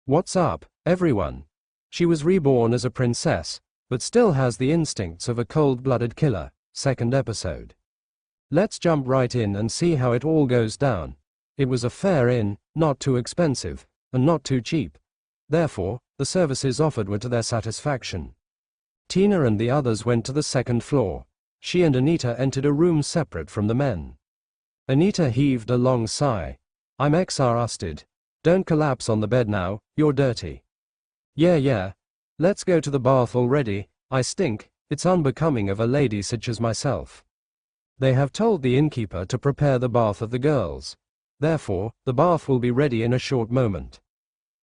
What's up, everyone? She was reborn as a princess, but still has the instincts of a cold-blooded killer. Second episode. Let's jump right in and see how it all goes down. It was a fair inn, not too expensive, and not too cheap. Therefore, the services offered were to their satisfaction. Tina and the others went to the second floor. She and Anita entered a room separate from the men. Anita heaved a long sigh. I'm exhausted. Don't collapse on the bed now, you're dirty. Yeah. Let's go to the bath already. I stink. It's unbecoming of a lady such as myself. They have told the innkeeper to prepare the bath of the girls. Therefore, the bath will be ready in a short moment.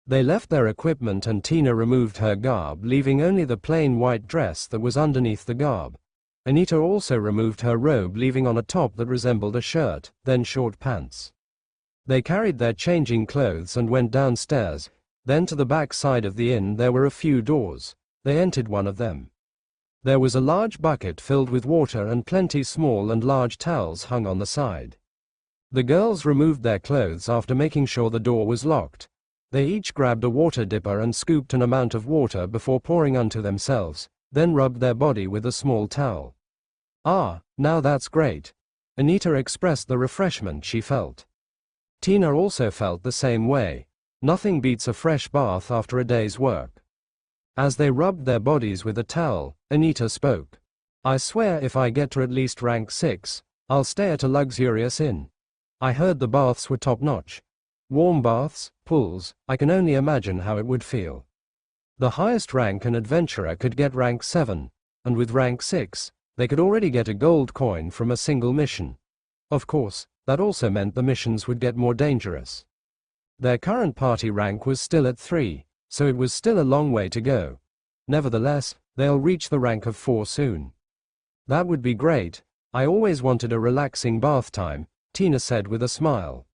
They left their equipment and Tina removed her garb, leaving only the plain white dress that was underneath the garb. Anita also removed her robe, leaving on a top that resembled a shirt, then short pants. They carried their changing clothes and went downstairs. Then to the back side of the inn there were a few doors. They entered one of them. There was a large bucket filled with water and plenty small and large towels hung on the side. The girls removed their clothes after making sure the door was locked. They each grabbed a water dipper and scooped an amount of water before pouring unto themselves, then rubbed their body with a small towel. Ah, now that's great. Anita expressed the refreshment she felt. Tina also felt the same way. Nothing beats a fresh bath after a day's work. As they rubbed their bodies with a towel, Anita spoke. I swear if I get to at least rank 6, I'll stay at a luxurious inn. I heard the baths were top-notch. Warm baths, pools, I can only imagine how it would feel. The highest rank an adventurer could get rank 7, and with rank 6, they could already get a gold coin from a single mission. Of course, that also meant the missions would get more dangerous. Their current party rank was still at 3, so it was still a long way to go. Nevertheless, they'll reach the rank of 4 soon. That would be great. I always wanted a relaxing bath time, Tina said with a smile.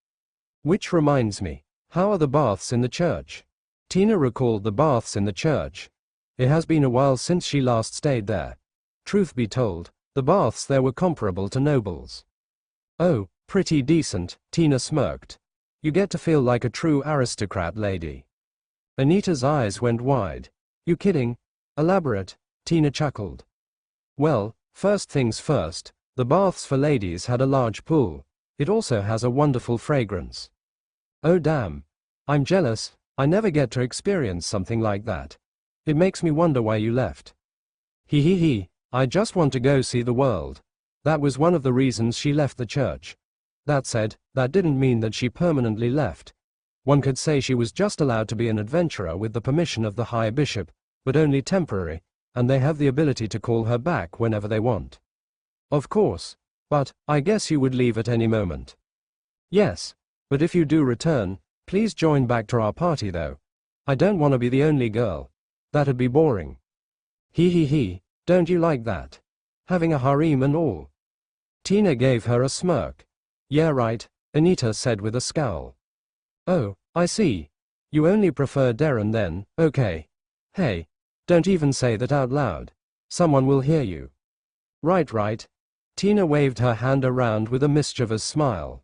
Which reminds me, how are the baths in the church? Tina recalled the baths in the church. It has been a while since she last stayed there. Truth be told, the baths there were comparable to nobles. Oh, pretty decent, Tina smirked. You get to feel like a true aristocrat lady. Anita's eyes went wide. You kidding? Elaborate, Tina chuckled. Well, first things first, the baths for ladies had a large pool. It also has a wonderful fragrance. Oh damn. I'm jealous, I never get to experience something like that. It makes me wonder why you left. He. I just want to go see the world. That was one of the reasons she left the church. That said, that didn't mean that she permanently left. One could say she was just allowed to be an adventurer with the permission of the High Bishop, but only temporary, and they have the ability to call her back whenever they want. Of course. But, I guess you would leave at any moment. Yes. But if you do return, please join back to our party though. I don't want to be the only girl. That'd be boring. He. Don't you like that? Having a harem and all. Tina gave her a smirk. Yeah right, Anita said with a scowl. Oh, I see. You only prefer Darren then, okay. Hey, don't even say that out loud. Someone will hear you. Right. Tina waved her hand around with a mischievous smile.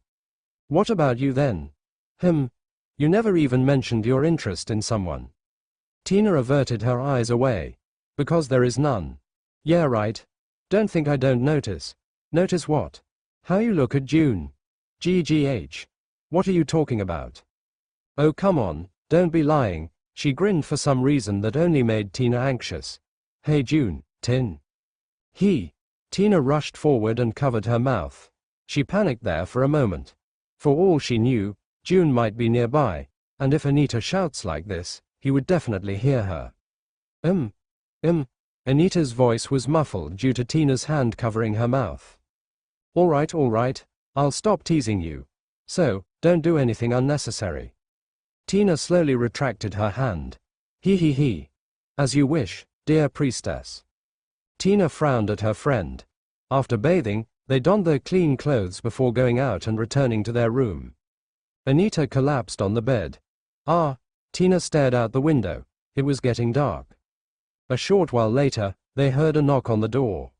What about you then? You never even mentioned your interest in someone. Tina averted her eyes away. Because there is none. Yeah right. Don't think I don't notice. Notice what? How you look at June. GGH. What are you talking about? Oh come on, don't be lying. She grinned for some reason that only made Tina anxious. Hey June, Tin. Tina rushed forward and covered her mouth. She panicked there for a moment. For all she knew, June might be nearby, and if Anita shouts like this, he would definitely hear her. Anita's voice was muffled due to Tina's hand covering her mouth. All right, I'll stop teasing you. So, don't do anything unnecessary. Tina slowly retracted her hand. He. As you wish, dear priestess. Tina frowned at her friend. After bathing, they donned their clean clothes before going out and returning to their room. Anita collapsed on the bed. Tina stared out the window. It was getting dark. A short while later, they heard a knock on the door.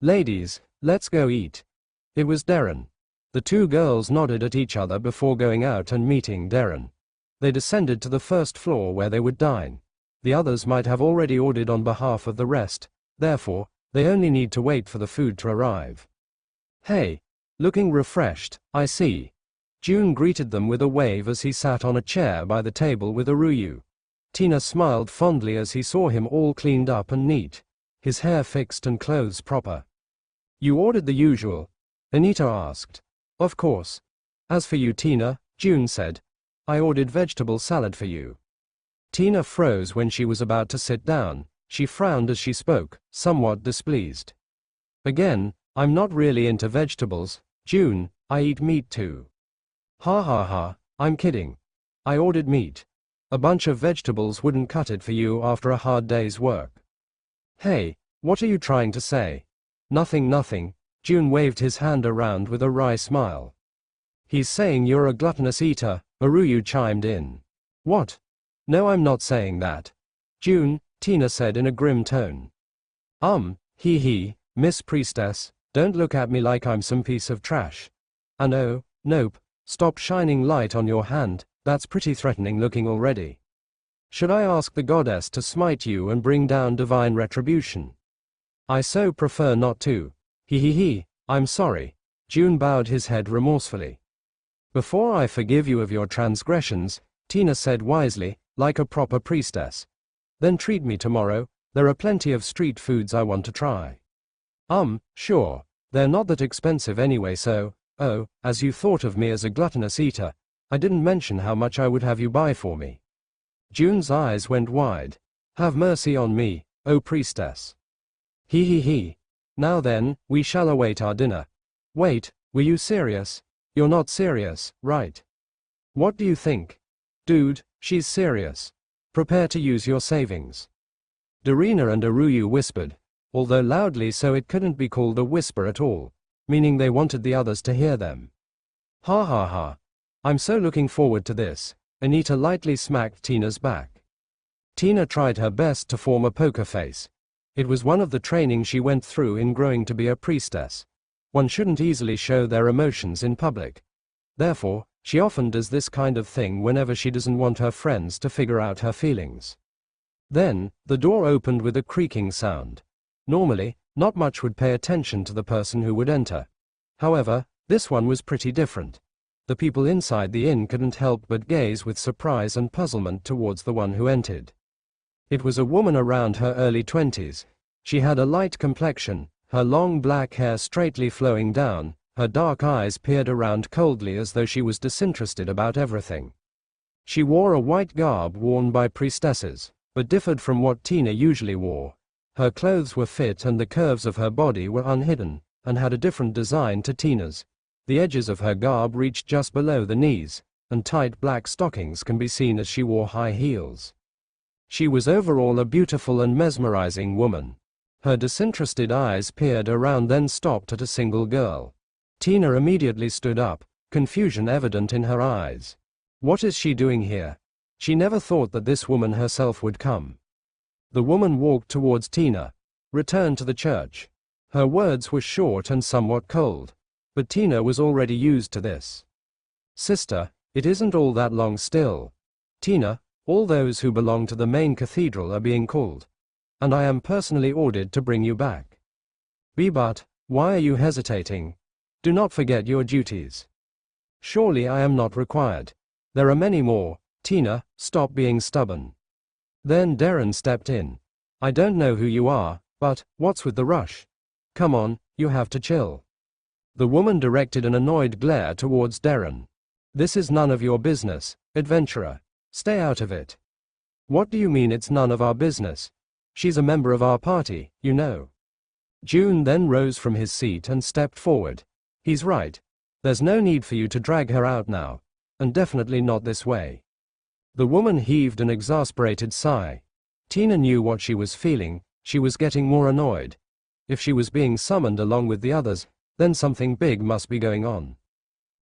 Ladies, let's go eat. It was Darren. The two girls nodded at each other before going out and meeting Darren. They descended to the first floor where they would dine. The others might have already ordered on behalf of the rest, therefore, they only need to wait for the food to arrive. Hey, looking refreshed, I see. June greeted them with a wave as he sat on a chair by the table with Aruyu. Tina smiled fondly as he saw him all cleaned up and neat, his hair fixed and clothes proper. You ordered the usual? Anita asked. Of course. As for you, Tina, June said. I ordered vegetable salad for you. Tina froze when she was about to sit down. She frowned as she spoke, somewhat displeased. Again, I'm not really into vegetables, June, I eat meat too. Ha ha ha, I'm kidding. I ordered meat. A bunch of vegetables wouldn't cut it for you after a hard day's work. Hey, what are you trying to say? Nothing, June waved his hand around with a wry smile. He's saying you're a gluttonous eater, Aruyu chimed in. What? No, I'm not saying that. June, Tina said in a grim tone. He, Miss Priestess, don't look at me like I'm some piece of trash. And oh, nope, stop shining light on your hand, that's pretty threatening looking already. Should I ask the goddess to smite you and bring down divine retribution? I so prefer not to. I'm sorry. June bowed his head remorsefully. Before I forgive you of your transgressions, Tina said wisely, like a proper priestess. Then treat me tomorrow, there are plenty of street foods I want to try. Sure, they're not that expensive anyway so, as you thought of me as a gluttonous eater, I didn't mention how much I would have you buy for me. June's eyes went wide. Have mercy on me, O priestess. Now then, we shall await our dinner. Wait, were you serious? You're not serious, right? What do you think? Dude, she's serious. Prepare to use your savings. Darina and Aruyu whispered, although loudly so it couldn't be called a whisper at all, meaning they wanted the others to hear them. Ha ha ha. I'm so looking forward to this. Anita lightly smacked Tina's back. Tina tried her best to form a poker face. It was one of the training she went through in growing to be a priestess. One shouldn't easily show their emotions in public. Therefore, she often does this kind of thing whenever she doesn't want her friends to figure out her feelings. Then, the door opened with a creaking sound. Normally, not much would pay attention to the person who would enter. However, this one was pretty different. The people inside the inn couldn't help but gaze with surprise and puzzlement towards the one who entered. It was a woman around her early 20s. She had a light complexion, her long black hair straightly flowing down, her dark eyes peered around coldly as though she was disinterested about everything. She wore a white garb worn by priestesses, but differed from what Tina usually wore. Her clothes were fit and the curves of her body were unhidden, and had a different design to Tina's. The edges of her garb reached just below the knees, and tight black stockings can be seen as she wore high heels. She was overall a beautiful and mesmerizing woman. Her disinterested eyes peered around then stopped at a single girl. Tina immediately stood up, confusion evident in her eyes. What is she doing here? She never thought that this woman herself would come. The woman walked towards Tina. Return to the church. Her words were short and somewhat cold. But Tina was already used to this. Sister, it isn't all that long still. Tina, all those who belong to the main cathedral are being called. And I am personally ordered to bring you back. But, why are you hesitating? Do not forget your duties. Surely I am not required. There are many more. Tina, stop being stubborn. Then Darren stepped in. I don't know who you are, but, what's with the rush? Come on, you have to chill. The woman directed an annoyed glare towards Darren. This is none of your business, adventurer. Stay out of it. What do you mean it's none of our business? She's a member of our party, you know. June then rose from his seat and stepped forward. He's right. There's no need for you to drag her out now, and definitely not this way. The woman heaved an exasperated sigh. Tina knew what she was feeling. She was getting more annoyed. If she was being summoned along with the others, then something big must be going on.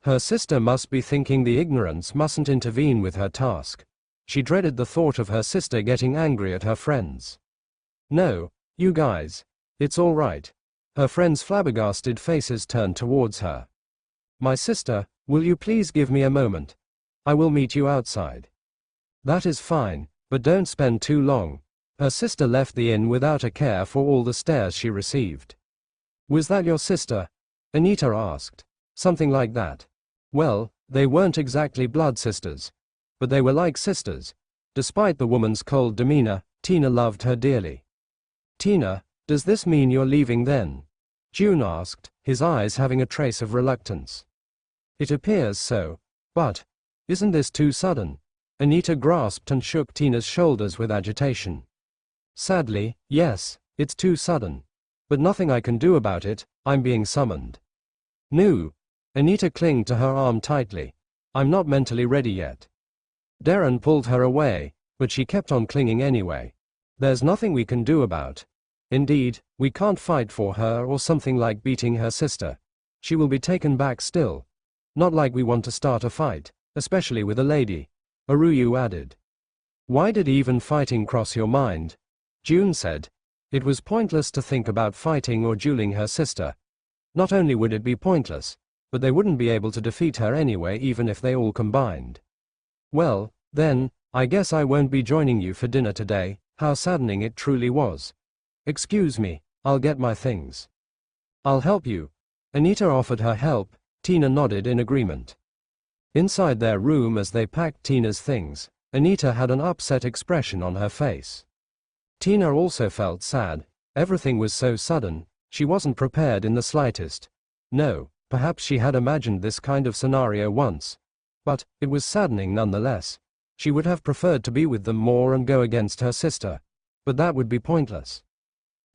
Her sister must be thinking the ignorance mustn't intervene with her task. She dreaded the thought of her sister getting angry at her friends. No, you guys. It's all right. Her friends' flabbergasted faces turned towards her. My sister, will you please give me a moment? I will meet you outside. That is fine, but don't spend too long. Her sister left the inn without a care for all the stares she received. Was that your sister? Anita asked. Something like that. Well, they weren't exactly blood sisters, but they were like sisters. Despite the woman's cold demeanor, Tina loved her dearly. Tina, does this mean you're leaving then? June asked, his eyes having a trace of reluctance. It appears so, but isn't this too sudden? Anita grasped and shook Tina's shoulders with agitation. Sadly, yes, it's too sudden. But nothing I can do about it, I'm being summoned. No. Anita clinged to her arm tightly. I'm not mentally ready yet. Darren pulled her away, but she kept on clinging anyway. There's nothing we can do about. Indeed, we can't fight for her or something like beating her sister. She will be taken back still. Not like we want to start a fight, especially with a lady, Aruyu added. Why did even fighting cross your mind? June said. It was pointless to think about fighting or dueling her sister. Not only would it be pointless, but they wouldn't be able to defeat her anyway even if they all combined. Well, then, I guess I won't be joining you for dinner today. How saddening it truly was. Excuse me, I'll get my things. I'll help you. Anita offered her help. Tina nodded in agreement. Inside their room as they packed Tina's things, Anita had an upset expression on her face. Tina also felt sad. Everything was so sudden, she wasn't prepared in the slightest. No, perhaps she had imagined this kind of scenario once. But it was saddening nonetheless. She would have preferred to be with them more and go against her sister. But that would be pointless.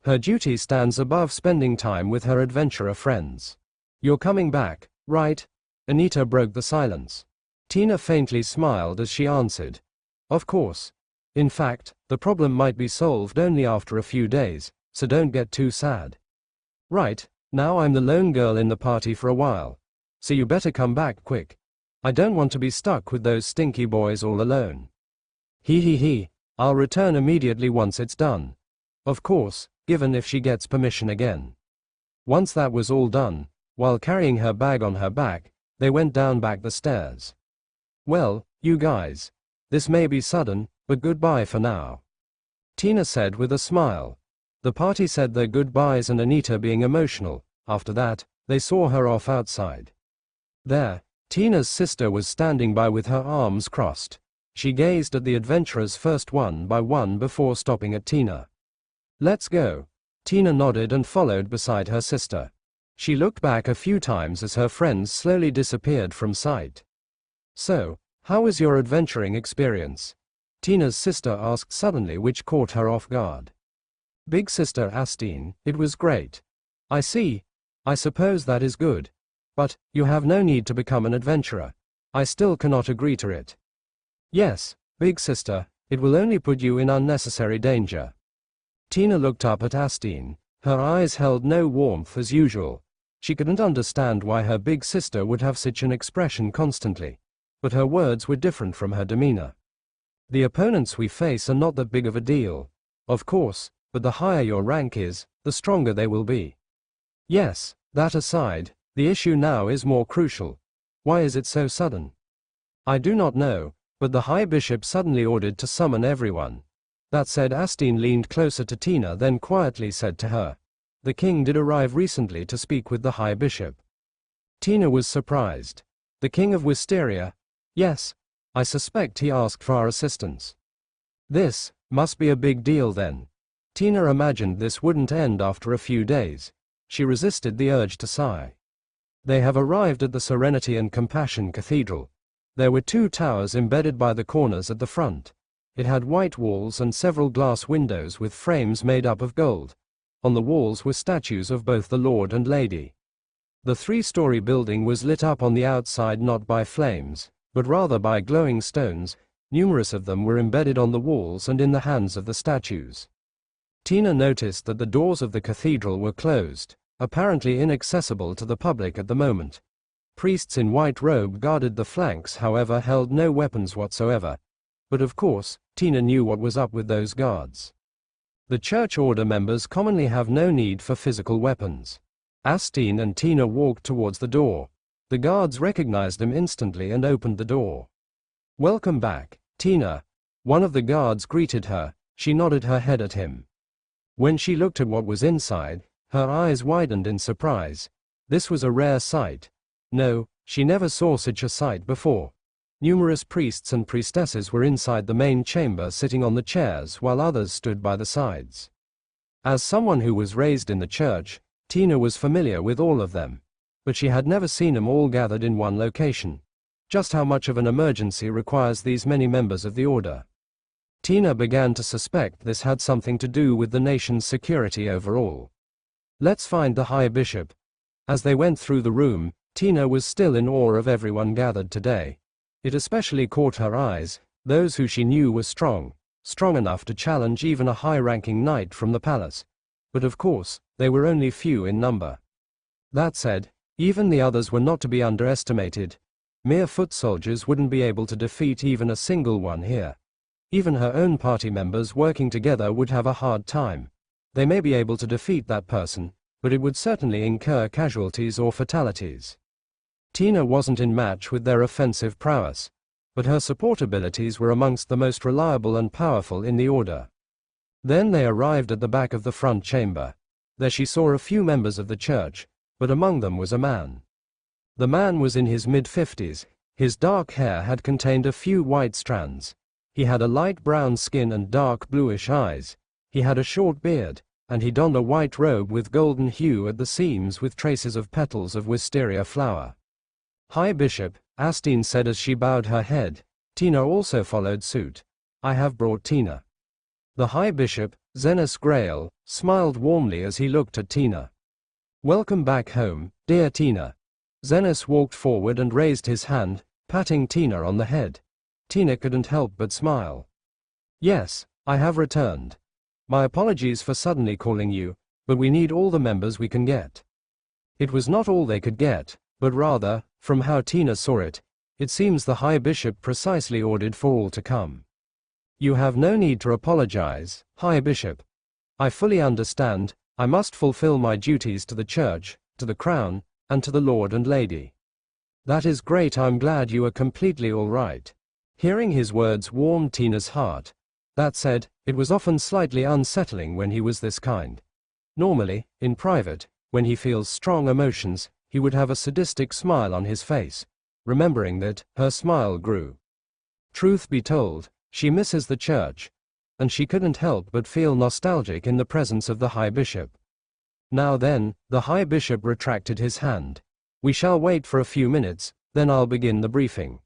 Her duty stands above spending time with her adventurer friends. You're coming back, right? Anita broke the silence. Tina faintly smiled as she answered. Of course. In fact, the problem might be solved only after a few days, so don't get too sad. Right, now I'm the lone girl in the party for a while. So you better come back quick. I don't want to be stuck with those stinky boys all alone. He. I'll return immediately once it's done. Of course, given if she gets permission again. Once that was all done, while carrying her bag on her back, they went down back the stairs. Well, you guys. This may be sudden, but goodbye for now. Tina said with a smile. The party said their goodbyes and Anita being emotional. After that, they saw her off outside. There, Tina's sister was standing by with her arms crossed. She gazed at the adventurers first one by one before stopping at Tina. Let's go. Tina nodded and followed beside her sister. She looked back a few times as her friends slowly disappeared from sight. So, how was your adventuring experience? Tina's sister asked suddenly, which caught her off guard. Big sister Astine, it was great. I see. I suppose that is good. But, you have no need to become an adventurer. I still cannot agree to it. Yes, big sister, it will only put you in unnecessary danger. Tina looked up at Astine. Her eyes held no warmth as usual. She couldn't understand why her big sister would have such an expression constantly. But her words were different from her demeanor. The opponents we face are not that big of a deal. Of course, but the higher your rank is, the stronger they will be. Yes, that aside, the issue now is more crucial. Why is it so sudden? I do not know, but the High Bishop suddenly ordered to summon everyone. That said, Astine leaned closer to Tina, then quietly said to her, the king did arrive recently to speak with the High Bishop. Tina was surprised. The king of Wisteria? Yes. I suspect he asked for our assistance. This must be a big deal then. Tina imagined this wouldn't end after a few days. She resisted the urge to sigh. They have arrived at the Serenity and Compassion Cathedral. There were 2 towers embedded by the corners at the front. It had white walls and several glass windows with frames made up of gold. On the walls were statues of both the Lord and Lady. The 3-story building was lit up on the outside not by flames, but rather by glowing stones. Numerous of them were embedded on the walls and in the hands of the statues. Tina noticed that the doors of the cathedral were closed, apparently inaccessible to the public at the moment. Priests in white robe guarded the flanks, however held no weapons whatsoever. But of course, Tina knew what was up with those guards. The church order members commonly have no need for physical weapons. Astine and Tina walked towards the door. The guards recognized them instantly and opened the door. Welcome back, Tina. One of the guards greeted her. She nodded her head at him. When she looked at what was inside, her eyes widened in surprise. This was a rare sight. No, she never saw such a sight before. Numerous priests and priestesses were inside the main chamber sitting on the chairs while others stood by the sides. As someone who was raised in the church, Tina was familiar with all of them. But she had never seen them all gathered in one location. Just how much of an emergency requires these many members of the order? Tina began to suspect this had something to do with the nation's security overall. Let's find the High Bishop. As they went through the room, Tina was still in awe of everyone gathered today. It especially caught her eyes, those who she knew were strong enough to challenge even a high-ranking knight from the palace. But of course, they were only few in number. That said, even the others were not to be underestimated. Mere foot soldiers wouldn't be able to defeat even a single one here. Even her own party members working together would have a hard time. They may be able to defeat that person, but it would certainly incur casualties or fatalities. Tina wasn't in match with their offensive prowess, but her support abilities were amongst the most reliable and powerful in the order. Then they arrived at the back of the front chamber. There she saw a few members of the church, but among them was a man. The man was in his mid-50s. His dark hair had contained a few white strands. He had a light brown skin and dark bluish eyes. He had a short beard, and he donned a white robe with golden hue at the seams with traces of petals of wisteria flower. High Bishop, Astine said as she bowed her head. Tina also followed suit. I have brought Tina. The High Bishop, Zenas Grail, smiled warmly as he looked at Tina. Welcome back home, dear Tina. Zenas walked forward and raised his hand, patting Tina on the head. Tina couldn't help but smile. Yes, I have returned. My apologies for suddenly calling you, but we need all the members we can get. It was not all they could get, but rather, from how Tina saw it, it seems the High Bishop precisely ordered for all to come. You have no need to apologize, High Bishop. I fully understand. I must fulfill my duties to the church, to the crown, and to the Lord and Lady. That is great. I'm glad you are completely all right. Hearing his words warmed Tina's heart. That said, it was often slightly unsettling when he was this kind. Normally, in private, when he feels strong emotions, he would have a sadistic smile on his face. Remembering that, her smile grew. Truth be told, she misses the church, and she couldn't help but feel nostalgic in the presence of the High Bishop. Now then, the High Bishop retracted his hand. We shall wait for a few minutes, then I'll begin the briefing.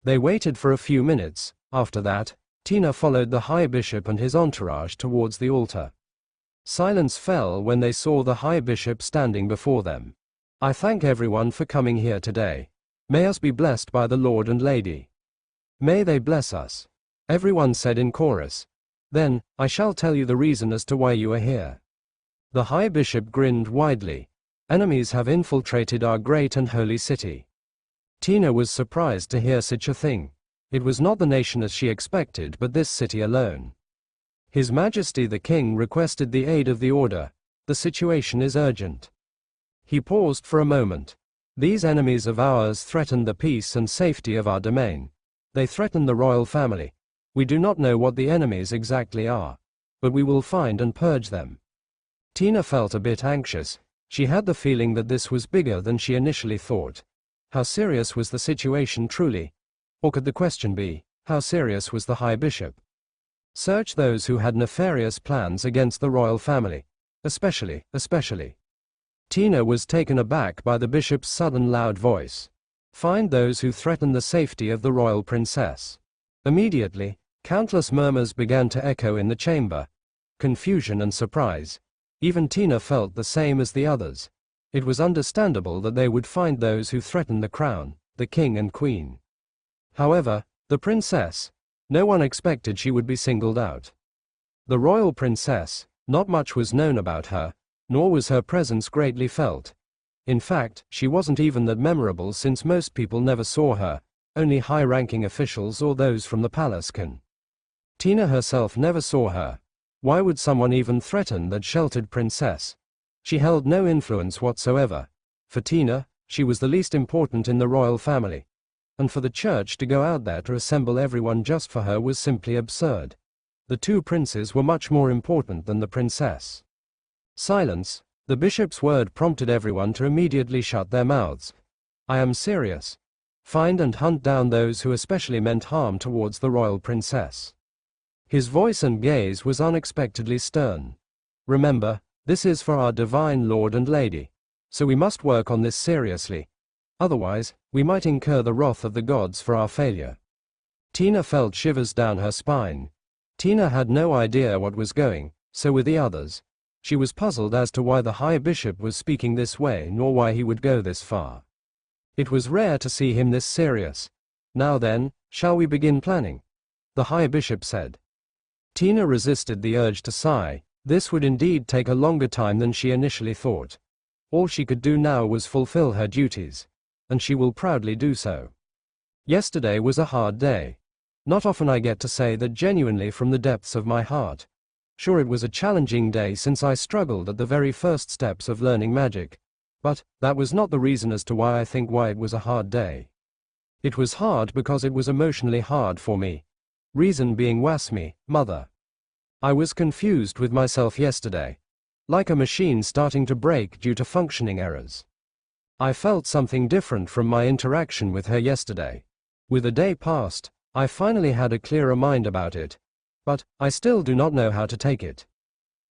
They waited for a few minutes. After that, Tina followed the High Bishop and his entourage towards the altar. Silence fell when they saw the High Bishop standing before them. I thank everyone for coming here today. May us be blessed by the Lord and Lady. May they bless us. Everyone said in chorus. Then, I shall tell you the reason as to why you are here. The High Bishop grinned widely. Enemies have infiltrated our great and holy city. Tina was surprised to hear such a thing. It was not the nation as she expected, but this city alone. His Majesty the King requested the aid of the order. The situation is urgent. He paused for a moment. These enemies of ours threaten the peace and safety of our domain. They threaten the royal family. We do not know what the enemies exactly are, but we will find and purge them. Tina felt a bit anxious. She had the feeling that this was bigger than she initially thought. How serious was the situation truly? Or could the question be, how serious was the High Bishop? Search those who had nefarious plans against the royal family. Especially. Tina was taken aback by the bishop's sudden loud voice. Find those who threaten the safety of the royal princess. Immediately, countless murmurs began to echo in the chamber. Confusion and surprise. Even Tina felt the same as the others. It was understandable that they would find those who threatened the crown, the king and queen. However, the princess, no one expected she would be singled out. The royal princess, not much was known about her, nor was her presence greatly felt. In fact, she wasn't even that memorable since most people never saw her, only high-ranking officials or those from the palace can. Tina herself never saw her. Why would someone even threaten that sheltered princess? She held no influence whatsoever. For Tina, she was the least important in the royal family. and for the church to go out there to assemble everyone just for her was simply absurd. The two princes were much more important than the princess. Silence. The bishop's word prompted everyone to immediately shut their mouths. I am serious. Find and hunt down those who especially meant harm towards the royal princess. His voice and gaze was unexpectedly stern. Remember, this is for our divine Lord and Lady, so we must work on this seriously. Otherwise, we might incur the wrath of the gods for our failure. Tina felt shivers down her spine. Tina had no idea what was going, so with the others. She was puzzled as to why the High Bishop was speaking this way nor why he would go this far. It was rare to see him this serious. Now then, shall we begin planning? The High Bishop said. Tina resisted the urge to sigh. This would indeed take a longer time than she initially thought. All she could do now was fulfill her duties. And she will proudly do so. Yesterday was a hard day. Not often I get to say that genuinely from the depths of my heart. Sure, it was a challenging day since I struggled at the very first steps of learning magic. But that was not the reason as to why it was a hard day. It was hard because it was emotionally hard for me. Reason being Wasmi, mother. I was confused with myself yesterday. Like a machine starting to break due to functioning errors. I felt something different from my interaction with her yesterday. With a day past, I finally had a clearer mind about it. But I still do not know how to take it.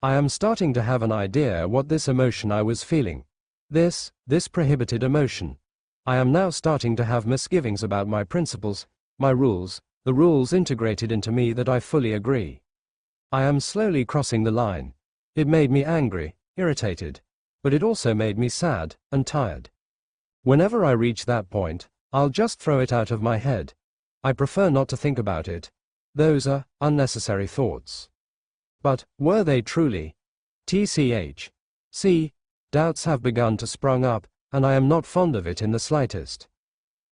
I am starting to have an idea what this emotion I was feeling. This prohibited emotion. I am now starting to have misgivings about my principles, my rules, the rules integrated into me that I fully agree. I am slowly crossing the line. It made me angry, irritated. But it also made me sad and tired. Whenever I reach that point, I'll just throw it out of my head. I prefer not to think about it. Those are unnecessary thoughts. But were they truly? TCH. See, doubts have begun to sprung up, and I am not fond of it in the slightest.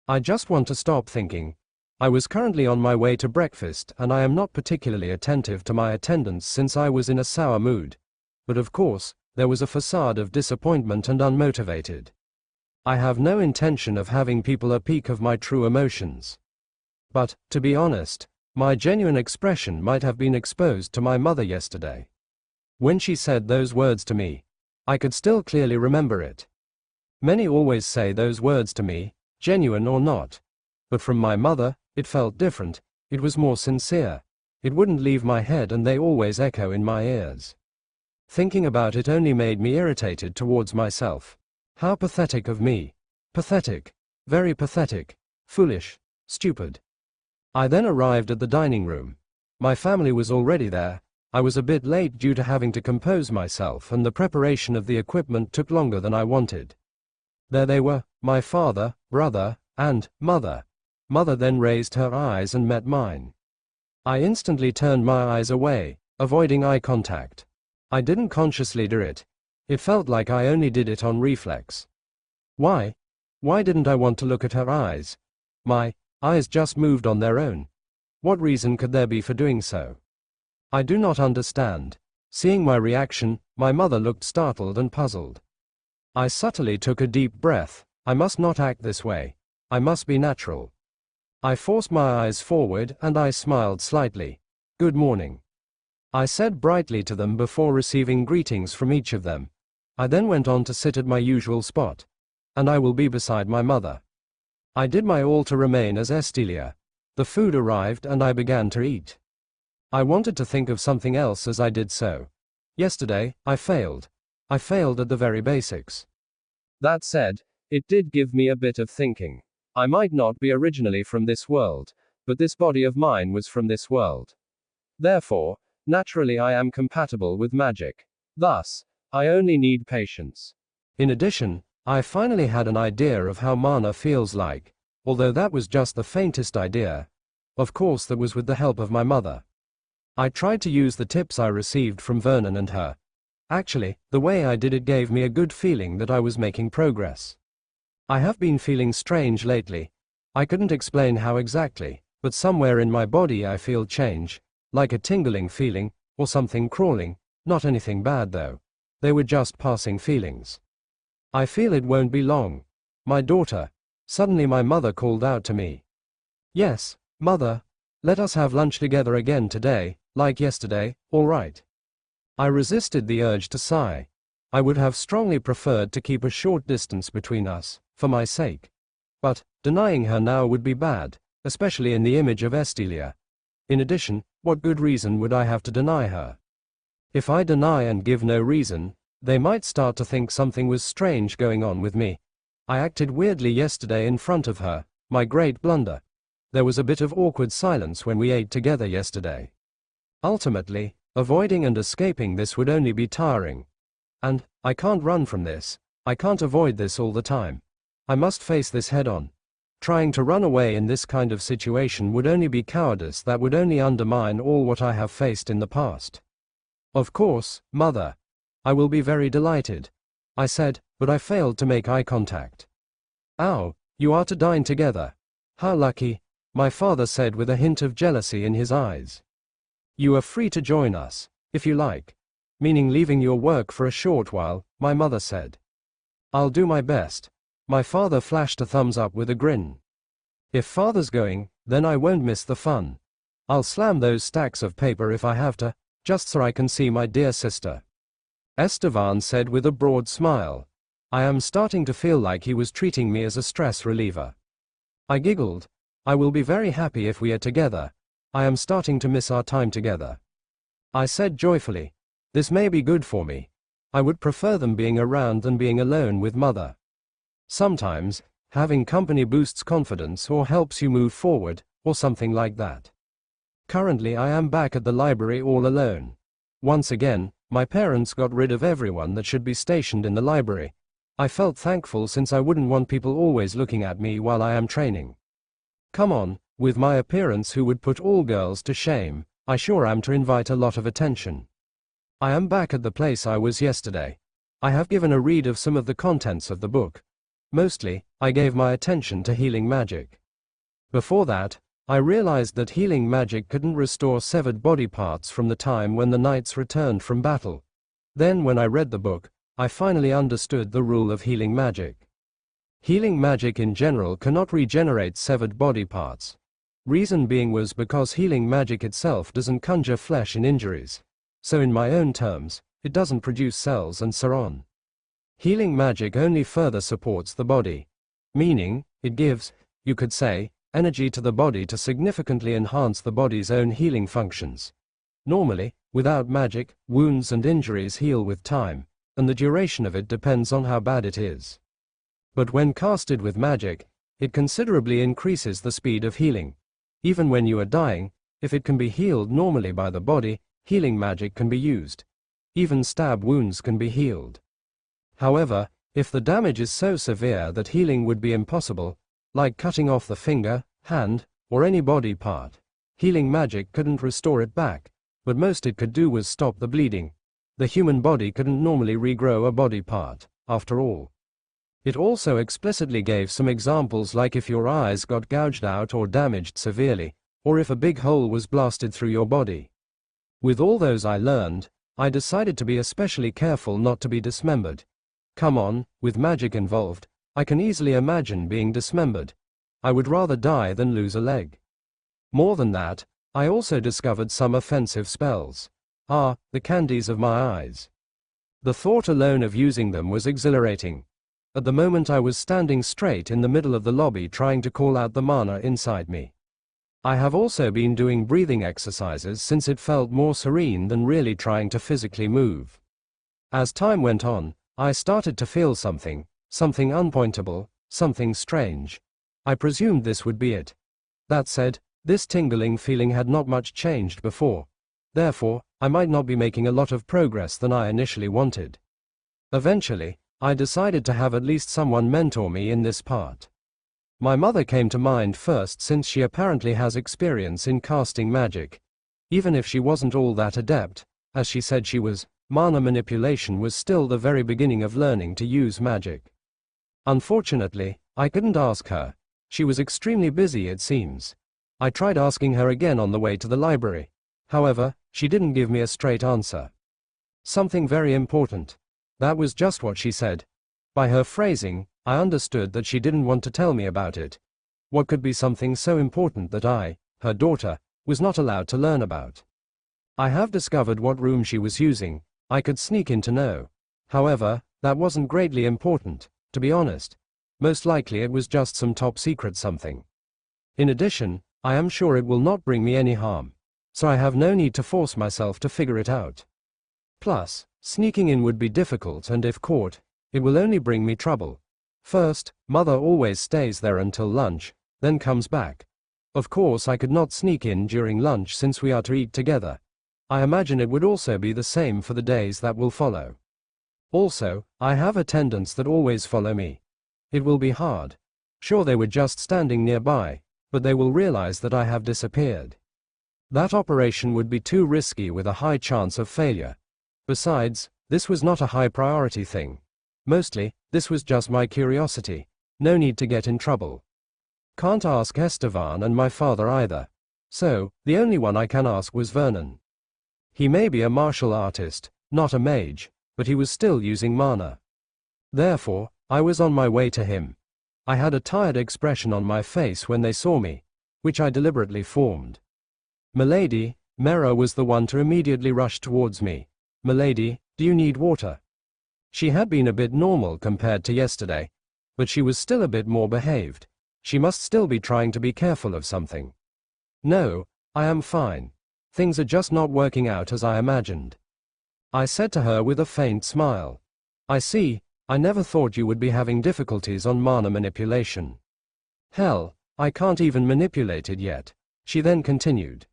I just want to stop thinking. I was currently on my way to breakfast and I am not particularly attentive to my attendance since I was in a sour mood. But of course, there was a facade of disappointment and unmotivated. I have no intention of having people a peek of my true emotions. But, to be honest, my genuine expression might have been exposed to my mother yesterday. When she said those words to me, I could still clearly remember it. Many always say those words to me, genuine or not. But from my mother, it felt different, it was more sincere. It wouldn't leave my head and they always echo in my ears. Thinking about it only made me irritated towards myself. How pathetic of me. Pathetic. Very pathetic. Foolish. Stupid. I then arrived at the dining room. My family was already there. I was a bit late due to having to compose myself and the preparation of the equipment took longer than I wanted. There they were, my father, brother, and mother. Mother then raised her eyes and met mine. I instantly turned my eyes away, avoiding eye contact. I didn't consciously do it. It felt like I only did it on reflex. Why? Why didn't I want to look at her eyes? My eyes just moved on their own. What reason could there be for doing so? I do not understand. Seeing my reaction, my mother looked startled and puzzled. I subtly took a deep breath. I must not act this way. I must be natural. I forced my eyes forward and I smiled slightly. Good morning. I said brightly to them before receiving greetings from each of them. I then went on to sit at my usual spot. And I will be beside my mother. I did my all to remain as Estelia. The food arrived and I began to eat. I wanted to think of something else as I did so. Yesterday, I failed. I failed at the very basics. That said, it did give me a bit of thinking. I might not be originally from this world, but this body of mine was from this world. Therefore, naturally I am compatible with magic. Thus, I only need patience. In addition, I finally had an idea of how mana feels like, although that was just the faintest idea. Of course that was with the help of my mother. I tried to use the tips I received from Vernon and her. Actually, the way I did it gave me a good feeling that I was making progress. I have been feeling strange lately. I couldn't explain how exactly, but somewhere in my body I feel change, like a tingling feeling, or something crawling, not anything bad though. They were just passing feelings. I feel it won't be long. My daughter, Suddenly my mother called out to me. Yes, mother. Let us have lunch together again today, like yesterday, all right? I resisted the urge to sigh. I would have strongly preferred to keep a short distance between us, for my sake. But, denying her now would be bad, especially in the image of Estelia. In addition, what good reason would I have to deny her? If I deny and give no reason, they might start to think something was strange going on with me. I acted weirdly yesterday in front of her, my great blunder. There was a bit of awkward silence when we ate together yesterday. Ultimately, avoiding and escaping this would only be tiring. And, I can't run from this. I can't avoid this all the time. I must face this head on. Trying to run away in this kind of situation would only be cowardice that would only undermine all what I have faced in the past. Of course, mother. I will be very delighted, I said, but I failed to make eye contact. Ow, you are to dine together. How lucky, my father said with a hint of jealousy in his eyes. You are free to join us, if you like. Meaning leaving your work for a short while, my mother said. I'll do my best. My father flashed a thumbs up with a grin. If father's going, then I won't miss the fun. I'll slam those stacks of paper if I have to, just so I can see my dear sister. Estevan said with a broad smile. I am starting to feel like he was treating me as a stress reliever. I giggled. I will be very happy if we are together. I am starting to miss our time together. I said joyfully. This may be good for me. I would prefer them being around than being alone with mother. Sometimes, having company boosts confidence or helps you move forward, or something like that. Currently I am back at the library all alone. Once again, my parents got rid of everyone that should be stationed in the library. I felt thankful since I wouldn't want people always looking at me while I am training. Come on, with my appearance who would put all girls to shame, I sure am to invite a lot of attention. I am back at the place I was yesterday. I have given a read of some of the contents of the book. Mostly, I gave my attention to healing magic. Before that, I realized that healing magic couldn't restore severed body parts from the time when the knights returned from battle. Then when I read the book, I finally understood the rule of healing magic. Healing magic in general cannot regenerate severed body parts. Reason being was because healing magic itself doesn't conjure flesh in injuries. So in my own terms, it doesn't produce cells and so on. Healing magic only further supports the body. Meaning, it gives, you could say, energy to the body to significantly enhance the body's own healing functions. Normally, without magic, wounds and injuries heal with time, and the duration of it depends on how bad it is. But when casted with magic, it considerably increases the speed of healing. Even when you are dying, if it can be healed normally by the body, healing magic can be used. Even stab wounds can be healed. However, if the damage is so severe that healing would be impossible, like cutting off the finger, hand, or any body part, healing magic couldn't restore it back, but most it could do was stop the bleeding. The human body couldn't normally regrow a body part, after all. It also explicitly gave some examples like if your eyes got gouged out or damaged severely, or if a big hole was blasted through your body. With all those I learned, I decided to be especially careful not to be dismembered. Come on, with magic involved, I can easily imagine being dismembered. I would rather die than lose a leg. More than that, I also discovered some offensive spells. The candies of my eyes. The thought alone of using them was exhilarating. At the moment I was standing straight in the middle of the lobby trying to call out the mana inside me. I have also been doing breathing exercises since it felt more serene than really trying to physically move. As time went on, I started to feel something unpointable, something strange. I presumed this would be it. That said, this tingling feeling had not much changed before. Therefore, I might not be making a lot of progress than I initially wanted. Eventually, I decided to have at least someone mentor me in this part. My mother came to mind first since she apparently has experience in casting magic. Even if she wasn't all that adept, as she said she was, mana manipulation was still the very beginning of learning to use magic. Unfortunately, I couldn't ask her. She was extremely busy it seems. I tried asking her again on the way to the library. However, she didn't give me a straight answer. Something very important. That was just what she said. By her phrasing, I understood that she didn't want to tell me about it. What could be something so important that I, her daughter, was not allowed to learn about? I have discovered what room she was using. I could sneak in to know. However, that wasn't greatly important, to be honest. Most likely it was just some top secret something. In addition, I am sure it will not bring me any harm, so I have no need to force myself to figure it out. Plus, sneaking in would be difficult, and if caught, it will only bring me trouble. First, mother always stays there until lunch, then comes back. Of course I could not sneak in during lunch since we are to eat together. I imagine it would also be the same for the days that will follow. Also, I have attendants that always follow me. It will be hard. Sure, they were just standing nearby, but they will realize that I have disappeared. That operation would be too risky with a high chance of failure. Besides, this was not a high priority thing. Mostly, this was just my curiosity. No need to get in trouble. Can't ask Estevan and my father either. So, the only one I can ask was Vernon. He may be a martial artist, not a mage, but he was still using mana. Therefore, I was on my way to him. I had a tired expression on my face when they saw me, which I deliberately formed. "Milady," Mera was the one to immediately rush towards me. "Milady, do you need water?" She had been a bit normal compared to yesterday, but she was still a bit more behaved. She must still be trying to be careful of something. "No, I am fine. Things are just not working out as I imagined," I said to her with a faint smile. "I see. I never thought you would be having difficulties on mana manipulation." "Hell, I can't even manipulate it yet," she then continued.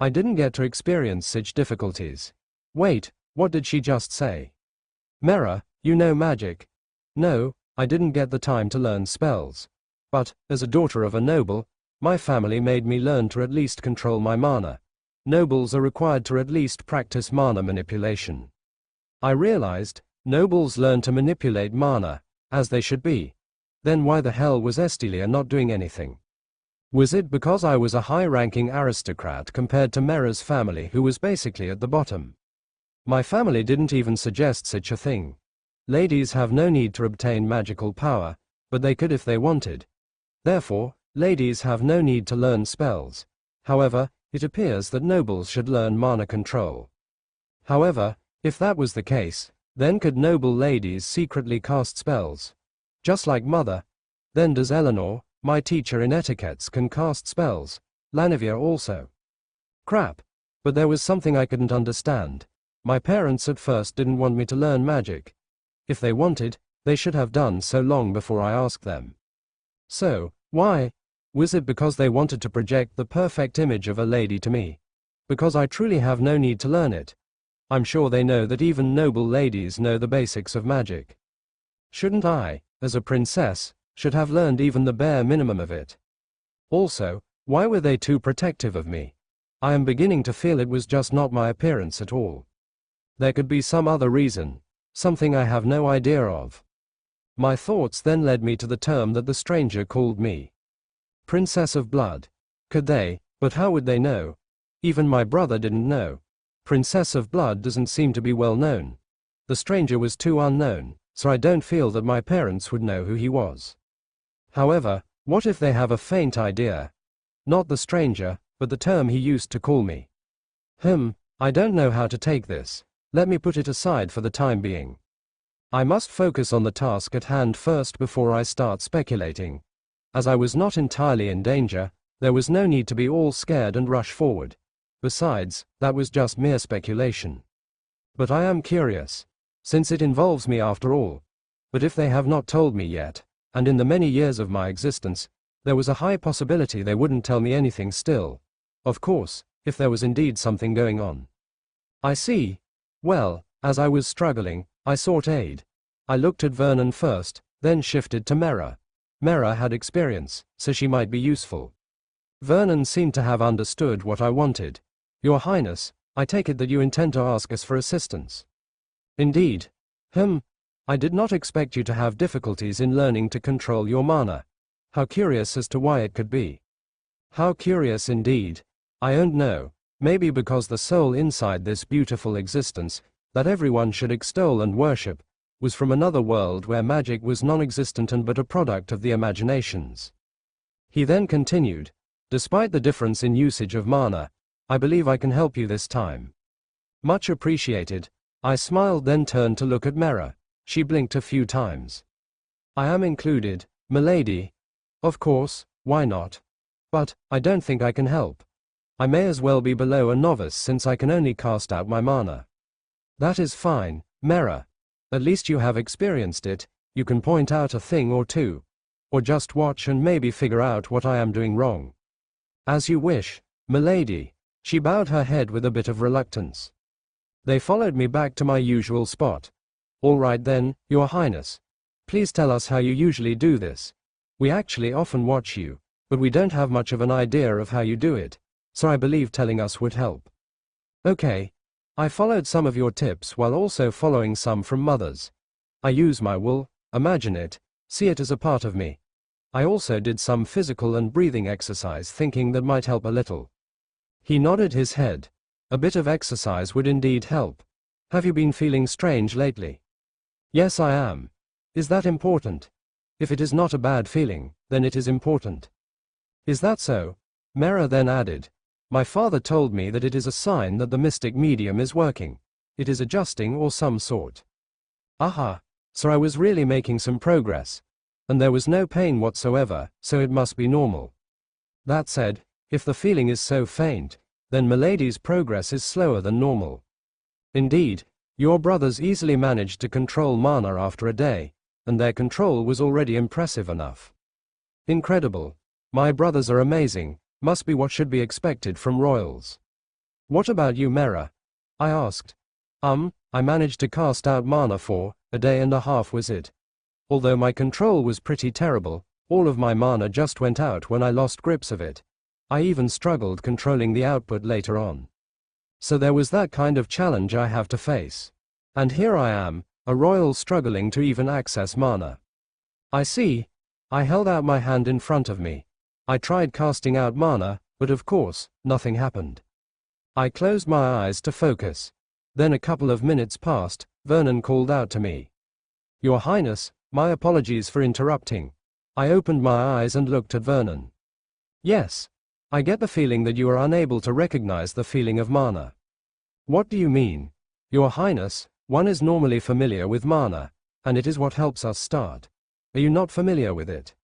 "I didn't get to experience such difficulties." Wait, what did she just say? "Mera, you know magic." "No, I didn't get the time to learn spells. But, as a daughter of a noble, my family made me learn to at least control my mana. Nobles are required to at least practice mana manipulation." I realized, nobles learn to manipulate mana, as they should be. Then why the hell was Estilia not doing anything? Was it because I was a high-ranking aristocrat compared to Mera's family, who was basically at the bottom? My family didn't even suggest such a thing. Ladies have no need to obtain magical power, but they could if they wanted. Therefore, ladies have no need to learn spells. However, it appears that nobles should learn mana control. However, if that was the case, then could noble ladies secretly cast spells? Just like mother. Then does Eleanor, my teacher in etiquettes, can cast spells? Lanivia also. Crap. But there was something I couldn't understand. My parents at first didn't want me to learn magic. If they wanted, they should have done so long before I asked them. So, why? Was it because they wanted to project the perfect image of a lady to me? Because I truly have no need to learn it. I'm sure they know that even noble ladies know the basics of magic. Shouldn't I, as a princess, should have learned even the bare minimum of it? Also, why were they too protective of me? I am beginning to feel it was just not my appearance at all. There could be some other reason, something I have no idea of. My thoughts then led me to the term that the stranger called me. Princess of Blood. Could they, but how would they know? Even my brother didn't know. Princess of Blood doesn't seem to be well known. The stranger was too unknown, so I don't feel that my parents would know who he was. However, what if they have a faint idea? Not the stranger, but the term he used to call me. I don't know how to take this. Let me put it aside for the time being. I must focus on the task at hand first before I start speculating. As I was not entirely in danger, there was no need to be all scared and rush forward. Besides, that was just mere speculation. But I am curious, since it involves me after all. But if they have not told me yet, and in the many years of my existence, there was a high possibility they wouldn't tell me anything still. Of course, if there was indeed something going on. I see. Well, as I was struggling, I sought aid. I looked at Vernon first, then shifted to Mera. Mera had experience, so she might be useful. Vernon seemed to have understood what I wanted. "Your Highness, I take it that you intend to ask us for assistance." "Indeed. I did not expect you to have difficulties in learning to control your mana. How curious as to why it could be." "How curious indeed. I don't know. Maybe because the soul inside this beautiful existence, that everyone should extol and worship, was from another world where magic was non-existent and but a product of the imaginations. He then continued, despite the difference in usage of mana, I believe I can help you this time. Much appreciated. I smiled, then turned to look at Mera. She blinked a few times. I am included, milady. Of course, why not? But, I don't think I can help. I may as well be below a novice since I can only cast out my mana. That is fine, Mera. At least you have experienced it, you can point out a thing or two. Or just watch and maybe figure out what I am doing wrong. As you wish, milady. She bowed her head with a bit of reluctance. They followed me back to my usual spot. All right then, Your Highness. Please tell us how you usually do this. We actually often watch you, but we don't have much of an idea of how you do it, so I believe telling us would help. Okay. I followed some of your tips while also following some from mothers. I use my will, imagine it, see it as a part of me. I also did some physical and breathing exercise thinking that might help a little. He nodded his head. A bit of exercise would indeed help. Have you been feeling strange lately? Yes, I am. Is that important? If it is not a bad feeling, then it is important. Is that so? Mera then added. My father told me that it is a sign that the mystic medium is working. It is adjusting or some sort. Aha, so I was really making some progress. And there was no pain whatsoever, so it must be normal. That said, if the feeling is so faint, then milady's progress is slower than normal. Indeed, your brothers easily managed to control mana after a day, and their control was already impressive enough. Incredible. My brothers are amazing, must be what should be expected from royals. What about you, Mera? I asked. I managed to cast out mana for a day and a half was it. Although my control was pretty terrible, all of my mana just went out when I lost grips of it. I even struggled controlling the output later on. So there was that kind of challenge I have to face. And here I am, a royal struggling to even access mana. I see. I held out my hand in front of me. I tried casting out mana, but of course, nothing happened. I closed my eyes to focus. Then a couple of minutes passed, Vernon called out to me. Your Highness, my apologies for interrupting. I opened my eyes and looked at Vernon. Yes. I get the feeling that you are unable to recognize the feeling of mana. What do you mean? Your Highness, one is normally familiar with mana, and it is what helps us start. Are you not familiar with it?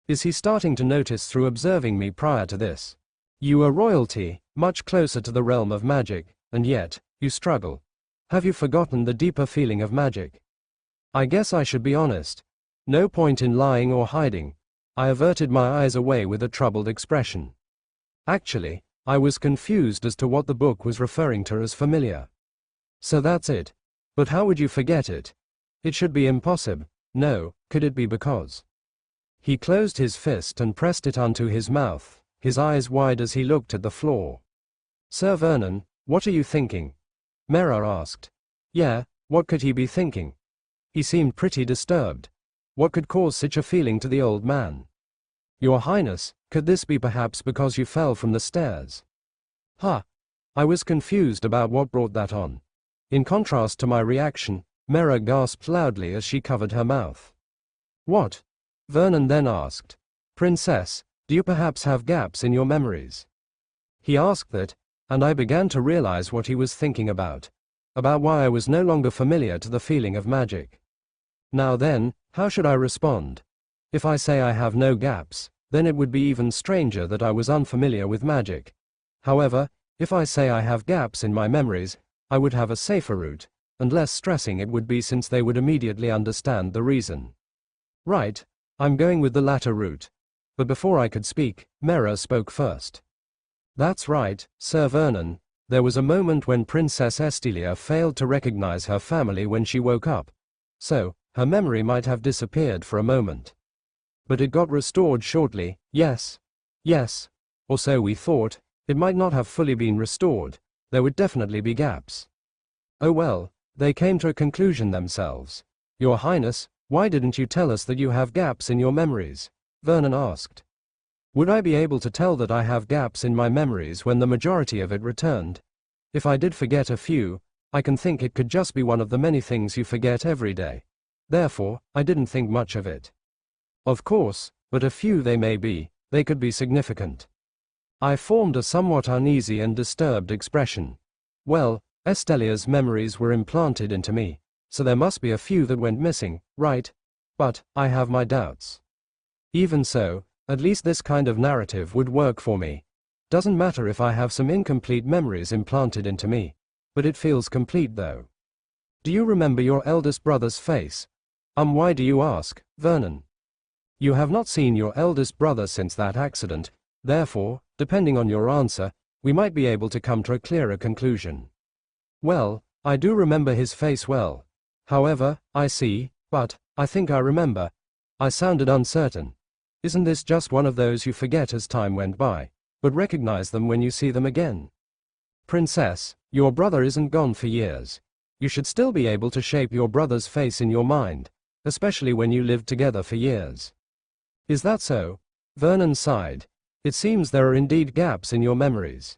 Is he starting to notice through observing me prior to this? You are royalty, much closer to the realm of magic, and yet, you struggle. Have you forgotten the deeper feeling of magic? I guess I should be honest. No point in lying or hiding. I averted my eyes away with a troubled expression. Actually, I was confused as to what the book was referring to as familiar. So that's it. But how would you forget it? It should be impossible. No, could it be because? He closed his fist and pressed it unto his mouth, his eyes wide as he looked at the floor. Sir Vernon, what are you thinking? Mera asked. Yeah, what could he be thinking? He seemed pretty disturbed. What could cause such a feeling to the old man? Your Highness, could this be perhaps because you fell from the stairs? Ha! I was confused about what brought that on. In contrast to my reaction, Mera gasped loudly as she covered her mouth. What? Vernon then asked. Princess, do you perhaps have gaps in your memories? He asked that, and I began to realize what he was thinking about why I was no longer familiar to the feeling of magic. Now then, how should I respond? If I say I have no gaps, then it would be even stranger that I was unfamiliar with magic. However, if I say I have gaps in my memories, I would have a safer route, and less stressing it would be since they would immediately understand the reason. Right, I'm going with the latter route. But before I could speak, Mera spoke first. That's right, Sir Vernon. There was a moment when Princess Estilia failed to recognize her family when she woke up. So, her memory might have disappeared for a moment. But it got restored shortly, yes. Yes. Or so we thought. It might not have fully been restored. There would definitely be gaps. Oh well, they came to a conclusion themselves. Your Highness, why didn't you tell us that you have gaps in your memories? Vernon asked. Would I be able to tell that I have gaps in my memories when the majority of it returned? If I did forget a few, I can think it could just be one of the many things you forget every day. Therefore, I didn't think much of it. Of course, but a few they may be, they could be significant. I formed a somewhat uneasy and disturbed expression. Well, Estelia's memories were implanted into me, so there must be a few that went missing, right? But I have my doubts. Even so, at least this kind of narrative would work for me. Doesn't matter if I have some incomplete memories implanted into me, but it feels complete though. Do you remember your eldest brother's face? Why do you ask, Vernon? You have not seen your eldest brother since that accident, therefore, depending on your answer, we might be able to come to a clearer conclusion. Well, I do remember his face well. However, I see, but, I think I remember. I sounded uncertain. Isn't this just one of those you forget as time went by, but recognize them when you see them again? Princess, your brother isn't gone for years. You should still be able to shape your brother's face in your mind, especially when you lived together for years. Is that so? Vernon sighed. It seems there are indeed gaps in your memories.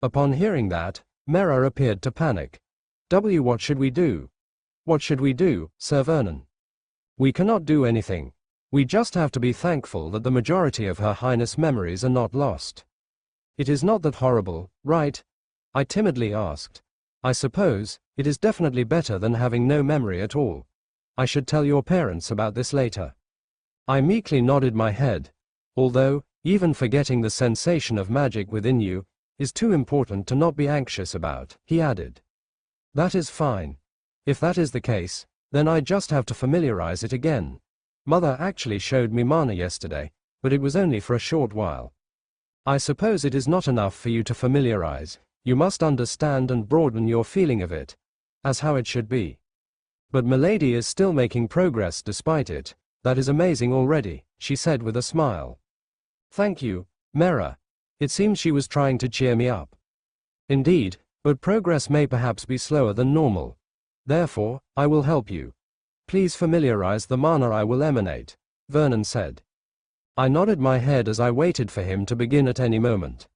Upon hearing that, Mera appeared to panic. What should we do? What should we do, Sir Vernon? We cannot do anything. We just have to be thankful that the majority of Her Highness' memories are not lost. It is not that horrible, right? I timidly asked. I suppose, it is definitely better than having no memory at all. I should tell your parents about this later. I meekly nodded my head. Although, even forgetting the sensation of magic within you is too important to not be anxious about, he added. That is fine. If that is the case, then I just have to familiarize it again. Mother actually showed me manhwa yesterday, but it was only for a short while. I suppose it is not enough for you to familiarize, you must understand and broaden your feeling of it, as how it should be. But Milady is still making progress despite it. That is amazing already, she said with a smile. Thank you, Mera. It seems she was trying to cheer me up. Indeed, but progress may perhaps be slower than normal. Therefore, I will help you. Please familiarize the manhwa I will emanate, Vernon said. I nodded my head as I waited for him to begin at any moment.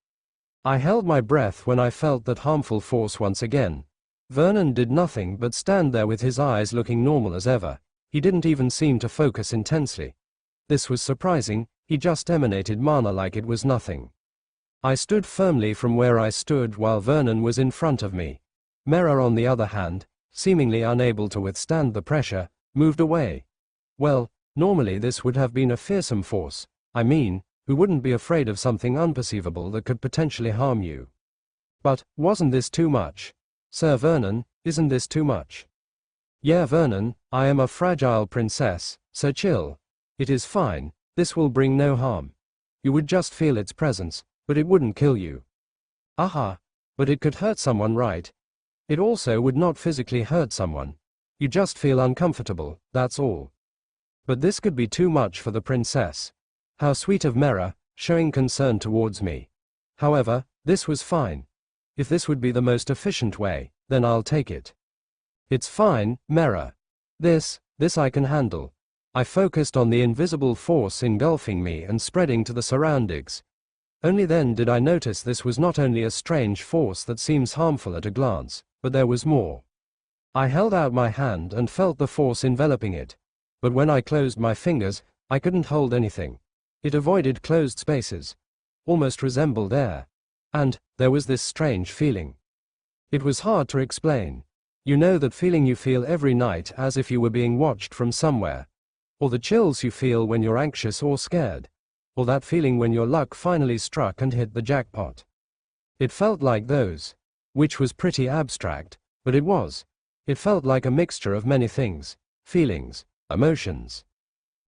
I held my breath when I felt that harmful force once again. Vernon did nothing but stand there with his eyes looking normal as ever. He didn't even seem to focus intensely. This was surprising, he just emanated manhwa like it was nothing. I stood firmly from where I stood while Vernon was in front of me. Mera, on the other hand, seemingly unable to withstand the pressure, moved away. Well, normally this would have been a fearsome force, who wouldn't be afraid of something unperceivable that could potentially harm you. But, wasn't this too much? Sir Vernon, isn't this too much? Yeah, Vernon, I am a fragile princess, so chill. It is fine, this will bring no harm. You would just feel its presence, but it wouldn't kill you. Aha, but it could hurt someone, right? It also would not physically hurt someone. You just feel uncomfortable, that's all. But this could be too much for the princess. How sweet of Mera, showing concern towards me. However, this was fine. If this would be the most efficient way, then I'll take it. It's fine, Mera. This I can handle. I focused on the invisible force engulfing me and spreading to the surroundings. Only then did I notice this was not only a strange force that seems harmful at a glance, but there was more. I held out my hand and felt the force enveloping it. But when I closed my fingers, I couldn't hold anything. It avoided closed spaces. Almost resembled air. And there was this strange feeling. It was hard to explain. You know that feeling you feel every night as if you were being watched from somewhere. Or the chills you feel when you're anxious or scared. Or that feeling when your luck finally struck and hit the jackpot. It felt like those. Which was pretty abstract, but it was. It felt like a mixture of many things. Feelings, emotions.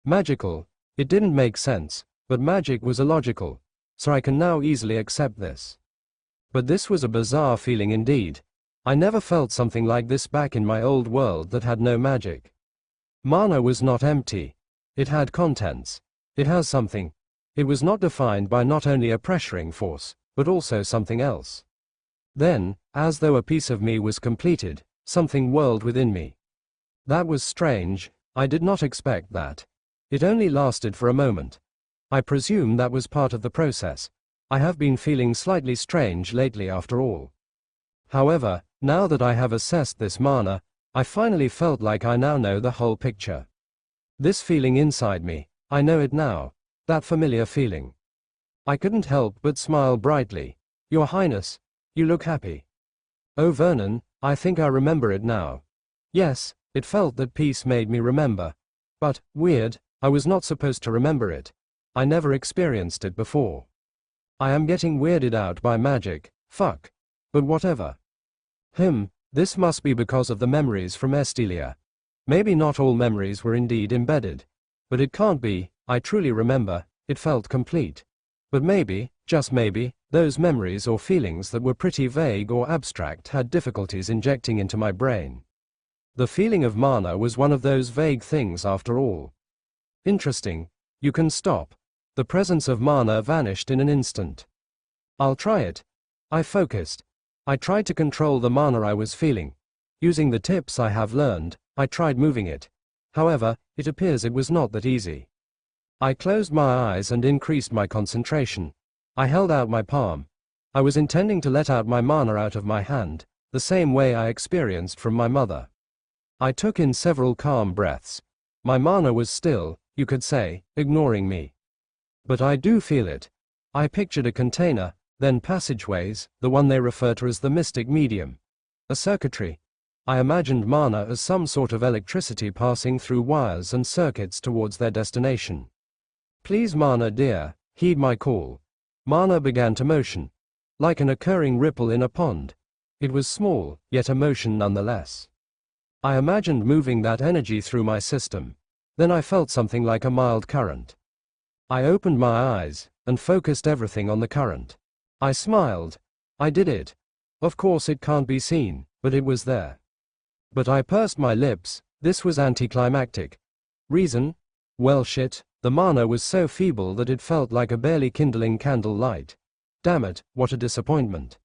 Magical. It didn't make sense, but magic was illogical. So I can now easily accept this. But this was a bizarre feeling indeed. I never felt something like this back in my old world that had no magic. Manhwa was not empty. It had contents. It has something. It was not defined by not only a pressuring force, but also something else. Then, as though a piece of me was completed, something whirled within me. That was strange. I did not expect that. It only lasted for a moment. I presume that was part of the process. I have been feeling slightly strange lately after all. However, now that I have assessed this mana, I finally felt like I now know the whole picture. This feeling inside me, I know it now, that familiar feeling. I couldn't help but smile brightly. Your Highness, you look happy. Oh Vernon, I think I remember it now. Yes, it felt that peace made me remember. But, weird, I was not supposed to remember it. I never experienced it before. I am getting weirded out by magic, fuck. But whatever. This must be because of the memories from Estelia. Maybe not all memories were indeed embedded. But it can't be, I truly remember, it felt complete. But maybe, just maybe, those memories or feelings that were pretty vague or abstract had difficulties injecting into my brain. The feeling of mana was one of those vague things after all. Interesting. You can stop. The presence of mana vanished in an instant. I'll try it. I focused. I tried to control the mana I was feeling. Using the tips I have learned, I tried moving it. However, it appears it was not that easy. I closed my eyes and increased my concentration. I held out my palm. I was intending to let out my mana out of my hand, the same way I experienced from my mother. I took in several calm breaths. My mana was still, you could say, ignoring me. But I do feel it. I pictured a container, then passageways, the one they refer to as the mystic medium. A circuitry. I imagined mana as some sort of electricity passing through wires and circuits towards their destination. Please mana dear, heed my call. Mana began to motion. Like an occurring ripple in a pond. It was small, yet a motion nonetheless. I imagined moving that energy through my system. Then I felt something like a mild current. I opened my eyes, and focused everything on the current. I smiled. I did it. Of course it can't be seen, but it was there. But I pursed my lips. This was anticlimactic. Reason? Well shit, the mana was so feeble that it felt like a barely kindling candle light. Damn it, what a disappointment.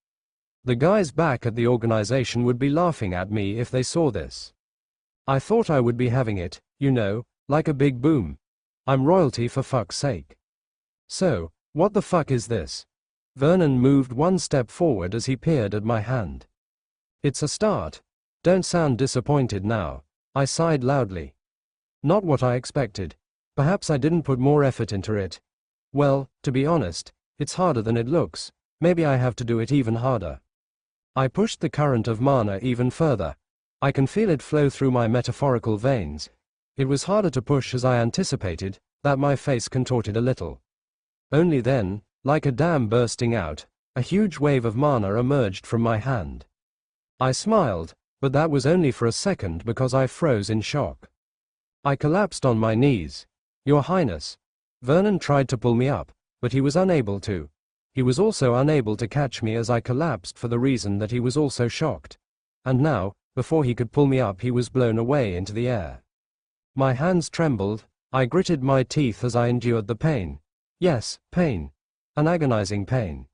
The guys back at the organization would be laughing at me if they saw this. I thought I would be having it, you know, like a big boom. I'm royalty for fuck's sake. So, what the fuck is this? Vernon moved one step forward as he peered at my hand. It's a start. Don't sound disappointed now. I sighed loudly. Not what I expected. Perhaps I didn't put more effort into it. Well, to be honest, it's harder than it looks. Maybe I have to do it even harder. I pushed the current of mana even further. I can feel it flow through my metaphorical veins. It was harder to push as I anticipated, that my face contorted a little. Only then, like a dam bursting out, a huge wave of mana emerged from my hand. I smiled, but that was only for a second because I froze in shock. I collapsed on my knees. Your Highness. Vernon tried to pull me up, but he was unable to. He was also unable to catch me as I collapsed for the reason that he was also shocked. And now, before he could pull me up, he was blown away into the air. My hands trembled. I gritted my teeth as I endured the pain. Yes, pain. An agonizing pain.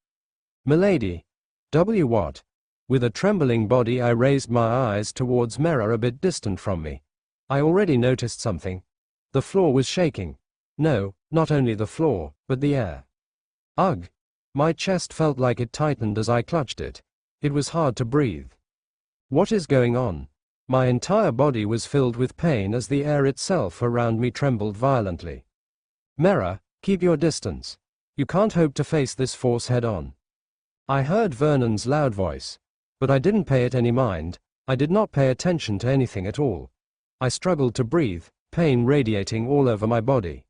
Milady. What? With a trembling body I raised my eyes towards mirror a bit distant from me. I already noticed something. The floor was shaking. No, not only the floor, but the air. Ugh. My chest felt like it tightened as I clutched it. It was hard to breathe. What is going on? My entire body was filled with pain as the air itself around me trembled violently. Mirror, keep your distance. You can't hope to face this force head-on. I heard Vernon's loud voice. But I didn't pay it any mind. I did not pay attention to anything at all. I struggled to breathe, pain radiating all over my body.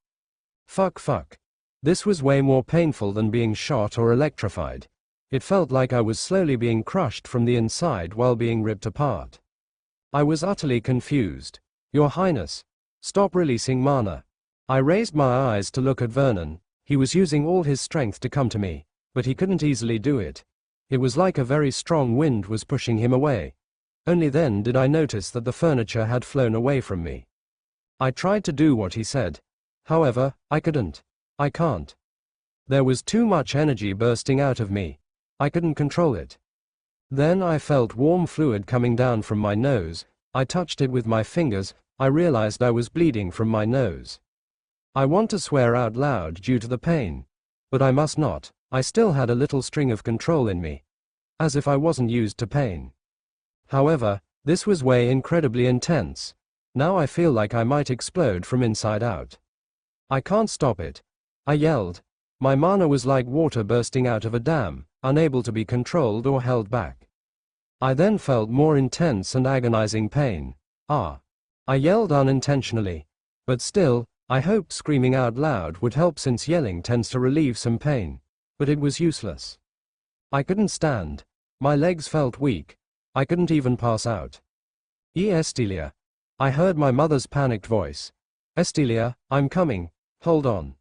Fuck. This was way more painful than being shot or electrified. It felt like I was slowly being crushed from the inside while being ripped apart. I was utterly confused. Your Highness. Stop releasing mana. I raised my eyes to look at Vernon. He was using all his strength to come to me, but he couldn't easily do it. It was like a very strong wind was pushing him away. Only then did I notice that the furniture had flown away from me. I tried to do what he said. However, I couldn't. I can't. There was too much energy bursting out of me. I couldn't control it. Then I felt warm fluid coming down from my nose. I touched it with my fingers. I realized I was bleeding from my nose. I want to swear out loud due to the pain. But I must not. I still had a little string of control in me. as if I wasn't used to pain. However, this was way incredibly intense. Now I feel like I might explode from inside out. I can't stop it. I yelled. My mana was like water bursting out of a dam, unable to be controlled or held back. I then felt more intense and agonizing pain. Ah! I yelled unintentionally. But still, I hoped screaming out loud would help since yelling tends to relieve some pain. But it was useless. I couldn't stand. My legs felt weak. I couldn't even pass out. Estelia. I heard my mother's panicked voice. Estelia, I'm coming, hold on.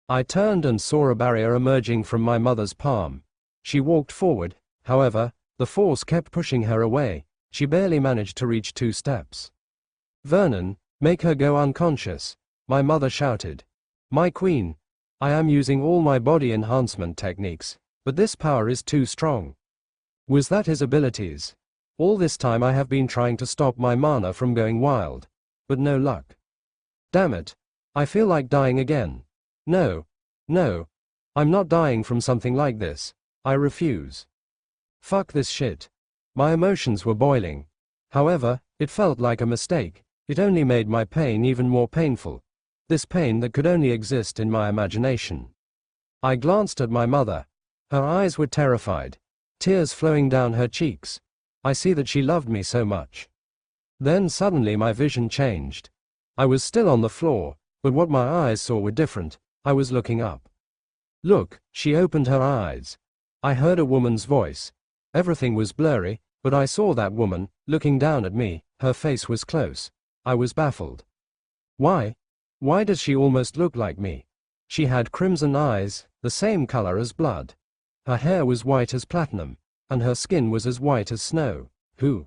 I turned and saw a barrier emerging from my mother's palm. She walked forward, however, the force kept pushing her away. She barely managed to reach 2 steps. Vernon, make her go unconscious, my mother shouted. My queen, I am using all my body enhancement techniques, but this power is too strong. Was that his abilities? All this time I have been trying to stop my mana from going wild, but no luck. Damn it, I feel like dying again. No, I'm not dying from something like this. I refuse. Fuck this shit. My emotions were boiling. However, it felt like a mistake. It only made my pain even more painful. This pain that could only exist in my imagination. I glanced at my mother. Her eyes were terrified, tears flowing down her cheeks. I see that she loved me so much. Then suddenly my vision changed. I was still on the floor, but what my eyes saw were different. I was looking up. Look, she opened her eyes. I heard a woman's voice. Everything was blurry, but I saw that woman, looking down at me. Her face was close. I was baffled. Why? Why does she almost look like me? She had crimson eyes, the same color as blood. Her hair was white as platinum, and her skin was as white as snow. Who?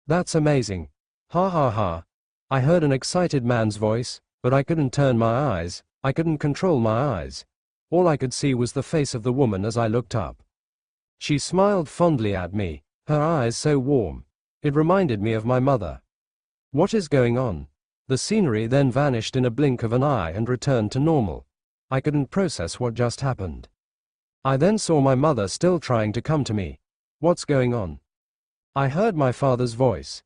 That's amazing. Ha ha ha. I heard an excited man's voice, but I couldn't turn my eyes. I couldn't control my eyes. All I could see was the face of the woman as I looked up. She smiled fondly at me, her eyes so warm. It reminded me of my mother. What is going on? The scenery then vanished in a blink of an eye and returned to normal. I couldn't process what just happened. I then saw my mother still trying to come to me. What's going on? I heard my father's voice.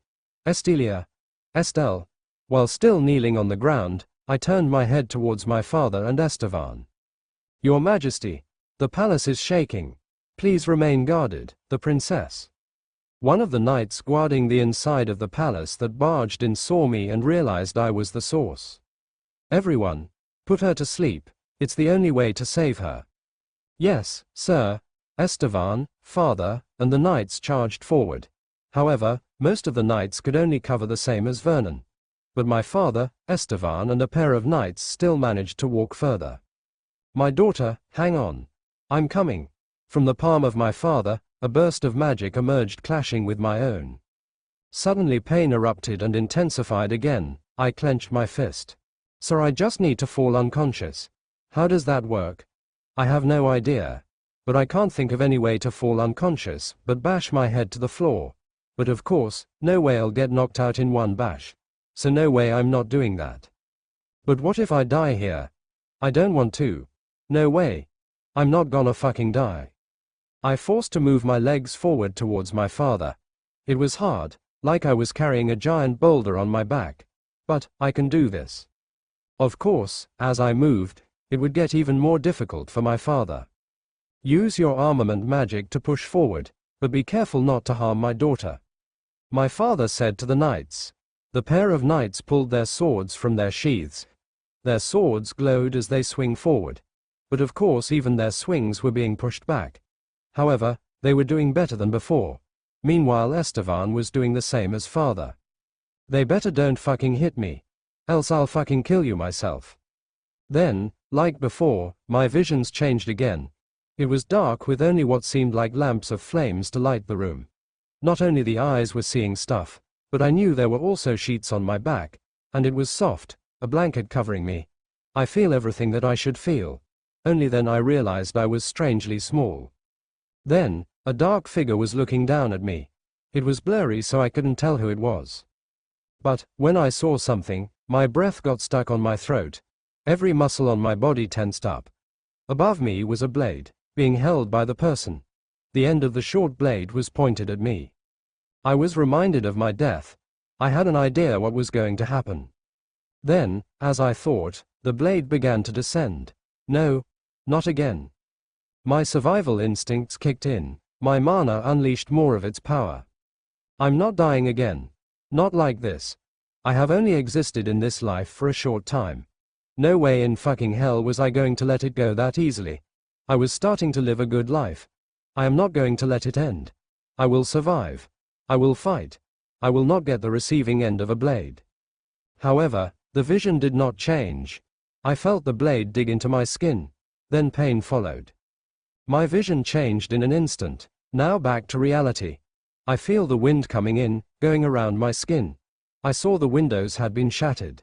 Estelia. Estelle. While still kneeling on the ground, I turned my head towards my father and Estevan. Your Majesty, the palace is shaking. Please remain guarded, the princess. One of the knights guarding the inside of the palace that barged in saw me and realized I was the source. Everyone, put her to sleep. It's the only way to save her. Yes, sir. Estevan, father, and the knights charged forward. However, most of the knights could only cover the same as Vernon. But my father, Estevan, and a pair of knights still managed to walk further. My daughter, hang on. I'm coming. From the palm of my father, a burst of magic emerged clashing with my own. Suddenly pain erupted and intensified again. I clenched my fist. Sir, I just need to fall unconscious. How does that work? I have no idea. But I can't think of any way to fall unconscious but bash my head to the floor. But of course, no way I'll get knocked out in one bash. So no way I'm not doing that. But what if I die here? I don't want to. No way. I'm not gonna fucking die. I forced to move my legs forward towards my father. It was hard, like I was carrying a giant boulder on my back. But I can do this. Of course, as I moved, it would get even more difficult for my father. Use your armament magic to push forward, but be careful not to harm my daughter. My father said to the knights. The pair of knights pulled their swords from their sheaths. Their swords glowed as they swing forward. But of course even their swings were being pushed back. However, they were doing better than before. Meanwhile Estevan was doing the same as father. They better don't fucking hit me. Else I'll fucking kill you myself. Then, like before, my visions changed again. It was dark with only what seemed like lamps of flames to light the room. Not only the eyes were seeing stuff, but I knew there were also sheets on my back, and it was soft, a blanket covering me. I feel everything that I should feel. Only then I realized I was strangely small. Then, a dark figure was looking down at me. It was blurry so I couldn't tell who it was. But, when I saw something, my breath got stuck on my throat. Every muscle on my body tensed up. Above me was a blade, being held by the person. The end of the short blade was pointed at me. I was reminded of my death. I had an idea what was going to happen. Then, as I thought, the blade began to descend. No, not again. My survival instincts kicked in. My mana unleashed more of its power. I'm not dying again. Not like this. I have only existed in this life for a short time. No way in fucking hell was I going to let it go that easily. I was starting to live a good life. I am not going to let it end. I will survive. I will fight. I will not get the receiving end of a blade. However, the vision did not change. I felt the blade dig into my skin. Then pain followed. My vision changed in an instant. Now back to reality. I feel the wind coming in, going around my skin. I saw the windows had been shattered.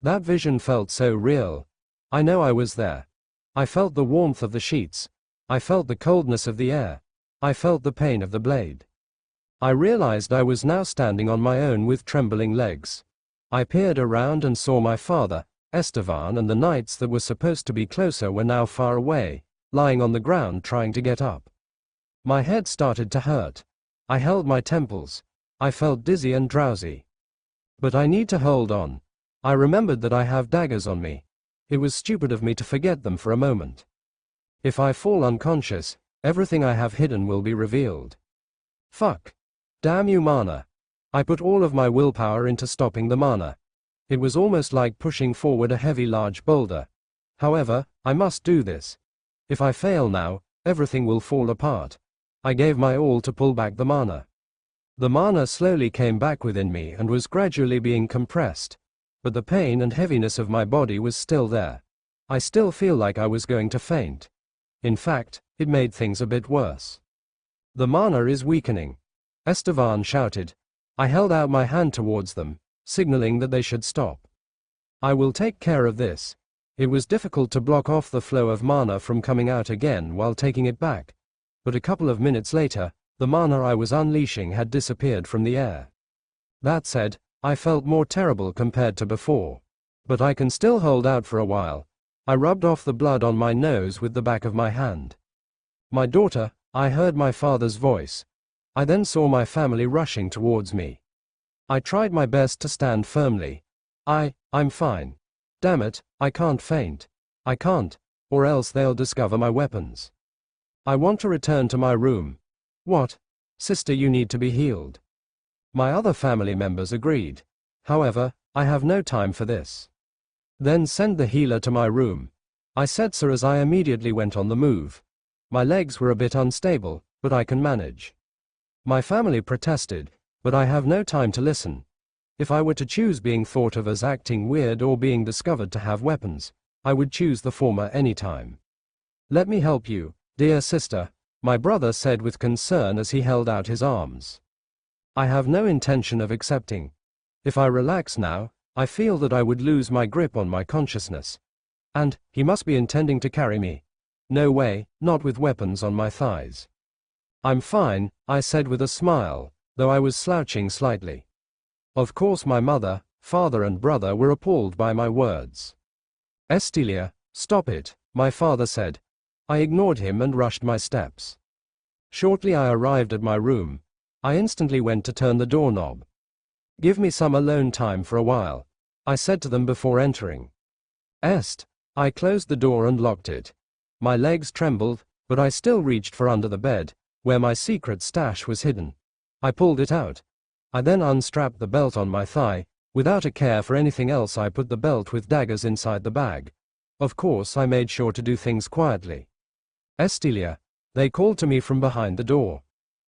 That vision felt so real. I know I was there. I felt the warmth of the sheets. I felt the coldness of the air. I felt the pain of the blade. I realized I was now standing on my own with trembling legs. I peered around and saw my father, Estevan, and the knights that were supposed to be closer were now far away, lying on the ground trying to get up. My head started to hurt. I held my temples. I felt dizzy and drowsy. But I need to hold on. I remembered that I have daggers on me. It was stupid of me to forget them for a moment. If I fall unconscious, everything I have hidden will be revealed. Fuck. Damn you, mana. I put all of my willpower into stopping the mana. It was almost like pushing forward a heavy large boulder. However, I must do this. If I fail now, everything will fall apart. I gave my all to pull back the mana. The mana slowly came back within me and was gradually being compressed. But the pain and heaviness of my body was still there. I still feel like I was going to faint. In fact, it made things a bit worse. The mana is weakening. Estevan shouted. I held out my hand towards them, signaling that they should stop. I will take care of this. It was difficult to block off the flow of mana from coming out again while taking it back. But a couple of minutes later, the mana I was unleashing had disappeared from the air. That said, I felt more terrible compared to before. But I can still hold out for a while. I rubbed off the blood on my nose with the back of my hand. My daughter, I heard my father's voice. I then saw my family rushing towards me. I tried my best to stand firmly. I'm fine. Damn it, I can't faint. I can't, or else they'll discover my weapons. I want to return to my room. What? Sister, you need to be healed. My other family members agreed. However, I have no time for this. Then send the healer to my room. I said so as I immediately went on the move. My legs were a bit unstable, but I can manage. My family protested, but I have no time to listen. If I were to choose being thought of as acting weird or being discovered to have weapons, I would choose the former any time. Let me help you, dear sister, my brother said with concern as he held out his arms. I have no intention of accepting. If I relax now, I feel that I would lose my grip on my consciousness. And he must be intending to carry me. No way, not with weapons on my thighs. I'm fine, I said with a smile, though I was slouching slightly. Of course my mother, father and brother were appalled by my words. Estilia, stop it, my father said. I ignored him and rushed my steps. Shortly I arrived at my room. I instantly went to turn the doorknob. Give me some alone time for a while, I said to them before entering. I closed the door and locked it. My legs trembled, but I still reached for under the bed, where my secret stash was hidden. I pulled it out. I then unstrapped the belt on my thigh. Without a care for anything else, I put the belt with daggers inside the bag. Of course, I made sure to do things quietly. Estilia, they called to me from behind the door.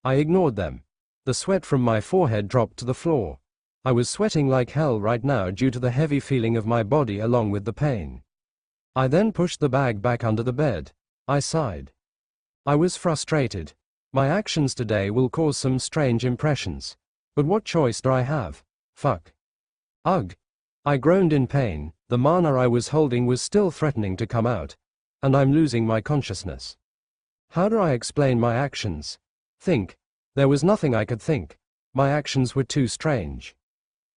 I ignored them. The sweat from my forehead dropped to the floor. I was sweating like hell right now due to the heavy feeling of my body along with the pain. I then pushed the bag back under the bed. I sighed. I was frustrated. My actions today will cause some strange impressions. But what choice do I have? Fuck. Ugh. I groaned in pain. The mana I was holding was still threatening to come out. And I'm losing my consciousness. How do I explain my actions? Think. There was nothing I could think. My actions were too strange.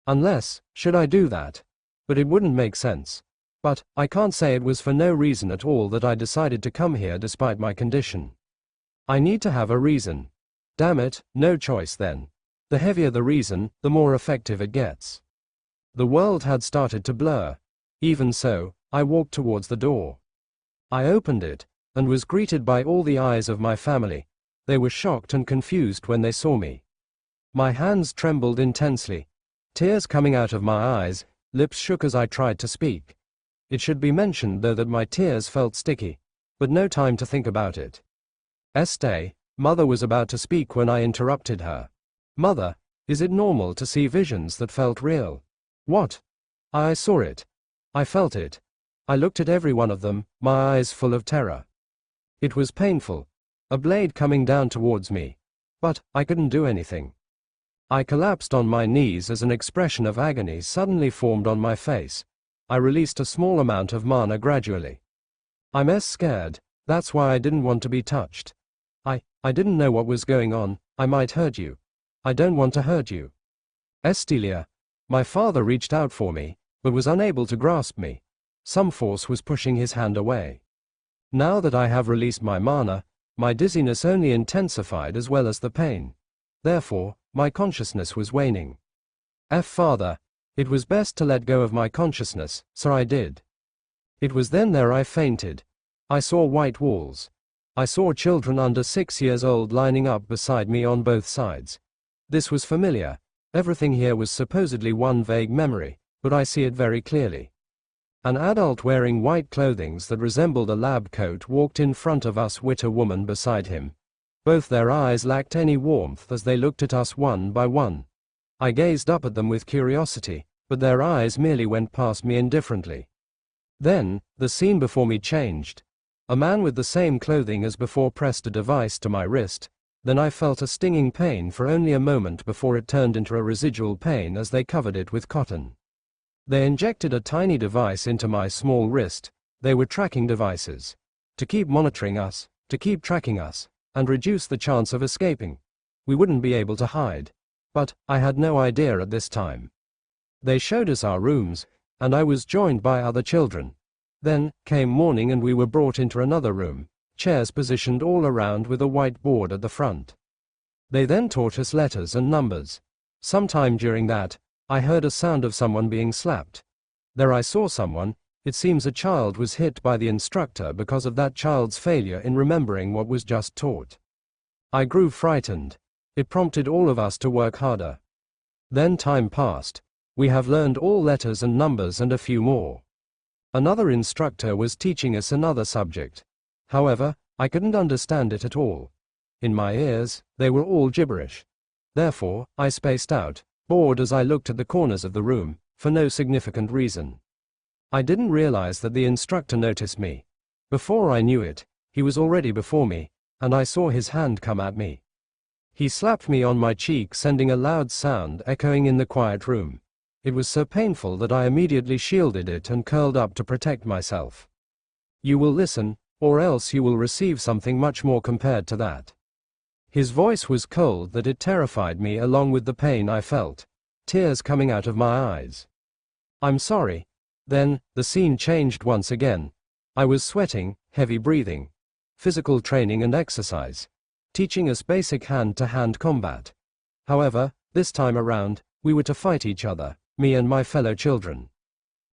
Unless, should I do that? But it wouldn't make sense. But, I can't say it was for no reason at all that I decided to come here despite my condition. I need to have a reason. Damn it, no choice then. The heavier the reason, the more effective it gets. The world had started to blur. Even so, I walked towards the door. I opened it, and was greeted by all the eyes of my family. They were shocked and confused when they saw me. My hands trembled intensely, tears coming out of my eyes, lips shook as I tried to speak. It should be mentioned though that my tears felt sticky, but no time to think about it. Este, Mother was about to speak when I interrupted her. Mother, is it normal to see visions that felt real? What? I saw it. I felt it. I looked at every one of them, my eyes full of terror. It was painful. A blade coming down towards me. But I couldn't do anything. I collapsed on my knees as an expression of agony suddenly formed on my face. I released a small amount of mana gradually. I'm scared, that's why I didn't want to be touched. I didn't know what was going on, I might hurt you. I don't want to hurt you. Estelia. My father reached out for me, but was unable to grasp me. Some force was pushing his hand away. Now that I have released my mana, my dizziness only intensified as well as the pain. Therefore, my consciousness was waning. Father, it was best to let go of my consciousness, so I did. It was then there I fainted. I saw white walls. I saw children under 6 years old lining up beside me on both sides. This was familiar. Everything here was supposedly one vague memory, but I see it very clearly. An adult wearing white clothing that resembled a lab coat walked in front of us with a woman beside him. Both their eyes lacked any warmth as they looked at us one by one. I gazed up at them with curiosity, but their eyes merely went past me indifferently. Then, the scene before me changed. A man with the same clothing as before pressed a device to my wrist. Then I felt a stinging pain for only a moment before it turned into a residual pain as they covered it with cotton. They injected a tiny device into my small wrist. They were tracking devices. To keep monitoring us, to keep tracking us, and reduce the chance of escaping. We wouldn't be able to hide. But I had no idea at this time. They showed us our rooms, and I was joined by other children. Then came morning and we were brought into another room, chairs positioned all around with a white board at the front. They then taught us letters and numbers. Sometime during that, I heard a sound of someone being slapped. There I saw someone. It seems a child was hit by the instructor because of that child's failure in remembering what was just taught. I grew frightened. It prompted all of us to work harder. Then time passed. We have learned all letters and numbers and a few more. Another instructor was teaching us another subject. However, I couldn't understand it at all. In my ears, they were all gibberish. Therefore, I spaced out, bored as I looked at the corners of the room, for no significant reason. I didn't realize that the instructor noticed me. Before I knew it, he was already before me, and I saw his hand come at me. He slapped me on my cheek, sending a loud sound echoing in the quiet room. It was so painful that I immediately shielded it and curled up to protect myself. You will listen, or else you will receive something much more compared to that. His voice was cold that it terrified me along with the pain I felt, tears coming out of my eyes. I'm sorry. Then, the scene changed once again. I was sweating, heavy breathing, physical training and exercise, teaching us basic hand-to-hand combat. However, this time around, we were to fight each other, me and my fellow children.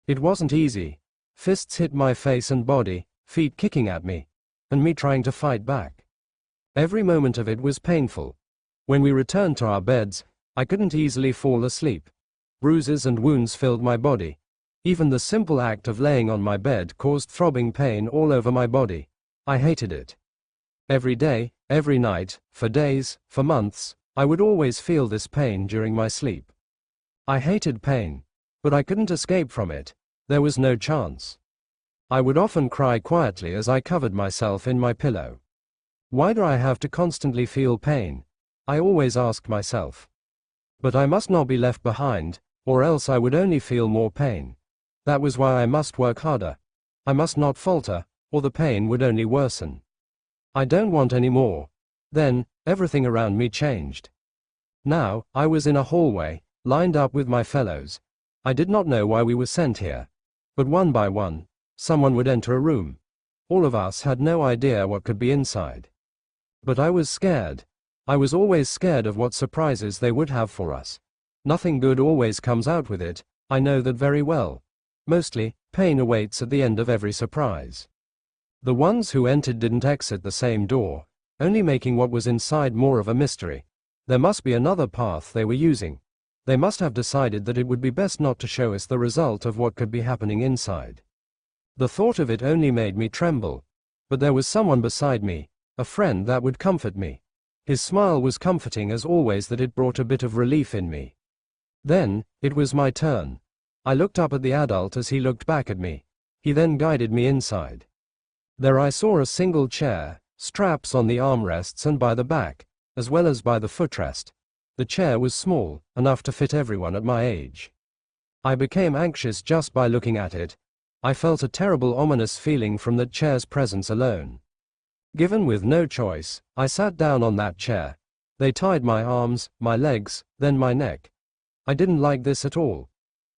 It wasn't easy. Fists hit my face and body, feet kicking at me, and me trying to fight back. Every moment of it was painful. When we returned to our beds, I couldn't easily fall asleep. Bruises and wounds filled my body. Even the simple act of laying on my bed caused throbbing pain all over my body. I hated it. Every day, every night, for days, for months, I would always feel this pain during my sleep. I hated pain, but I couldn't escape from it. There was no chance. I would often cry quietly as I covered myself in my pillow. Why do I have to constantly feel pain? I always asked myself. But I must not be left behind, or else I would only feel more pain. That was why I must work harder. I must not falter, or the pain would only worsen. I don't want any more. Then, everything around me changed. Now, I was in a hallway, lined up with my fellows. I did not know why we were sent here. But one by one, someone would enter a room. All of us had no idea what could be inside. But I was scared. I was always scared of what surprises they would have for us. Nothing good always comes out with it, I know that very well. Mostly, pain awaits at the end of every surprise. The ones who entered didn't exit the same door, only making what was inside more of a mystery. There must be another path they were using. They must have decided that it would be best not to show us the result of what could be happening inside. The thought of it only made me tremble. But there was someone beside me, a friend that would comfort me. His smile was comforting as always, that it brought a bit of relief in me. Then, it was my turn. I looked up at the adult as he looked back at me. He then guided me inside. There I saw a single chair, straps on the armrests and by the back, as well as by the footrest. The chair was small, enough to fit everyone at my age. I became anxious just by looking at it. I felt a terrible ominous feeling from that chair's presence alone. Given with no choice, I sat down on that chair. They tied my arms, my legs, then my neck. I didn't like this at all.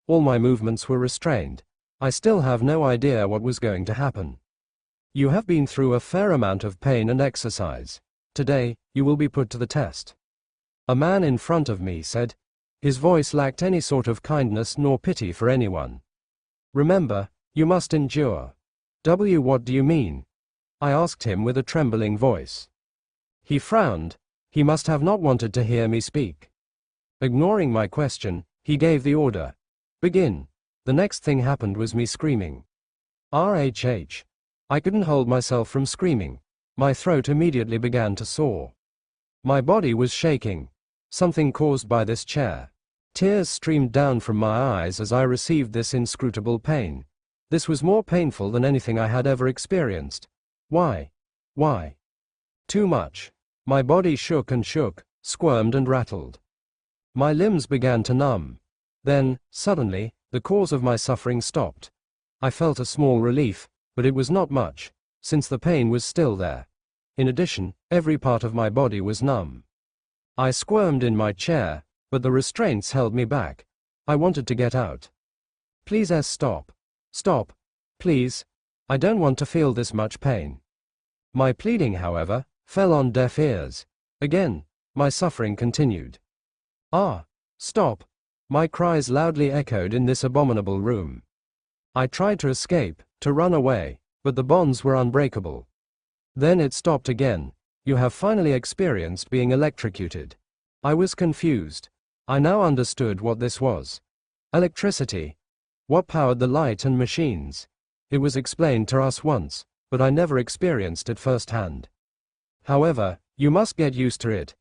All my movements were restrained. I still have no idea what was going to happen. You have been through a fair amount of pain and exercise. Today, you will be put to the test. A man in front of me said. His voice lacked any sort of kindness nor pity for anyone. Remember, you must endure. What do you mean? I asked him with a trembling voice. He frowned. He must have not wanted to hear me speak. Ignoring my question, he gave the order. Begin. The next thing happened was me screaming. RHH. I couldn't hold myself from screaming. My throat immediately began to sore. My body was shaking. Something caused by this chair. Tears streamed down from my eyes as I received this inscrutable pain. This was more painful than anything I had ever experienced. Why? Why? Too much. My body shook and shook, squirmed and rattled. My limbs began to numb. Then, suddenly, the cause of my suffering stopped. I felt a small relief, but it was not much, since the pain was still there. In addition, every part of my body was numb. I squirmed in my chair, but the restraints held me back. I wanted to get out. Please stop. Stop. Please. I don't want to feel this much pain. My pleading, however, fell on deaf ears. Again, my suffering continued. Stop. My cries loudly echoed in this abominable room. I tried to escape, to run away, but the bonds were unbreakable. Then it stopped again. You have finally experienced being electrocuted. I was confused. I now understood what this was. Electricity. What powered the light and machines? It was explained to us once, but I never experienced it firsthand. However, you must get used to it.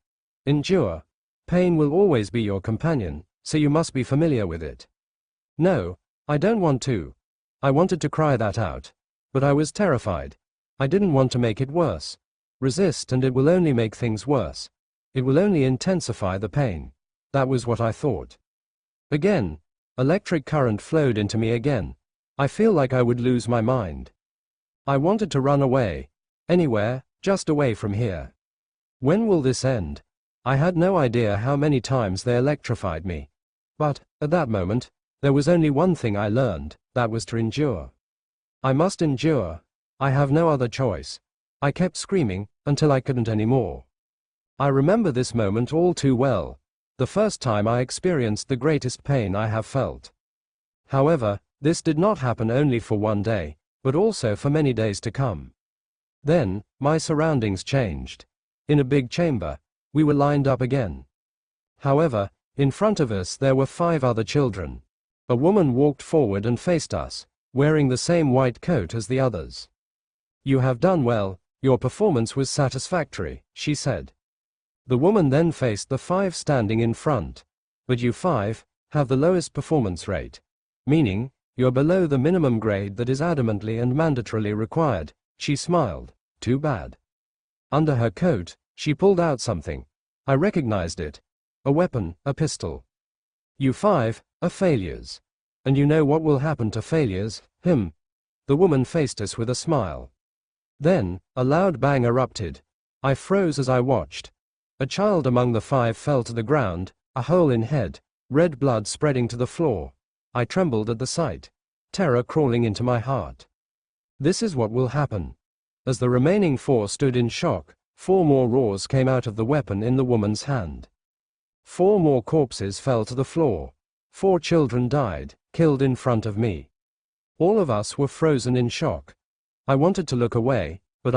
Endure. Pain will always be your companion, so you must be familiar with it. No, I don't want to. I wanted to cry that out. But I was terrified. I didn't want to make it worse. Resist and it will only make things worse. It will only intensify the pain. That was what I thought. Again, electric current flowed into me again. I feel like I would lose my mind. I wanted to run away. Anywhere, just away from here. When will this end? I had no idea how many times they electrified me. But, at that moment, there was only one thing I learned, that was to endure. I must endure. I have no other choice. I kept screaming, until I couldn't anymore. I remember this moment all too well. The first time I experienced the greatest pain I have felt. However, this did not happen only for one day, but also for many days to come. Then, my surroundings changed. In a big chamber, we were lined up again. However, in front of us there were 5 other children. A woman walked forward and faced us, wearing the same white coat as the others. You have done well, your performance was satisfactory, she said. The woman then faced the 5 standing in front. But you 5 have the lowest performance rate, meaning, you're below the minimum grade that is adamantly and mandatorily required. She smiled. Too bad. Under her coat, she pulled out something. I recognized it. A weapon, a pistol. You 5 are failures. And you know what will happen to failures, The woman faced us with a smile. Then, a loud bang erupted. I froze as I watched. A child among the 5 fell to the ground, a hole in head, red blood spreading to the floor. I trembled at the sight. Terror crawling into my heart. This is what will happen. As the remaining 4 stood in shock, 4 more roars came out of the weapon in the woman's hand. 4 more corpses fell to the floor. 4 children died, killed in front of me. All of us were frozen in shock. I wanted to look away, but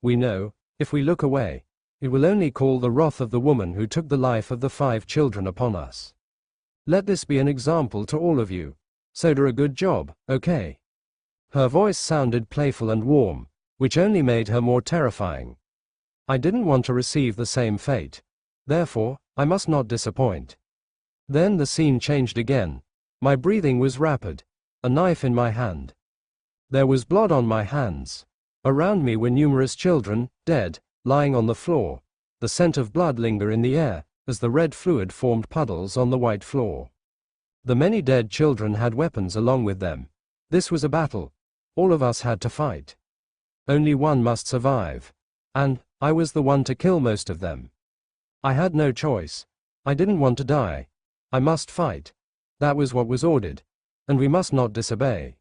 we know, if we look away, it will only call the wrath of the woman who took the life of the 5 children upon us. Let this be an example to all of you. So do a good job, okay? Her voice sounded playful and warm, which only made her more terrifying. I didn't want to receive the same fate. Therefore, I must not disappoint. Then the scene changed again. My breathing was rapid. A knife in my hand. There was blood on my hands. Around me were numerous children, dead, lying on the floor. The scent of blood lingered in the air, as the red fluid formed puddles on the white floor. The many dead children had weapons along with them. This was a battle. All of us had to fight. Only one must survive. And I was the one to kill most of them. I had no choice. I didn't want to die. I must fight. That was what was ordered. And we must not disobey.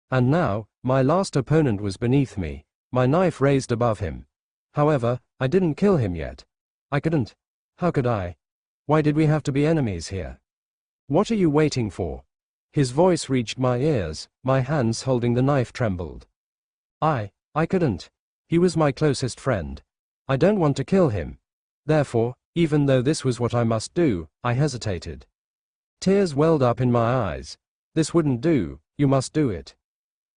And now, my last opponent was beneath me, my knife raised above him. However, I didn't kill him yet. I couldn't. How could I? Why did we have to be enemies here? What are you waiting for? His voice reached my ears, my hands holding the knife trembled. I couldn't. He was my closest friend. I don't want to kill him. Therefore, even though this was what I must do, I hesitated. Tears welled up in my eyes. This wouldn't do, you must do it.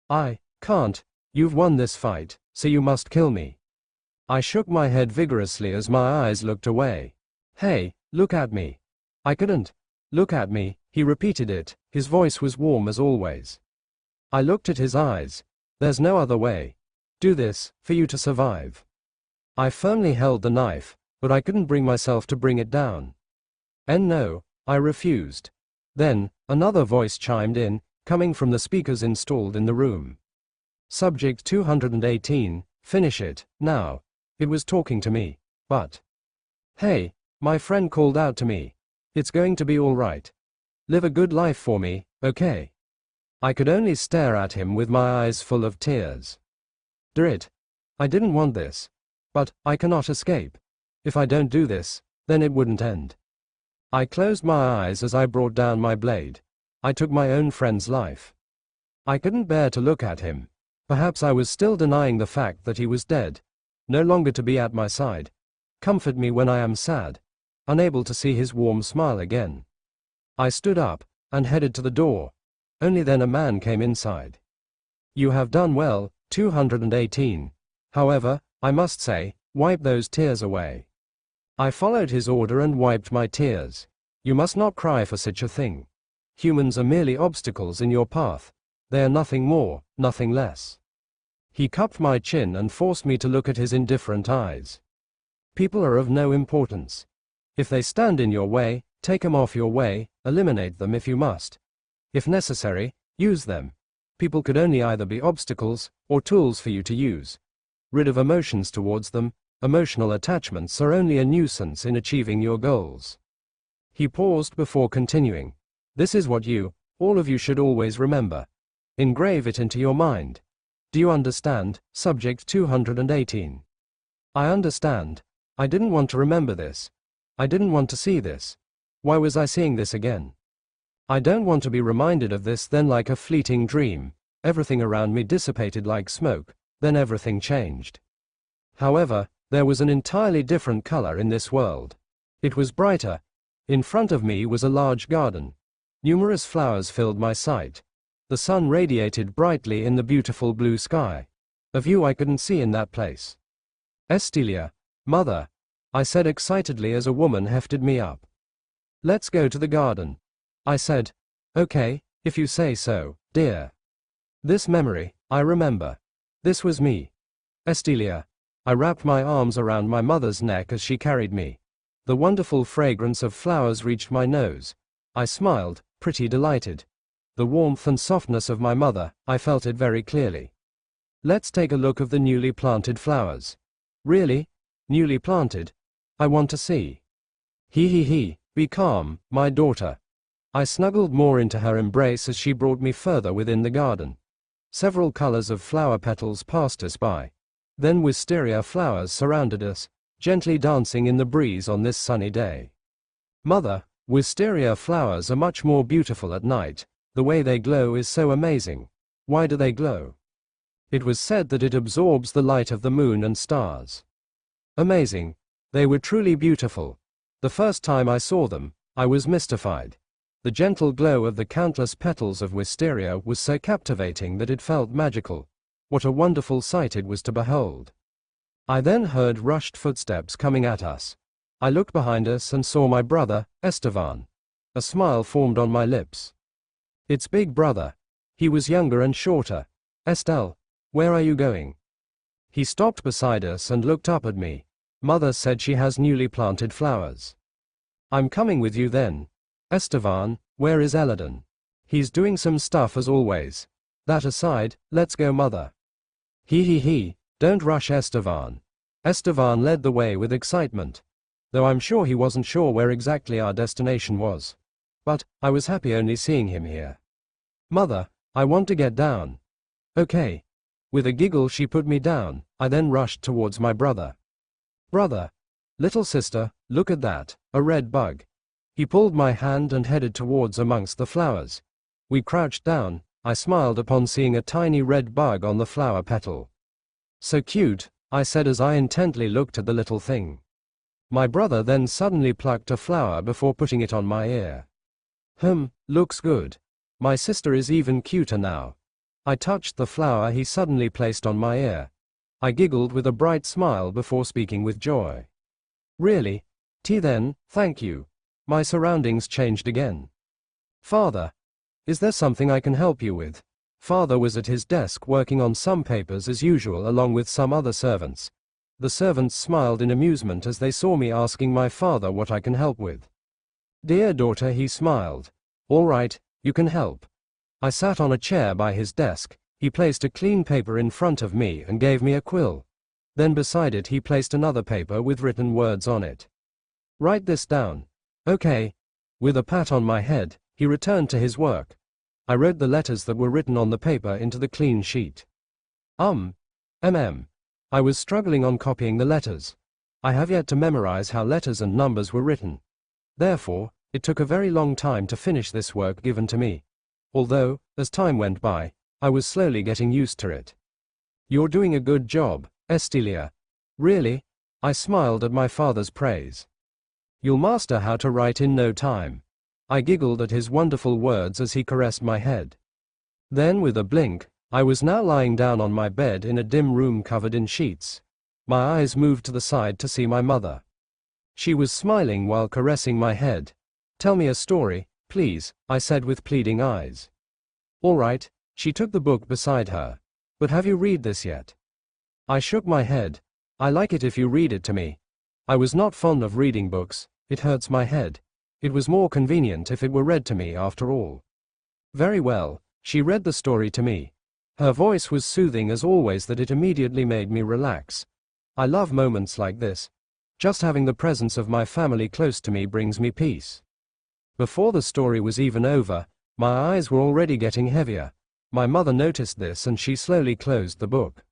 I can't, you've won this fight, so you must kill me. I shook my head vigorously as my eyes looked away. Hey, look at me. I couldn't. Look at me, he repeated it, his voice was warm as always. I looked at his eyes. There's no other way. Do this, for you to survive. I firmly held the knife, but I couldn't bring myself to bring it down. And no, I refused. Then, another voice chimed in, coming from the speakers installed in the room. Subject 218, finish it, now. It was talking to me, but... Hey, my friend called out to me. It's going to be all right. Live a good life for me, okay? I could only stare at him with my eyes full of tears. Drit. I didn't want this. But I cannot escape. If I don't do this, then it wouldn't end. I closed my eyes as I brought down my blade. I took my own friend's life. I couldn't bear to look at him. Perhaps I was still denying the fact that he was dead, no longer to be at my side. Comfort me when I am sad. Unable to see his warm smile again. I stood up, and headed to the door. Only then a man came inside. You have done well, 218. However, I must say, wipe those tears away. I followed his order and wiped my tears. You must not cry for such a thing. Humans are merely obstacles in your path. They are nothing more, nothing less. He cupped my chin and forced me to look at his indifferent eyes. People are of no importance. If they stand in your way, take them off your way, eliminate them if you must. If necessary, use them. People could only either be obstacles, or tools for you to use. Rid of emotions towards them. Emotional attachments are only a nuisance in achieving your goals. He paused before continuing. This is what you, all of you should always remember. Engrave it into your mind. Do you understand? Subject 218. I understand. I didn't want to remember this. I didn't want to see this. Why was I seeing this again? I don't want to be reminded of this then like a fleeting dream. Everything around me dissipated like smoke, then everything changed. However, there was an entirely different color in this world. It was brighter. In front of me was a large garden. Numerous flowers filled my sight. The sun radiated brightly in the beautiful blue sky. A view I couldn't see in that place. Estelia, mother, I said excitedly as a woman hefted me up. Let's go to the garden. I said, okay, if you say so, dear. This memory, I remember. This was me. Estelia. I wrapped my arms around my mother's neck as she carried me. The wonderful fragrance of flowers reached my nose. I smiled, pretty delighted. The warmth and softness of my mother, I felt it very clearly. Let's take a look of the newly planted flowers. Really? Newly planted? I want to see. He, be calm, my daughter. I snuggled more into her embrace as she brought me further within the garden. Several colors of flower petals passed us by. Then wisteria flowers surrounded us, gently dancing in the breeze on this sunny day. Mother, wisteria flowers are much more beautiful at night. The way they glow is so amazing. Why do they glow? It was said that it absorbs the light of the moon and stars. Amazing. They were truly beautiful. The first time I saw them, I was mystified. The gentle glow of the countless petals of wisteria was so captivating that it felt magical. What a wonderful sight it was to behold. I then heard rushed footsteps coming at us. I looked behind us and saw my brother, Estevan. A smile formed on my lips. It's big brother. He was younger and shorter. Estelle, where are you going? He stopped beside us and looked up at me. Mother said she has newly planted flowers. I'm coming with you then. Estevan, where is Eladon? He's doing some stuff as always. That aside, let's go mother. He, don't rush Estevan. Estevan led the way with excitement. Though I'm sure he wasn't sure where exactly our destination was. But, I was happy only seeing him here. Mother, I want to get down. Okay. With a giggle she put me down. I then rushed towards my brother. Brother. Little sister, look at that, a red bug. He pulled my hand and headed towards amongst the flowers. We crouched down. I smiled upon seeing a tiny red bug on the flower petal. So cute, I said as I intently looked at the little thing. My brother then suddenly plucked a flower before putting it on my ear. Looks good. My sister is even cuter now. I touched the flower he suddenly placed on my ear. I giggled with a bright smile before speaking with joy. Really? Then, thank you. My surroundings changed again. Father. Is there something I can help you with? Father was at his desk working on some papers as usual along with some other servants. The servants smiled in amusement as they saw me asking my father what I can help with. Dear daughter, he smiled. All right, you can help. I sat on a chair by his desk. He placed a clean paper in front of me and gave me a quill. Then beside it he placed another paper with written words on it. Write this down. Okay. With a pat on my head, he returned to his work. I wrote the letters that were written on the paper into the clean sheet. I was struggling on copying the letters. I have yet to memorize how letters and numbers were written. Therefore, it took a very long time to finish this work given to me. Although, as time went by, I was slowly getting used to it. You're doing a good job, Estilia. Really? I smiled at my father's praise. You'll master how to write in no time. I giggled at his wonderful words as he caressed my head. Then with a blink, I was now lying down on my bed in a dim room covered in sheets. My eyes moved to the side to see my mother. She was smiling while caressing my head. Tell me a story, please, I said with pleading eyes. All right, she took the book beside her. But have you read this yet? I shook my head. I like it if you read it to me. I was not fond of reading books, it hurts my head. It was more convenient if it were read to me after all. Very well, she read the story to me. Her voice was soothing as always that it immediately made me relax. I love moments like this. Just having the presence of my family close to me brings me peace. Before the story was even over, my eyes were already getting heavier. My mother noticed this and she slowly closed the book.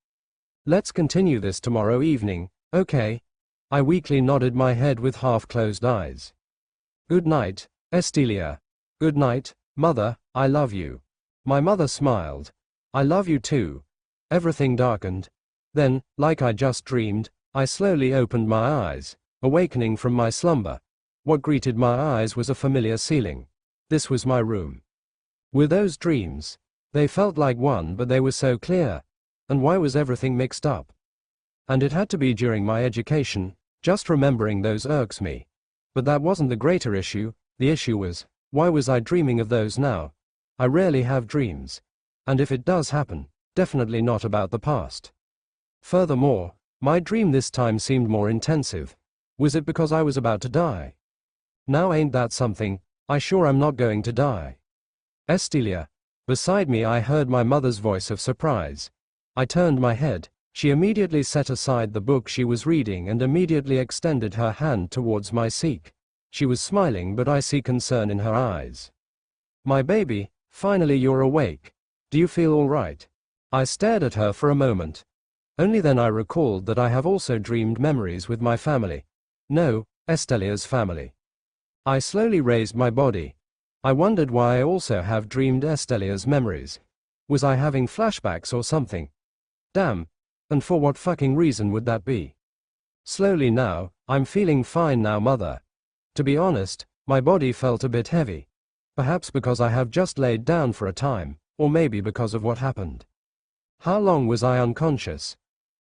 Let's continue this tomorrow evening, okay? I weakly nodded my head with half-closed eyes. Good night, Estilia. Good night, mother, I love you. My mother smiled. I love you too. Everything darkened. Then, like I just dreamed, I slowly opened my eyes, awakening from my slumber. What greeted my eyes was a familiar ceiling. This was my room. Were those dreams? They felt like one, but they were so clear. And why was everything mixed up? And it had to be during my education. Just remembering those irks me. But that wasn't the greater issue. The issue was, why was I dreaming of those now? I rarely have dreams. And if it does happen, definitely not about the past. Furthermore, my dream this time seemed more intensive. Was it because I was about to die? Now ain't that something? I sure am not going to die. Estilia. Beside me I heard my mother's voice of surprise. I turned my head. She immediately set aside the book she was reading and immediately extended her hand towards my cheek. She was smiling, but I see concern in her eyes. My baby, finally you're awake. Do you feel all right? I stared at her for a moment. Only then I recalled that I have also dreamed memories with my family. No, Estelia's family. I slowly raised my body. I wondered why I also have dreamed Estelia's memories. Was I having flashbacks or something? Damn. And for what fucking reason would that be? Slowly now, I'm feeling fine now, mother. To be honest, my body felt a bit heavy. Perhaps because I have just laid down for a time, or maybe because of what happened. How long was I unconscious?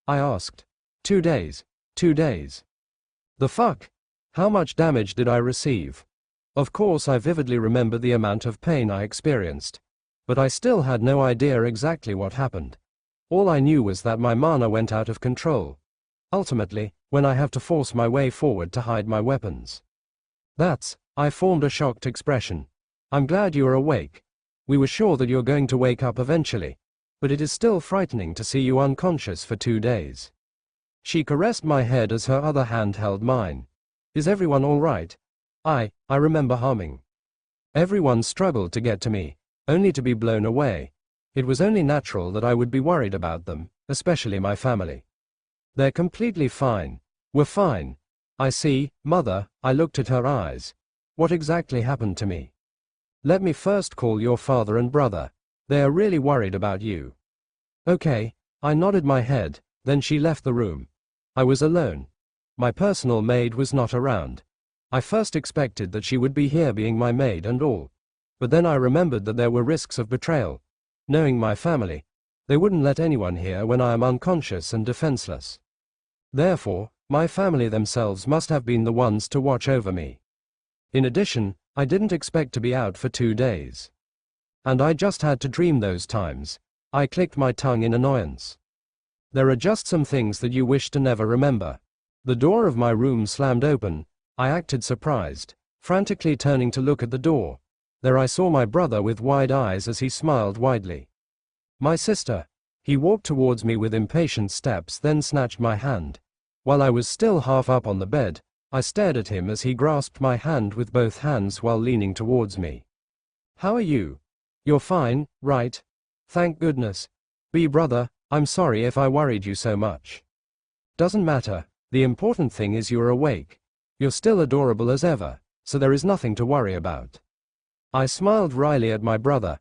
I asked. 2 days. 2 days. The fuck? How much damage did I receive? Of course I vividly remember the amount of pain I experienced. But I still had no idea exactly what happened. All I knew was that my mana went out of control. Ultimately, when I have to force my way forward to hide my weapons. I formed a shocked expression. I'm glad you are awake. We were sure that you're going to wake up eventually. But it is still frightening to see you unconscious for 2 days. She caressed my head as her other hand held mine. Is everyone all right? I remember humming. Everyone struggled to get to me, only to be blown away. It was only natural that I would be worried about them, especially my family. They're completely fine. We're fine. I see, mother. I looked at her eyes. What exactly happened to me? Let me first call your father and brother. They are really worried about you. Okay. I nodded my head, then she left the room. I was alone. My personal maid was not around. I first expected that she would be here being my maid and all. But then I remembered that there were risks of betrayal. Knowing my family, they wouldn't let anyone here when I am unconscious and defenseless. Therefore, my family themselves must have been the ones to watch over me. In addition, I didn't expect to be out for 2 days. And I just had to dream those times. I clicked my tongue in annoyance. There are just some things that you wish to never remember. The door of my room slammed open. I acted surprised, frantically turning to look at the door. There I saw my brother with wide eyes as he smiled widely. My sister. He walked towards me with impatient steps, then snatched my hand. While I was still half up on the bed, I stared at him as he grasped my hand with both hands while leaning towards me. How are you? You're fine, right? Thank goodness. Brother, I'm sorry if I worried you so much. Doesn't matter, the important thing is you're awake. You're still adorable as ever, so there is nothing to worry about. I smiled wryly at my brother.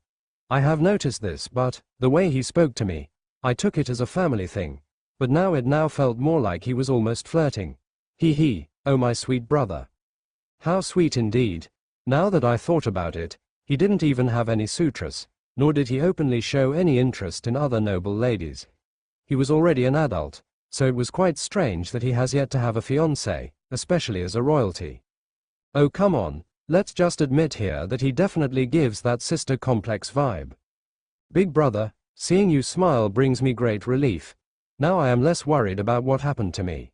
I have noticed this, but, the way he spoke to me, I took it as a family thing, but now it felt more like he was almost flirting. He, oh my sweet brother. How sweet indeed. Now that I thought about it, he didn't even have any sutras, nor did he openly show any interest in other noble ladies. He was already an adult, so it was quite strange that he has yet to have a fiancée, especially as a royalty. Oh come on, let's just admit here that he definitely gives that sister complex vibe. Big brother, seeing you smile brings me great relief. Now I am less worried about what happened to me.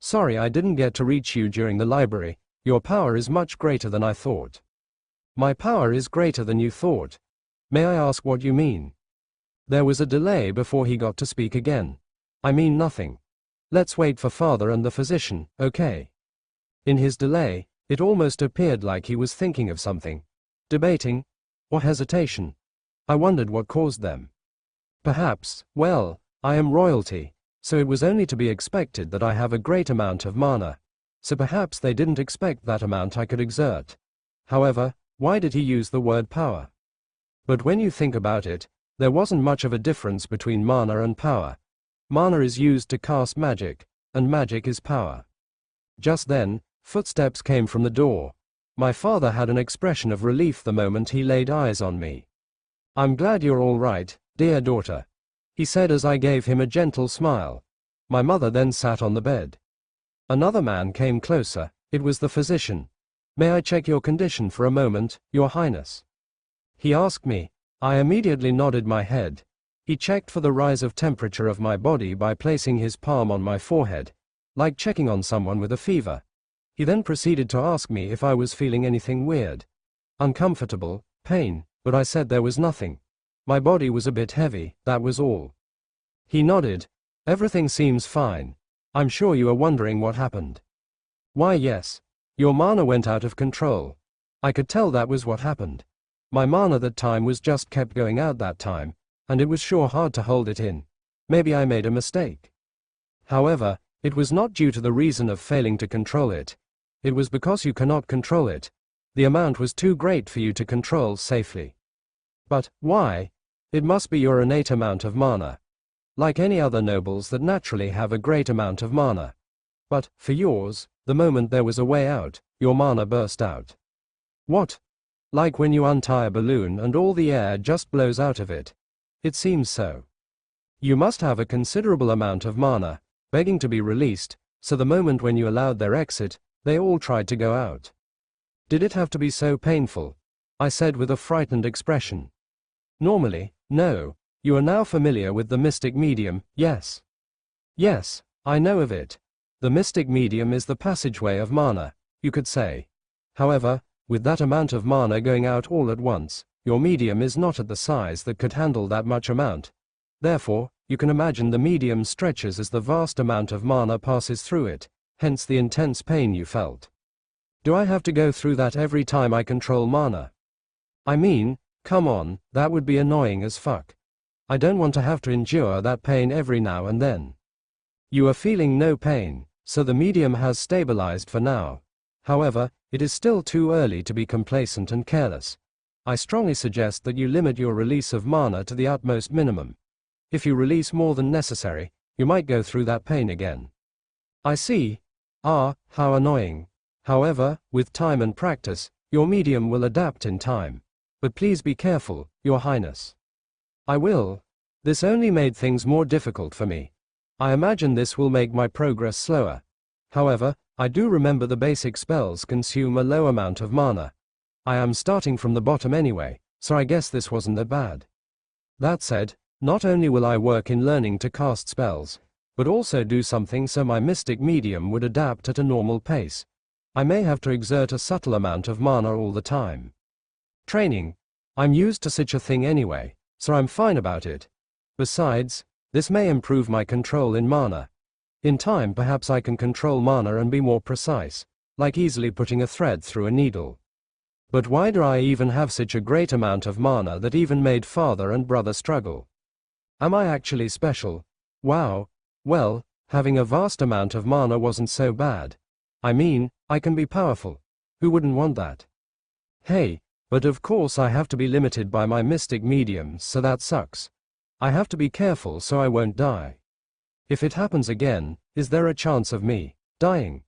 Sorry I didn't get to reach you during the library. Your power is much greater than I thought. My power is greater than you thought. May I ask what you mean? There was a delay before he got to speak again. I mean nothing. Let's wait for father and the physician, okay? In his delay, it almost appeared like he was thinking of something. Debating? Or hesitation? I wondered what caused them. Perhaps, well, I am royalty, so it was only to be expected that I have a great amount of mana. So perhaps they didn't expect that amount I could exert. However, why did he use the word power? But when you think about it, there wasn't much of a difference between mana and power. Mana is used to cast magic, and magic is power. Just then, footsteps came from the door. My father had an expression of relief the moment he laid eyes on me. I'm glad you're all right, dear daughter, he said as I gave him a gentle smile. My mother then sat on the bed. Another man came closer. It was the physician. May I check your condition for a moment, Your Highness? He asked me. I immediately nodded my head. He checked for the rise of temperature of my body by placing his palm on my forehead, like checking on someone with a fever. He then proceeded to ask me if I was feeling anything weird. Uncomfortable, pain, but I said there was nothing. My body was a bit heavy, that was all. He nodded. Everything seems fine. I'm sure you are wondering what happened. Why yes. Your mana went out of control. I could tell that was what happened. My mana that time was just kept going out that time, and it was sure hard to hold it in. maybe I made a mistake. However, it was not due to the reason of failing to control it. It was because you cannot control it. The amount was too great for you to control safely. But why? It must be your innate amount of mana. Like any other nobles that naturally have a great amount of mana. But, for yours, the moment there was a way out, your mana burst out. What? Like when you untie a balloon and all the air just blows out of it. It seems so. You must have a considerable amount of mana, begging to be released, so the moment when you allowed their exit, they all tried to go out. Did it have to be so painful? I said with a frightened expression. Normally, no. You are now familiar with the mystic medium, yes? Yes, I know of it. The mystic medium is the passageway of mana, you could say. However, with that amount of mana going out all at once, your medium is not at the size that could handle that much amount. Therefore, you can imagine the medium stretches as the vast amount of mana passes through it, hence the intense pain you felt. Do I have to go through that every time I control mana? I mean, come on, that would be annoying as fuck. I don't want to have to endure that pain every now and then. You are feeling no pain, so the medium has stabilized for now. However, it is still too early to be complacent and careless. I strongly suggest that you limit your release of mana to the utmost minimum. If you release more than necessary, you might go through that pain again. I see. Ah, how annoying. However, with time and practice, your medium will adapt in time. But please be careful, Your Highness. I will. This only made things more difficult for me. I imagine this will make my progress slower. However, I do remember the basic spells consume a low amount of mana. I am starting from the bottom anyway, so I guess this wasn't that bad. That said, not only will I work in learning to cast spells, but also do something so my mystic medium would adapt at a normal pace. I may have to exert a subtle amount of mana all the time. Training. I'm used to such a thing anyway, so I'm fine about it. Besides, this may improve my control in mana. In time perhaps I can control mana and be more precise, like easily putting a thread through a needle. But why do I even have such a great amount of mana that even made father and brother struggle? Am I actually special? Wow. Well, having a vast amount of mana wasn't so bad. I mean, I can be powerful. Who wouldn't want that? Hey, but of course I have to be limited by my mystic medium, so that sucks. I have to be careful so I won't die. If it happens again, is there a chance of me dying?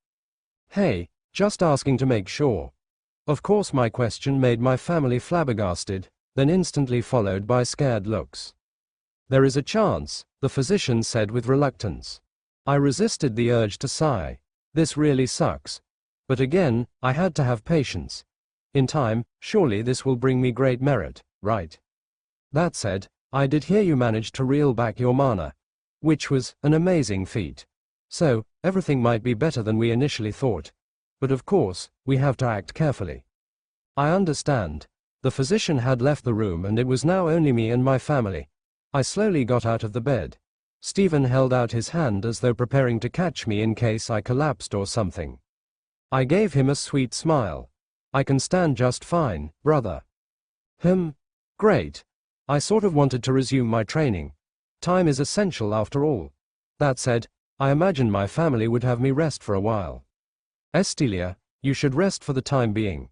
Hey, just asking to make sure. Of course my question made my family flabbergasted, then instantly followed by scared looks. There is a chance, the physician said with reluctance. I resisted the urge to sigh. This really sucks. But again, I had to have patience. In time, surely this will bring me great merit, right? That said, I did hear you managed to reel back your mana, which was an amazing feat. So, everything might be better than we initially thought. But of course, we have to act carefully. I understand. The physician had left the room and it was now only me and my family. I slowly got out of the bed. Stephen held out his hand as though preparing to catch me in case I collapsed or something. I gave him a sweet smile. I can stand just fine, brother. Great. I sort of wanted to resume my training. Time is essential after all. That said, I imagine my family would have me rest for a while. Estelia, you should rest for the time being.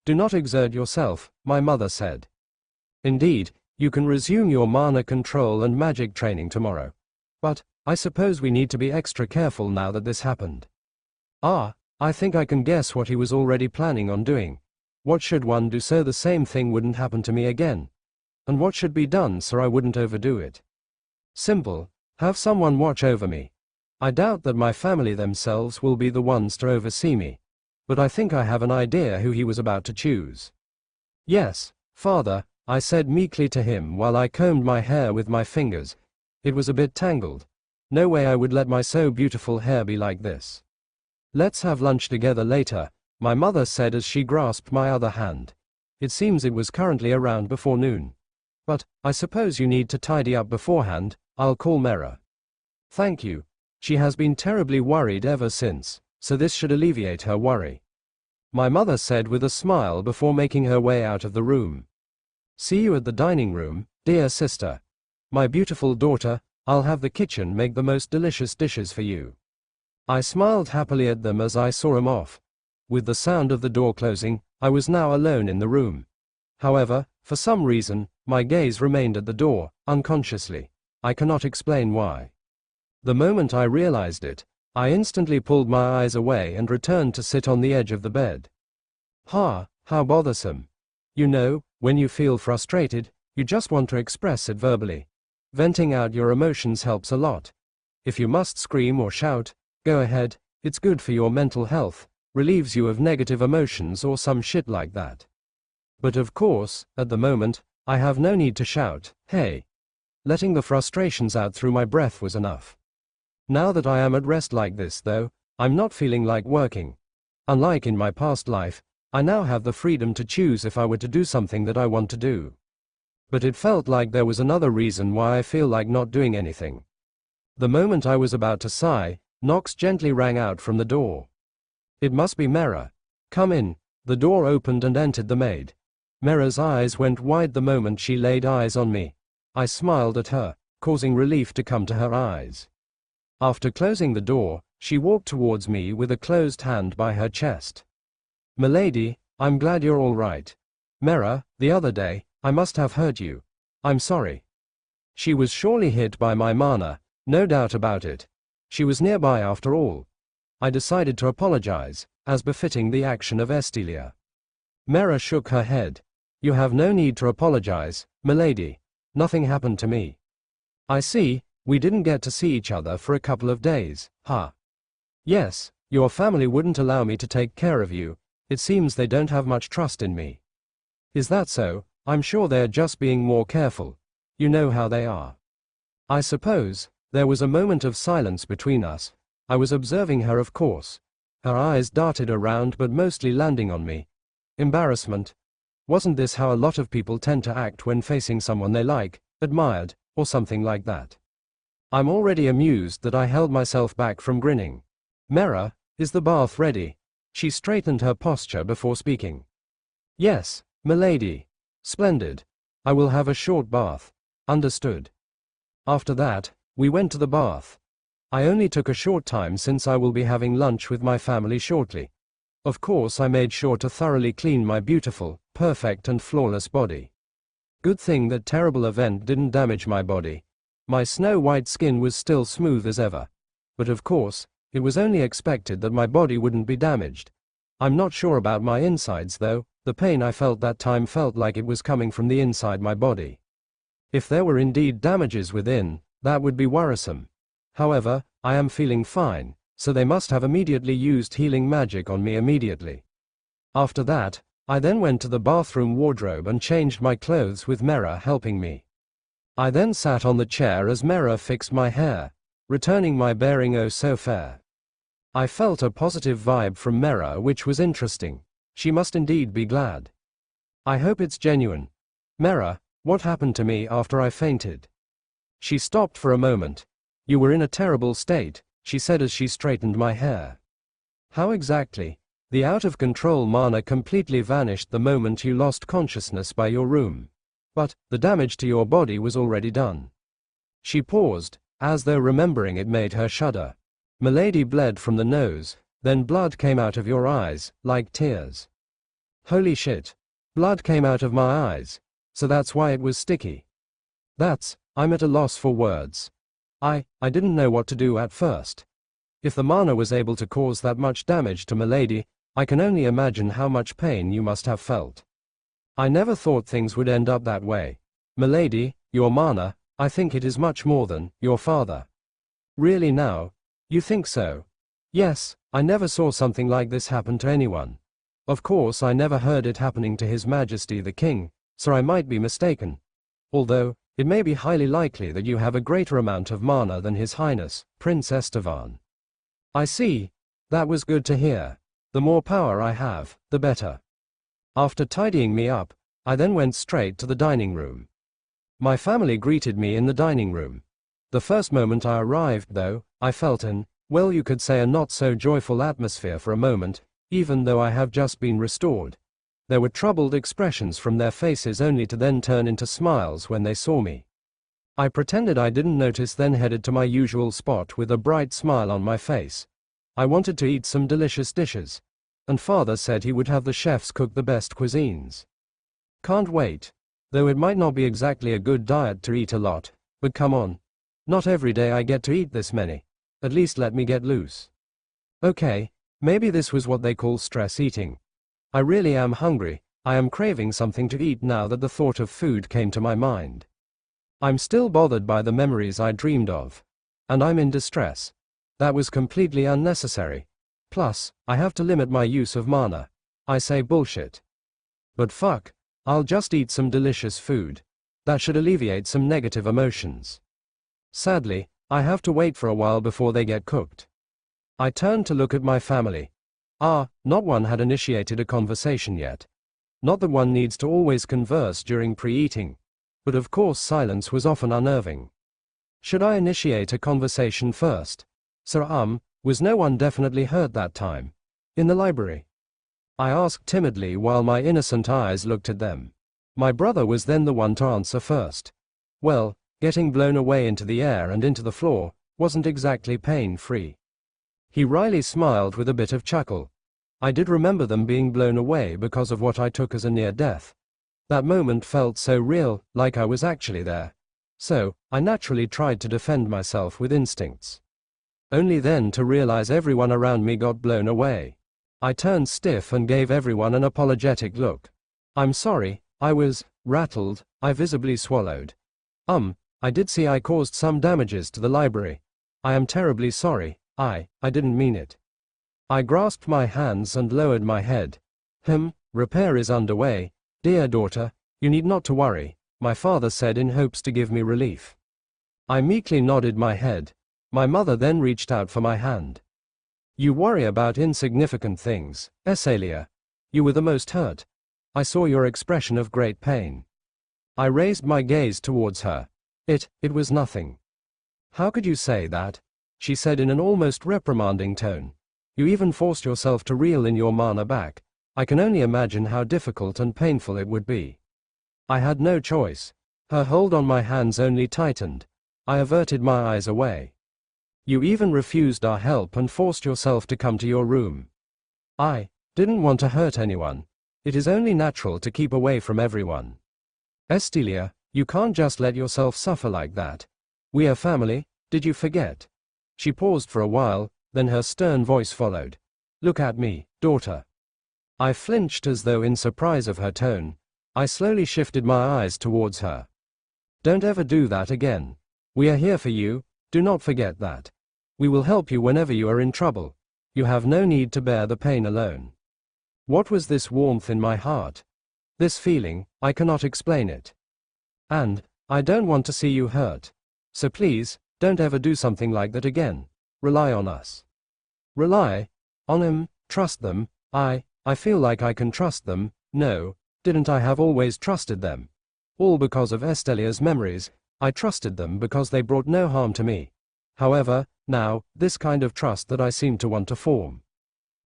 Do not exert yourself, my mother said. Indeed, you can resume your mana control and magic training tomorrow. But, I suppose we need to be extra careful now that this happened. Ah, I think I can guess what he was already planning on doing. What should one do so the same thing wouldn't happen to me again? And what should be done so I wouldn't overdo it? Simple, have someone watch over me. I doubt that my family themselves will be the ones to oversee me. But I think I have an idea who he was about to choose. Yes, father, I said meekly to him while I combed my hair with my fingers. It was a bit tangled. No way I would let my so beautiful hair be like this. Let's have lunch together later, my mother said as she grasped my other hand. It seems it was currently around before noon. But, I suppose you need to tidy up beforehand. I'll call Mera. Thank you. She has been terribly worried ever since, so this should alleviate her worry. My mother said with a smile before making her way out of the room. See you at the dining room, dear sister. My beautiful daughter, I'll have the kitchen make the most delicious dishes for you." I smiled happily at them as I saw 'em off. With the sound of the door closing, I was now alone in the room. However, for some reason, my gaze remained at the door, unconsciously. I cannot explain why. The moment I realized it, I instantly pulled my eyes away and returned to sit on the edge of the bed. How bothersome. You know, when you feel frustrated, you just want to express it verbally. Venting out your emotions helps a lot. If you must scream or shout, go ahead, it's good for your mental health, relieves you of negative emotions or some shit like that. But of course, at the moment, I have no need to shout, hey. Letting the frustrations out through my breath was enough. Now that I am at rest like this though, I'm not feeling like working. Unlike in my past life, I now have the freedom to choose if I were to do something that I want to do. But it felt like there was another reason why I feel like not doing anything. The moment I was about to sigh, knocks gently rang out from the door. It must be Mera. Come in. The door opened and entered the maid. Mera's eyes went wide the moment she laid eyes on me. I smiled at her, causing relief to come to her eyes. After closing the door, she walked towards me with a closed hand by her chest. "Milady, I'm glad you're all right. Mera, the other day, I must have hurt you. I'm sorry." She was surely hit by my mana, no doubt about it. She was nearby after all. I decided to apologize, as befitting the action of Estelia. Mera shook her head. "You have no need to apologize, milady. Nothing happened to me." "I see, we didn't get to see each other for a couple of days, huh?" "Yes, your family wouldn't allow me to take care of you. It seems they don't have much trust in me." "Is that so? I'm sure they're just being more careful. You know how they are." I suppose. There was a moment of silence between us. I was observing her, of course. Her eyes darted around but mostly landing on me. Embarrassment. Wasn't this how a lot of people tend to act when facing someone they like, admired, or something like that? I'm already amused that I held myself back from grinning. "Mera, is the bath ready?" She straightened her posture before speaking. "Yes, milady." "Splendid. I will have a short bath." "Understood." After that, we went to the bath. I only took a short time since I will be having lunch with my family shortly. Of course I made sure to thoroughly clean my beautiful, perfect and flawless body. Good thing that terrible event didn't damage my body. My snow-white skin was still smooth as ever. But of course, it was only expected that my body wouldn't be damaged. I'm not sure about my insides though. The pain I felt that time felt like it was coming from the inside my body. If there were indeed damages within, that would be worrisome. However, I am feeling fine, so they must have immediately used healing magic on me immediately. After that, I then went to the bathroom wardrobe and changed my clothes with Mera helping me. I then sat on the chair as Mera fixed my hair, returning my bearing oh so fair. I felt a positive vibe from Mera which was interesting. She must indeed be glad. "I hope it's genuine. Mera, what happened to me after I fainted?" She stopped for a moment. "You were in a terrible state," she said as she straightened my hair. "How exactly?" "The out-of-control mana completely vanished the moment you lost consciousness by your room. But, the damage to your body was already done." She paused, as though remembering it made her shudder. "Milady bled from the nose, then blood came out of your eyes, like tears." "Holy shit. Blood came out of my eyes. So that's why it was sticky." I'm at a loss for words. I didn't know what to do at first. If the mana was able to cause that much damage to milady, I can only imagine how much pain you must have felt. I never thought things would end up that way. Milady, your mana, I think it is much more than your father." "Really now? You think so?" "Yes, I never saw something like this happen to anyone. Of course I never heard it happening to His Majesty the King, so I might be mistaken. Although, it may be highly likely that you have a greater amount of mana than His Highness, Prince Estevan." "I see. That was good to hear. The more power I have, the better." After tidying me up, I then went straight to the dining room. My family greeted me in the dining room. The first moment I arrived, though, I felt well, you could say a not-so-joyful atmosphere for a moment, even though I have just been restored. There were troubled expressions from their faces only to then turn into smiles when they saw me. I pretended I didn't notice, then headed to my usual spot with a bright smile on my face. I wanted to eat some delicious dishes, and father said he would have the chefs cook the best cuisines. Can't wait. Though it might not be exactly a good diet to eat a lot, but come on. Not every day I get to eat this many. At least let me get loose. Okay, maybe this was what they call stress eating. I really am hungry. I am craving something to eat now that the thought of food came to my mind. I'm still bothered by the memories I dreamed of. And I'm in distress. That was completely unnecessary. Plus, I have to limit my use of mana. I say bullshit. But fuck, I'll just eat some delicious food. That should alleviate some negative emotions. Sadly, I have to wait for a while before they get cooked. I turned to look at my family. Not one had initiated a conversation yet. Not that one needs to always converse during pre-eating. But of course silence was often unnerving. Should I initiate a conversation first? Sir, was no one definitely hurt that time? In the library? I asked timidly while my innocent eyes looked at them. My brother was then the one to answer first. Well, getting blown away into the air and into the floor wasn't exactly pain-free. He wryly smiled with a bit of chuckle. I did remember them being blown away because of what I took as a near death. That moment felt so real, like I was actually there. So, I naturally tried to defend myself with instincts. Only then to realize everyone around me got blown away. I turned stiff and gave everyone an apologetic look. I'm sorry, I was rattled. I visibly swallowed. I did see I caused some damages to the library. I am terribly sorry. I didn't mean it. I grasped my hands and lowered my head. Repair is underway. Dear daughter, you need not to worry, my father said in hopes to give me relief. I meekly nodded my head. My mother then reached out for my hand. You worry about insignificant things, Essalia. You were the most hurt. I saw your expression of great pain. I raised my gaze towards her. It was nothing. How could you say that? She said in an almost reprimanding tone. You even forced yourself to reel in your mana back. I can only imagine how difficult and painful it would be. I had no choice. Her hold on my hands only tightened. I averted my eyes away. You even refused our help and forced yourself to come to your room. I didn't want to hurt anyone. It is only natural to keep away from everyone. Estelia, you can't just let yourself suffer like that. We are family, did you forget? She paused for a while, then her stern voice followed. Look at me, daughter. I flinched as though in surprise of her tone. I slowly shifted my eyes towards her. Don't ever do that again. We are here for you, do not forget that. We will help you whenever you are in trouble. You have no need to bear the pain alone. What was this warmth in my heart? This feeling, I cannot explain it. And I don't want to see you hurt. So please, don't ever do something like that again. Rely on us. Rely on him, trust them. I feel like I can trust them. No, didn't I have always trusted them? All because of Estelia's memories. I trusted them because they brought no harm to me. However, now, this kind of trust that I seem to want to form.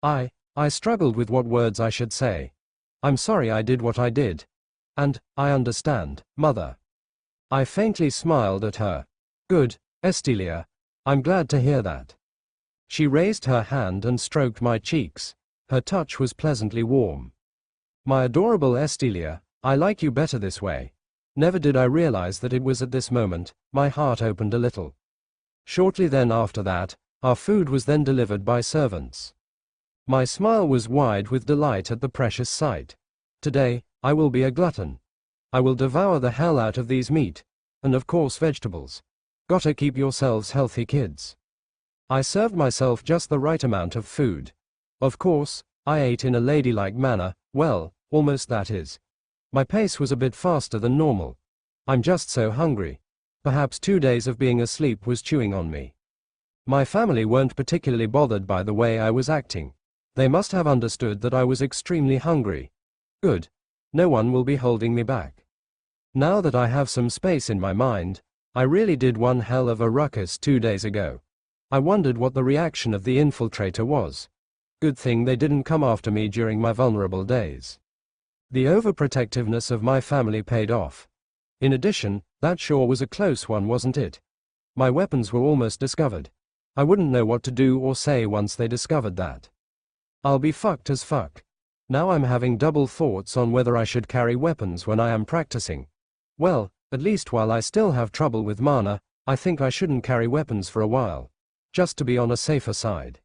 I struggled with what words I should say. I'm sorry I did what I did. And, I understand, mother. I faintly smiled at her. Good, Estelia. I'm glad to hear that. She raised her hand and stroked my cheeks. Her touch was pleasantly warm. My adorable Estelia, I like you better this way. Never did I realize that it was at this moment, my heart opened a little. Shortly then after that, our food was then delivered by servants. My smile was wide with delight at the precious sight. Today, I will be a glutton. I will devour the hell out of these meat, and of course vegetables. Gotta keep yourselves healthy, kids. I served myself just the right amount of food. Of course, I ate in a ladylike manner, well, almost that is. My pace was a bit faster than normal. I'm just so hungry. Perhaps 2 days of being asleep was chewing on me. My family weren't particularly bothered by the way I was acting. They must have understood that I was extremely hungry. Good. No one will be holding me back. Now that I have some space in my mind, I really did one hell of a ruckus 2 days ago. I wondered what the reaction of the infiltrator was. Good thing they didn't come after me during my vulnerable days. The overprotectiveness of my family paid off. In addition, that sure was a close one, wasn't it? My weapons were almost discovered. I wouldn't know what to do or say once they discovered that. I'll be fucked as fuck. Now I'm having double thoughts on whether I should carry weapons when I am practicing. Well, at least while I still have trouble with mana, I think I shouldn't carry weapons for a while. Just to be on a safer side.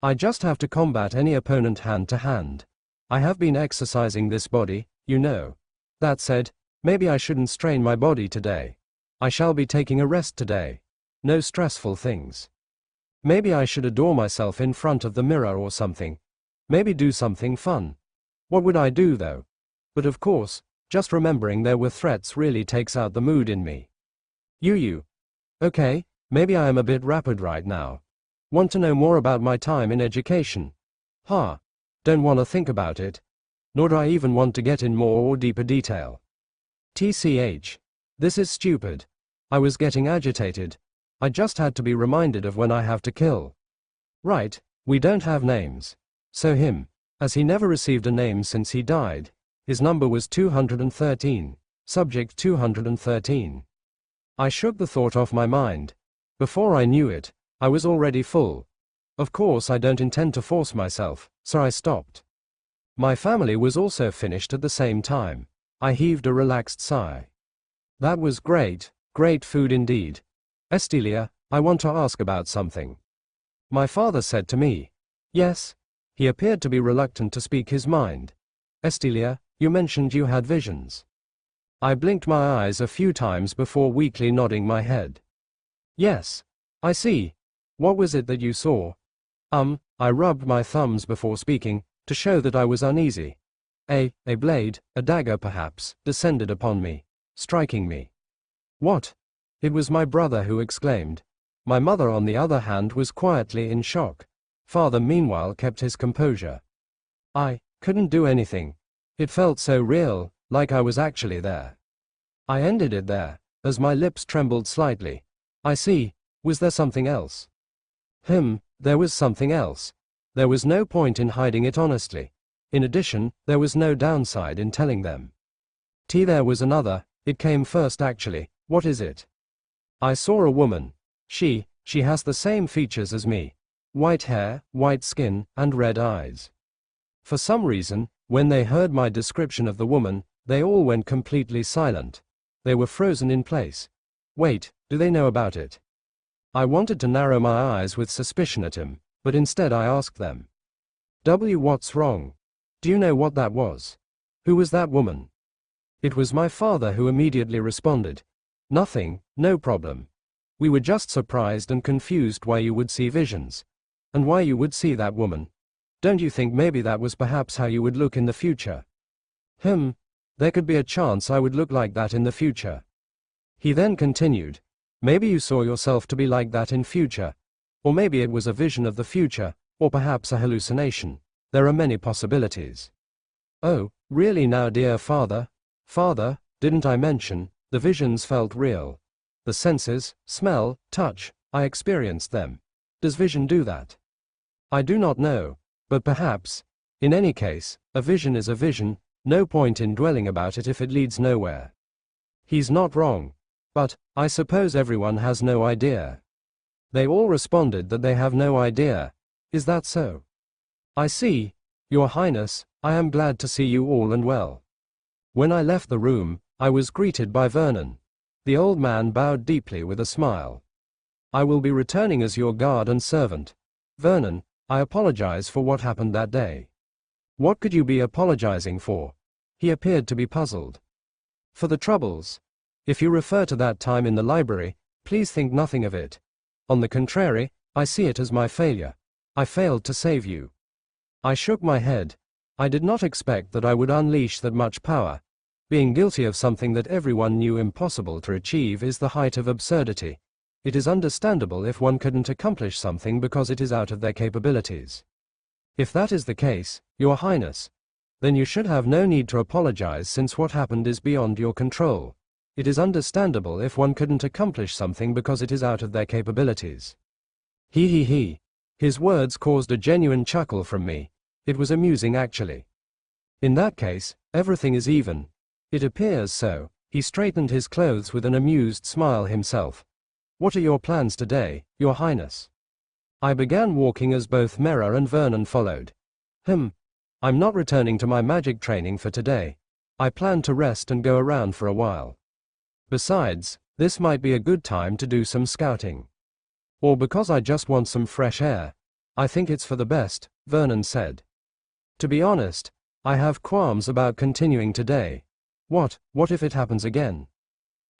I just have to combat any opponent hand to hand. I have been exercising this body, you know. That said, maybe I shouldn't strain my body today. I shall be taking a rest today. No stressful things. Maybe I should adore myself in front of the mirror or something. Maybe do something fun. What would I do though? But of course, just remembering there were threats really takes out the mood in me. You. Okay, maybe I am a bit rapid right now. Want to know more about my time in education? Don't want to think about it. Nor do I even want to get in more or deeper detail. TCH. This is stupid. I was getting agitated. I just had to be reminded of when I have to kill. Right, we don't have names. So him, as he never received a name since he died, his number was 213, subject 213. I shook the thought off my mind. Before I knew it, I was already full. Of course I don't intend to force myself, so I stopped. My family was also finished at the same time. I heaved a relaxed sigh. That was great, great food indeed. Estilia, I want to ask about something. My father said to me. Yes. He appeared to be reluctant to speak his mind. Estilia, you mentioned you had visions. I blinked my eyes a few times before weakly nodding my head. Yes. I see. What was it that you saw? I rubbed my thumbs before speaking, to show that I was uneasy. A blade, a dagger perhaps, descended upon me, striking me. What? It was my brother who exclaimed. My mother on the other hand was quietly in shock. Father meanwhile kept his composure. I couldn't do anything. It felt so real, like I was actually there. I ended it there, as my lips trembled slightly. I see. Was there something else? There was something else. There was no point in hiding it honestly. In addition, there was no downside in telling them. There was another, it came first actually. What is it? I saw a woman. She has the same features as me. White hair, white skin, and red eyes. For some reason, when they heard my description of the woman, they all went completely silent. They were frozen in place. Wait, do they know about it? I wanted to narrow my eyes with suspicion at him, but instead I asked them. What's wrong? Do you know what that was? Who was that woman? It was my father who immediately responded. Nothing, no problem. We were just surprised and confused why you would see visions. And why you would see that woman. Don't you think maybe that was perhaps how you would look in the future? There could be a chance I would look like that in the future. He then continued. Maybe you saw yourself to be like that in future. Or maybe it was a vision of the future, or perhaps a hallucination. There are many possibilities. Oh, really now, dear father? Father, didn't I mention, the visions felt real. The senses, smell, touch, I experienced them. Does vision do that? I do not know, but perhaps. In any case, a vision is a vision, no point in dwelling about it if it leads nowhere. He's not wrong. But, I suppose everyone has no idea. They all responded that they have no idea. Is that so? I see. Your Highness, I am glad to see you all and well. When I left the room, I was greeted by Vernon. The old man bowed deeply with a smile. I will be returning as your guard and servant. Vernon, I apologize for what happened that day. What could you be apologizing for? He appeared to be puzzled. For the troubles. If you refer to that time in the library, please think nothing of it. On the contrary, I see it as my failure. I failed to save you. I shook my head. I did not expect that I would unleash that much power. Being guilty of something that everyone knew impossible to achieve is the height of absurdity. It is understandable if one couldn't accomplish something because it is out of their capabilities. If that is the case, Your Highness, then you should have no need to apologize since what happened is beyond your control. It is understandable if one couldn't accomplish something because it is out of their capabilities. He. His words caused a genuine chuckle from me. It was amusing actually. In that case, everything is even. It appears so. He straightened his clothes with an amused smile himself. "What are your plans today, Your Highness?" I began walking as both Mera and Vernon followed. I'm not returning to my magic training for today. I plan to rest and go around for a while. Besides, this might be a good time to do some scouting. Or because I just want some fresh air. I think it's for the best, Vernon said. To be honest, I have qualms about continuing today. What if it happens again?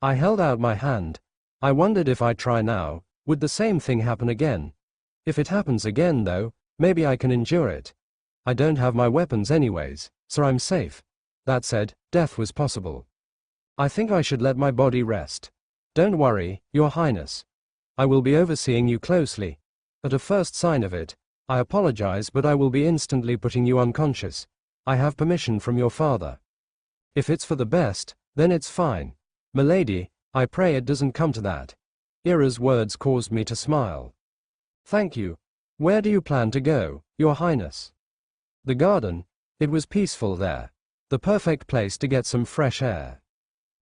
I held out my hand. I wondered if I try now, would the same thing happen again? If it happens again though, maybe I can endure it. I don't have my weapons anyways, so I'm safe. That said, death was possible. I think I should let my body rest. Don't worry, Your Highness. I will be overseeing you closely. At a first sign of it, I apologize, but I will be instantly putting you unconscious. I have permission from your father. If it's for the best, then it's fine. Milady, I pray it doesn't come to that. Ira's words caused me to smile. Thank you. Where do you plan to go, Your Highness? The garden. It was peaceful there. The perfect place to get some fresh air.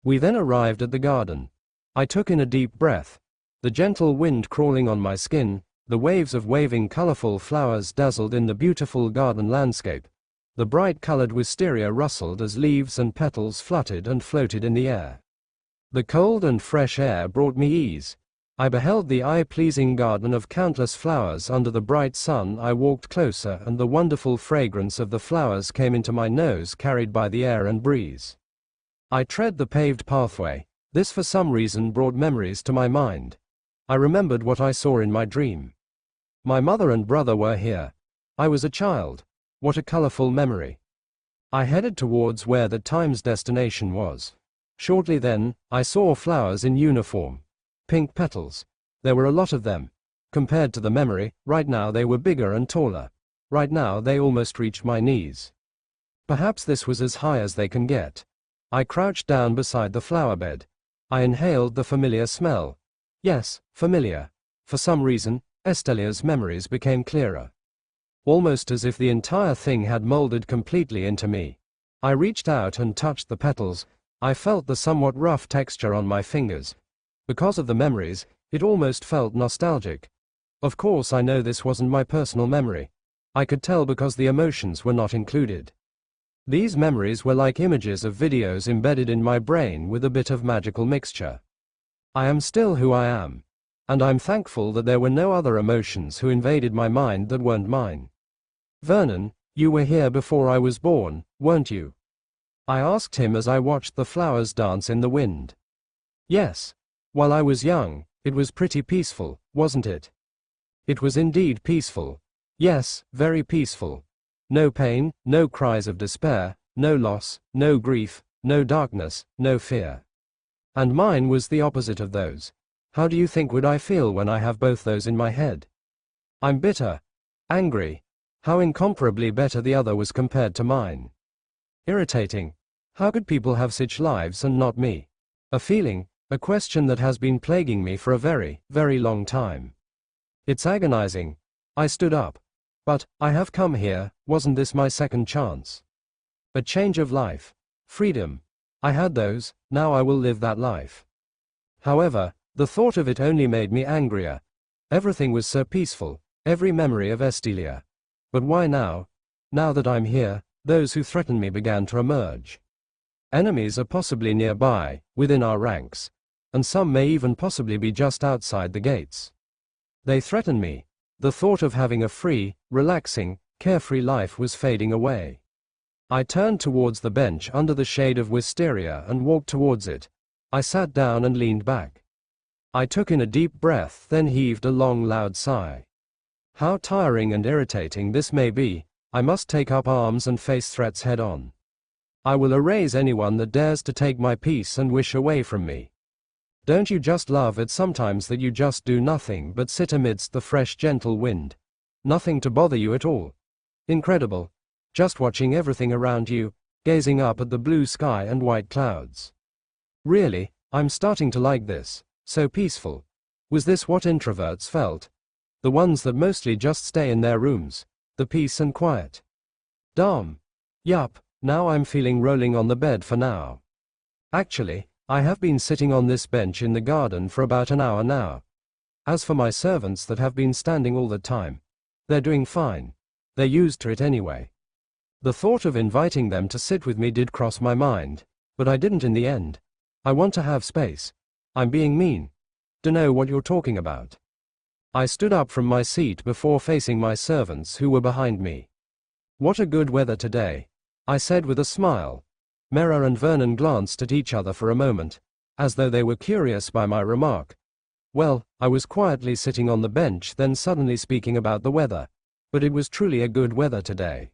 We then arrived at the garden. I took in a deep breath. The gentle wind crawling on my skin, the waves of waving colorful flowers dazzled in the beautiful garden landscape. The bright-colored wisteria rustled as leaves and petals fluttered and floated in the air. The cold and fresh air brought me ease. I beheld the eye-pleasing garden of countless flowers under the bright sun. I walked closer and the wonderful fragrance of the flowers came into my nose, carried by the air and breeze. I tread the paved pathway. This for some reason brought memories to my mind. I remembered what I saw in my dream. My mother and brother were here. I was a child. What a colorful memory. I headed towards where the time's destination was. Shortly then, I saw flowers in uniform. Pink petals. There were a lot of them. Compared to the memory, right now they were bigger and taller. Right now they almost reached my knees. Perhaps this was as high as they can get. I crouched down beside the flower bed. I inhaled the familiar smell. Yes, familiar. For some reason, Estelia's memories became clearer. Almost as if the entire thing had molded completely into me. I reached out and touched the petals. I felt the somewhat rough texture on my fingers. Because of the memories, it almost felt nostalgic. Of course, I know this wasn't my personal memory. I could tell because the emotions were not included. These memories were like images of videos embedded in my brain with a bit of magical mixture. I am still who I am. And I'm thankful that there were no other emotions who invaded my mind that weren't mine. Vernon, you were here before I was born, weren't you? I asked him as I watched the flowers dance in the wind. Yes. While I was young, it was pretty peaceful, wasn't it? It was indeed peaceful. Yes, very peaceful. No pain, no cries of despair, no loss, no grief, no darkness, no fear. And mine was the opposite of those. How do you think would I feel when I have both those in my head? I'm bitter. Angry. How incomparably better the other was compared to mine. Irritating. How could people have such lives and not me? A feeling, a question that has been plaguing me for a very, very long time. It's agonizing. I stood up. But, I have come here, wasn't this my second chance? A change of life. Freedom. I had those, now I will live that life. However, the thought of it only made me angrier. Everything was so peaceful, every memory of Estelia. But why now? Now that I'm here, those who threaten me began to emerge. Enemies are possibly nearby, within our ranks. And some may even possibly be just outside the gates. They threaten me. The thought of having a free, relaxing, carefree life was fading away. I turned towards the bench under the shade of wisteria and walked towards it. I sat down and leaned back. I took in a deep breath, then heaved a long, loud sigh. How tiring and irritating this may be, I must take up arms and face threats head on. I will erase anyone that dares to take my peace and wish away from me. Don't you just love it sometimes that you just do nothing but sit amidst the fresh gentle wind? Nothing to bother you at all. Incredible. Just watching everything around you, gazing up at the blue sky and white clouds. Really, I'm starting to like this. So peaceful. Was this what introverts felt? The ones that mostly just stay in their rooms. The peace and quiet. Damn. Yup, now I'm feeling rolling on the bed for now. Actually, I have been sitting on this bench in the garden for about an hour now. As for my servants that have been standing all the time, they're doing fine. They're used to it anyway. The thought of inviting them to sit with me did cross my mind, but I didn't in the end. I want to have space. I'm being mean. Dunno what you're talking about. I stood up from my seat before facing my servants who were behind me. What a good weather today, I said with a smile. Mera and Vernon glanced at each other for a moment, as though they were curious by my remark. Well, I was quietly sitting on the bench, then suddenly speaking about the weather. But it was truly a good weather today.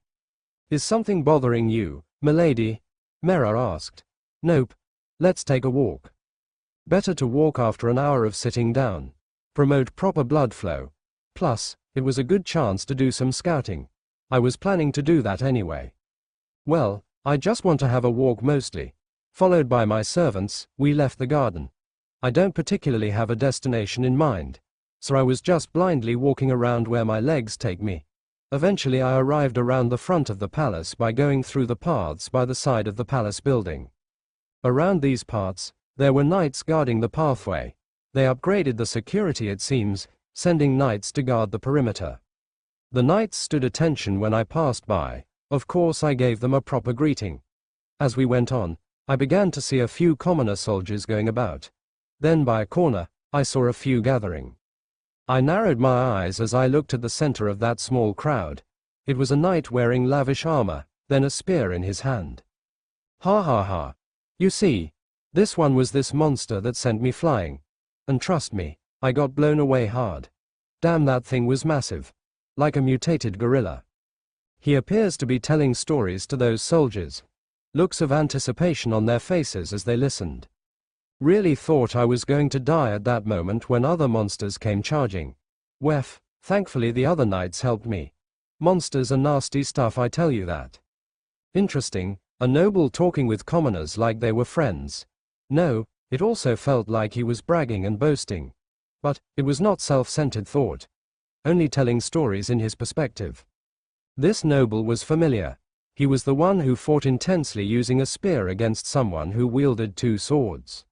Is something bothering you, milady? Mera asked. Nope. Let's take a walk. Better to walk after an hour of sitting down. Promote proper blood flow. Plus, it was a good chance to do some scouting. I was planning to do that anyway. Well, I just want to have a walk mostly. Followed by my servants, we left the garden. I don't particularly have a destination in mind, so I was just blindly walking around where my legs take me. Eventually I arrived around the front of the palace by going through the paths by the side of the palace building. Around these parts, there were knights guarding the pathway. They upgraded the security, it seems, sending knights to guard the perimeter. The knights stood attention when I passed by. Of course I gave them a proper greeting. As we went on, I began to see a few commoner soldiers going about. Then by a corner, I saw a few gathering. I narrowed my eyes as I looked at the center of that small crowd. It was a knight wearing lavish armor, then a spear in his hand. Ha ha ha. You see, this one was this monster that sent me flying. And trust me, I got blown away hard. Damn, that thing was massive. Like a mutated gorilla. He appears to be telling stories to those soldiers. Looks of anticipation on their faces as they listened. Really thought I was going to die at that moment when other monsters came charging. Wef, thankfully the other knights helped me. Monsters are nasty stuff, I tell you that. Interesting, a noble talking with commoners like they were friends. No, it also felt like he was bragging and boasting. But it was not self-centered thought. Only telling stories in his perspective. This noble was familiar. He was the one who fought intensely using a spear against someone who wielded two swords.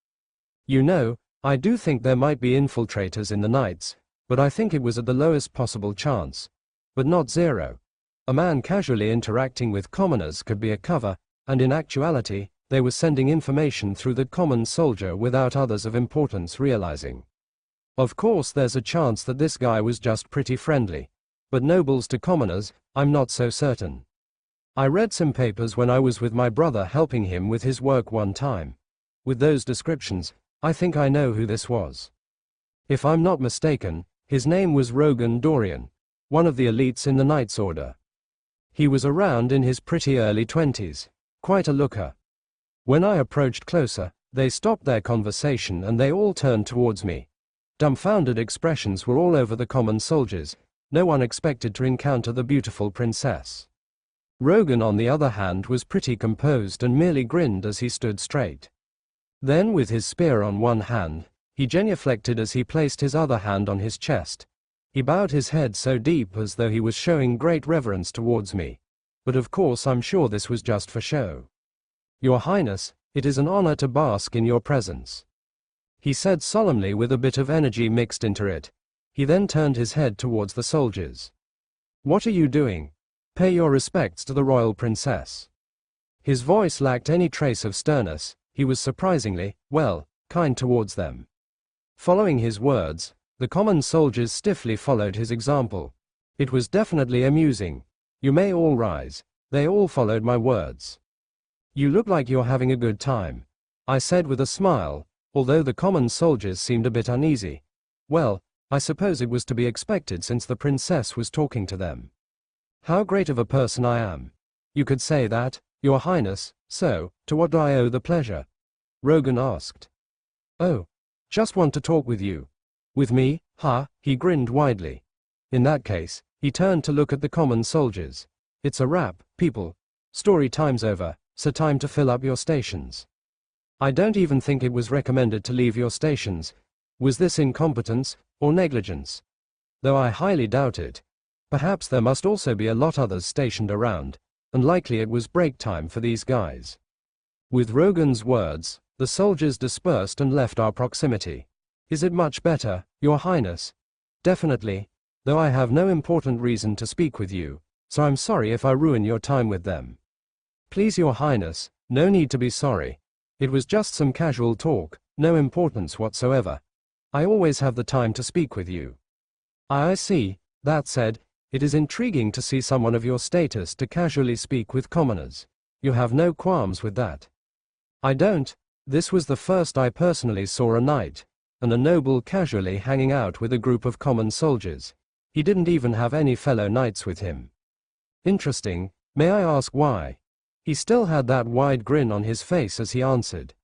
You know, I do think there might be infiltrators in the knights, but I think it was at the lowest possible chance. But not zero. A man casually interacting with commoners could be a cover, and in actuality, they were sending information through the common soldier without others of importance realizing. Of course there's a chance that this guy was just pretty friendly. But nobles to commoners, I'm not so certain. I read some papers when I was with my brother helping him with his work one time. With those descriptions, I think I know who this was. If I'm not mistaken, his name was Rogan Dorian, one of the elites in the Knights Order. He was around in his pretty early 20s, quite a looker. When I approached closer, they stopped their conversation and they all turned towards me. Dumbfounded expressions were all over the common soldiers. No one expected to encounter the beautiful princess. Rogan, on the other hand, was pretty composed and merely grinned as he stood straight. Then, with his spear on one hand, he genuflected as he placed his other hand on his chest. He bowed his head so deep as though he was showing great reverence towards me. But of course I'm sure this was just for show. Your Highness, it is an honor to bask in your presence, he said solemnly with a bit of energy mixed into it. He then turned his head towards the soldiers. What are you doing? Pay your respects to the royal princess. His voice lacked any trace of sternness. He was surprisingly, well, kind towards them. Following his words, the common soldiers stiffly followed his example. It was definitely amusing. You may all rise. They all followed my words. You look like you're having a good time, I said with a smile, although the common soldiers seemed a bit uneasy. Well, I suppose it was to be expected since the princess was talking to them. How great of a person I am. You could say that, Your Highness. So, to what do I owe the pleasure? Rogan asked. Oh, just want to talk with you. With me, huh? He grinned widely. In that case, he turned to look at the common soldiers. It's a wrap, people. Story time's over, so time to fill up your stations. I don't even think it was recommended to leave your stations. Was this incompetence, or negligence? Though I highly doubt it. Perhaps there must also be a lot others stationed around, and likely it was break time for these guys. With Rogan's words, The soldiers dispersed and left our proximity. Is it much better, Your Highness? Definitely, though I have no important reason to speak with you, so I'm sorry if I ruin your time with them. Please, Your Highness, no need to be sorry. It was just some casual talk, no importance whatsoever. I always have the time to speak with you. I see. That said, it is intriguing to see someone of your status to casually speak with commoners. You have no qualms with that? I don't. This was the first I personally saw a knight, and a noble casually hanging out with a group of common soldiers. He didn't even have any fellow knights with him. Interesting. May I ask why? He still had that wide grin on his face as he answered.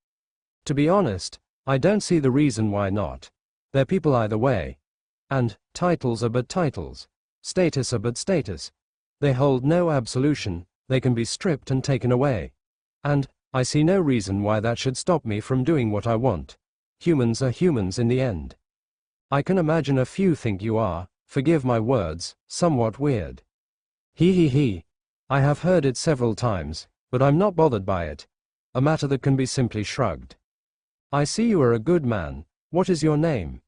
To be honest, I don't see the reason why not. They're people either way. And titles are but titles. Status are but status. They hold no absolution, they can be stripped and taken away. And I see no reason why that should stop me from doing what I want. Humans are humans in the end. I can imagine a few think you are, forgive my words, somewhat weird. He. I have heard it several times, but I'm not bothered by it. A matter that can be simply shrugged. I see you are a good man. What is your name?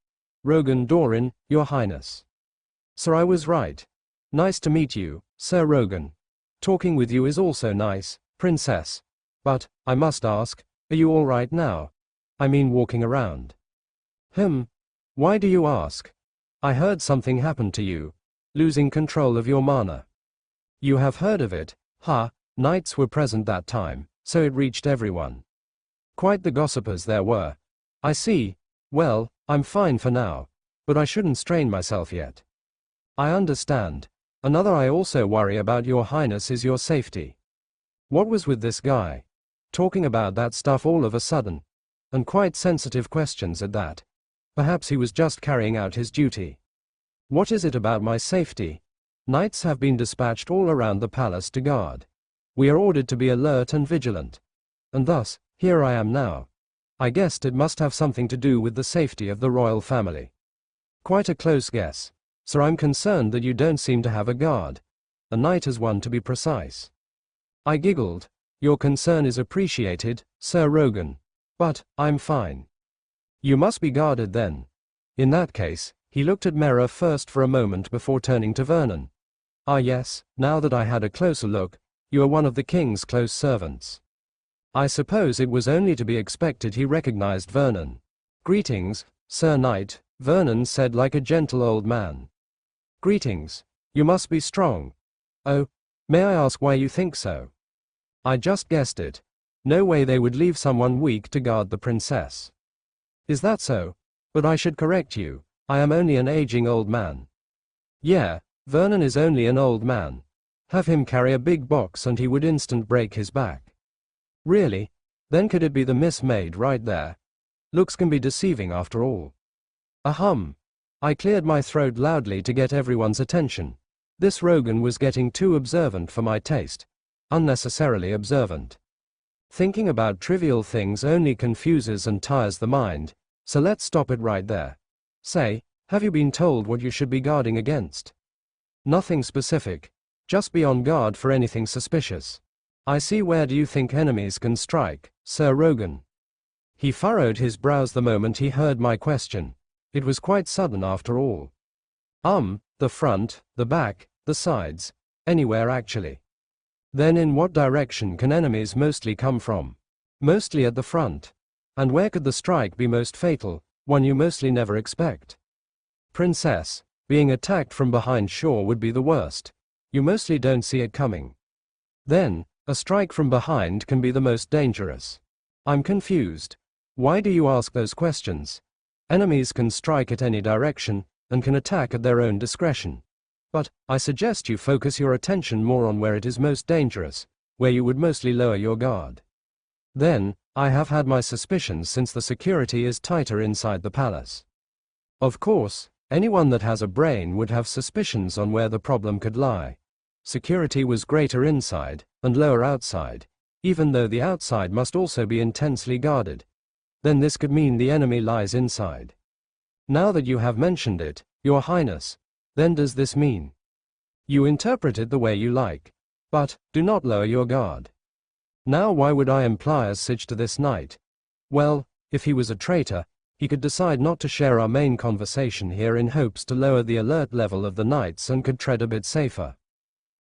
Rogan Dorin, Your Highness. Sir, I was right. Nice to meet you, Sir Rogan. Talking with you is also nice, Princess. But, I must ask, are you all right now? I mean walking around. Why do you ask? I heard something happened to you. Losing control of your mana. You have heard of it, knights were present that time, so it reached everyone. Quite the gossipers there were. I see. Well, I'm fine for now, but I shouldn't strain myself yet. I understand. Another I also worry about, Your Highness, is your safety. What was with this guy? Talking about that stuff all of a sudden. And quite sensitive questions at that. Perhaps he was just carrying out his duty. What is it about my safety? Knights have been dispatched all around the palace to guard. We are ordered to be alert and vigilant. And thus, here I am now. I guessed it must have something to do with the safety of the royal family. Quite a close guess. Sir, I'm concerned that you don't seem to have a guard. A knight as one, to be precise. I giggled. Your concern is appreciated, Sir Rogan. But, I'm fine. You must be guarded then. In that case, he looked at Mera first for a moment before turning to Vernon. Ah yes, now that I had a closer look, you are one of the king's close servants. I suppose it was only to be expected he recognized Vernon. Greetings, Sir Knight, Vernon said like a gentle old man. Greetings. You must be strong. Oh, may I ask why you think so? I just guessed it. No way they would leave someone weak to guard the princess. Is that so? But I should correct you. I am only an aging old man. Yeah, Vernon is only an old man. Have him carry a big box and he would instant break his back. Really? Then could it be the Miss Maid right there? Looks can be deceiving after all. Ahem. I cleared my throat loudly to get everyone's attention. This Rogan was getting too observant for my taste. Unnecessarily observant. Thinking about trivial things only confuses and tires the mind, so let's stop it right there. Say, have you been told what you should be guarding against? Nothing specific. Just be on guard for anything suspicious. I see. Where do you think enemies can strike, Sir Rogan? He furrowed his brows the moment he heard my question. It was quite sudden after all. The front, the back, the sides, anywhere actually. Then in what direction can enemies mostly come from? Mostly at the front. And where could the strike be most fatal, one you mostly never expect? Princess, being attacked from behind sure would be the worst. You mostly don't see it coming. Then, a strike from behind can be the most dangerous. I'm confused. Why do you ask those questions? Enemies can strike at any direction, and can attack at their own discretion. But, I suggest you focus your attention more on where it is most dangerous, where you would mostly lower your guard. Then, I have had my suspicions since the security is tighter inside the palace. Of course, anyone that has a brain would have suspicions on where the problem could lie. Security was greater inside, and lower outside, even though the outside must also be intensely guarded. Then this could mean the enemy lies inside. Now that you have mentioned it, Your Highness, then does this mean? You interpret it the way you like, but do not lower your guard. Now why would I imply as such to this knight? Well, if he was a traitor, he could decide not to share our main conversation here in hopes to lower the alert level of the knights and could tread a bit safer.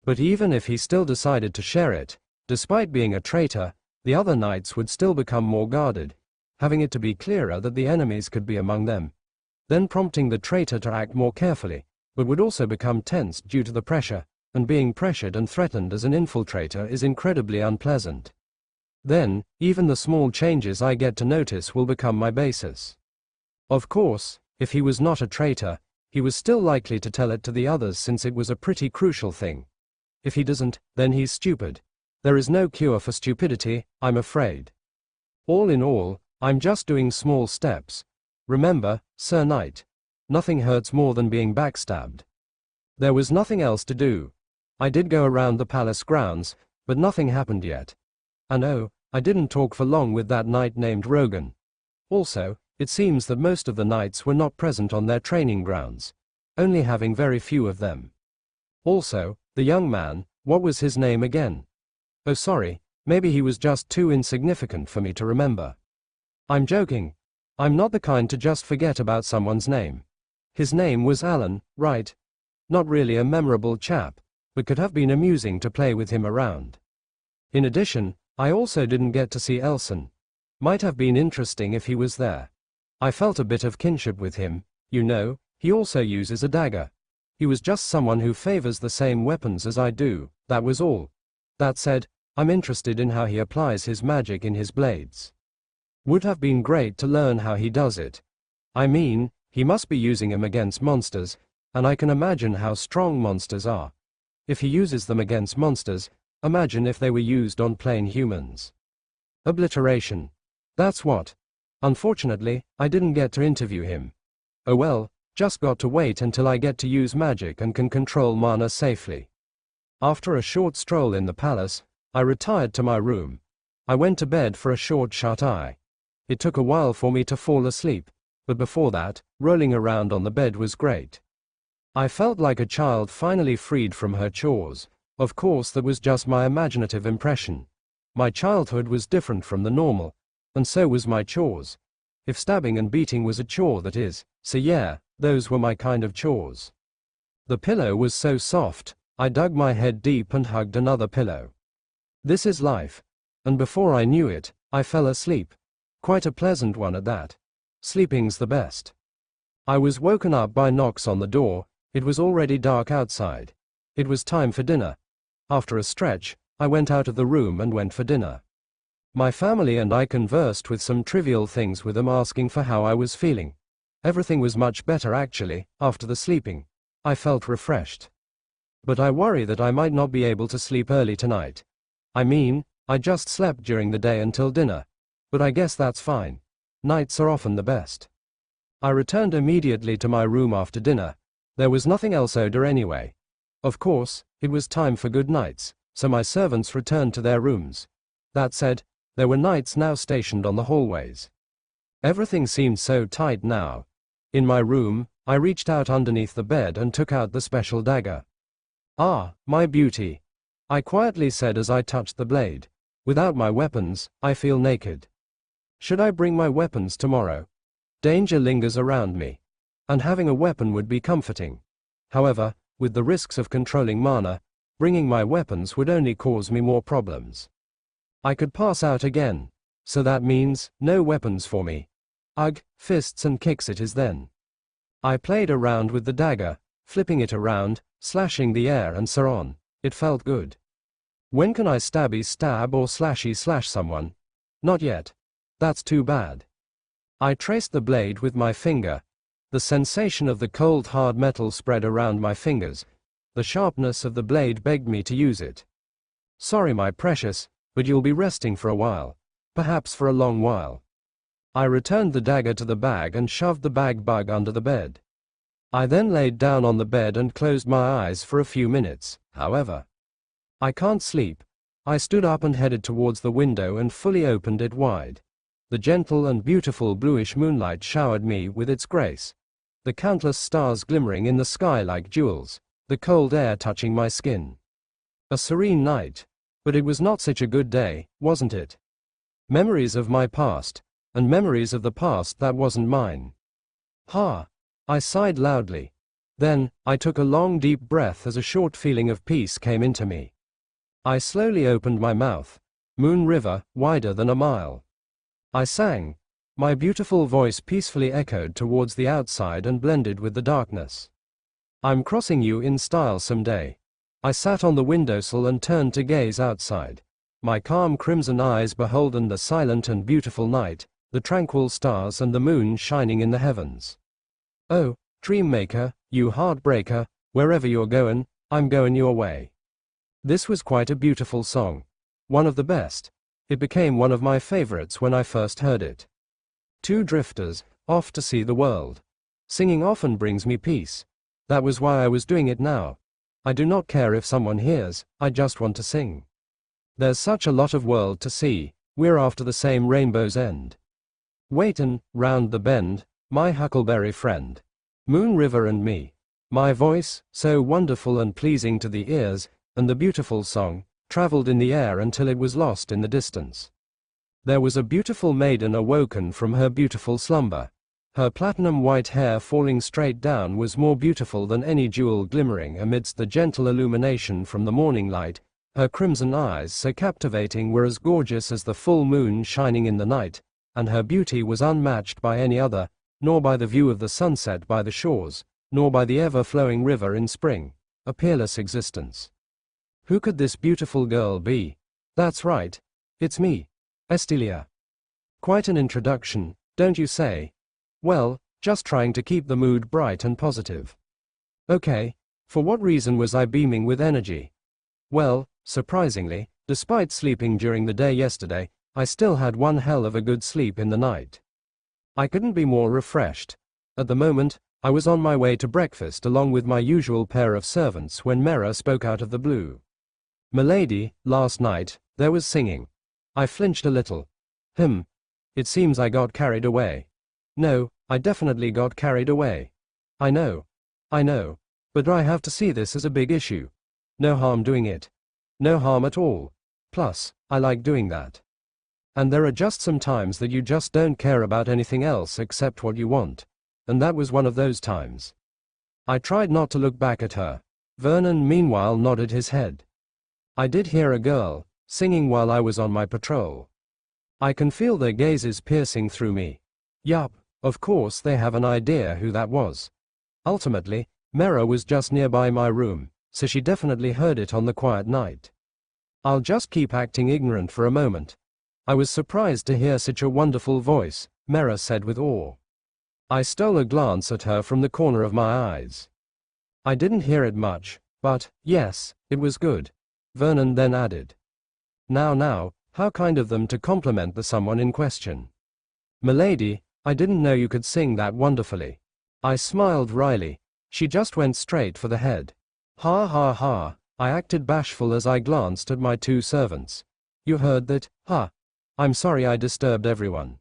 But even if he still decided to share it, despite being a traitor, the other knights would still become more guarded, having it to be clearer that the enemies could be among them, then prompting the traitor to act more carefully, but would also become tense due to the pressure, and being pressured and threatened as an infiltrator is incredibly unpleasant. Then, even the small changes I get to notice will become my basis. Of course, if he was not a traitor, he was still likely to tell it to the others since it was a pretty crucial thing. If he doesn't, then he's stupid. There is no cure for stupidity, I'm afraid. All in all, I'm just doing small steps. Remember, Sir Knight, nothing hurts more than being backstabbed. There was nothing else to do. I did go around the palace grounds, but nothing happened yet. And oh, I didn't talk for long with that knight named Rogan. Also, it seems that most of the knights were not present on their training grounds, only having very few of them. Also, the young man, what was his name again? Oh sorry, maybe he was just too insignificant for me to remember. I'm joking. I'm not the kind to just forget about someone's name. His name was Alan, right? Not really a memorable chap, but could have been amusing to play with him around. In addition, I also didn't get to see Elson. Might have been interesting if he was there. I felt a bit of kinship with him, you know, he also uses a dagger. He was just someone who favors the same weapons as I do, that was all. That said, I'm interested in how he applies his magic in his blades. Would have been great to learn how he does it. I mean, he must be using them against monsters, and I can imagine how strong monsters are. If he uses them against monsters, imagine if they were used on plain humans. Obliteration. That's what. Unfortunately, I didn't get to interview him. Oh well, just got to wait until I get to use magic and can control mana safely. After a short stroll in the palace, I retired to my room. I went to bed for a short shut-eye. It took a while for me to fall asleep, but before that, rolling around on the bed was great. I felt like a child finally freed from her chores. Of course that was just my imaginative impression. My childhood was different from the normal, and so was my chores. If stabbing and beating was a chore, that is, so yeah, those were my kind of chores. The pillow was so soft, I dug my head deep and hugged another pillow. This is life. And before I knew it, I fell asleep. Quite a pleasant one at that. Sleeping's the best. I was woken up by knocks on the door. It was already dark outside. It was time for dinner. After a stretch, I went out of the room and went for dinner. My family and I conversed with some trivial things, with them asking for how I was feeling. Everything was much better actually, after the sleeping. I felt refreshed. But I worry that I might not be able to sleep early tonight. I mean, I just slept during the day until dinner. But I guess that's fine. Nights are often the best. I returned immediately to my room after dinner. There was nothing else odor anyway. Of course, it was time for good nights, so my servants returned to their rooms. That said, there were knights now stationed on the hallways. Everything seemed so tight now. In my room, I reached out underneath the bed and took out the special dagger. "Ah, my beauty," I quietly said as I touched the blade. "Without my weapons, I feel naked. Should I bring my weapons tomorrow? Danger lingers around me, and having a weapon would be comforting. However, with the risks of controlling mana, bringing my weapons would only cause me more problems. I could pass out again, so that means no weapons for me. Ugh, fists and kicks it is then." I played around with the dagger, flipping it around, slashing the air and so on. It felt good. When can I stabby stab or slashy slash someone? Not yet. That's too bad. I traced the blade with my finger. The sensation of the cold hard metal spread around my fingers. The sharpness of the blade begged me to use it. "Sorry my precious, but you'll be resting for a while. Perhaps for a long while." I returned the dagger to the bag and shoved the bag bug under the bed. I then laid down on the bed and closed my eyes for a few minutes. However, I can't sleep. I stood up and headed towards the window and fully opened it wide. The gentle and beautiful bluish moonlight showered me with its grace. The countless stars glimmering in the sky like jewels, the cold air touching my skin. A serene night. But it was not such a good day, wasn't it? Memories of my past. and memories of the past that wasn't mine. Ha! I sighed loudly. Then, I took a long deep breath as a short feeling of peace came into me. I slowly opened my mouth. Moon River, wider than a mile. I sang. My beautiful voice peacefully echoed towards the outside and blended with the darkness. I'm crossing you in style someday. I sat on the windowsill and turned to gaze outside. My calm crimson eyes beholden the silent and beautiful night, the tranquil stars and the moon shining in the heavens. Oh, dream maker, you heartbreaker, wherever you're goin', I'm goin' your way. This was quite a beautiful song. One of the best. It became one of my favorites when I first heard it. Two drifters, off to see the world. Singing often brings me peace. That was why I was doing it now. I do not care if someone hears, I just want to sing. There's such a lot of world to see, we're after the same rainbow's end. Waitin', round the bend, my huckleberry friend. Moon River and me. My voice, so wonderful and pleasing to the ears, and the beautiful song, traveled in the air until it was lost in the distance. There was a beautiful maiden awoken from her beautiful slumber. Her platinum white hair falling straight down was more beautiful than any jewel glimmering amidst the gentle illumination from the morning light. Her crimson eyes, so captivating, were as gorgeous as the full moon shining in the night, and her beauty was unmatched by any other, nor by the view of the sunset by the shores, nor by the ever-flowing river in spring, a peerless existence. Who could this beautiful girl be? That's right. It's me. Estilia. Quite an introduction, don't you say? Well, just trying to keep the mood bright and positive. Okay, for what reason was I beaming with energy? Well, surprisingly, despite sleeping during the day yesterday, I still had one hell of a good sleep in the night. I couldn't be more refreshed. At the moment, I was on my way to breakfast along with my usual pair of servants when Mera spoke out of the blue. "Milady, last night, there was singing." I flinched a little. It seems I got carried away. No, I definitely got carried away. I know, but I have to see this as a big issue. No harm doing it. No harm at all. Plus, I like doing that. And there are just some times that you just don't care about anything else except what you want. And that was one of those times. I tried not to look back at her. Vernon meanwhile nodded his head. I did hear a girl singing while I was on my patrol. I can feel their gazes piercing through me. Yup, of course they have an idea who that was. Ultimately, Mera was just nearby my room, so she definitely heard it on the quiet night. I'll just keep acting ignorant for a moment. I was surprised to hear such a wonderful voice, Mera said with awe. I stole a glance at her from the corner of my eyes. I didn't hear it much, but, yes, it was good. Vernon then added. Now, how kind of them to compliment the someone in question. Milady, I didn't know you could sing that wonderfully. I smiled wryly. She just went straight for the head. Ha ha ha, I acted bashful as I glanced at my two servants. You heard that, huh? I'm sorry I disturbed everyone.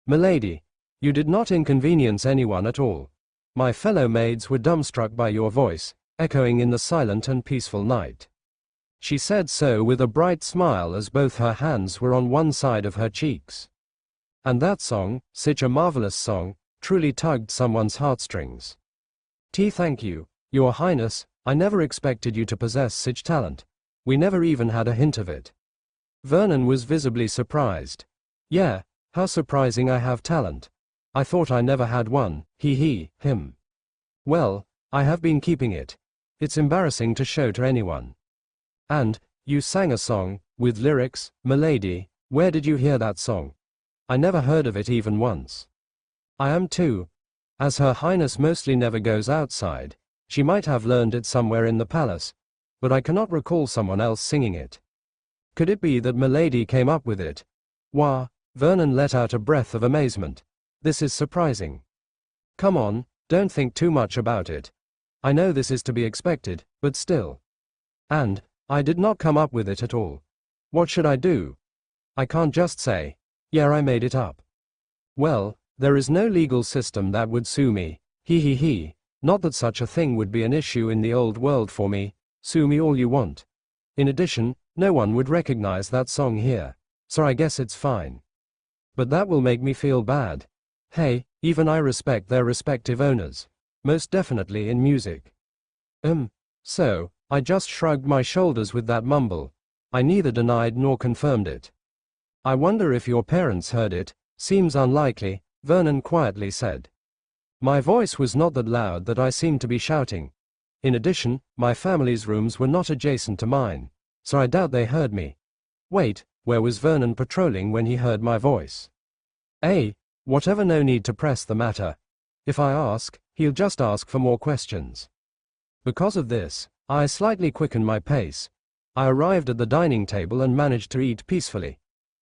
Milady, you did not inconvenience anyone at all. My fellow maids were dumbstruck by your voice, echoing in the silent and peaceful night. She said so with a bright smile as both her hands were on one side of her cheeks. And that song, such a marvelous song, truly tugged someone's heartstrings. Thank you, Your Highness, I never expected you to possess such talent. We never even had a hint of it. Vernon was visibly surprised. Yeah, how surprising I have talent. I thought I never had one, him. Well, I have been keeping it. It's embarrassing to show to anyone. And, you sang a song, with lyrics, Milady, where did you hear that song? I never heard of it even once. I am too. As Her Highness mostly never goes outside, she might have learned it somewhere in the palace, but I cannot recall someone else singing it. Could it be that Milady came up with it? Wah, Vernon let out a breath of amazement. This is surprising. Come on, don't think too much about it. I know this is to be expected, but still. And, I did not come up with it at all. What should I do? I can't just say, yeah, I made it up. Well, there is no legal system that would sue me, not that such a thing would be an issue in the old world for me, sue me all you want. In addition, no one would recognize that song here, so I guess it's fine. But that will make me feel bad. Hey, even I respect their respective owners. Most definitely in music. So, I just shrugged my shoulders with that mumble. I neither denied nor confirmed it. I wonder if your parents heard it. Seems unlikely, Vernon quietly said. My voice was not that loud that I seemed to be shouting. In addition, my family's rooms were not adjacent to mine, so I doubt they heard me. Wait, where was Vernon patrolling when he heard my voice? Whatever, no need to press the matter. If I ask, he'll just ask for more questions. Because of this, I slightly quickened my pace. I arrived at the dining table and managed to eat peacefully.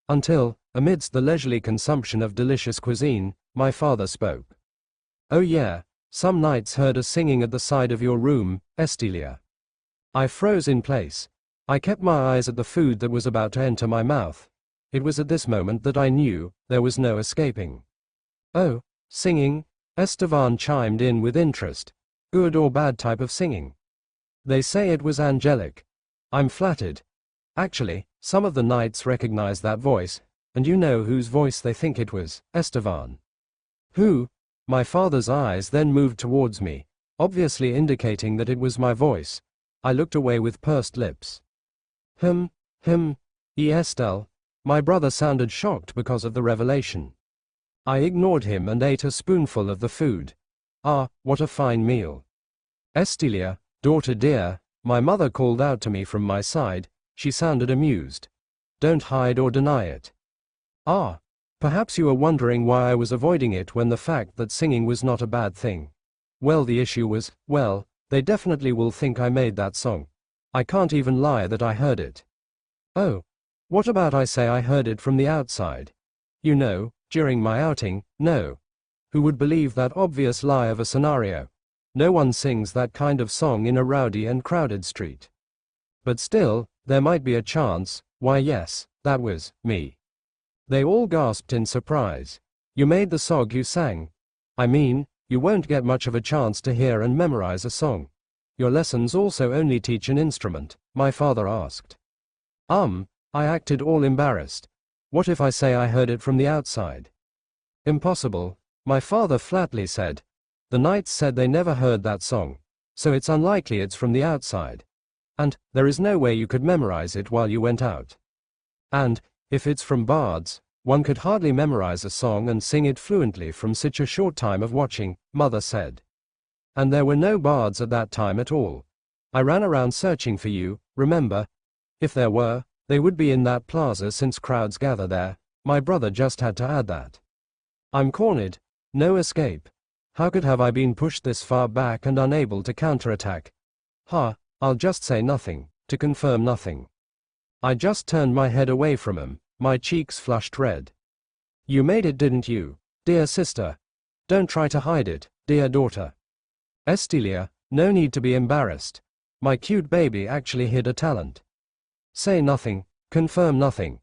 Until, amidst the leisurely consumption of delicious cuisine, my father spoke. Oh yeah, some nights heard us singing at the side of your room, Estelia. I froze in place. I kept my eyes at the food that was about to enter my mouth. It was at this moment that I knew there was no escaping. Oh, singing? Estevan chimed in with interest. Good or bad type of singing? They say it was angelic. I'm flattered. Actually, some of the knights recognize that voice, and you know whose voice they think it was, Estevan. Who? My father's eyes then moved towards me, obviously indicating that it was my voice. I looked away with pursed lips. Estelle. My brother sounded shocked because of the revelation. I ignored him and ate a spoonful of the food. Ah, what a fine meal. Estelia, daughter dear, my mother called out to me from my side. She sounded amused. Don't hide or deny it. Ah, perhaps you are wondering why I was avoiding it when the fact that singing was not a bad thing. Well, the issue was, they definitely will think I made that song. I can't even lie that I heard it. Oh, what about I say I heard it from the outside? You know, during my outing, no. Who would believe that obvious lie of a scenario? No one sings that kind of song in a rowdy and crowded street. But still, there might be a chance. Why yes, that was me. They all gasped in surprise. You made the song you sang. I mean, you won't get much of a chance to hear and memorize a song. Your lessons also only teach an instrument, my father asked. I acted all embarrassed. What if I say I heard it from the outside? Impossible, my father flatly said. The knights said they never heard that song, so it's unlikely it's from the outside. And, there is no way you could memorize it while you went out. And, if it's from bards, one could hardly memorize a song and sing it fluently from such a short time of watching, mother said. And there were no bards at that time at all. I ran around searching for you, remember? If there were, they would be in that plaza since crowds gather there. My brother just had to add that. I'm cornered. No escape. How could have I been pushed this far back and unable to counterattack? I'll just say nothing, to confirm nothing. I just turned my head away from him, my cheeks flushed red. You made it, didn't you, dear sister? Don't try to hide it, dear daughter. Estelia, no need to be embarrassed. My cute baby actually hid a talent. Say nothing, confirm nothing.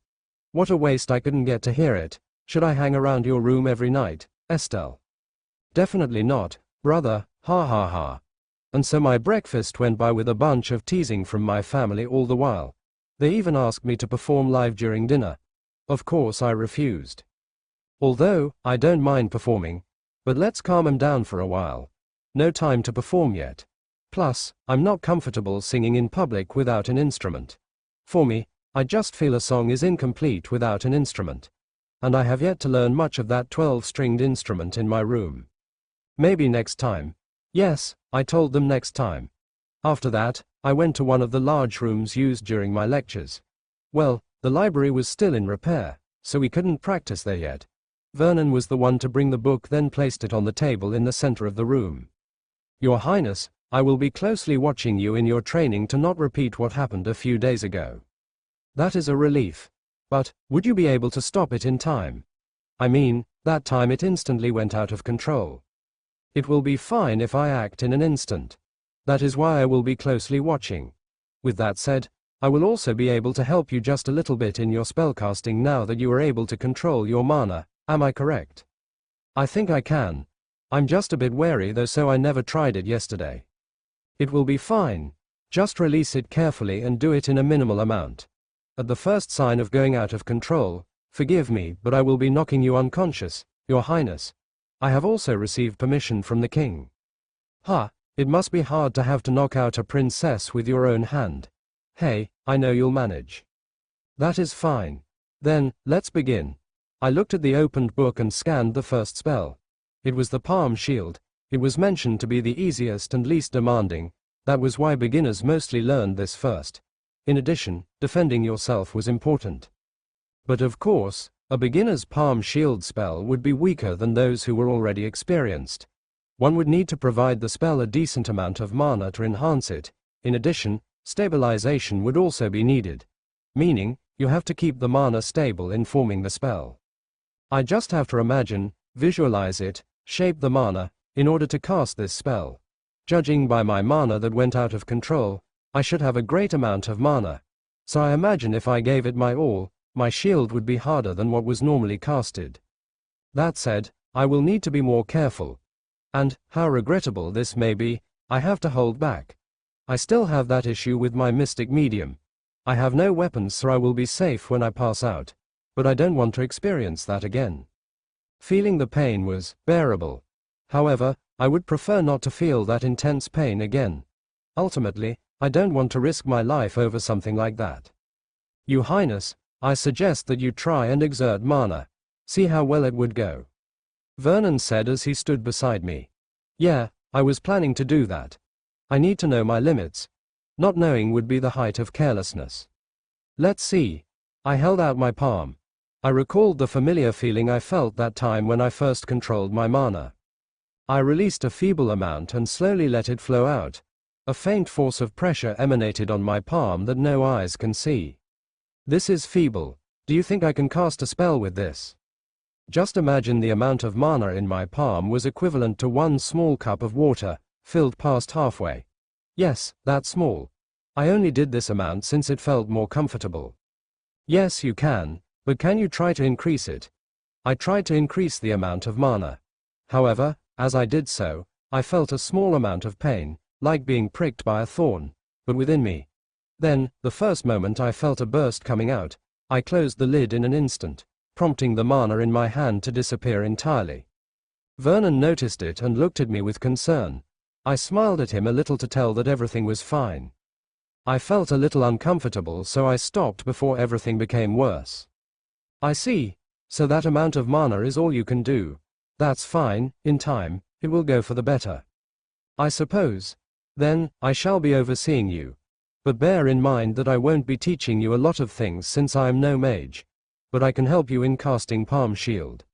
What a waste I couldn't get to hear it. Should I hang around your room every night, Estelle? Definitely not, brother, ha ha ha. And so my breakfast went by with a bunch of teasing from my family all the while. They even asked me to perform live during dinner. Of course I refused. Although, I don't mind performing. But let's calm 'em down for a while. No time to perform yet. Plus, I'm not comfortable singing in public without an instrument. For me, I just feel a song is incomplete without an instrument. And I have yet to learn much of that 12-stringed instrument in my room. Maybe next time. Yes, I told them next time. After that, I went to one of the large rooms used during my lectures. Well, the library was still in repair, so we couldn't practice there yet. Vernon was the one to bring the book, then placed it on the table in the center of the room. Your Highness, I will be closely watching you in your training to not repeat what happened a few days ago. That is a relief. But, would you be able to stop it in time? I mean, that time it instantly went out of control. It will be fine if I act in an instant. That is why I will be closely watching. With that said, I will also be able to help you just a little bit in your spellcasting now that you are able to control your mana, am I correct? I think I can. I'm just a bit wary though, so I never tried it yesterday. It will be fine. Just release it carefully and do it in a minimal amount. At the first sign of going out of control, Forgive me, but I will be knocking you unconscious, Your Highness. I have also received permission from the king. Ha, it must be hard to have to knock out a princess with your own hand. Hey, I know you'll manage. That is fine. Then, let's begin. I looked at the opened book and scanned the first spell. It was the palm shield. It was mentioned to be the easiest and least demanding. That was why beginners mostly learned this first. In addition, defending yourself was important. But of course, a beginner's palm shield spell would be weaker than those who were already experienced. One would need to provide the spell a decent amount of mana to enhance it. In addition, stabilization would also be needed. Meaning, you have to keep the mana stable in forming the spell. I just have to imagine, visualize it, shape the mana, in order to cast this spell. Judging by my mana that went out of control, I should have a great amount of mana. So I imagine if I gave it my all, my shield would be harder than what was normally casted. That said, I will need to be more careful. And, how regrettable this may be, I have to hold back. I still have that issue with my mystic medium. I have no weapons, so I will be safe when I pass out. But I don't want to experience that again. Feeling the pain was bearable. However, I would prefer not to feel that intense pain again. Ultimately, I don't want to risk my life over something like that. Your Highness, I suggest that you try and exert mana. See how well it would go. Vernon said as he stood beside me. Yeah, I was planning to do that. I need to know my limits. Not knowing would be the height of carelessness. Let's see. I held out my palm. I recalled the familiar feeling I felt that time when I first controlled my mana. I released a feeble amount and slowly let it flow out. A faint force of pressure emanated on my palm that no eyes can see. This is feeble. Do you think I can cast a spell with this? Just imagine the amount of mana in my palm was equivalent to one small cup of water, filled past halfway. Yes, that's small. I only did this amount since it felt more comfortable. Yes, you can, but can you try to increase it? I tried to increase the amount of mana. However, as I did so, I felt a small amount of pain, like being pricked by a thorn, but within me. Then, the first moment I felt a burst coming out, I closed the lid in an instant, prompting the mana in my hand to disappear entirely. Vernon noticed it and looked at me with concern. I smiled at him a little to tell that everything was fine. I felt a little uncomfortable, so I stopped before everything became worse. I see. So that amount of mana is all you can do. That's fine, in time, it will go for the better. I suppose. Then, I shall be overseeing you. But bear in mind that I won't be teaching you a lot of things since I am no mage. But I can help you in casting Palm Shield.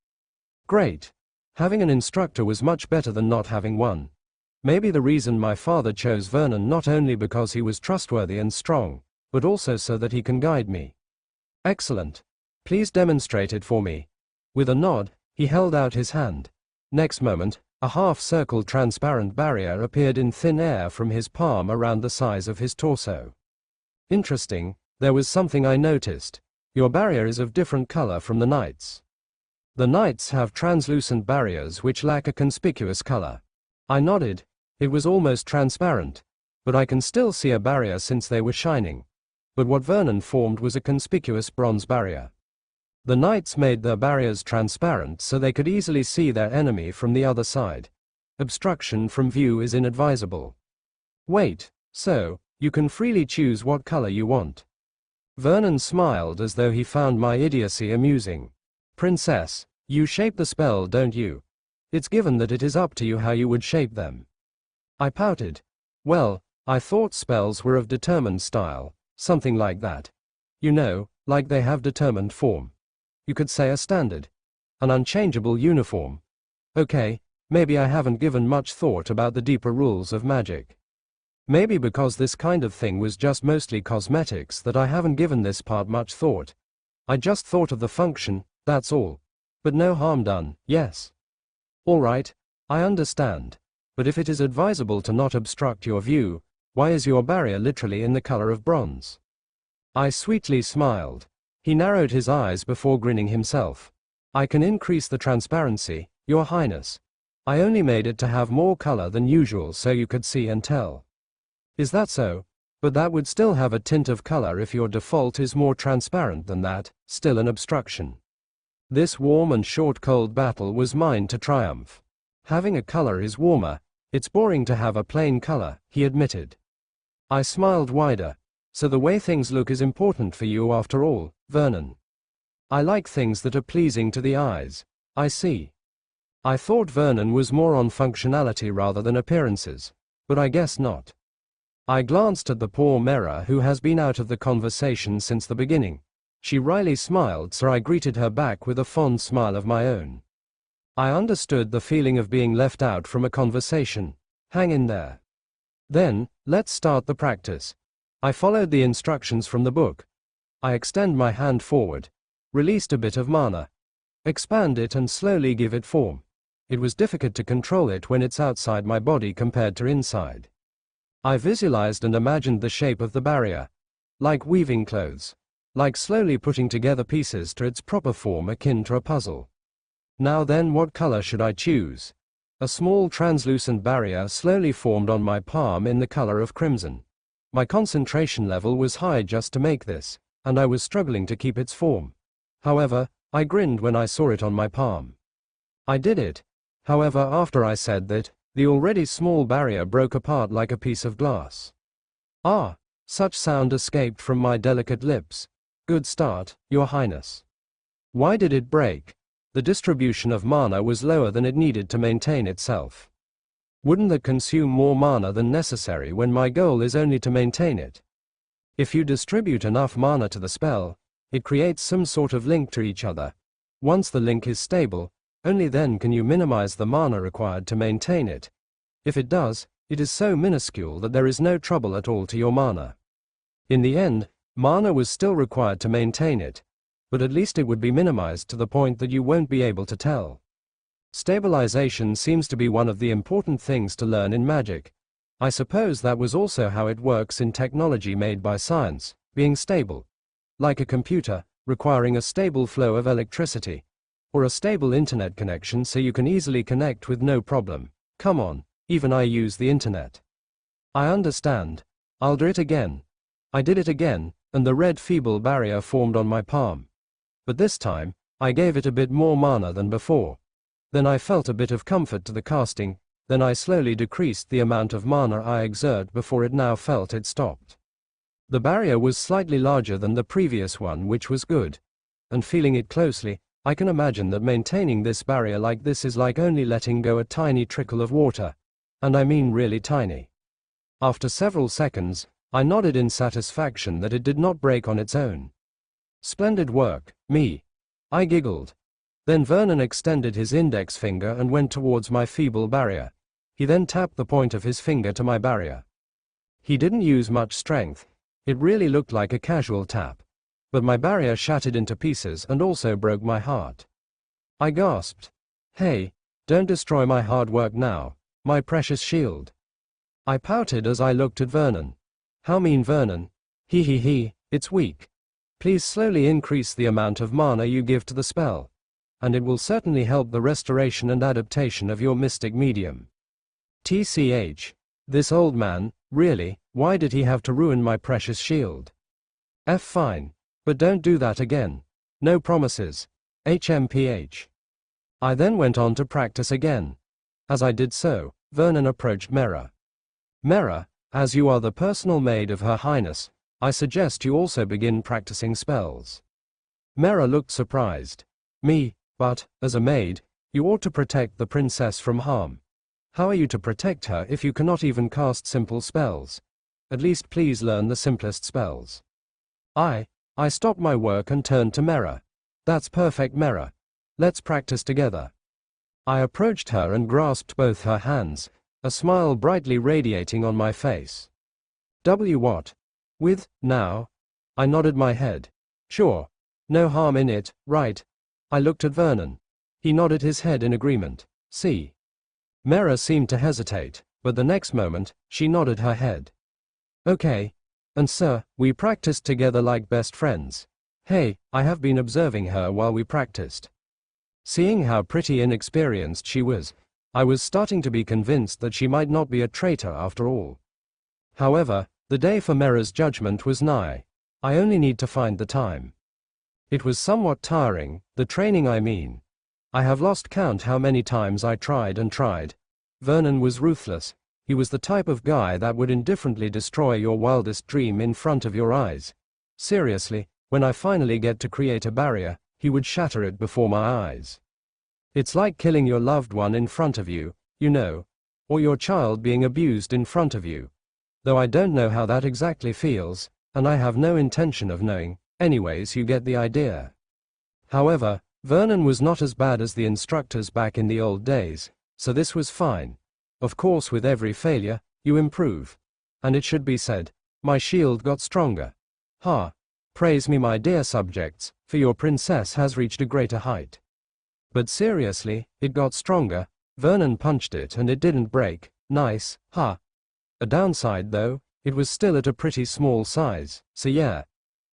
Great. Having an instructor was much better than not having one. Maybe the reason my father chose Vernon not only because he was trustworthy and strong, but also so that he can guide me. Excellent. Please demonstrate it for me. With a nod, he held out his hand. Next moment, a half-circle transparent barrier appeared in thin air from his palm around the size of his torso. Interesting, there was something I noticed. Your barrier is of different color from the knight's. The knights have translucent barriers which lack a conspicuous color. I nodded. It was almost transparent, but I can still see a barrier since they were shining. But what Vernon formed was a conspicuous bronze barrier. The knights made their barriers transparent so they could easily see their enemy from the other side. Obstruction from view is inadvisable. Wait, so, you can freely choose what color you want. Vernon smiled as though he found my idiocy amusing. Princess, you shape the spell, don't you? It's given that it is up to you how you would shape them. I pouted. Well, I thought spells were of determined style, something like that. You know, like they have determined form. You could say a standard. An unchangeable uniform. Okay, maybe I haven't given much thought about the deeper rules of magic. Maybe because this kind of thing was just mostly cosmetics that I haven't given this part much thought. I just thought of the function, that's all. But no harm done, yes. All right, I understand. But if it is advisable to not obstruct your view, why is your barrier literally in the color of bronze? I sweetly smiled. He narrowed his eyes before grinning himself. I can increase the transparency, Your Highness. I only made it to have more color than usual so you could see and tell. Is that so? But that would still have a tint of color if your default is more transparent than that, still an obstruction. This warm and short cold battle was mine to triumph. Having a color is warmer. It's boring to have a plain color, he admitted. I smiled wider. So the way things look is important for you after all, Vernon. I like things that are pleasing to the eyes. I see. I thought Vernon was more on functionality rather than appearances, but I guess not. I glanced at the poor Mera, who has been out of the conversation since the beginning. She wryly smiled, so I greeted her back with a fond smile of my own. I understood the feeling of being left out from a conversation. Hang in there. Then, let's start the practice. I followed the instructions from the book. I extend my hand forward, released a bit of mana, expand it and slowly give it form. It was difficult to control it when it's outside my body compared to inside. I visualized and imagined the shape of the barrier, like weaving clothes, like slowly putting together pieces to its proper form akin to a puzzle. Now then, what color should I choose? A small translucent barrier slowly formed on my palm in the color of crimson. My concentration level was high just to make this, and I was struggling to keep its form. However, I grinned when I saw it on my palm. I did it. However, after I said that, the already small barrier broke apart like a piece of glass. Ah! Such sound escaped from my delicate lips. Good start, Your Highness. Why did it break? The distribution of mana was lower than it needed to maintain itself. Wouldn't that consume more mana than necessary when my goal is only to maintain it? If you distribute enough mana to the spell, it creates some sort of link to each other. Once the link is stable, only then can you minimize the mana required to maintain it. If it does, it is so minuscule that there is no trouble at all to your mana. In the end, mana was still required to maintain it, but at least it would be minimized to the point that you won't be able to tell. Stabilization seems to be one of the important things to learn in magic. I suppose that was also how it works in technology made by science, being stable. Like a computer, requiring a stable flow of electricity. Or a stable internet connection so you can easily connect with no problem. Come on, even I use the internet. I understand. I'll do it again. I did it again, and the red feeble barrier formed on my palm. But this time, I gave it a bit more mana than before. Then I felt a bit of comfort to the casting, then I slowly decreased the amount of mana I exert before it now felt it stopped. The barrier was slightly larger than the previous one, which was good. And feeling it closely, I can imagine that maintaining this barrier like this is like only letting go a tiny trickle of water. And I mean really tiny. After several seconds, I nodded in satisfaction that it did not break on its own. Splendid work, me. I giggled. Then Vernon extended his index finger and went towards my feeble barrier. He then tapped the point of his finger to my barrier. He didn't use much strength. It really looked like a casual tap. But my barrier shattered into pieces and also broke my heart. I gasped. Hey, don't destroy my hard work now, my precious shield. I pouted as I looked at Vernon. How mean, Vernon. He, it's weak. Please slowly increase the amount of mana you give to the spell, and it will certainly help the restoration and adaptation of your mystic medium. TCH. This old man, really, why did he have to ruin my precious shield? Fine. But don't do that again. No promises. HMPH. I then went on to practice again. As I did so, Vernon approached Mera. Mera, as you are the personal maid of Her Highness, I suggest you also begin practicing spells. Mera looked surprised. Me, but, as a maid, you ought to protect the princess from harm. How are you to protect her if you cannot even cast simple spells? At least please learn the simplest spells. I stopped my work and turned to Mera. That's perfect, Mera. Let's practice together. I approached her and grasped both her hands, a smile brightly radiating on my face. What? With, now? I nodded my head. Sure. No harm in it, right? I looked at Vernon. He nodded his head in agreement. See. Mera seemed to hesitate, but the next moment, she nodded her head. Okay. And sir, we practiced together like best friends. Hey, I have been observing her while we practiced. Seeing how pretty inexperienced she was, I was starting to be convinced that she might not be a traitor after all. However, the day for Mera's judgment was nigh. I only need to find the time. It was somewhat tiring, the training I mean. I have lost count how many times I tried and tried. Vernon was ruthless. He was the type of guy that would indifferently destroy your wildest dream in front of your eyes. Seriously, when I finally get to create a barrier, he would shatter it before my eyes. It's like killing your loved one in front of you, you know, or your child being abused in front of you. Though I don't know how that exactly feels, and I have no intention of knowing. Anyways, you get the idea. However, Vernon was not as bad as the instructors back in the old days, so this was fine. Of course, with every failure, you improve. And it should be said, my shield got stronger. Ha! Praise me, my dear subjects, for your princess has reached a greater height. But seriously, it got stronger. Vernon punched it and it didn't break. Nice, ha! A downside though, it was still at a pretty small size, so yeah.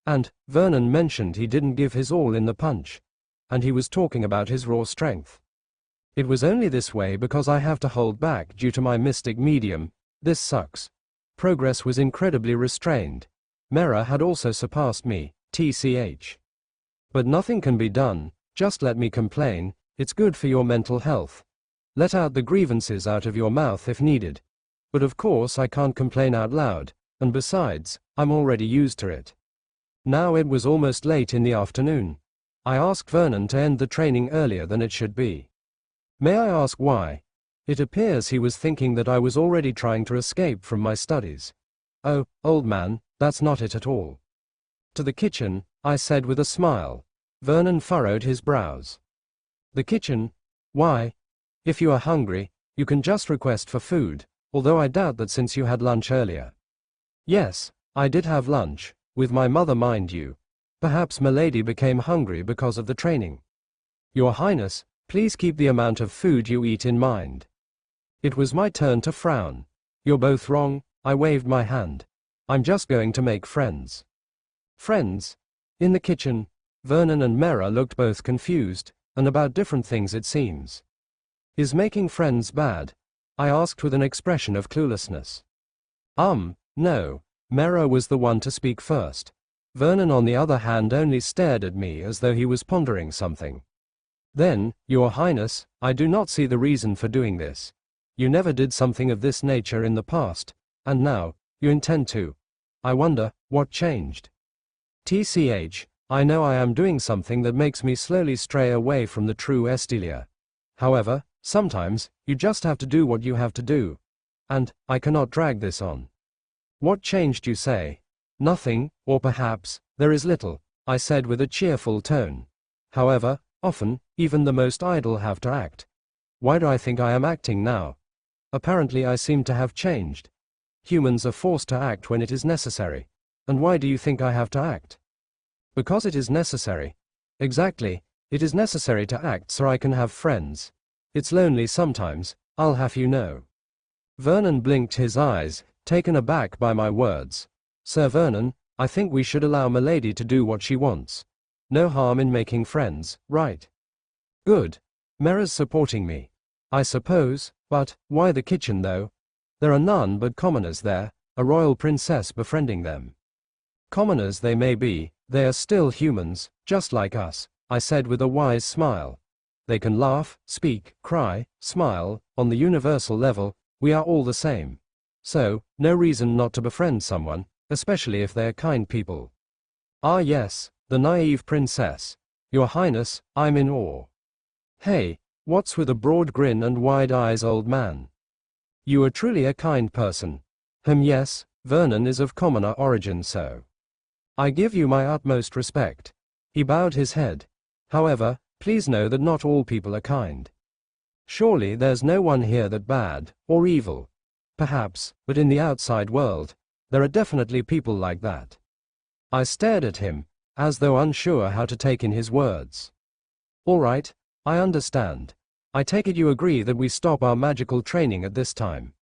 And, Vernon mentioned he didn't give his all in the punch. And he was talking about his raw strength. It was only this way because I have to hold back due to my mystic medium. This sucks. Progress was incredibly restrained. Mera had also surpassed me, tch. But nothing can be done, just let me complain, it's good for your mental health. Let out the grievances out of your mouth if needed. But of course I can't complain out loud, and besides, I'm already used to it. Now it was almost late in the afternoon. I asked Vernon to end the training earlier than it should be. May I ask why? It appears he was thinking that I was already trying to escape from my studies. Oh, old man, that's not it at all. To the kitchen, I said with a smile. Vernon furrowed his brows. The kitchen? Why? If you are hungry, you can just request for food, although I doubt that since you had lunch earlier. Yes, I did have lunch, with my mother mind you. Perhaps Milady became hungry because of the training. Your Highness, please keep the amount of food you eat in mind. It was my turn to frown. You're both wrong, I waved my hand. I'm just going to make friends. Friends? In the kitchen, Vernon and Mera looked both confused, and about different things it seems. Is making friends bad? I asked with an expression of cluelessness. No. Mera was the one to speak first. Vernon on the other hand only stared at me as though he was pondering something. Then, Your Highness, I do not see the reason for doing this. You never did something of this nature in the past, and now, you intend to. I wonder, what changed? Tch, I know I am doing something that makes me slowly stray away from the true Estelia. However, sometimes, you just have to do what you have to do. And, I cannot drag this on. What changed, you say? Nothing, or perhaps, there is little, I said with a cheerful tone. However, often, even the most idle have to act. Why do I think I am acting now? Apparently I seem to have changed. Humans are forced to act when it is necessary. And why do you think I have to act? Because it is necessary. Exactly, it is necessary to act so I can have friends. It's lonely sometimes, I'll have you know. Vernon blinked his eyes, taken aback by my words. Sir Vernon, I think we should allow Milady to do what she wants. No harm in making friends, right? Good. Mera's supporting me. I suppose, but, why the kitchen though? There are none but commoners there, a royal princess befriending them. Commoners they may be, they are still humans, just like us, I said with a wise smile. They can laugh, speak, cry, smile, on the universal level, we are all the same. So, no reason not to befriend someone, especially if they are kind people. Ah yes, the naive princess. Your Highness, I'm in awe. Hey, what's with a broad grin and wide eyes, old man? You are truly a kind person. Yes, Vernon is of commoner origin, so. I give you my utmost respect. He bowed his head. However, please know that not all people are kind. Surely there's no one here that bad, or evil. Perhaps, but in the outside world, there are definitely people like that. I stared at him, as though unsure how to take in his words. All right, I understand. I take it you agree that we stop our magical training at this time.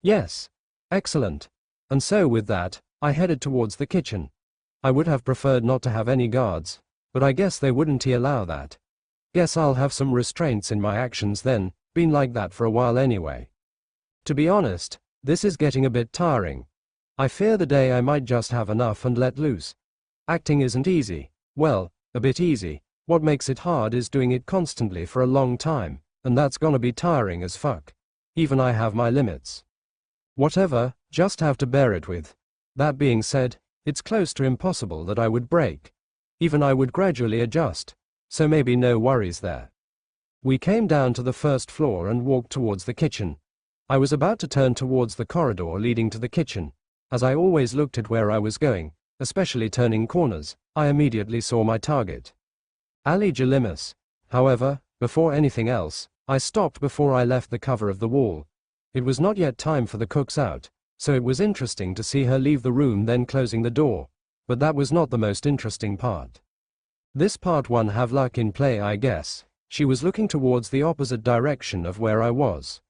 Yes. Excellent. And so with that, I headed towards the kitchen. I would have preferred not to have any guards, but I guess they wouldn't allow that. Guess I'll have some restraints in my actions then, been like that for a while anyway. To be honest, this is getting a bit tiring. I fear the day I might just have enough and let loose. Acting isn't easy. Well, a bit easy. What makes it hard is doing it constantly for a long time, and that's gonna be tiring as fuck. Even I have my limits. Whatever, just have to bear it with. That being said, it's close to impossible that I would break. Even I would gradually adjust, so maybe no worries there. We came down to the first floor and walked towards the kitchen. I was about to turn towards the corridor leading to the kitchen. As I always looked at where I was going, especially turning corners, I immediately saw my target. Ali Jalimus. However, before anything else, I stopped before I left the cover of the wall. It was not yet time for the cooks out, so it was interesting to see her leave the room then closing the door. But that was not the most interesting part. This part one have luck in play, I guess. She was looking towards the opposite direction of where I was.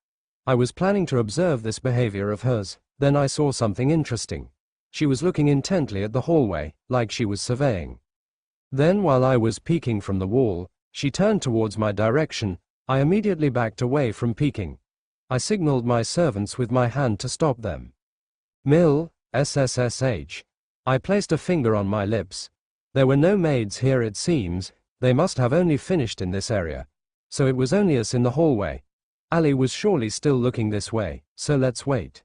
I was planning to observe this behavior of hers, then I saw something interesting. She was looking intently at the hallway, like she was surveying. Then while I was peeking from the wall, she turned towards my direction. I immediately backed away from peeking. I signaled my servants with my hand to stop them. Mill, SSSH. I placed a finger on my lips. There were no maids here it seems, they must have only finished in this area. So it was only us in the hallway. Ali was surely still looking this way, so let's wait.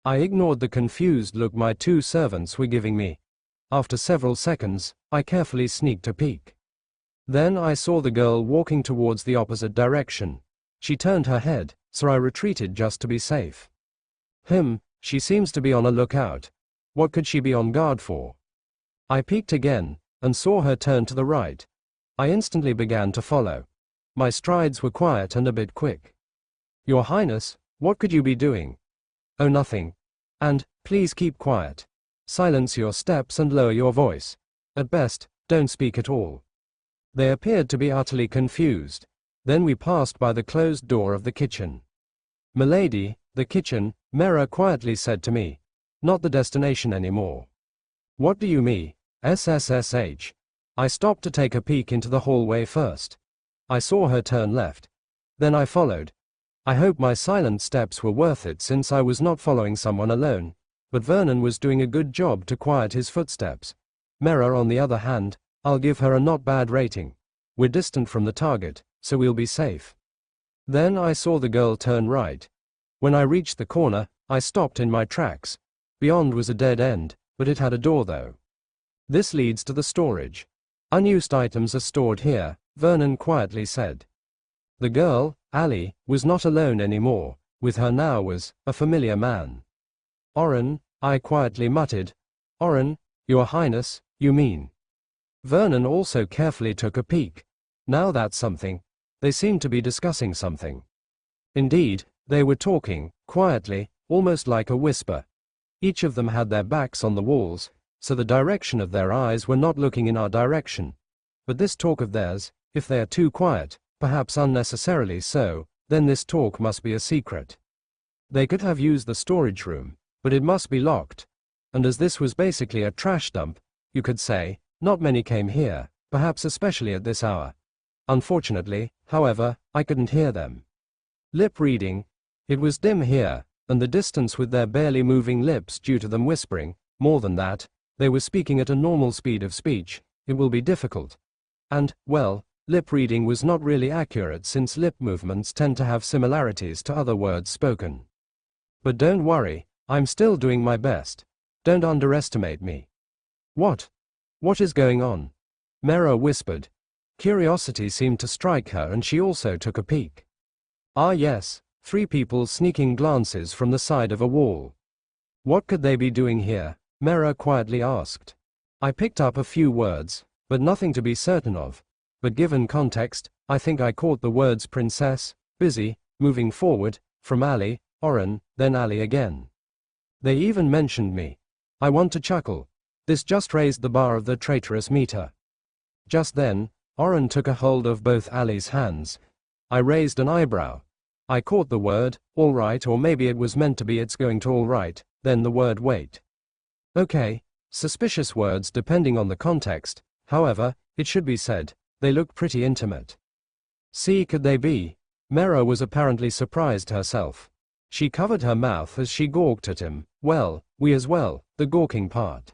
I ignored the confused look my two servants were giving me. After several seconds, I carefully sneaked a peek. Then I saw the girl walking towards the opposite direction. She turned her head, so I retreated just to be safe. She seems to be on a lookout. What could she be on guard for? I peeked again, and saw her turn to the right. I instantly began to follow. My strides were quiet and a bit quick. Your Highness, what could you be doing? Oh, nothing. And, please keep quiet. Silence your steps and lower your voice. At best, don't speak at all. They appeared to be utterly confused. Then we passed by the closed door of the kitchen. Milady, the kitchen, Mera quietly said to me. Not the destination anymore. What do you mean? SSSH. I stopped to take a peek into the hallway first. I saw her turn left. Then I followed. I hope my silent steps were worth it since I was not following someone alone, but Vernon was doing a good job to quiet his footsteps. Mera on the other hand, I'll give her a not bad rating. We're distant from the target, so we'll be safe. Then I saw the girl turn right. When I reached the corner, I stopped in my tracks. Beyond was a dead end, but it had a door though. This leads to the storage. Unused items are stored here, Vernon quietly said. The girl, Ali, was not alone anymore. With her now was a familiar man. Oren, I quietly muttered. Oren, Your Highness, you mean? Vernon also carefully took a peek. Now that's something. They seemed to be discussing something. Indeed, they were talking, quietly, almost like a whisper. Each of them had their backs on the walls, so the direction of their eyes were not looking in our direction. But this talk of theirs, if they are too quiet, perhaps unnecessarily so, then this talk must be a secret. They could have used the storage room, but it must be locked. And as this was basically a trash dump, you could say, not many came here, perhaps especially at this hour. Unfortunately, however, I couldn't hear them. Lip reading. It was dim here, and the distance with their barely moving lips due to them whispering. More than that, they were speaking at a normal speed of speech. It will be difficult. And, well, lip reading was not really accurate since lip movements tend to have similarities to other words spoken. But don't worry, I'm still doing my best. Don't underestimate me. What? What is going on? Mera whispered. Curiosity seemed to strike her and she also took a peek. Ah yes, 3 people sneaking glances from the side of a wall. What could they be doing here? Mera quietly asked. I picked up a few words, but nothing to be certain of. But given context, I think I caught the words princess, busy, moving forward, from Ali, Oren, then Ali again. They even mentioned me. I want to chuckle. This just raised the bar of the traitorous meter. Just then, Oren took a hold of both Ali's hands. I raised an eyebrow. I caught the word, all right, or maybe it was meant to be it's going to all right, then the word wait. Okay, suspicious words depending on the context, however, it should be said, they looked pretty intimate. See, could they be? Mera was apparently surprised herself. She covered her mouth as she gawked at him. Well, we as well, the gawking part.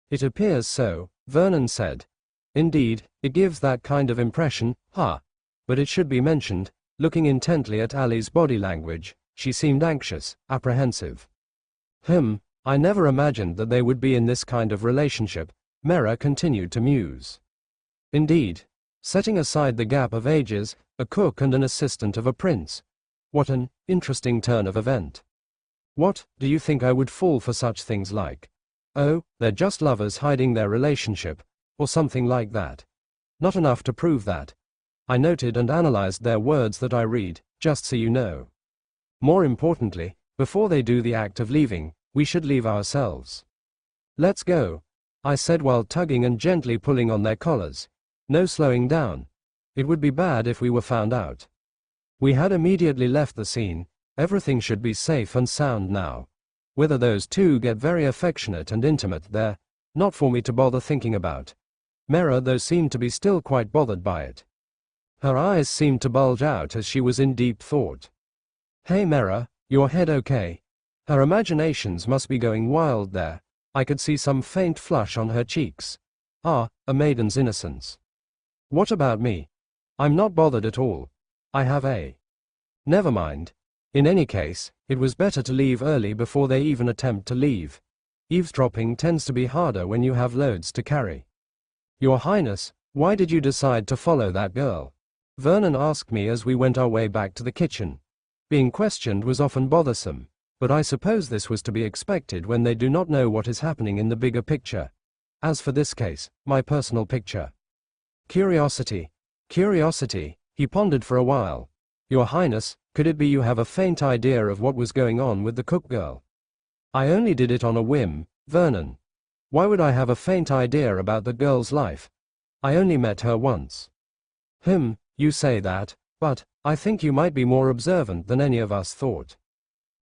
It appears so, Vernon said. Indeed, it gives that kind of impression, But it should be mentioned, looking intently at Ali's body language, she seemed anxious, apprehensive. I never imagined that they would be in this kind of relationship, Mera continued to muse. Indeed, setting aside the gap of ages, a cook and an assistant of a prince. What an interesting turn of event. What, do you think I would fall for such things like? Oh, they're just lovers hiding their relationship, or something like that. Not enough to prove that. I noted and analyzed their words that I read, just so you know. More importantly, before they do the act of leaving, we should leave ourselves. Let's go, I said while tugging and gently pulling on their collars. No slowing down. It would be bad if we were found out. We had immediately left the scene. Everything should be safe and sound now. Whether those two get very affectionate and intimate there, not for me to bother thinking about. Mera though seemed to be still quite bothered by it. Her eyes seemed to bulge out as she was in deep thought. Hey Mera, your head okay? Her imaginations must be going wild there. I could see some faint flush on her cheeks. A maiden's innocence. What about me? I'm not bothered at all. I have a. Never mind. In any case, it was better to leave early before they even attempt to leave. Eavesdropping tends to be harder when you have loads to carry. Your Highness, why did you decide to follow that girl? Vernon asked me as we went our way back to the kitchen. Being questioned was often bothersome, but I suppose this was to be expected when they do not know what is happening in the bigger picture. As for this case, my personal picture. Curiosity, he pondered for a while. Your Highness, could it be you have a faint idea of what was going on with the cook girl? I only did it on a whim, Vernon. Why would I have a faint idea about the girl's life? I only met her once. You say that, but I think you might be more observant than any of us thought.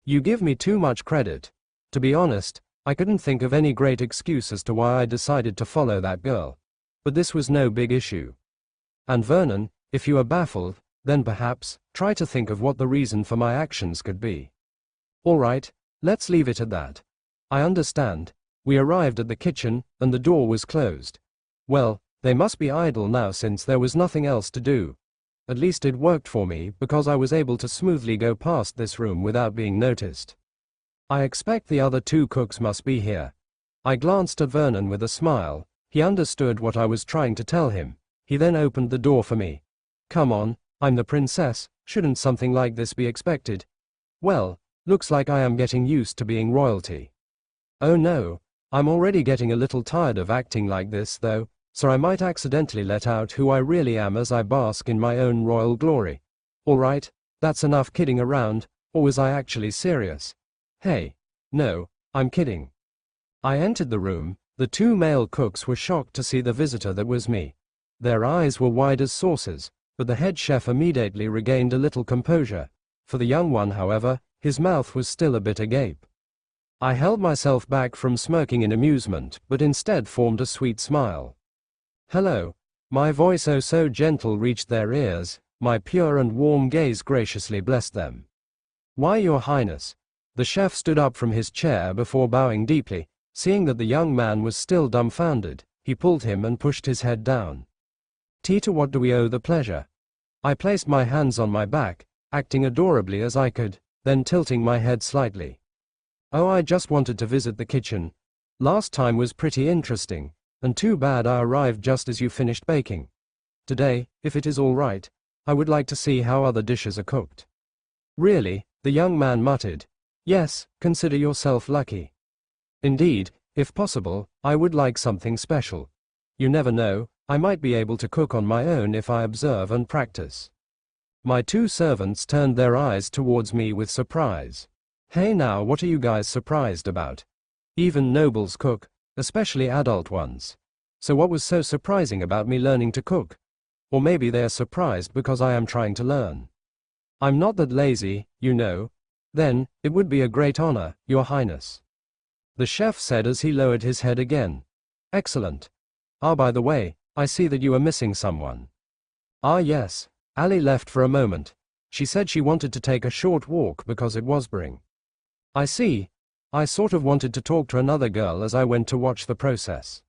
You give me too much credit. To be honest, I couldn't think of any great excuse as to why I decided to follow that girl. But this was no big issue. And Vernon, if you are baffled, then perhaps, try to think of what the reason for my actions could be. All right, let's leave it at that. I understand. We arrived at the kitchen, and the door was closed. Well, they must be idle now since there was nothing else to do. At least it worked for me because I was able to smoothly go past this room without being noticed. I expect the other two cooks must be here. I glanced at Vernon with a smile. He understood what I was trying to tell him. He then opened the door for me. Come on, I'm the princess, shouldn't something like this be expected? Well, looks like I am getting used to being royalty. Oh no, I'm already getting a little tired of acting like this though, so I might accidentally let out who I really am as I bask in my own royal glory. Alright, that's enough kidding around, or was I actually serious? Hey, no, I'm kidding. I entered the room. The two male cooks were shocked to see the visitor that was me. Their eyes were wide as saucers, but the head chef immediately regained a little composure. For the young one, however, his mouth was still a bit agape. I held myself back from smirking in amusement, but instead formed a sweet smile. Hello. My voice oh so gentle reached their ears, my pure and warm gaze graciously blessed them. Why, Your Highness? The chef stood up from his chair before bowing deeply. Seeing that the young man was still dumbfounded, he pulled him and pushed his head down. To what do we owe the pleasure? I placed my hands on my back, acting adorably as I could, then tilting my head slightly. Oh, I just wanted to visit the kitchen. Last time was pretty interesting, and too bad I arrived just as you finished baking. Today, if it is all right, I would like to see how other dishes are cooked. Really, the young man muttered. Yes, consider yourself lucky. Indeed, if possible, I would like something special. You never know, I might be able to cook on my own if I observe and practice. My two servants turned their eyes towards me with surprise. Hey now, what are you guys surprised about? Even nobles cook, especially adult ones. So what was so surprising about me learning to cook? Or maybe they are surprised because I am trying to learn. I'm not that lazy, you know. Then, it would be a great honor, Your Highness. The chef said as he lowered his head again. Excellent. By the way, I see that you are missing someone. Yes. Ali left for a moment. She said she wanted to take a short walk because it was spring. I see. I sort of wanted to talk to another girl as I went to watch the process.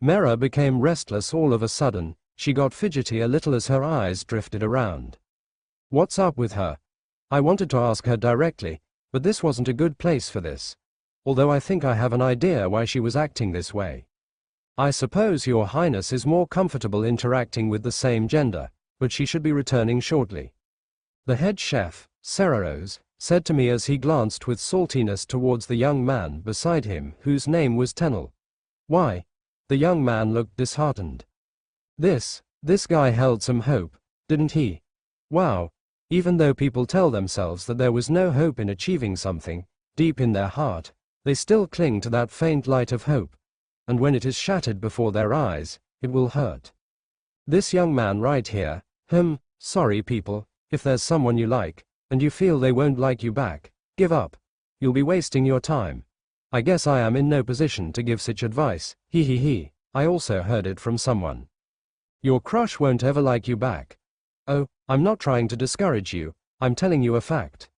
Mera became restless all of a sudden. She got fidgety a little as her eyes drifted around. What's up with her? I wanted to ask her directly, but this wasn't a good place for this. Although I think I have an idea why she was acting this way. I suppose Your Highness is more comfortable interacting with the same gender, but she should be returning shortly. The head chef, Seraros, said to me as he glanced with saltiness towards the young man beside him whose name was Tenel. Why? The young man looked disheartened. This guy held some hope, didn't he? Wow. Even though people tell themselves that there was no hope in achieving something, deep in their heart, they still cling to that faint light of hope. And when it is shattered before their eyes, it will hurt. This young man right here, sorry people, if there's someone you like, and you feel they won't like you back, give up. You'll be wasting your time. I guess I am in no position to give such advice, he. I also heard it from someone. Your crush won't ever like you back. Oh, I'm not trying to discourage you, I'm telling you a fact.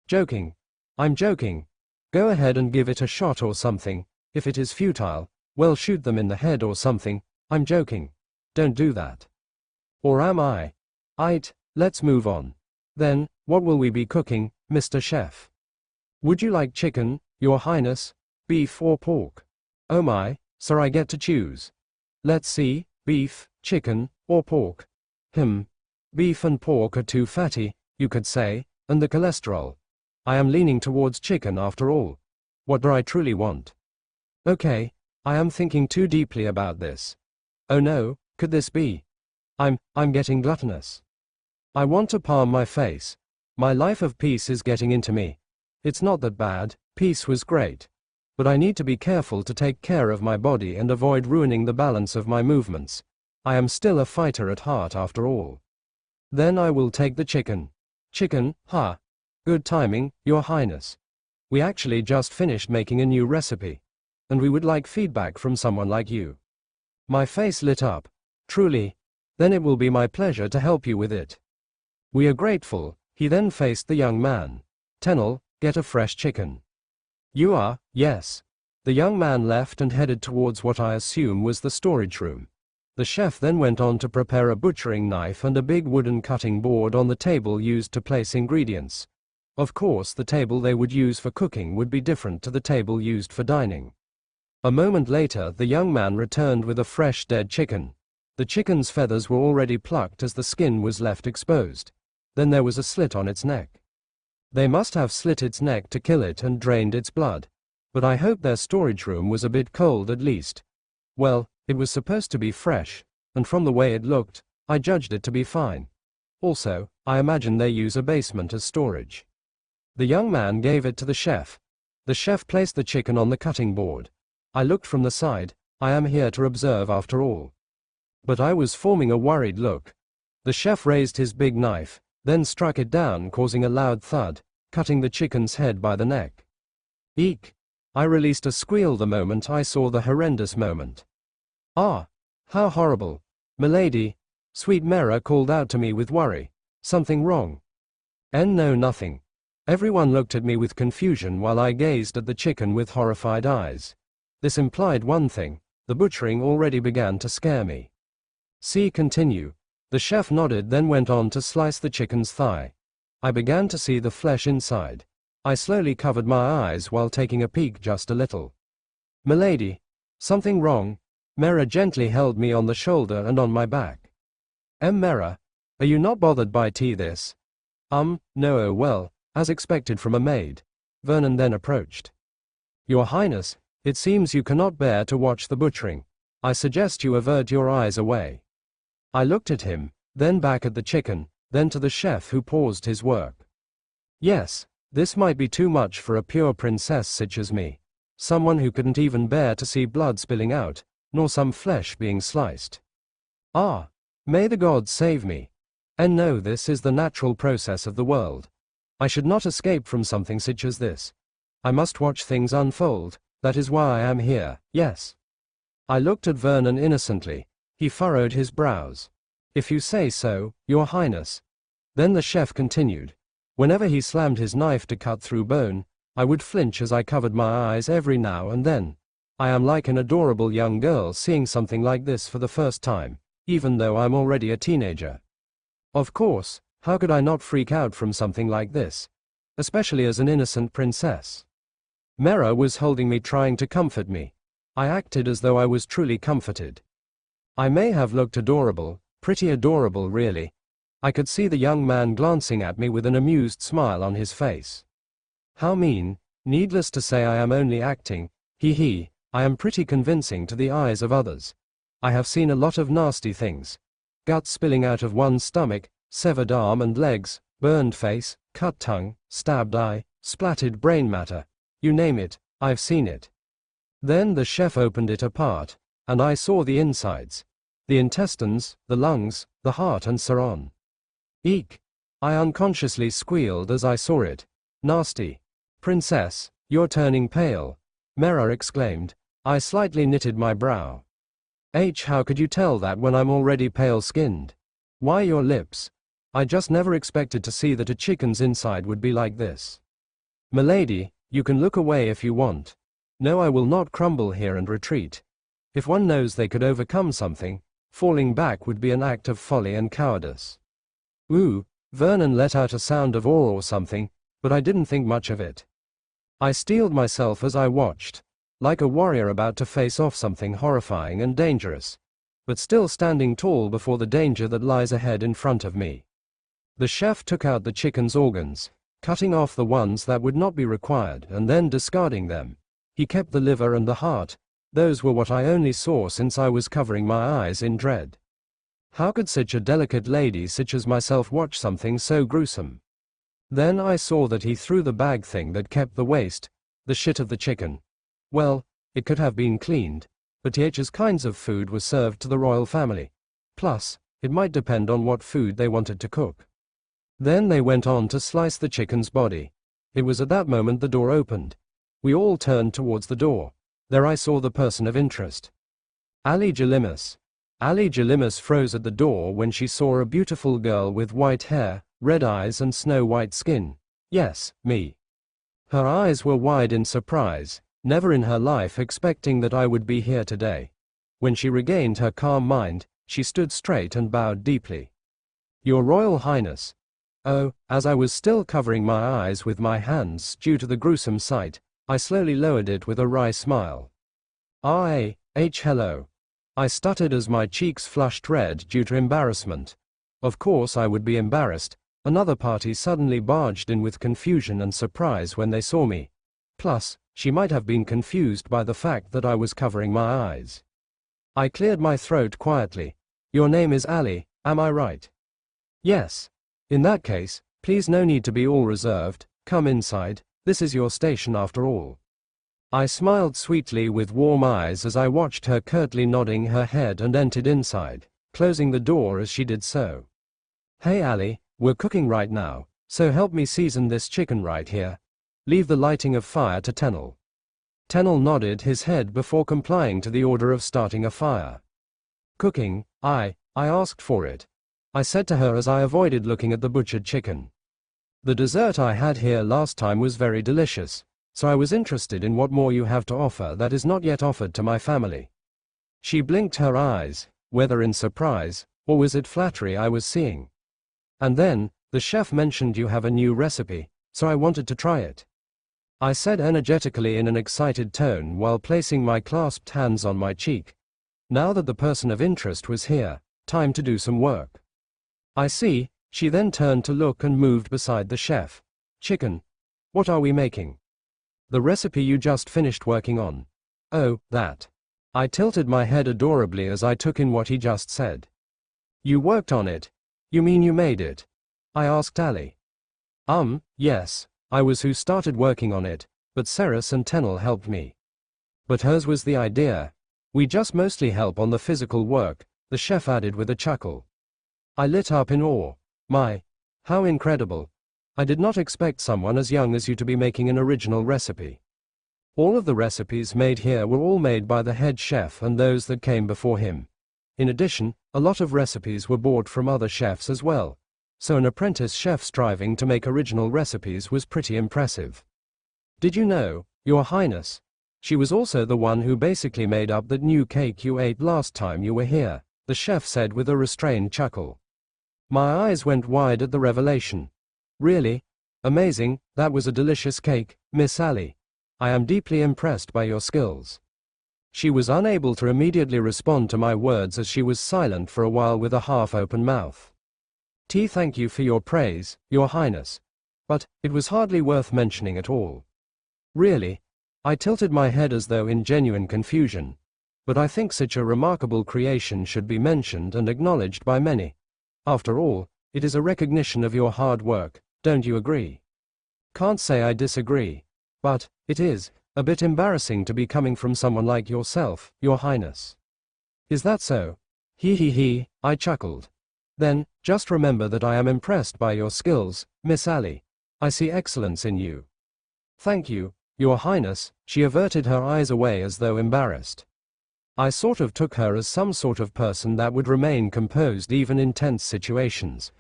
Joking. I'm joking. Go ahead and give it a shot or something. If it is futile, well, shoot them in the head or something. I'm joking. Don't do that. Or am I? Let's move on. Then, what will we be cooking, Mr. Chef? Would you like chicken, Your Highness, beef or pork? Oh my, sir, I get to choose. Let's see, beef, chicken, or pork. Beef and pork are too fatty, you could say, and the cholesterol. I am leaning towards chicken after all. What do I truly want? Okay, I am thinking too deeply about this. Oh no, could this be? I'm getting gluttonous. I want to palm my face. My life of peace is getting into me. It's not that bad, peace was great. But I need to be careful to take care of my body and avoid ruining the balance of my movements. I am still a fighter at heart after all. Then I will take the chicken. Chicken, ha. Good timing, Your Highness. We actually just finished making a new recipe. And we would like feedback from someone like you. My face lit up. Truly. Then it will be my pleasure to help you with it. We are grateful. He then faced the young man. Tenel, get a fresh chicken. You are, yes. The young man left and headed towards what I assume was the storage room. The chef then went on to prepare a butchering knife and a big wooden cutting board on the table used to place ingredients. Of course, the table they would use for cooking would be different to the table used for dining. A moment later, the young man returned with a fresh dead chicken. The chicken's feathers were already plucked as the skin was left exposed. Then there was a slit on its neck. They must have slit its neck to kill it and drained its blood. But I hope their storage room was a bit cold at least. Well, it was supposed to be fresh, and from the way it looked, I judged it to be fine. Also, I imagine they use a basement as storage. The young man gave it to the chef. The chef placed the chicken on the cutting board. I looked from the side. I am here to observe after all. But I was forming a worried look. The chef raised his big knife, then struck it down, causing a loud thud, cutting the chicken's head by the neck. Eek! I released a squeal the moment I saw the horrendous moment. Ah! How horrible! Milady! Sweet Mera called out to me with worry. Something wrong? No, nothing. Everyone looked at me with confusion while I gazed at the chicken with horrified eyes. This implied one thing: the butchering already began to scare me. See, continue. The chef nodded, then went on to slice the chicken's thigh. I began to see the flesh inside. I slowly covered my eyes while taking a peek just a little. Milady! Something wrong? Mera gently held me on the shoulder and on my back. Mera, are you not bothered by tea this? No, oh well, as expected from a maid. Vernon then approached. Your Highness, it seems you cannot bear to watch the butchering. I suggest you avert your eyes away. I looked at him, then back at the chicken, then to the chef who paused his work. Yes, this might be too much for a pure princess such as me. Someone who couldn't even bear to see blood spilling out, nor some flesh being sliced. Ah! May the gods save me. And no, this is the natural process of the world. I should not escape from something such as this. I must watch things unfold, that is why I am here, yes. I looked at Vernon innocently. He furrowed his brows. If you say so, Your Highness. Then the chef continued. Whenever he slammed his knife to cut through bone, I would flinch as I covered my eyes every now and then. I am like an adorable young girl seeing something like this for the first time, even though I'm already a teenager. Of course, how could I not freak out from something like this? Especially as an innocent princess. Mera was holding me, trying to comfort me. I acted as though I was truly comforted. I may have looked adorable, pretty adorable really. I could see the young man glancing at me with an amused smile on his face. How mean. Needless to say, I am only acting. Hee. I am pretty convincing to the eyes of others. I have seen a lot of nasty things. Guts spilling out of one's stomach, severed arm and legs, burned face, cut tongue, stabbed eye, splattered brain matter. You name it, I've seen it. Then the chef opened it apart, and I saw the insides. The intestines, the lungs, the heart and so on. Eek! I unconsciously squealed as I saw it. Nasty. Princess, you're turning pale, Mera exclaimed. I slightly knitted my brow. How could you tell that when I'm already pale-skinned? Why your lips? I just never expected to see that a chicken's inside would be like this. Milady, you can look away if you want. No, I will not crumble here and retreat. If one knows they could overcome something, falling back would be an act of folly and cowardice. Ooh, Vernon let out a sound of awe or something, but I didn't think much of it. I steeled myself as I watched, like a warrior about to face off something horrifying and dangerous, but still standing tall before the danger that lies ahead in front of me. The chef took out the chicken's organs, cutting off the ones that would not be required and then discarding them. He kept the liver and the heart. Those were what I only saw since I was covering my eyes in dread. How could such a delicate lady such as myself watch something so gruesome? Then I saw that he threw the bag thing that kept the waste, the shit of the chicken. Well, it could have been cleaned, but H's kinds of food was served to the royal family. Plus, it might depend on what food they wanted to cook. Then they went on to slice the chicken's body. It was at that moment the door opened. We all turned towards the door. There I saw the person of interest. Ali Jalimus. Ali Jalimus froze at the door when she saw a beautiful girl with white hair, red eyes and snow-white skin. Yes, me. Her eyes were wide in surprise, never in her life expecting that I would be here today. When she regained her calm mind, she stood straight and bowed deeply. Your Royal Highness. Oh, as I was still covering my eyes with my hands due to the gruesome sight, I slowly lowered it with a wry smile. Hello. I stuttered as my cheeks flushed red due to embarrassment. Of course I would be embarrassed. Another party suddenly barged in with confusion and surprise when they saw me. Plus, she might have been confused by the fact that I was covering my eyes. I cleared my throat quietly. Your name is Ali, am I right? Yes. In that case, please, no need to be all reserved. Come inside, this is your station after all. I smiled sweetly with warm eyes as I watched her curtly nodding her head and entered inside, closing the door as she did so. Hey Ali, we're cooking right now, so help me season this chicken right here. Leave the lighting of fire to Tenel. Tenel nodded his head before complying to the order of starting a fire. Cooking, I asked for it, I said to her as I avoided looking at the butchered chicken. The dessert I had here last time was very delicious, so I was interested in what more you have to offer that is not yet offered to my family. She blinked her eyes, whether in surprise, or was it flattery I was seeing. And then, the chef mentioned you have a new recipe, so I wanted to try it. I said energetically in an excited tone while placing my clasped hands on my cheek. Now that the person of interest was here, time to do some work. I see. She then turned to look and moved beside the chef. Chicken. What are we making? The recipe you just finished working on. Oh, that. I tilted my head adorably as I took in what he just said. You worked on it? You mean you made it? I asked Ali. Yes, I was who started working on it, but Ceres and Tenel helped me. But hers was the idea. We just mostly help on the physical work, the chef added with a chuckle. I lit up in awe. My, how incredible. I did not expect someone as young as you to be making an original recipe. All of the recipes made here were all made by the head chef and those that came before him. In addition, a lot of recipes were bought from other chefs as well, so an apprentice chef striving to make original recipes was pretty impressive. Did you know, Your Highness? She was also the one who basically made up that new cake you ate last time you were here, the chef said with a restrained chuckle. My eyes went wide at the revelation. Really? Amazing, that was a delicious cake, Miss Ali. I am deeply impressed by your skills. She was unable to immediately respond to my words as she was silent for a while with a half-open mouth. Thank you for your praise, Your Highness. But it was hardly worth mentioning at all. Really? I tilted my head as though in genuine confusion. But I think such a remarkable creation should be mentioned and acknowledged by many. After all, it is a recognition of your hard work, don't you agree? Can't say I disagree. But it is a bit embarrassing to be coming from someone like yourself, Your Highness. Is that so? He, I chuckled. Then, just remember that I am impressed by your skills, Miss Ali. I see excellence in you. Thank you, Your Highness. She averted her eyes away as though embarrassed. I sort of took her as some sort of person that would remain composed even in tense situations.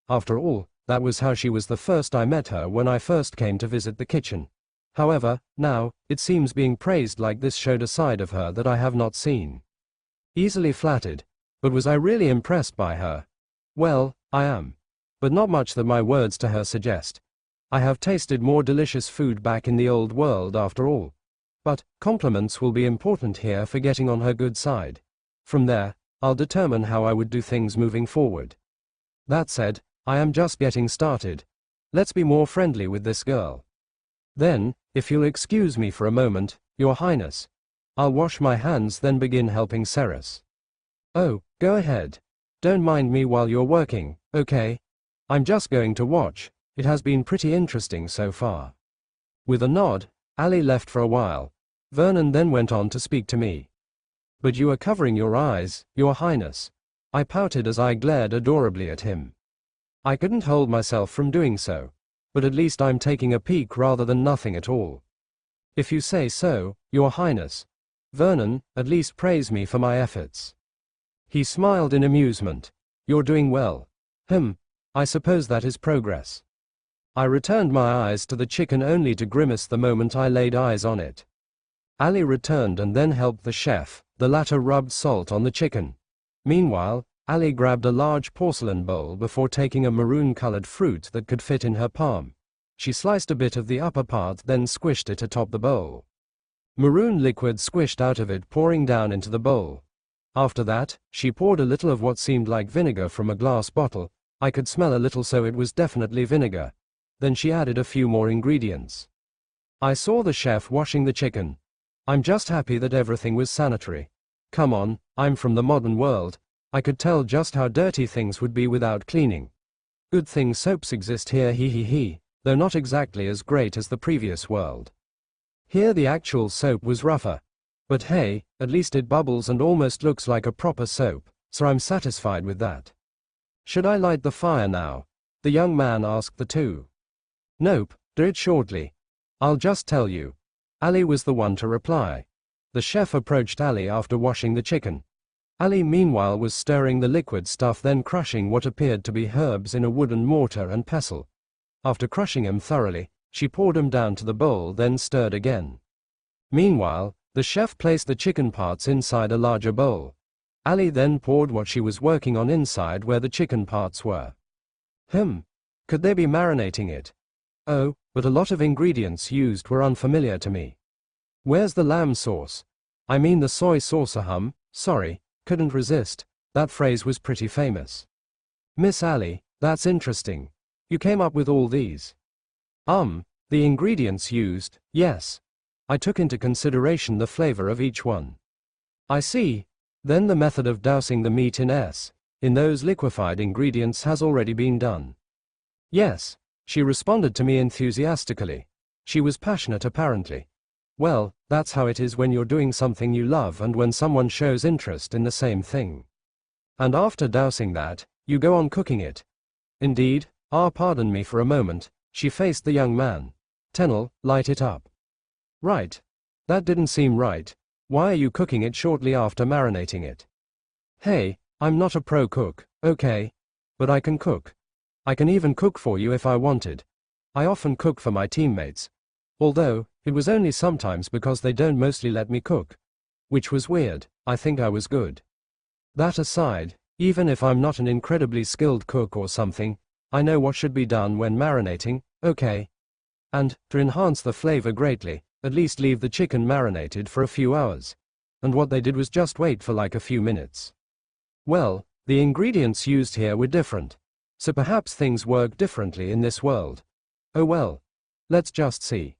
After all, that was how she was the first I met her when I first came to visit the kitchen. However, now, it seems being praised like this showed a side of her that I have not seen. Easily flattered. But was I really impressed by her? Well, I am. But not much that my words to her suggest. I have tasted more delicious food back in the old world after all. But compliments will be important here for getting on her good side. From there, I'll determine how I would do things moving forward. That said, I am just getting started. Let's be more friendly with this girl. Then, if you'll excuse me for a moment, Your Highness, I'll wash my hands then begin helping Ceres. Oh, go ahead. Don't mind me while you're working, okay? I'm just going to watch. It has been pretty interesting so far. With a nod, Ali left for a while. Vernon then went on to speak to me. But you are covering your eyes, Your Highness. I pouted as I glared adorably at him. I couldn't hold myself from doing so. But at least I'm taking a peek rather than nothing at all. If you say so, Your Highness. Vernon, at least praise me for my efforts. He smiled in amusement. You're doing well. I suppose that is progress. I returned my eyes to the chicken only to grimace the moment I laid eyes on it. Ali returned and then helped the chef, the latter rubbed salt on the chicken. Meanwhile, Ali grabbed a large porcelain bowl before taking a maroon-colored fruit that could fit in her palm. She sliced a bit of the upper part then squished it atop the bowl. Maroon liquid squished out of it pouring down into the bowl. After that, she poured a little of what seemed like vinegar from a glass bottle. I could smell a little so it was definitely vinegar. Then she added a few more ingredients. I saw the chef washing the chicken. I'm just happy that everything was sanitary. Come on, I'm from the modern world. I could tell just how dirty things would be without cleaning. Good thing soaps exist here though not exactly as great as the previous world. Here the actual soap was rougher. But hey, at least it bubbles and almost looks like a proper soap, so I'm satisfied with that. Should I light the fire now? The young man asked the two. Nope, do it shortly. I'll just tell you. Ali was the one to reply. The chef approached Ali after washing the chicken. Ali meanwhile was stirring the liquid stuff then crushing what appeared to be herbs in a wooden mortar and pestle. After crushing them thoroughly, she poured them down to the bowl then stirred again. Meanwhile, the chef placed the chicken parts inside a larger bowl. Ali then poured what she was working on inside where the chicken parts were. Could they be marinating it? Oh, but a lot of ingredients used were unfamiliar to me. Where's the lamb sauce? I mean the soy sauce. Sorry, couldn't resist. That phrase was pretty famous. Miss Ali, that's interesting. You came up with all these. The ingredients used, yes. I took into consideration the flavor of each one. I see. Then the method of dousing the meat in those liquefied ingredients has already been done. Yes, she responded to me enthusiastically. She was passionate apparently. Well, that's how it is when you're doing something you love and when someone shows interest in the same thing. And after dousing that, you go on cooking it. Indeed, pardon me for a moment, she faced the young man. Tenel, light it up. Right. That didn't seem right. Why are you cooking it shortly after marinating it? Hey, I'm not a pro cook, okay? But I can cook. I can even cook for you if I wanted. I often cook for my teammates. Although, It was only sometimes because they don't mostly let me cook. Which was weird. I think I was good. That aside, even if I'm not an incredibly skilled cook or something, I know what should be done when marinating, okay? And, to enhance the flavor greatly, at least leave the chicken marinated for a few hours. And what they did was just wait for like a few minutes. Well, the ingredients used here were different. So perhaps things work differently in this world. Oh well. Let's just see.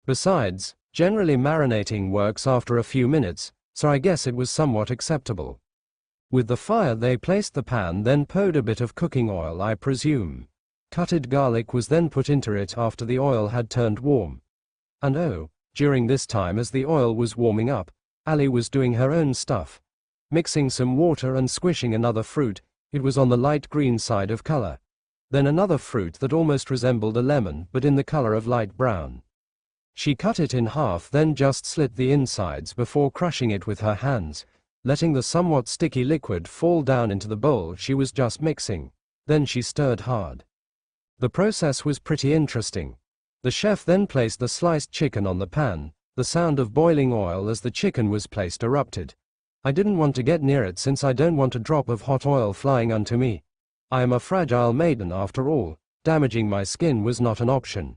Besides, generally marinating works after a few minutes, so I guess it was somewhat acceptable. With the fire they placed the pan, then poured a bit of cooking oil, I presume. Cutted garlic was then put into it after the oil had turned warm. And oh, during this time as the oil was warming up, Ali was doing her own stuff. Mixing some water and squishing another fruit. It was on the light green side of color. Then another fruit that almost resembled a lemon but in the color of light brown. She cut it in half, then just slit the insides before crushing it with her hands, letting the somewhat sticky liquid fall down into the bowl she was just mixing. Then she stirred hard. The process was pretty interesting. The chef then placed the sliced chicken on the pan. The sound of boiling oil as the chicken was placed erupted. I didn't want to get near it since I don't want a drop of hot oil flying onto me. I am a fragile maiden after all. Damaging my skin was not an option.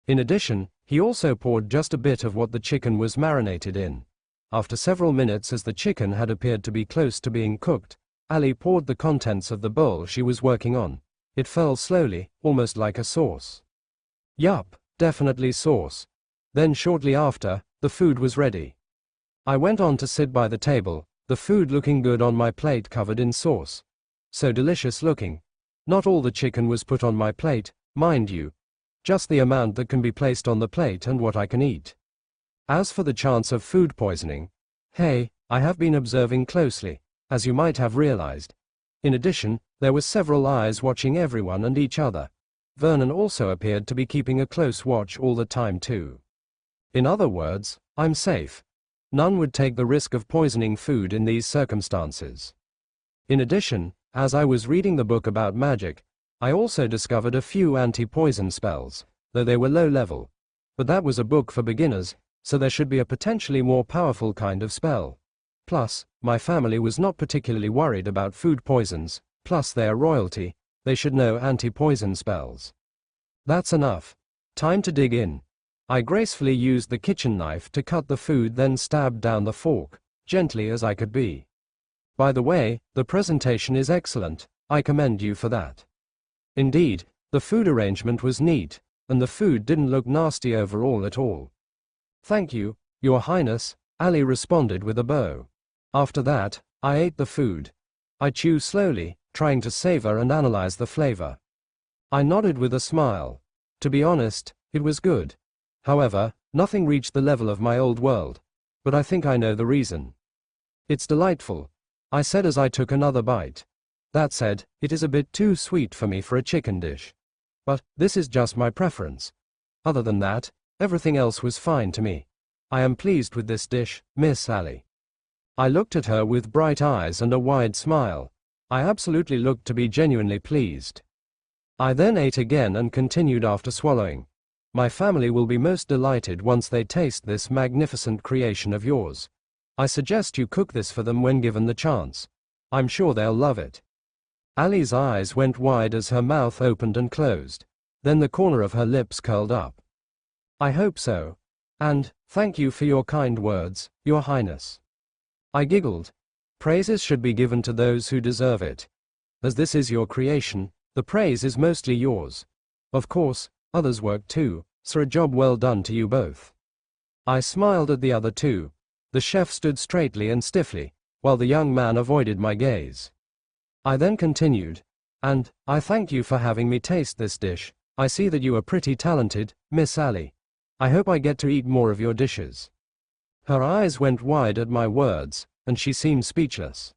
In addition, he also poured just a bit of what the chicken was marinated in. After several minutes, as the chicken had appeared to be close to being cooked, Ali poured the contents of the bowl she was working on. It fell slowly, almost like a sauce. Yup, definitely sauce. Then shortly after, the food was ready. I went on to sit by the table, the food looking good on my plate covered in sauce. So delicious looking. Not all the chicken was put on my plate, mind you. Just the amount that can be placed on the plate and what I can eat. As for the chance of food poisoning, hey, I have been observing closely, as you might have realized. In addition, there were several eyes watching everyone and each other. Vernon also appeared to be keeping a close watch all the time too. In other words, I'm safe. None would take the risk of poisoning food in these circumstances. In addition, as I was reading the book about magic, I also discovered a few anti-poison spells, though they were low level. But that was a book for beginners, so there should be a potentially more powerful kind of spell. Plus, my family was not particularly worried about food poisons, plus they are royalty, they should know anti-poison spells. That's enough. Time to dig in. I gracefully used the kitchen knife to cut the food, then stabbed down the fork, gently as I could be. By the way, the presentation is excellent, I commend you for that. Indeed, the food arrangement was neat, and the food didn't look nasty overall at all. Thank you, Your Highness, Ali responded with a bow. After that, I ate the food. I chewed slowly, trying to savor and analyze the flavor. I nodded with a smile. To be honest, it was good. However, nothing reached the level of my old world. But I think I know the reason. It's delightful, I said as I took another bite. That said, it is a bit too sweet for me for a chicken dish. But this is just my preference. Other than that, everything else was fine to me. I am pleased with this dish, Miss Ali. I looked at her with bright eyes and a wide smile. I absolutely looked to be genuinely pleased. I then ate again and continued after swallowing. My family will be most delighted once they taste this magnificent creation of yours. I suggest you cook this for them when given the chance. I'm sure they'll love it. Ali's eyes went wide as her mouth opened and closed. Then the corner of her lips curled up. I hope so. And, thank you for your kind words, Your Highness. I giggled. Praises should be given to those who deserve it. As this is your creation, the praise is mostly yours. Of course, others worked too, so a job well done to you both. I smiled at the other two. The chef stood straightly and stiffly, while the young man avoided my gaze. I then continued, and, I thank you for having me taste this dish. I see that you are pretty talented, Miss Ali. I hope I get to eat more of your dishes. Her eyes went wide at my words, and she seemed speechless.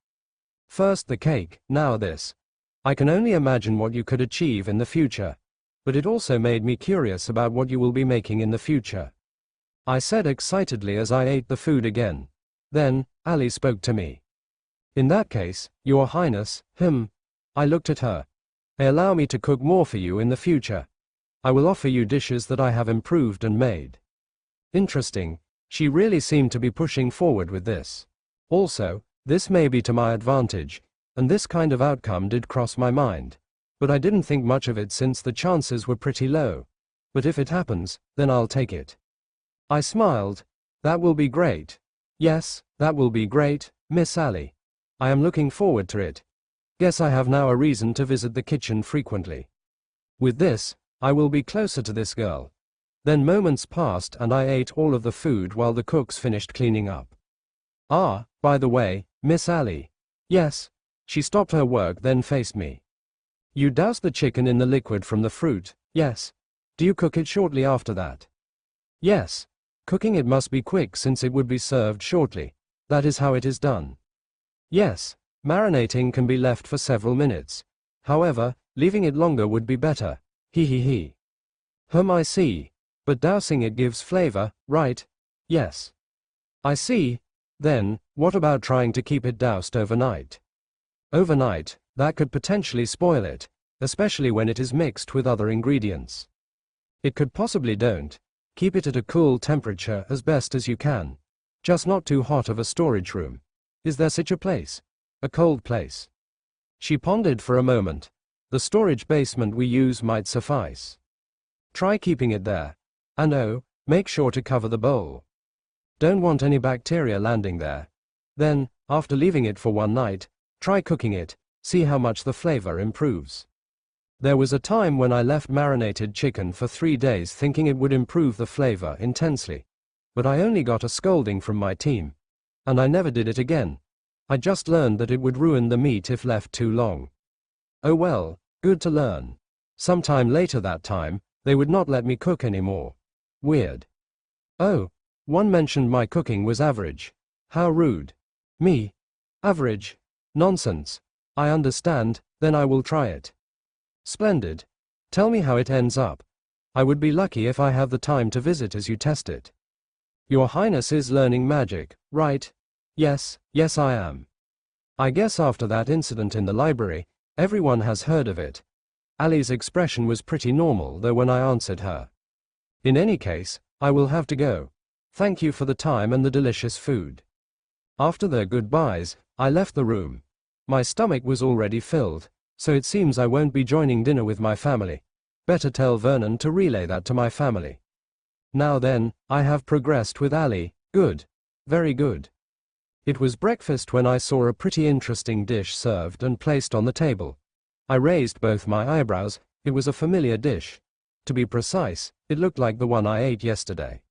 First the cake, now this. I can only imagine what you could achieve in the future. But it also made me curious about what you will be making in the future. I said excitedly as I ate the food again. Then, Ali spoke to me. In that case, Your Highness, I looked at her. Allow me to cook more for you in the future. I will offer you dishes that I have improved and made. Interesting, she really seemed to be pushing forward with this. Also, this may be to my advantage, and this kind of outcome did cross my mind. But I didn't think much of it since the chances were pretty low. But if it happens, then I'll take it. I smiled. That will be great. Yes, that will be great, Miss Allie. I am looking forward to it. Guess I have now a reason to visit the kitchen frequently. With this, I will be closer to this girl. Then moments passed and I ate all of the food while the cooks finished cleaning up. Ah, by the way, Miss Allie. Yes. She stopped her work then faced me. You doused the chicken in the liquid from the fruit, yes. Do you cook it shortly after that? Yes. Cooking it must be quick since it would be served shortly. That is how it is done. Yes. Marinating can be left for several minutes. However, leaving it longer would be better. He. I see. But dousing it gives flavor, right? Yes. I see. Then, what about trying to keep it doused overnight? Overnight, that could potentially spoil it, especially when it is mixed with other ingredients. It could possibly don't. Keep it at a cool temperature as best as you can. Just not too hot of a storage room. Is there such a place? A cold place. She pondered for a moment. The storage basement we use might suffice. Try keeping it there. And oh, make sure to cover the bowl. Don't want any bacteria landing there. Then, after leaving it for one night, try cooking it, see how much the flavor improves. There was a time when I left marinated chicken for 3 days thinking it would improve the flavor intensely. But I only got a scolding from my team. And I never did it again. I just learned that it would ruin the meat if left too long. Oh well, good to learn. Sometime later that time, they would not let me cook anymore. Weird. Oh, one mentioned my cooking was average. How rude. Me? Average? Nonsense. I understand, then I will try it. Splendid. Tell me how it ends up. I would be lucky if I have the time to visit as you test it. Your Highness is learning magic, right? Yes I am. I guess after that incident in the library, everyone has heard of it. Allie's expression was pretty normal though when I answered her. In any case, I will have to go. Thank you for the time and the delicious food. After their goodbyes, I left the room. My stomach was already filled, so it seems I won't be joining dinner with my family. Better tell Vernon to relay that to my family. Now then, I have progressed with Allie. Good. Very good. It was breakfast when I saw a pretty interesting dish served and placed on the table. I raised both my eyebrows. It was a familiar dish. To be precise, it looked like the one I ate yesterday.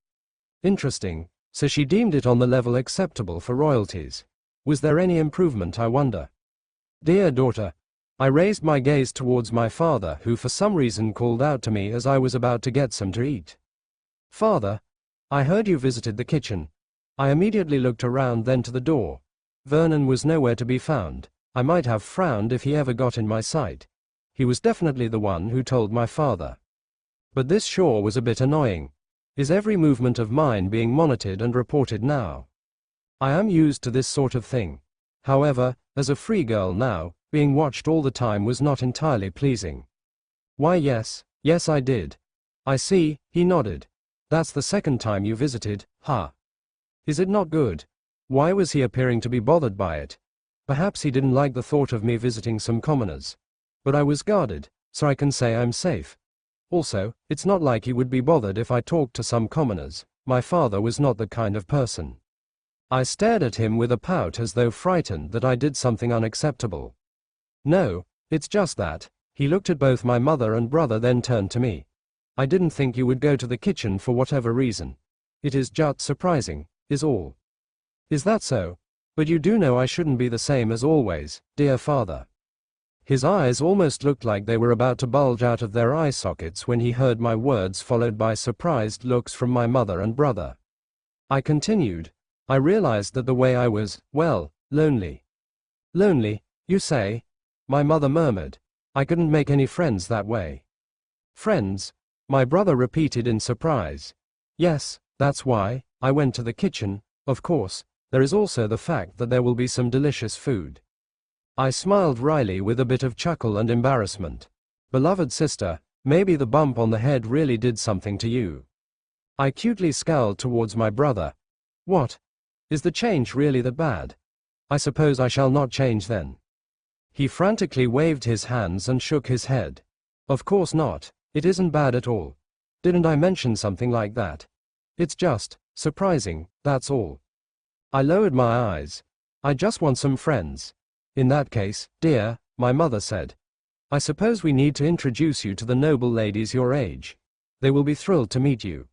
Interesting, so she deemed it on the level acceptable for royalties. Was there any improvement, I wonder? Dear daughter. I raised my gaze towards my father, who for some reason called out to me as I was about to get some to eat. Father, I heard you visited the kitchen. I immediately looked around, then to the door. Vernon was nowhere to be found. I might have frowned if he ever got in my sight. He was definitely the one who told my father. But this sure was a bit annoying. Is every movement of mine being monitored and reported now? I am used to this sort of thing. However, as a free girl now, being watched all the time was not entirely pleasing. Why yes I did. I see, he nodded. That's the second time you visited, huh? Is it not good? Why was he appearing to be bothered by it? Perhaps he didn't like the thought of me visiting some commoners. But I was guarded, so I can say I'm safe. Also, it's not like he would be bothered if I talked to some commoners. My father was not that kind of person. I stared at him with a pout as though frightened that I did something unacceptable. No, it's just that. He looked at both my mother and brother then turned to me. I didn't think you would go to the kitchen for whatever reason. It is just surprising, is all. Is that so? But you do know I shouldn't be the same as always, dear father. His eyes almost looked like they were about to bulge out of their eye sockets when he heard my words, followed by surprised looks from my mother and brother. I continued. I realized that the way I was, well, lonely. Lonely, you say? My mother murmured. I couldn't make any friends that way. Friends? My brother repeated in surprise. Yes, that's why I went to the kitchen. Of course, there is also the fact that there will be some delicious food. I smiled wryly with a bit of chuckle and embarrassment. Beloved sister, maybe the bump on the head really did something to you. I cutely scowled towards my brother. What? Is the change really that bad? I suppose I shall not change then. He frantically waved his hands and shook his head. Of course not, it isn't bad at all. Didn't I mention something like that? It's just surprising, that's all. I lowered my eyes. I just want some friends. In that case, dear, my mother said, I suppose we need to introduce you to the noble ladies your age. They will be thrilled to meet you.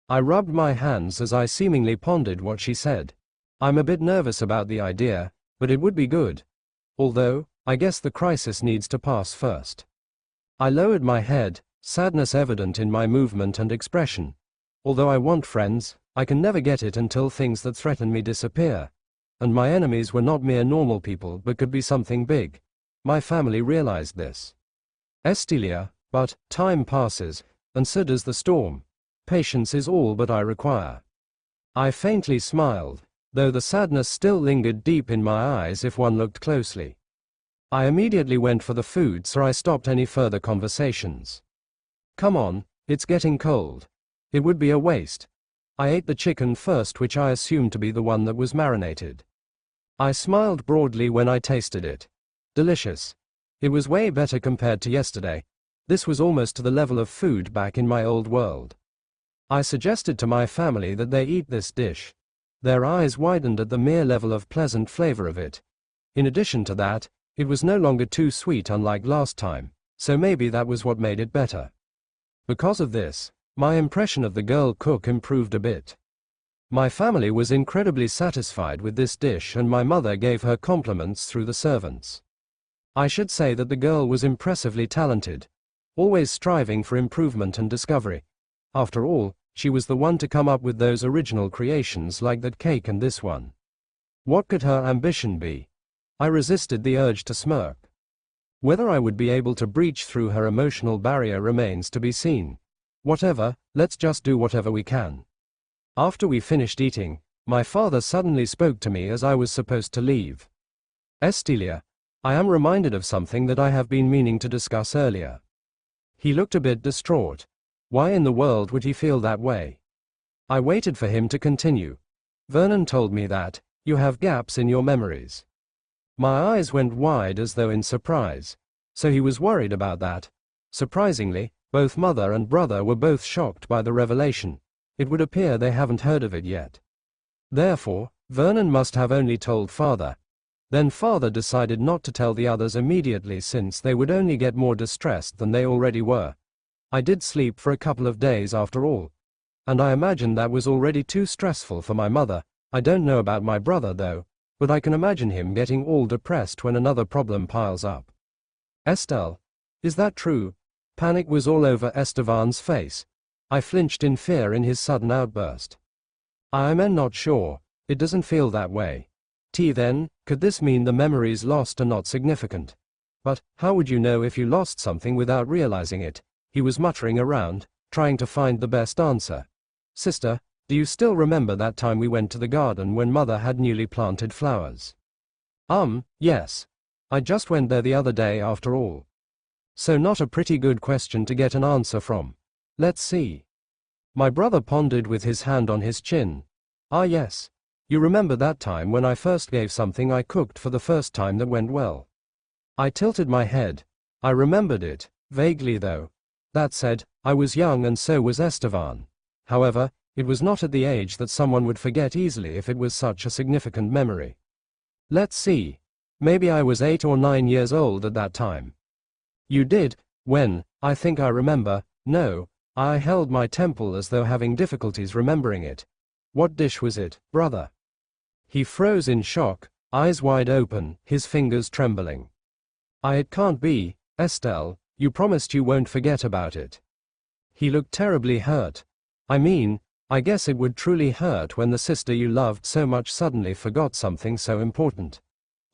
I rubbed my hands as I seemingly pondered what she said. I'm a bit nervous about the idea, but it would be good. Although, I guess the crisis needs to pass first. I lowered my head, sadness evident in my movement and expression. Although I want friends, I can never get it until things that threaten me disappear. And my enemies were not mere normal people but could be something big. My family realized this. Estelia, but time passes, and so does the storm. Patience is all but I require. I faintly smiled, though the sadness still lingered deep in my eyes if one looked closely. I immediately went for the food so I stopped any further conversations. Come on, it's getting cold. It would be a waste. I ate the chicken first, which I assumed to be the one that was marinated. I smiled broadly when I tasted it. Delicious. It was way better compared to yesterday. This was almost to the level of food back in my old world. I suggested to my family that they eat this dish. Their eyes widened at the mere level of pleasant flavor of it. In addition to that, it was no longer too sweet unlike last time, so maybe that was what made it better. Because of this, my impression of the girl cook improved a bit. My family was incredibly satisfied with this dish and my mother gave her compliments through the servants. I should say that the girl was impressively talented, always striving for improvement and discovery. After all, she was the one to come up with those original creations like that cake and this one. What could her ambition be? I resisted the urge to smirk. Whether I would be able to breach through her emotional barrier remains to be seen. Whatever, let's just do whatever we can. After we finished eating, my father suddenly spoke to me as I was supposed to leave. Estelia, I am reminded of something that I have been meaning to discuss earlier. He looked a bit distraught. Why in the world would he feel that way? I waited for him to continue. Vernon told me that you have gaps in your memories. My eyes went wide as though in surprise. So he was worried about that. Surprisingly, both mother and brother were both shocked by the revelation. It would appear they haven't heard of it yet. Therefore, Vernon must have only told father. Then father decided not to tell the others immediately since they would only get more distressed than they already were. I did sleep for a couple of days after all. And I imagine that was already too stressful for my mother. I don't know about my brother though, but I can imagine him getting all depressed when another problem piles up. Estelle, is that true? Panic was all over Estevan's face. I flinched in fear in his sudden outburst. I'm not sure, it doesn't feel that way. Then, could this mean the memories lost are not significant? But, how would you know if you lost something without realizing it? He was muttering around, trying to find the best answer. Sister, do you still remember that time we went to the garden when mother had newly planted flowers? Yes. I just went there the other day after all. So not a pretty good question to get an answer from. Let's see. My brother pondered with his hand on his chin. Ah yes. You remember that time when I first gave something I cooked for the first time that went well? I tilted my head. I remembered it, vaguely though. That said, I was young and so was Estevan. However, it was not at the age that someone would forget easily if it was such a significant memory. Let's see. Maybe I was 8 or 9 years old at that time. You did, when, I think I remember, no, I held my temple as though having difficulties remembering it. What dish was it, brother? He froze in shock, eyes wide open, his fingers trembling. It can't be, Estelle, you promised you won't forget about it. He looked terribly hurt. I guess it would truly hurt when the sister you loved so much suddenly forgot something so important.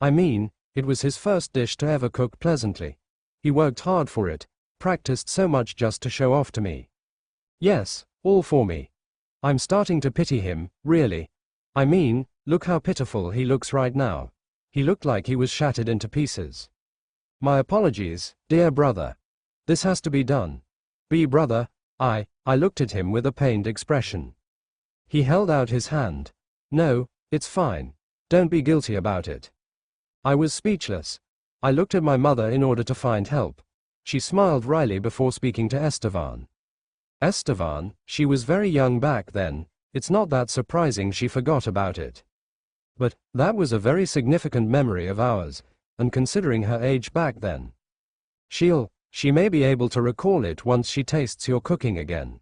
It was his first dish to ever cook pleasantly. He worked hard for it, practiced so much just to show off to me. Yes, all for me. I'm starting to pity him, really. Look how pitiful he looks right now. He looked like he was shattered into pieces. My apologies, dear brother. This has to be done. Brother, I looked at him with a pained expression. He held out his hand. No, it's fine. Don't be guilty about it. I was speechless. I looked at my mother in order to find help. She smiled wryly before speaking to Estevan. Estevan, she was very young back then, it's not that surprising she forgot about it. But that was a very significant memory of ours, and considering her age back then. She may be able to recall it once she tastes your cooking again.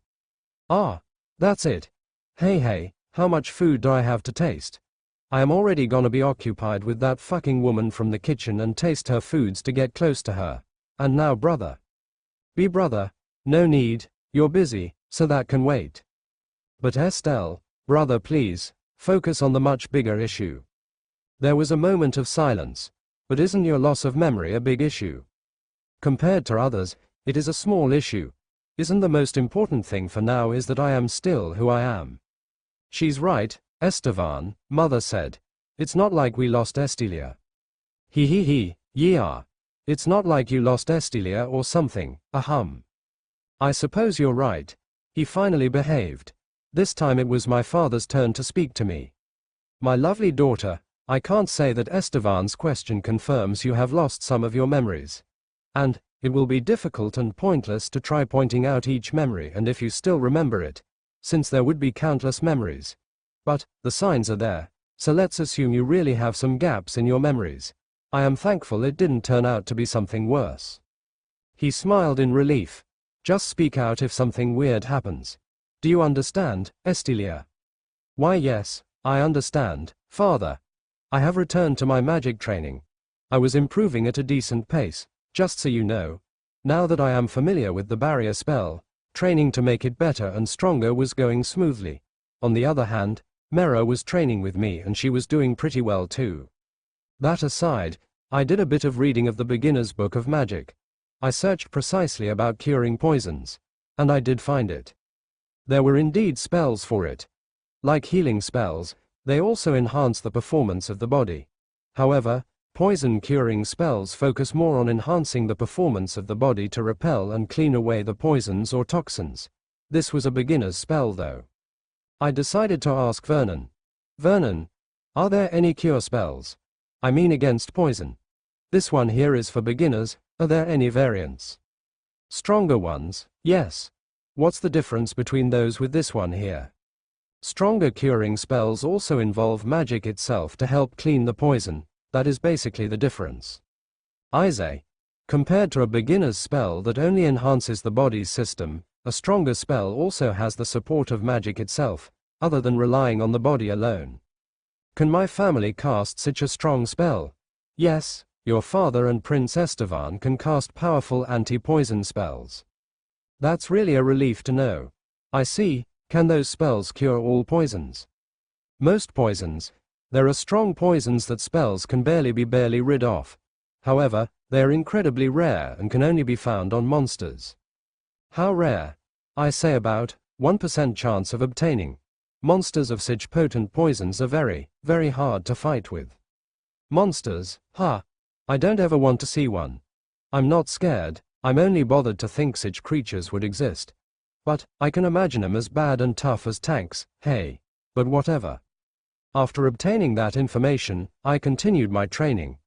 Ah, that's it. Hey, how much food do I have to taste? I am already gonna be occupied with that fucking woman from the kitchen and taste her foods to get close to her. And now brother. Brother, no need, you're busy, so that can wait. But Estelle, brother please, focus on the much bigger issue. There was a moment of silence. But isn't your loss of memory a big issue? Compared to others, it is a small issue. Isn't the most important thing for now is that I am still who I am? She's right, Estevan, mother said. It's not like we lost Estilia. Yeah. It's not like you lost Estilia or something, ahem. I suppose you're right. He finally behaved. This time it was my father's turn to speak to me. My lovely daughter, I can't say that Estevan's question confirms you have lost some of your memories. And it will be difficult and pointless to try pointing out each memory and if you still remember it, since there would be countless memories. But the signs are there, so let's assume you really have some gaps in your memories. I am thankful it didn't turn out to be something worse. He smiled in relief. Just speak out if something weird happens. Do you understand, Estilia? Why yes, I understand, father. I have returned to my magic training. I was improving at a decent pace, just so you know. Now that I am familiar with the barrier spell, training to make it better and stronger was going smoothly. On the other hand, Mera was training with me and she was doing pretty well too. That aside, I did a bit of reading of the beginner's book of magic. I searched precisely about curing poisons, and I did find it. There were indeed spells for it. Like healing spells, they also enhance the performance of the body. However, poison-curing spells focus more on enhancing the performance of the body to repel and clean away the poisons or toxins. This was a beginner's spell though. I decided to ask Vernon. Vernon, are there any cure spells? I mean against poison. This one here is for beginners, are there any variants? Stronger ones, yes. What's the difference between those with this one here? Stronger curing spells also involve magic itself to help clean the poison, that is basically the difference. I say, compared to a beginner's spell that only enhances the body's system, a stronger spell also has the support of magic itself, other than relying on the body alone. Can my family cast such a strong spell? Yes, your father and Prince Estevan can cast powerful anti-poison spells. That's really a relief to know. I see, can those spells cure all poisons? Most poisons. There are strong poisons that spells can barely be rid of. However, they are incredibly rare and can only be found on monsters. How rare? I say about 1% chance of obtaining. Monsters of such potent poisons are very, very hard to fight with. Monsters, I don't ever want to see one. I'm not scared, I'm only bothered to think such creatures would exist. But I can imagine them as bad and tough as tanks, hey, but whatever. After obtaining that information, I continued my training.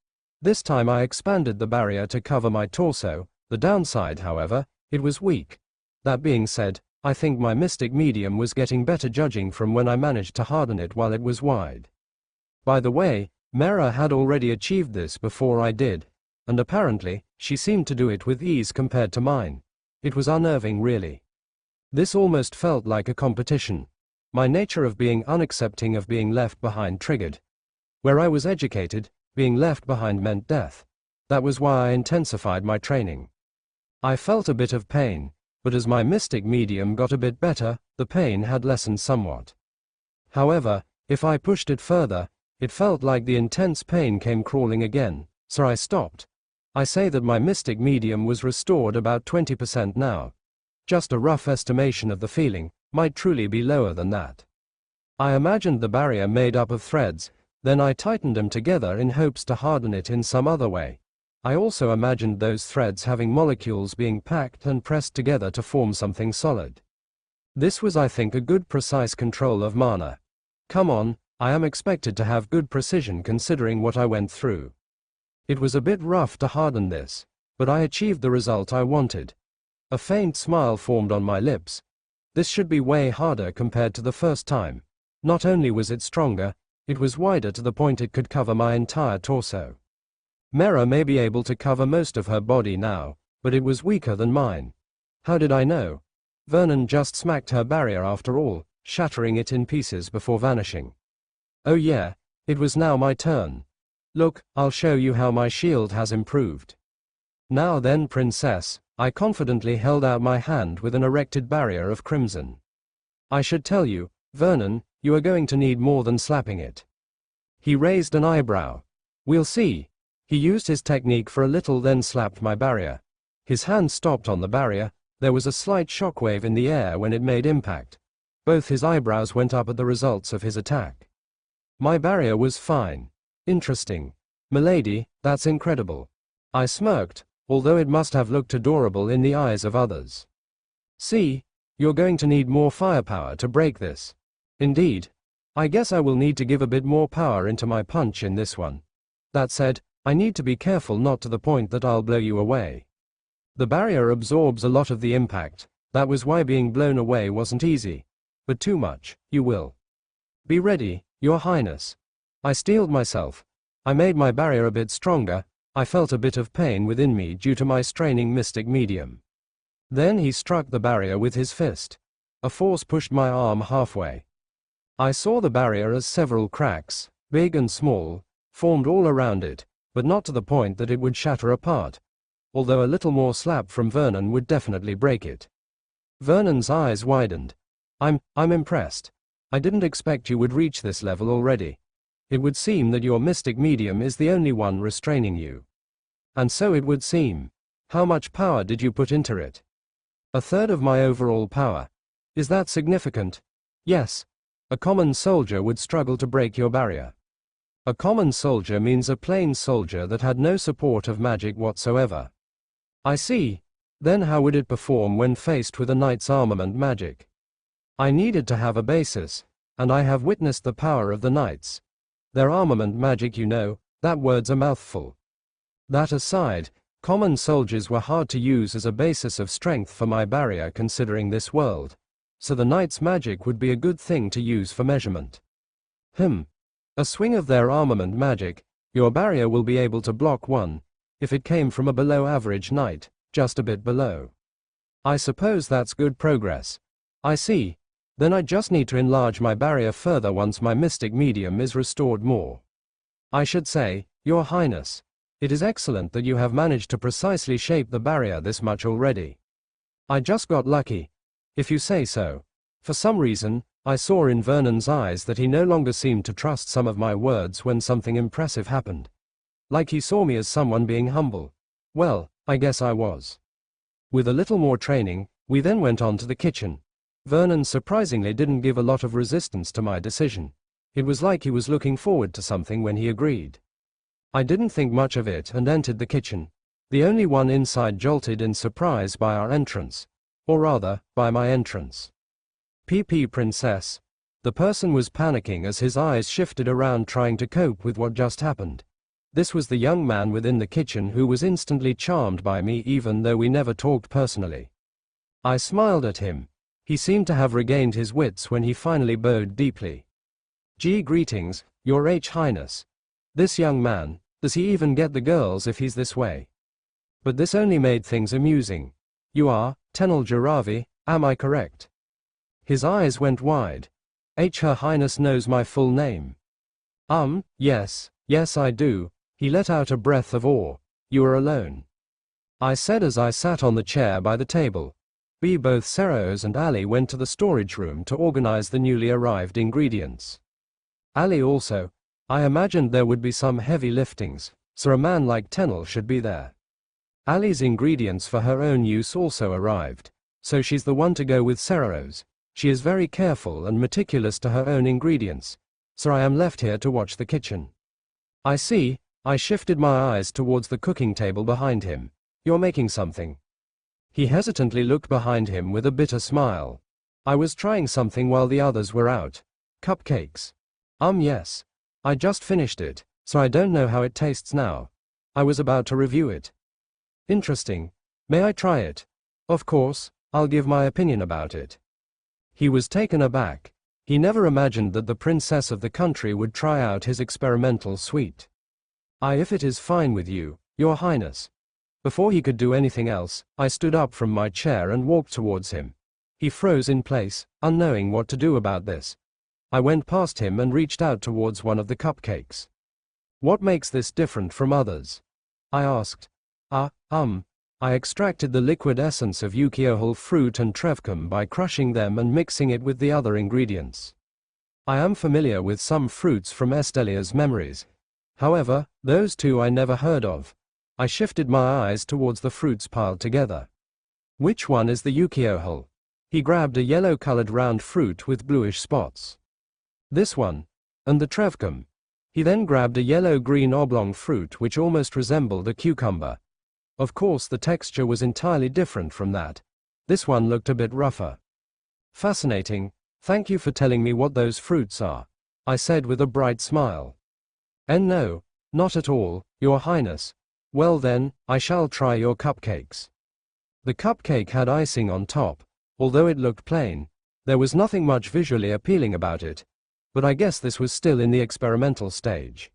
This time I expanded the barrier to cover my torso. The downside, however, it was weak. That being said, I think my mystic medium was getting better judging from when I managed to harden it while it was wide. By the way, Mera had already achieved this before I did, and apparently, she seemed to do it with ease compared to mine. It was unnerving really. This almost felt like a competition. My nature of being unaccepting of being left behind triggered. Where I was educated, being left behind meant death. That was why I intensified my training. I felt a bit of pain, but as my mystic medium got a bit better, the pain had lessened somewhat. However, if I pushed it further, it felt like the intense pain came crawling again, so I stopped. I say that my mystic medium was restored about 20% now. Just a rough estimation of the feeling, might truly be lower than that. I imagined the barrier made up of threads, then I tightened them together in hopes to harden it in some other way. I also imagined those threads having molecules being packed and pressed together to form something solid. This was, I think, a good precise control of mana. Come on, I am expected to have good precision considering what I went through. It was a bit rough to harden this, but I achieved the result I wanted. A faint smile formed on my lips. This should be way harder compared to the first time. Not only was it stronger, it was wider to the point it could cover my entire torso. Mera may be able to cover most of her body now, but it was weaker than mine. How did I know? Vernon just smacked her barrier after all, shattering it in pieces before vanishing. Oh yeah, it was now my turn. Look, I'll show you how my shield has improved. Now then, princess, I confidently held out my hand with an erected barrier of crimson. I should tell you, Vernon, you are going to need more than slapping it. He raised an eyebrow. We'll see. He used his technique for a little, then slapped my barrier. His hand stopped on the barrier. There was a slight shockwave in the air when it made impact. Both his eyebrows went up at the results of his attack. My barrier was fine. Interesting. Milady, that's incredible. I smirked, although it must have looked adorable in the eyes of others. See, you're going to need more firepower to break this. Indeed. I guess I will need to give a bit more power into my punch in this one. That said, I need to be careful not to the point that I'll blow you away. The barrier absorbs a lot of the impact. That was why being blown away wasn't easy. But too much, you will. Be ready, Your Highness. I steeled myself. I made my barrier a bit stronger. I felt a bit of pain within me due to my straining mystic medium. Then he struck the barrier with his fist. A force pushed my arm halfway. I saw the barrier as several cracks, big and small, formed all around it, but not to the point that it would shatter apart, although a little more slap from Vernon would definitely break it. Vernon's eyes widened. I'm impressed. I didn't expect you would reach this level already. It would seem that your mystic medium is the only one restraining you. And so it would seem. How much power did you put into it? 1/3 of my overall power. Is that significant? Yes. A common soldier would struggle to break your barrier. A common soldier means a plain soldier that had no support of magic whatsoever. I see. Then how would it perform when faced with a knight's armament magic? I needed to have a basis, and I have witnessed the power of the knights. Their armament magic, you know, that word's a mouthful. That aside, common soldiers were hard to use as a basis of strength for my barrier considering this world, so the knight's magic would be a good thing to use for measurement. A swing of their armament magic, your barrier will be able to block one, if it came from a below average knight, just a bit below. I suppose that's good progress. I see. Then I just need to enlarge my barrier further once my mystic medium is restored more. I should say, Your Highness, it is excellent that you have managed to precisely shape the barrier this much already. I just got lucky, if you say so. For some reason, I saw in Vernon's eyes that he no longer seemed to trust some of my words when something impressive happened. Like he saw me as someone being humble. Well, I guess I was. With a little more training, we then went on to the kitchen. Vernon surprisingly didn't give a lot of resistance to my decision. It was like he was looking forward to something when he agreed. I didn't think much of it and entered the kitchen. The only one inside jolted in surprise by our entrance. Or rather, by my entrance. PP Princess. The person was panicking as his eyes shifted around trying to cope with what just happened. This was the young man within the kitchen who was instantly charmed by me even though we never talked personally. I smiled at him. He seemed to have regained his wits when he finally bowed deeply. Greetings, Your Highness. This young man, does he even get the girls if he's this way? But this only made things amusing. You are, Tenel Jaravi, am I correct? His eyes went wide. Her Highness knows my full name. Yes I do. He let out a breath of awe. You are alone. I said as I sat on the chair by the table. Both Seros and Ali went to the storage room to organize the newly arrived ingredients. Ali also. I imagined there would be some heavy liftings, so a man like Tenel should be there. Ali's ingredients for her own use also arrived, so she's the one to go with Seros. She is very careful and meticulous to her own ingredients, so I am left here to watch the kitchen. I see, I shifted my eyes towards the cooking table behind him. You're making something. He hesitantly looked behind him with a bitter smile. I was trying something while the others were out. Cupcakes. Yes. I just finished it, so I don't know how it tastes now. I was about to review it. Interesting. May I try it? Of course, I'll give my opinion about it. He was taken aback. He never imagined that the princess of the country would try out his experimental sweet. If it is fine with you, Your Highness. Before he could do anything else, I stood up from my chair and walked towards him. He froze in place, unknowing what to do about this. I went past him and reached out towards one of the cupcakes. What makes this different from others? I asked. I extracted the liquid essence of ukiyo fruit and trevcum by crushing them and mixing it with the other ingredients. I am familiar with some fruits from Estelia's memories. However, those two I never heard of. I shifted my eyes towards the fruits piled together. Which one is the ukiyo? He grabbed a yellow-colored round fruit with bluish spots. This one. And the trevcum. He then grabbed a yellow-green oblong fruit which almost resembled a cucumber. Of course, the texture was entirely different from that. This one looked a bit rougher. Fascinating. Thank you for telling me what those fruits are, I said with a bright smile. No, not at all, Your Highness. Well then, I shall try your cupcakes. The cupcake had icing on top. Although it looked plain, there was nothing much visually appealing about it. But I guess this was still in the experimental stage.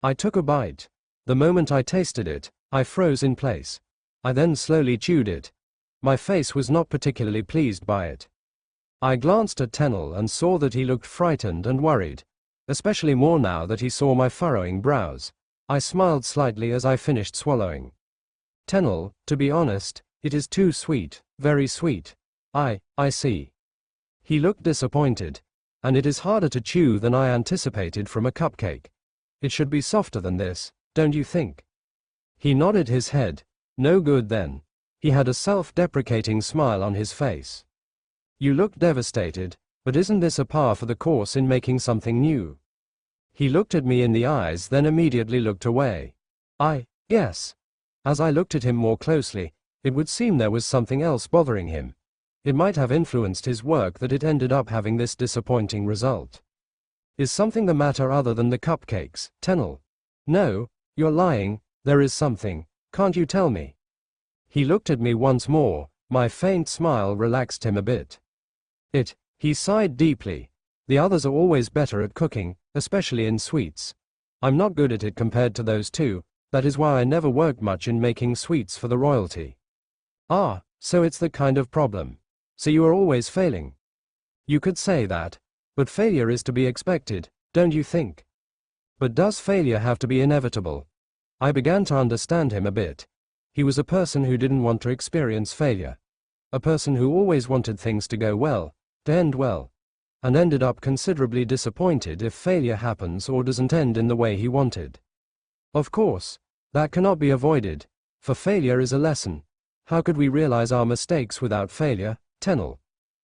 I took a bite. The moment I tasted it, I froze in place. I then slowly chewed it. My face was not particularly pleased by it. I glanced at Tenel and saw that he looked frightened and worried, especially more now that he saw my furrowing brows. I smiled slightly as I finished swallowing. Tenel, to be honest, it is too sweet, very sweet. I see. He looked disappointed. And it is harder to chew than I anticipated from a cupcake. It should be softer than this, don't you think? He nodded his head. No good then. He had a self-deprecating smile on his face. You look devastated, but isn't this a par for the course in making something new? He looked at me in the eyes, then immediately looked away. Yes. As I looked at him more closely, it would seem there was something else bothering him. It might have influenced his work that it ended up having this disappointing result. Is something the matter other than the cupcakes, Tenel? No, you're lying, there is something, can't you tell me? He looked at me once more, my faint smile relaxed him a bit. He sighed deeply. The others are always better at cooking, especially in sweets. I'm not good at it compared to those two, that is why I never worked much in making sweets for the royalty. So it's the kind of problem. So you are always failing. You could say that, but failure is to be expected, don't you think? But does failure have to be inevitable? I began to understand him a bit. He was a person who didn't want to experience failure. A person who always wanted things to go well, to end well, and ended up considerably disappointed if failure happens or doesn't end in the way he wanted. Of course, that cannot be avoided, for failure is a lesson. How could we realize our mistakes without failure, Tenel?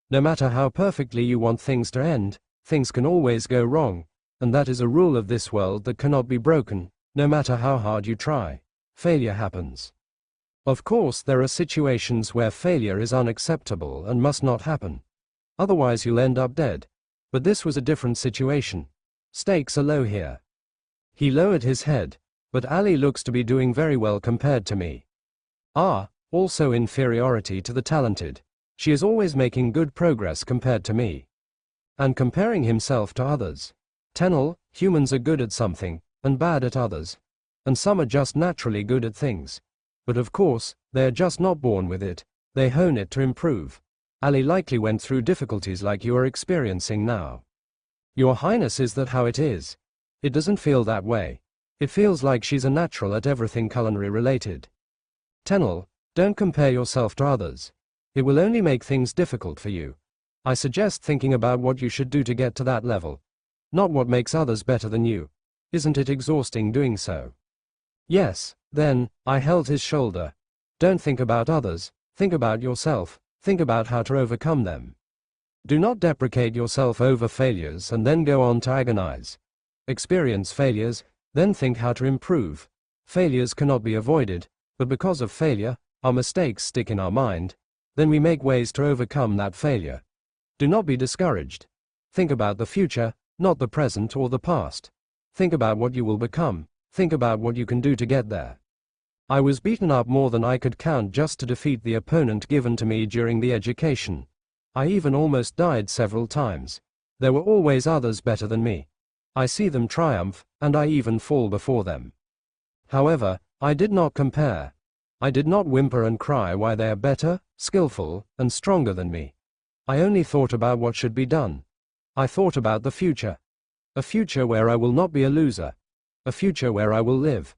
No matter how perfectly you want things to end, things can always go wrong, and that is a rule of this world that cannot be broken, no matter how hard you try. Failure happens. Of course, there are situations where failure is unacceptable and must not happen. Otherwise you'll end up dead. But this was a different situation. Stakes are low here. He lowered his head, but Ali looks to be doing very well compared to me. Also inferiority to the talented. She is always making good progress compared to me. And comparing himself to others. Tenel, humans are good at something, and bad at others. And some are just naturally good at things. But of course, they are just not born with it, they hone it to improve. Ali likely went through difficulties like you are experiencing now. Your Highness, is that how it is? It doesn't feel that way. It feels like she's a natural at everything culinary related. Tenel, don't compare yourself to others. It will only make things difficult for you. I suggest thinking about what you should do to get to that level. Not what makes others better than you. Isn't it exhausting doing so? Yes, then, I held his shoulder. Don't think about others, think about yourself, think about how to overcome them. Do not deprecate yourself over failures and then go on to agonize. Experience failures, Then think how to improve. Failures cannot be avoided, but because of failure, our mistakes stick in our mind. Then we make ways to overcome that failure. Do not be discouraged. Think about the future, not the present or the past. Think about what you will become. Think about what you can do to get there. I was beaten up more than I could count just to defeat the opponent given to me during the education. I even almost died several times. There were always others better than me. I see them triumph, and I even fall before them. However, I did not compare. I did not whimper and cry why they are better, skillful, and stronger than me. I only thought about what should be done. I thought about the future. A future where I will not be a loser. A future where I will live.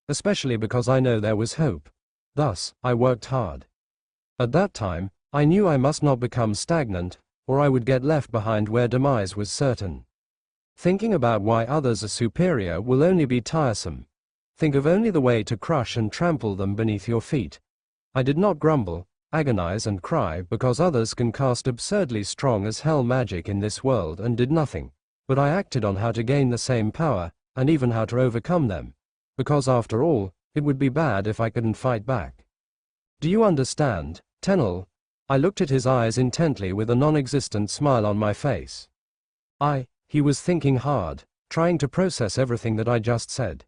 Especially because I know there was hope. Thus, I worked hard. At that time, I knew I must not become stagnant, or I would get left behind where demise was certain. Thinking about why others are superior will only be tiresome. Think of only the way to crush and trample them beneath your feet. I did not grumble, agonize and cry because others can cast absurdly strong as hell magic in this world and did nothing, but I acted on how to gain the same power, and even how to overcome them. Because after all, it would be bad if I couldn't fight back. Do you understand, Tenel? I looked at his eyes intently with a non-existent smile on my face. He was thinking hard, trying to process everything that I just said.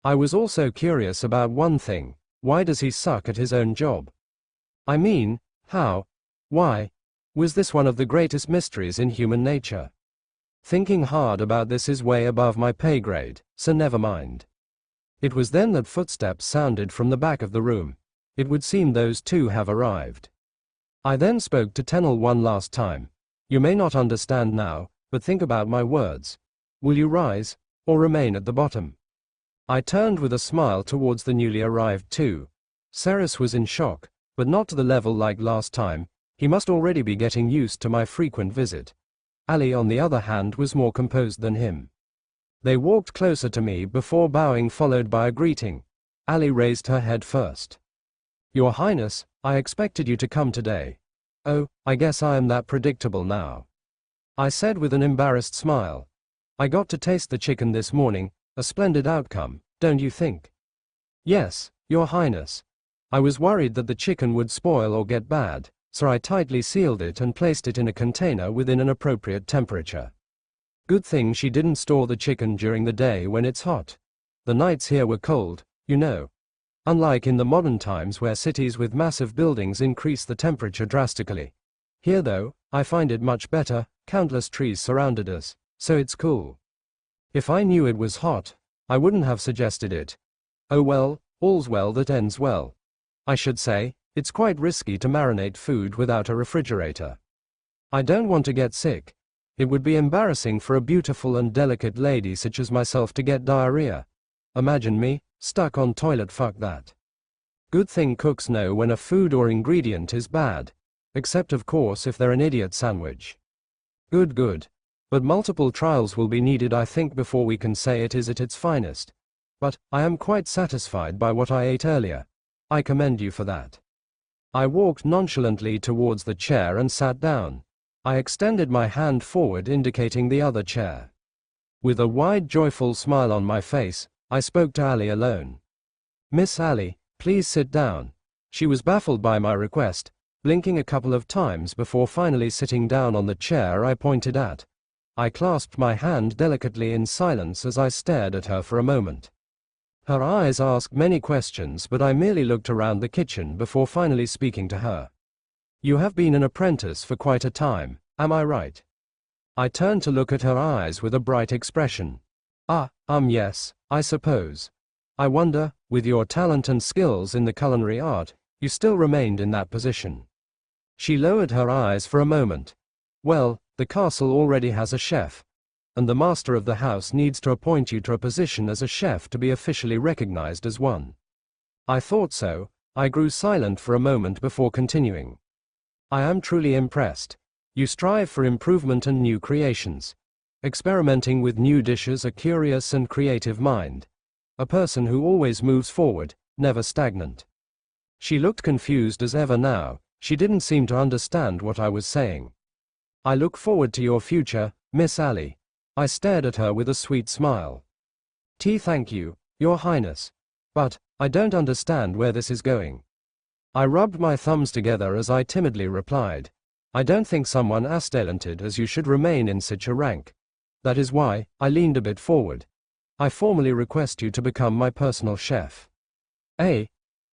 I was also curious about one thing: why does he suck at his own job? I mean, how? Why? Was this one of the greatest mysteries in human nature? Thinking hard about this is way above my pay grade, so never mind. It was then that footsteps sounded from the back of the room. It would seem those two have arrived. I then spoke to Tenel one last time. You may not understand now, but think about my words. Will you rise, or remain at the bottom? I turned with a smile towards the newly arrived two. Ceres was in shock, but not to the level like last time. He must already be getting used to my frequent visit. Ali, on the other hand, was more composed than him. They walked closer to me before bowing, followed by a greeting. Ali raised her head first. Your Highness, I expected you to come today. Oh, I guess I am that predictable now, I said with an embarrassed smile. I got to taste the chicken this morning, a splendid outcome, don't you think? Yes, Your Highness. I was worried that the chicken would spoil or get bad, so I tightly sealed it and placed it in a container within an appropriate temperature. Good thing she didn't store the chicken during the day when it's hot. The nights here were cold, you know. Unlike in the modern times where cities with massive buildings increase the temperature drastically. Here though, I find it much better, countless trees surrounded us, so it's cool. If I knew it was hot, I wouldn't have suggested it. Oh well, all's well that ends well. I should say, it's quite risky to marinate food without a refrigerator. I don't want to get sick. It would be embarrassing for a beautiful and delicate lady such as myself to get diarrhea. Imagine me, stuck on toilet, fuck that. Good thing cooks know when a food or ingredient is bad. Except of course if they're an idiot sandwich. Good. But multiple trials will be needed, I think, before we can say it is at its finest. But I am quite satisfied by what I ate earlier. I commend you for that. I walked nonchalantly towards the chair and sat down. I extended my hand forward, indicating the other chair. With a wide, joyful smile on my face, I spoke to Ali alone. Miss Ali, please sit down. She was baffled by my request, blinking a couple of times before finally sitting down on the chair I pointed at. I clasped my hand delicately in silence as I stared at her for a moment. Her eyes asked many questions, but I merely looked around the kitchen before finally speaking to her. You have been an apprentice for quite a time, am I right? I turned to look at her eyes with a bright expression. Yes, I suppose. I wonder, with your talent and skills in the culinary art, you still remained in that position. She lowered her eyes for a moment. Well, the castle already has a chef, and the master of the house needs to appoint you to a position as a chef to be officially recognized as one. I thought so. I grew silent for a moment before continuing. I am truly impressed. You strive for improvement and new creations. Experimenting with new dishes, a curious and creative mind. A person who always moves forward, never stagnant. She looked confused as ever now. She didn't seem to understand what I was saying. I look forward to your future, Miss Ali. I stared at her with a sweet smile. Thank you, Your Highness. But, I don't understand where this is going. I rubbed my thumbs together as I timidly replied. I don't think someone as talented as you should remain in such a rank. That is why, I leaned a bit forward. I formally request you to become my personal chef. Eh?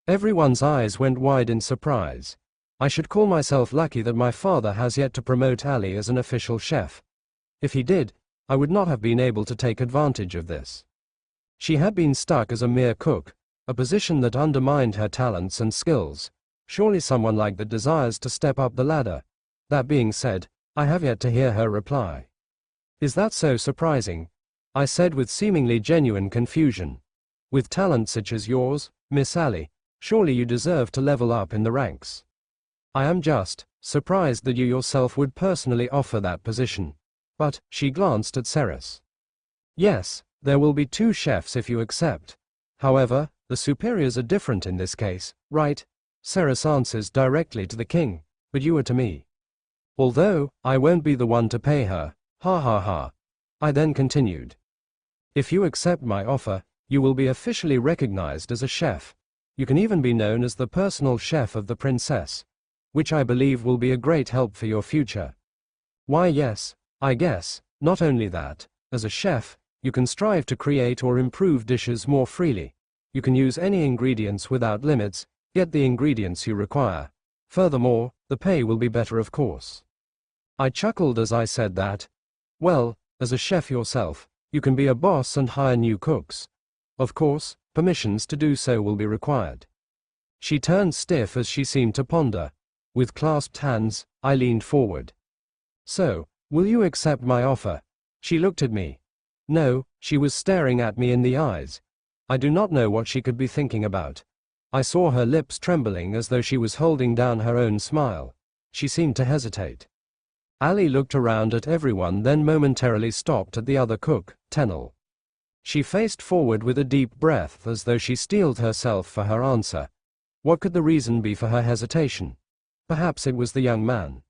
Everyone's eyes went wide in surprise. I should call myself lucky that my father has yet to promote Ali as an official chef. If he did, I would not have been able to take advantage of this. She had been stuck as a mere cook, a position that undermined her talents and skills. Surely someone like that desires to step up the ladder. That being said, I have yet to hear her reply. Is that so surprising? I said with seemingly genuine confusion. With talent such as yours, Miss Ali, surely you deserve to level up in the ranks. I am just surprised that you yourself would personally offer that position. But, she glanced at Ceres. Yes, there will be 2 chefs if you accept. However, the superiors are different in this case, right? Ceres answers directly to the king, but you are to me. Although, I won't be the one to pay her, ha ha ha. I then continued. If you accept my offer, you will be officially recognized as a chef. You can even be known as the personal chef of the princess, which I believe will be a great help for your future. Why yes, I guess, not only that, as a chef, you can strive to create or improve dishes more freely. You can use any ingredients without limits, get the ingredients you require. Furthermore, the pay will be better of course. I chuckled as I said that. Well, as a chef yourself, you can be a boss and hire new cooks. Of course, permissions to do so will be required. She turned stiff as she seemed to ponder. With clasped hands, I leaned forward. So, will you accept my offer? She looked at me. No, she was staring at me in the eyes. I do not know what she could be thinking about. I saw her lips trembling as though she was holding down her own smile. She seemed to hesitate. Ali looked around at everyone, then momentarily stopped at the other cook, Tenel. She faced forward with a deep breath as though she steeled herself for her answer. What could the reason be for her hesitation? Perhaps it was the young man.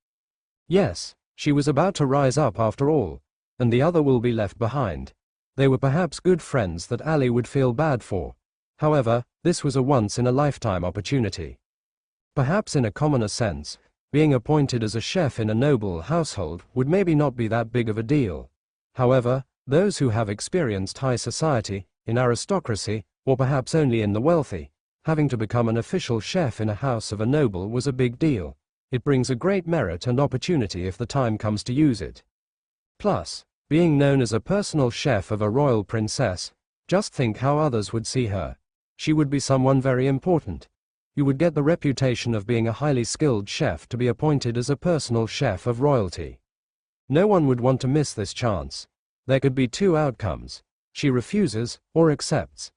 Yes, she was about to rise up after all, and the other will be left behind. They were perhaps good friends that Ali would feel bad for. However, this was a once-in-a-lifetime opportunity. Perhaps in a commoner sense, being appointed as a chef in a noble household would maybe not be that big of a deal. However, those who have experienced high society, in aristocracy, or perhaps only in the wealthy, having to become an official chef in a house of a noble was a big deal. It brings a great merit and opportunity if the time comes to use it. Plus, being known as a personal chef of a royal princess, just think how others would see her. She would be someone very important. You would get the reputation of being a highly skilled chef to be appointed as a personal chef of royalty. No one would want to miss this chance. There could be 2 outcomes. She refuses, or accepts.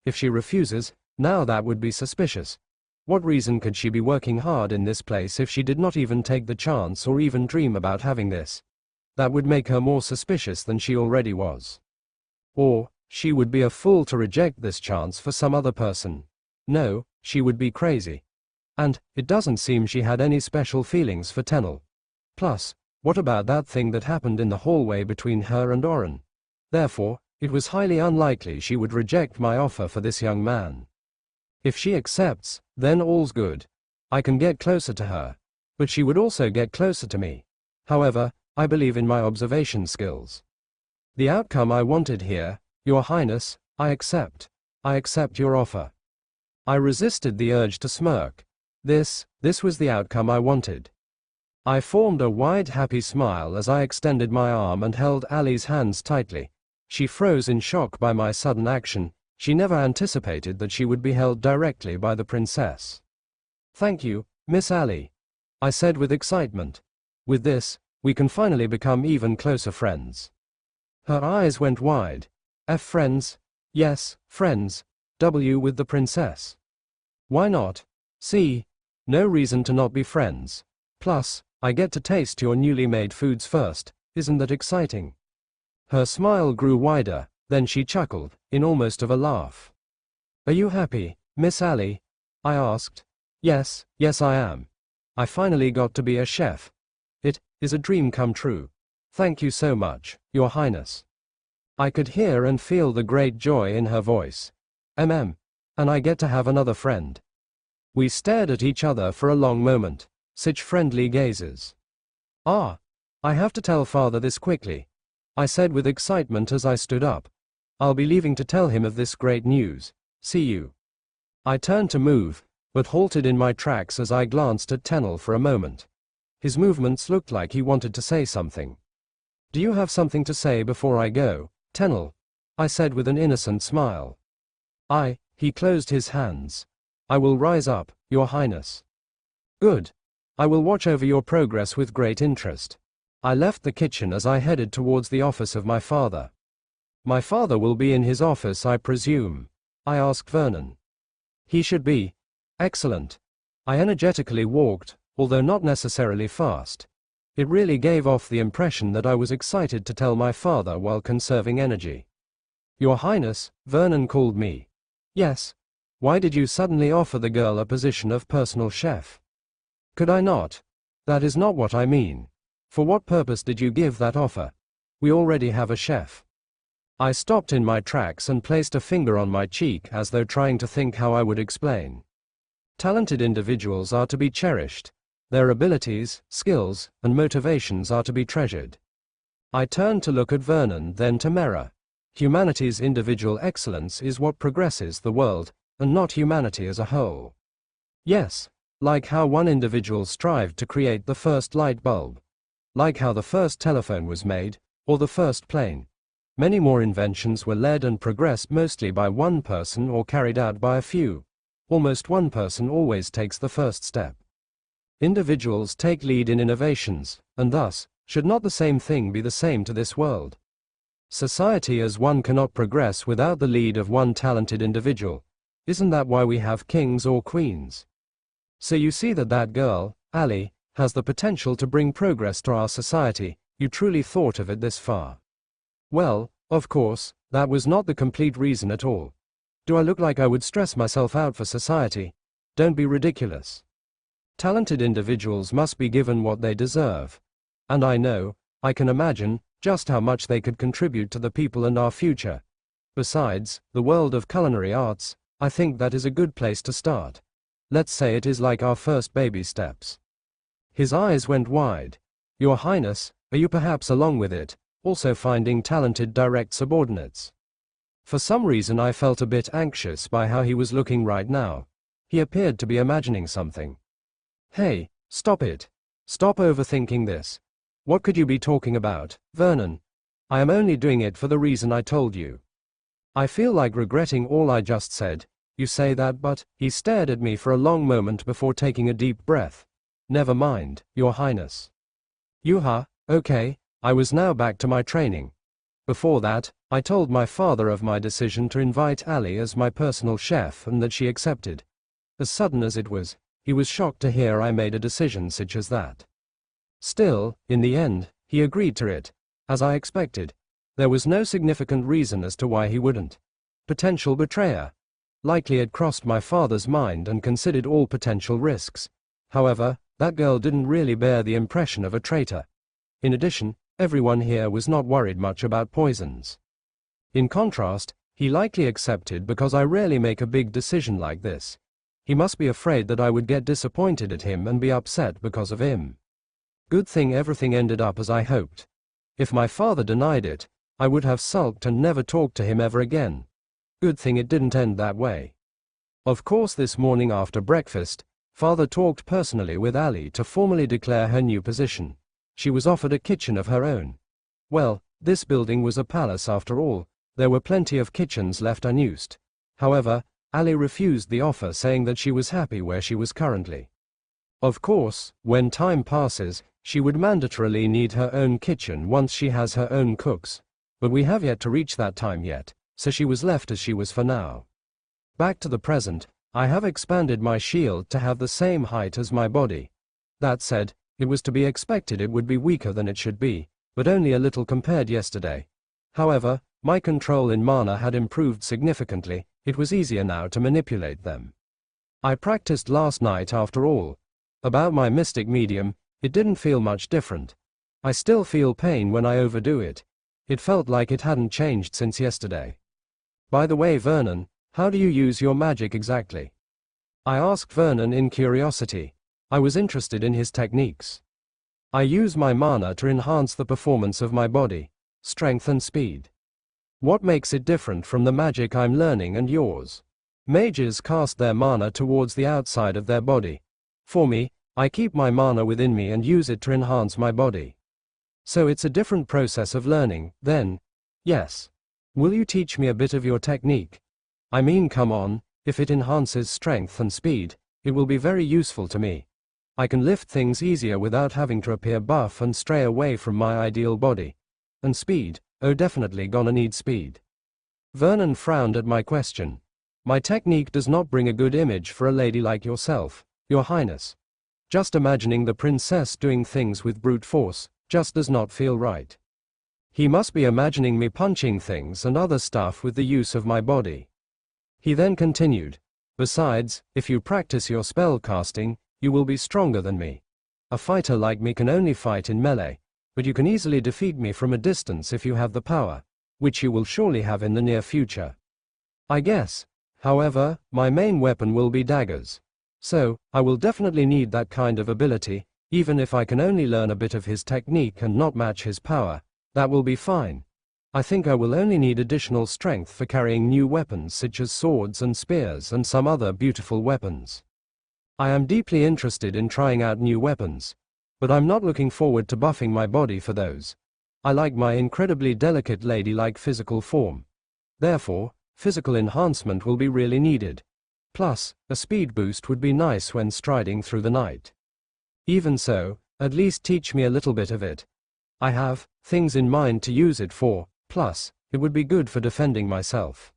If she refuses, now that would be suspicious. What reason could she be working hard in this place if she did not even take the chance or even dream about having this? That would make her more suspicious than she already was. Or, she would be a fool to reject this chance for some other person. No, she would be crazy. And, it doesn't seem she had any special feelings for Tenel. Plus, what about that thing that happened in the hallway between her and Oren? Therefore, it was highly unlikely she would reject my offer for this young man. If she accepts, then all's good. I can get closer to her. But she would also get closer to me. However, I believe in my observation skills. The outcome I wanted here, Your Highness, I accept. I accept your offer. I resisted the urge to smirk. This was the outcome I wanted. I formed a wide happy smile as I extended my arm and held Ali's hands tightly. She froze in shock by my sudden action. She never anticipated that she would be held directly by the princess. Thank you, Miss Ali, I said with excitement. With this, we can finally become even closer friends. Her eyes went wide. Friends? Yes, friends. With the princess. Why not? See? No reason to not be friends. Plus, I get to taste your newly made foods first. Isn't that exciting? Her smile grew wider, then she chuckled, in almost of a laugh. Are you happy, Miss Ali? I asked. Yes, I am. I finally got to be a chef. It is a dream come true. Thank you so much, Your Highness. I could hear and feel the great joy in her voice. And I get to have another friend. We stared at each other for a long moment, such friendly gazes. Ah, I have to tell father this quickly, I said with excitement as I stood up. I'll be leaving to tell him of this great news. See you. I turned to move, but halted in my tracks as I glanced at Tennel for a moment. His movements looked like he wanted to say something. Do you have something to say before I go, Tennel? I said with an innocent smile. He closed his hands. I will rise up, Your Highness. Good. I will watch over your progress with great interest. I left the kitchen as I headed towards the office of my father. My father will be in his office, I presume? I asked Vernon. He should be. Excellent. I energetically walked, although not necessarily fast. It really gave off the impression that I was excited to tell my father while conserving energy. Your Highness, Vernon called me. Yes. Why did you suddenly offer the girl a position of personal chef? Could I not? That is not what I mean. For what purpose did you give that offer? We already have a chef. I stopped in my tracks and placed a finger on my cheek as though trying to think how I would explain. Talented individuals are to be cherished. Their abilities, skills, and motivations are to be treasured. I turned to look at Vernon, then to Mera. Humanity's individual excellence is what progresses the world, and not humanity as a whole. Yes, like how one individual strived to create the first light bulb. Like how the first telephone was made, or the first plane. Many more inventions were led and progressed mostly by one person or carried out by a few. Almost one person always takes the first step. Individuals take lead in innovations, and thus, should not the same thing be the same to this world? Society as one cannot progress without the lead of one talented individual. Isn't that why we have kings or queens? So you see that girl, Ali, has the potential to bring progress to our society. You truly thought of it this far. Well, of course, that was not the complete reason at all. Do I look like I would stress myself out for society? Don't be ridiculous. Talented individuals must be given what they deserve. And I can imagine, just how much they could contribute to the people and our future. Besides, the world of culinary arts, I think that is a good place to start. Let's say it is like our first baby steps. His eyes went wide. Your Highness, are you perhaps along with it, also finding talented direct subordinates? For some reason I felt a bit anxious by how he was looking right now. He appeared to be imagining something. Hey, stop it. Stop overthinking this. What could you be talking about, Vernon? I am only doing it for the reason I told you. I feel like regretting all I just said. You say that, but he stared at me for a long moment before taking a deep breath. Never mind, Your Highness. Okay, I was now back to my training. Before that, I told my father of my decision to invite Ali as my personal chef and that she accepted. As sudden as it was, he was shocked to hear I made a decision such as that. Still, in the end, he agreed to it, as I expected. There was no significant reason as to why he wouldn't. Potential betrayer. Likely had crossed my father's mind and considered all potential risks. However, that girl didn't really bear the impression of a traitor. In addition, everyone here was not worried much about poisons. In contrast, he likely accepted because I rarely make a big decision like this. He must be afraid that I would get disappointed at him and be upset because of him. Good thing everything ended up as I hoped. If my father denied it, I would have sulked and never talked to him ever again. Good thing it didn't end that way. Of course, this morning after breakfast, father talked personally with Ali to formally declare her new position. She was offered a kitchen of her own. Well, this building was a palace after all. There were plenty of kitchens left unused. However, Ali refused the offer, saying that she was happy where she was currently. Of course, when time passes, she would mandatorily need her own kitchen once she has her own cooks. But we have yet to reach that time yet, so she was left as she was for now. Back to the present, I have expanded my shield to have the same height as my body. That said, it was to be expected it would be weaker than it should be, but only a little compared yesterday. However, my control in mana had improved significantly. It was easier now to manipulate them. I practiced last night after all. About my mystic medium, it didn't feel much different. I still feel pain when I overdo it. It felt like it hadn't changed since yesterday. By the way, Vernon, how do you use your magic exactly? I asked Vernon in curiosity. I was interested in his techniques. I use my mana to enhance the performance of my body, strength and speed. What makes it different from the magic I'm learning and yours? Mages cast their mana towards the outside of their body. For me, I keep my mana within me and use it to enhance my body. So it's a different process of learning, then? Yes. Will you teach me a bit of your technique? I mean, come on, if it enhances strength and speed, it will be very useful to me. I can lift things easier without having to appear buff and stray away from my ideal body. And speed, oh, definitely gonna need speed. Vernon frowned at my question. My technique does not bring a good image for a lady like yourself, Your Highness. Just imagining the princess doing things with brute force just does not feel right. He must be imagining me punching things and other stuff with the use of my body. He then continued, besides, if you practice your spell casting, you will be stronger than me. A fighter like me can only fight in melee, but you can easily defeat me from a distance if you have the power, which you will surely have in the near future. I guess. However, my main weapon will be daggers. So, I will definitely need that kind of ability, even if I can only learn a bit of his technique and not match his power, that will be fine. I think I will only need additional strength for carrying new weapons such as swords and spears and some other beautiful weapons. I am deeply interested in trying out new weapons, but I'm not looking forward to buffing my body for those. I like my incredibly delicate ladylike physical form. Therefore, physical enhancement will be really needed. Plus, a speed boost would be nice when striding through the night. Even so, at least teach me a little bit of it. I have things in mind to use it for, plus, it would be good for defending myself.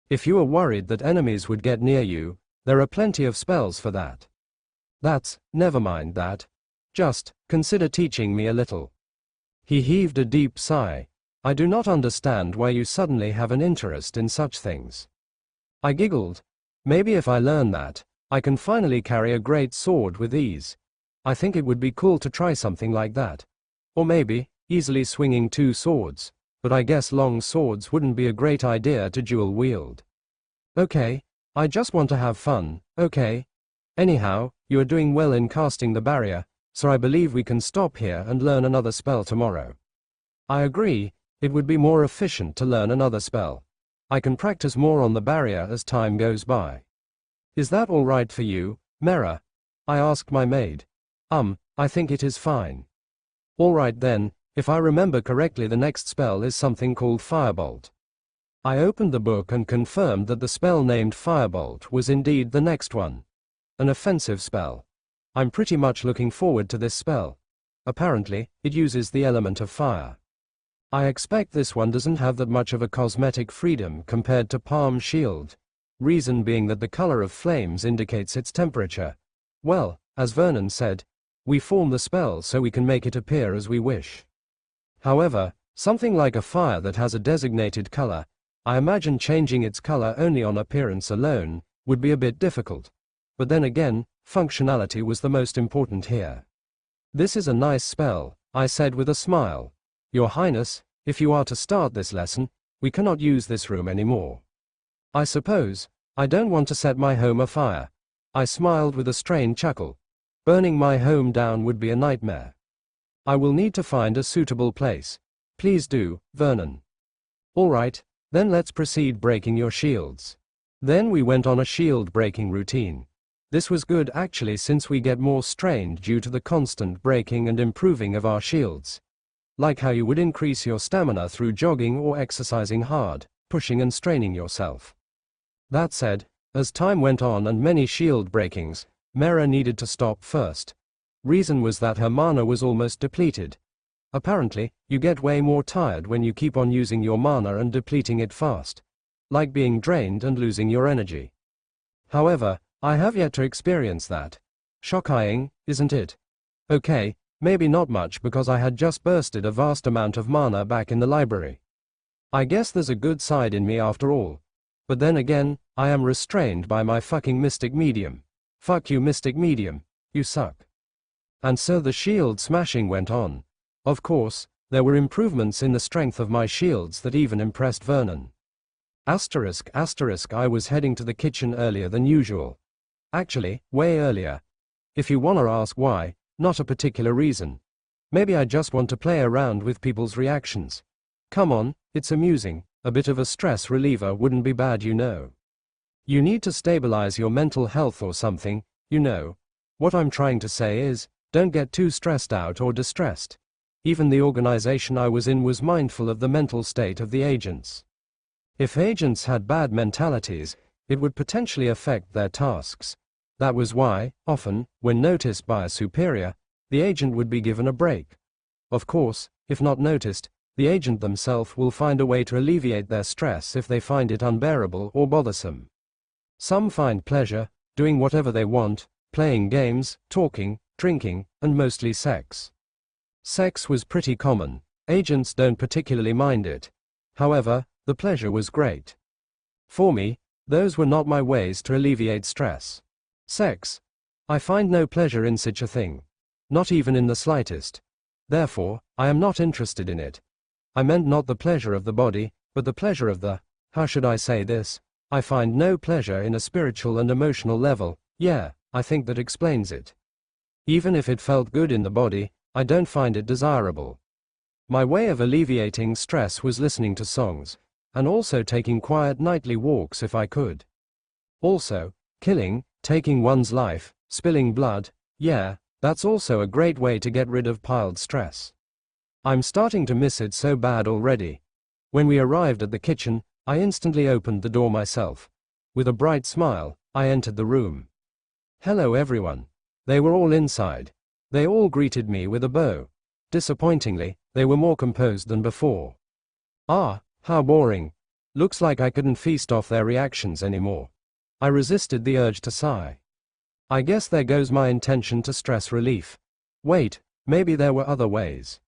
If you are worried that enemies would get near you, there are plenty of spells for that. Never mind that. Just consider teaching me a little. He heaved a deep sigh. I do not understand why you suddenly have an interest in such things. I giggled. Maybe if I learn that, I can finally carry a great sword with ease. I think it would be cool to try something like that. Or maybe, easily swinging 2 swords, but I guess long swords wouldn't be a great idea to dual wield. Okay, I just want to have fun, okay? Anyhow, you are doing well in casting the barrier, so I believe we can stop here and learn another spell tomorrow. I agree. It would be more efficient to learn another spell. I can practice more on the barrier as time goes by. Is that all right for you, Mera? I asked my maid. I think it is fine. All right then, if I remember correctly, the next spell is something called Firebolt. I opened the book and confirmed that the spell named Firebolt was indeed the next one. An offensive spell. I'm pretty much looking forward to this spell. Apparently, it uses the element of fire. I expect this one doesn't have that much of a cosmetic freedom compared to Palm Shield, reason being that the color of flames indicates its temperature. Well, as Vernon said, we form the spell so we can make it appear as we wish. However, something like a fire that has a designated color, I imagine changing its color only on appearance alone would be a bit difficult. But then again, functionality was the most important here. This is a nice spell, I said with a smile. Your Highness, if you are to start this lesson, we cannot use this room anymore. I suppose. I don't want to set my home afire. I smiled with a strained chuckle. Burning my home down would be a nightmare. I will need to find a suitable place. Please do, Vernon. All right, then let's proceed breaking your shields. Then we went on a shield breaking routine. This was good actually, since we get more strained due to the constant breaking and improving of our shields. Like how you would increase your stamina through jogging or exercising hard, pushing and straining yourself. That said, as time went on and many shield breakings, Mera needed to stop first. Reason was that her mana was almost depleted. Apparently, you get way more tired when you keep on using your mana and depleting it fast. Like being drained and losing your energy. However, I have yet to experience that. Shocking, isn't it? Okay, maybe not much because I had just bursted a vast amount of mana back in the library. I guess there's a good side in me after all. But then again, I am restrained by my fucking mystic medium. Fuck you, mystic medium, you suck. And so the shield smashing went on. Of course, There were improvements in the strength of my shields that even impressed Vernon. Asterisk, I was heading to the kitchen earlier than usual. Actually, way earlier. If you wanna ask why, not a particular reason. Maybe I just want to play around with people's reactions. Come on, it's amusing, a bit of a stress reliever wouldn't be bad, you know. You need to stabilize your mental health or something, you know. What I'm trying to say is, don't get too stressed out or distressed. Even the organization I was in was mindful of the mental state of the agents. If agents had bad mentalities, it would potentially affect their tasks. That was why, often, when noticed by a superior, the agent would be given a break. Of course, if not noticed, the agent themselves will find a way to alleviate their stress if they find it unbearable or bothersome. Some find pleasure, doing whatever they want, playing games, talking, drinking, and mostly sex. Sex was pretty common. Agents don't particularly mind it. However, the pleasure was great. For me, those were not my ways to alleviate stress. Sex. I find no pleasure in such a thing. Not even in the slightest. Therefore, I am not interested in it. I meant not the pleasure of the body, but the pleasure of the, how should I say this? I find no pleasure in a spiritual and emotional level. Yeah, I think that explains it. Even if it felt good in the body, I don't find it desirable. My way of alleviating stress was listening to songs, and also taking quiet nightly walks if I could. Also, killing, taking one's life, spilling blood, yeah, that's also a great way to get rid of piled stress. I'm starting to miss it so bad already. When we arrived at the kitchen, I instantly opened the door myself. With a bright smile, I entered the room. Hello everyone. They were all inside. They all greeted me with a bow. Disappointingly, they were more composed than before. Ah, how boring. Looks like I couldn't feast off their reactions anymore. I resisted the urge to sigh. I guess there goes my intention to stress relief. Wait, maybe there were other ways.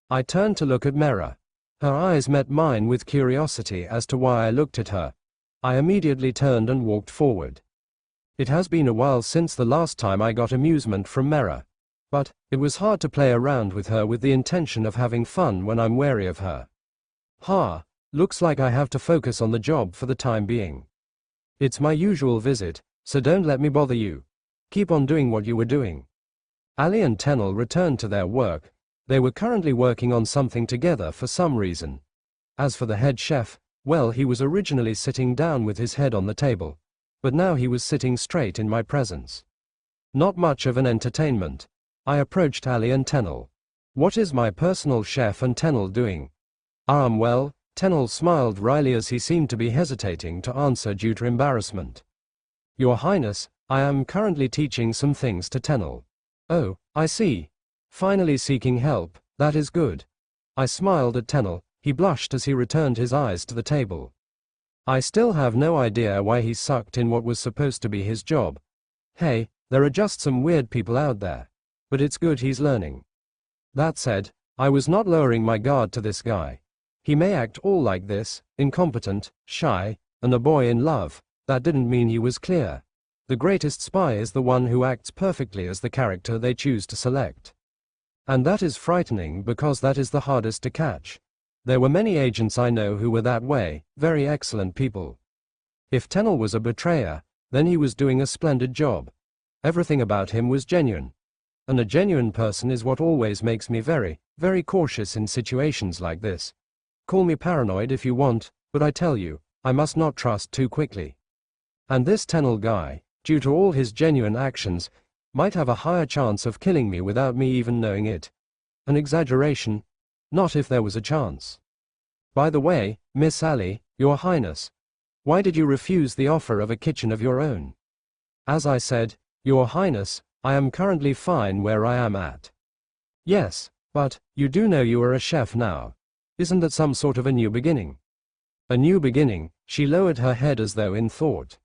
I turned to look at Mera. Her eyes met mine with curiosity as to why I looked at her. I immediately turned and walked forward. It has been a while since the last time I got amusement from Mera. But, it was hard to play around with her with the intention of having fun when I'm wary of her. Looks like I have to focus on the job for the time being. It's my usual visit, so don't let me bother you. Keep on doing what you were doing. Ali and Tenel returned to their work. They were currently working on something together for some reason. As for the head chef, well, he was originally sitting down with his head on the table. But now he was sitting straight in my presence. Not much of an entertainment. I approached Ali and Tenel. What is my personal chef and Tenel doing? Well, Tenel smiled wryly as he seemed to be hesitating to answer due to embarrassment. Your Highness, I am currently teaching some things to Tenel. Oh, I see. Finally seeking help, that is good. I smiled at Tenel. He blushed as he returned his eyes to the table. I still have no idea why he sucked in what was supposed to be his job. Hey, there are just some weird people out there. But it's good he's learning. That said, I was not lowering my guard to this guy. He may act all like this, incompetent, shy, and a boy in love. That didn't mean he was clear. The greatest spy is the one who acts perfectly as the character they choose to select. And that is frightening because that is the hardest to catch. There were many agents I know who were that way, very excellent people. If Tenel was a betrayer, then he was doing a splendid job. Everything about him was genuine. And a genuine person is what always makes me very, very cautious in situations like this. Call me paranoid if you want, but I tell you, I must not trust too quickly. And this Tenel guy, due to all his genuine actions, might have a higher chance of killing me without me even knowing it. An exaggeration. Not if there was a chance. By the way, Miss Ali, Your Highness, why did you refuse the offer of a kitchen of your own? As I said, Your Highness, I am currently fine where I am at. Yes, but, you do know you are a chef now. Isn't that some sort of a new beginning? A new beginning, she lowered her head as though in thought.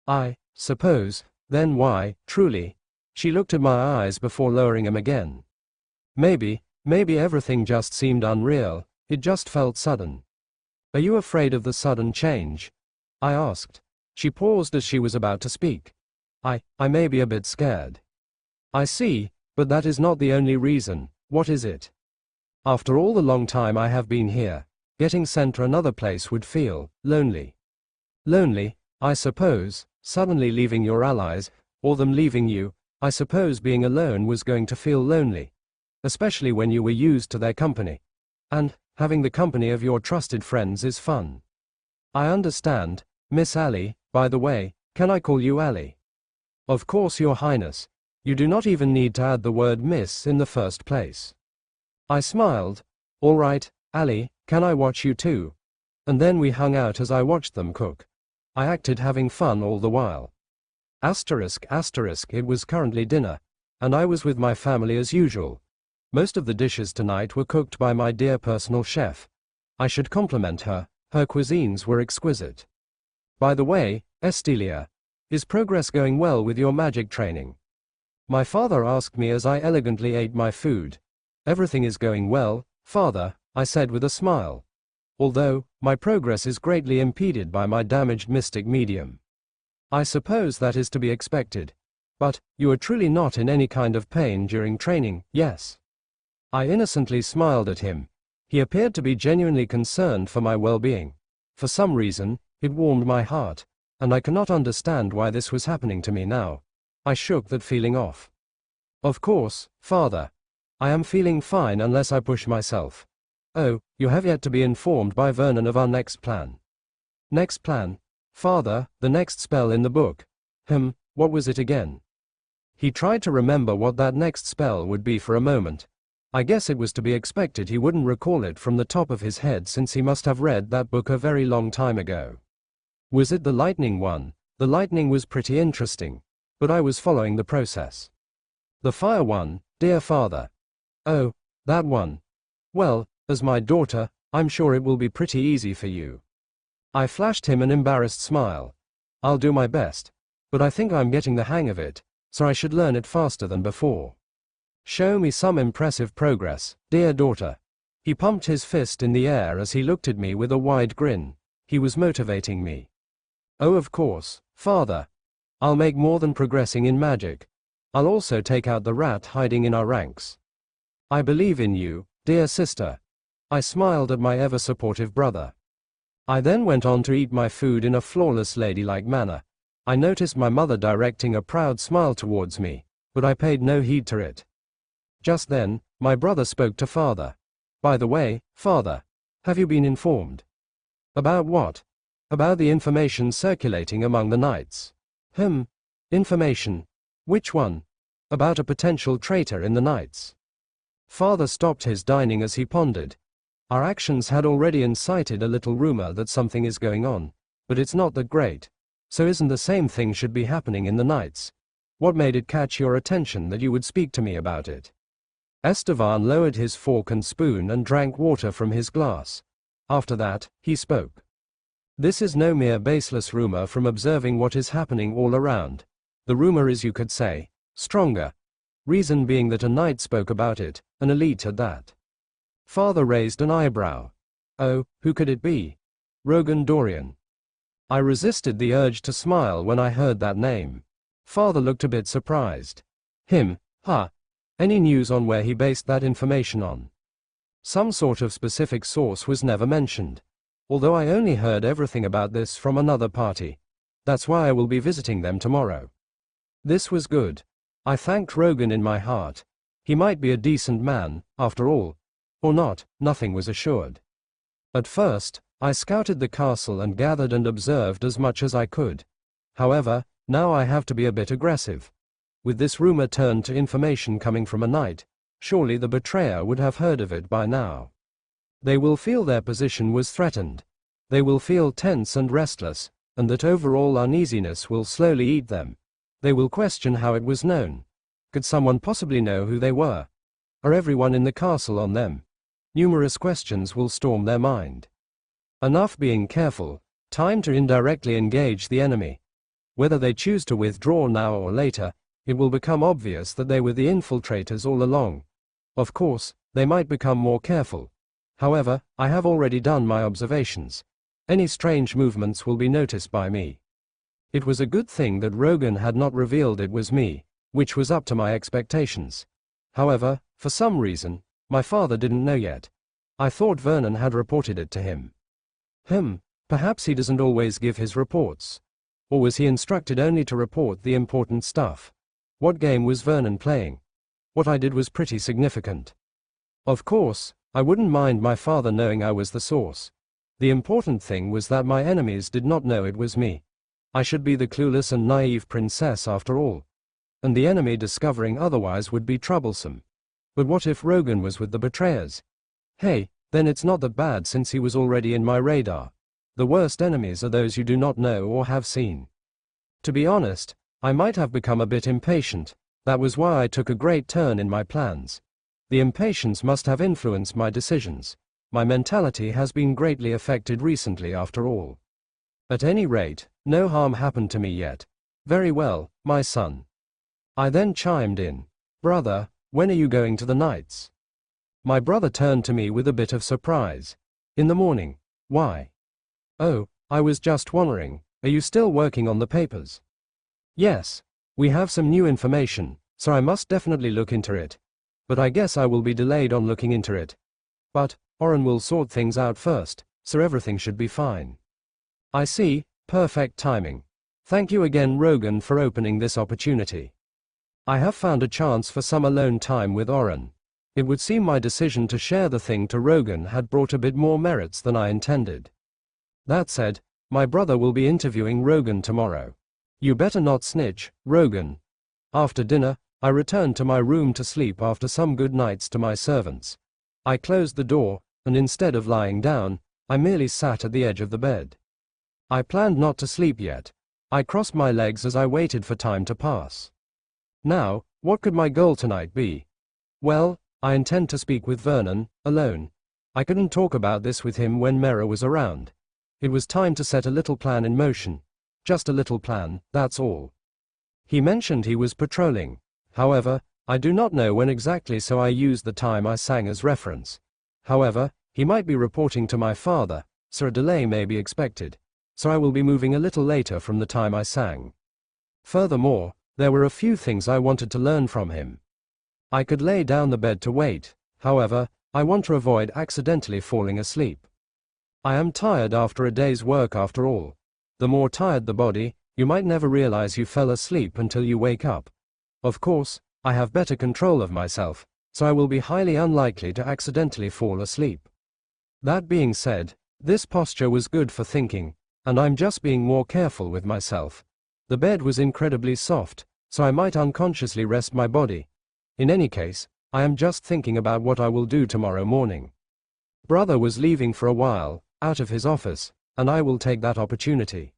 I suppose, then why, truly? She looked at my eyes before lowering them again. Maybe everything just seemed unreal, it just felt sudden. Are you afraid of the sudden change? I asked. She paused as she was about to speak. I may be a bit scared. I see, but that is not the only reason. What is it? After all the long time I have been here, getting sent to another place would feel lonely. Lonely, I suppose, suddenly leaving your allies, or them leaving you. I suppose being alone was going to feel lonely, especially when you were used to their company. And having the company of your trusted friends is fun. I understand, Miss Ali. By the way, can I call you Ali? Of course, Your Highness. You do not even need to add the word miss in the first place. I smiled. All right, Ali, can I watch you too? And then we hung out as I watched them cook. I acted having fun all the while. Asterisk, it was currently dinner, and I was with my family as usual. Most of the dishes tonight were cooked by my dear personal chef. I should compliment her cuisines were exquisite. By the way, Estelia, is progress going well with your magic training? My father asked me as I elegantly ate my food. Everything is going well, father, I said with a smile. Although, my progress is greatly impeded by my damaged mystic medium. I suppose that is to be expected. But, you are truly not in any kind of pain during training, yes? I innocently smiled at him. He appeared to be genuinely concerned for my well-being. For some reason, it warmed my heart, and I cannot understand why this was happening to me now. I shook that feeling off. Of course, father. I am feeling fine unless I push myself. Oh, you have yet to be informed by Vernon of our next plan. Next plan? Father, the next spell in the book. What was it again? He tried to remember what that next spell would be for a moment. I guess it was to be expected he wouldn't recall it from the top of his head since he must have read that book a very long time ago. Was it the lightning one? The lightning was pretty interesting, but I was following the process. The fire one, dear father. Oh, that one. Well, as my daughter, I'm sure it will be pretty easy for you. I flashed him an embarrassed smile. I'll do my best, but I think I'm getting the hang of it, so I should learn it faster than before. Show me some impressive progress, dear daughter. He pumped his fist in the air as he looked at me with a wide grin. He was motivating me. Oh, of course, father. I'll make more than progressing in magic. I'll also take out the rat hiding in our ranks. I believe in you, dear sister. I smiled at my ever-supportive brother. I then went on to eat my food in a flawless ladylike manner. I noticed my mother directing a proud smile towards me, but I paid no heed to it. Just then, my brother spoke to father. By the way, father, have you been informed? About what? About the information circulating among the knights. Information? Which one? About a potential traitor in the knights. Father stopped his dining as he pondered. Our actions had already incited a little rumor that something is going on, but it's not that great. So isn't the same thing should be happening in the knights? What made it catch your attention that you would speak to me about it? Estevan lowered his fork and spoon and drank water from his glass. After that, he spoke. This is no mere baseless rumor from observing what is happening all around. The rumor is, you could say, stronger. Reason being that a knight spoke about it, an elite at that. Father raised an eyebrow. Oh, who could it be? Rogan Dorian. I resisted the urge to smile when I heard that name. Father looked a bit surprised. Any news on where he based that information on? Some sort of specific source was never mentioned. Although I only heard everything about this from another party. That's why I will be visiting them tomorrow. This was good. I thanked Rogan in my heart. He might be a decent man, after all. Or not, nothing was assured. At first, I scouted the castle and gathered and observed as much as I could. However, now I have to be a bit aggressive. With this rumor turned to information coming from a knight, surely the betrayer would have heard of it by now. They will feel their position was threatened. They will feel tense and restless, and that overall uneasiness will slowly eat them. They will question how it was known. Could someone possibly know who they were? Are everyone in the castle on them? Numerous questions will storm their mind. Enough being careful, time to indirectly engage the enemy. Whether they choose to withdraw now or later, it will become obvious that they were the infiltrators all along. Of course, they might become more careful. However, I have already done my observations. Any strange movements will be noticed by me. It was a good thing that Rogan had not revealed it was me, which was up to my expectations. However, for some reason, My father didn't know yet. I thought Vernon had reported it to him. Perhaps he doesn't always give his reports. Or was he instructed only to report the important stuff? What game was Vernon playing? What I did was pretty significant. Of course, I wouldn't mind my father knowing I was the source. The important thing was that my enemies did not know it was me. I should be the clueless and naive princess after all. And the enemy discovering otherwise would be troublesome. But what if Rogan was with the betrayers? Hey, then it's not that bad since he was already in my radar. The worst enemies are those you do not know or have seen. To be honest, I might have become a bit impatient. That was why I took a great turn in my plans. The impatience must have influenced my decisions. My mentality has been greatly affected recently after all. At any rate, no harm happened to me yet. Very well, my son. I then chimed in. Brother, when are you going to the Knights? My brother turned to me with a bit of surprise. In the morning. Why? Oh, I was just wondering, are you still working on the papers? Yes. We have some new information, so I must definitely look into it. But I guess I will be delayed on looking into it. But, Oren will sort things out first, so everything should be fine. I see, perfect timing. Thank you again, Rogan, for opening this opportunity. I have found a chance for some alone time with Oren. It would seem my decision to share the thing to Rogan had brought a bit more merits than I intended. That said, my brother will be interviewing Rogan tomorrow. You better not snitch, Rogan. After dinner, I returned to my room to sleep after some good nights to my servants. I closed the door, and instead of lying down, I merely sat at the edge of the bed. I planned not to sleep yet. I crossed my legs as I waited for time to pass. Now, what could my goal tonight be? Well, I intend to speak with Vernon, alone. I couldn't talk about this with him when Mera was around. It was time to set a little plan in motion. Just a little plan, that's all. He mentioned he was patrolling. However, I do not know when exactly, so I used the time I sang as reference. However, he might be reporting to my father, so a delay may be expected. So I will be moving a little later from the time I sang. Furthermore, there were a few things I wanted to learn from him. I could lay down the bed to wait. However, I want to avoid accidentally falling asleep. I am tired after a day's work after all. The more tired the body, you might never realize you fell asleep until you wake up. Of course, I have better control of myself, so I will be highly unlikely to accidentally fall asleep. That being said, this posture was good for thinking, and I'm just being more careful with myself. The bed was incredibly soft, so I might unconsciously rest my body. In any case, I am just thinking about what I will do tomorrow morning. Brother was leaving for a while, out of his office, and I will take that opportunity.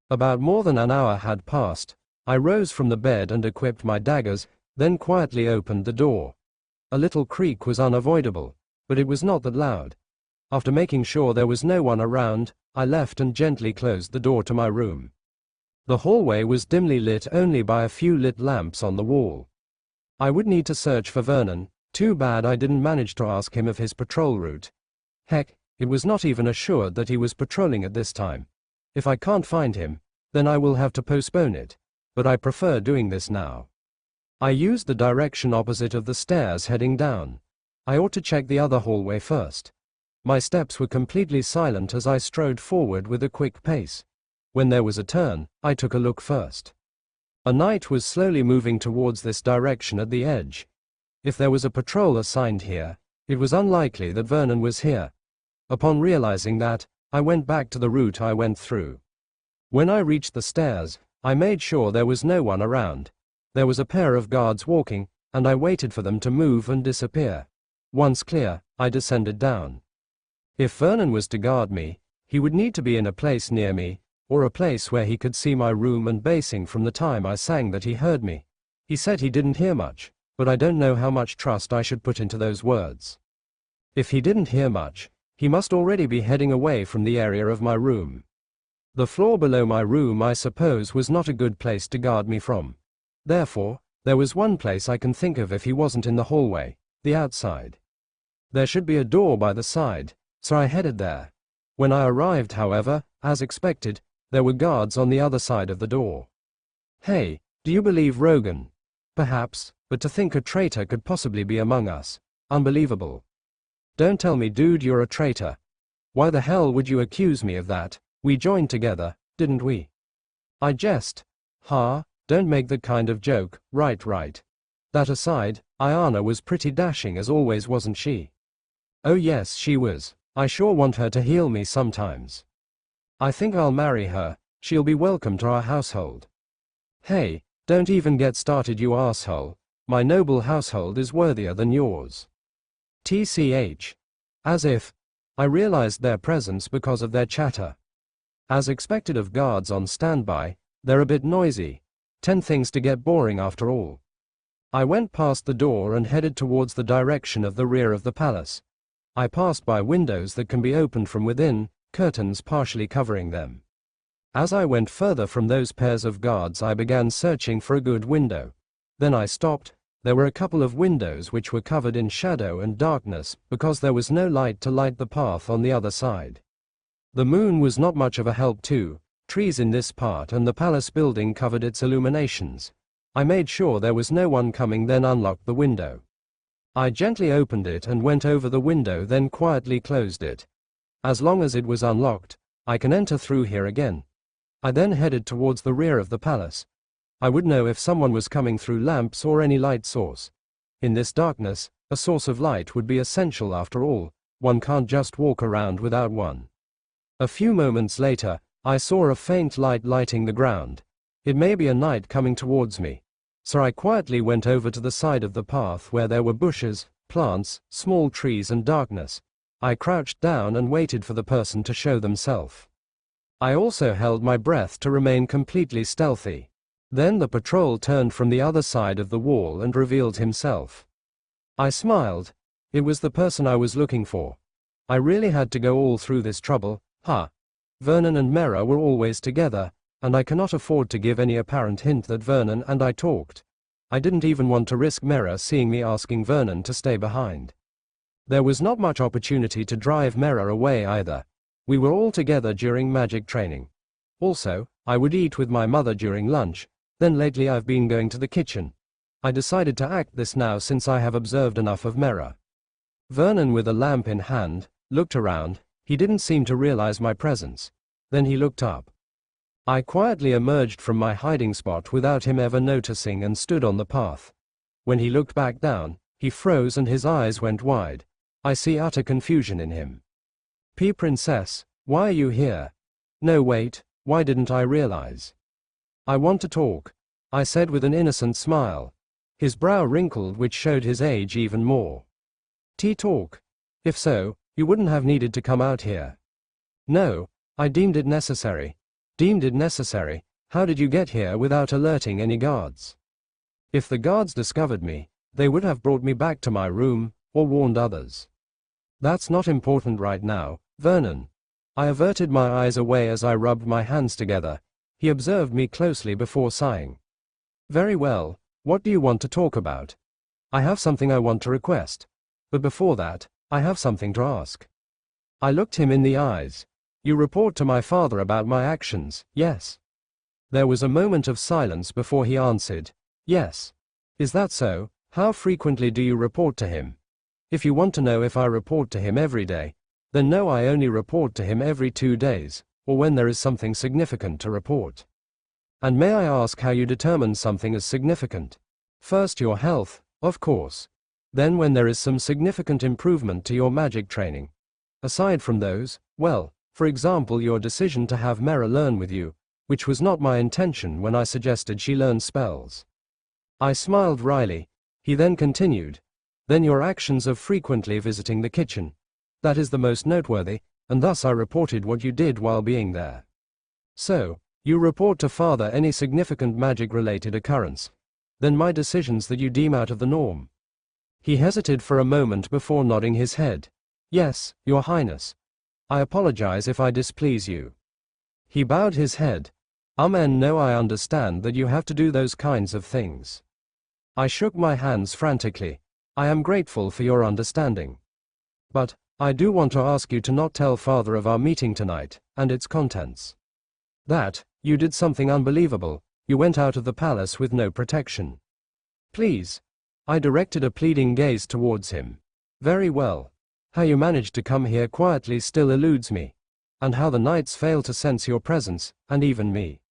About more than an hour had passed. I rose from the bed and equipped my daggers, then quietly opened the door. A little creak was unavoidable, but it was not that loud. After making sure there was no one around, I left and gently closed the door to my room. The hallway was dimly lit only by a few lit lamps on the wall. I would need to search for Vernon. Too bad I didn't manage to ask him of his patrol route. Heck, it was not even assured that he was patrolling at this time. If I can't find him, then I will have to postpone it, but I prefer doing this now. I used the direction opposite of the stairs heading down. I ought to check the other hallway first. My steps were completely silent as I strode forward with a quick pace. When there was a turn, I took a look first. A knight was slowly moving towards this direction at the edge. If there was a patrol assigned here, it was unlikely that Vernon was here. Upon realizing that, I went back to the route I went through. When I reached the stairs, I made sure there was no one around. There was a pair of guards walking, and I waited for them to move and disappear. Once clear, I descended down. If Vernon was to guard me, he would need to be in a place near me, or a place where he could see my room and basing from the time I sang that he heard me. He said he didn't hear much, but I don't know how much trust I should put into those words. If he didn't hear much, he must already be heading away from the area of my room. The floor below my room, I suppose, was not a good place to guard me from. Therefore, there was one place I can think of if he wasn't in the hallway, the outside. There should be a door by the side, so I headed there. When I arrived, however, as expected, there were guards on the other side of the door. Hey, do you believe Rogan? Perhaps, but to think a traitor could possibly be among us. Unbelievable. Don't tell me, dude, you're a traitor. Why the hell would you accuse me of that? We joined together, didn't we? I jest. Ha, don't make that kind of joke, right. That aside, Ayana was pretty dashing as always, wasn't she? Oh yes, she was. I sure want her to heal me sometimes. I think I'll marry her, she'll be welcome to our household. Hey, don't even get started, you asshole. My noble household is worthier than yours. TCH. As if. I realized their presence because of their chatter. As expected of guards on standby, they're a bit noisy. 10 things to get boring after all. I went past the door and headed towards the direction of the rear of the palace. I passed by windows that can be opened from within, curtains partially covering them. As I went further from those pairs of guards, I began searching for a good window. Then I stopped. There were a couple of windows which were covered in shadow and darkness because there was no light to light the path on the other side. The moon was not much of a help too. Trees in this part and the palace building covered its illuminations. I made sure there was no one coming, then unlocked the window. I gently opened it and went over the window, then quietly closed it. As long as it was unlocked, I can enter through here again. I then headed towards the rear of the palace. I would know if someone was coming through lamps or any light source. In this darkness, a source of light would be essential after all. One can't just walk around without one. A few moments later, I saw a faint light lighting the ground. It may be a knight coming towards me. So I quietly went over to the side of the path where there were bushes, plants, small trees and darkness. I crouched down and waited for the person to show themselves. I also held my breath to remain completely stealthy. Then the patrol turned from the other side of the wall and revealed himself. I smiled. It was the person I was looking for. I really had to go all through this trouble, huh? Vernon and Mera were always together, and I cannot afford to give any apparent hint that Vernon and I talked. I didn't even want to risk Mera seeing me asking Vernon to stay behind. There was not much opportunity to drive Mera away either. We were all together during magic training. Also, I would eat with my mother during lunch, then lately I've been going to the kitchen. I decided to act this now since I have observed enough of Mera. Vernon, with a lamp in hand, looked around. He didn't seem to realize my presence. Then he looked up. I quietly emerged from my hiding spot without him ever noticing and stood on the path. When he looked back down, he froze and his eyes went wide. I see utter confusion in him. Princess, why are you here? No, wait, why didn't I realize? I want to talk, I said with an innocent smile. His brow wrinkled, which showed his age even more. Talk? If so, you wouldn't have needed to come out here. No, I deemed it necessary. Deemed it necessary? How did you get here without alerting any guards? If the guards discovered me, they would have brought me back to my room, or warned others. That's not important right now, Vernon. I averted my eyes away as I rubbed my hands together. He observed me closely before sighing. Very well, what do you want to talk about? I have something I want to request. But before that, I have something to ask. I looked him in the eyes. You report to my father about my actions, yes? There was a moment of silence before he answered, yes. Is that so? How frequently do you report to him? If you want to know if I report to him every day, then no, I only report to him every 2 days, or when there is something significant to report. And may I ask how you determine something as significant? First your health, of course. Then when there is some significant improvement to your magic training. Aside from those, well, for example your decision to have Mera learn with you, which was not my intention when I suggested she learn spells. I smiled wryly. He then continued. Then your actions of frequently visiting the kitchen. That is the most noteworthy, and thus I reported what you did while being there. So, you report to father any significant magic-related occurrence. Then my decisions that you deem out of the norm. He hesitated for a moment before nodding his head. Yes, Your Highness. I apologize if I displease you. He bowed his head. And no, I understand that you have to do those kinds of things. I shook my hands frantically. I am grateful for your understanding. But, I do want to ask you to not tell father of our meeting tonight, and its contents. That, you did something unbelievable, you went out of the palace with no protection. Please. I directed a pleading gaze towards him. Very well. How you managed to come here quietly still eludes me. And how the knights fail to sense your presence, and even me.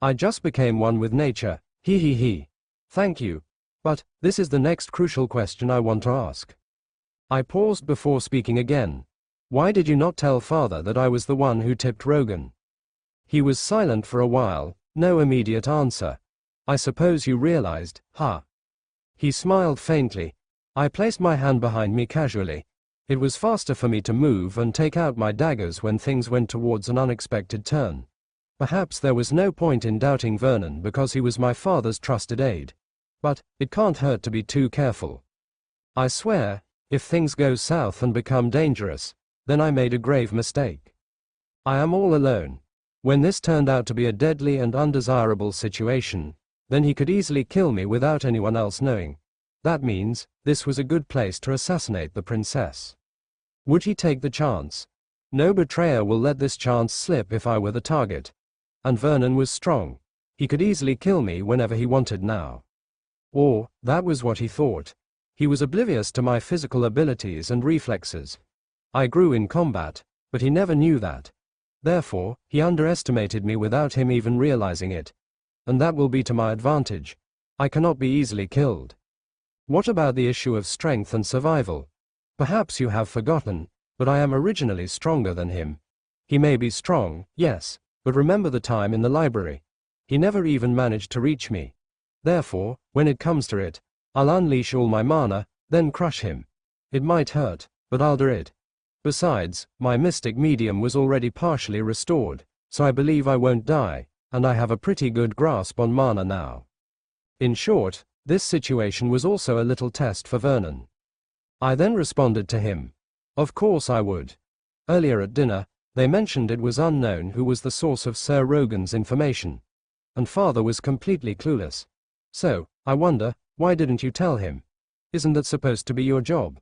I just became one with nature, he. Thank you. But, this is the next crucial question I want to ask. I paused before speaking again. Why did you not tell father that I was the one who tipped Rogan? He was silent for a while, no immediate answer. I suppose you realized, huh? He smiled faintly. I placed my hand behind me casually. It was faster for me to move and take out my daggers when things went towards an unexpected turn. Perhaps there was no point in doubting Vernon because he was my father's trusted aide. But, it can't hurt to be too careful. I swear, if things go south and become dangerous, then I made a grave mistake. I am all alone. When this turned out to be a deadly and undesirable situation, then he could easily kill me without anyone else knowing. That means, this was a good place to assassinate the princess. Would he take the chance? No betrayer will let this chance slip if I were the target. And Vernon was strong. He could easily kill me whenever he wanted now. Or, that was what he thought. He was oblivious to my physical abilities and reflexes. I grew in combat, but he never knew that. Therefore, he underestimated me without him even realizing it. And that will be to my advantage. I cannot be easily killed. What about the issue of strength and survival? Perhaps you have forgotten, but I am originally stronger than him. He may be strong, yes, but remember the time in the library. He never even managed to reach me. Therefore, when it comes to it, I'll unleash all my mana, then crush him. It might hurt, but I'll do it. Besides, my mystic medium was already partially restored, so I believe I won't die, and I have a pretty good grasp on mana now. In short, this situation was also a little test for Vernon. I then responded to him. Of course I would. Earlier at dinner, they mentioned it was unknown who was the source of Sir Rogan's information. And father was completely clueless. So, I wonder, why didn't you tell him? Isn't that supposed to be your job?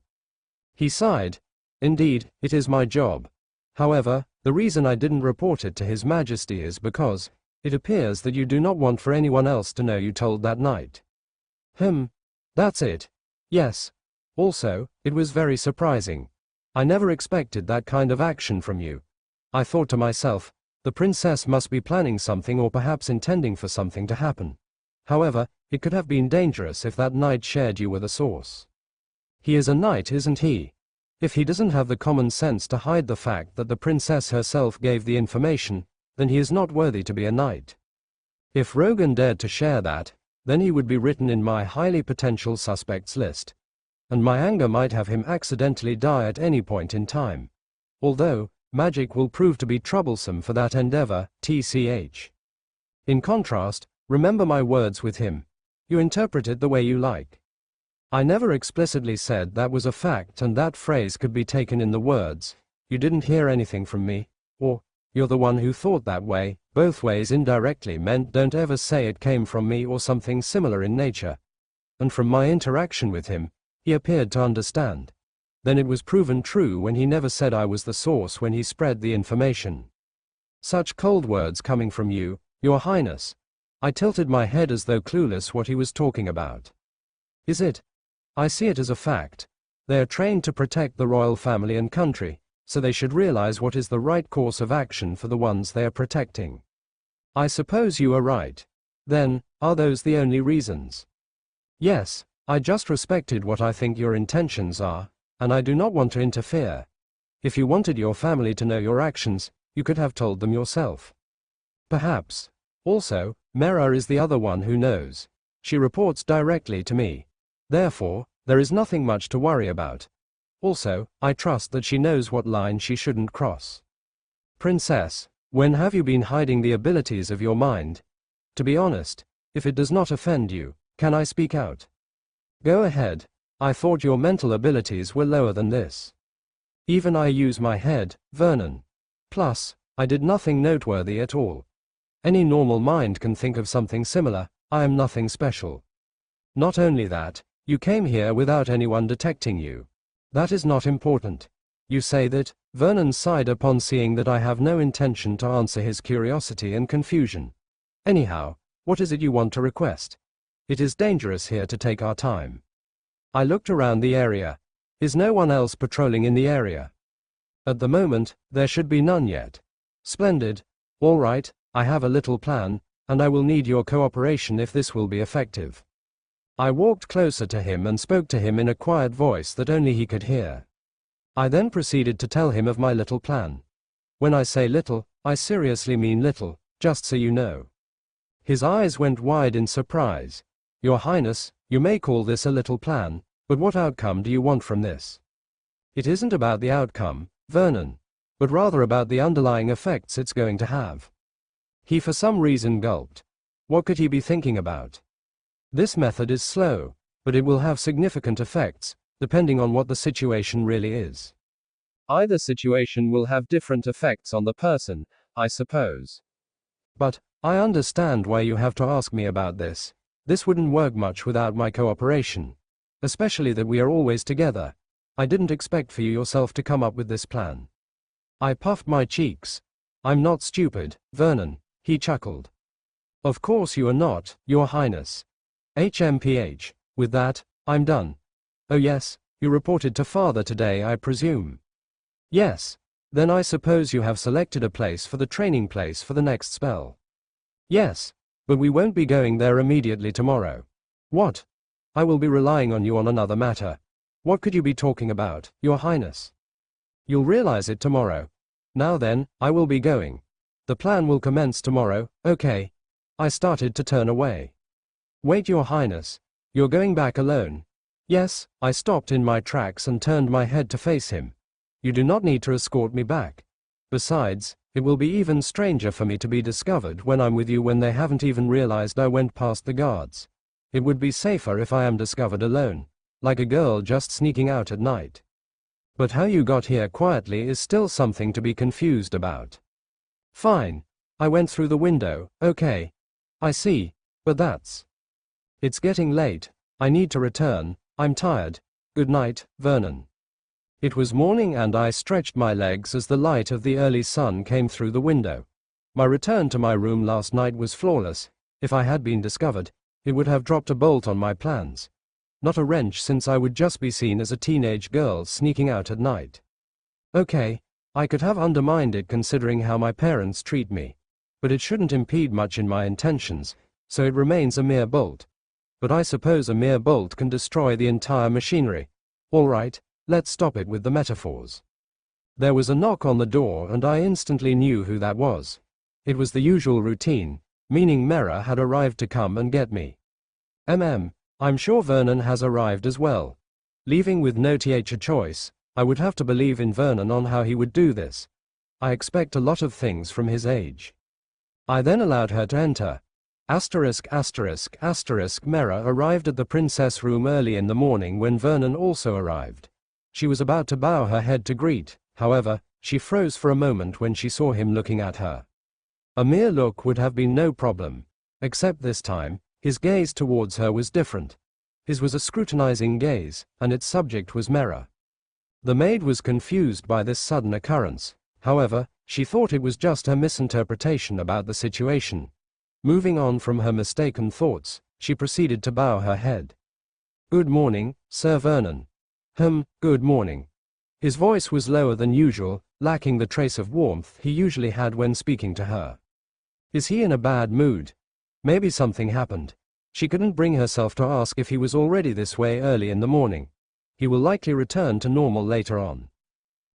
He sighed. Indeed, it is my job. However, the reason I didn't report it to His Majesty is because, it appears that you do not want for anyone else to know you told that knight. That's it. Yes. Also, it was very surprising. I never expected that kind of action from you. I thought to myself, the princess must be planning something or perhaps intending for something to happen. However, it could have been dangerous if that knight shared you with a source. He is a knight, isn't he? If he doesn't have the common sense to hide the fact that the princess herself gave the information, then he is not worthy to be a knight. If Rogan dared to share that, then he would be written in my highly potential suspects list. And my anger might have him accidentally die at any point in time. Although, magic will prove to be troublesome for that endeavor, tch. In contrast, remember my words with him. You interpret it the way you like. I never explicitly said that was a fact, and that phrase could be taken in the words, you didn't hear anything from me, or, you're the one who thought that way. Both ways indirectly meant don't ever say it came from me or something similar in nature. And from my interaction with him, he appeared to understand. Then it was proven true when he never said I was the source when he spread the information. Such cold words coming from you, Your Highness. I tilted my head as though clueless what he was talking about. Is it? I see it as a fact. They are trained to protect the royal family and country, so they should realize what is the right course of action for the ones they are protecting. I suppose you are right. Then, are those the only reasons? Yes, I just respected what I think your intentions are, and I do not want to interfere. If you wanted your family to know your actions, you could have told them yourself. Perhaps. Also, Mera is the other one who knows. She reports directly to me. Therefore, there is nothing much to worry about. Also, I trust that she knows what line she shouldn't cross. Princess, when have you been hiding the abilities of your mind? To be honest, if it does not offend you, can I speak out? Go ahead. I thought your mental abilities were lower than this. Even I use my head, Vernon. Plus, I did nothing noteworthy at all. Any normal mind can think of something similar. I am nothing special. Not only that, you came here without anyone detecting you. That is not important. You say that, Vernon sighed upon seeing that I have no intention to answer his curiosity and confusion. Anyhow, what is it you want to request? It is dangerous here to take our time. I looked around the area. Is no one else patrolling in the area? At the moment, there should be none yet. Splendid. All right, I have a little plan, and I will need your cooperation if this will be effective. I walked closer to him and spoke to him in a quiet voice that only he could hear. I then proceeded to tell him of my little plan. When I say little, I seriously mean little, just so you know. His eyes went wide in surprise. Your Highness, you may call this a little plan, but what outcome do you want from this? It isn't about the outcome, Vernon, but rather about the underlying effects it's going to have. He for some reason gulped. What could he be thinking about? This method is slow, but it will have significant effects, depending on what the situation really is. Either situation will have different effects on the person, I suppose. But, I understand why you have to ask me about this. This wouldn't work much without my cooperation. Especially that we are always together. I didn't expect for you yourself to come up with this plan. I puffed my cheeks. I'm not stupid, Vernon, he chuckled. Of course you are not, Your Highness. HMPH. With that, I'm done. Oh yes, you reported to father today, I presume. Yes. Then I suppose you have selected a place for the training place for the next spell. Yes. But we won't be going there immediately tomorrow. What? I will be relying on you on another matter. What could you be talking about, Your Highness? You'll realize it tomorrow. Now then, I will be going. The plan will commence tomorrow, okay? I started to turn away. Wait, Your Highness. You're going back alone? Yes, I stopped in my tracks and turned my head to face him. You do not need to escort me back. Besides, it will be even stranger for me to be discovered when I'm with you when they haven't even realized I went past the guards. It would be safer if I am discovered alone, like a girl just sneaking out at night. But how you got here quietly is still something to be confused about. Fine. I went through the window, okay. I see, but that's... It's getting late. I need to return. I'm tired. Good night, Vernon. It was morning and I stretched my legs as the light of the early sun came through the window. My return to my room last night was flawless. If I had been discovered, it would have dropped a bolt on my plans. Not a wrench, since I would just be seen as a teenage girl sneaking out at night. Okay, I could have undermined it considering how my parents treat me. But it shouldn't impede much in my intentions, so it remains a mere bolt. But I suppose a mere bolt can destroy the entire machinery. All right. Let's stop it with the metaphors. There was a knock on the door and I instantly knew who that was. It was the usual routine, meaning Mera had arrived to come and get me. I'm sure Vernon has arrived as well. Leaving with no choice, I would have to believe in Vernon on how he would do this. I expect a lot of things from his age. I then allowed her to enter. Mera arrived at the princess room early in the morning when Vernon also arrived. She was about to bow her head to greet, however, she froze for a moment when she saw him looking at her. A mere look would have been no problem, except this time, his gaze towards her was different. His was a scrutinizing gaze, and its subject was Mera. The maid was confused by this sudden occurrence, however, she thought it was just her misinterpretation about the situation. Moving on from her mistaken thoughts, she proceeded to bow her head. Good morning, Sir Vernon. Good morning. His voice was lower than usual, lacking the trace of warmth he usually had when speaking to her. Is he in a bad mood? Maybe something happened. She couldn't bring herself to ask if he was already this way early in the morning. He will likely return to normal later on.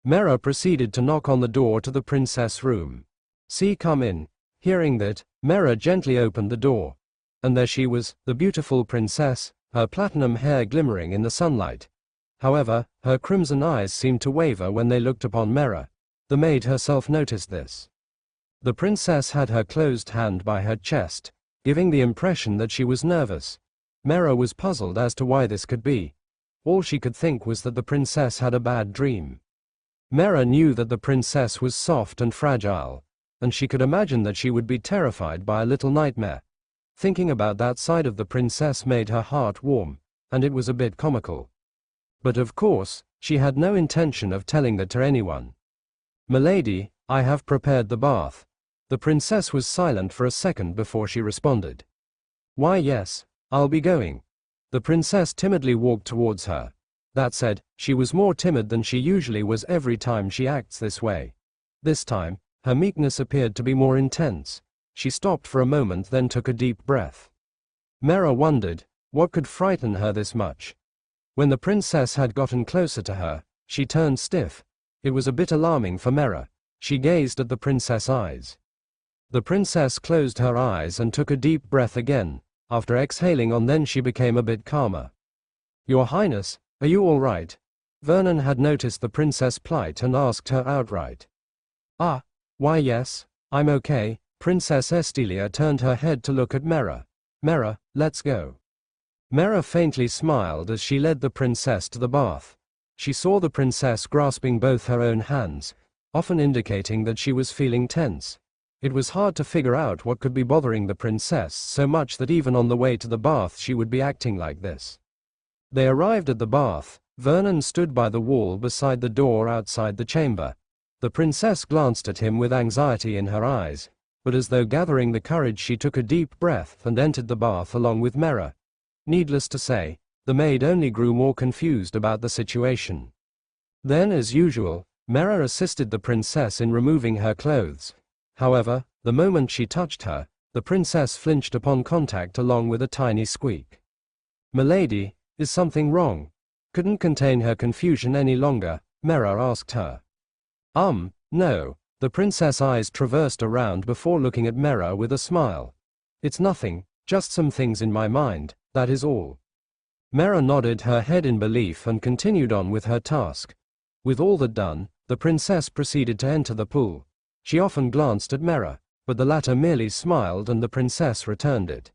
Mera proceeded to knock on the door to the princess room. See, come in. Hearing that, Mera gently opened the door. And there she was, the beautiful princess, her platinum hair glimmering in the sunlight. However, her crimson eyes seemed to waver when they looked upon Mera. The maid herself noticed this. The princess had her closed hand by her chest, giving the impression that she was nervous. Mera was puzzled as to why this could be. All she could think was that the princess had a bad dream. Mera knew that the princess was soft and fragile, and she could imagine that she would be terrified by a little nightmare. Thinking about that side of the princess made her heart warm, and it was a bit comical. But of course, she had no intention of telling that to anyone. Milady, I have prepared the bath. The princess was silent for a second before she responded. Why yes, I'll be going. The princess timidly walked towards her. That said, she was more timid than she usually was every time she acts this way. This time, her meekness appeared to be more intense. She stopped for a moment, then took a deep breath. Mera wondered, what could frighten her this much? When the princess had gotten closer to her, she turned stiff. It was a bit alarming for Mera. She gazed at the princess' eyes. The princess closed her eyes and took a deep breath again. After exhaling on, then she became a bit calmer. Your Highness, are you all right? Vernon had noticed the princess' plight and asked her outright. Ah, why yes, I'm okay. Princess Estilia turned her head to look at Mera. Mera, let's go. Mera faintly smiled as she led the princess to the bath. She saw the princess grasping both her own hands, often indicating that she was feeling tense. It was hard to figure out what could be bothering the princess so much that even on the way to the bath she would be acting like this. They arrived at the bath. Vernon stood by the wall beside the door outside the chamber. The princess glanced at him with anxiety in her eyes, but as though gathering the courage she took a deep breath and entered the bath along with Mera. Needless to say, the maid only grew more confused about the situation. Then, as usual, Mera assisted the princess in removing her clothes. However, the moment she touched her, the princess flinched upon contact along with a tiny squeak. "Milady, is something wrong?" Couldn't contain her confusion any longer, Mera asked her. No. The princess' eyes traversed around before looking at Mera with a smile. "It's nothing, just some things in my mind, that is all." Mera nodded her head in belief and continued on with her task. With all that done, the princess proceeded to enter the pool. She often glanced at Mera, but the latter merely smiled and the princess returned it.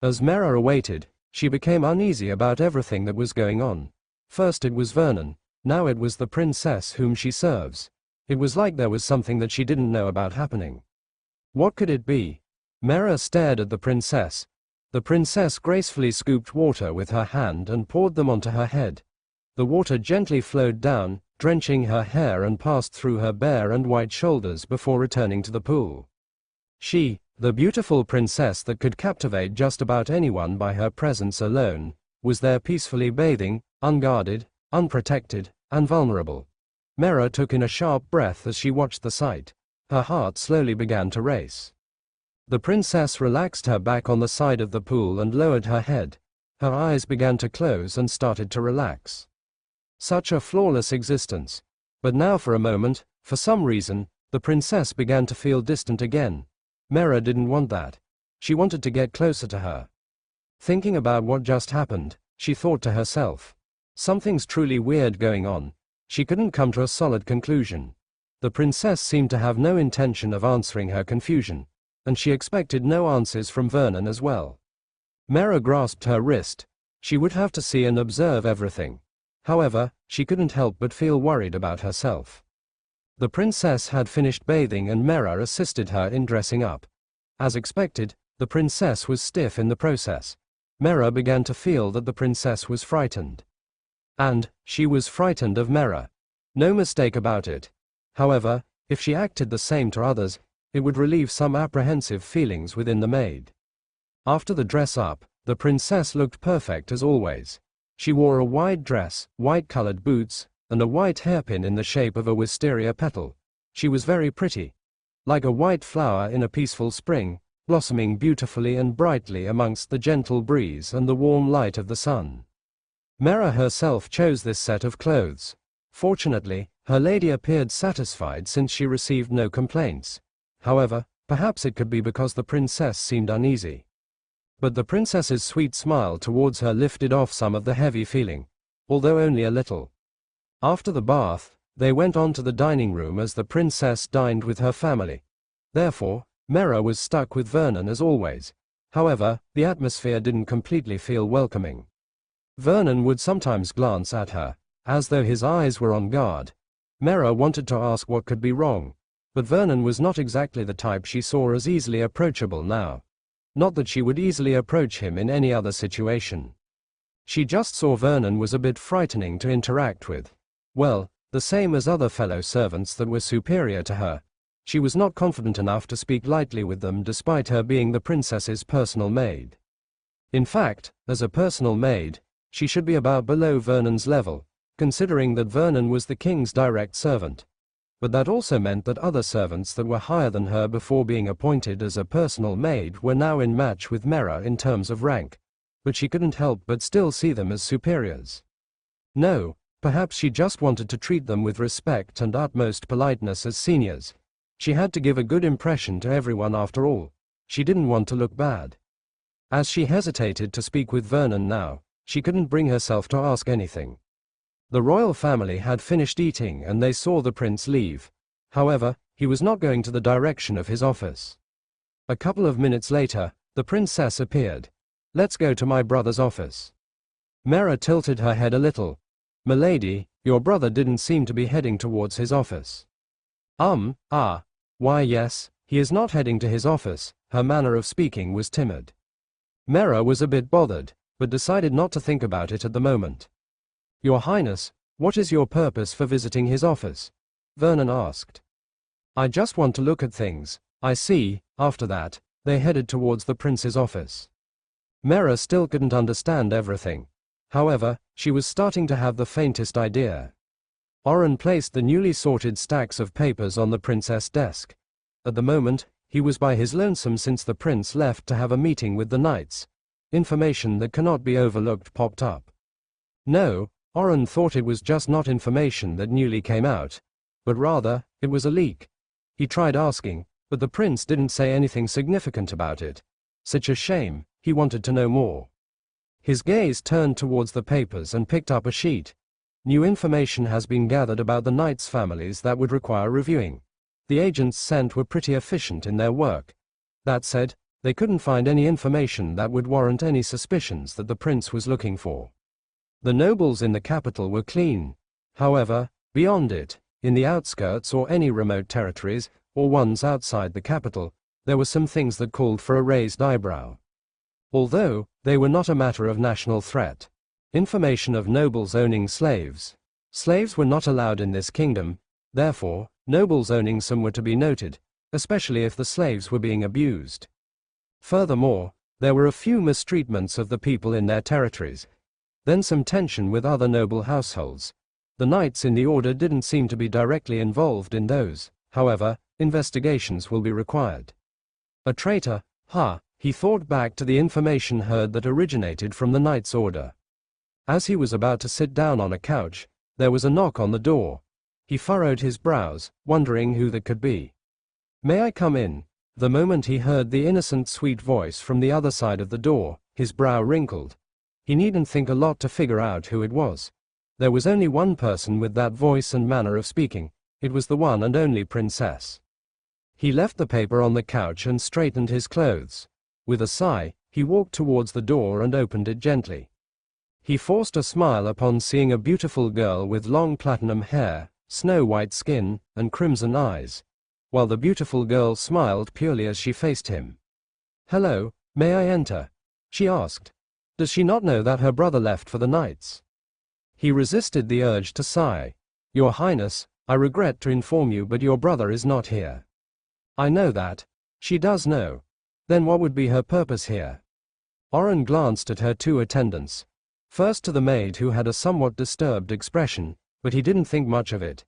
As Mera awaited, she became uneasy about everything that was going on. First it was Vernon, now it was the princess whom she serves. It was like there was something that she didn't know about happening. What could it be? Mera stared at the princess. The princess gracefully scooped water with her hand and poured them onto her head. The water gently flowed down, drenching her hair and passed through her bare and white shoulders before returning to the pool. She, the beautiful princess that could captivate just about anyone by her presence alone, was there peacefully bathing, unguarded, unprotected, and vulnerable. Mera took in a sharp breath as she watched the sight. Her heart slowly began to race. The princess relaxed her back on the side of the pool and lowered her head. Her eyes began to close and started to relax. Such a flawless existence. But now for a moment, for some reason, the princess began to feel distant again. Mera didn't want that. She wanted to get closer to her. Thinking about what just happened, she thought to herself, something's truly weird going on. She couldn't come to a solid conclusion. The princess seemed to have no intention of answering her confusion, and she expected no answers from Vernon as well. Mera grasped her wrist. She would have to see and observe everything. However, she couldn't help but feel worried about herself. The princess had finished bathing and Mera assisted her in dressing up. As expected, the princess was stiff in the process. Mera began to feel that the princess was frightened. And she was frightened of Mera. No mistake about it. However, if she acted the same to others, it would relieve some apprehensive feelings within the maid. After the dress-up, the princess looked perfect as always. She wore a wide dress, white-colored boots, and a white hairpin in the shape of a wisteria petal. She was very pretty. Like a white flower in a peaceful spring, blossoming beautifully and brightly amongst the gentle breeze and the warm light of the sun. Mera herself chose this set of clothes. Fortunately, her lady appeared satisfied since she received no complaints. However, perhaps it could be because the princess seemed uneasy. But the princess's sweet smile towards her lifted off some of the heavy feeling, although only a little. After the bath, they went on to the dining room as the princess dined with her family. Therefore, Mera was stuck with Vernon as always. However, the atmosphere didn't completely feel welcoming. Vernon would sometimes glance at her, as though his eyes were on guard. Mera wanted to ask what could be wrong, but Vernon was not exactly the type she saw as easily approachable now. Not that she would easily approach him in any other situation. She just saw Vernon was a bit frightening to interact with. Well, the same as other fellow servants that were superior to her. She was not confident enough to speak lightly with them despite her being the princess's personal maid. In fact, as a personal maid, She should be about below Vernon's level, considering that Vernon was the king's direct servant. But that also meant that other servants that were higher than her before being appointed as a personal maid were now in match with Mera in terms of rank, but she couldn't help but still see them as superiors. No, perhaps she just wanted to treat them with respect and utmost politeness as seniors. She had to give a good impression to everyone after all. She didn't want to look bad. As she hesitated to speak with Vernon now, she couldn't bring herself to ask anything. The royal family had finished eating and they saw the prince leave. However, he was not going to the direction of his office. A couple of minutes later, the princess appeared. "Let's go to my brother's office." Mera tilted her head a little. "Milady, your brother didn't seem to be heading towards his office." Why yes, he is not heading to his office." Her manner of speaking was timid. Mera was a bit bothered, but decided not to think about it at the moment. "Your Highness, what is your purpose for visiting his office?" Vernon asked. "I just want to look at things, I see." After that, they headed towards the prince's office. Mera still couldn't understand everything. However, she was starting to have the faintest idea. Oren placed the newly sorted stacks of papers on the princess' desk. At the moment, he was by his lonesome since the prince left to have a meeting with the knights. Information that cannot be overlooked popped up. No, Oren thought it was just not information that newly came out, but rather, it was a leak. He tried asking, but the prince didn't say anything significant about it. Such a shame, he wanted to know more. His gaze turned towards the papers and picked up a sheet. New information has been gathered about the knights' families that would require reviewing. The agents sent were pretty efficient in their work. That said, they couldn't find any information that would warrant any suspicions that the prince was looking for. The nobles in the capital were clean. However, beyond it, in the outskirts or any remote territories, or ones outside the capital, there were some things that called for a raised eyebrow. Although, they were not a matter of national threat. Information of nobles owning slaves. Slaves were not allowed in this kingdom, therefore, nobles owning some were to be noted, especially if the slaves were being abused. Furthermore, there were a few mistreatments of the people in their territories. Then some tension with other noble households. The knights in the order didn't seem to be directly involved in those, however, investigations will be required. A traitor, he thought back to the information heard that originated from the knight's order. As he was about to sit down on a couch, there was a knock on the door. He furrowed his brows, wondering who that could be. "May I come in?" The moment he heard the innocent sweet voice from the other side of the door, his brow wrinkled. He needn't think a lot to figure out who it was. There was only one person with that voice and manner of speaking. It was the one and only princess. He left the paper on the couch and straightened his clothes. With a sigh, he walked towards the door and opened it gently. He forced a smile upon seeing a beautiful girl with long platinum hair, snow-white skin, and crimson eyes, while the beautiful girl smiled purely as she faced him. "Hello, may I enter?" she asked. Does she not know that her brother left for the knights? He resisted the urge to sigh. "Your Highness, I regret to inform you, but your brother is not here." "I know that." She does know. Then what would be her purpose here? Oren glanced at her two attendants. First to the maid who had a somewhat disturbed expression, but he didn't think much of it.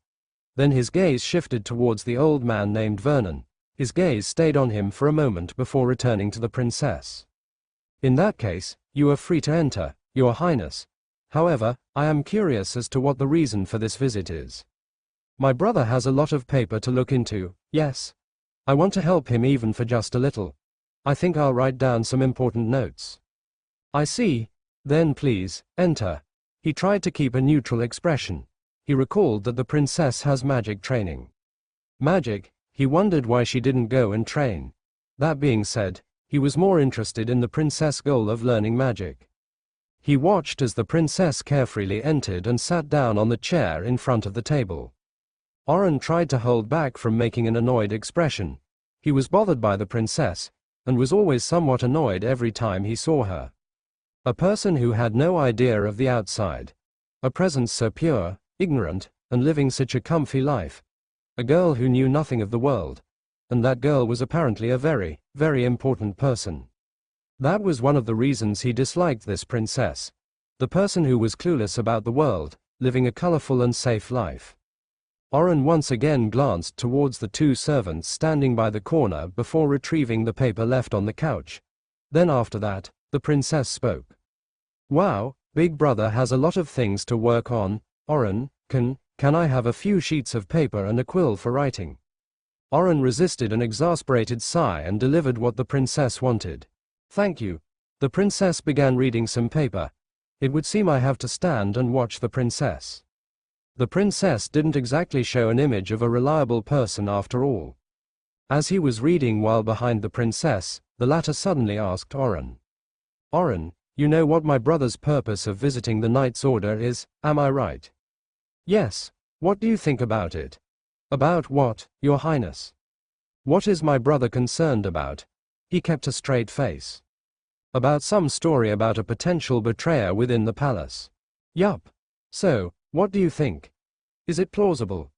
Then his gaze shifted towards the old man named Vernon. His gaze stayed on him for a moment before returning to the princess. "In that case, you are free to enter, Your Highness. However, I am curious as to what the reason for this visit is." "My brother has a lot of paper to look into, yes. I want to help him even for just a little. I think I'll write down some important notes." "I see. Then please, enter." He tried to keep a neutral expression. He recalled that the princess has magic training. Magic? He wondered why she didn't go and train. That being said, he was more interested in the princess' goal of learning magic. He watched as the princess carefully entered and sat down on the chair in front of the table. Oren tried to hold back from making an annoyed expression. He was bothered by the princess, and was always somewhat annoyed every time he saw her. A person who had no idea of the outside. A presence so pure, ignorant, and living such a comfy life. A girl who knew nothing of the world. And that girl was apparently a very, very important person. That was one of the reasons he disliked this princess. The person who was clueless about the world, living a colorful and safe life. Oren once again glanced towards the two servants standing by the corner before retrieving the paper left on the couch. Then after that, the princess spoke. Wow, Big Brother has a lot of things to work on. Oren, can I have a few sheets of paper and a quill for writing? Oren resisted an exasperated sigh and delivered what the princess wanted. Thank you. The princess began reading some paper. It would seem I have to stand and watch the princess. The princess didn't exactly show an image of a reliable person after all. As he was reading while behind the princess, the latter suddenly asked Oren. Oren, you know what my brother's purpose of visiting the Knight's Order is, am I right? Yes. What do you think about it? About what, Your Highness? What is my brother concerned about? He kept a straight face. About some story about a potential betrayer within the palace. Yup. So, what do you think? Is it plausible?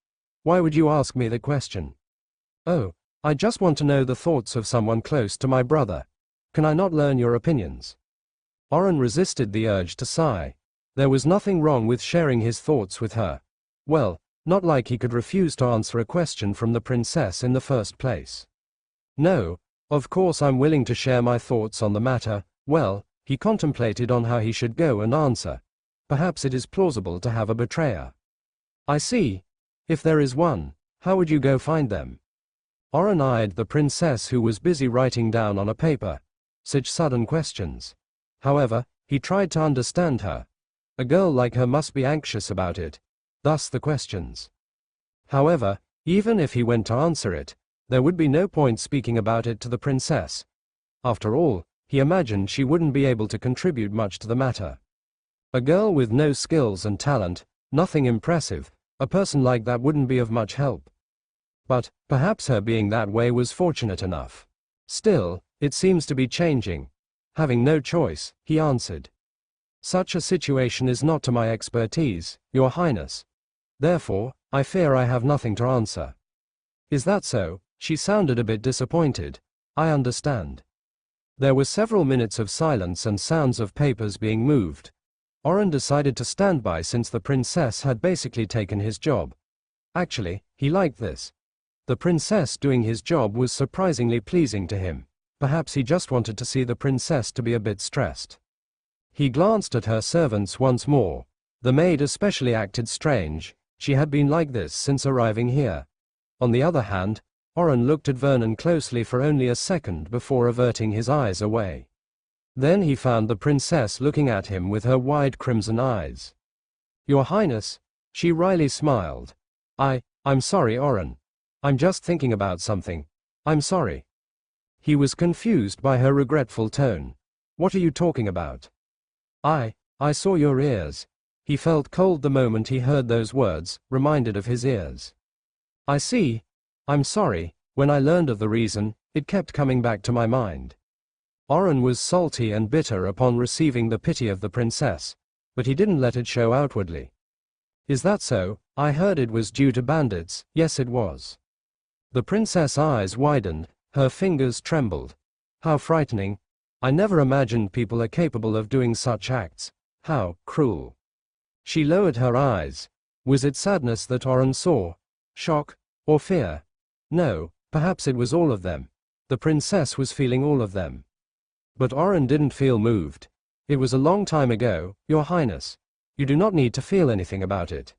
Why would you ask me the question? Oh, I just want to know the thoughts of someone close to my brother. Can I not learn your opinions? Oren resisted the urge to sigh. There was nothing wrong with sharing his thoughts with her. Well, not like he could refuse to answer a question from the princess in the first place. No, of course I'm willing to share my thoughts on the matter. Well, he contemplated on how he should go and answer. Perhaps it is plausible to have a betrayer. I see. If there is one, how would you go find them? Oren eyed the princess who was busy writing down on a paper. Such sudden questions. However, he tried to understand her. A girl like her must be anxious about it. Thus the questions. However, even if he went to answer it, there would be no point speaking about it to the princess. After all, he imagined she wouldn't be able to contribute much to the matter. A girl with no skills and talent, nothing impressive, a person like that wouldn't be of much help. But, perhaps her being that way was fortunate enough. Still, it seems to be changing. Having no choice, he answered. Such a situation is not to my expertise, Your Highness. Therefore, I fear I have nothing to answer. Is that so? She sounded a bit disappointed. I understand. There were several minutes of silence and sounds of papers being moved. Oren decided to stand by since the princess had basically taken his job. Actually, he liked this. The princess doing his job was surprisingly pleasing to him. Perhaps he just wanted to see the princess to be a bit stressed. He glanced at her servants once more. The maid especially acted strange. She had been like this since arriving here. On the other hand, Oren looked at Vernon closely for only a second before averting his eyes away. Then he found the princess looking at him with her wide crimson eyes. Your Highness, she wryly smiled. I'm sorry, Oren. I'm just thinking about something. I'm sorry. He was confused by her regretful tone. What are you talking about? I saw your ears. He felt cold the moment he heard those words, reminded of his ears. I see. I'm sorry. When I learned of the reason, it kept coming back to my mind. Oren was salty and bitter upon receiving the pity of the princess, but he didn't let it show outwardly. Is that so? I heard it was due to bandits. Yes, it was. The princess' eyes widened, her fingers trembled. How frightening. I never imagined people are capable of doing such acts. How cruel. She lowered her eyes. Was it sadness that Oren saw? Shock? Or fear? No, perhaps it was all of them. The princess was feeling all of them. But Oren didn't feel moved. It was a long time ago, Your Highness. You do not need to feel anything about it.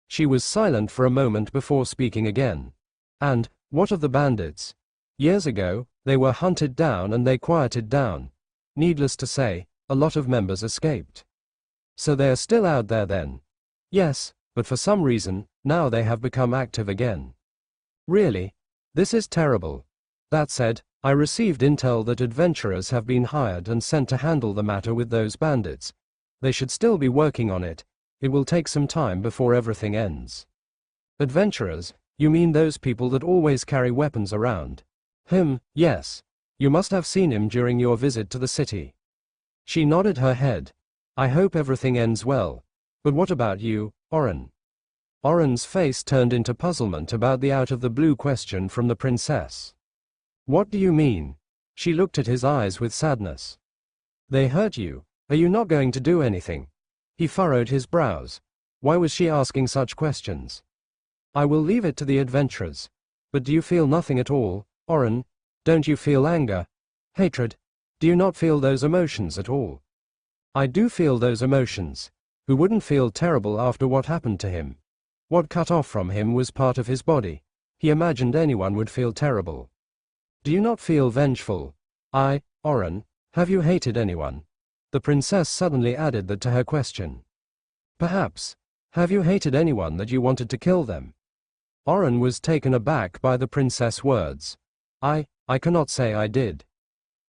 She was silent for a moment before speaking again. And, what of the bandits? Years ago, they were hunted down and they quieted down. Needless to say, a lot of members escaped. So they are still out there then? Yes, but for some reason, now they have become active again. Really? This is terrible. That said, I received intel that adventurers have been hired and sent to handle the matter with those bandits. They should still be working on it. It will take some time before everything ends. Adventurers? You mean those people that always carry weapons around? Yes. You must have seen him during your visit to the city. She nodded her head. I hope everything ends well. But what about you, Oren? Oren's face turned into puzzlement about the out-of-the-blue question from the princess. What do you mean? She looked at his eyes with sadness. They hurt you. Are you not going to do anything? He furrowed his brows. Why was she asking such questions? I will leave it to the adventurers. But do you feel nothing at all, Oren? Don't you feel anger? Hatred? Do you not feel those emotions at all? I do feel those emotions. Who wouldn't feel terrible after what happened to him? What cut off from him was part of his body. He imagined anyone would feel terrible. Do you not feel vengeful? Oren, have you hated anyone? The princess suddenly added that to her question. Perhaps. Have you hated anyone that you wanted to kill them? Oren was taken aback by the princess' words. I cannot say I did.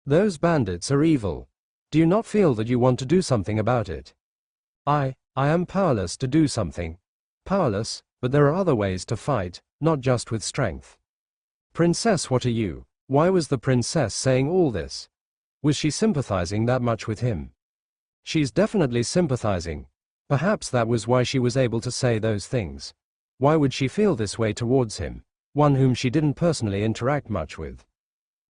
Those bandits are evil. Do you not feel that you want to do something about it? I am powerless to do something. Powerless, but there are other ways to fight, not just with strength. Princess, what are you? Why was the princess saying all this? Was she sympathizing that much with him? She's definitely sympathizing. Perhaps that was why she was able to say those things. Why would she feel this way towards him, one whom she didn't personally interact much with?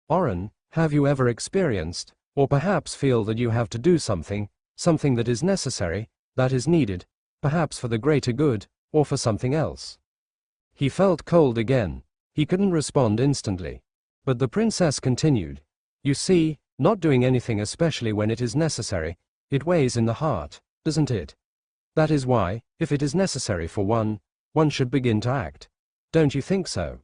Oren, have you ever experienced, or perhaps feel that you have to do something that is necessary, that is needed, perhaps for the greater good, or for something else? He felt cold again. He couldn't respond instantly. But the princess continued. You see, not doing anything especially when it is necessary, it weighs in the heart, doesn't it? That is why, if it is necessary for one should begin to act. Don't you think so?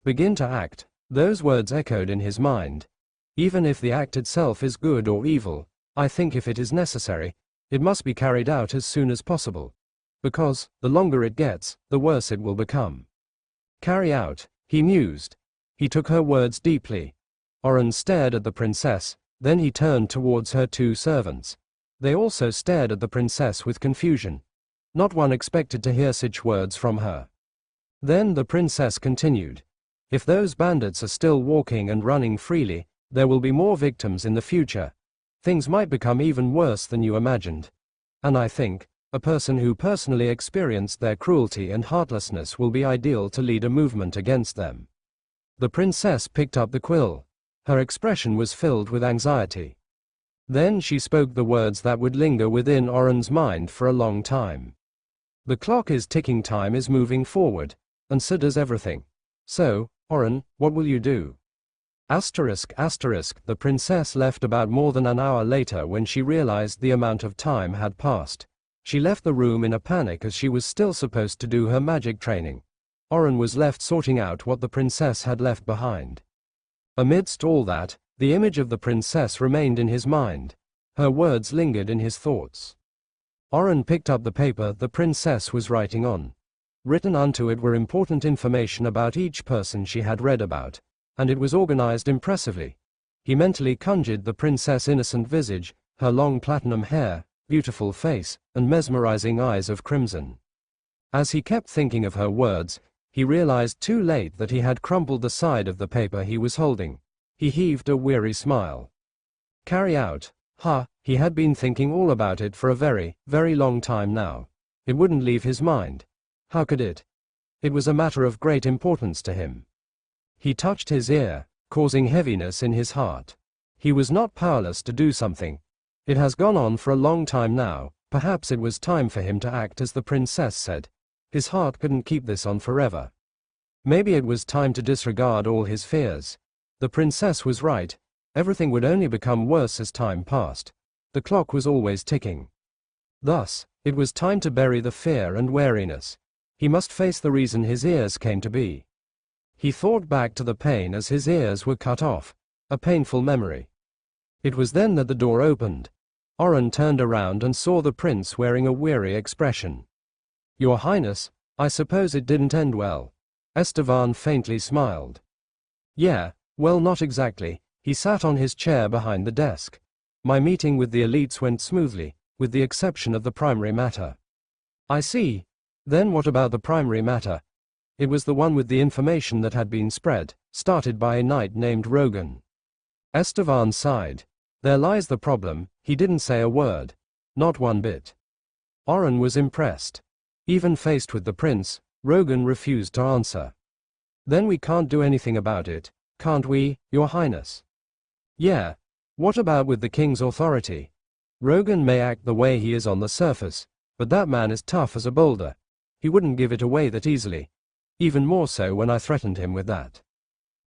Begin to act. Those words echoed in his mind. Even if the act itself is good or evil, I think if it is necessary, it must be carried out as soon as possible. Because, the longer it gets, the worse it will become. Carry out, he mused. He took her words deeply. Oren stared at the princess, then he turned towards her two servants. They also stared at the princess with confusion. Not one expected to hear such words from her. Then the princess continued. If those bandits are still walking and running freely, there will be more victims in the future. Things might become even worse than you imagined. And I think, a person who personally experienced their cruelty and heartlessness will be ideal to lead a movement against them. The princess picked up the quill. Her expression was filled with anxiety. Then she spoke the words that would linger within Oren's mind for a long time. The clock is ticking, time is moving forward, and so does everything. So, Oren, what will you do? The princess left about more than an hour later when she realized the amount of time had passed. She left the room in a panic as she was still supposed to do her magic training. Oren was left sorting out what the princess had left behind. Amidst all that, the image of the princess remained in his mind. Her words lingered in his thoughts. Oren picked up the paper the princess was writing on. Written unto it were important information about each person she had read about, and it was organized impressively. He mentally conjured the princess' innocent visage, her long platinum hair, beautiful face, and mesmerizing eyes of crimson. As he kept thinking of her words, he realized too late that he had crumpled the side of the paper he was holding. He heaved a weary smile. Carry out. He had been thinking all about it for a very, very long time now. It wouldn't leave his mind. How could it? It was a matter of great importance to him. He touched his ear, causing heaviness in his heart. He was not powerless to do something. It has gone on for a long time now. Perhaps it was time for him to act as the princess said. His heart couldn't keep this on forever. Maybe it was time to disregard all his fears. The princess was right. Everything would only become worse as time passed. The clock was always ticking. Thus, it was time to bury the fear and wariness. He must face the reason his ears came to be. He thought back to the pain as his ears were cut off, a painful memory. It was then that the door opened. Oren turned around and saw the prince wearing a weary expression. Your Highness, I suppose it didn't end well. Estevan faintly smiled. Yeah, well, not exactly. He sat on his chair behind the desk. My meeting with the elites went smoothly, with the exception of the primary matter. I see. Then what about the primary matter? It was the one with the information that had been spread, started by a knight named Rogan. Estevan sighed. There lies the problem. He didn't say a word. Not one bit. Oren was impressed. Even faced with the prince, Rogan refused to answer. Then we can't do anything about it, can't we, Your Highness? Yeah. What about with the king's authority? Rogan may act the way he is on the surface, but that man is tough as a boulder. He wouldn't give it away that easily. Even more so when I threatened him with that.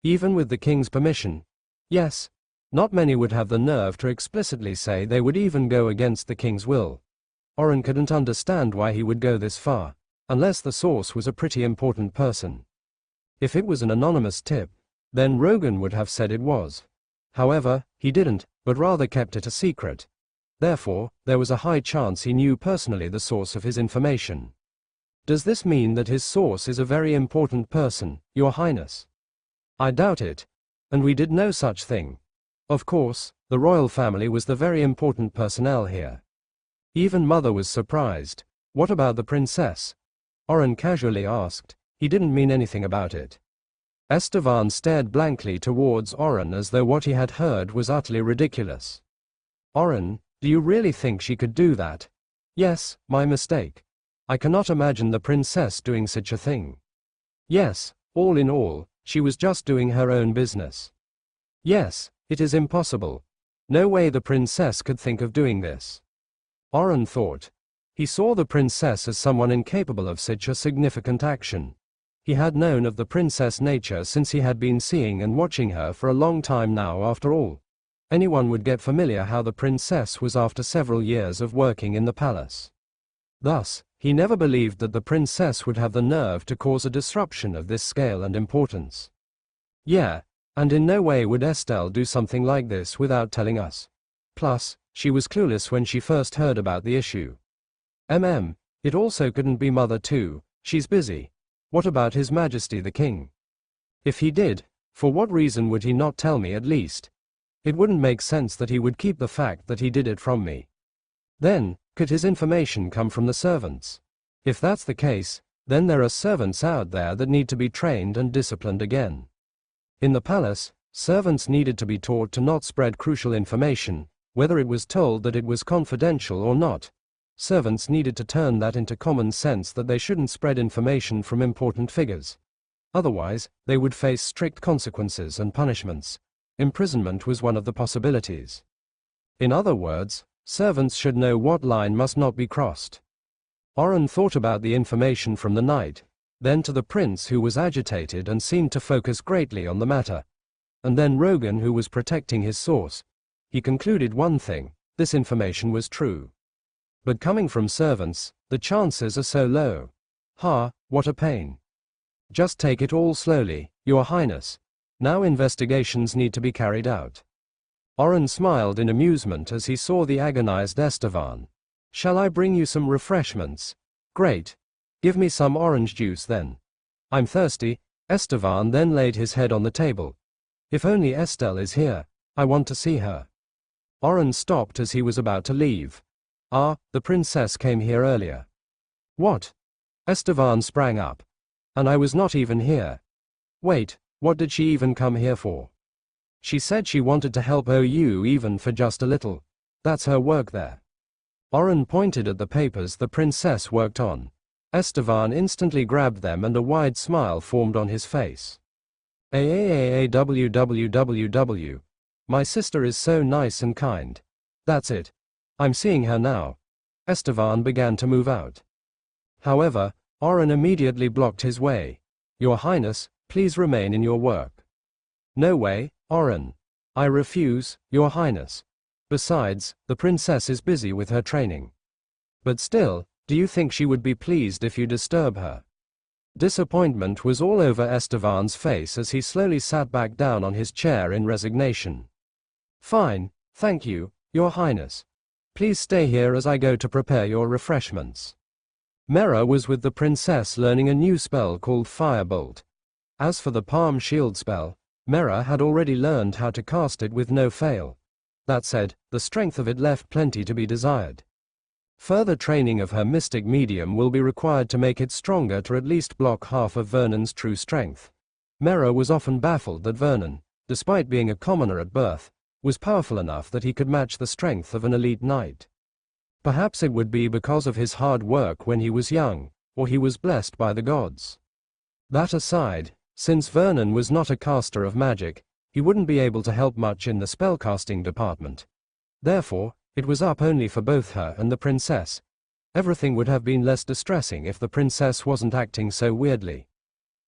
Even with the king's permission. Yes. Not many would have the nerve to explicitly say they would even go against the king's will. Oren couldn't understand why he would go this far, unless the source was a pretty important person. If it was an anonymous tip, then Rogan would have said it was. However, he didn't, but rather kept it a secret. Therefore, there was a high chance he knew personally the source of his information. Does this mean that his source is a very important person, Your Highness? I doubt it. And we did no such thing. Of course, the royal family was the very important personnel here. Even Mother was surprised. What about the princess? Oren casually asked. He didn't mean anything about it. Estevan stared blankly towards Oren as though what he had heard was utterly ridiculous. Oren, do you really think she could do that? Yes, my mistake. I cannot imagine the princess doing such a thing. Yes, all in all, she was just doing her own business. Yes, it is impossible. No way the princess could think of doing this. Oren thought. He saw the princess as someone incapable of such a significant action. He had known of the princess' nature since he had been seeing and watching her for a long time now. After all, anyone would get familiar how the princess was after several years of working in the palace. Thus, he never believed that the princess would have the nerve to cause a disruption of this scale and importance. Yeah, and in no way would Estelle do something like this without telling us. Plus, she was clueless when she first heard about the issue. It also couldn't be Mother too. She's busy. What about His Majesty the King? If he did, for what reason would he not tell me at least? It wouldn't make sense that he would keep the fact that he did it from me. Then, could his information come from the servants? If that's the case, then there are servants out there that need to be trained and disciplined again. In the palace, servants needed to be taught to not spread crucial information, whether it was told that it was confidential or not. Servants needed to turn that into common sense that they shouldn't spread information from important figures. Otherwise, they would face strict consequences and punishments. Imprisonment was one of the possibilities. In other words, servants should know what line must not be crossed. Oren thought about the information from the night, then to the prince who was agitated and seemed to focus greatly on the matter, and then Rogan who was protecting his source. He concluded one thing: this information was true. But coming from servants, the chances are so low. What a pain. Just take it all slowly, Your Highness. Now investigations need to be carried out. Oren smiled in amusement as he saw the agonized Estevan. Shall I bring you some refreshments? Great. Give me some orange juice then. I'm thirsty. Estevan then laid his head on the table. If only Estelle is here. I want to see her. Oren stopped as he was about to leave. The princess came here earlier. What? Estevan sprang up. And I was not even here. Wait, what did she even come here for? She said she wanted to help you even for just a little. That's her work there. Oren pointed at the papers the princess worked on. Estevan instantly grabbed them and a wide smile formed on his face. www. My sister is so nice and kind. That's it. I'm seeing her now. Estevan began to move out. However, Oren immediately blocked his way. Your Highness, please remain in your work. No way, Oren. I refuse, Your Highness. Besides, the princess is busy with her training. But still, do you think she would be pleased if you disturb her? Disappointment was all over Estevan's face as he slowly sat back down on his chair in resignation. Fine, thank you, Your Highness. Please stay here as I go to prepare your refreshments. Mera was with the princess learning a new spell called Firebolt. As for the palm shield spell, Mera had already learned how to cast it with no fail. That said, the strength of it left plenty to be desired. Further training of her mystic medium will be required to make it stronger to at least block half of Vernon's true strength. Mera was often baffled that Vernon, despite being a commoner at birth, was powerful enough that he could match the strength of an elite knight. Perhaps it would be because of his hard work when he was young, or he was blessed by the gods. That aside, since Vernon was not a caster of magic, he wouldn't be able to help much in the spellcasting department. Therefore, It was up only for both her and the princess. Everything would have been less distressing if the princess wasn't acting so weirdly.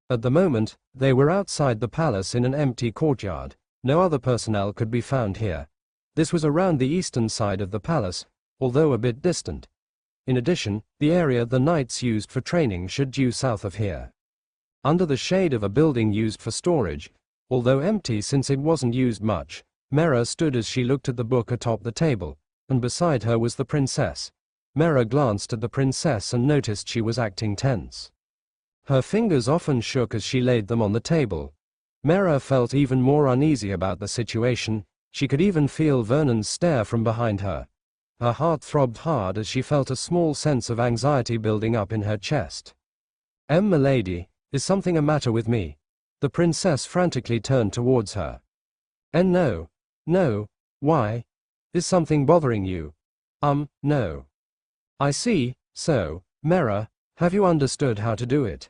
At the moment, they were outside the palace in an empty courtyard. No other personnel could be found here. This was around the eastern side of the palace, although a bit distant. In addition, the area the knights used for training should due south of here. Under the shade of a building used for storage, although empty since it wasn't used much, Mera stood as she looked at the book atop the table, and beside her was the princess. Mera glanced at the princess and noticed she was acting tense. Her fingers often shook as she laid them on the table. Mera felt even more uneasy about the situation. She could even feel Vernon's stare from behind her. Her heart throbbed hard as she felt a small sense of anxiety building up in her chest. Milady, is something a matter with me?" The princess frantically turned towards her. No. No. Why? Is something bothering you?" No. "I see, so, Mera, have you understood how to do it?"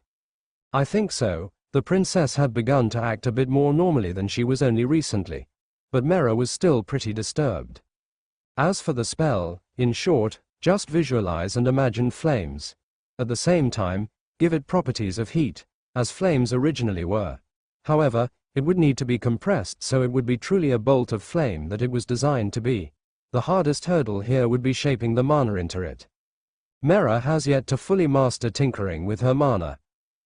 "I think so." The princess had begun to act a bit more normally than she was only recently, but Mera was still pretty disturbed. "As for the spell, in short, just visualize and imagine flames. At the same time, give it properties of heat, as flames originally were. However, it would need to be compressed so it would be truly a bolt of flame that it was designed to be. The hardest hurdle here would be shaping the mana into it. Mera has yet to fully master tinkering with her mana.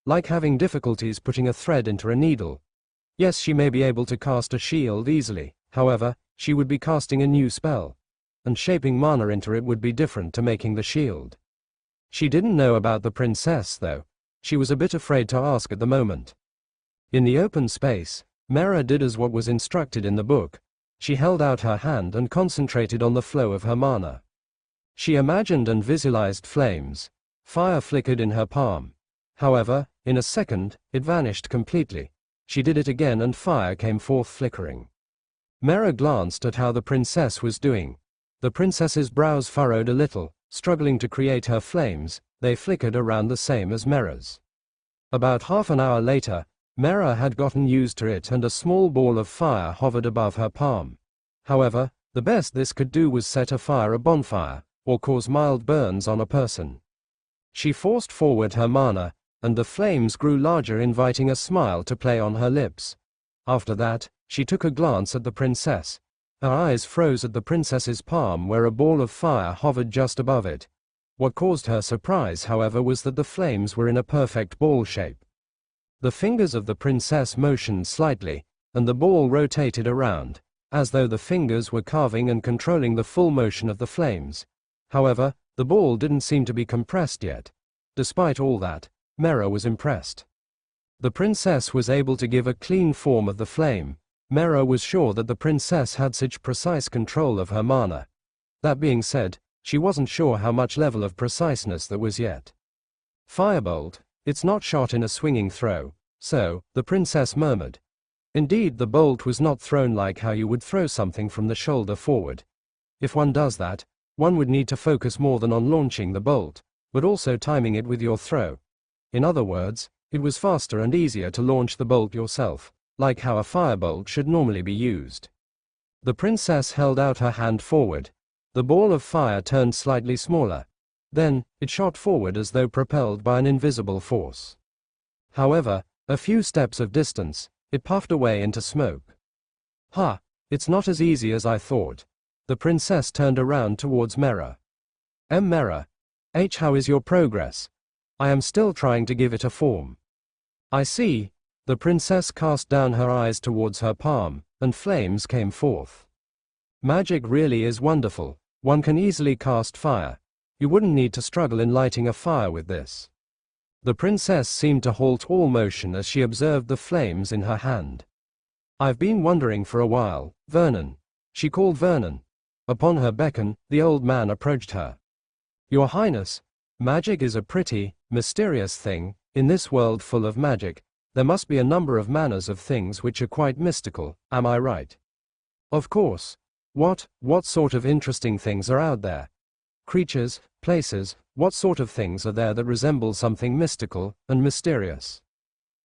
Like having difficulties putting a thread into a needle. Yes, she may be able to cast a shield easily, however, she would be casting a new spell. And shaping mana into it would be different to making the shield. She didn't know about the princess, though. She was a bit afraid to ask at the moment. In the open space, Mera did as what was instructed in the book. She held out her hand and concentrated on the flow of her mana. She imagined and visualized flames. Fire flickered in her palm. However, in a second, it vanished completely. She did it again and fire came forth flickering. Mera glanced at how the princess was doing. The princess's brows furrowed a little, struggling to create her flames. They flickered around the same as Mera's. About half an hour later, Mera had gotten used to it and a small ball of fire hovered above her palm. However, the best this could do was set afire a bonfire, or cause mild burns on a person. She forced forward her mana, and the flames grew larger, inviting a smile to play on her lips. After that, she took a glance at the princess. Her eyes froze at the princess's palm where a ball of fire hovered just above it. What caused her surprise, however, was that the flames were in a perfect ball shape. The fingers of the princess motioned slightly, and the ball rotated around, as though the fingers were carving and controlling the full motion of the flames. However, the ball didn't seem to be compressed yet. Despite all that, Mera was impressed. The princess was able to give a clean form of the flame. Mera was sure that the princess had such precise control of her mana. That being said, she wasn't sure how much level of preciseness there was yet. "Firebolt, it's not shot in a swinging throw, so," the princess murmured. Indeed, the bolt was not thrown like how you would throw something from the shoulder forward. If one does that, one would need to focus more than on launching the bolt, but also timing it with your throw. In other words, it was faster and easier to launch the bolt yourself, like how a firebolt should normally be used. The princess held out her hand forward. The ball of fire turned slightly smaller. Then, it shot forward as though propelled by an invisible force. However, a few steps of distance, it puffed away into smoke. "Ha! It's not as easy as I thought." The princess turned around towards Mera. Mera. How is your progress?" "I am still trying to give it a form." "I see." The princess cast down her eyes towards her palm, and flames came forth. "Magic really is wonderful. One can easily cast fire. You wouldn't need to struggle in lighting a fire with this." The princess seemed to halt all motion as she observed the flames in her hand. "I've been wondering for a while, Vernon." She called Vernon. Upon her beckon, the old man approached her. "Your Highness, magic is a pretty, mysterious thing. In this world full of magic, there must be a number of manners of things which are quite mystical, am I right?" "Of course. What sort of interesting things are out there? Creatures, places, what sort of things are there that resemble something mystical and mysterious?"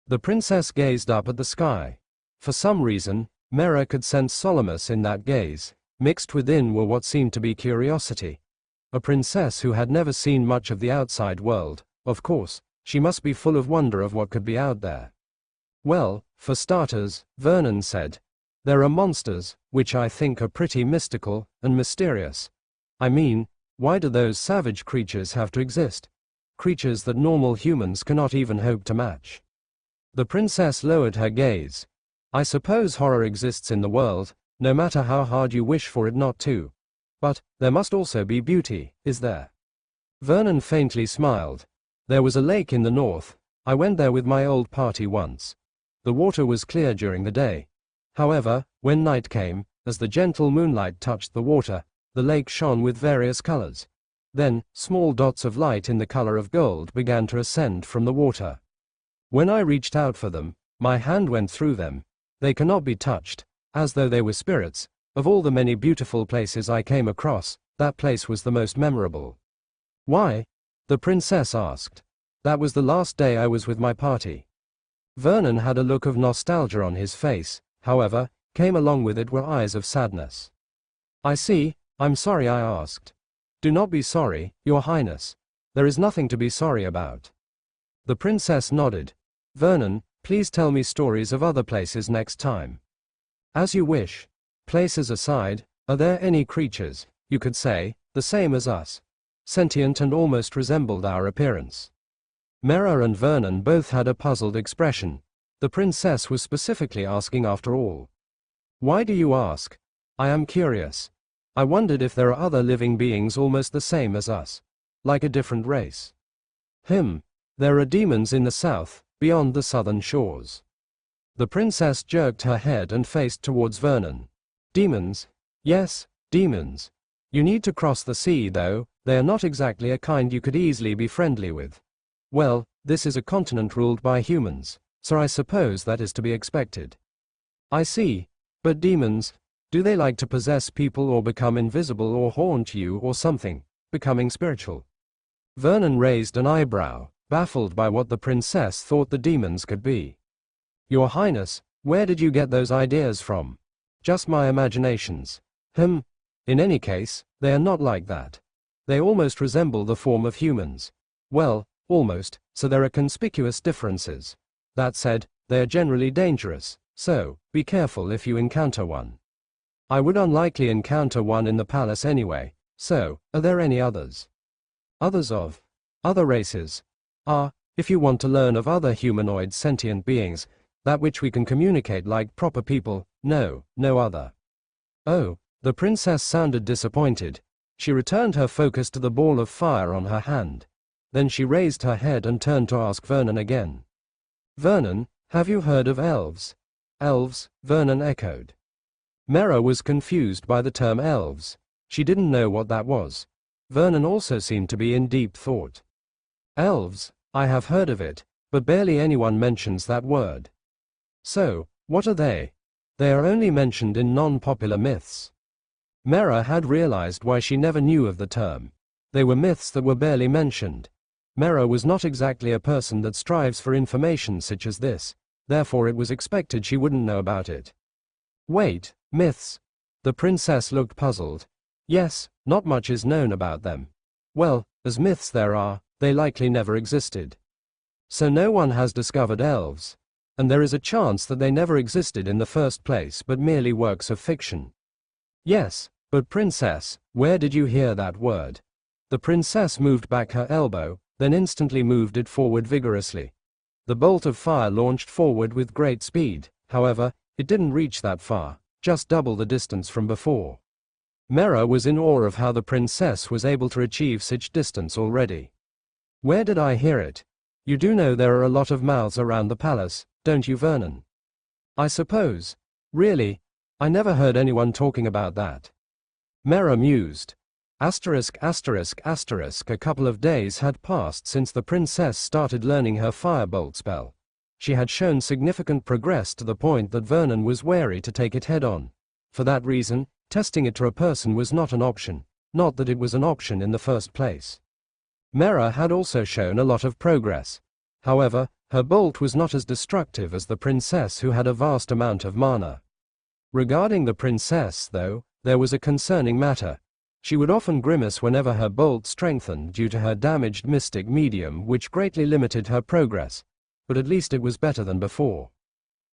The princess gazed up at the sky. For some reason, Mera could sense solemnness in that gaze. Mixed within were what seemed to be curiosity. A princess who had never seen much of the outside world, of course, she must be full of wonder of what could be out there. Well, for starters, Vernon said, there are monsters, which I think are pretty mystical and mysterious. I mean, why do those savage creatures have to exist? Creatures that normal humans cannot even hope to match. The princess lowered her gaze. I suppose horror exists in the world, no matter how hard you wish for it not to. But there must also be beauty, is there? Vernon faintly smiled. There was a lake in the north. I went there with my old party once. The water was clear during the day. However, when night came, as the gentle moonlight touched the water, the lake shone with various colors. Then, small dots of light in the color of gold began to ascend from the water. When I reached out for them, my hand went through them. They cannot be touched, as though they were spirits. Of all the many beautiful places I came across, that place was the most memorable. Why? The princess asked. That was the last day I was with my party. Vernon had a look of nostalgia on his face, however, came along with it were eyes of sadness. I see, I'm sorry I asked. Do not be sorry, Your Highness. There is nothing to be sorry about. The princess nodded. Vernon, please tell me stories of other places next time. As you wish. Places aside, are there any creatures, you could say, the same as us? Sentient and almost resembled our appearance. Mera and Vernon both had a puzzled expression. The princess was specifically asking after all. Why do you ask? I am curious. I wondered if there are other living beings almost the same as us. Like a different race. There are demons in the south, beyond the southern shores. The princess jerked her head and faced towards Vernon. Demons? Yes, demons. You need to cross the sea though, they are not exactly a kind you could easily be friendly with. Well, this is a continent ruled by humans, so I suppose that is to be expected. I see. But demons, do they like to possess people or become invisible or haunt you or something, becoming spiritual? Vernon raised an eyebrow, baffled by what the princess thought the demons could be. Your Highness, where did you get those ideas from? Just my imaginations. In any case, they are not like that. They almost resemble the form of humans. Well, almost, so there are conspicuous differences. That said, they are generally dangerous, so be careful if you encounter one. I would unlikely encounter one in the palace anyway, so are there any others? Others of other races? If you want to learn of other humanoid sentient beings, that which we can communicate like proper people, no other. Oh, the princess sounded disappointed. She returned her focus to the ball of fire on her hand. Then she raised her head and turned to ask Vernon again. Vernon, have you heard of elves? Elves, Vernon echoed. Mera was confused by the term elves. She didn't know what that was. Vernon also seemed to be in deep thought. Elves, I have heard of it, but barely anyone mentions that word. So, what are they? They are only mentioned in non-popular myths. Mera had realized why she never knew of the term. They were myths that were barely mentioned. Mera was not exactly a person that strives for information such as this, therefore it was expected she wouldn't know about it. Wait, myths? The princess looked puzzled. Yes, not much is known about them. Well, as myths there are, they likely never existed. So no one has discovered elves. And there is a chance that they never existed in the first place but merely works of fiction. Yes, but princess, where did you hear that word? The princess moved back her elbow, then instantly moved it forward vigorously. The bolt of fire launched forward with great speed, however, it didn't reach that far, just double the distance from before. Mera was in awe of how the princess was able to achieve such distance already. Where did I hear it? You do know there are a lot of mouths around the palace, don't you, Vernon? I suppose. Really? I never heard anyone talking about that. Mera mused. ******. A couple of days had passed since the princess started learning her firebolt spell. She had shown significant progress to the point that Vernon was wary to take it head-on. For that reason, testing it to a person was not an option, not that it was an option in the first place. Mera had also shown a lot of progress. However, her bolt was not as destructive as the princess who had a vast amount of mana. Regarding the princess, though, there was a concerning matter. She would often grimace whenever her bolt strengthened due to her damaged mystic medium, which greatly limited her progress, but at least it was better than before.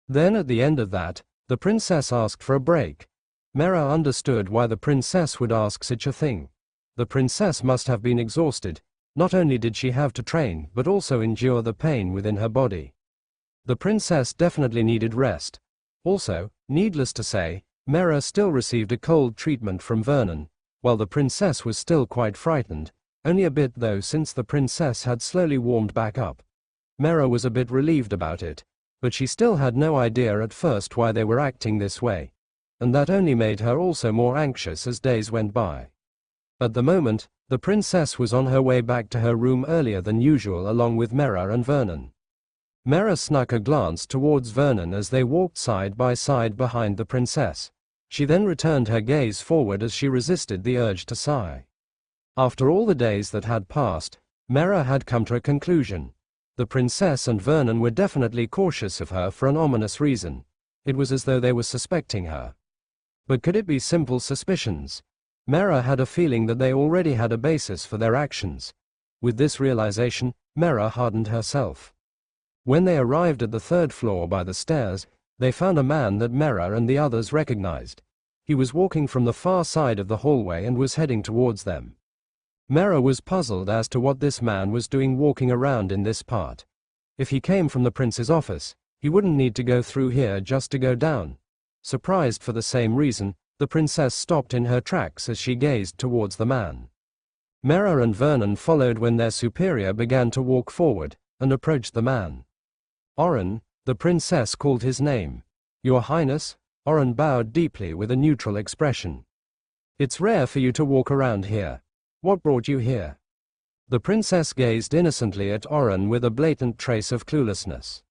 Then at the end of that, the princess asked for a break. Mera understood why the princess would ask such a thing. The princess must have been exhausted. Not only did she have to train, but also endure the pain within her body. The princess definitely needed rest. Also, needless to say, Mera still received a cold treatment from Vernon, while the princess was still quite frightened, only a bit though, since the princess had slowly warmed back up. Mera was a bit relieved about it, but she still had no idea at first why they were acting this way, and that only made her also more anxious as days went by. At the moment, the princess was on her way back to her room earlier than usual along with Mera and Vernon. Mera snuck a glance towards Vernon as they walked side by side behind the princess. She then returned her gaze forward as she resisted the urge to sigh. After all the days that had passed, Mera had come to a conclusion. The princess and Vernon were definitely cautious of her for an ominous reason. It was as though they were suspecting her. But could it be simple suspicions? Mera had a feeling that they already had a basis for their actions. With this realization, Mera hardened herself. When they arrived at the third floor by the stairs, they found a man that Mera and the others recognized. He was walking from the far side of the hallway and was heading towards them. Mera was puzzled as to what this man was doing walking around in this part. If he came from the prince's office, he wouldn't need to go through here just to go down. Surprised for the same reason, the princess stopped in her tracks as she gazed towards the man. Mera and Vernon followed when their superior began to walk forward and approached the man. Oren, the princess called his name. Your Highness. Oren bowed deeply with a neutral expression. It's rare for you to walk around here. What brought you here? The princess gazed innocently at Oren with a blatant trace of cluelessness.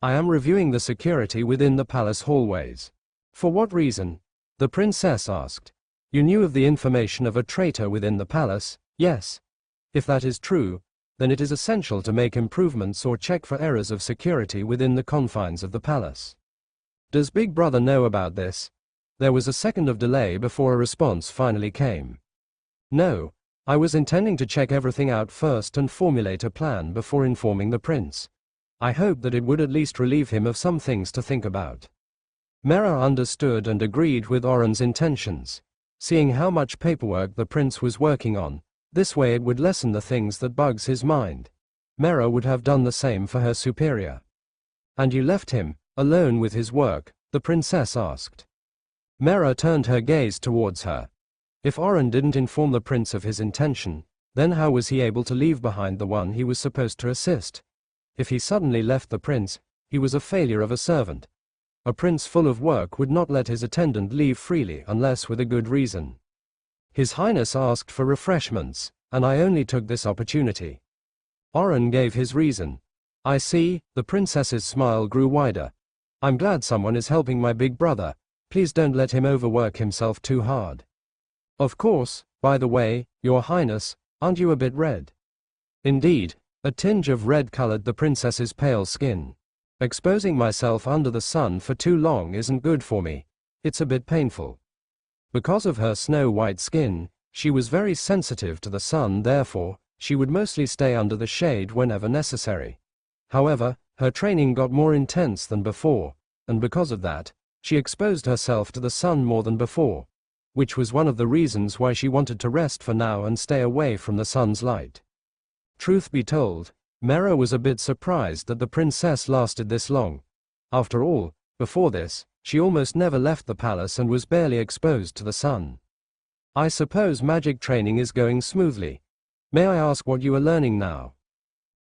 I am reviewing the security within the palace hallways. For what reason? The princess asked. You knew of the information of a traitor within the palace, yes? If that is true, then it is essential to make improvements or check for errors of security within the confines of the palace. Does Big Brother know about this? There was a second of delay before a response finally came. No, I was intending to check everything out first and formulate a plan before informing the prince. I hoped that it would at least relieve him of some things to think about. Mera understood and agreed with Oren's intentions. Seeing how much paperwork the prince was working on, this way it would lessen the things that bugs his mind. Mera would have done the same for her superior. And you left him, alone with his work? The princess asked. Mera turned her gaze towards her. If Oren didn't inform the prince of his intention, then how was he able to leave behind the one he was supposed to assist? If he suddenly left the prince, he was a failure of a servant. A prince full of work would not let his attendant leave freely unless with a good reason. His Highness asked for refreshments, and I only took this opportunity. Oren gave his reason. I see. The princess's smile grew wider. I'm glad someone is helping my big brother. Please don't let him overwork himself too hard. Of course. By the way, Your Highness, aren't you a bit red? Indeed, a tinge of red colored the princess's pale skin. Exposing myself under the sun for too long isn't good for me. It's a bit painful. Because of her snow-white skin, she was very sensitive to the sun, therefore, she would mostly stay under the shade whenever necessary. However, her training got more intense than before, and because of that, she exposed herself to the sun more than before, which was one of the reasons why she wanted to rest for now and stay away from the sun's light. Truth be told, Mera was a bit surprised that the princess lasted this long. After all, before this, she almost never left the palace and was barely exposed to the sun. I suppose magic training is going smoothly. May I ask what you are learning now?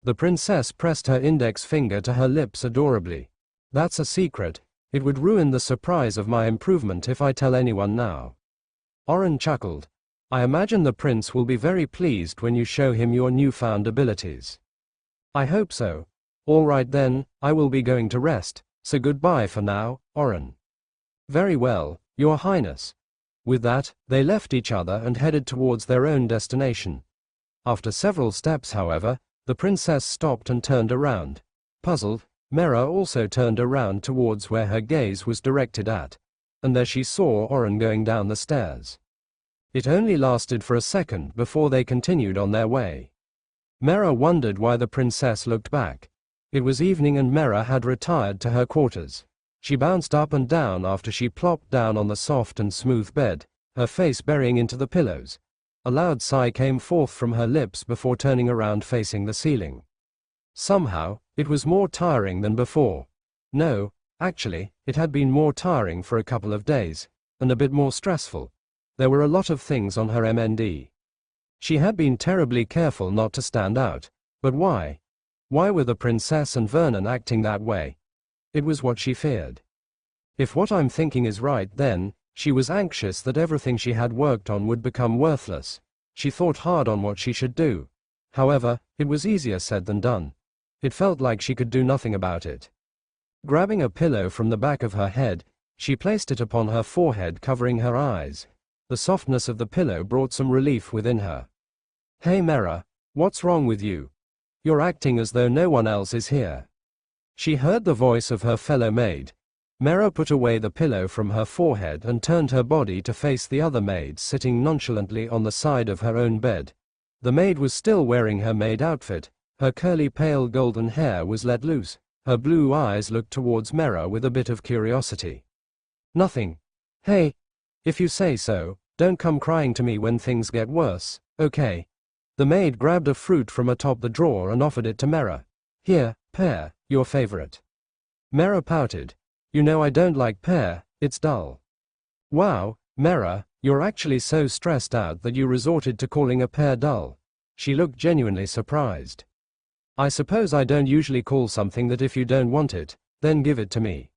The princess pressed her index finger to her lips adorably. That's a secret. It would ruin the surprise of my improvement if I tell anyone now. Oren chuckled. I imagine the prince will be very pleased when you show him your newfound abilities. I hope so. All right then, I will be going to rest, so goodbye for now, Oren. Very well, Your Highness. With that, they left each other and headed towards their own destination. After several steps, however, the princess stopped and turned around. Puzzled, Mera also turned around towards where her gaze was directed at. and there she saw Oren going down the stairs. It only lasted for a second before they continued on their way. Mera wondered why the princess looked back. It was evening and Mera had retired to her quarters. She bounced up and down after she plopped down on the soft and smooth bed, her face burying into the pillows. A loud sigh came forth from her lips before turning around facing the ceiling. Somehow, it was more tiring than before. No, actually, it had been more tiring for a couple of days, and a bit more stressful. There were a lot of things on her MND. She had been terribly careful not to stand out, but why? Why were the princess and Vernon acting that way? It was what she feared. If what I'm thinking is right, then, she was anxious that everything she had worked on would become worthless. She thought hard on what she should do. However, it was easier said than done. It felt like she could do nothing about it. Grabbing a pillow from the back of her head, she placed it upon her forehead, covering her eyes. The softness of the pillow brought some relief within her. Hey Mera, what's wrong with you? You're acting as though no one else is here. She heard the voice of her fellow maid. Mera put away the pillow from her forehead and turned her body to face the other maid sitting nonchalantly on the side of her own bed. The maid was still wearing her maid outfit, her curly pale golden hair was let loose, her blue eyes looked towards Mera with a bit of curiosity. Nothing. Hey, if you say so, don't come crying to me when things get worse, okay? The maid grabbed a fruit from atop the drawer and offered it to Mera. Here, pear, your favorite. Mera pouted. You know I don't like pear, it's dull. Wow, Mera, you're actually so stressed out that you resorted to calling a pear dull. She looked genuinely surprised. I suppose I don't usually call something that if you don't want it, then give it to me.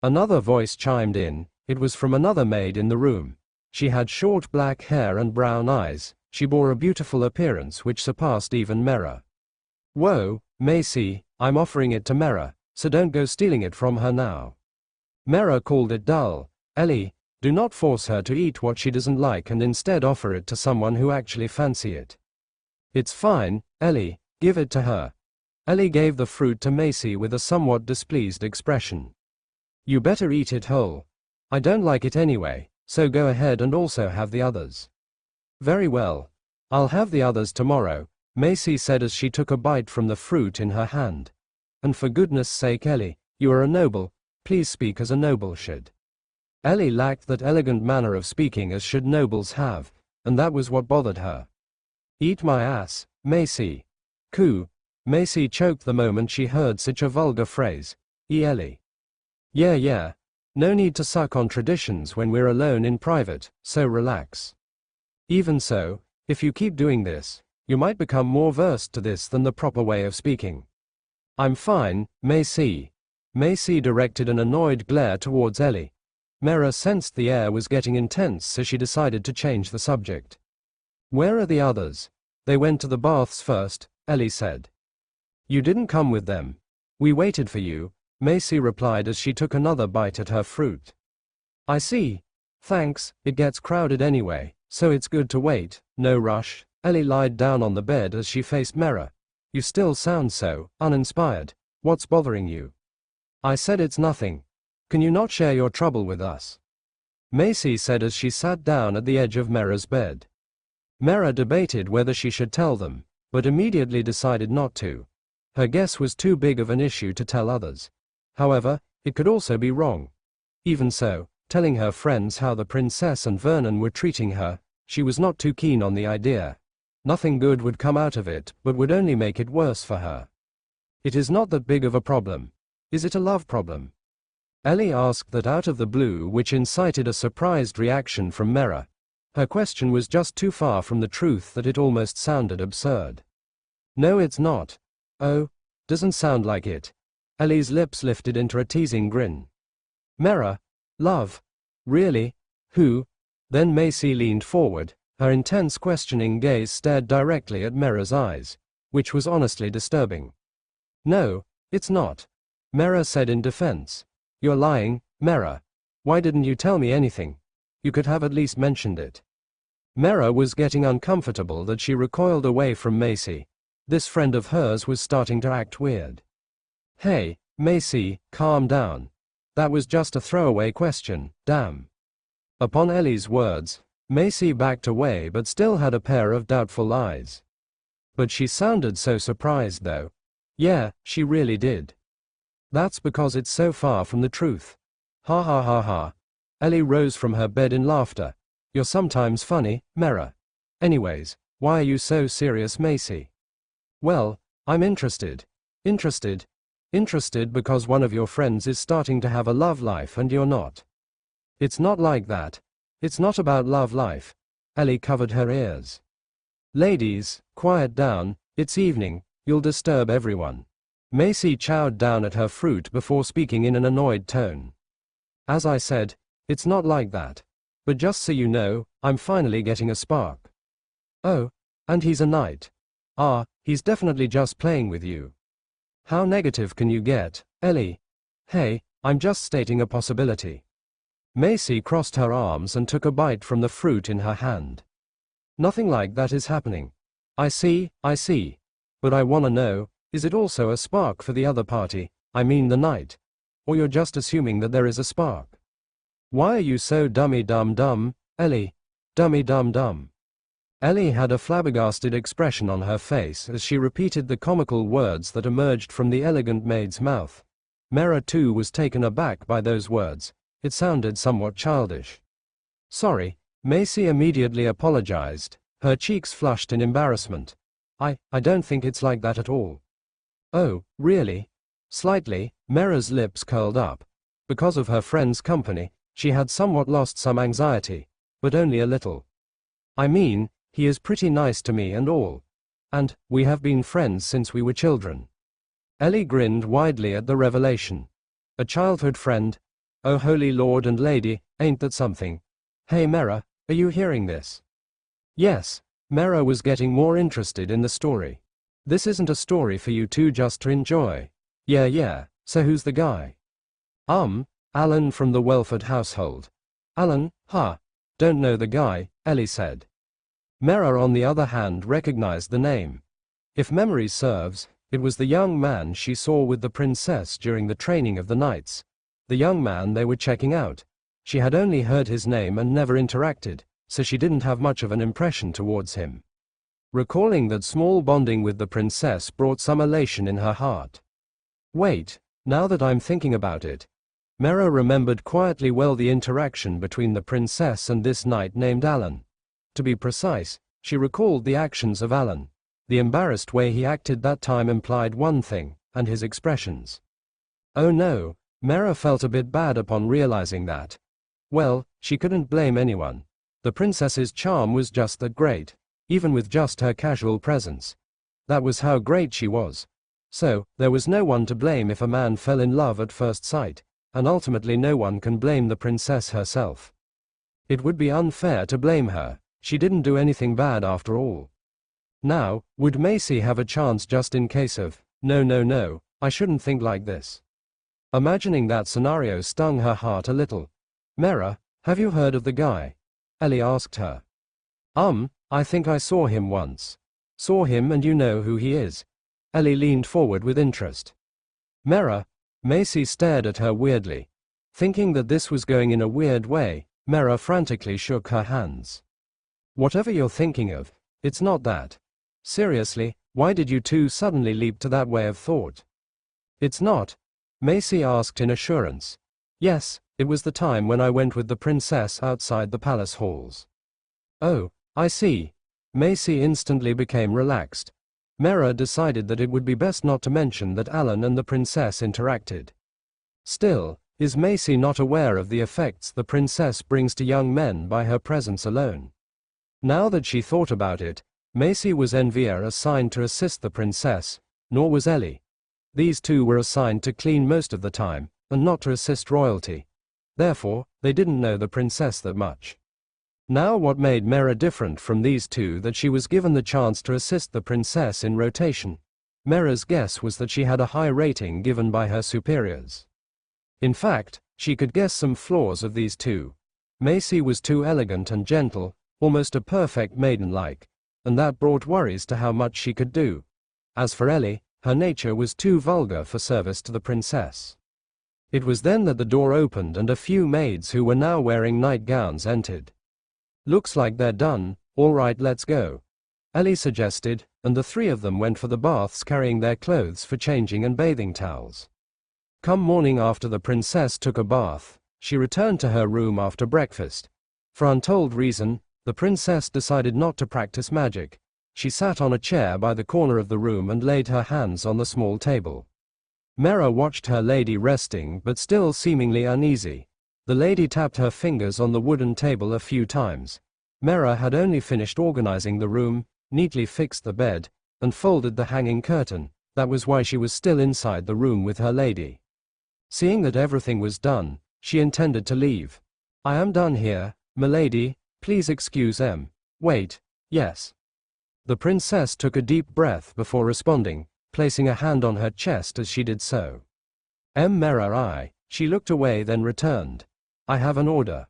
Another voice chimed in. It was from another maid in the room. She had short black hair and brown eyes. She bore a beautiful appearance which surpassed even Mera. Whoa, Macy, I'm offering it to Mera, so don't go stealing it from her now. Mera called it dull. Ellie, do not force her to eat what she doesn't like and instead offer it to someone who actually fancy it. It's fine, Ellie, give it to her. Ellie gave the fruit to Macy with a somewhat displeased expression. You better eat it whole. I don't like it anyway, so go ahead and also have the others. Very well. I'll have the others tomorrow, Macy said as she took a bite from the fruit in her hand. And for goodness sake, Ellie, you are a noble, please speak as a noble should. Ellie lacked that elegant manner of speaking as should nobles have, and that was what bothered her. Eat my ass, Macy. Coo. Macy choked the moment she heard such a vulgar phrase. Ellie. Yeah. No need to suck on traditions when we're alone in private, so relax. Even so, if you keep doing this, you might become more versed to this than the proper way of speaking. I'm fine, Macy. Macy directed an annoyed glare towards Ellie. Mera sensed the air was getting intense, so she decided to change the subject. Where are the others? They went to the baths first, Ellie said. You didn't come with them. We waited for you, Macy replied as she took another bite at her fruit. I see. Thanks, it gets crowded anyway, so it's good to wait, no rush. Ellie lied down on the bed as she faced Mera. You still sound so uninspired. What's bothering you? I said it's nothing. Can you not share your trouble with us? Macy said as she sat down at the edge of Mera's bed. Mera debated whether she should tell them, but immediately decided not to. Her guess was too big of an issue to tell others. However, it could also be wrong. Even so, telling her friends how the princess and Vernon were treating her, she was not too keen on the idea. Nothing good would come out of it, but would only make it worse for her. It is not that big of a problem. Is it a love problem? Ellie asked that out of the blue, which incited a surprised reaction from Mera. Her question was just too far from the truth that it almost sounded absurd. No, it's not. Oh, doesn't sound like it. Ellie's lips lifted into a teasing grin. Mera? Love? Really? Who? Then Macy leaned forward, her intense questioning gaze stared directly at Mera's eyes, which was honestly disturbing. No, it's not. Mera said in defense. You're lying, Mera. Why didn't you tell me anything? You could have at least mentioned it. Mera was getting uncomfortable that she recoiled away from Macy. This friend of hers was starting to act weird. Hey, Macy, calm down. That was just a throwaway question, damn. Upon Ellie's words, Macy backed away but still had a pair of doubtful eyes. But she sounded so surprised though. Yeah, she really did. That's because it's so far from the truth. Ha ha ha ha. Ellie rose from her bed in laughter. You're sometimes funny, Mera. Anyways, why are you so serious, Macy? Well, I'm interested. Interested because one of your friends is starting to have a love life and you're not. It's not like that. It's not about love life. Ellie covered her ears. Ladies, quiet down, it's evening, you'll disturb everyone. Macy chowed down at her fruit before speaking in an annoyed tone. As I said, it's not like that. But just so you know, I'm finally getting a spark. Oh, and he's a knight. Ah, he's definitely just playing with you. How negative can you get, Ellie? Hey, I'm just stating a possibility. Macy crossed her arms and took a bite from the fruit in her hand. Nothing like that is happening. I see. But I wanna know, is it also a spark for the other party, I mean the knight? Or you're just assuming that there is a spark? Why are you so dumb, Ellie? Dumb. Ellie had a flabbergasted expression on her face as she repeated the comical words that emerged from the elegant maid's mouth. Mera too was taken aback by those words. It sounded somewhat childish. Sorry, Macy immediately apologized, her cheeks flushed in embarrassment. I don't think it's like that at all. Oh, really? Slightly, Mera's lips curled up. Because of her friend's company, she had somewhat lost some anxiety, but only a little. I mean, he is pretty nice to me and all. And, we have been friends since we were children. Ellie grinned widely at the revelation. A childhood friend? Oh holy lord and lady, ain't that something? Hey Mera, are you hearing this? Yes, Mera was getting more interested in the story. This isn't a story for you two just to enjoy. Yeah, so who's the guy? Alan from the Welford household. Alan, don't know the guy, Ellie said. Mera on the other hand recognized the name. If memory serves, it was the young man she saw with the princess during the training of the knights. The young man they were checking out. She had only heard his name and never interacted, so she didn't have much of an impression towards him. Recalling that small bonding with the princess brought some elation in her heart. Wait, now that I'm thinking about it. Mera remembered quietly well the interaction between the princess and this knight named Alan. To be precise, she recalled the actions of Alan. The embarrassed way he acted that time implied one thing, and his expressions. Oh no, Mera felt a bit bad upon realizing that. Well, she couldn't blame anyone. The princess's charm was just that great, even with just her casual presence. That was how great she was. So, there was no one to blame if a man fell in love at first sight, and ultimately no one can blame the princess herself. It would be unfair to blame her, she didn't do anything bad after all. Now, would Macy have a chance just in case of, no, I shouldn't think like this. Imagining that scenario stung her heart a little. Mera, have you heard of the guy? Ellie asked her. I think I saw him once. Saw him and you know who he is. Ellie leaned forward with interest. Mera, Macy stared at her weirdly. Thinking that this was going in a weird way, Mera frantically shook her hands. Whatever you're thinking of, it's not that. Seriously, why did you two suddenly leap to that way of thought? It's not? Macy asked in assurance. Yes, it was the time when I went with the princess outside the palace halls. Oh, I see. Macy instantly became relaxed. Mera decided that it would be best not to mention that Alan and the princess interacted. Still, is Macy not aware of the effects the princess brings to young men by her presence alone? Now that she thought about it, Macy was envier assigned to assist the princess, nor was Ellie. These two were assigned to clean most of the time, and not to assist royalty. Therefore, they didn't know the princess that much. Now what made Mera different from these two that she was given the chance to assist the princess in rotation. Mera's guess was that she had a high rating given by her superiors. In fact, she could guess some flaws of these two. Macy was too elegant and gentle, almost a perfect maiden-like, and that brought worries to how much she could do. As for Ellie, her nature was too vulgar for service to the princess. It was then that the door opened and a few maids who were now wearing nightgowns entered. "Looks like they're done, all right, let's go," Ali suggested, and the three of them went for the baths carrying their clothes for changing and bathing towels. Come morning after the princess took a bath, she returned to her room after breakfast. For untold reason, the princess decided not to practice magic. She sat on a chair by the corner of the room and laid her hands on the small table. Mera watched her lady resting but still seemingly uneasy. The lady tapped her fingers on the wooden table a few times. Mera had only finished organizing the room, neatly fixed the bed, and folded the hanging curtain. That was why she was still inside the room with her lady. Seeing that everything was done, she intended to leave. "I am done here, milady, please excuse em. Wait, yes." The princess took a deep breath before responding, placing a hand on her chest as she did so. Mera I. She looked away then returned. "I have an order."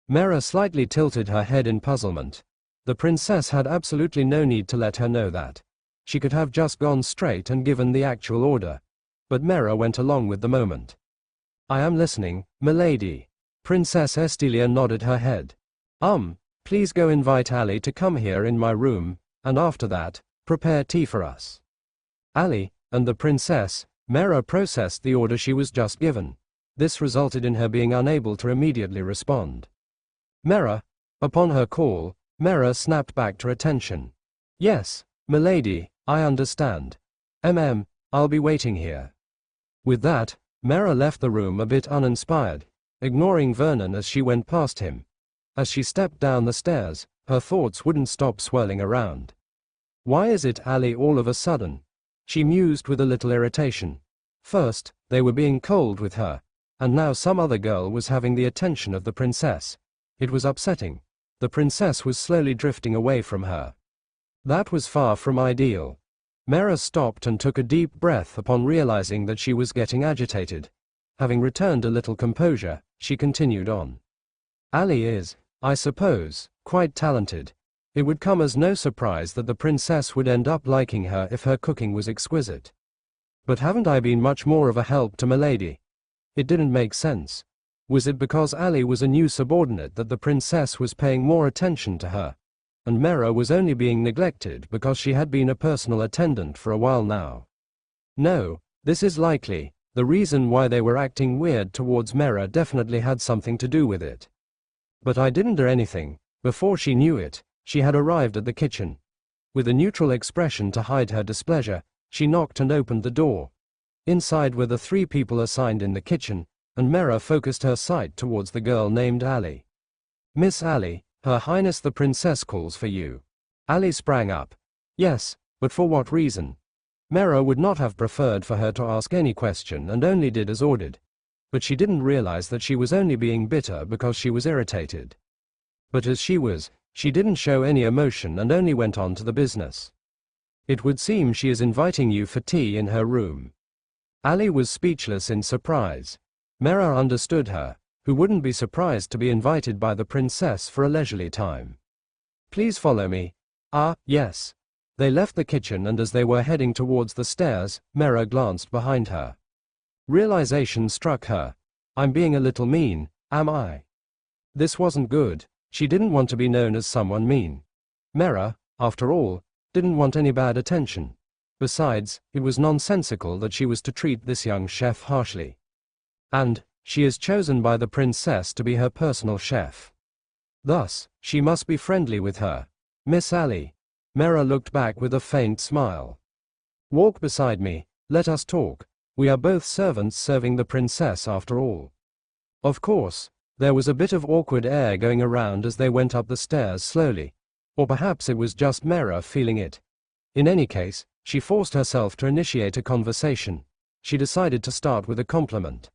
Mera slightly tilted her head in puzzlement. The princess had absolutely no need to let her know that. She could have just gone straight and given the actual order. But Mera went along with the moment. "I am listening, milady." Princess Estelia nodded her head. Please go invite Ali to come here in my room, and after that, prepare tea for us." Ali, and the princess, Mera processed the order she was just given. This resulted in her being unable to immediately respond. Upon her call, Mera snapped back to attention. "Yes, milady, I understand. I'll be waiting here." With that, Mera left the room a bit uninspired, ignoring Vernon as she went past him. As she stepped down the stairs, her thoughts wouldn't stop swirling around. Why is it Ali all of a sudden? She mused with a little irritation. First, they were being cold with her, and now some other girl was having the attention of the princess. It was upsetting. The princess was slowly drifting away from her. That was far from ideal. Mera stopped and took a deep breath upon realizing that she was getting agitated. Having returned a little composure, she continued on. "Ali is, I suppose, quite talented. It would come as no surprise that the princess would end up liking her if her cooking was exquisite. But haven't I been much more of a help to milady?" It didn't make sense. Was it because Ali was a new subordinate that the princess was paying more attention to her, and Mera was only being neglected because she had been a personal attendant for a while now? No, this is likely. The reason why they were acting weird towards Mera definitely had something to do with it. But I didn't do anything. Before she knew it, she had arrived at the kitchen. With a neutral expression to hide her displeasure, she knocked and opened the door. Inside were the three people assigned in the kitchen, and Mera focused her sight towards the girl named Ali. "Miss Ali, Her Highness the Princess calls for you." Ali sprang up. "Yes, but for what reason?" Mera would not have preferred for her to ask any question and only did as ordered. But she didn't realize that she was only being bitter because she was irritated. But as she was, she didn't show any emotion and only went on to the business. "It would seem she is inviting you for tea in her room." Ali was speechless in surprise. Mera understood her. Who wouldn't be surprised to be invited by the princess for a leisurely time? "Please follow me." "Ah, yes." They left the kitchen and as they were heading towards the stairs, Mera glanced behind her. Realization struck her. I'm being a little mean, am I? This wasn't good. She didn't want to be known as someone mean. Mera, after all, didn't want any bad attention. Besides, it was nonsensical that she was to treat this young chef harshly. And she is chosen by the princess to be her personal chef. Thus, she must be friendly with her. Miss Ali. Mera looked back with a faint smile. Walk beside me, let us talk. We are both servants serving the princess after all. Of course, there was a bit of awkward air going around as they went up the stairs slowly. Or perhaps it was just Mera feeling it. In any case, she forced herself to initiate a conversation. She decided to start with a compliment.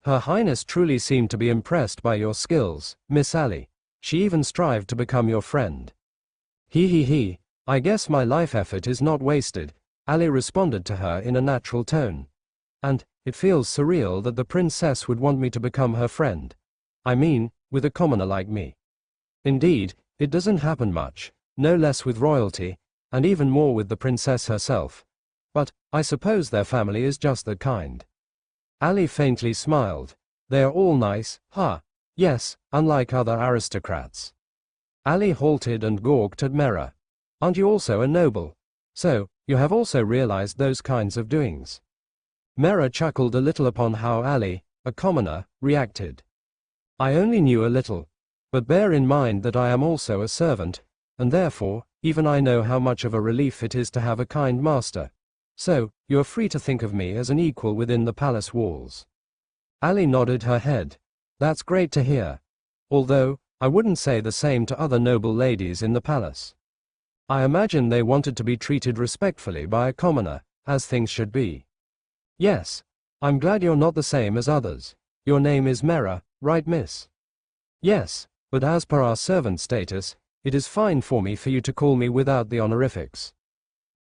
Her Highness truly seemed to be impressed by your skills, Miss Ali. She even strived to become your friend. He. I guess my life effort is not wasted, Ali responded to her in a natural tone. And, it feels surreal that the princess would want me to become her friend. I mean, with a commoner like me. Indeed, it doesn't happen much, no less with royalty, and even more with the princess herself. But, I suppose their family is just that kind. Ali faintly smiled. They are all nice, huh? Yes, unlike other aristocrats. Ali halted and gawked at Mera. Aren't you also a noble? So, you have also realized those kinds of doings. Mera chuckled a little upon how Ali, a commoner, reacted. I only knew a little. But bear in mind that I am also a servant, and therefore, even I know how much of a relief it is to have a kind master. So, you are free to think of me as an equal within the palace walls. Ali nodded her head. That's great to hear. Although, I wouldn't say the same to other noble ladies in the palace. I imagine they wanted to be treated respectfully by a commoner, as things should be. Yes. I'm glad you're not the same as others. Your name is Mera, right, miss? Yes, but as per our servant status, it is fine for me for you to call me without the honorifics.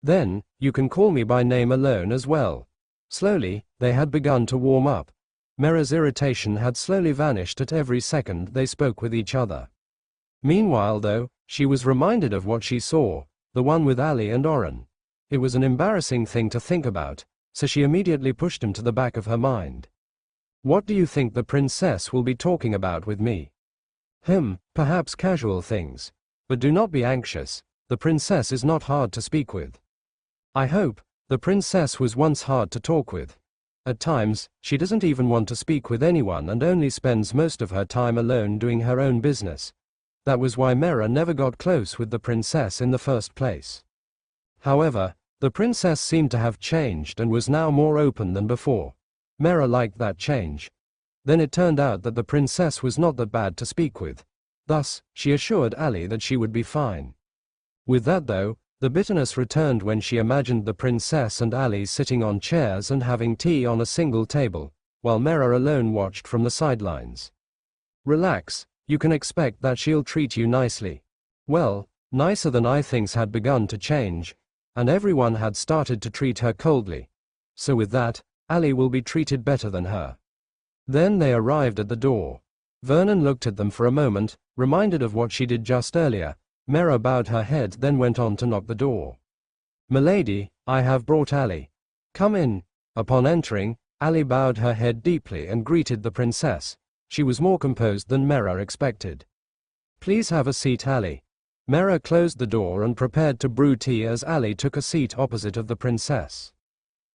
Then, you can call me by name alone as well. Slowly, they had begun to warm up. Mera's irritation had slowly vanished at every second they spoke with each other. Meanwhile, though, she was reminded of what she saw, the one with Ali and Oren. It was an embarrassing thing to think about, so she immediately pushed him to the back of her mind. What do you think the princess will be talking about with me? Perhaps casual things. But do not be anxious, the princess is not hard to speak with. I hope. The princess was once hard to talk with. At times, she doesn't even want to speak with anyone and only spends most of her time alone doing her own business. That was why Mera never got close with the princess in the first place. However, the princess seemed to have changed and was now more open than before. Mera liked that change. Then it turned out that the princess was not that bad to speak with. Thus, she assured Ali that she would be fine. With that though, the bitterness returned when she imagined the princess and Ali sitting on chairs and having tea on a single table, while Mera alone watched from the sidelines. Relax, you can expect that she'll treat you nicely. Well, nicer than I things had begun to change, and everyone had started to treat her coldly. So with that, Ali will be treated better than her. Then they arrived at the door. Vernon looked at them for a moment, reminded of what she did just earlier. Mera bowed her head, then went on to knock the door. Milady, I have brought Ali. Come in. Upon entering, Ali bowed her head deeply and greeted the princess. She was more composed than Mera expected. Please have a seat, Ali. Mera closed the door and prepared to brew tea as Ali took a seat opposite of the princess.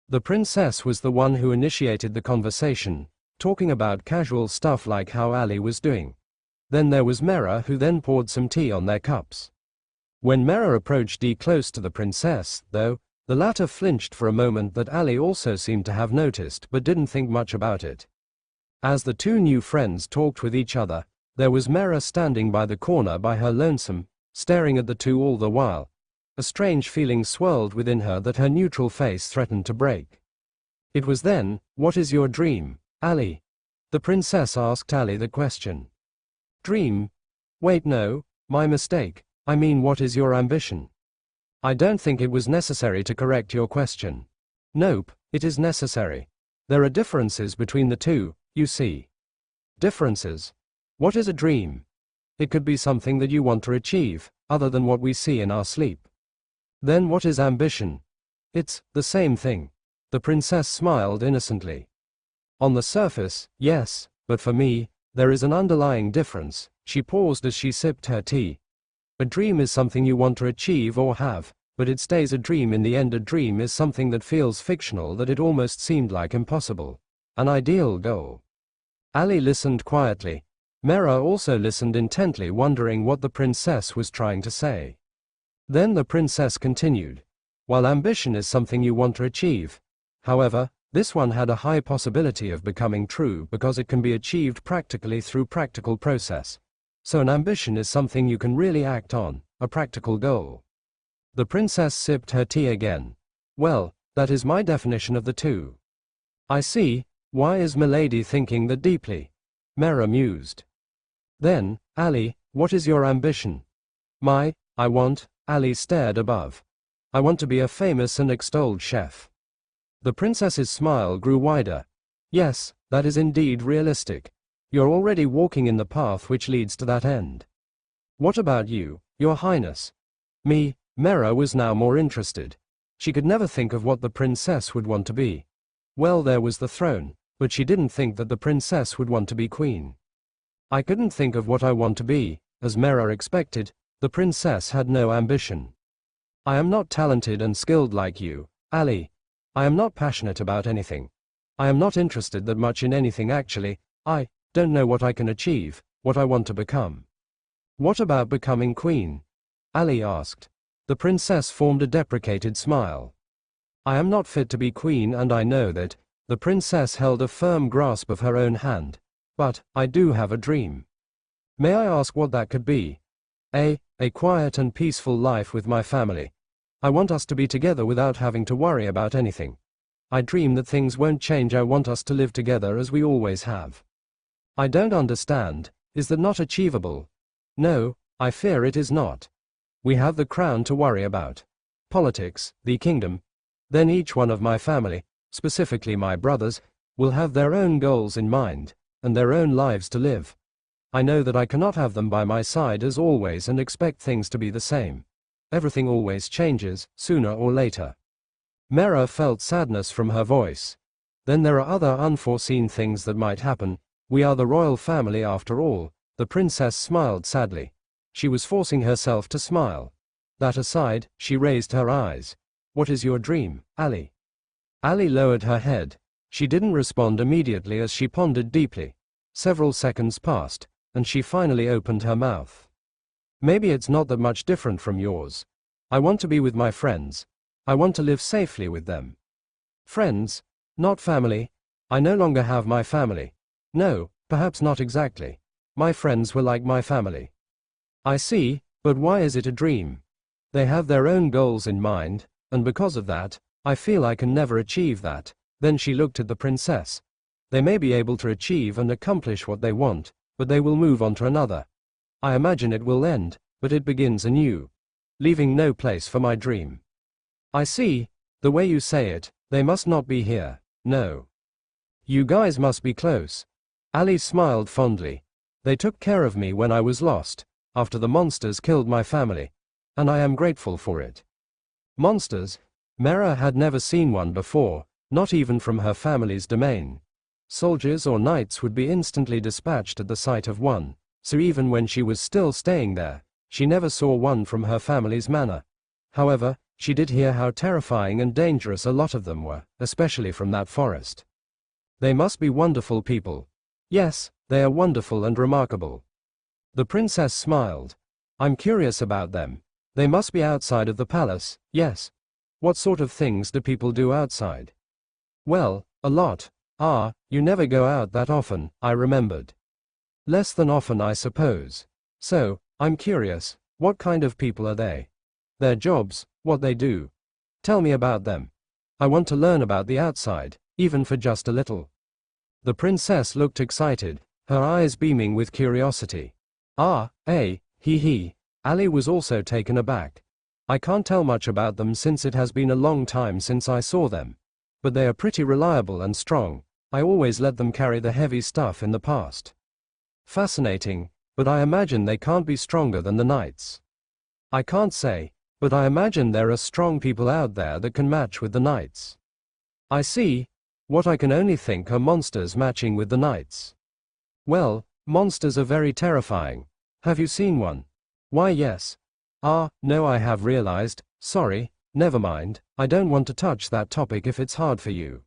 The princess was the one who initiated the conversation, talking about casual stuff like how Ali was doing. Then there was Mera, who then poured some tea on their cups. When Mera approached close to the princess, though, the latter flinched for a moment that Ali also seemed to have noticed but didn't think much about it. As the two new friends talked with each other, there was Mera standing by the corner by her lonesome, staring at the two all the while. A strange feeling swirled within her that her neutral face threatened to break. It was then, what is your dream, Ali? The princess asked Ali the question. Dream? Wait, no, my mistake. I mean, what is your ambition? I don't think it was necessary to correct your question. Nope, it is necessary. There are differences between the two, you see. Differences? What is a dream? It could be something that you want to achieve, other than what we see in our sleep. Then what is ambition? It's the same thing. The princess smiled innocently. On the surface, yes, but for me, there is an underlying difference. She paused as she sipped her tea. A dream is something you want to achieve or have, but it stays a dream in the end. A dream is something that feels fictional, that it almost seemed like impossible. An ideal goal. Ali listened quietly. Mera also listened intently, wondering what the princess was trying to say. Then the princess continued. While ambition is something you want to achieve, however, this one had a high possibility of becoming true because it can be achieved practically through practical process. So an ambition is something you can really act on, a practical goal. The princess sipped her tea again. Well, that is my definition of the two. I see. Why is Milady thinking that deeply? Mera mused. Then, Ali, what is your ambition? I want, Ali stared above. I want to be a famous and extolled chef. The princess's smile grew wider. Yes, that is indeed realistic. You're already walking in the path which leads to that end. What about you, Your Highness? Me? Mera was now more interested. She could never think of what the princess would want to be. Well, there was the throne. but she didn't think that the princess would want to be queen. I couldn't think of what I want to be. As Mera expected, the princess had no ambition. I am not talented and skilled like you, Ali. I am not passionate about anything. I am not interested that much in anything actually. I don't know what I can achieve, what I want to become. What about becoming queen? Ali asked. The princess formed a deprecated smile. I am not fit to be queen and I know that. The princess held a firm grasp of her own hand. But I do have a dream. May I ask what that could be? A quiet and peaceful life with my family. I want us to be together without having to worry about anything. I dream that things won't change. I want us to live together as we always have. I don't understand, is that not achievable? No, I fear it is not. We have the crown to worry about. Politics, the kingdom. Then each one of my family, specifically my brothers, will have their own goals in mind, and their own lives to live. I know that I cannot have them by my side as always and expect things to be the same. Everything always changes, sooner or later. Mera felt sadness from her voice. Then there are other unforeseen things that might happen. We are the royal family after all. The princess smiled sadly. She was forcing herself to smile. That aside, she raised her eyes. What is your dream, Ali? Ali lowered her head. She didn't respond immediately as she pondered deeply. Several seconds passed, and she finally opened her mouth. Maybe it's not that much different from yours. I want to be with my friends. I want to live safely with them. Friends, not family. I no longer have my family. No, perhaps not exactly. My friends were like my family. I see, but why is it a dream? They have their own goals in mind, and because of that, I feel I can never achieve that. Then she looked at the princess. They may be able to achieve and accomplish what they want, but they will move on to another. I imagine it will end, but it begins anew, leaving no place for my dream. I see, the way you say it, they must not be here, no. You guys must be close. Ali smiled fondly. They took care of me when I was lost, after the monsters killed my family, and I am grateful for it. Monsters? Mera had never seen one before, not even from her family's domain. Soldiers or knights would be instantly dispatched at the sight of one, so even when she was still staying there, she never saw one from her family's manor. However, she did hear how terrifying and dangerous a lot of them were, especially from that forest. They must be wonderful people. Yes, they are wonderful and remarkable. The princess smiled. I'm curious about them. They must be outside of the palace, yes. What sort of things do people do outside? Well, a lot. Ah, you never go out that often, I remembered. Less than often, I suppose. So, I'm curious, what kind of people are they? Their jobs, what they do. Tell me about them. I want to learn about the outside, even for just a little. The princess looked excited, her eyes beaming with curiosity. Ah, he. Ali was also taken aback. I can't tell much about them since it has been a long time since I saw them. But they are pretty reliable and strong. I always let them carry the heavy stuff in the past. Fascinating, but I imagine they can't be stronger than the knights. I can't say, but I imagine there are strong people out there that can match with the knights. I see. What I can only think are monsters matching with the knights. Well, monsters are very terrifying. Have you seen one? Why, yes. Ah, no, I have realized. Sorry, never mind. I don't want to touch that topic if it's hard for you.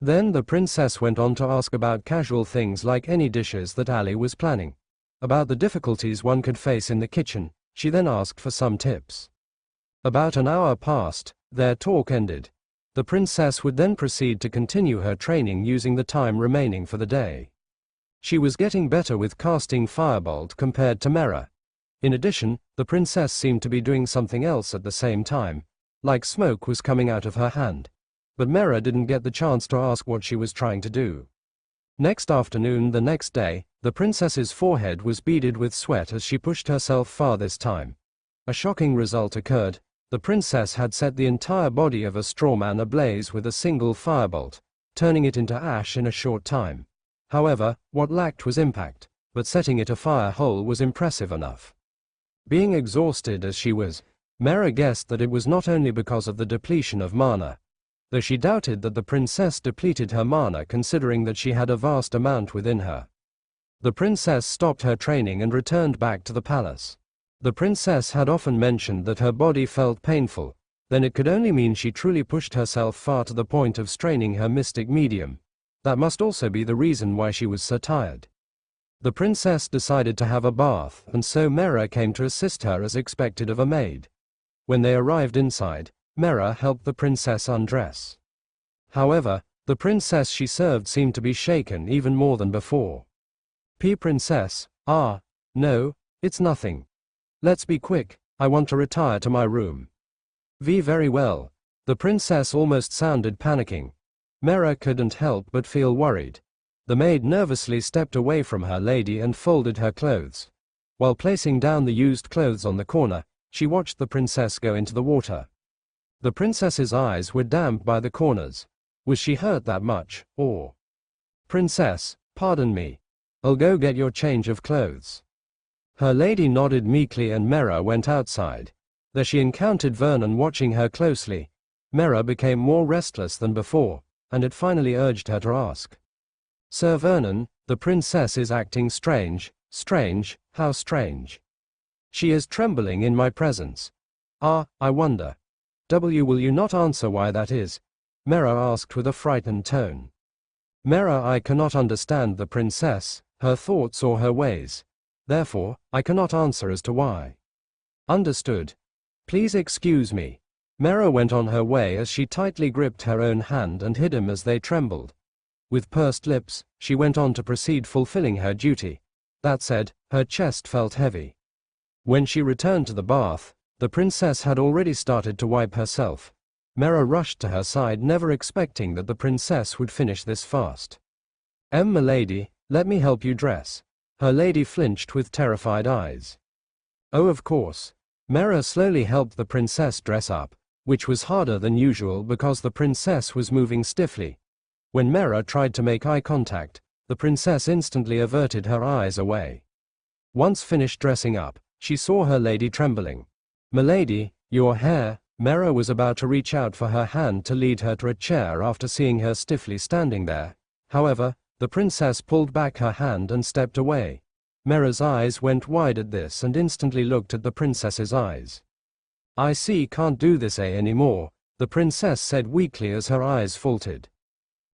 Then the princess went on to ask about casual things like any dishes that Ali was planning. About the difficulties one could face in the kitchen. She then asked for some tips. About an hour passed, their talk ended. The princess would then proceed to continue her training using the time remaining for the day. She was getting better with casting firebolt compared to Mera. In addition, the princess seemed to be doing something else at the same time, like smoke was coming out of her hand. But Mera didn't get the chance to ask what she was trying to do. Next afternoon, the next day, the princess's forehead was beaded with sweat as she pushed herself far this time. A shocking result occurred. The princess had set the entire body of a straw man ablaze with a single firebolt, turning it into ash in a short time. However, what lacked was impact, but setting it afire whole was impressive enough. Being exhausted as she was, Mera guessed that it was not only because of the depletion of mana. though she doubted that the princess depleted her mana considering that she had a vast amount within her. The princess stopped her training and returned back to the palace. The princess had often mentioned that her body felt painful, then it could only mean she truly pushed herself far to the point of straining her mystic medium. That must also be the reason why she was so tired. The princess decided to have a bath, and so Mera came to assist her as expected of a maid. When they arrived inside, Mera helped the princess undress. However, the princess she served seemed to be shaken even more than before. Princess, no, it's nothing. Let's be quick, I want to retire to my room. Very well. The princess almost sounded panicking. Mera couldn't help but feel worried. The maid nervously stepped away from her lady and folded her clothes. While placing down the used clothes on the corner, she watched the princess go into the water. The princess's eyes were damp by the corners. Was she hurt that much, or? Princess, pardon me. I'll go get your change of clothes. Her lady nodded meekly and Mera went outside. There she encountered Vernon watching her closely. Mera became more restless than before, and it finally urged her to ask. Sir Vernon, the princess is acting strange. Strange, how strange? She is trembling in my presence. I wonder. Will you not answer why that is? Mera asked with a frightened tone. Mera, I cannot understand the princess, her thoughts or her ways. Therefore, I cannot answer as to why. Understood. Please excuse me. Mera went on her way as she tightly gripped her own hand and hid him as they trembled. With pursed lips, she went on to proceed fulfilling her duty. That said, her chest felt heavy. When she returned to the bath, the princess had already started to wipe herself. Mera rushed to her side, never expecting that the princess would finish this fast. Milady, let me help you dress. Her lady flinched with terrified eyes. Oh, of course. Mera slowly helped the princess dress up, which was harder than usual because the princess was moving stiffly. When Mera tried to make eye contact, the princess instantly averted her eyes away. Once finished dressing up, she saw her lady trembling. Milady, your hair. Mera was about to reach out for her hand to lead her to a chair after seeing her stiffly standing there. However, the princess pulled back her hand and stepped away. Mera's eyes went wide at this and instantly looked at the princess's eyes. I see, can't do this anymore, the princess said weakly as her eyes faltered.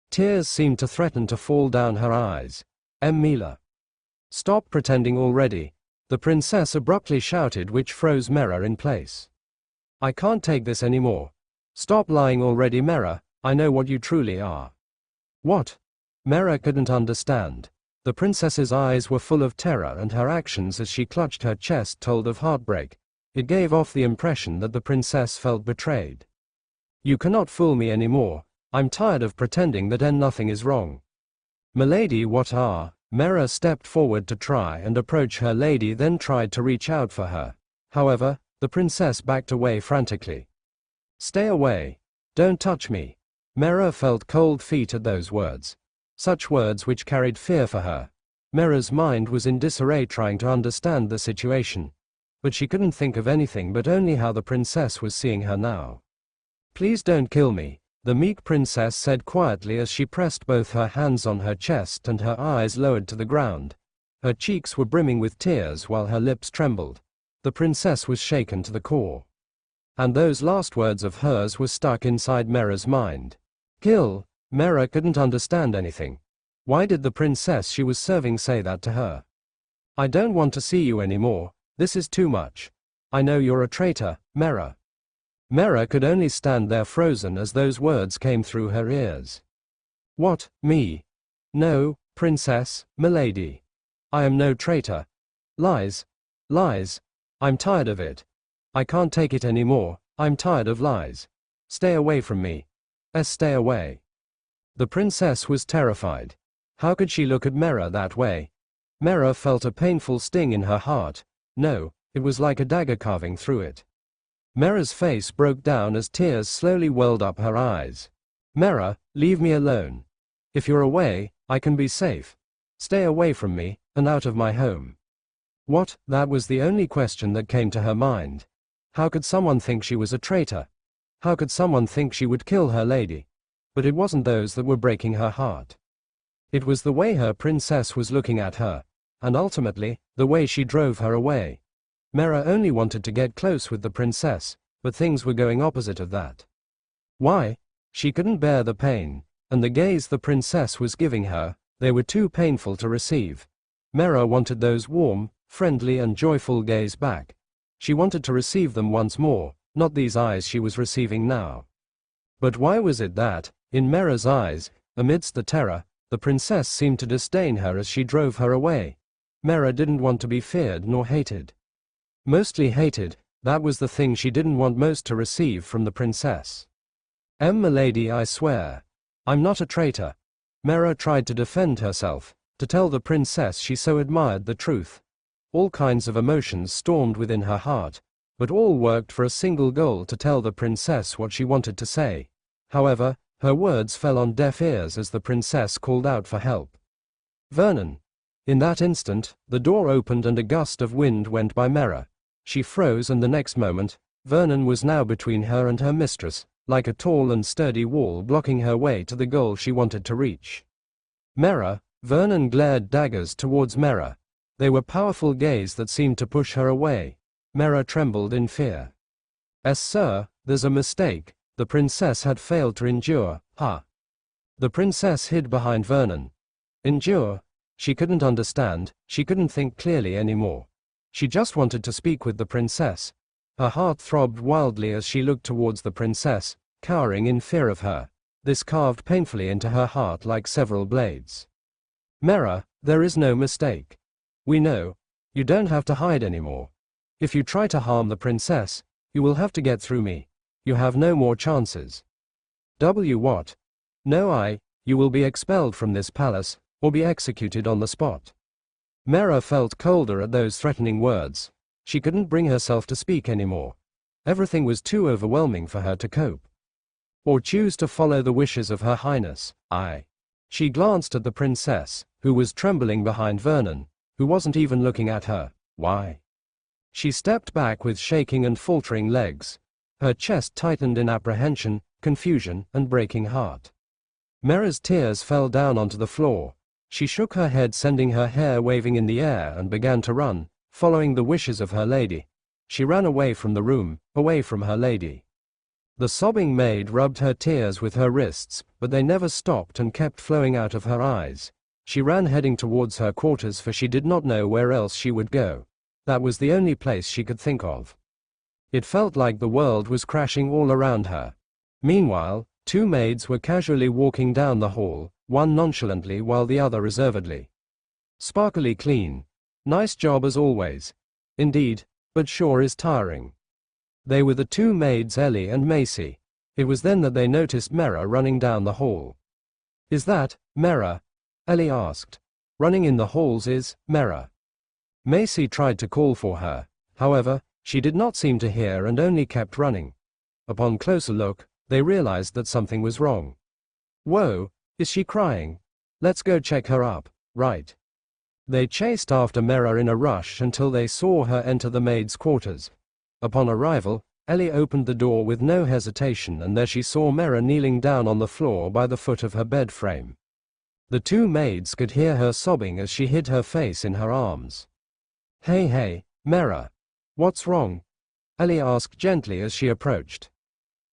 Tears seemed to threaten to fall down her eyes. Mila. Stop pretending already, the princess abruptly shouted, which froze Mera in place. I can't take this anymore. Stop lying already, Mera, I know what you truly are. What? Mera couldn't understand. The princess's eyes were full of terror and her actions as she clutched her chest told of heartbreak. It gave off the impression that the princess felt betrayed. You cannot fool me anymore. I'm tired of pretending that nothing is wrong. Milady, what are? Mera stepped forward to try and approach her lady, then tried to reach out for her. However, the princess backed away frantically. Stay away. Don't touch me. Mera felt cold feet at those words. Such words which carried fear for her. Mera's mind was in disarray trying to understand the situation. But she couldn't think of anything but only how the princess was seeing her now. Please don't kill me, the meek princess said quietly as she pressed both her hands on her chest and her eyes lowered to the ground. Her cheeks were brimming with tears while her lips trembled. The princess was shaken to the core. And those last words of hers were stuck inside Mera's mind. Kill? Mera couldn't understand anything. Why did the princess she was serving say that to her? I don't want to see you anymore, this is too much. I know you're a traitor, Mera. Mera could only stand there frozen as those words came through her ears. What, me? No, princess, milady. I am no traitor. Lies. Lies. I'm tired of it. I can't take it anymore, I'm tired of lies. Stay away from me. Stay away. The princess was terrified. How could she look at Mera that way? Mera felt a painful sting in her heart. No, it was like a dagger carving through it. Mera's face broke down as tears slowly welled up her eyes. Mera, leave me alone. If you're away, I can be safe. Stay away from me, and out of my home. What? That was the only question that came to her mind. How could someone think she was a traitor? How could someone think she would kill her lady? But it wasn't those that were breaking her heart. It was the way her princess was looking at her, and ultimately, the way she drove her away. Mera only wanted to get close with the princess, but things were going opposite of that. Why? She couldn't bear the pain, and the gaze the princess was giving her, they were too painful to receive. Mera wanted those warm, friendly and joyful gaze back. She wanted to receive them once more, not these eyes she was receiving now. But why was it that, in Mera's eyes, amidst the terror, the princess seemed to disdain her as she drove her away? Mera didn't want to be feared nor hated. Mostly hated, that was the thing she didn't want most to receive from the princess. Milady, I swear. I'm not a traitor. Mera tried to defend herself, to tell the princess she so admired the truth. All kinds of emotions stormed within her heart, but all worked for a single goal: to tell the princess what she wanted to say. However, her words fell on deaf ears as the princess called out for help. Vernon. In that instant, the door opened and a gust of wind went by Mera. She froze, and the next moment, Vernon was now between her and her mistress, like a tall and sturdy wall blocking her way to the goal she wanted to reach. Mera. Vernon glared daggers towards Mera. They were powerful gaze that seemed to push her away. Mera trembled in fear. Sir, there's a mistake. The princess had failed to endure. The princess hid behind Vernon. Endure? She couldn't understand, she couldn't think clearly anymore. She just wanted to speak with the princess. Her heart throbbed wildly as she looked towards the princess, cowering in fear of her. This carved painfully into her heart like several blades. Mera, there is no mistake. We know. You don't have to hide anymore. If you try to harm the princess, you will have to get through me. You have no more chances. What? No, you will be expelled from this palace, or be executed on the spot. Mera felt colder at those threatening words. She couldn't bring herself to speak anymore. Everything was too overwhelming for her to cope. Or choose to follow the wishes of Her Highness. She glanced at the princess, who was trembling behind Vernon, who wasn't even looking at her. Why? She stepped back with shaking and faltering legs. Her chest tightened in apprehension, confusion, and breaking heart. Mera's tears fell down onto the floor. She shook her head, sending her hair waving in the air, and began to run, following the wishes of her lady. She ran away from the room, away from her lady. The sobbing maid rubbed her tears with her wrists, but they never stopped and kept flowing out of her eyes. She ran heading towards her quarters, for she did not know where else she would go. That was the only place she could think of. It felt like the world was crashing all around her. Meanwhile, two maids were casually walking down the hall, one nonchalantly while the other reservedly. Sparkly clean. Nice job as always. Indeed, but sure is tiring. They were the two maids Ellie and Macy. It was then that they noticed Mera running down the hall. Is that Mera? Ellie asked. Running in the halls is Mera. Macy tried to call for her. However, she did not seem to hear and only kept running. Upon closer look, they realized that something was wrong. Whoa, is she crying? Let's go check her up, right? They chased after Mera in a rush until they saw her enter the maids' quarters. Upon arrival, Ellie opened the door with no hesitation, and there she saw Mera kneeling down on the floor by the foot of her bed frame. The two maids could hear her sobbing as she hid her face in her arms. Hey, Mera. What's wrong? Ellie asked gently as she approached.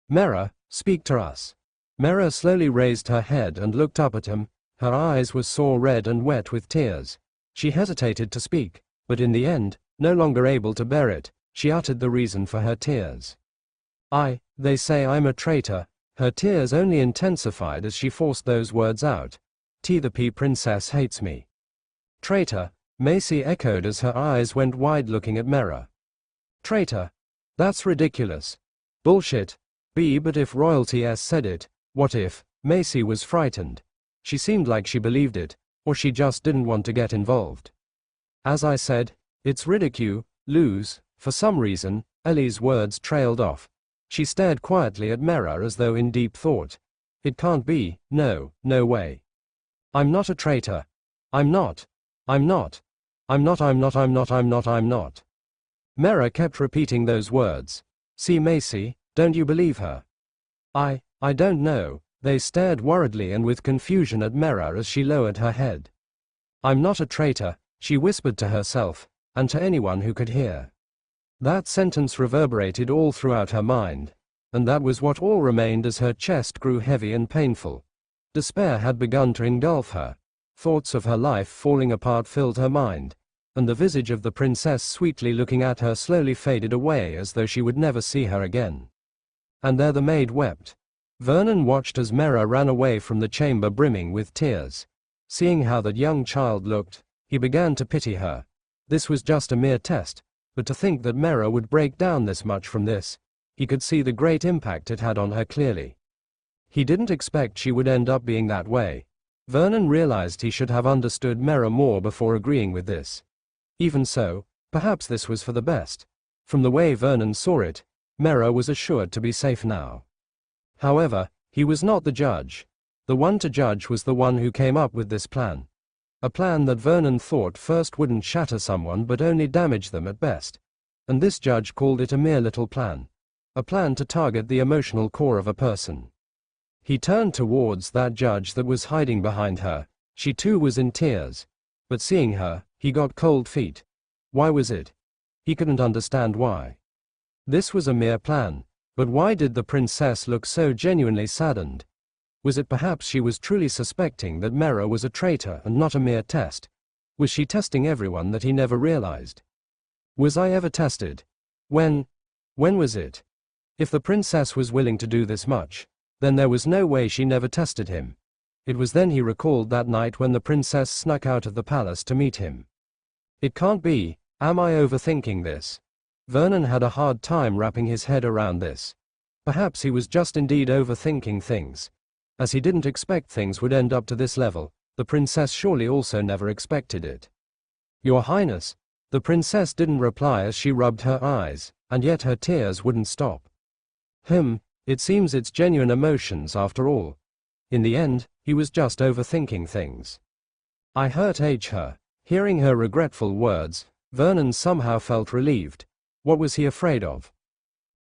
Mera, speak to us. Mera slowly raised her head and looked up at him. Her eyes were sore red and wet with tears. She hesitated to speak, but in the end, no longer able to bear it, she uttered the reason for her tears. They say I'm a traitor. Her tears only intensified as she forced those words out. The princess hates me. Traitor, Macy echoed as her eyes went wide looking at Mera. Traitor? That's ridiculous. Bullshit. But if royalty said it, what if? Macy was frightened. She seemed like she believed it, or she just didn't want to get involved. As I said, it's ridicule, lose. For some reason, Ellie's words trailed off. She stared quietly at Mera as though in deep thought. It can't be, no way. I'm not a traitor. I'm not. Mera kept repeating those words. See Macy, don't you believe her? I don't know. They stared worriedly and with confusion at Mera as she lowered her head. I'm not a traitor, she whispered to herself, and to anyone who could hear. That sentence reverberated all throughout her mind, and that was what all remained as her chest grew heavy and painful. Despair had begun to engulf her. Thoughts of her life falling apart filled her mind, and the visage of the princess sweetly looking at her slowly faded away as though she would never see her again. And there the maid wept. Vernon watched as Mera ran away from the chamber brimming with tears. Seeing how that young child looked, he began to pity her. This was just a mere test, but to think that Mera would break down this much from this, he could see the great impact it had on her clearly. He didn't expect she would end up being that way. Vernon realized he should have understood Mera more before agreeing with this. Even so, perhaps this was for the best. From the way Vernon saw it, Mera was assured to be safe now. However, he was not the judge. The one to judge was the one who came up with this plan. A plan that Vernon thought first wouldn't shatter someone but only damage them at best. And this judge called it a mere little plan. A plan to target the emotional core of a person. He turned towards that judge that was hiding behind her. She too was in tears. But seeing her, he got cold feet. Why was it? He couldn't understand why. This was a mere plan. But why did the princess look so genuinely saddened? Was it perhaps she was truly suspecting that Mera was a traitor and not a mere test? Was she testing everyone that he never realized? Was I ever tested? When was it? If the princess was willing to do this much, then there was no way she never tested him. It was then he recalled that night when the princess snuck out of the palace to meet him. It can't be. Am I overthinking this? Vernon had a hard time wrapping his head around this. Perhaps he was just indeed overthinking things. As he didn't expect things would end up to this level, the princess surely also never expected it. Your Highness. The princess didn't reply as she rubbed her eyes, and yet her tears wouldn't stop. It seems it's genuine emotions after all. In the end, he was just overthinking things. I hurt her. Hearing her regretful words, Vernon somehow felt relieved. What was he afraid of?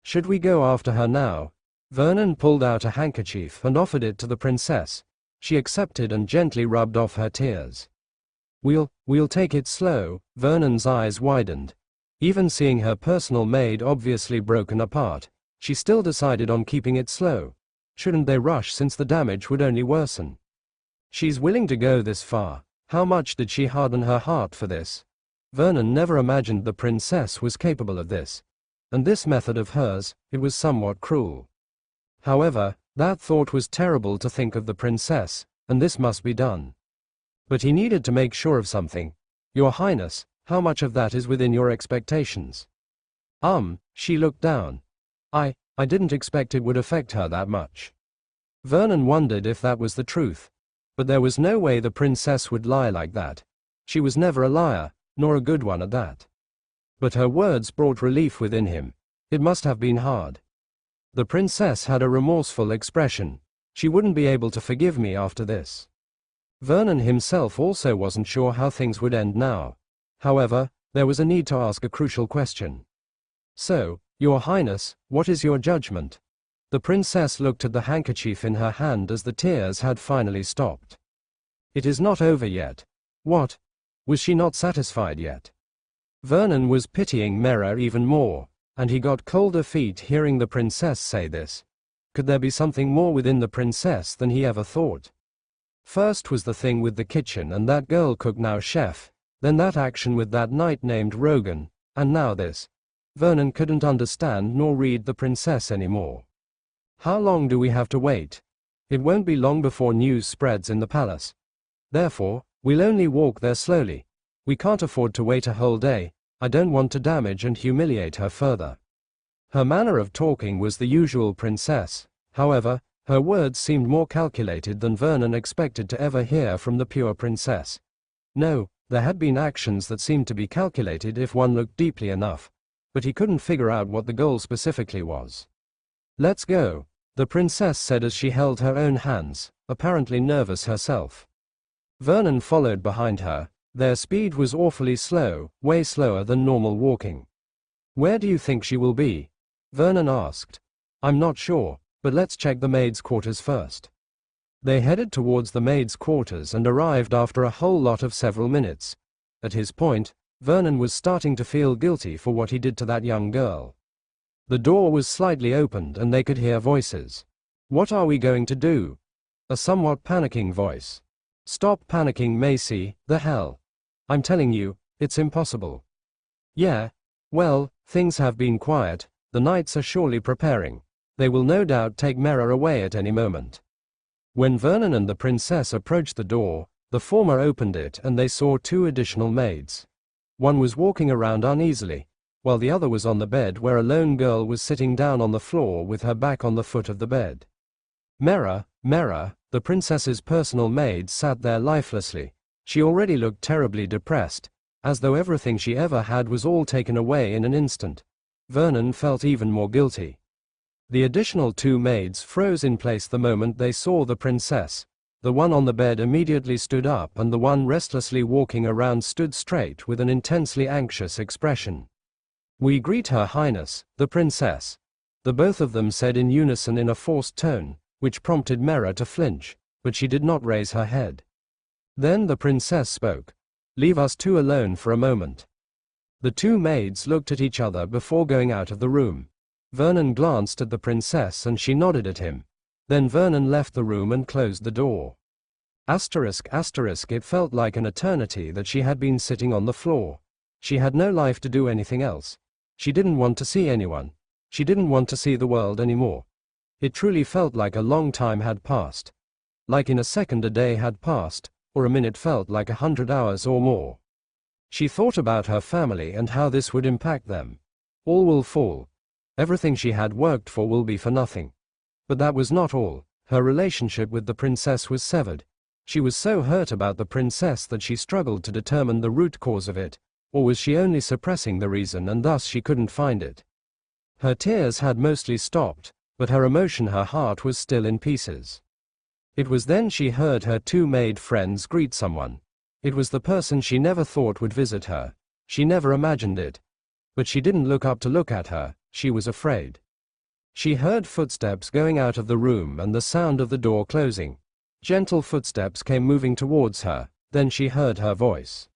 Should we go after her now? Vernon pulled out a handkerchief and offered it to the princess. She accepted and gently rubbed off her tears. We'll take it slow. Vernon's eyes widened. Even seeing her personal maid obviously broken apart, she still decided on keeping it slow. Shouldn't they rush since the damage would only worsen? She's willing to go this far. How much did she harden her heart for this? Vernon never imagined the princess was capable of this. And this method of hers, it was somewhat cruel. However, that thought was terrible to think of the princess, and this must be done. But he needed to make sure of something. Your Highness, how much of that is within your expectations? She looked down. I didn't expect it would affect her that much. Vernon wondered if that was the truth. But there was no way the princess would lie like that. She was never a liar, nor a good one at that. But her words brought relief within him. It must have been hard. The princess had a remorseful expression. She wouldn't be able to forgive me after this. Vernon himself also wasn't sure how things would end now. However, there was a need to ask a crucial question. So, Your Highness, what is your judgment? The princess looked at the handkerchief in her hand as the tears had finally stopped. It is not over yet. What? Was she not satisfied yet? Vernon was pitying Mera even more, and he got colder feet hearing the princess say this. Could there be something more within the princess than he ever thought? First was the thing with the kitchen and that girl cook now chef, then that action with that knight named Rogan, and now this. Vernon couldn't understand nor read the princess anymore. How long do we have to wait? It won't be long before news spreads in the palace. Therefore, we'll only walk there slowly. We can't afford to wait a whole day. I don't want to damage and humiliate her further. Her manner of talking was the usual princess. However, her words seemed more calculated than Vernon expected to ever hear from the pure princess. No, there had been actions that seemed to be calculated if one looked deeply enough, but he couldn't figure out what the goal specifically was. Let's go, the princess said as she held her own hands, apparently nervous herself. Vernon followed behind her. Their speed was awfully slow, way slower than normal walking. Where do you think she will be? Vernon asked. I'm not sure. but let's check the maids' quarters first. They headed towards the maids' quarters and arrived after a whole lot of several minutes. At his point, Vernon was starting to feel guilty for what he did to that young girl. The door was slightly opened and they could hear voices. "What are we going to do?" A somewhat panicking voice. "Stop panicking, Macy, the hell. I'm telling you, it's impossible." "Yeah, well, things have been quiet, the knights are surely preparing. They will no doubt take Mera away at any moment." When Vernon and the princess approached the door, the former opened it and they saw two additional maids. One was walking around uneasily, while the other was on the bed where a lone girl was sitting down on the floor with her back on the foot of the bed. Mera, the princess's personal maid, sat there lifelessly. She already looked terribly depressed, as though everything she ever had was all taken away in an instant. Vernon felt even more guilty. The additional two maids froze in place the moment they saw the princess. The one on the bed immediately stood up and the one restlessly walking around stood straight with an intensely anxious expression. "We greet Her Highness, the princess," the both of them said in unison in a forced tone, which prompted Mera to flinch, but she did not raise her head. Then the princess spoke. "Leave us two alone for a moment." The two maids looked at each other before going out of the room. Vernon glanced at the princess and she nodded at him. Then Vernon left the room and closed the door. It felt like an eternity that she had been sitting on the floor. She had no life to do anything else. She didn't want to see anyone. She didn't want to see the world anymore. It truly felt like a long time had passed. Like in a second a day had passed, or a minute felt like 100 hours or more. She thought about her family and how this would impact them. All will fall. Everything she had worked for will be for nothing. But that was not all. Her relationship with the princess was severed. She was so hurt about the princess that she struggled to determine the root cause of it, or was she only suppressing the reason and thus she couldn't find it? Her tears had mostly stopped, but her emotion, her heart was still in pieces. It was then she heard her two maid friends greet someone. It was the person she never thought would visit her. She never imagined it. But she didn't look up to look at her, she was afraid. She heard footsteps going out of the room and the sound of the door closing. Gentle footsteps came moving towards her, then she heard her voice.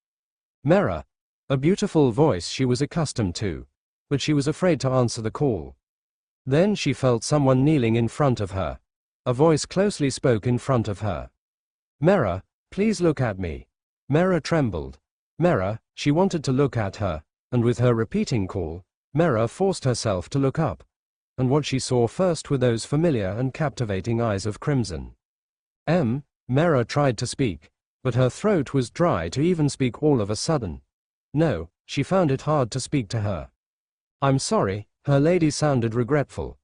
Mera. A beautiful voice she was accustomed to. But she was afraid to answer the call. Then she felt someone kneeling in front of her. A voice closely spoke in front of her. "Mera, please look at me." Mera trembled. Mera, she wanted to look at her, and with her repeating call, Mera forced herself to look up. And what she saw first were those familiar and captivating eyes of crimson. Mera tried to speak, but her throat was dry to even speak all of a sudden. No, she found it hard to speak to her. "I'm sorry," her lady sounded regretful.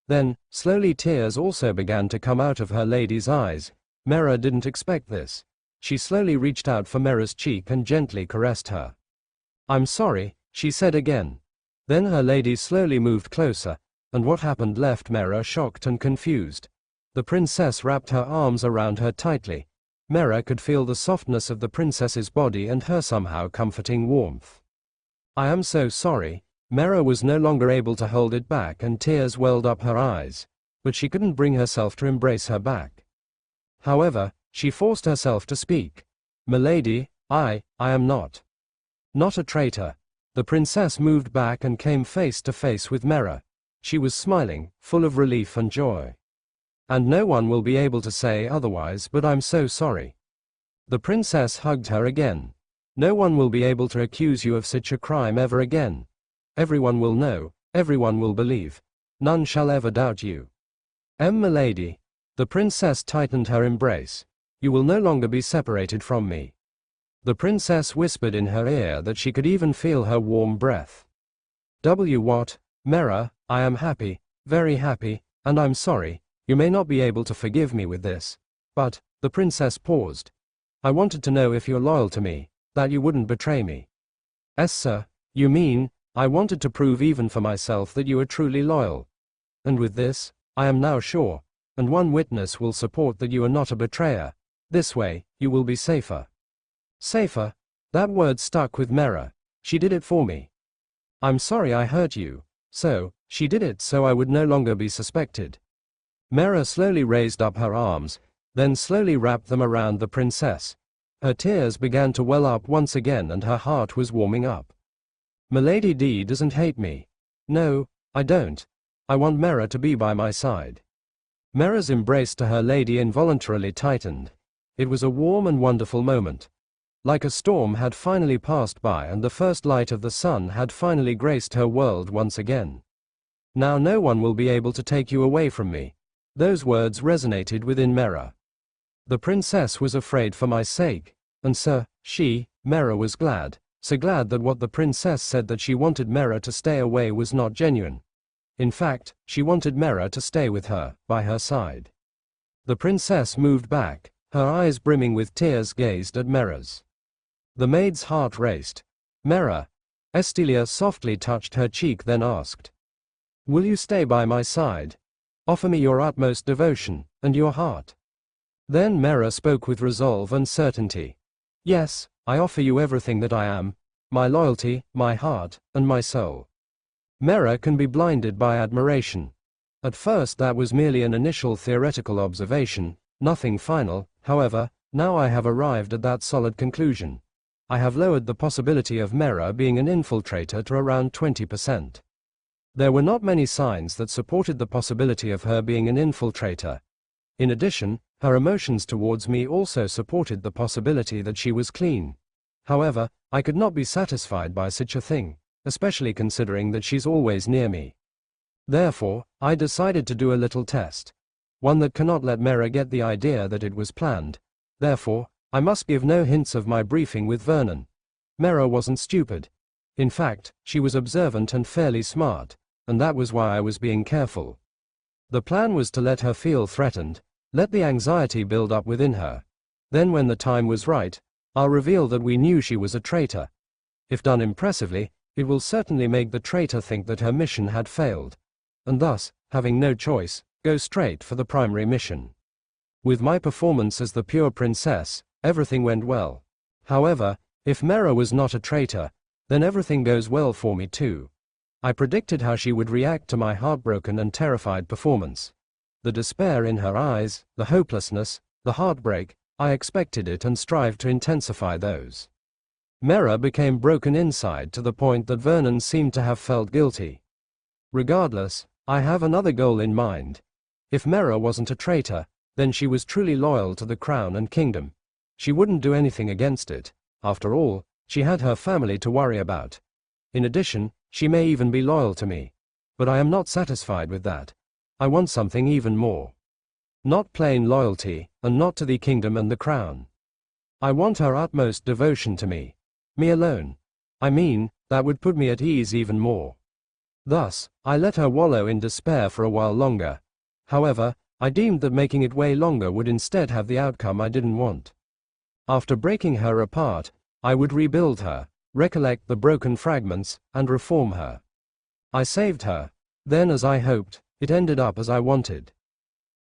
Then, slowly tears also began to come out of her lady's eyes. Mera didn't expect this. She slowly reached out for Mera's cheek and gently caressed her. "I'm sorry," she said again. Then her lady slowly moved closer, and what happened left Mera shocked and confused. The princess wrapped her arms around her tightly. Mera could feel the softness of the princess's body and her somehow comforting warmth. "I am so sorry." Mera was no longer able to hold it back and tears welled up her eyes, but she couldn't bring herself to embrace her back. However, she forced herself to speak. "Milady, I am not a traitor." The princess moved back and came face to face with Mera. She was smiling, full of relief and joy. "And no one will be able to say otherwise, but I'm so sorry." The princess hugged her again. "No one will be able to accuse you of such a crime ever again. Everyone will know, everyone will believe. None shall ever doubt you. Milady." The princess tightened her embrace. "You will no longer be separated from me." The princess whispered in her ear that she could even feel her warm breath. What? Mera, I am happy, very happy, and I'm sorry. You may not be able to forgive me with this. But," the princess paused. "I wanted to know if you're loyal to me, that you wouldn't betray me." "Yes, sir. You mean, I wanted to prove even for myself that you are truly loyal. And with this, I am now sure, and one witness will support that you are not a betrayer. This way, you will be safer." Safer? That word stuck with Mera. She did it for me. "I'm sorry I hurt you." So, she did it so I would no longer be suspected. Mera slowly raised up her arms, then slowly wrapped them around the princess. Her tears began to well up once again and her heart was warming up. Milady D doesn't hate me. No, I don't. I want Mera to be by my side. Mera's embrace to her lady involuntarily tightened. It was a warm and wonderful moment. Like a storm had finally passed by and the first light of the sun had finally graced her world once again. Now no one will be able to take you away from me. Those words resonated within Mera. The princess was afraid for my sake, and Mera was glad, so glad that what the princess said that she wanted Mera to stay away was not genuine. In fact, she wanted Mera to stay with her, by her side. The princess moved back, her eyes brimming with tears gazed at Mera's. The maid's heart raced. Mera. Estilia softly touched her cheek then asked. Will you stay by my side? Offer me your utmost devotion, and your heart. Then Mera spoke with resolve and certainty. Yes, I offer you everything that I am, my loyalty, my heart, and my soul. Mera can be blinded by admiration. At first that was merely an initial theoretical observation, nothing final, however, now I have arrived at that solid conclusion. I have lowered the possibility of Mera being an infiltrator to around 20%. There were not many signs that supported the possibility of her being an infiltrator. In addition, her emotions towards me also supported the possibility that she was clean. However, I could not be satisfied by such a thing, especially considering that she's always near me. Therefore, I decided to do a little test. One that cannot let Mera get the idea that it was planned. Therefore, I must give no hints of my briefing with Vernon. Mera wasn't stupid. In fact, she was observant and fairly smart, and that was why I was being careful. The plan was to let her feel threatened, let the anxiety build up within her. Then when the time was right, I'll reveal that we knew she was a traitor. If done impressively, it will certainly make the traitor think that her mission had failed, and thus, having no choice, go straight for the primary mission. With my performance as the pure princess, everything went well. However, if Mera was not a traitor, then everything goes well for me too. I predicted how she would react to my heartbroken and terrified performance. The despair in her eyes, the hopelessness, the heartbreak, I expected it and strived to intensify those. Mera became broken inside to the point that Vernon seemed to have felt guilty. Regardless, I have another goal in mind. If Mera wasn't a traitor, then she was truly loyal to the crown and kingdom. She wouldn't do anything against it. After all, she had her family to worry about. In addition, she may even be loyal to me. But I am not satisfied with that. I want something even more. Not plain loyalty, and not to the kingdom and the crown. I want her utmost devotion to me. Me alone. I mean, that would put me at ease even more. Thus, I let her wallow in despair for a while longer. However, I deemed that making it way longer would instead have the outcome I didn't want. After breaking her apart, I would rebuild her, recollect the broken fragments, and reform her. I saved her. Then, as I hoped, it ended up as I wanted.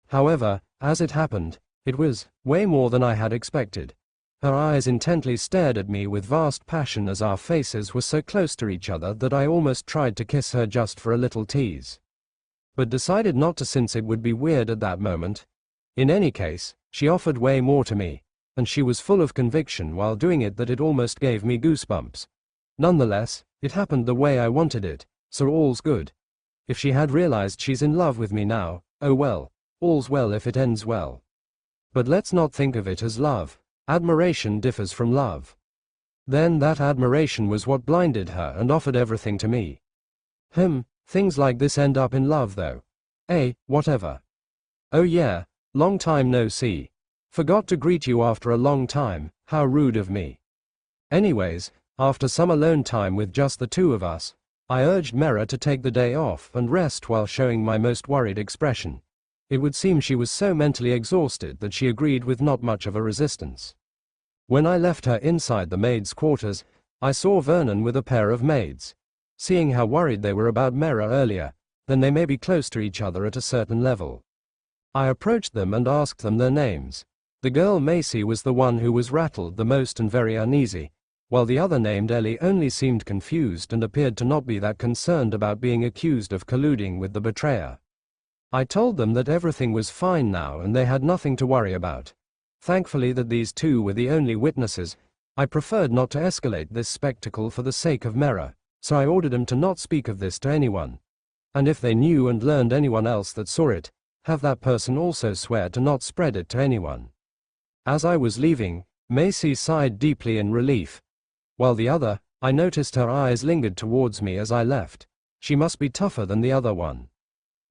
However, as it happened, it was way more than I had expected. Her eyes intently stared at me with vast passion as our faces were so close to each other that I almost tried to kiss her just for a little tease. But decided not to since it would be weird at that moment. In any case, she offered way more to me, and she was full of conviction while doing it that it almost gave me goosebumps. Nonetheless, it happened the way I wanted it, so all's good. If she had realized she's in love with me now, oh well, all's well if it ends well. But let's not think of it as love. Admiration differs from love. Then that admiration was what blinded her and offered everything to me. Things like this end up in love though. Whatever. Oh yeah, long time no see. Forgot to greet you after a long time, how rude of me. Anyways, after some alone time with just the two of us, I urged Mera to take the day off and rest while showing my most worried expression. It would seem she was so mentally exhausted that she agreed with not much of a resistance. When I left her inside the maids' quarters, I saw Vernon with a pair of maids. Seeing how worried they were about Mera earlier, then they may be close to each other at a certain level. I approached them and asked them their names. The girl Macy was the one who was rattled the most and very uneasy, while the other named Ellie only seemed confused and appeared to not be that concerned about being accused of colluding with the betrayer. I told them that everything was fine now and they had nothing to worry about. Thankfully that these two were the only witnesses, I preferred not to escalate this spectacle for the sake of Mera, so I ordered them to not speak of this to anyone. And if they knew and learned anyone else that saw it, have that person also swear to not spread it to anyone. As I was leaving, Macy sighed deeply in relief, while the other, I noticed her eyes lingered towards me as I left. She must be tougher than the other one.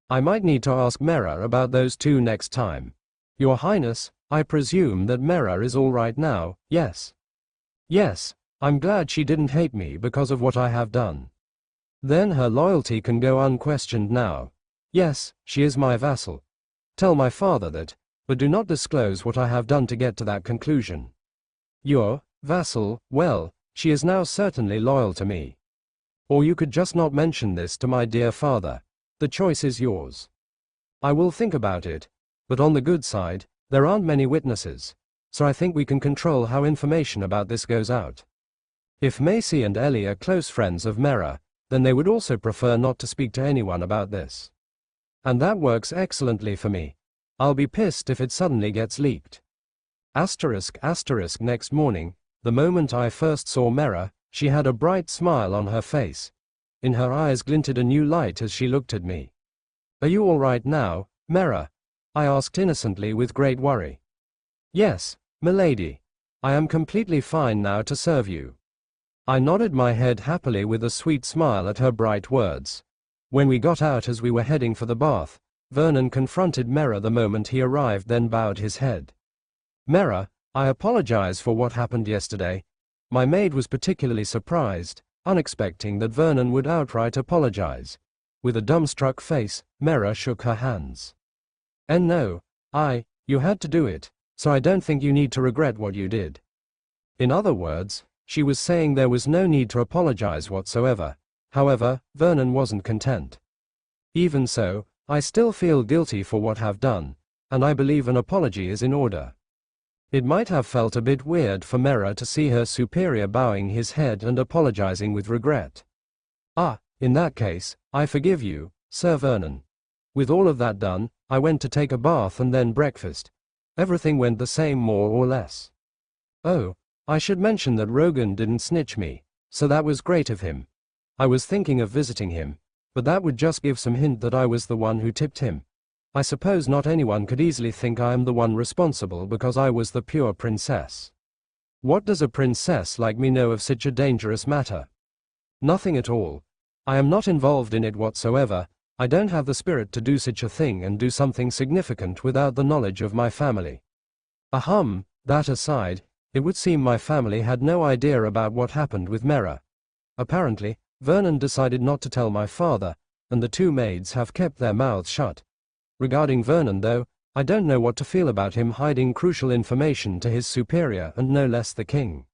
I might need to ask Mera about those two next time. Your Highness, I presume that Mera is all right now, yes? Yes, I'm glad she didn't hate me because of what I have done. Then her loyalty can go unquestioned now. Yes, she is my vassal. Tell my father that, but do not disclose what I have done to get to that conclusion. Your vassal, well, she is now certainly loyal to me. Or you could just not mention this to my dear father. The choice is yours. I will think about it, but on the good side, there aren't many witnesses, so I think we can control how information about this goes out. If Macy and Ellie are close friends of Mera, then they would also prefer not to speak to anyone about this. And that works excellently for me. I'll be pissed if it suddenly gets leaked. Asterisk. Next morning, the moment I first saw Mera, she had a bright smile on her face. In her eyes glinted a new light as she looked at me. Are you all right now, Mera? I asked innocently with great worry. Yes, milady. I am completely fine now to serve you. I nodded my head happily with a sweet smile at her bright words. When we got out as we were heading for the bath, Vernon confronted Mera the moment he arrived, then bowed his head. Mera, I apologize for what happened yesterday. My maid was particularly surprised, unexpecting that Vernon would outright apologize. With a dumbstruck face, Mera shook her hands. And no, you had to do it, so I don't think you need to regret what you did. In other words, she was saying there was no need to apologize whatsoever. However, Vernon wasn't content. Even so, I still feel guilty for what I've done, and I believe an apology is in order. It might have felt a bit weird for Mera to see her superior bowing his head and apologizing with regret. In that case, I forgive you, Sir Vernon. With all of that done, I went to take a bath and then breakfast. Everything went the same more or less. Oh, I should mention that Rogan didn't snitch me, so that was great of him. I was thinking of visiting him, but that would just give some hint that I was the one who tipped him. I suppose not anyone could easily think I am the one responsible because I was the pure princess. What does a princess like me know of such a dangerous matter? Nothing at all. I am not involved in it whatsoever. I don't have the spirit to do such a thing and do something significant without the knowledge of my family. That aside, it would seem my family had no idea about what happened with Mera. Apparently, Vernon decided not to tell my father, and the two maids have kept their mouths shut. Regarding Vernon though, I don't know what to feel about him hiding crucial information to his superior and no less the king.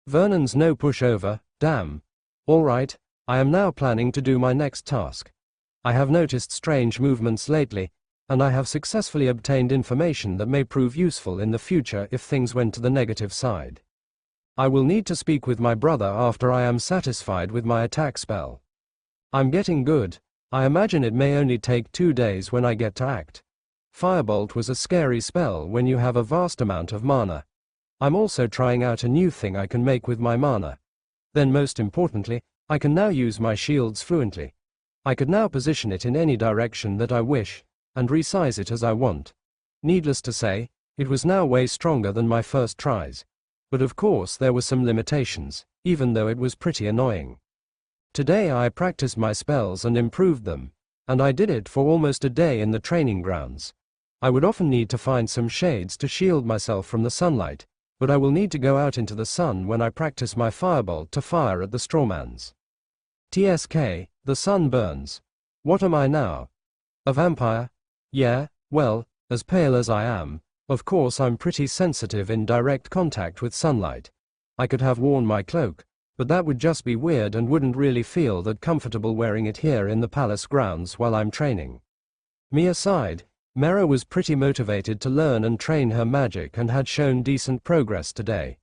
Vernon's no pushover, damn. All right, I am now planning to do my next task. I have noticed strange movements lately, and I have successfully obtained information that may prove useful in the future if things went to the negative side. I will need to speak with my brother after I am satisfied with my attack spell. I'm getting good. I imagine it may only take 2 days when I get to act. Firebolt was a scary spell when you have a vast amount of mana. I'm also trying out a new thing I can make with my mana. Then most importantly, I can now use my shields fluently. I could now position it in any direction that I wish, and resize it as I want. Needless to say, it was now way stronger than my first tries. But of course there were some limitations, even though it was pretty annoying. Today I practiced my spells and improved them, and I did it for almost a day in the training grounds. I would often need to find some shades to shield myself from the sunlight, but I will need to go out into the sun when I practice my firebolt to fire at the strawmans. TSK, the sun burns. What am I now? A vampire? Yeah, well, as pale as I am, of course I'm pretty sensitive in direct contact with sunlight. I could have worn my cloak, but that would just be weird and wouldn't really feel that comfortable wearing it here in the palace grounds while I'm training. Me aside, Mera was pretty motivated to learn and train her magic and had shown decent progress today.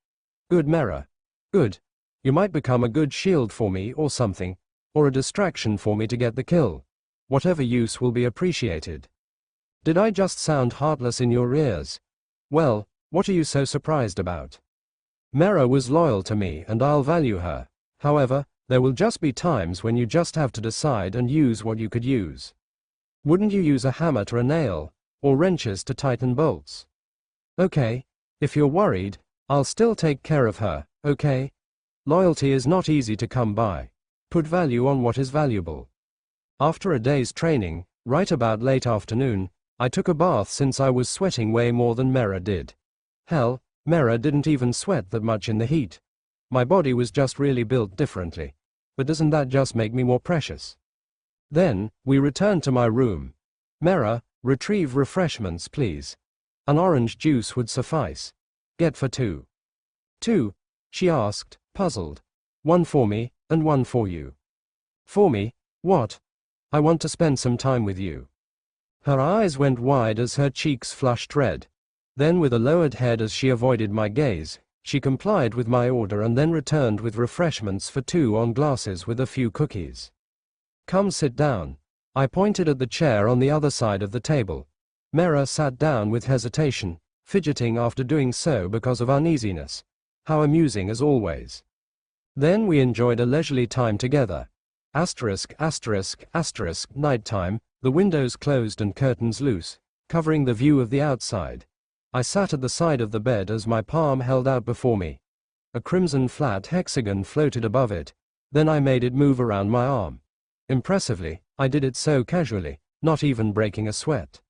Good Mera. Good. You might become a good shield for me or something, or a distraction for me to get the kill. Whatever use will be appreciated. Did I just sound heartless in your ears? Well, what are you so surprised about? Mera was loyal to me and I'll value her. However, there will just be times when you just have to decide and use what you could use. Wouldn't you use a hammer to a nail, or wrenches to tighten bolts? Okay, if you're worried, I'll still take care of her, okay? Loyalty is not easy to come by. Put value on what is valuable. After a day's training, right about late afternoon, I took a bath since I was sweating way more than Mera did. Hell, Mera didn't even sweat that much in the heat. My body was just really built differently. But doesn't that just make me more precious? Then, we returned to my room. Mera, retrieve refreshments please. An orange juice would suffice. Get for two. Two? She asked, puzzled. One for me, and one for you. For me? What? I want to spend some time with you. Her eyes went wide as her cheeks flushed red. Then with a lowered head as she avoided my gaze, she complied with my order and then returned with refreshments for two on glasses with a few cookies. Come sit down. I pointed at the chair on the other side of the table. Mera sat down with hesitation, fidgeting after doing so because of uneasiness. How amusing as always. Then we enjoyed a leisurely time together. Nighttime, the windows closed and curtains loose, covering the view of the outside. I sat at the side of the bed as my palm held out before me. A crimson flat hexagon floated above it, then I made it move around my arm. Impressively, I did it so casually, not even breaking a sweat.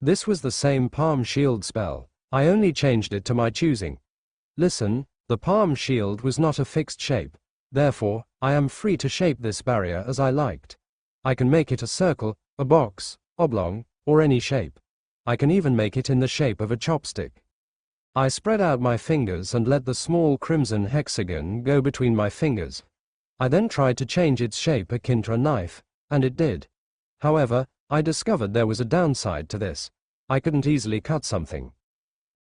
This was the same palm shield spell, I only changed it to my choosing. Listen, the palm shield was not a fixed shape, therefore, I am free to shape this barrier as I liked. I can make it a circle, a box, oblong, or any shape. I can even make it in the shape of a chopstick. I spread out my fingers and let the small crimson hexagon go between my fingers. I then tried to change its shape akin to a knife, and it did. However, I discovered there was a downside to this. I couldn't easily cut something.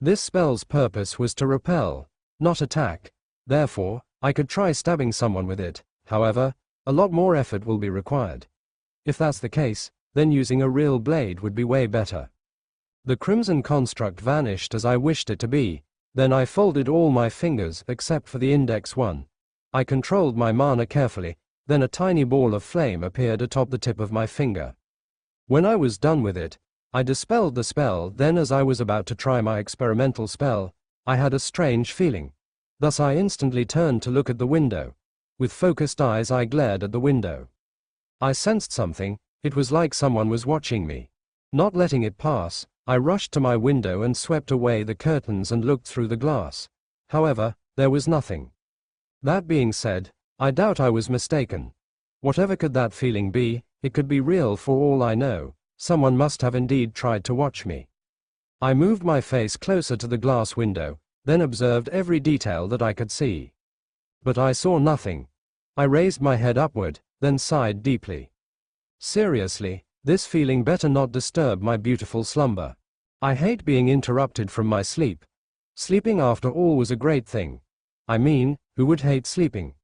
This spell's purpose was to repel, not attack. Therefore, I could try stabbing someone with it. However, a lot more effort will be required. If that's the case, then using a real blade would be way better. The crimson construct vanished as I wished it to be. Then I folded all my fingers except for the index one. I controlled my mana carefully, then a tiny ball of flame appeared atop the tip of my finger. When I was done with it, I dispelled the spell. Then as I was about to try my experimental spell, I had a strange feeling. Thus I instantly turned to look at the window. With focused eyes I glared at the window. I sensed something. It was like someone was watching me. Not letting it pass, I rushed to my window and swept away the curtains and looked through the glass. However, there was nothing. That being said, I doubt I was mistaken. Whatever could that feeling be, it could be real for all I know. Someone must have indeed tried to watch me. I moved my face closer to the glass window, then observed every detail that I could see. But I saw nothing. I raised my head upward, then sighed deeply. Seriously, this feeling better not disturb my beautiful slumber. I hate being interrupted from my sleep. Sleeping after all was a great thing. I mean, who would hate sleeping?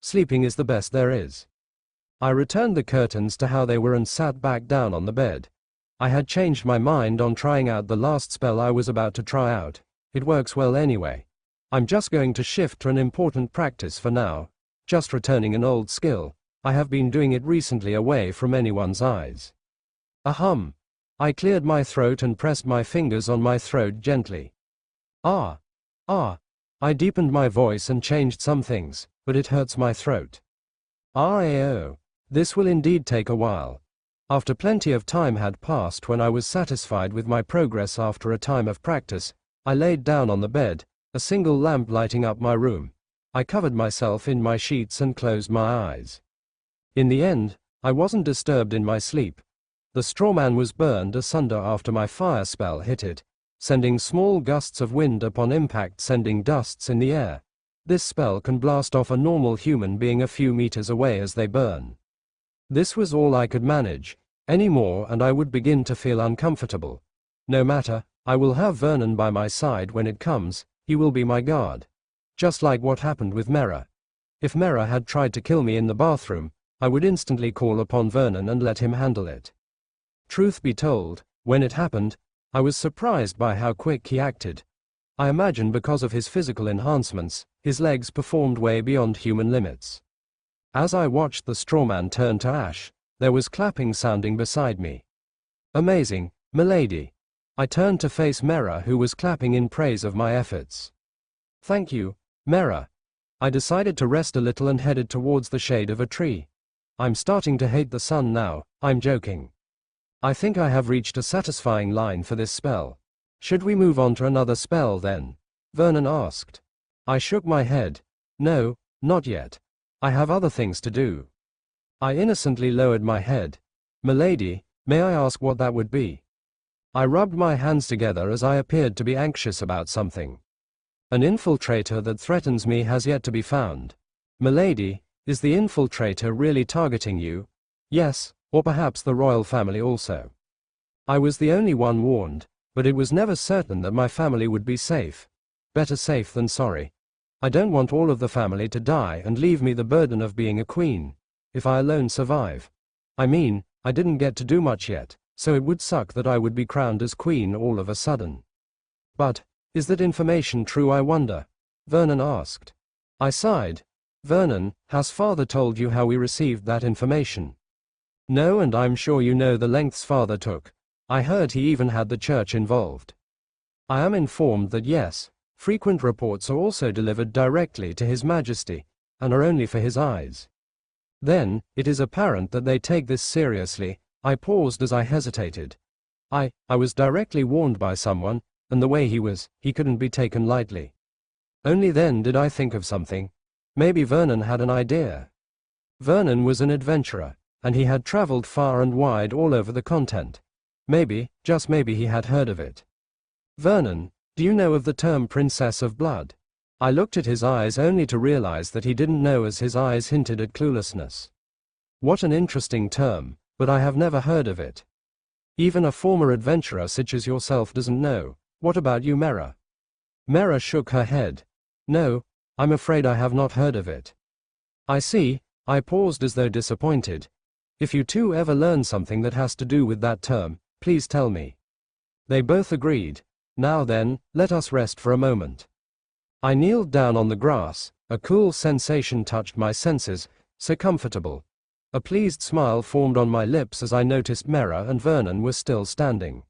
Sleeping is the best there is. I returned the curtains to how they were and sat back down on the bed. I had changed my mind on trying out the last spell I was about to try out. It works well anyway. I'm just going to shift to an important practice for now. Just returning an old skill. I have been doing it recently away from anyone's eyes. Ahem. I cleared my throat and pressed my fingers on my throat gently. Ah. I deepened my voice and changed some things, but it hurts my throat. This will indeed take a while. After plenty of time had passed when I was satisfied with my progress after a time of practice, I laid down on the bed, a single lamp lighting up my room. I covered myself in my sheets and closed my eyes. In the end, I wasn't disturbed in my sleep. The strawman was burned asunder after my fire spell hit it, sending small gusts of wind upon impact, sending dusts in the air. This spell can blast off a normal human being a few meters away as they burn. This was all I could manage. Any more and I would begin to feel uncomfortable. No matter, I will have Vernon by my side when it comes. He will be my guard. Just like what happened with Mera. If Mera had tried to kill me in the bathroom, I would instantly call upon Vernon and let him handle it. Truth be told, When it happened, I was surprised by how quick he acted. I imagine because of his physical enhancements, his legs performed way beyond human limits. As I watched the strawman turn to ash, there was clapping sounding beside me. Amazing, milady. I turned to face Mera, who was clapping in praise of my efforts. Thank you, Mera. I decided to rest a little and headed towards the shade of a tree. I'm starting to hate the sun now, I'm joking. I think I have reached a satisfying line for this spell. Should we move on to another spell then? Vernon asked. I shook my head. No, not yet. I have other things to do. I innocently lowered my head. Milady, may I ask what that would be? I rubbed my hands together as I appeared to be anxious about something. An infiltrator that threatens me has yet to be found. Milady, is the infiltrator really targeting you? Yes, or perhaps the royal family also. I was the only one warned, but it was never certain that my family would be safe. Better safe than sorry. I don't want all of the family to die and leave me the burden of being a queen, if I alone survive. I mean, I didn't get to do much yet, so it would suck that I would be crowned as queen all of a sudden. But, is that information true, I wonder? Vernon asked. I sighed. Vernon, has father told you how we received that information? No, and I'm sure you know the lengths father took. I heard he even had the church involved. I am informed that yes, frequent reports are also delivered directly to His Majesty, and are only for his eyes. Then, it is apparent that they take this seriously. I paused as I hesitated. I was directly warned by someone, and the way he couldn't be taken lightly. Only then did I think of something. Maybe Vernon had an idea. Vernon was an adventurer, and he had traveled far and wide all over the continent. Maybe, just maybe he had heard of it. Vernon, do you know of the term Princess of Blood? I looked at his eyes only to realize that he didn't know, as his eyes hinted at cluelessness. What an interesting term, but I have never heard of it. Even a former adventurer such as yourself doesn't know. What about you, Mera? Mera shook her head. No, I'm afraid I have not heard of it. I see. I paused as though disappointed. If you two ever learn something that has to do with that term, please tell me. They both agreed. Now then, let us rest for a moment. I kneeled down on the grass. A cool sensation touched my senses, so comfortable. A pleased smile formed on my lips as I noticed Mera and Vernon were still standing.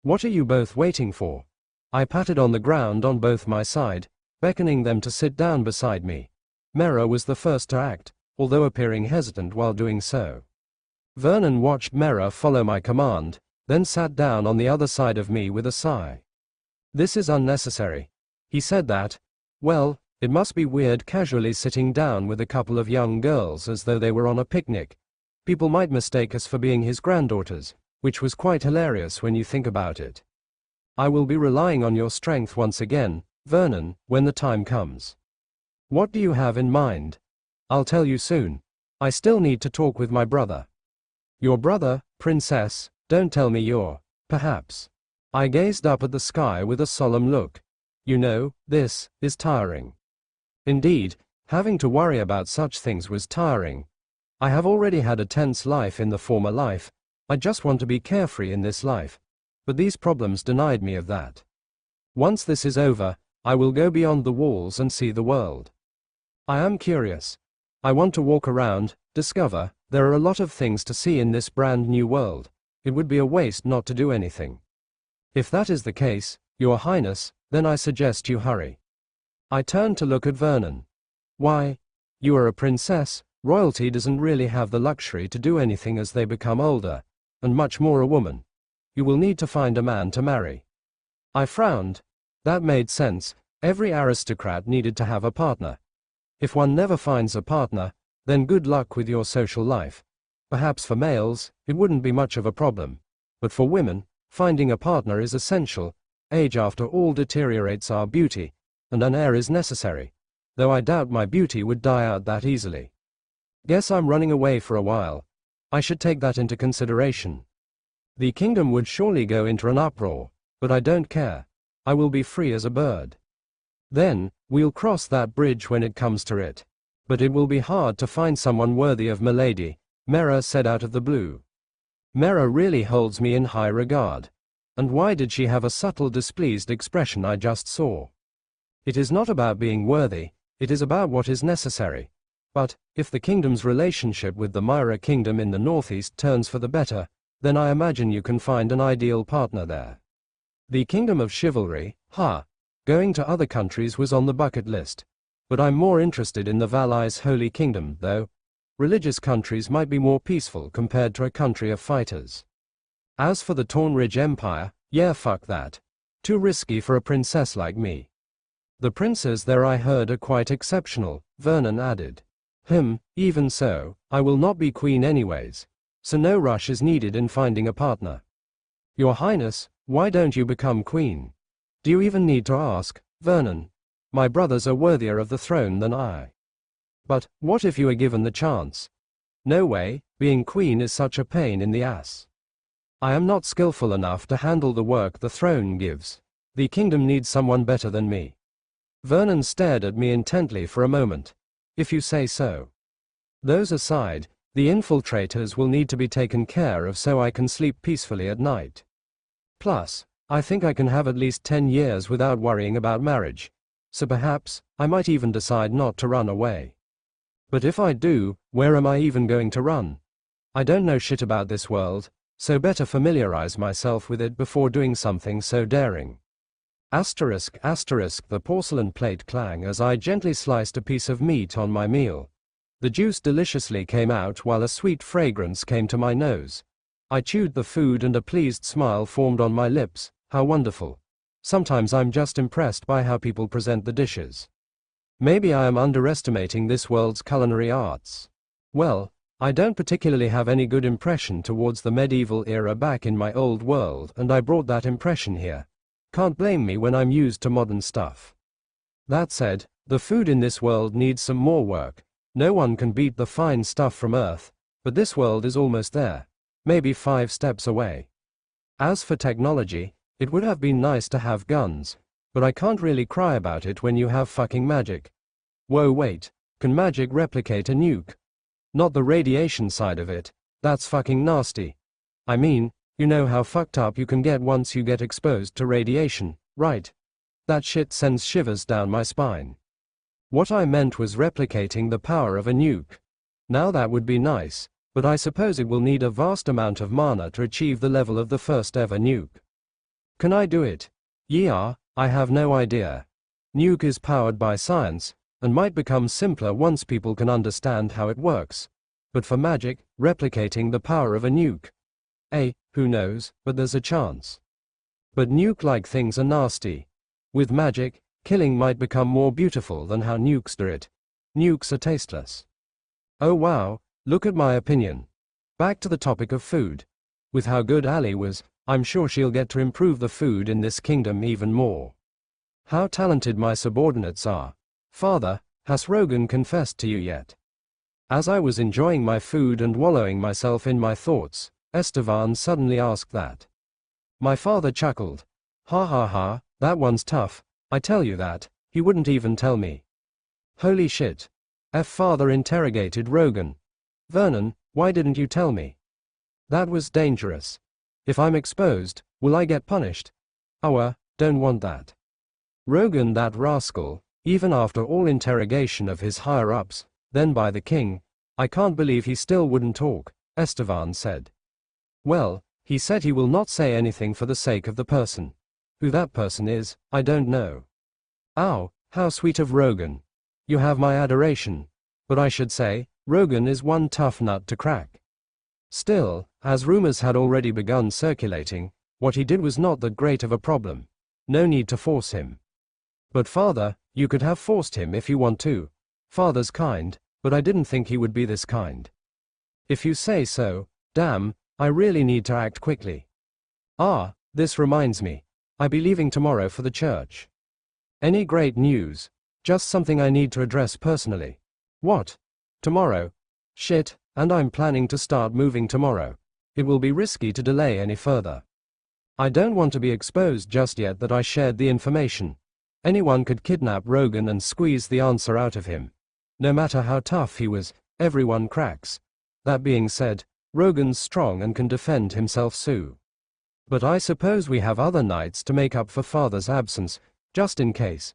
What are you both waiting for? I patted on the ground on both my side, beckoning them to sit down beside me. Mera was the first to act, although appearing hesitant while doing so. Vernon watched Mera follow my command, then sat down on the other side of me with a sigh. This is unnecessary. He said that. Well, it must be weird casually sitting down with a couple of young girls as though they were on a picnic. People might mistake us for being his granddaughters, which was quite hilarious when you think about it. I will be relying on your strength once again, Vernon, when the time comes. What do you have in mind? I'll tell you soon. I still need to talk with my brother. Your brother, Princess? Don't tell me you're, perhaps. I gazed up at the sky with a solemn look. You know, this is tiring. Indeed, having to worry about such things was tiring. I have already had a tense life in the former life. I just want to be carefree in this life. But these problems denied me of that. Once this is over, I will go beyond the walls and see the world. I am curious. I want to walk around, discover. There are a lot of things to see in this brand new world. It would be a waste not to do anything. If that is the case, Your Highness, then I suggest you hurry. I turned to look at Vernon. Why? You are a princess. Royalty doesn't really have the luxury to do anything as they become older, and much more a woman. You will need to find a man to marry. I frowned. That made sense. Every aristocrat needed to have a partner. If one never finds a partner, then good luck with your social life. Perhaps for males, it wouldn't be much of a problem. But for women, finding a partner is essential. Age after all deteriorates our beauty, and an heir is necessary. Though I doubt my beauty would die out that easily. Guess I'm running away for a while. I should take that into consideration. The kingdom would surely go into an uproar, but I don't care. I will be free as a bird. Then, we'll cross that bridge when it comes to it. But it will be hard to find someone worthy of Milady, Mera said out of the blue. Mera really holds me in high regard. And why did she have a subtle displeased expression I just saw? It is not about being worthy, it is about what is necessary. But, if the kingdom's relationship with the Myra kingdom in the northeast turns for the better, then I imagine you can find an ideal partner there. The kingdom of chivalry, going to other countries was on the bucket list. But I'm more interested in the Valai's holy kingdom, though. Religious countries might be more peaceful compared to a country of fighters. As for the Tornridge Empire, yeah, fuck that. Too risky for a princess like me. The princes there I heard are quite exceptional, Vernon added. Even so, I will not be queen anyways. So no rush is needed in finding a partner. Your Highness, why don't you become queen? Do you even need to ask, Vernon? My brothers are worthier of the throne than I. But, what if you are given the chance? No way, being queen is such a pain in the ass. I am not skillful enough to handle the work the throne gives. The kingdom needs someone better than me. Vernon stared at me intently for a moment. If you say so. Those aside, the infiltrators will need to be taken care of so I can sleep peacefully at night. Plus, I think I can have at least 10 years without worrying about marriage. So perhaps, I might even decide not to run away. But if I do, where am I even going to run? I don't know shit about this world, so better familiarize myself with it before doing something so daring. Asterisk, the porcelain plate clang as I gently sliced a piece of meat on my meal. The juice deliciously came out while a sweet fragrance came to my nose. I chewed the food and a pleased smile formed on my lips. How wonderful. Sometimes I'm just impressed by how people present the dishes. Maybe I am underestimating this world's culinary arts. Well, I don't particularly have any good impression towards the medieval era back in my old world, and I brought that impression here. Can't blame me when I'm used to modern stuff. That said, the food in this world needs some more work. No one can beat the fine stuff from Earth, but this world is almost there. Maybe 5 steps away. As for technology, it would have been nice to have guns, but I can't really cry about it when you have fucking magic. Whoa, wait, can magic replicate a nuke? Not the radiation side of it, that's fucking nasty. I mean, you know how fucked up you can get once you get exposed to radiation, right? That shit sends shivers down my spine. What I meant was replicating the power of a nuke. Now that would be nice, but I suppose it will need a vast amount of mana to achieve the level of the first ever nuke. Can I do it? Yeah, I have no idea. Nuke is powered by science, and might become simpler once people can understand how it works. But for magic, replicating the power of a nuke. Who knows, but there's a chance. But nuke-like things are nasty. With magic, killing might become more beautiful than how nukes do it. Nukes are tasteless. Oh wow, look at my opinion. Back to the topic of food. With how good Ali was, I'm sure she'll get to improve the food in this kingdom even more. How talented my subordinates are. Father, has Rogan confessed to you yet? As I was enjoying my food and wallowing myself in my thoughts, Estevan suddenly asked that. My father chuckled. Ha, that one's tough, I tell you that, he wouldn't even tell me. Holy shit. Father interrogated Rogan. Vernon, why didn't you tell me? That was dangerous. If I'm exposed, will I get punished? Don't want that. Rogan, that rascal, even after all interrogation of his higher-ups, then by the king, I can't believe he still wouldn't talk, Estevan said. Well, he said he will not say anything for the sake of the person. Who that person is, I don't know. Ow, how sweet of Rogan. You have my adoration. But I should say, Rogan is one tough nut to crack. Still, as rumors had already begun circulating, what he did was not that great of a problem. No need to force him. But father, you could have forced him if you want to. Father's kind, but I didn't think he would be this kind. If you say so, damn, I really need to act quickly. This reminds me. I'll be leaving tomorrow for the church. Any great news? Just something I need to address personally. What? Tomorrow? Shit, and I'm planning to start moving tomorrow. It will be risky to delay any further. I don't want to be exposed just yet that I shared the information. Anyone could kidnap Rogan and squeeze the answer out of him. No matter how tough he was, everyone cracks. That being said, Rogan's strong and can defend himself so. But I suppose we have other knights to make up for father's absence, just in case.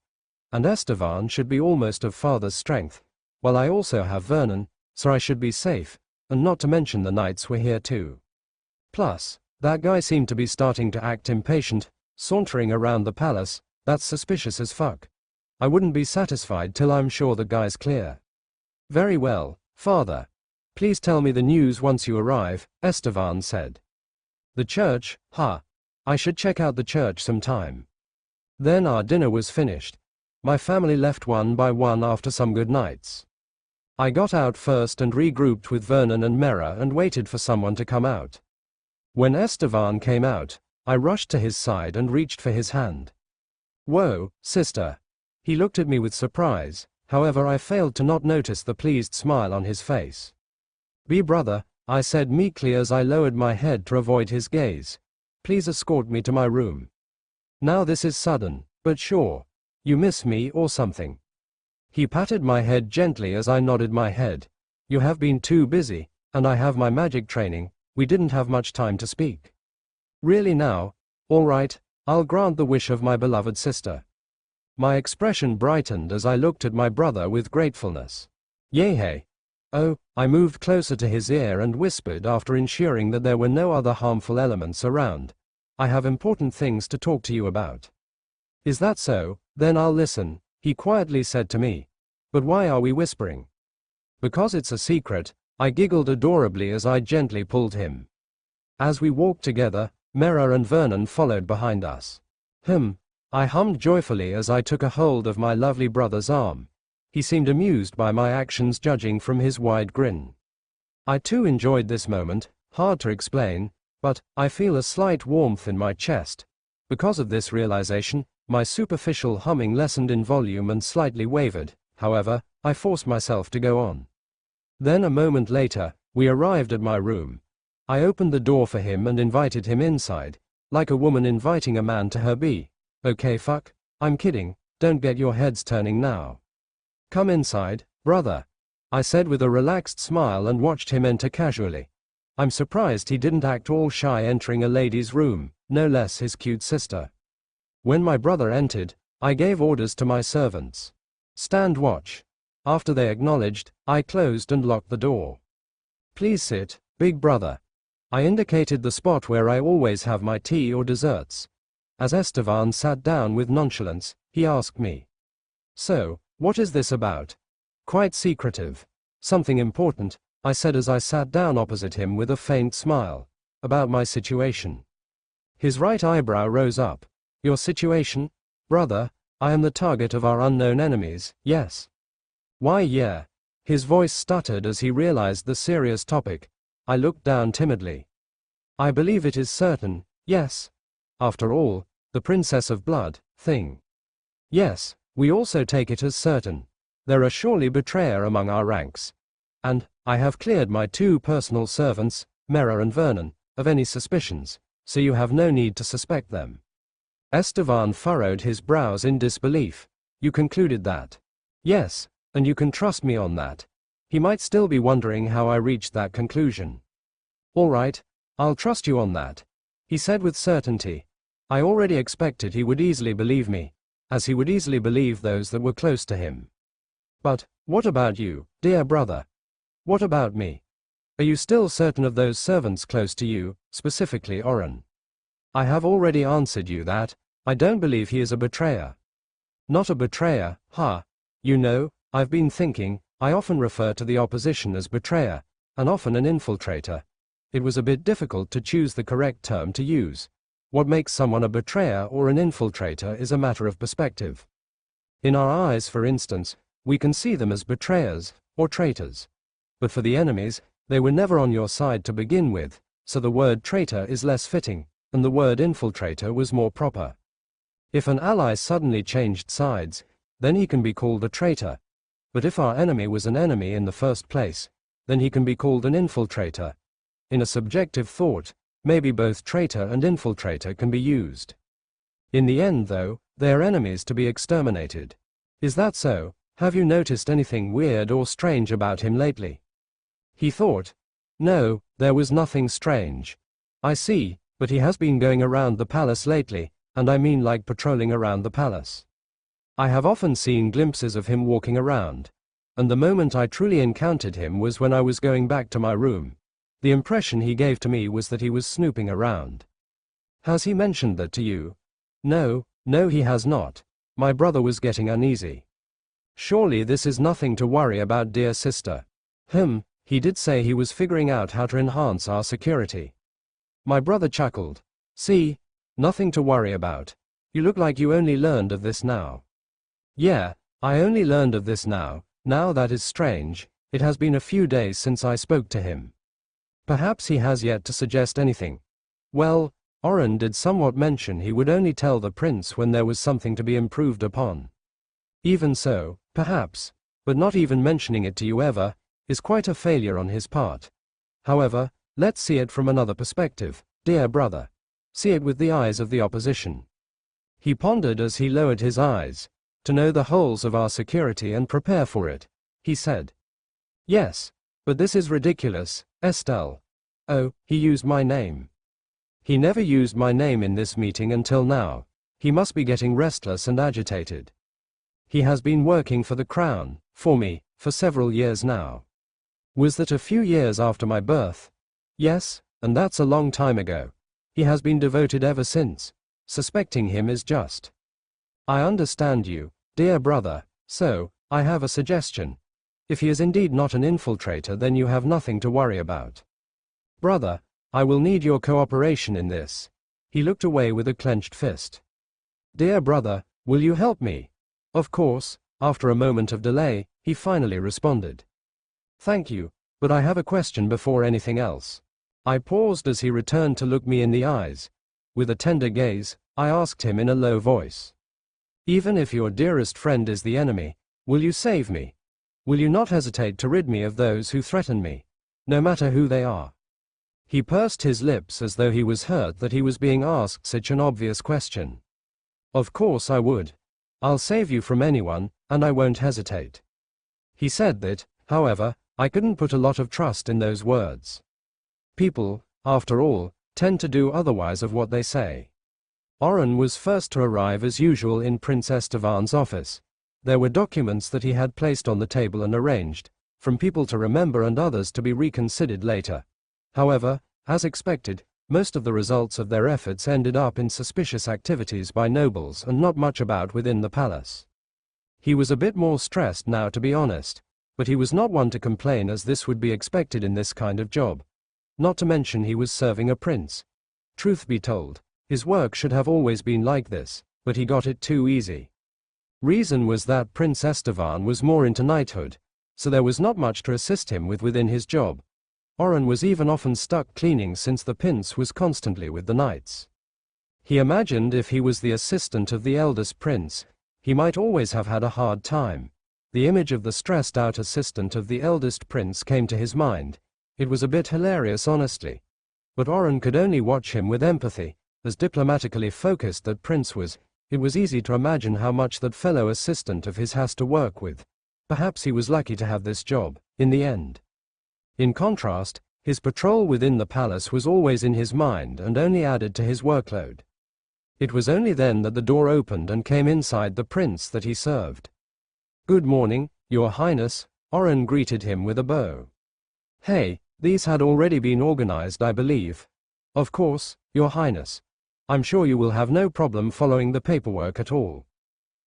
And Estevan should be almost of father's strength, while I also have Vernon, so I should be safe, and not to mention the knights were here too. Plus, that guy seemed to be starting to act impatient, sauntering around the palace. That's suspicious as fuck. I wouldn't be satisfied till I'm sure the guy's clear. Very well, father. Please tell me the news once you arrive, Estevan said. The church, huh? I should check out the church sometime. Then our dinner was finished. My family left one by one after some good nights. I got out first and regrouped with Vernon and Mera and waited for someone to come out. When Estevan came out, I rushed to his side and reached for his hand. Whoa, sister. He looked at me with surprise, however I failed to not notice the pleased smile on his face. Be brother, I said meekly as I lowered my head to avoid his gaze. Please escort me to my room. Now this is sudden, but sure. You miss me or something? He patted my head gently as I nodded my head. You have been too busy, and I have my magic training. We didn't have much time to speak. Really now? All right, I'll grant the wish of my beloved sister. My expression brightened as I looked at my brother with gratefulness. Yehey. Oh, I moved closer to his ear and whispered after ensuring that there were no other harmful elements around. I have important things to talk to you about. Is that so? Then I'll listen, he quietly said to me. But why are we whispering? Because it's a secret, I giggled adorably as I gently pulled him. As we walked together, Mera and Vernon followed behind us. I hummed joyfully as I took a hold of my lovely brother's arm. He seemed amused by my actions judging from his wide grin. I too enjoyed this moment, hard to explain, but I feel a slight warmth in my chest. Because of this realization, my superficial humming lessened in volume and slightly wavered. However, I forced myself to go on. Then a moment later, we arrived at my room. I opened the door for him and invited him inside, like a woman inviting a man to her bee. Okay fuck, I'm kidding, don't get your heads turning now. Come inside, brother, I said with a relaxed smile and watched him enter casually. I'm surprised he didn't act all shy entering a lady's room, no less his cute sister. When my brother entered, I gave orders to my servants. Stand watch. After they acknowledged, I closed and locked the door. Please sit, big brother. I indicated the spot where I always have my tea or desserts. As Estevan sat down with nonchalance, he asked me. So, what is this about? Quite secretive. Something important, I said as I sat down opposite him with a faint smile. About my situation. His right eyebrow rose up. Your situation? Brother, I am the target of our unknown enemies, yes. Why yeah. His voice stuttered as he realized the serious topic. I looked down timidly. I believe it is certain, yes. After all, the Princess of Blood, thing. Yes, we also take it as certain. There are surely betrayer among our ranks. And, I have cleared my two personal servants, Mera and Vernon, of any suspicions, so you have no need to suspect them. Estevan furrowed his brows in disbelief. You concluded that? Yes, and you can trust me on that. He might still be wondering how I reached that conclusion. All right, I'll trust you on that, he said with certainty. I already expected he would easily believe me, as he would easily believe those that were close to him. But, what about you, dear brother? What about me? Are you still certain of those servants close to you, specifically Oren? I have already answered you that. I don't believe he is a betrayer. Not a betrayer, huh? You know, I've been thinking, I often refer to the opposition as betrayer, and often an infiltrator. It was a bit difficult to choose the correct term to use. What makes someone a betrayer or an infiltrator is a matter of perspective. In our eyes, for instance, we can see them as betrayers, or traitors. But for the enemies, they were never on your side to begin with, so the word traitor is less fitting, and the word infiltrator was more proper. If an ally suddenly changed sides, then he can be called a traitor. But if our enemy was an enemy in the first place, then he can be called an infiltrator. In a subjective thought, maybe both traitor and infiltrator can be used. In the end, though, they are enemies to be exterminated. Is that so? Have you noticed anything weird or strange about him lately? He thought. No, there was nothing strange. I see, but he has been going around the palace lately, and I mean like patrolling around the palace. I have often seen glimpses of him walking around, and the moment I truly encountered him was when I was going back to my room. The impression he gave to me was that he was snooping around. Has he mentioned that to you? No, he has not. My brother was getting uneasy. Surely this is nothing to worry about, dear sister. He did say he was figuring out how to enhance our security. My brother chuckled. See? Nothing to worry about. You look like you only learned of this now. Yeah, I only learned of this now. Now that is strange. It has been a few days since I spoke to him. Perhaps he has yet to suggest anything. Well, Oren did somewhat mention he would only tell the prince when there was something to be improved upon. Even so, perhaps, but not even mentioning it to you ever, is quite a failure on his part. However, let's see it from another perspective, dear brother. See it with the eyes of the opposition. He pondered as he lowered his eyes. To know the holes of our security and prepare for it, he said. Yes, but this is ridiculous, Estelle. Oh, he used my name. He never used my name in this meeting until now. He must be getting restless and agitated. He has been working for the crown, for me, for several years now. Was that a few years after my birth? Yes, and that's a long time ago. He has been devoted ever since. Suspecting him is just. I understand you, dear brother, so, I have a suggestion. If he is indeed not an infiltrator, then you have nothing to worry about. Brother, I will need your cooperation in this. He looked away with a clenched fist. Dear brother, will you help me? Of course, after a moment of delay, he finally responded. Thank you, but I have a question before anything else. I paused as he returned to look me in the eyes. With a tender gaze, I asked him in a low voice. Even if your dearest friend is the enemy, will you save me? Will you not hesitate to rid me of those who threaten me, no matter who they are? He pursed his lips as though he was hurt that he was being asked such an obvious question. Of course I would. I'll save you from anyone, and I won't hesitate. He said that, however, I couldn't put a lot of trust in those words. People, after all, tend to do otherwise of what they say. Oren was first to arrive as usual in Prince Estevan's office. There were documents that he had placed on the table and arranged, from people to remember and others to be reconsidered later. However, as expected, most of the results of their efforts ended up in suspicious activities by nobles and not much about within the palace. He was a bit more stressed now, to be honest, but he was not one to complain, as this would be expected in this kind of job. Not to mention he was serving a prince. Truth be told, his work should have always been like this, but he got it too easy. Reason was that Prince Estevan was more into knighthood, so there was not much to assist him with within his job. Oren was even often stuck cleaning since the prince was constantly with the knights. He imagined if he was the assistant of the eldest prince, he might always have had a hard time. The image of the stressed-out assistant of the eldest prince came to his mind. It was a bit hilarious, honestly. But Oren could only watch him with empathy. As diplomatically focused that prince was, it was easy to imagine how much that fellow assistant of his has to work with. Perhaps he was lucky to have this job, in the end. In contrast, his patrol within the palace was always in his mind and only added to his workload. It was only then that the door opened and came inside the prince that he served. Good morning, Your Highness, Oren greeted him with a bow. Hey, these had already been organized, I believe. Of course, Your Highness. I'm sure you will have no problem following the paperwork at all.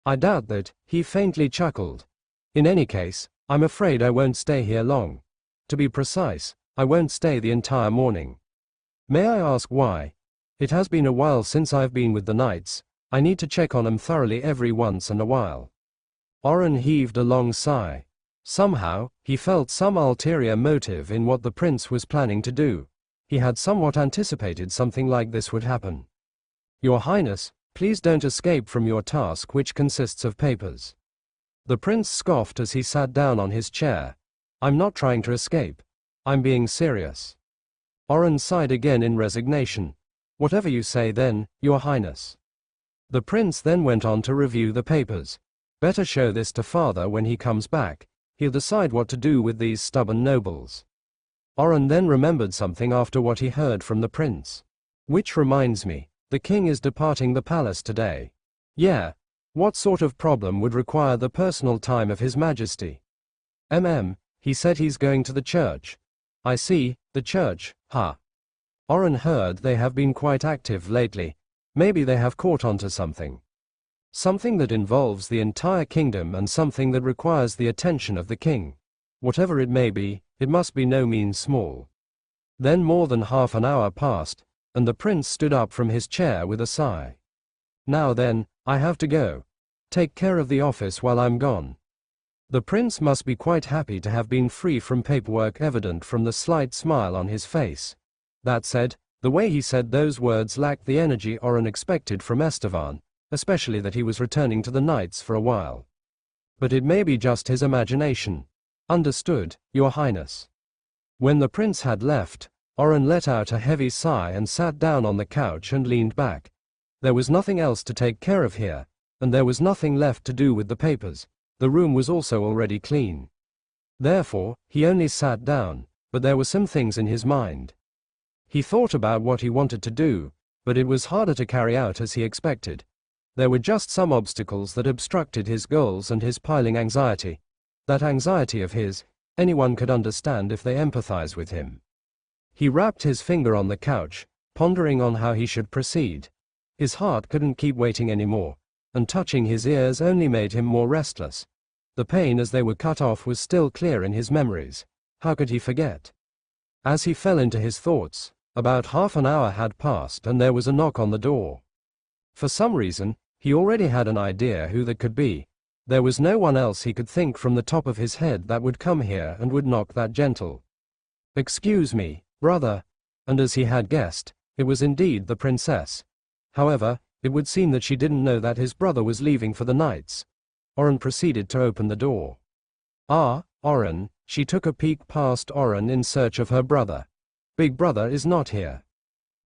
I doubt that, he faintly chuckled. In any case, I'm afraid I won't stay here long. To be precise, I won't stay the entire morning. May I ask why? It has been a while since I've been with the knights. I need to check on them thoroughly every once in a while. Oren heaved a long sigh. Somehow, he felt some ulterior motive in what the prince was planning to do. He had somewhat anticipated something like this would happen. Your Highness, please don't escape from your task, which consists of papers. The prince scoffed as he sat down on his chair. I'm not trying to escape. I'm being serious. Oren sighed again in resignation. Whatever you say then, Your Highness. The prince then went on to review the papers. Better show this to father when he comes back. He'll decide what to do with these stubborn nobles. Oren then remembered something after what he heard from the prince. Which reminds me, the king is departing the palace today. Yeah. What sort of problem would require the personal time of His Majesty? He said he's going to the church. I see, the church, huh? Oren heard they have been quite active lately. Maybe they have caught on to something. Something that involves the entire kingdom and something that requires the attention of the king. Whatever it may be, it must be no means small. Then more than half an hour passed, and the prince stood up from his chair with a sigh. Now then, I have to go. Take care of the office while I'm gone. The prince must be quite happy to have been free from paperwork, evident from the slight smile on his face. That said, the way he said those words lacked the energy Oren expected from Estevan, especially that he was returning to the Knights for a while. But it may be just his imagination. Understood, Your Highness. When the prince had left, Oren let out a heavy sigh and sat down on the couch and leaned back. There was nothing else to take care of here, and there was nothing left to do with the papers. The room was also already clean. Therefore, he only sat down, but there were some things in his mind. He thought about what he wanted to do, but it was harder to carry out as he expected. There were just some obstacles that obstructed his goals and his piling anxiety. That anxiety of his, anyone could understand if they empathize with him. He rapped his finger on the couch, pondering on how he should proceed. His heart couldn't keep waiting anymore, and touching his ears only made him more restless. The pain as they were cut off was still clear in his memories. How could he forget? As he fell into his thoughts, about half an hour had passed and there was a knock on the door. For some reason, he already had an idea who that could be. There was no one else he could think from the top of his head that would come here and would knock that gentle. Excuse me, brother. And as he had guessed, it was indeed the princess. However, it would seem that she didn't know that his brother was leaving for the Knights. Oren proceeded to open the door. Ah, Oren, she took a peek past Oren in search of her brother. Big brother is not here.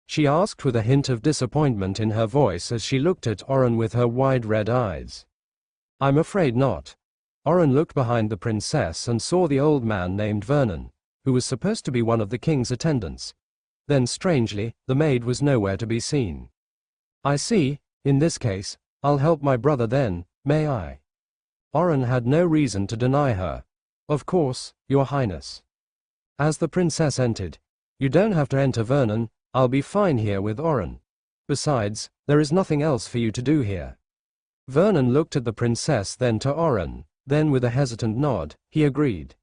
She asked with a hint of disappointment in her voice as she looked at Oren with her wide red eyes. I'm afraid not. Oren looked behind the princess and saw the old man named Vernon, who was supposed to be one of the king's attendants. Then strangely, the maid was nowhere to be seen. I see, in this case, I'll help my brother then, may I? Oren had no reason to deny her. Of course, Your Highness. As the princess entered, you don't have to enter, Vernon, I'll be fine here with Oren. Besides, there is nothing else for you to do here. Vernon looked at the princess, then to Oren, then with a hesitant nod, he agreed.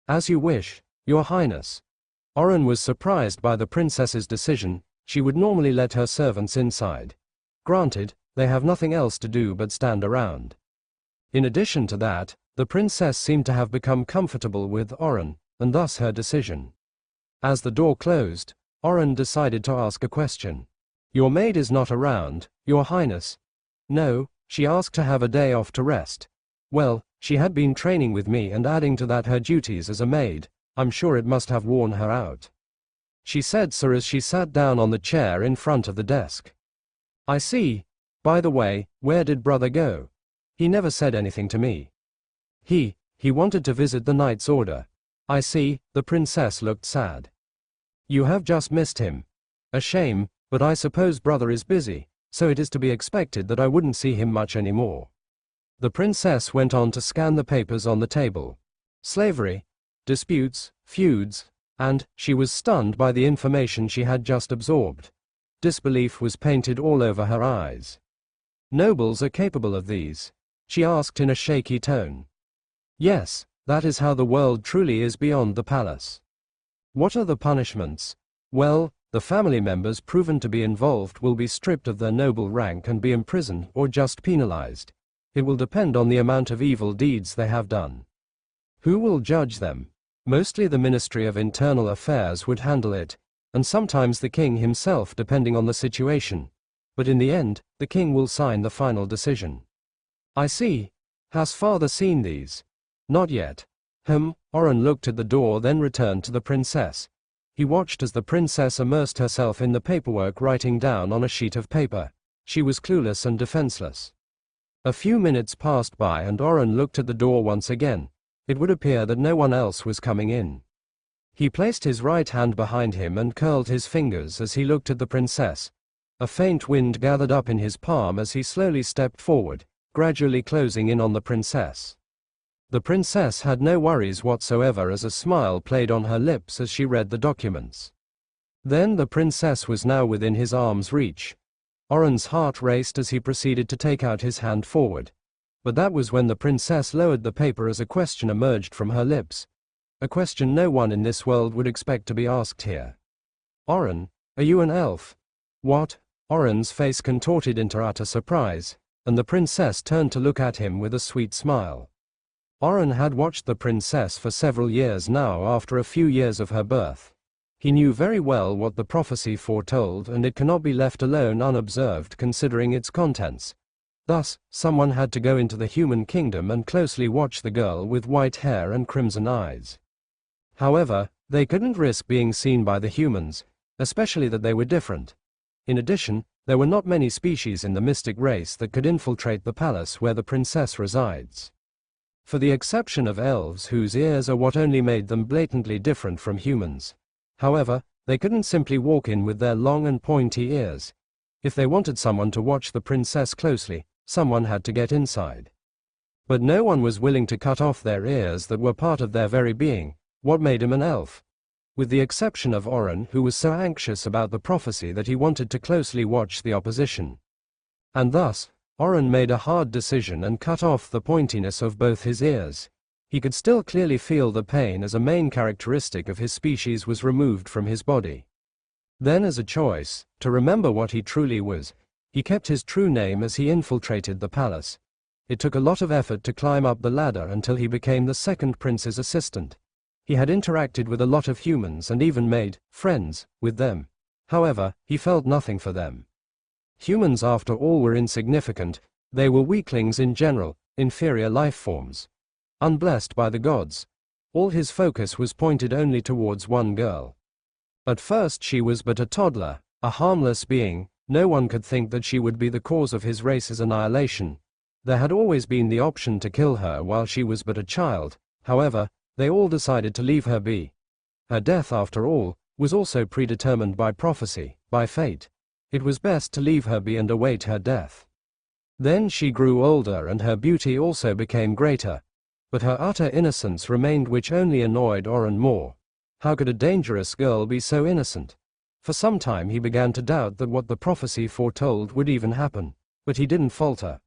As you wish, Your Highness. Oren was surprised by the princess's decision. She would normally let her servants inside. Granted, they have nothing else to do but stand around. In addition to that, the princess seemed to have become comfortable with Oren, and thus her decision. As the door closed, Oren decided to ask a question. Your maid is not around, Your Highness. No, she asked to have a day off to rest. Well, she had been training with me and adding to that her duties as a maid. I'm sure it must have worn her out. She said so as she sat down on the chair in front of the desk. I see. By the way, where did brother go? He never said anything to me. He wanted to visit the Knight's Order. I see, the princess looked sad. You have just missed him. A shame, but I suppose brother is busy, so it is to be expected that I wouldn't see him much anymore. The princess went on to scan the papers on the table. Slavery, disputes, feuds, and she was stunned by the information she had just absorbed. Disbelief was painted all over her eyes. Nobles are capable of these? She asked in a shaky tone. Yes, that is how the world truly is beyond the palace. What are the punishments? Well, the family members proven to be involved will be stripped of their noble rank and be imprisoned or just penalized. It will depend on the amount of evil deeds they have done. Who will judge them? Mostly the Ministry of Internal Affairs would handle it, and sometimes the king himself depending on the situation. But in the end, the king will sign the final decision. I see. Has father seen these? Not yet. Oren looked at the door then returned to the princess. He watched as the princess immersed herself in the paperwork writing down on a sheet of paper. She was clueless and defenseless. A few minutes passed by and Oren looked at the door once again. It would appear that no one else was coming in. He placed his right hand behind him and curled his fingers as he looked at the princess. A faint wind gathered up in his palm as he slowly stepped forward, gradually closing in on the princess. The princess had no worries whatsoever as a smile played on her lips as she read the documents. Then the princess was now within his arm's reach. Oren's heart raced as he proceeded to take out his hand forward. But that was when the princess lowered the paper as a question emerged from her lips. A question no one in this world would expect to be asked here. Oren, are you an elf? What? Oren's face contorted into utter surprise, and the princess turned to look at him with a sweet smile. Oren had watched the princess for several years now after a few years of her birth. He knew very well what the prophecy foretold, and it cannot be left alone unobserved considering its contents. Thus, someone had to go into the human kingdom and closely watch the girl with white hair and crimson eyes. However, they couldn't risk being seen by the humans, especially that they were different. In addition, there were not many species in the mystic race that could infiltrate the palace where the princess resides. For the exception of elves whose ears are what only made them blatantly different from humans. However, they couldn't simply walk in with their long and pointy ears. If they wanted someone to watch the princess closely, someone had to get inside. But no one was willing to cut off their ears that were part of their very being. What made him an elf? With the exception of Oren, who was so anxious about the prophecy that he wanted to closely watch the opposition. And thus, Oren made a hard decision and cut off the pointiness of both his ears. He could still clearly feel the pain as a main characteristic of his species was removed from his body. Then as a choice, to remember what he truly was, he kept his true name as he infiltrated the palace. It took a lot of effort to climb up the ladder until he became the second prince's assistant. He had interacted with a lot of humans and even made friends with them. However, he felt nothing for them. Humans after all were insignificant, they were weaklings in general, inferior life forms. Unblessed by the gods. All his focus was pointed only towards one girl. At first she was but a toddler, a harmless being. No one could think that she would be the cause of his race's annihilation. There had always been the option to kill her while she was but a child. However, they all decided to leave her be. Her death, after all, was also predetermined by prophecy, by fate. It was best to leave her be and await her death. Then she grew older and her beauty also became greater. But her utter innocence remained, which only annoyed Oren more. How could a dangerous girl be so innocent? For some time he began to doubt that what the prophecy foretold would even happen, but he didn't falter.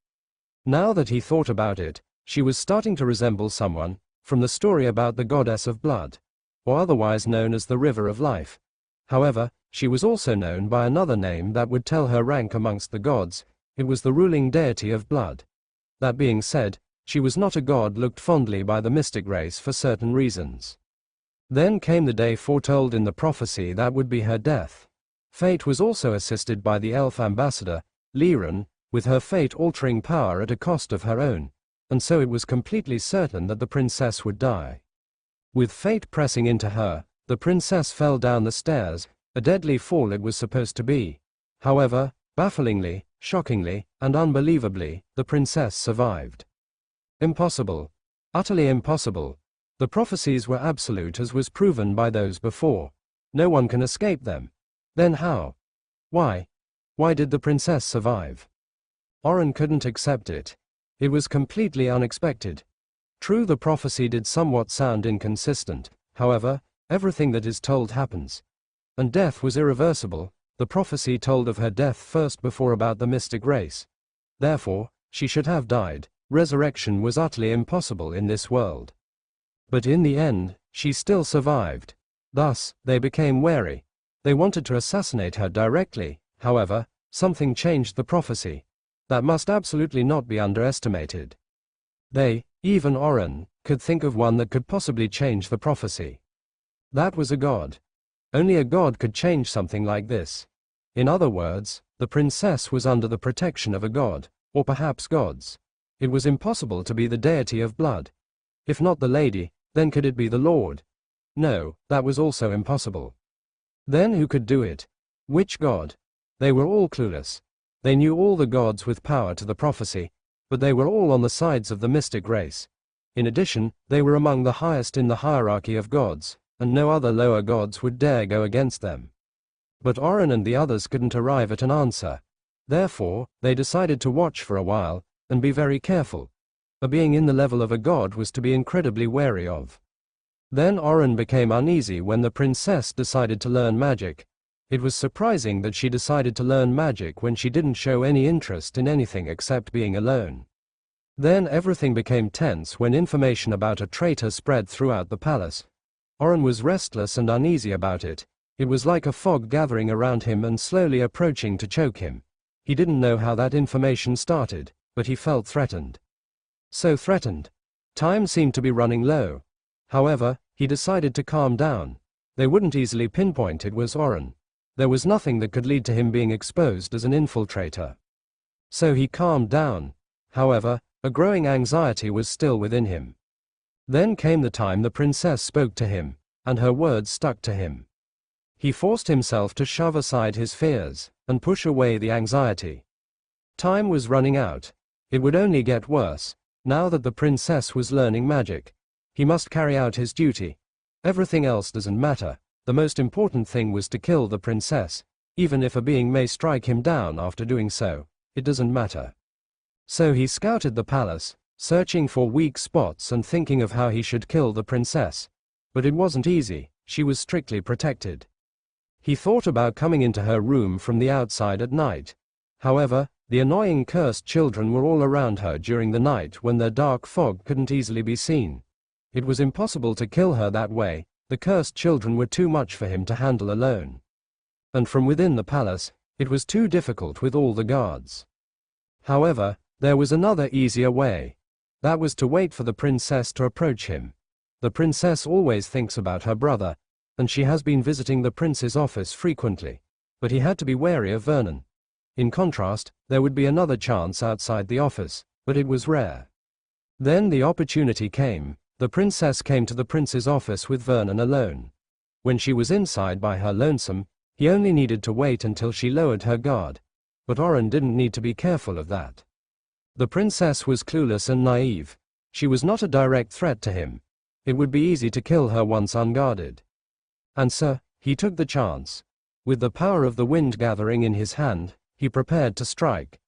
Now that he thought about it, she was starting to resemble someone from the story about the goddess of blood, or otherwise known as the river of life. However, she was also known by another name that would tell her rank amongst the gods. It was the ruling deity of blood. That being said, she was not a god looked fondly by the mystic race for certain reasons. Then came the day foretold in the prophecy that would be her death. Fate was also assisted by the elf ambassador, Liren, with her fate-altering power at a cost of her own, and so it was completely certain that the princess would die. With fate pressing into her, the princess fell down the stairs, a deadly fall it was supposed to be. However, bafflingly, shockingly, and unbelievably, the princess survived. Impossible. Utterly impossible. The prophecies were absolute, as was proven by those before. No one can escape them. Then how? Why? Why did the princess survive? Oren couldn't accept it. It was completely unexpected. True, the prophecy did somewhat sound inconsistent. However, everything that is told happens. And death was irreversible. The prophecy told of her death first before about the mystic race. Therefore, she should have died. Resurrection was utterly impossible in this world. But in the end, she still survived. Thus, they became wary. They wanted to assassinate her directly. However, something changed the prophecy. That must absolutely not be underestimated. They, even Oren, could think of one that could possibly change the prophecy. That was a god. Only a god could change something like this. In other words, the princess was under the protection of a god, or perhaps gods. It was impossible to be the deity of blood. If not the lady, then could it be the Lord? No, that was also impossible. Then who could do it? Which god? They were all clueless. They knew all the gods with power to the prophecy, but they were all on the sides of the mystic race. In addition, they were among the highest in the hierarchy of gods, and no other lower gods would dare go against them. But Oren and the others couldn't arrive at an answer. Therefore, they decided to watch for a while, and be very careful. A being in the level of a god was to be incredibly wary of. Then Oren became uneasy when the princess decided to learn magic. It was surprising that she decided to learn magic when she didn't show any interest in anything except being alone. Then everything became tense when information about a traitor spread throughout the palace. Oren was restless and uneasy about it. It was like a fog gathering around him and slowly approaching to choke him. He didn't know how that information started, but he felt threatened. So threatened. Time seemed to be running low. However, he decided to calm down. They wouldn't easily pinpoint it was Oren. There was nothing that could lead to him being exposed as an infiltrator. So he calmed down. However, a growing anxiety was still within him. Then came the time the princess spoke to him, and her words stuck to him. He forced himself to shove aside his fears, and push away the anxiety. Time was running out. It would only get worse. Now that the princess was learning magic, he must carry out his duty. Everything else doesn't matter. The most important thing was to kill the princess. Even if a being may strike him down after doing so, it doesn't matter. So he scouted the palace, searching for weak spots and thinking of how he should kill the princess. But it wasn't easy. She was strictly protected. He thought about coming into her room from the outside at night. However, the annoying cursed children were all around her during the night when their dark fog couldn't easily be seen. It was impossible to kill her that way. The cursed children were too much for him to handle alone. And from within the palace, it was too difficult with all the guards. However, there was another easier way. That was to wait for the princess to approach him. The princess always thinks about her brother, and she has been visiting the prince's office frequently. But he had to be wary of Vernon. In contrast, there would be another chance outside the office, but it was rare. Then the opportunity came. The princess came to the prince's office with Vernon alone. When she was inside by her lonesome, he only needed to wait until she lowered her guard. But Oren didn't need to be careful of that. The princess was clueless and naive. She was not a direct threat to him. It would be easy to kill her once unguarded. And so, he took the chance. With the power of the wind gathering in his hand, he prepared to strike.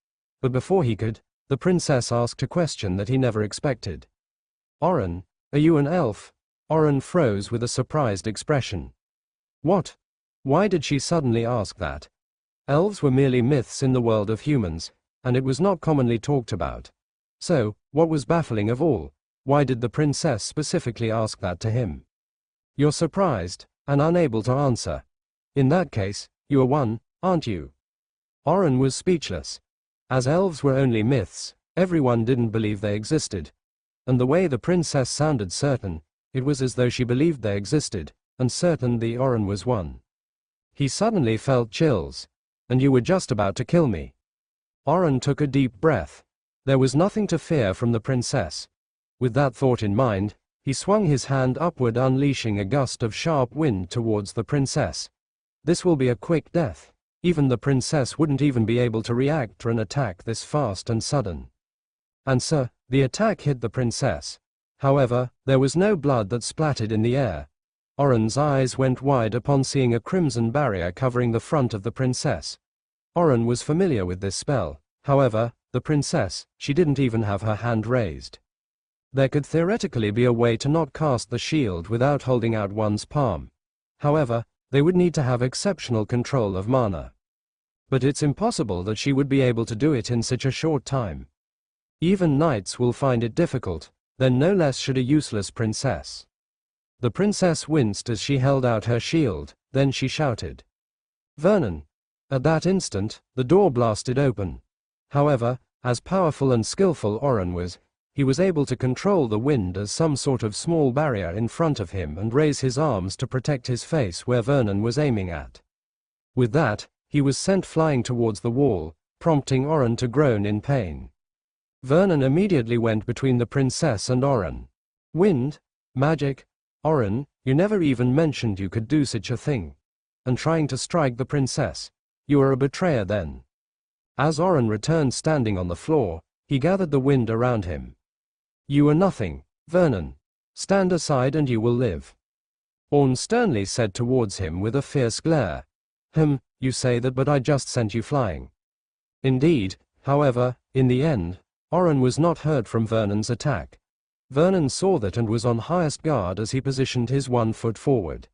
But before he could, the princess asked a question that he never expected. "Oren, are you an elf?" Oren froze with a surprised expression. What? Why did she suddenly ask that? Elves were merely myths in the world of humans, and it was not commonly talked about. So, what was baffling of all, why did the princess specifically ask that to him? "You're surprised, and unable to answer. In that case, you are one, aren't you?" Oren was speechless. As elves were only myths, everyone didn't believe they existed. And the way the princess sounded certain, it was as though she believed they existed, and certain the Oren was one. He suddenly felt chills. "And you were just about to kill me." Oren took a deep breath. There was nothing to fear from the princess. With that thought in mind, he swung his hand upward, unleashing a gust of sharp wind towards the princess. This will be a quick death. Even the princess wouldn't even be able to react to an attack this fast and sudden. And so, the attack hit the princess. However, there was no blood that splattered in the air. Oren's eyes went wide upon seeing a crimson barrier covering the front of the princess. Oren was familiar with this spell. However, the princess, she didn't even have her hand raised. There could theoretically be a way to not cast the shield without holding out one's palm. However, they would need to have exceptional control of mana. But it's impossible that she would be able to do it in such a short time. Even knights will find it difficult, then no less should a useless princess. The princess winced as she held out her shield, then she shouted, "Vernon!" At that instant, the door blasted open. However, as powerful and skillful Oren was, he was able to control the wind as some sort of small barrier in front of him and raise his arms to protect his face where Vernon was aiming at. With that, he was sent flying towards the wall, prompting Oren to groan in pain. Vernon immediately went between the princess and Oren. "Wind? Magic? Oren, you never even mentioned you could do such a thing. And trying to strike the princess. You are a betrayer then." As Oren returned standing on the floor, he gathered the wind around him. "You are nothing, Vernon. Stand aside and you will live." Orn sternly said towards him with a fierce glare. You say that, but I just sent you flying. Indeed, however, in the end, Orn was not hurt from Vernon's attack. Vernon saw that and was on highest guard as he positioned his 1 foot forward.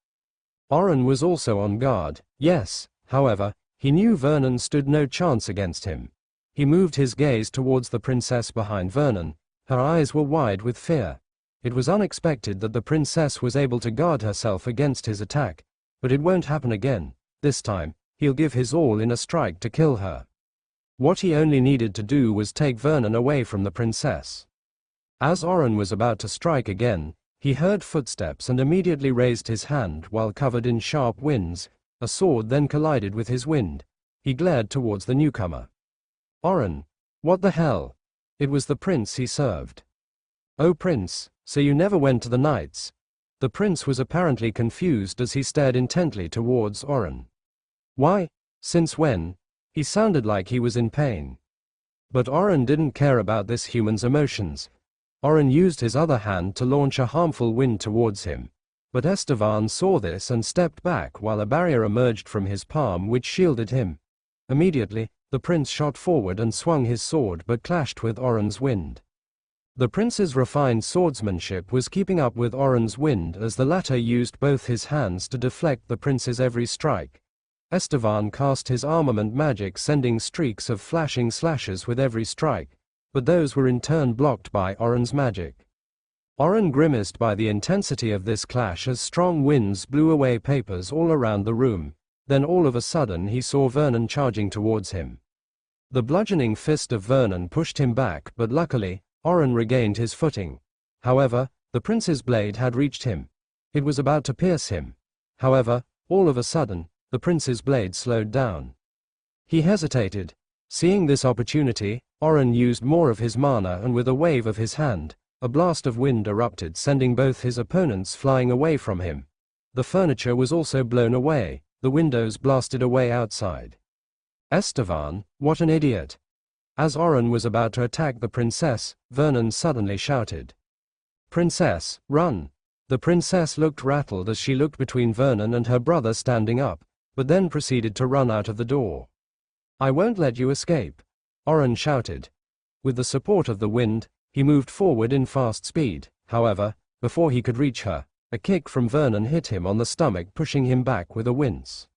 Orn was also on guard, yes, however, he knew Vernon stood no chance against him. He moved his gaze towards the princess behind Vernon. Her eyes were wide with fear. It was unexpected that the princess was able to guard herself against his attack, but it won't happen again. This time, he'll give his all in a strike to kill her. What he only needed to do was take Vernon away from the princess. As Orn was about to strike again, he heard footsteps and immediately raised his hand while covered in sharp winds. A sword then collided with his wind. He glared towards the newcomer. Orn, what the hell? It was the prince he served. Oh prince, so you never went to the knights? The prince was apparently confused as he stared intently towards Orn. Why? Since when? He sounded like he was in pain. But Orn didn't care about this human's emotions. Orn used his other hand to launch a harmful wind towards him. But Estevan saw this and stepped back while a barrier emerged from his palm which shielded him. Immediately, the prince shot forward and swung his sword but clashed with Orn's wind. The prince's refined swordsmanship was keeping up with Orn's wind as the latter used both his hands to deflect the prince's every strike. Estevan cast his armament magic, sending streaks of flashing slashes with every strike, but those were in turn blocked by Orn's magic. Orn grimaced by the intensity of this clash as strong winds blew away papers all around the room. Then all of a sudden he saw Vernon charging towards him. The bludgeoning fist of Vernon pushed him back, but luckily, Orn regained his footing. However, the prince's blade had reached him. It was about to pierce him. However, all of a sudden, the prince's blade slowed down. He hesitated. Seeing this opportunity, Orn used more of his mana and with a wave of his hand, a blast of wind erupted, sending both his opponents flying away from him. The furniture was also blown away, the windows blasted away outside. Estevan, what an idiot! As Orn was about to attack the princess, Vernon suddenly shouted, "Princess, run!" The princess looked rattled as she looked between Vernon and her brother standing up, but then proceeded to run out of the door. "I won't let you escape," Orn shouted. With the support of the wind, he moved forward in fast speed. However, before he could reach her, a kick from Vernon hit him on the stomach, pushing him back with a wince.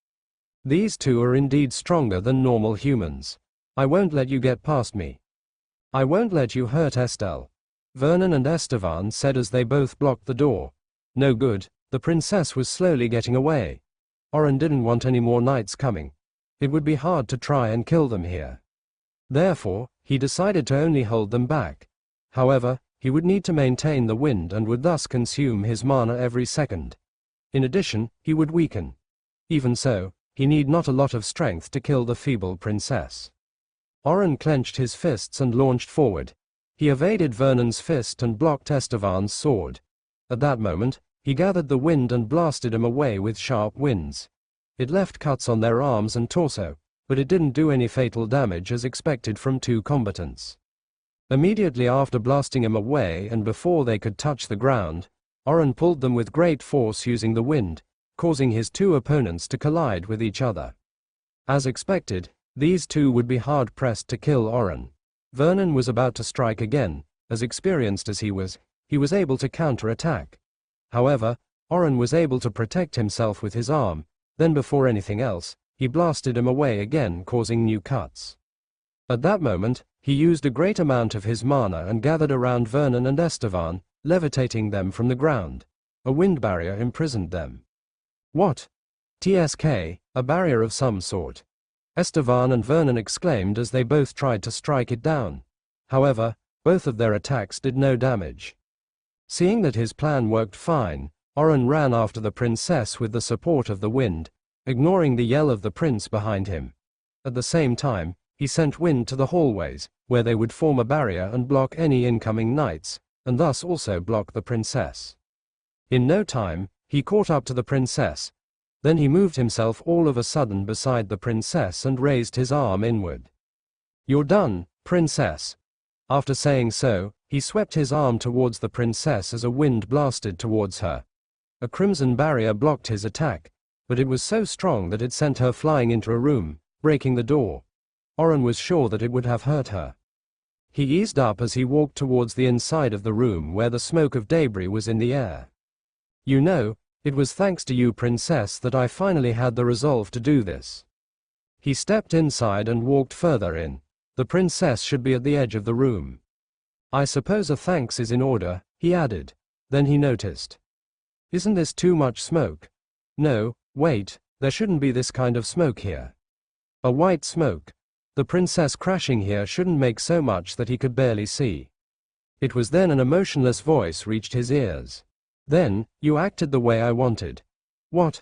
These two are indeed stronger than normal humans. "I won't let you get past me. I won't let you hurt Estelle," Vernon and Estevan said as they both blocked the door. No good, the princess was slowly getting away. Orn didn't want any more knights coming. It would be hard to try and kill them here. Therefore, he decided to only hold them back. However, he would need to maintain the wind and would thus consume his mana every second. In addition, he would weaken. Even so, he need not a lot of strength to kill the feeble princess. Orn clenched his fists and launched forward. He evaded Vernon's fist and blocked Estevan's sword. At that moment, he gathered the wind and blasted him away with sharp winds. It left cuts on their arms and torso, but it didn't do any fatal damage as expected from two combatants. Immediately after blasting him away and before they could touch the ground, Orn pulled them with great force using the wind, causing his two opponents to collide with each other. As expected, these two would be hard-pressed to kill Orn. Vernon was about to strike again. As experienced as he was able to counter-attack. However, Orn was able to protect himself with his arm, then before anything else, he blasted him away again, causing new cuts. At that moment, he used a great amount of his mana and gathered around Vernon and Estevan, levitating them from the ground. A wind barrier imprisoned them. What? TSK, a barrier of some sort. Estevan and Vernon exclaimed as they both tried to strike it down. However, both of their attacks did no damage. Seeing that his plan worked fine, Orn ran after the princess with the support of the wind, ignoring the yell of the prince behind him. At the same time, he sent wind to the hallways, where they would form a barrier and block any incoming knights, and thus also block the princess. In no time, he caught up to the princess. Then he moved himself all of a sudden beside the princess and raised his arm inward. "You're done, princess." After saying so, he swept his arm towards the princess as a wind blasted towards her. A crimson barrier blocked his attack, but it was so strong that it sent her flying into a room, breaking the door. Oren was sure that it would have hurt her. He eased up as he walked towards the inside of the room where the smoke of debris was in the air. You know, it was thanks to you, Princess, that I finally had the resolve to do this. He stepped inside and walked further in. The princess should be at the edge of the room. I suppose a thanks is in order, he added. Then he noticed. Isn't this too much smoke? No, wait, there shouldn't be this kind of smoke here. A white smoke. The princess crashing here shouldn't make so much that he could barely see. It was then an emotionless voice reached his ears. Then, you acted the way I wanted. What?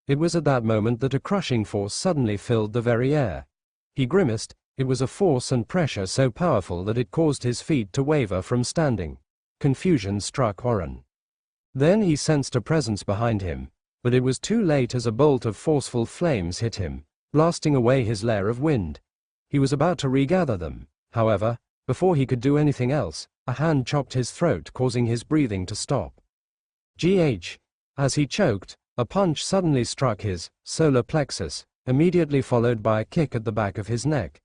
It was at that moment that a crushing force suddenly filled the very air. He grimaced. It was a force and pressure so powerful that it caused his feet to waver from standing. Confusion struck Oren. Then he sensed a presence behind him, but it was too late as a bolt of forceful flames hit him, blasting away his layer of wind. He was about to regather them, however, before he could do anything else, a hand chopped his throat, causing his breathing to stop. GH. As he choked, a punch suddenly struck his solar plexus, immediately followed by a kick at the back of his neck.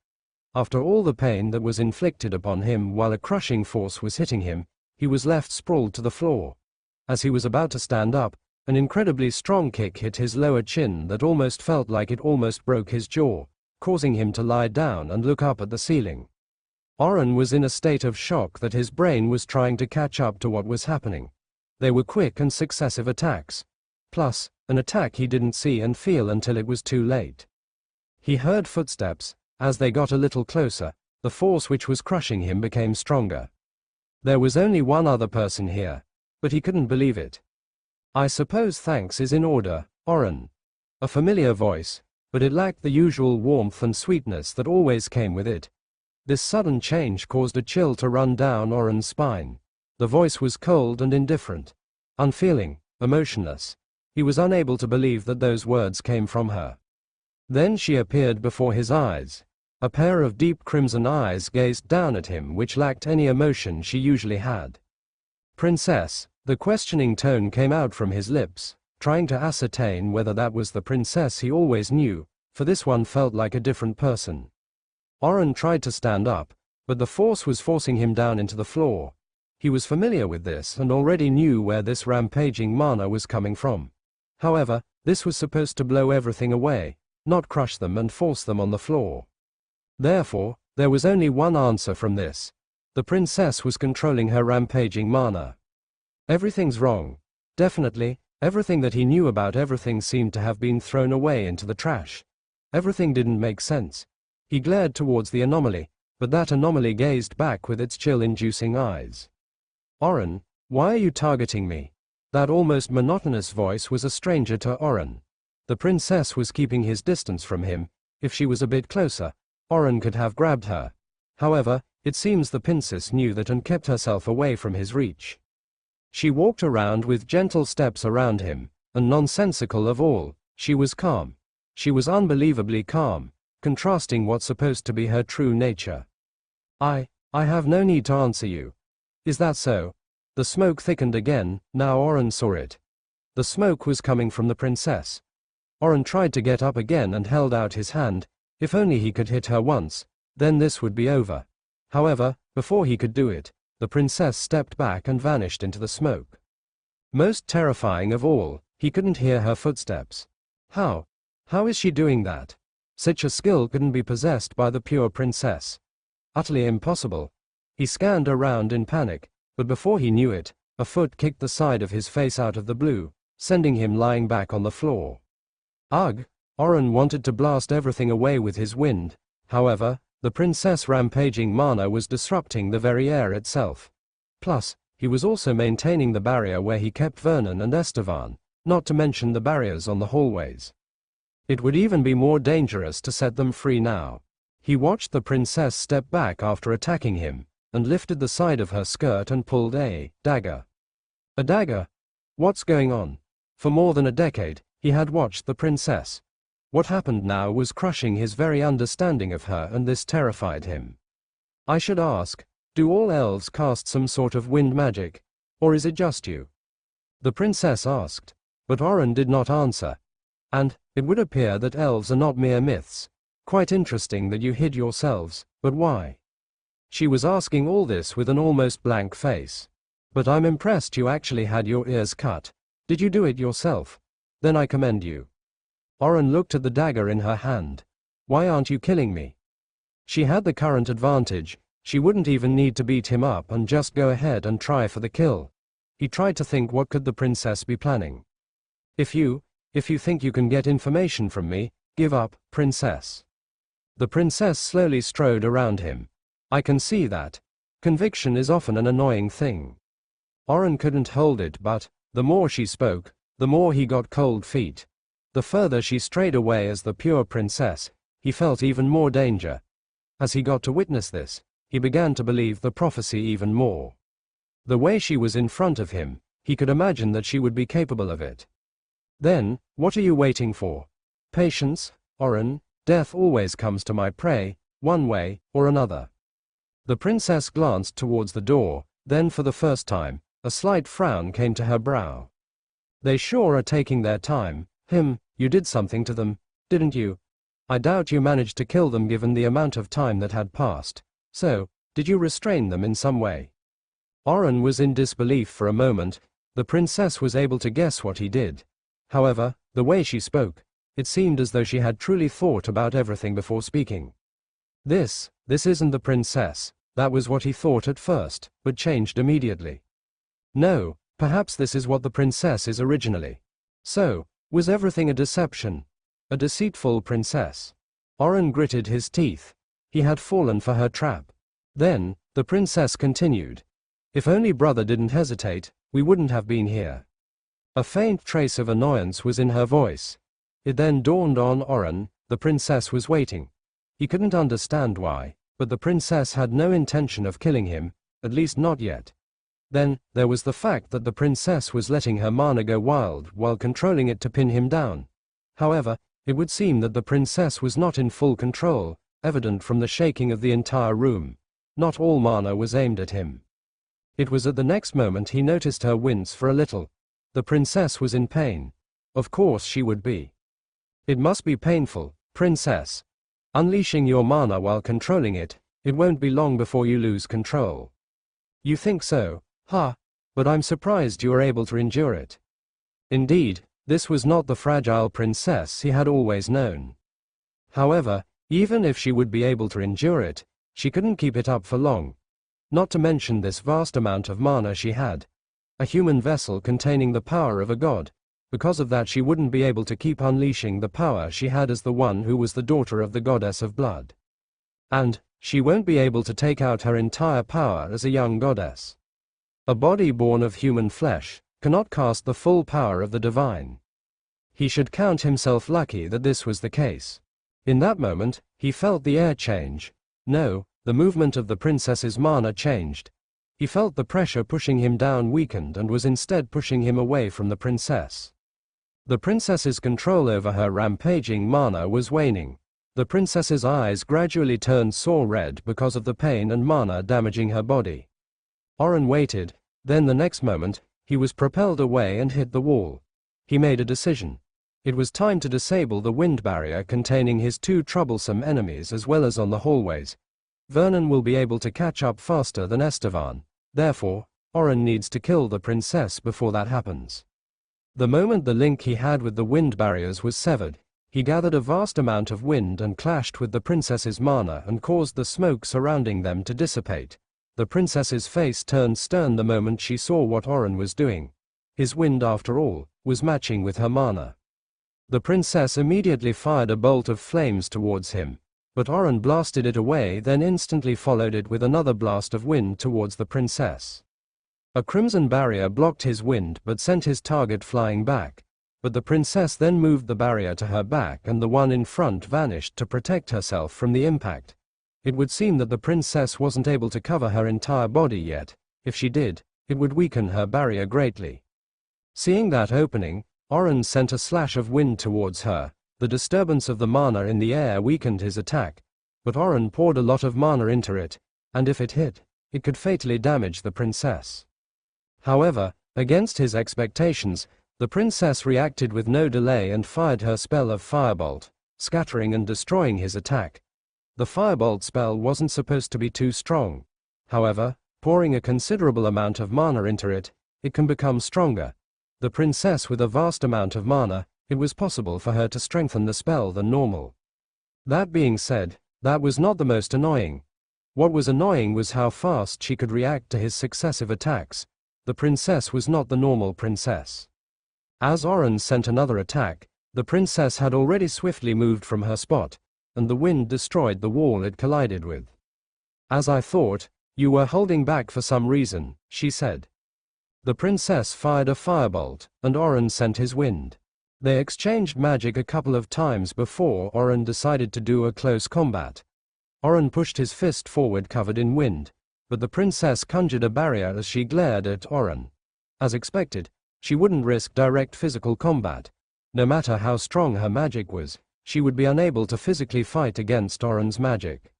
After all the pain that was inflicted upon him while a crushing force was hitting him, he was left sprawled to the floor. As he was about to stand up, an incredibly strong kick hit his lower chin that almost felt like it almost broke his jaw, causing him to lie down and look up at the ceiling. Oren was in a state of shock that his brain was trying to catch up to what was happening. They were quick and successive attacks. Plus, an attack he didn't see and feel until it was too late. He heard footsteps. As they got a little closer, the force which was crushing him became stronger. There was only one other person here, but he couldn't believe it. I suppose thanks is in order, Oren. A familiar voice, but it lacked the usual warmth and sweetness that always came with it. This sudden change caused a chill to run down Oren's spine. The voice was cold and indifferent, unfeeling, emotionless. He was unable to believe that those words came from her. Then she appeared before his eyes. A pair of deep crimson eyes gazed down at him which lacked any emotion she usually had. Princess, the questioning tone came out from his lips, trying to ascertain whether that was the princess he always knew, for this one felt like a different person. Oren tried to stand up, but the force was forcing him down into the floor. He was familiar with this and already knew where this rampaging mana was coming from. However, this was supposed to blow everything away, not crush them and force them on the floor. Therefore, there was only one answer from this. The princess was controlling her rampaging mana. Everything's wrong. Definitely, everything that he knew about everything seemed to have been thrown away into the trash. Everything didn't make sense. He glared towards the anomaly, but that anomaly gazed back with its chill-inducing eyes. Oren, why are you targeting me? That almost monotonous voice was a stranger to Oren. The princess was keeping his distance from him. If she was a bit closer, Oren could have grabbed her. However, it seems the princess knew that and kept herself away from his reach. She walked around with gentle steps around him, and nonsensical of all, she was calm. She was unbelievably calm, contrasting what's supposed to be her true nature. I have no need to answer you. Is that so? The smoke thickened again. Now Oren saw it. The smoke was coming from the princess. Oren tried to get up again and held out his hand. If only he could hit her once, then this would be over. However, before he could do it, the princess stepped back and vanished into the smoke. Most terrifying of all, he couldn't hear her footsteps. How is she doing that? Such a skill couldn't be possessed by the pure princess. Utterly impossible. He scanned around in panic, but before he knew it, a foot kicked the side of his face out of the blue, sending him lying back on the floor. Ugh! Oren wanted to blast everything away with his wind. However, the princess rampaging mana was disrupting the very air itself. Plus, he was also maintaining the barrier where he kept Vernon and Estevan, not to mention the barriers on the hallways. It would even be more dangerous to set them free now. He watched the princess step back after attacking him, and lifted the side of her skirt and pulled a dagger. A dagger? What's going on? For more than a decade, he had watched the princess. What happened now was crushing his very understanding of her, and this terrified him. I should ask, do all elves cast some sort of wind magic, or is it just you? the princess asked. But Oren did not answer. And, it would appear that elves are not mere myths. Quite interesting that you hid yourselves, but why? She was asking all this with an almost blank face. But I'm impressed you actually had your ears cut. Did you do it yourself? Then I commend you. Oren looked at the dagger in her hand. Why aren't you killing me? She had the current advantage. She wouldn't even need to beat him up and just go ahead and try for the kill. He tried to think what could the princess be planning. If you think you can get information from me, give up, princess. The princess slowly strode around him. I can see that. Conviction is often an annoying thing. Oren couldn't hold it, but, the more she spoke, the more he got cold feet. The further she strayed away as the pure princess, he felt even more danger. As he got to witness this, he began to believe the prophecy even more. The way she was in front of him, he could imagine that she would be capable of it. Then, what are you waiting for? Patience, Oren, death always comes to my prey, one way or another. The princess glanced towards the door, then for the first time, a slight frown came to her brow. They sure are taking their time. You did something to them, didn't you? I doubt you managed to kill them given the amount of time that had passed. So, did you restrain them in some way? Oren was in disbelief for a moment. The princess was able to guess what he did. However, the way she spoke, it seemed as though she had truly thought about everything before speaking. This isn't the princess. That was what he thought at first, but changed immediately. No, perhaps this is what the princess is originally. So, was everything a deception? A deceitful princess? Oren gritted his teeth. He had fallen for her trap. Then, the princess continued. If only brother didn't hesitate, we wouldn't have been here. A faint trace of annoyance was in her voice. It then dawned on Oren, the princess was waiting. He couldn't understand why, but the princess had no intention of killing him, at least not yet. Then, there was the fact that the princess was letting her mana go wild while controlling it to pin him down. However, it would seem that the princess was not in full control, evident from the shaking of the entire room. Not all mana was aimed at him. It was at the next moment he noticed her wince for a little. The princess was in pain. Of course she would be. It must be painful, princess. Unleashing your mana while controlling it, it won't be long before you lose control. You think so? But I'm surprised you are able to endure it. Indeed, this was not the fragile princess he had always known. However, even if she would be able to endure it, she couldn't keep it up for long. Not to mention this vast amount of mana she had. A human vessel containing the power of a god. Because of that she wouldn't be able to keep unleashing the power she had as the one who was the daughter of the goddess of blood. And, she won't be able to take out her entire power as a young goddess. A body born of human flesh cannot cast the full power of the divine. He should count himself lucky that this was the case. In that moment, he felt the air change. No, the movement of the princess's mana changed. He felt the pressure pushing him down weakened and was instead pushing him away from the princess. The princess's control over her rampaging mana was waning. The princess's eyes gradually turned sore red because of the pain and mana damaging her body. Oren waited, then the next moment, he was propelled away and hit the wall. He made a decision. It was time to disable the wind barrier containing his two troublesome enemies as well as on the hallways. Vernon will be able to catch up faster than Estevan. Therefore, Oren needs to kill the princess before that happens. The moment the link he had with the wind barriers was severed, he gathered a vast amount of wind and clashed with the princess's mana and caused the smoke surrounding them to dissipate. The princess's face turned stern the moment she saw what Oren was doing. His wind, after all, was matching with her mana. The princess immediately fired a bolt of flames towards him, but Oren blasted it away, then instantly followed it with another blast of wind towards the princess. A crimson barrier blocked his wind but sent his target flying back, but the princess then moved the barrier to her back and the one in front vanished to protect herself from the impact. It would seem that the princess wasn't able to cover her entire body yet. If she did, it would weaken her barrier greatly. Seeing that opening, Oren sent a slash of wind towards her. The disturbance of the mana in the air weakened his attack, but Oren poured a lot of mana into it, and if it hit, it could fatally damage the princess. However, Against his expectations, the princess reacted with no delay and fired her spell of firebolt, scattering and destroying his attack. The firebolt spell wasn't supposed to be too strong. However, pouring a considerable amount of mana into it, it can become stronger. The princess with a vast amount of mana, it was possible for her to strengthen the spell than normal. That being said, that was not the most annoying. What was annoying was how fast she could react to his successive attacks. The princess was not the normal princess. As Oren sent another attack, the princess had already swiftly moved from her spot, and the wind destroyed the wall it collided with. "As I thought, you were holding back for some reason," she said. The princess fired a firebolt, and Oren sent his wind. They exchanged magic a couple of times before Oren decided to do a close combat. Oren pushed his fist forward covered in wind, but the princess conjured a barrier as she glared at Oren. As expected, she wouldn't risk direct physical combat. No matter how strong her magic was, she would be unable to physically fight against Oren's magic.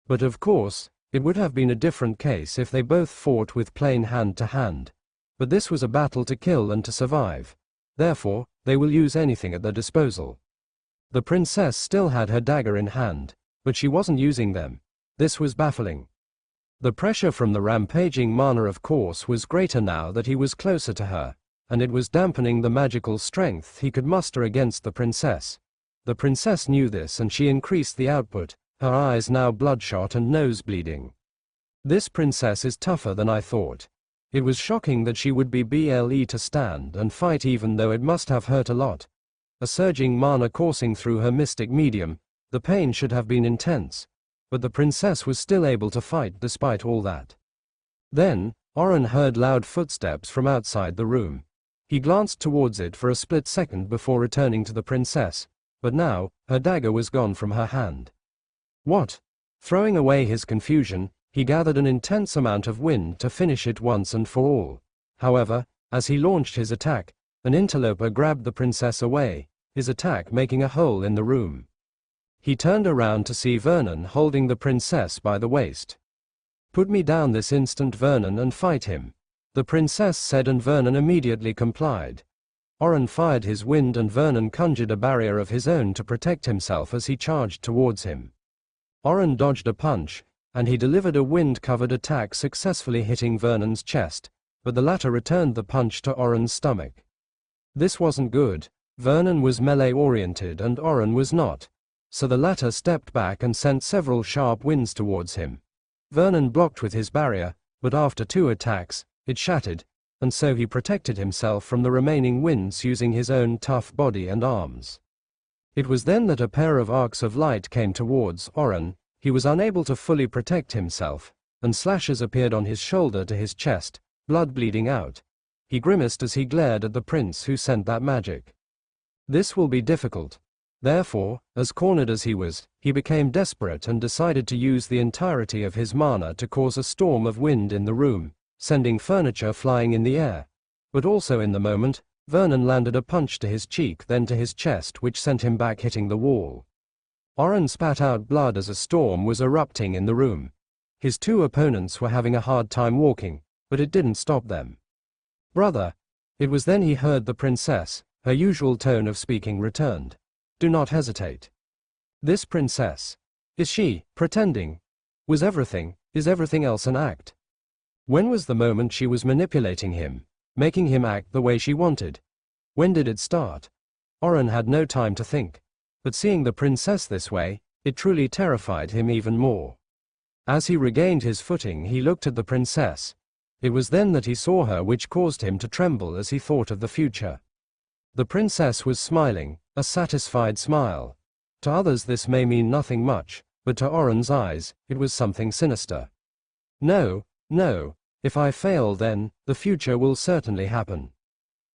But of course, it would have been a different case if they both fought with plain hand-to-hand. But this was a battle to kill and to survive. Therefore, they will use anything at their disposal. The princess still had her dagger in hand, but she wasn't using them. This was baffling. The pressure from the rampaging mana, of course, was greater now that he was closer to her, and it was dampening the magical strength he could muster against the princess. The princess knew this and she increased the output, her eyes now bloodshot and nose bleeding. This princess is tougher than I thought. It was shocking that she would be able to stand and fight even though it must have hurt a lot. A surging mana coursing through her mystic medium, the pain should have been intense. But the princess was still able to fight despite all that. Then, Oren heard loud footsteps from outside the room. He glanced towards it for a split second before returning to the princess, but now, her dagger was gone from her hand. What? Throwing away his confusion, he gathered an intense amount of wind to finish it once and for all. However, as he launched his attack, an interloper grabbed the princess away, his attack making a hole in the room. He turned around to see Vernon holding the princess by the waist. "Put me down this instant, Vernon, and fight him," the princess said, and Vernon immediately complied. Oren fired his wind and Vernon conjured a barrier of his own to protect himself as he charged towards him. Oren dodged a punch, and he delivered a wind-covered attack successfully hitting Vernon's chest, but the latter returned the punch to Oren's stomach. This wasn't good. Vernon was melee-oriented and Oren was not. So the latter stepped back and sent several sharp winds towards him. Vernon blocked with his barrier, but after 2 attacks, it shattered, and so he protected himself from the remaining winds using his own tough body and arms. It was then that a pair of arcs of light came towards Oren. He was unable to fully protect himself, and slashes appeared on his shoulder to his chest, blood bleeding out. He grimaced as he glared at the prince who sent that magic. This will be difficult. Therefore, as cornered as he was, he became desperate and decided to use the entirety of his mana to cause a storm of wind in the room, sending furniture flying in the air. But also in the moment, Vernon landed a punch to his cheek, then to his chest, which sent him back hitting the wall. Oren spat out blood as a storm was erupting in the room. His 2 opponents were having a hard time walking, but it didn't stop them. "Brother." It was then he heard the princess, her usual tone of speaking returned. "Do not hesitate. This princess. Is she pretending? Is everything else an act? When was the moment she was manipulating him, making him act the way she wanted? When did it start?" Oren had no time to think. But seeing the princess this way, it truly terrified him even more. As he regained his footing, he looked at the princess. It was then that he saw her, which caused him to tremble as he thought of the future. The princess was smiling, a satisfied smile. To others this may mean nothing much, but to Oren's eyes, it was something sinister. No, if I fail then, the future will certainly happen.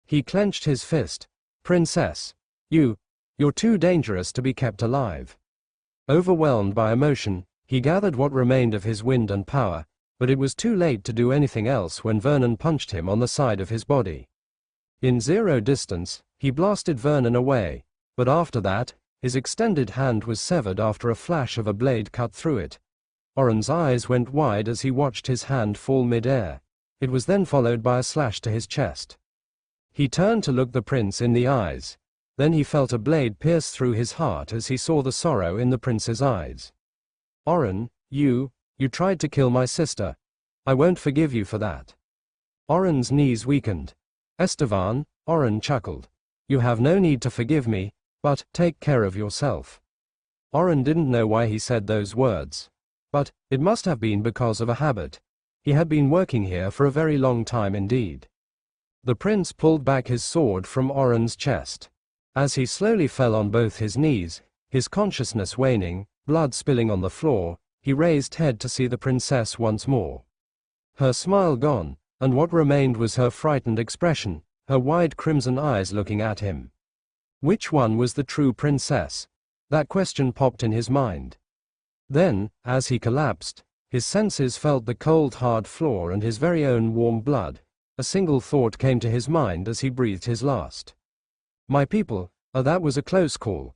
He clenched his fist. "Princess, you're too dangerous to be kept alive." Overwhelmed by emotion, he gathered what remained of his wind and power, but it was too late to do anything else when Vernon punched him on the side of his body. In 0 distance, he blasted Vernon away, but after that, his extended hand was severed after a flash of a blade cut through it. Oren's eyes went wide as he watched his hand fall mid-air. It was then followed by a slash to his chest. He turned to look the prince in the eyes. Then he felt a blade pierce through his heart as he saw the sorrow in the prince's eyes. Oren, you tried to kill my sister. I won't forgive you for that. Oren's knees weakened. Estevan, Oren chuckled. You have no need to forgive me, but take care of yourself. Oren didn't know why he said those words. But it must have been because of a habit. He had been working here for a very long time indeed. The prince pulled back his sword from Oren's chest. As he slowly fell on both his knees, his consciousness waning, blood spilling on the floor, he raised head to see the princess once more. Her smile gone, and what remained was her frightened expression, her wide crimson eyes looking at him. Which one was the true princess? That question popped in his mind. Then, as he collapsed, his senses felt the cold hard floor and his very own warm blood. A single thought came to his mind as he breathed his last. My people, that was a close call.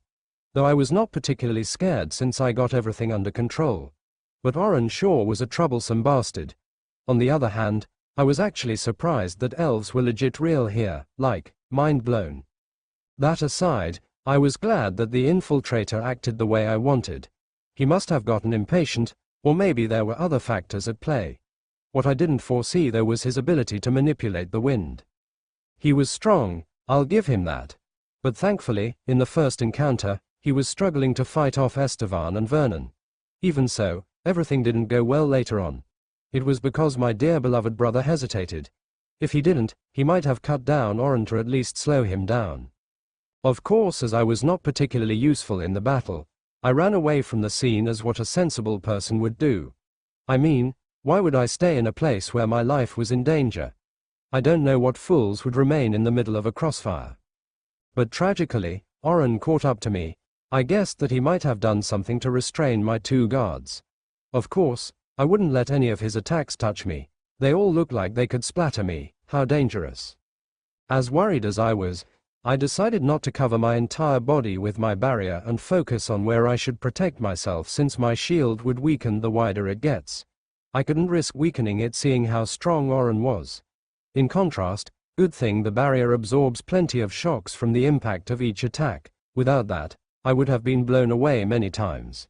Though I was not particularly scared since I got everything under control. But Oren sure was a troublesome bastard. On the other hand, I was actually surprised that elves were legit real here, like, mind blown. That aside, I was glad that the infiltrator acted the way I wanted. He must have gotten impatient, or maybe there were other factors at play. What I didn't foresee though was his ability to manipulate the wind. He was strong, I'll give him that. But thankfully, in the first encounter, he was struggling to fight off Estevan and Vernon. Even so, everything didn't go well later on. It was because my dear beloved brother hesitated. If he didn't, he might have cut down Oren to at least slow him down. Of course, as I was not particularly useful in the battle, I ran away from the scene as what a sensible person would do. I mean, why would I stay in a place where my life was in danger? I don't know what fools would remain in the middle of a crossfire. But tragically, Oren caught up to me. I guessed that he might have done something to restrain my two guards. Of course, I wouldn't let any of his attacks touch me. They all looked like they could splatter me. How dangerous. As worried as I was, I decided not to cover my entire body with my barrier and focus on where I should protect myself since my shield would weaken the wider it gets. I couldn't risk weakening it seeing how strong Oren was. In contrast, good thing the barrier absorbs plenty of shocks from the impact of each attack. Without that, I would have been blown away many times.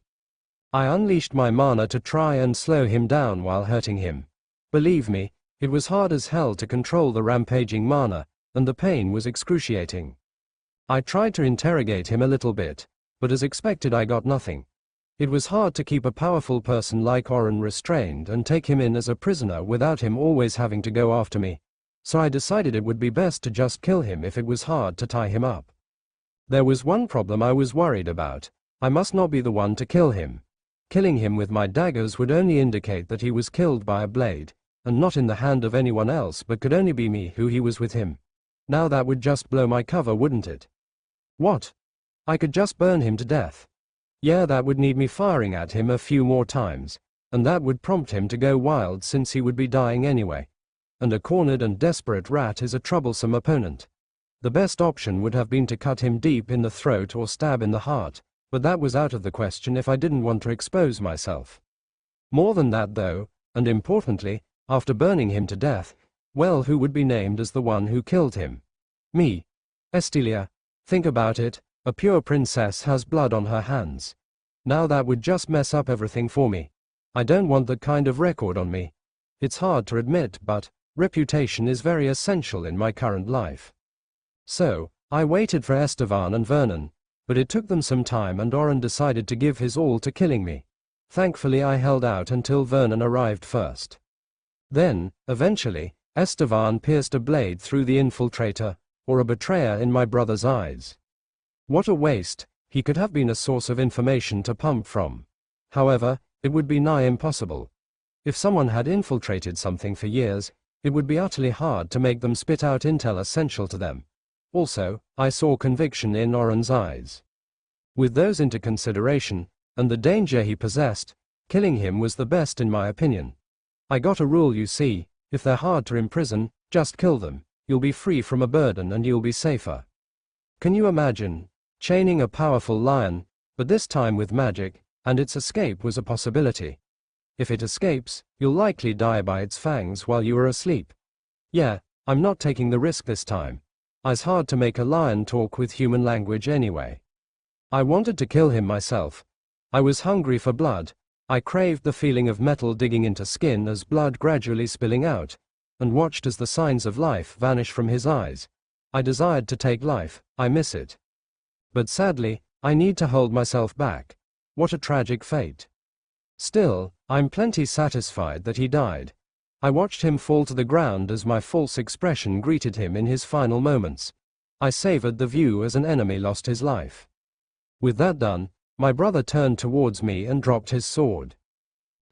I unleashed my mana to try and slow him down while hurting him. Believe me, it was hard as hell to control the rampaging mana, and the pain was excruciating. I tried to interrogate him a little bit, but as expected I got nothing. It was hard to keep a powerful person like Oren restrained and take him in as a prisoner without him always having to go after me, so I decided it would be best to just kill him if it was hard to tie him up. There was one problem I was worried about. I must not be the one to kill him. Killing him with my daggers would only indicate that he was killed by a blade, and not in the hand of anyone else but could only be me who he was with him. Now that would just blow my cover, wouldn't it? What? I could just burn him to death. Yeah, that would need me firing at him a few more times, and that would prompt him to go wild since he would be dying anyway. And a cornered and desperate rat is a troublesome opponent. The best option would have been to cut him deep in the throat or stab in the heart, but that was out of the question if I didn't want to expose myself. More than that though, and importantly, after burning him to death, well, who would be named as the one who killed him? Me. Estilia. Think about it, a pure princess has blood on her hands. Now that would just mess up everything for me. I don't want that kind of record on me. It's hard to admit, but reputation is very essential in my current life. So, I waited for Estevan and Vernon, but it took them some time and Oren decided to give his all to killing me. Thankfully I held out until Vernon arrived first. Then, eventually, Estevan pierced a blade through the infiltrator, or a betrayer in my brother's eyes. What a waste, he could have been a source of information to pump from. However, it would be nigh impossible. If someone had infiltrated something for years, it would be utterly hard to make them spit out intel essential to them. Also, I saw conviction in Oren's eyes. With those into consideration, and the danger he possessed, killing him was the best in my opinion. I got a rule, you see, if they're hard to imprison, just kill them, you'll be free from a burden and you'll be safer. Can you imagine? Chaining a powerful lion, but this time with magic, and its escape was a possibility. If it escapes, you'll likely die by its fangs while you are asleep. Yeah, I'm not taking the risk this time. It's hard to make a lion talk with human language anyway. I wanted to kill him myself. I was hungry for blood. I craved the feeling of metal digging into skin as blood gradually spilling out, and watched as the signs of life vanish from his eyes. I desired to take life, I miss it. But sadly, I need to hold myself back. What a tragic fate. Still, I'm plenty satisfied that he died. I watched him fall to the ground as my false expression greeted him in his final moments. I savored the view as an enemy lost his life. With that done, my brother turned towards me and dropped his sword.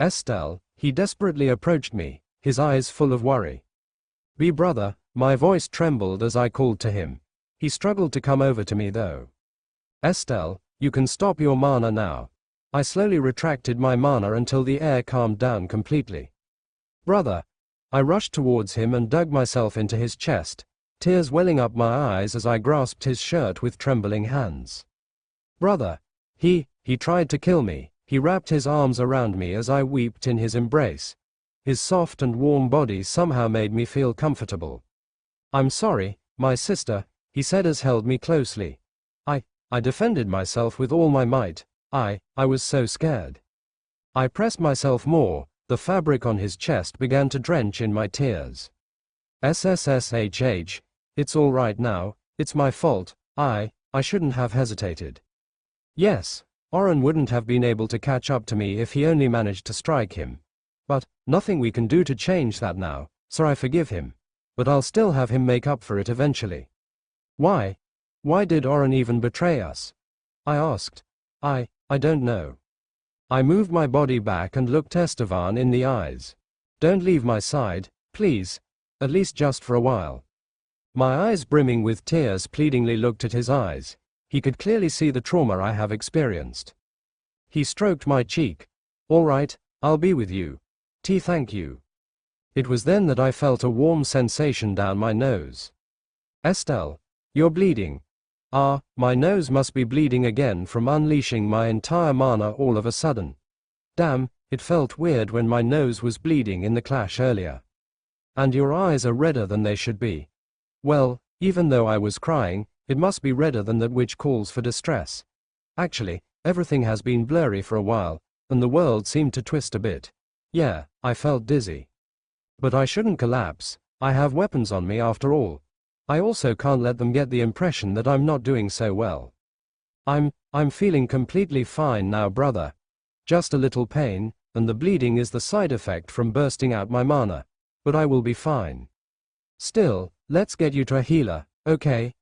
Estelle, he desperately approached me, his eyes full of worry. Be brother, my voice trembled as I called to him. He struggled to come over to me though. Estelle, you can stop your mana now. I slowly retracted my mana until the air calmed down completely. Brother. I rushed towards him and dug myself into his chest, tears welling up my eyes as I grasped his shirt with trembling hands. Brother. He tried to kill me. He wrapped his arms around me as I wept in his embrace. His soft and warm body somehow made me feel comfortable. I'm sorry, my sister, he said as held me closely. I defended myself with all my might. I was so scared. I pressed myself more, the fabric on his chest began to drench in my tears. SSSHH, it's all right now, it's my fault, I shouldn't have hesitated. Yes, Oren wouldn't have been able to catch up to me if he only managed to strike him. But, nothing we can do to change that now, so I forgive him. But I'll still have him make up for it eventually. Why? Why did Oren even betray us? I asked. I don't know. I moved my body back and looked Estevan in the eyes. Don't leave my side, please, at least just for a while. My eyes brimming with tears pleadingly looked at his eyes. He could clearly see the trauma I have experienced. He stroked my cheek. All right, I'll be with you. Thank you. It was then that I felt a warm sensation down my nose. Estelle, you're bleeding. My nose must be bleeding again from unleashing my entire mana all of a sudden. Damn, it felt weird when my nose was bleeding in the clash earlier. And your eyes are redder than they should be. Well, even though I was crying, it must be redder than that which calls for distress. Actually, everything has been blurry for a while, and the world seemed to twist a bit. Yeah, I felt dizzy. But I shouldn't collapse. I have weapons on me after all. I also can't let them get the impression that I'm not doing so well. I'm feeling completely fine now, brother. Just a little pain, and the bleeding is the side effect from bursting out my mana. But I will be fine. Still, let's get you to a healer, okay?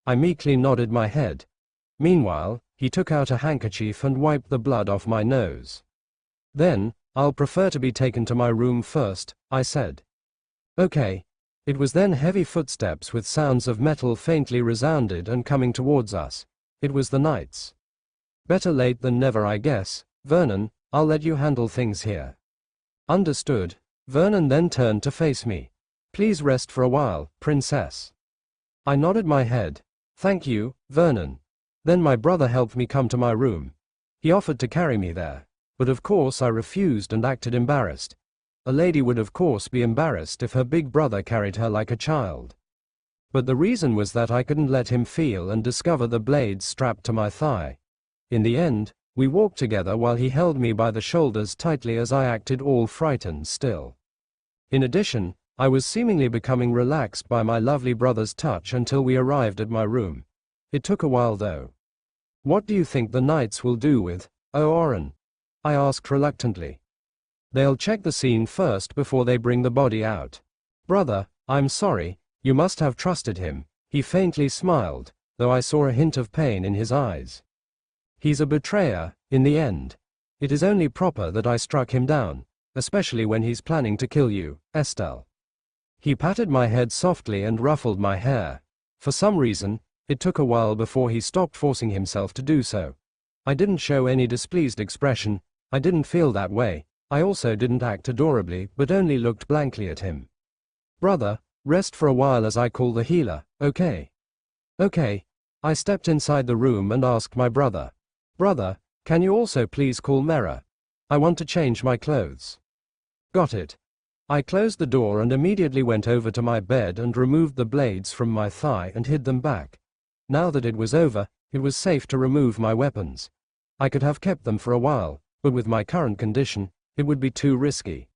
I meekly nodded my head. Meanwhile, he took out a handkerchief and wiped the blood off my nose. Then, I'll prefer to be taken to my room first, I said. Okay. It was then heavy footsteps with sounds of metal faintly resounded and coming towards us. It was the knights. Better late than never, I guess. Vernon, I'll let you handle things here. Understood. Vernon then turned to face me. Please rest for a while, princess. I nodded my head. Thank you, Vernon. Then my brother helped me come to my room. He offered to carry me there, but of course I refused and acted embarrassed. A lady would of course be embarrassed if her big brother carried her like a child. But the reason was that I couldn't let him feel and discover the blades strapped to my thigh. In the end, we walked together while he held me by the shoulders tightly as I acted all frightened still. In addition, I was seemingly becoming relaxed by my lovely brother's touch until we arrived at my room. It took a while though. What do you think the knights will do with Oren? I asked reluctantly. They'll check the scene first before they bring the body out. Brother, I'm sorry, you must have trusted him. He faintly smiled, though I saw a hint of pain in his eyes. He's a betrayer, in the end. It is only proper that I struck him down, especially when he's planning to kill you, Estelle. He patted my head softly and ruffled my hair. For some reason, it took a while before he stopped forcing himself to do so. I didn't show any displeased expression. I didn't feel that way. I also didn't act adorably, but only looked blankly at him. Brother, rest for a while as I call the healer, okay? Okay. I stepped inside the room and asked my brother. Brother, can you also please call Mera? I want to change my clothes. Got it. I closed the door and immediately went over to my bed and removed the blades from my thigh and hid them back. Now that it was over, it was safe to remove my weapons. I could have kept them for a while, but with my current condition, it would be too risky.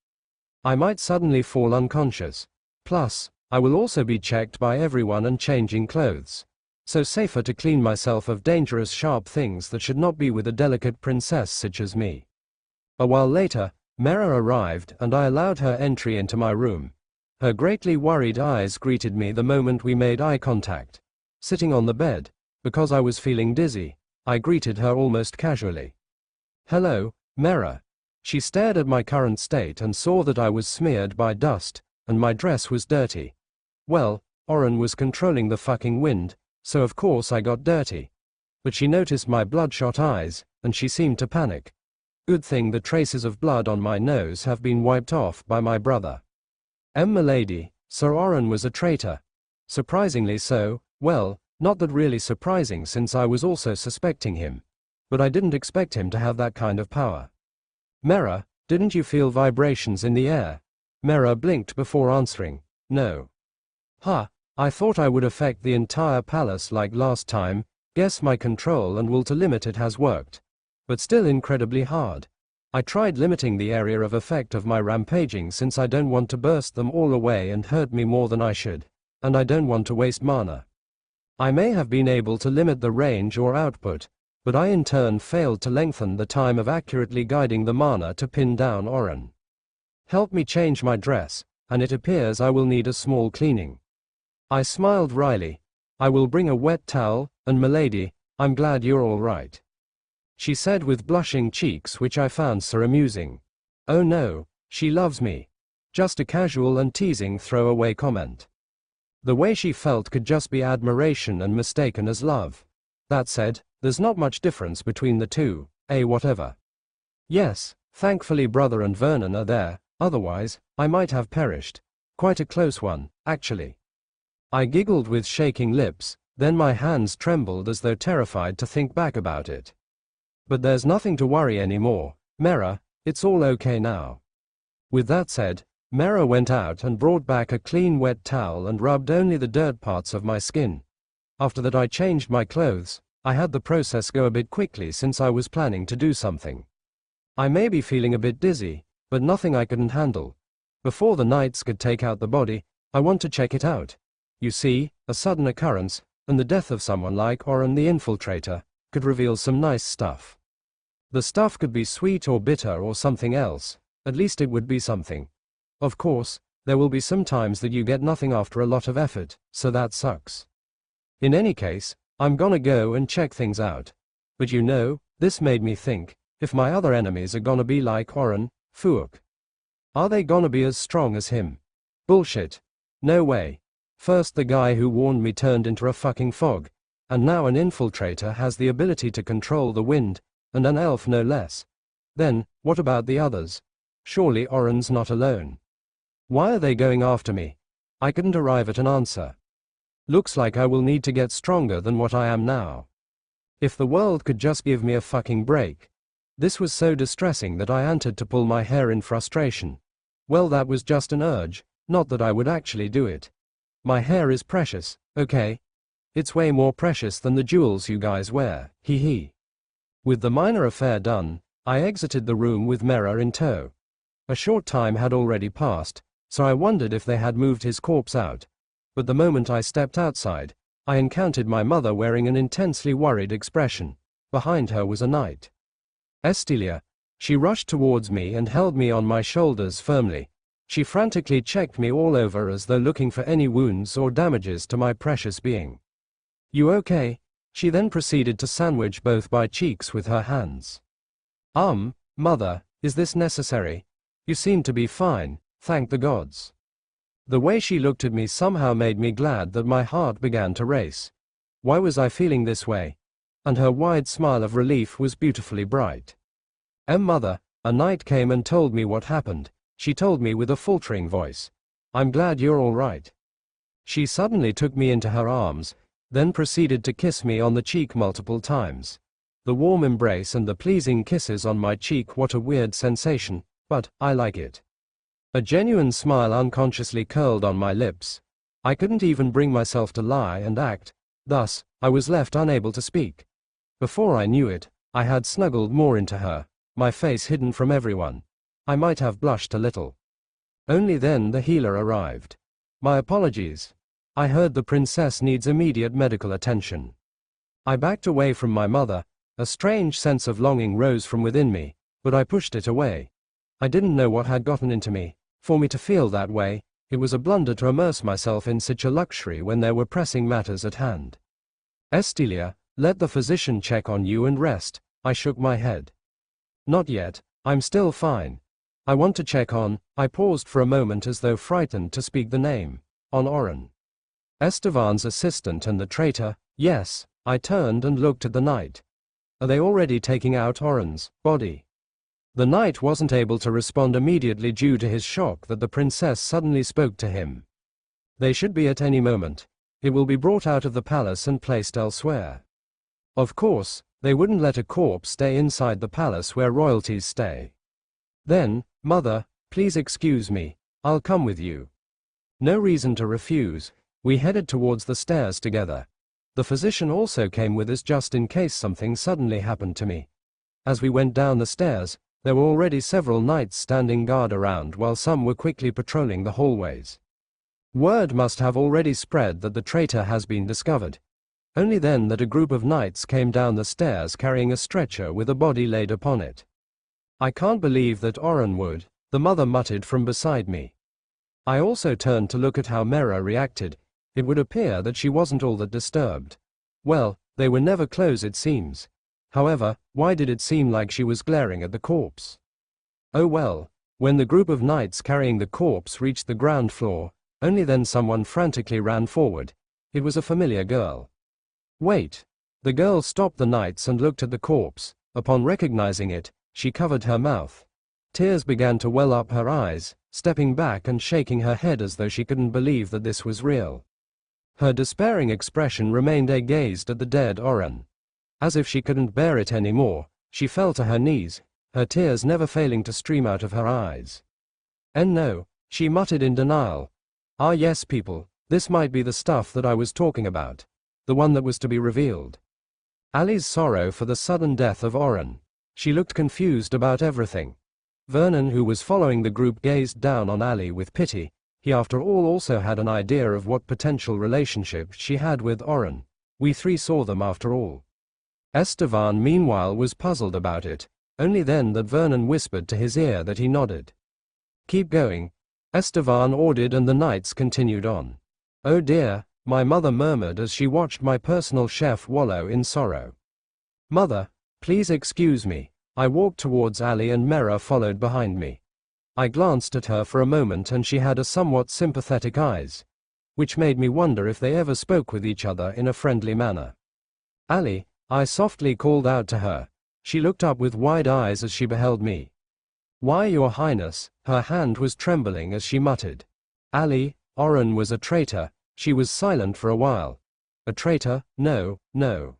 I might suddenly fall unconscious. Plus, I will also be checked by everyone and changing clothes. So safer to clean myself of dangerous sharp things that should not be with a delicate princess such as me. A while later, Mera arrived and I allowed her entry into my room. Her greatly worried eyes greeted me the moment we made eye contact. Sitting on the bed, because I was feeling dizzy, I greeted her almost casually. Hello, Mera. She stared at my current state and saw that I was smeared by dust, and my dress was dirty. Well, Oren was controlling the fucking wind, so of course I got dirty. But she noticed my bloodshot eyes, and she seemed to panic. Good thing the traces of blood on my nose have been wiped off by my brother. Milady, Sir Oren was a traitor. Surprisingly so, well, not that really surprising since I was also suspecting him. But I didn't expect him to have that kind of power. Mera, didn't you feel vibrations in the air? Mera blinked before answering. No. Huh, I thought I would affect the entire palace like last time. Guess my control and will to limit it has worked. But still incredibly hard. I tried limiting the area of effect of my rampaging since I don't want to burst them all away and hurt me more than I should. And I don't want to waste mana. I may have been able to limit the range or output, but I in turn failed to lengthen the time of accurately guiding the mana to pin down Oren. Help me change my dress, and it appears I will need a small cleaning. I smiled wryly. I will bring a wet towel, and milady, I'm glad you're all right. She said with blushing cheeks, which I found so amusing. Oh no, she loves me. Just a casual and teasing throwaway comment. The way she felt could just be admiration and mistaken as love. That said, there's not much difference between the two, whatever. Yes, thankfully brother and Vernon are there, otherwise, I might have perished. Quite a close one, actually. I giggled with shaking lips, then my hands trembled as though terrified to think back about it. But there's nothing to worry anymore, Mera, it's all okay now. With that said, Mera went out and brought back a clean wet towel and rubbed only the dirt parts of my skin. After that I changed my clothes. I had the process go a bit quickly since I was planning to do something. I may be feeling a bit dizzy, but nothing I couldn't handle. Before the knights could take out the body, I want to check it out. You see, a sudden occurrence, and the death of someone like Oren the Infiltrator, could reveal some nice stuff. The stuff could be sweet or bitter or something else, at least it would be something. Of course, there will be some times that you get nothing after a lot of effort, so that sucks. In any case, I'm gonna go and check things out. But you know, this made me think, if my other enemies are gonna be like Oren, Fuuk. Are they gonna be as strong as him? Bullshit. No way. First the guy who warned me turned into a fucking fog, and now an infiltrator has the ability to control the wind, and an elf no less. Then, what about the others? Surely Oren's not alone. Why are they going after me? I couldn't arrive at an answer. Looks like I will need to get stronger than what I am now. If the world could just give me a fucking break. This was so distressing that I answered to pull my hair in frustration. Well, that was just an urge, not that I would actually do it. My hair is precious, okay? It's way more precious than the jewels you guys wear, hee hee. With the minor affair done, I exited the room with Mera in tow. A short time had already passed, so I wondered if they had moved his corpse out. But the moment I stepped outside, I encountered my mother wearing an intensely worried expression. Behind her was a knight. Estilia. She rushed towards me and held me on my shoulders firmly. She frantically checked me all over as though looking for any wounds or damages to my precious being. You okay? She then proceeded to sandwich both my cheeks with her hands. Mother, is this necessary? You seem to be fine, thank the gods. The way she looked at me somehow made me glad that my heart began to race. Why was I feeling this way? And her wide smile of relief was beautifully bright. Mother, a knight came and told me what happened. She told me with a faltering voice. I'm glad you're all right. She suddenly took me into her arms, then proceeded to kiss me on the cheek multiple times. The warm embrace and the pleasing kisses on my cheek, what a weird sensation, but I like it. A genuine smile unconsciously curled on my lips. I couldn't even bring myself to lie and act, thus, I was left unable to speak. Before I knew it, I had snuggled more into her, my face hidden from everyone. I might have blushed a little. Only then the healer arrived. My apologies. I heard the princess needs immediate medical attention. I backed away from my mother. A strange sense of longing rose from within me, but I pushed it away. I didn't know what had gotten into me. For me to feel that way, it was a blunder to immerse myself in such a luxury when there were pressing matters at hand. Estelia, let the physician check on you and rest. I shook my head. Not yet, I'm still fine. I want to check on, I paused for a moment as though frightened to speak the name, on Oren. Estevan's assistant and the traitor, yes, I turned and looked at the knight. Are they already taking out Oren's body? The knight wasn't able to respond immediately due to his shock that the princess suddenly spoke to him. They should be at any moment. It will be brought out of the palace and placed elsewhere. Of course, they wouldn't let a corpse stay inside the palace where royalties stay. Then, mother, please excuse me, I'll come with you. No reason to refuse. We headed towards the stairs together. The physician also came with us just in case something suddenly happened to me. As we went down the stairs, there were already several knights standing guard around while some were quickly patrolling the hallways. Word must have already spread that the traitor has been discovered. Only then that a group of knights came down the stairs carrying a stretcher with a body laid upon it. I can't believe that Oren would, the mother muttered from beside me. I also turned to look at how Mera reacted. It would appear that she wasn't all that disturbed. Well, they were never close it seems. However, why did it seem like she was glaring at the corpse? Oh well, when the group of knights carrying the corpse reached the ground floor, only then someone frantically ran forward. It was a familiar girl. Wait. The girl stopped the knights and looked at the corpse. Upon recognizing it, she covered her mouth. Tears began to well up her eyes, stepping back and shaking her head as though she couldn't believe that this was real. Her despairing expression remained gazed at the dead Oren. As if she couldn't bear it anymore, she fell to her knees, her tears never failing to stream out of her eyes. And no, she muttered in denial. Ah yes people, this might be the stuff that I was talking about. The one that was to be revealed. Ali's sorrow for the sudden death of Oren. She looked confused about everything. Vernon, who was following the group, gazed down on Ali with pity. He after all also had an idea of what potential relationship she had with Oren. We three saw them after all. Estevan meanwhile was puzzled about it. Only then that Vernon whispered to his ear that he nodded. Keep going, Estevan ordered, and the knights continued on. Oh dear, my mother murmured as she watched my personal chef wallow in sorrow. Mother, please excuse me. I walked towards Ali and Mera followed behind me. I glanced at her for a moment and she had a somewhat sympathetic eyes, which made me wonder if they ever spoke with each other in a friendly manner. Ali, I softly called out to her. She looked up with wide eyes as she beheld me. Why, your highness, her hand was trembling as she muttered. Ali, Oren was a traitor. She was silent for a while. A traitor? No, no.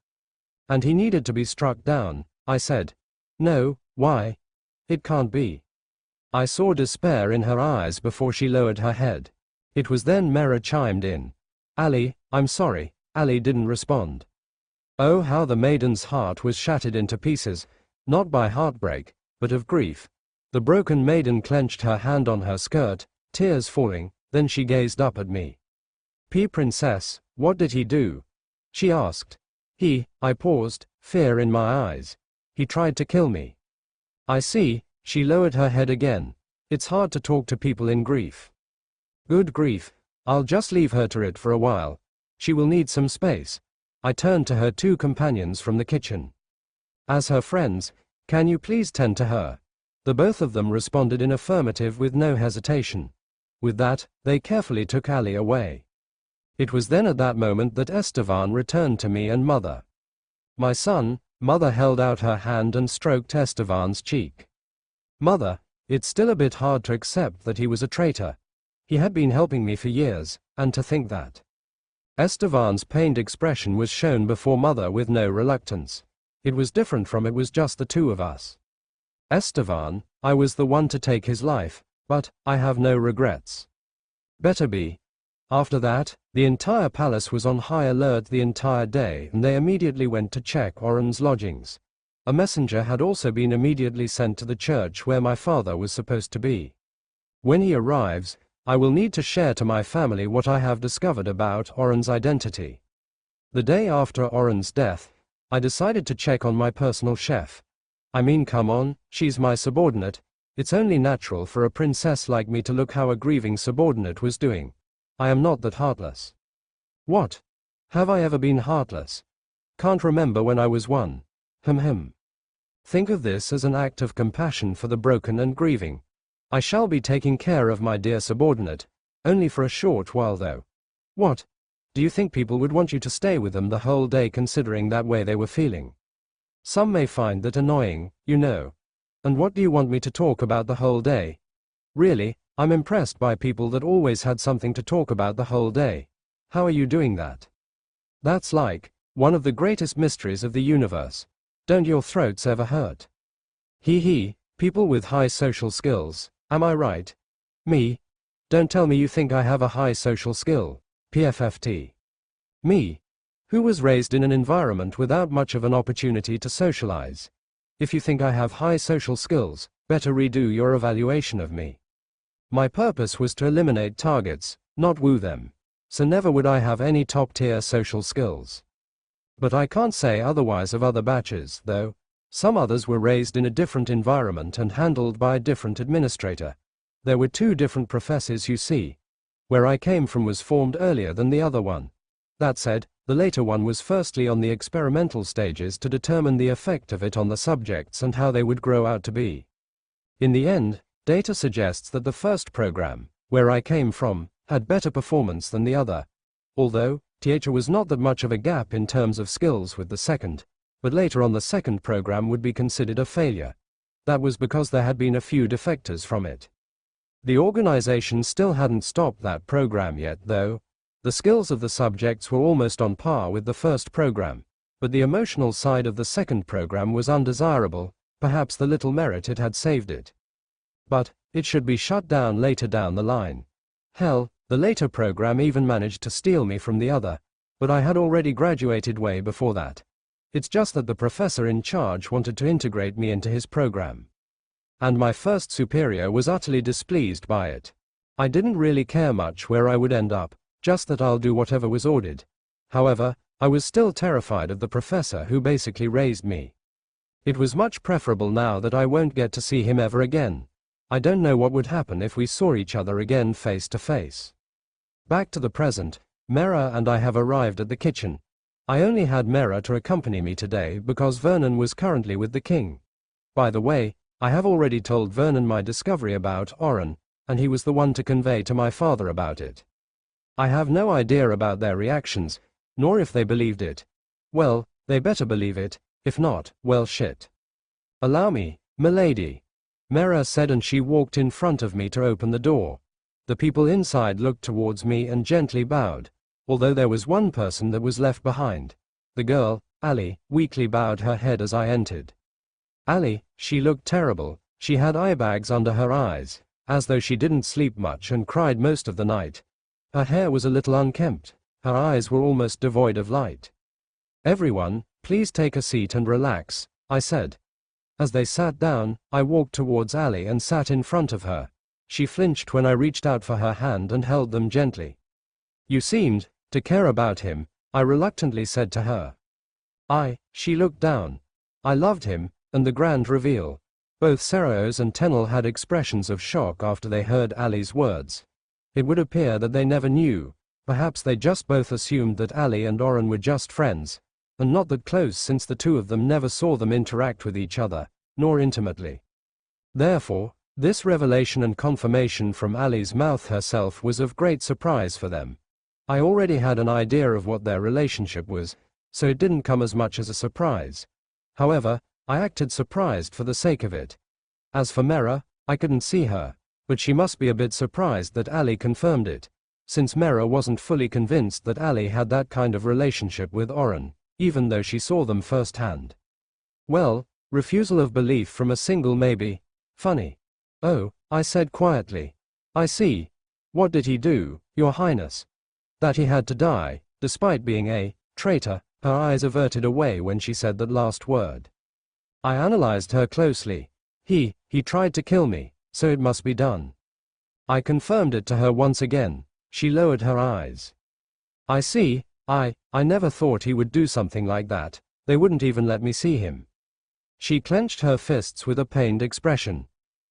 And he needed to be struck down, I said. No, why? It can't be. I saw despair in her eyes before she lowered her head. It was then Mera chimed in. Ali, I'm sorry. Ali didn't respond. Oh, how the maiden's heart was shattered into pieces, not by heartbreak, but of grief. The broken maiden clenched her hand on her skirt, tears falling, then she gazed up at me. Princess, what did he do? She asked. I paused, fear in my eyes. He tried to kill me. I see, she lowered her head again. It's hard to talk to people in grief. Good grief, I'll just leave her to it for a while. She will need some space. I turned to her two companions from the kitchen. As her friends, can you please tend to her? The both of them responded in affirmative with no hesitation. With that, they carefully took Ali away. It was then at that moment that Estevan returned to me and mother. My son, mother held out her hand and stroked Estevan's cheek. Mother, it's still a bit hard to accept that he was a traitor. He had been helping me for years, and to think that. Estevan's pained expression was shown before mother with no reluctance. It was different from it was just the two of us. Estevan, I was the one to take his life, but I have no regrets. Better be. After that, the entire palace was on high alert the entire day, and they immediately went to check Oren's lodgings. A messenger had also been immediately sent to the church where my father was supposed to be. When he arrives, I will need to share to my family what I have discovered about Oren's identity. The day after Oren's death, I decided to check on my personal chef. I mean, come on, she's my subordinate. It's only natural for a princess like me to look how a grieving subordinate was doing. I am not that heartless. What? Have I ever been heartless? Can't remember when I was one. Think of this as an act of compassion for the broken and grieving. I shall be taking care of my dear subordinate, only for a short while though. What? Do you think people would want you to stay with them the whole day considering that way they were feeling? Some may find that annoying, you know. And what do you want me to talk about the whole day? Really, I'm impressed by people that always had something to talk about the whole day. How are you doing that? That's like one of the greatest mysteries of the universe. Don't your throats ever hurt? Hee, people with high social skills, am I right? Me? Don't tell me you think I have a high social skill, PFFT. Me? Who was raised in an environment without much of an opportunity to socialize. If you think I have high social skills, better redo your evaluation of me. My purpose was to eliminate targets, not woo them. So never would I have any top-tier social skills. But I can't say otherwise of other batches, though. Some others were raised in a different environment and handled by a different administrator. There were two different professors, you see. Where I came from was formed earlier than the other one. That said, the later one was firstly on the experimental stages to determine the effect of it on the subjects and how they would grow out to be. In the end, data suggests that the first program, where I came from, had better performance than the other, although there was not that much of a gap in terms of skills with the second, but later on the second program would be considered a failure. That was because there had been a few defectors from it. The organization still hadn't stopped that program yet, though. The skills of the subjects were almost on par with the first program, but the emotional side of the second program was undesirable, perhaps the little merit it had saved it. But it should be shut down later down the line. Hell, the later program even managed to steal me from the other, but I had already graduated way before that. It's just that the professor in charge wanted to integrate me into his program. And my first superior was utterly displeased by it. I didn't really care much where I would end up, just that I'll do whatever was ordered. However, I was still terrified of the professor who basically raised me. It was much preferable now that I won't get to see him ever again. I don't know what would happen if we saw each other again face to face. Back to the present, Mera and I have arrived at the kitchen. I only had Mera to accompany me today because Vernon was currently with the king. By the way, I have already told Vernon my discovery about Oren, and he was the one to convey to my father about it. I have no idea about their reactions, nor if they believed it. Well, they better believe it, if not, well shit. Allow me, milady, Mera said, and she walked in front of me to open the door. The people inside looked towards me and gently bowed, although there was one person that was left behind. The girl, Ali, weakly bowed her head as I entered. Ali, she looked terrible. She had eye bags under her eyes, as though she didn't sleep much and cried most of the night. Her hair was a little unkempt. Her eyes were almost devoid of light. Everyone, please take a seat and relax, I said. As they sat down, I walked towards Ali and sat in front of her. She flinched when I reached out for her hand and held them gently. You seemed to care about him, I reluctantly said to her. She looked down. I loved him, and the grand reveal. Both Sereos and Tenel had expressions of shock after they heard Ali's words. It would appear that they never knew. Perhaps they just both assumed that Ali and Oren were just friends, and not that close, since the two of them never saw them interact with each other, nor intimately. Therefore, this revelation and confirmation from Ali's mouth herself was of great surprise for them. I already had an idea of what their relationship was, so it didn't come as much as a surprise. However, I acted surprised for the sake of it. As for Mera, I couldn't see her, but she must be a bit surprised that Ali confirmed it, since Mera wasn't fully convinced that Ali had that kind of relationship with Oren, even though she saw them firsthand. Well, refusal of belief from a single maybe. Funny. Oh, I said quietly. I see. What did he do, Your Highness? That he had to die, despite being a traitor. Her eyes averted away when she said that last word. I analyzed her closely. He tried to kill me, so it must be done. I confirmed it to her once again. She lowered her eyes. I see. I never thought he would do something like that. They wouldn't even let me see him. She clenched her fists with a pained expression.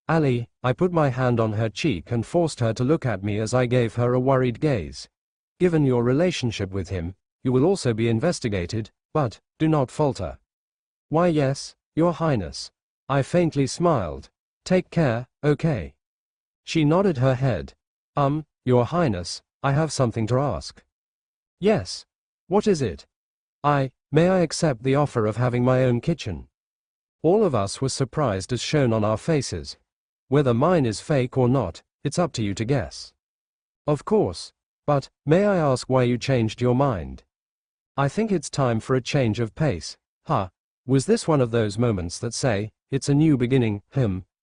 Ali, I put my hand on her cheek and forced her to look at me as I gave her a worried gaze. Given your relationship with him, you will also be investigated, but do not falter. Why yes, Your Highness. I faintly smiled. Take care, okay? She nodded her head. Your Highness, I have something to ask. Yes. What is it? May I accept the offer of having my own kitchen? All of us were surprised as shown on our faces. Whether mine is fake or not, it's up to you to guess. Of course. But, may I ask why you changed your mind? I think it's time for a change of pace. Was this one of those moments that say, it's a new beginning,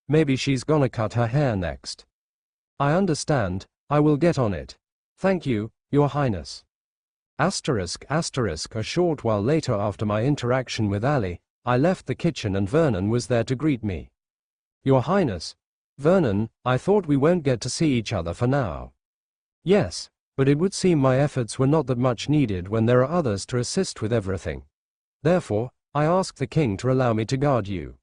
maybe she's gonna cut her hair next. I understand, I will get on it. Thank you, Your Highness. A short while later after my interaction with Ali, I left the kitchen and Vernon was there to greet me. Your Highness. Vernon, I thought we won't get to see each other for now. Yes, but it would seem my efforts were not that much needed when there are others to assist with everything. Therefore, I asked the king to allow me to guard you.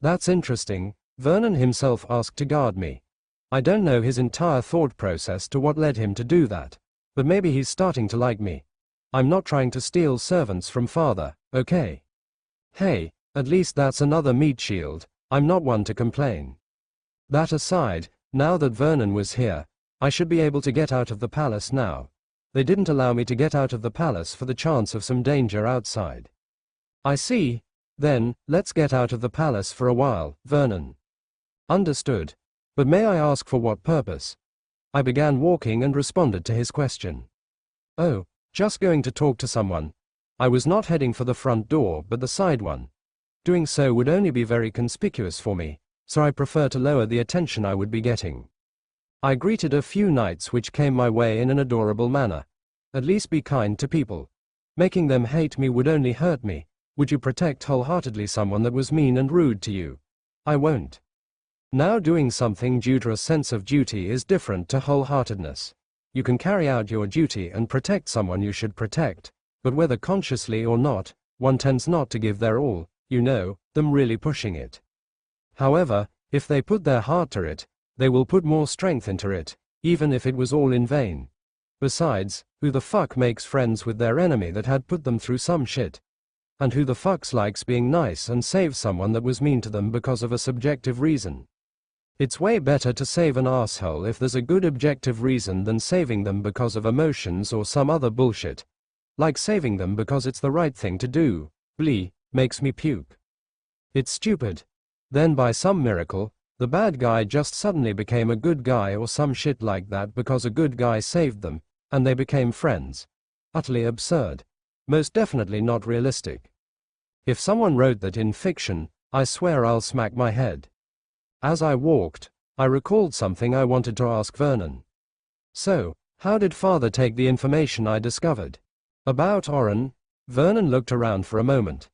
That's interesting. Vernon himself asked to guard me. I don't know his entire thought process to what led him to do that, but maybe he's starting to like me. I'm not trying to steal servants from father, okay? Hey, at least that's another meat shield. I'm not one to complain. That aside, now that Vernon was here, I should be able to get out of the palace now. They didn't allow me to get out of the palace for the chance of some danger outside. I see. Then, let's get out of the palace for a while, Vernon. Understood. But may I ask for what purpose? I began walking and responded to his question. Oh, just going to talk to someone. I was not heading for the front door but the side one. Doing so would only be very conspicuous for me, so I prefer to lower the attention I would be getting. I greeted a few knights which came my way in an adorable manner. At least be kind to people. Making them hate me would only hurt me. Would you protect wholeheartedly someone that was mean and rude to you? I won't. Now doing something due to a sense of duty is different to wholeheartedness. You can carry out your duty and protect someone you should protect, but whether consciously or not, one tends not to give their all, them really pushing it. However, if they put their heart to it, they will put more strength into it, even if it was all in vain. Besides, who the fuck makes friends with their enemy that had put them through some shit? And who the fucks likes being nice and save someone that was mean to them because of a subjective reason? It's way better to save an asshole if there's a good objective reason than saving them because of emotions or some other bullshit. Like saving them because it's the right thing to do. Makes me puke. It's stupid. Then by some miracle, the bad guy just suddenly became a good guy or some shit like that because a good guy saved them, and they became friends. Utterly absurd. Most definitely not realistic. If someone wrote that in fiction, I swear I'll smack my head. As I walked, I recalled something I wanted to ask Vernon. So, how did father take the information I discovered? About Oren? Vernon looked around for a moment.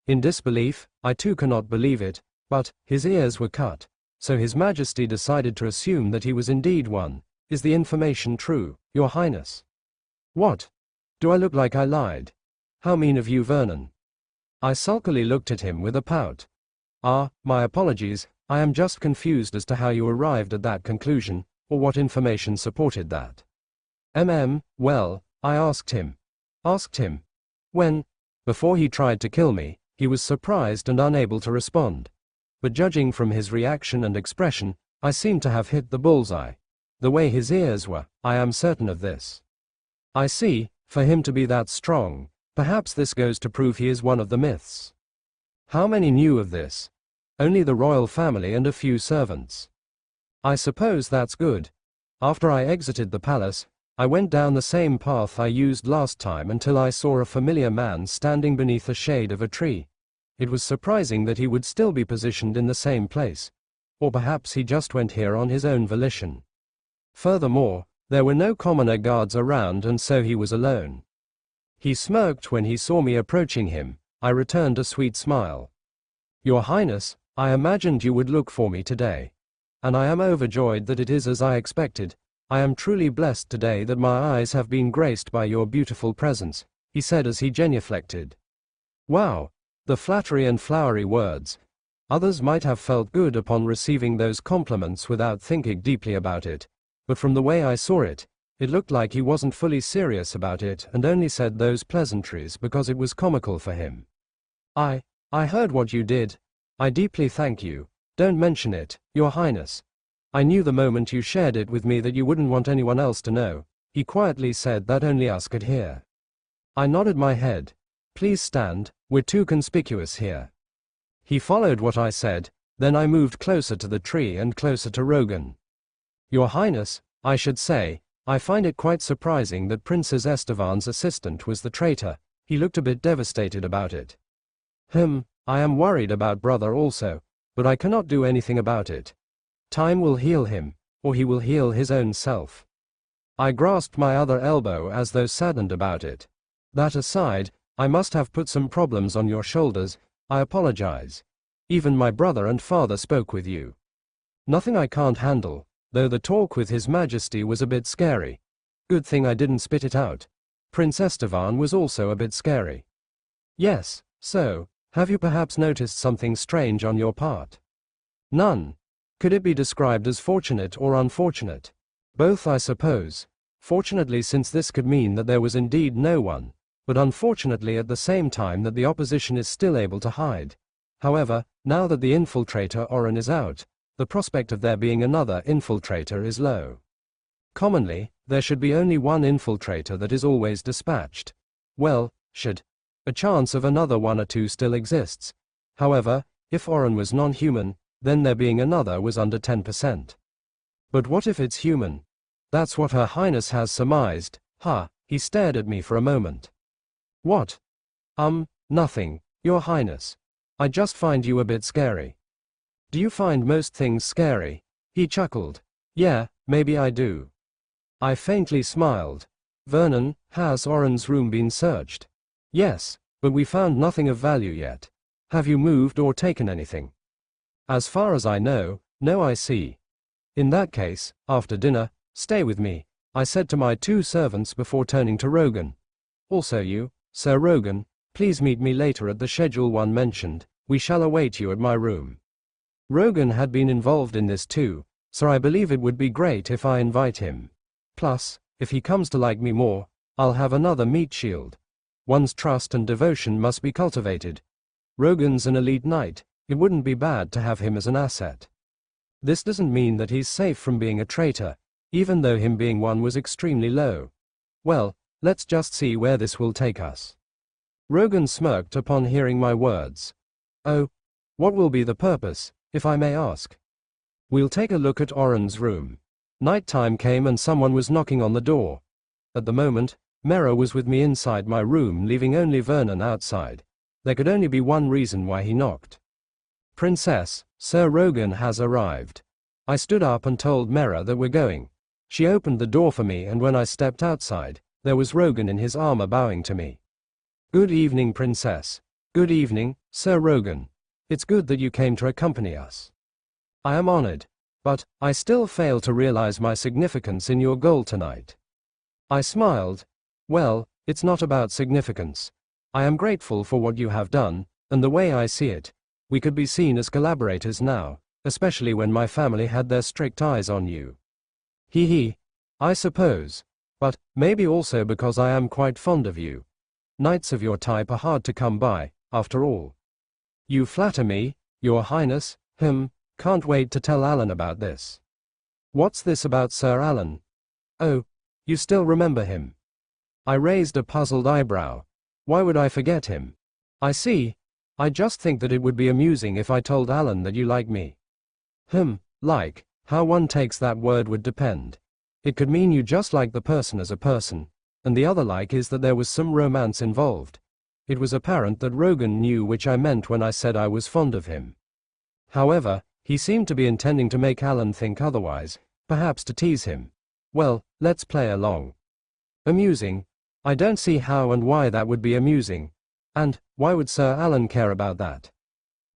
In disbelief, I too cannot believe it, but his ears were cut, so His Majesty decided to assume that he was indeed one. Is the information true, Your Highness? What? Do I look like I lied? How mean of you, Vernon. I sulkily looked at him with a pout. My apologies, I am just confused as to how you arrived at that conclusion, or what information supported that. Well, I asked him. Asked him. When? Before he tried to kill me, he was surprised and unable to respond. But judging from his reaction and expression, I seemed to have hit the bullseye. The way his ears were, I am certain of this. I see, for him to be that strong, perhaps this goes to prove he is one of the myths. How many knew of this? Only the royal family and a few servants. I suppose that's good. After I exited the palace, I went down the same path I used last time until I saw a familiar man standing beneath the shade of a tree. It was surprising that he would still be positioned in the same place. Or perhaps he just went here on his own volition. Furthermore, there were no commoner guards around, and so he was alone. He smirked when he saw me approaching him. I returned a sweet smile. Your Highness, I imagined you would look for me today. And I am overjoyed that it is as I expected. I am truly blessed today that my eyes have been graced by your beautiful presence, he said as he genuflected. Wow! The flattery and flowery words. Others might have felt good upon receiving those compliments without thinking deeply about it, but from the way I saw it, it looked like he wasn't fully serious about it and only said those pleasantries because it was comical for him. I heard what you did. I deeply thank you. Don't mention it, Your Highness. I knew the moment you shared it with me that you wouldn't want anyone else to know, he quietly said, that only us could hear. I nodded my head. Please stand, we're too conspicuous here. He followed what I said, then I moved closer to the tree and closer to Rogan. Your Highness, I should say, I find it quite surprising that Princess Estevan's assistant was the traitor. He looked a bit devastated about it. I am worried about brother also, but I cannot do anything about it. Time will heal him, or he will heal his own self. I grasped my other elbow as though saddened about it. That aside, I must have put some problems on your shoulders. I apologize. Even my brother and father spoke with you. Nothing I can't handle, though the talk with His Majesty was a bit scary. Good thing I didn't spit it out. Prince Estevan was also a bit scary. Yes, so, have you perhaps noticed something strange on your part? None. Could it be described as fortunate or unfortunate? Both, I suppose. Fortunately, since this could mean that there was indeed no one, but unfortunately at the same time that the opposition is still able to hide. However, now that the infiltrator Oren is out, the prospect of there being another infiltrator is low. Commonly, there should be only one infiltrator that is always dispatched. Well, should. A chance of another one or two still exists. However, if Oren was non-human, then there being another was under 10%. But what if it's human? That's what Her Highness has surmised. He stared at me for a moment. What? Nothing, Your Highness. I just find you a bit scary. Do you find most things scary? He chuckled. Yeah, maybe I do. I faintly smiled. Vernon, has Oren's room been searched? Yes, but we found nothing of value yet. Have you moved or taken anything? As far as I know, no. I see. In that case, after dinner, stay with me, I said to my two servants before turning to Rogan. Also you, Sir Rogan, please meet me later at the schedule one mentioned. We shall await you at my room. Rogan had been involved in this too, so I believe it would be great if I invite him. Plus, if he comes to like me more, I'll have another meat shield. One's trust and devotion must be cultivated. Rogan's an elite knight, it wouldn't be bad to have him as an asset. This doesn't mean that he's safe from being a traitor, even though him being one was extremely low. Well, let's just see where this will take us. Rogan smirked upon hearing my words. Oh, what will be the purpose, if I may ask? We'll take a look at Oren's room. Nighttime came and someone was knocking on the door. At the moment, Mera was with me inside my room, leaving only Vernon outside. There could only be one reason why he knocked. Princess, Sir Rogan has arrived. I stood up and told Mera that we're going. She opened the door for me, and when I stepped outside, there was Rogan in his armor bowing to me. Good evening, Princess. Good evening, Sir Rogan. It's good that you came to accompany us. I am honored, but I still fail to realize my significance in your goal tonight. I smiled. Well, it's not about significance. I am grateful for what you have done, and the way I see it, we could be seen as collaborators now, especially when my family had their strict eyes on you. I suppose. But maybe also because I am quite fond of you. Knights of your type are hard to come by, after all. You flatter me, Your Highness. Can't wait to tell Alan about this. What's this about Sir Alan? Oh, you still remember him? I raised a puzzled eyebrow. Why would I forget him? I see. I just think that it would be amusing if I told Alan that you like me. Like, how one takes that word would depend. It could mean you just like the person as a person, and the other like is that there was some romance involved. it was apparent that Rogan knew which I meant when I said I was fond of him. However, he seemed to be intending to make Alan think otherwise, perhaps to tease him. Well, let's play along. Amusing? I don't see how and why that would be amusing. And, why would Sir Alan care about that?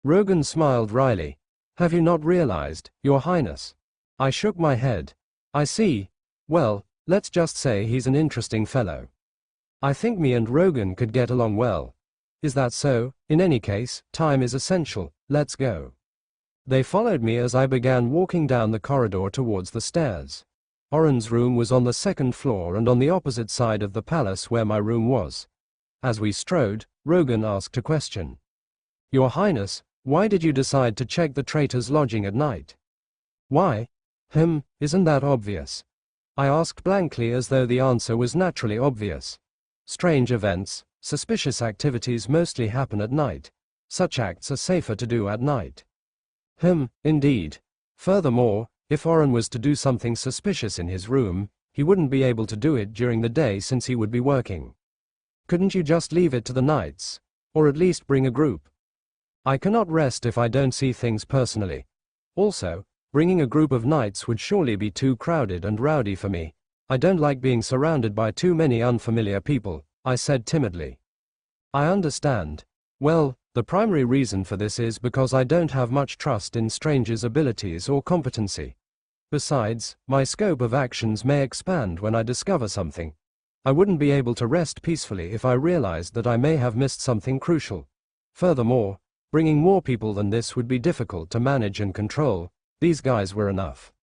Rogan smiled wryly. Have you not realized, Your Highness? I shook my head. I see. Well, let's just say he's an interesting fellow. I think me and Rogan could get along well. Is that so? In any case, time is essential, let's go. They followed me as I began walking down the corridor towards the stairs. Oren's room was on the second floor and on the opposite side of the palace where my room was. As we strode, Rogan asked a question. Your Highness, why did you decide to check the traitor's lodging at night? Why? Isn't that obvious? I asked blankly as though the answer was naturally obvious. Strange events, suspicious activities mostly happen at night. Such acts are safer to do at night. Indeed. Furthermore, if Oren was to do something suspicious in his room, he wouldn't be able to do it during the day since he would be working. Couldn't you just leave it to the nights? Or at least bring a group? I cannot rest if I don't see things personally. Also, bringing a group of knights would surely be too crowded and rowdy for me. I don't like being surrounded by too many unfamiliar people, I said timidly. I understand. Well, the primary reason for this is because I don't have much trust in strangers' abilities or competency. Besides, my scope of actions may expand when I discover something. I wouldn't be able to rest peacefully if I realized that I may have missed something crucial. Furthermore, bringing more people than this would be difficult to manage and control. These guys were enough.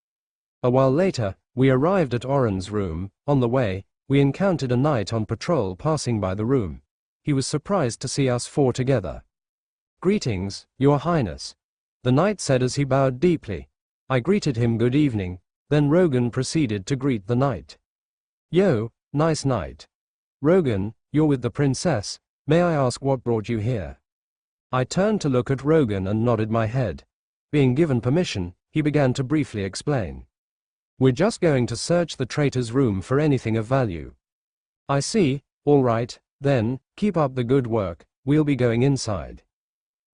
A while later, we arrived at Oren's room. On the way, we encountered a knight on patrol passing by the room. He was surprised to see us four together. Greetings, Your Highness, the knight said as he bowed deeply. I greeted him good evening, then Rogan proceeded to greet the knight. Yo, nice night. Rogan, you're with the princess, may I ask what brought you here? I turned to look at Rogan and nodded my head. Being given permission, he began to briefly explain. We're just going to search the traitor's room for anything of value. I see, all right, then, keep up the good work, we'll be going inside.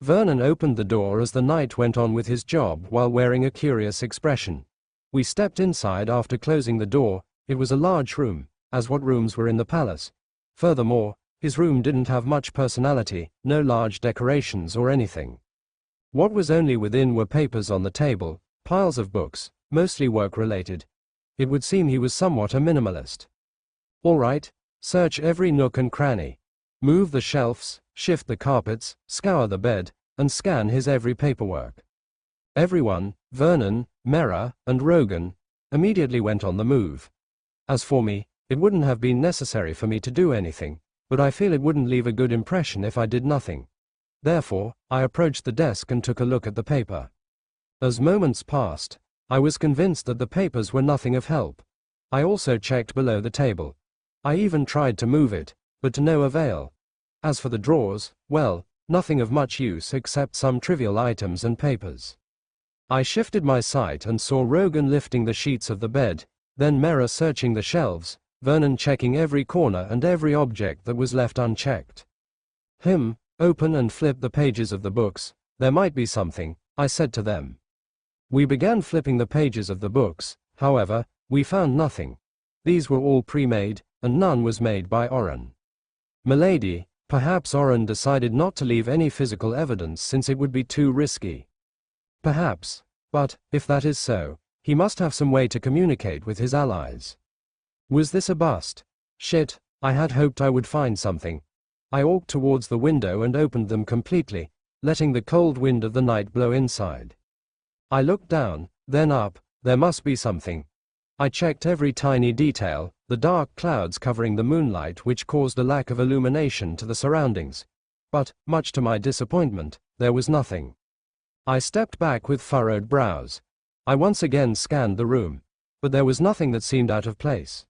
Vernon opened the door as the knight went on with his job while wearing a curious expression. We stepped inside after closing the door. It was a large room, as what rooms were in the palace. Furthermore, his room didn't have much personality, no large decorations or anything. What was only within were papers on the table, piles of books, mostly work-related. It would seem he was somewhat a minimalist. All right, search every nook and cranny. Move the shelves, shift the carpets, scour the bed, and scan his every paperwork. Everyone, Vernon, Mera, and Rogan, immediately went on the move. As for me, it wouldn't have been necessary for me to do anything, but I feel it wouldn't leave a good impression if I did nothing. Therefore, I approached the desk and took a look at the paper. As moments passed, I was convinced that the papers were nothing of help. I also checked below the table. I even tried to move it, but to no avail. As for the drawers, well, nothing of much use except some trivial items and papers. I shifted my sight and saw Rogan lifting the sheets of the bed, then Mera searching the shelves, Vernon checking every corner and every object that was left unchecked. Open and flip the pages of the books, there might be something, I said to them. We began flipping the pages of the books, however, we found nothing. These were all pre-made, and none was made by Oren. Milady, perhaps Oren decided not to leave any physical evidence since it would be too risky. Perhaps, but, if that is so, he must have some way to communicate with his allies. Was this a bust? Shit, I had hoped I would find something. I walked towards the window and opened them completely, letting the cold wind of the night blow inside. I looked down, then up. There must be something. I checked every tiny detail, the dark clouds covering the moonlight which caused a lack of illumination to the surroundings. But, much to my disappointment, there was nothing. I stepped back with furrowed brows. I once again scanned the room, but there was nothing that seemed out of place.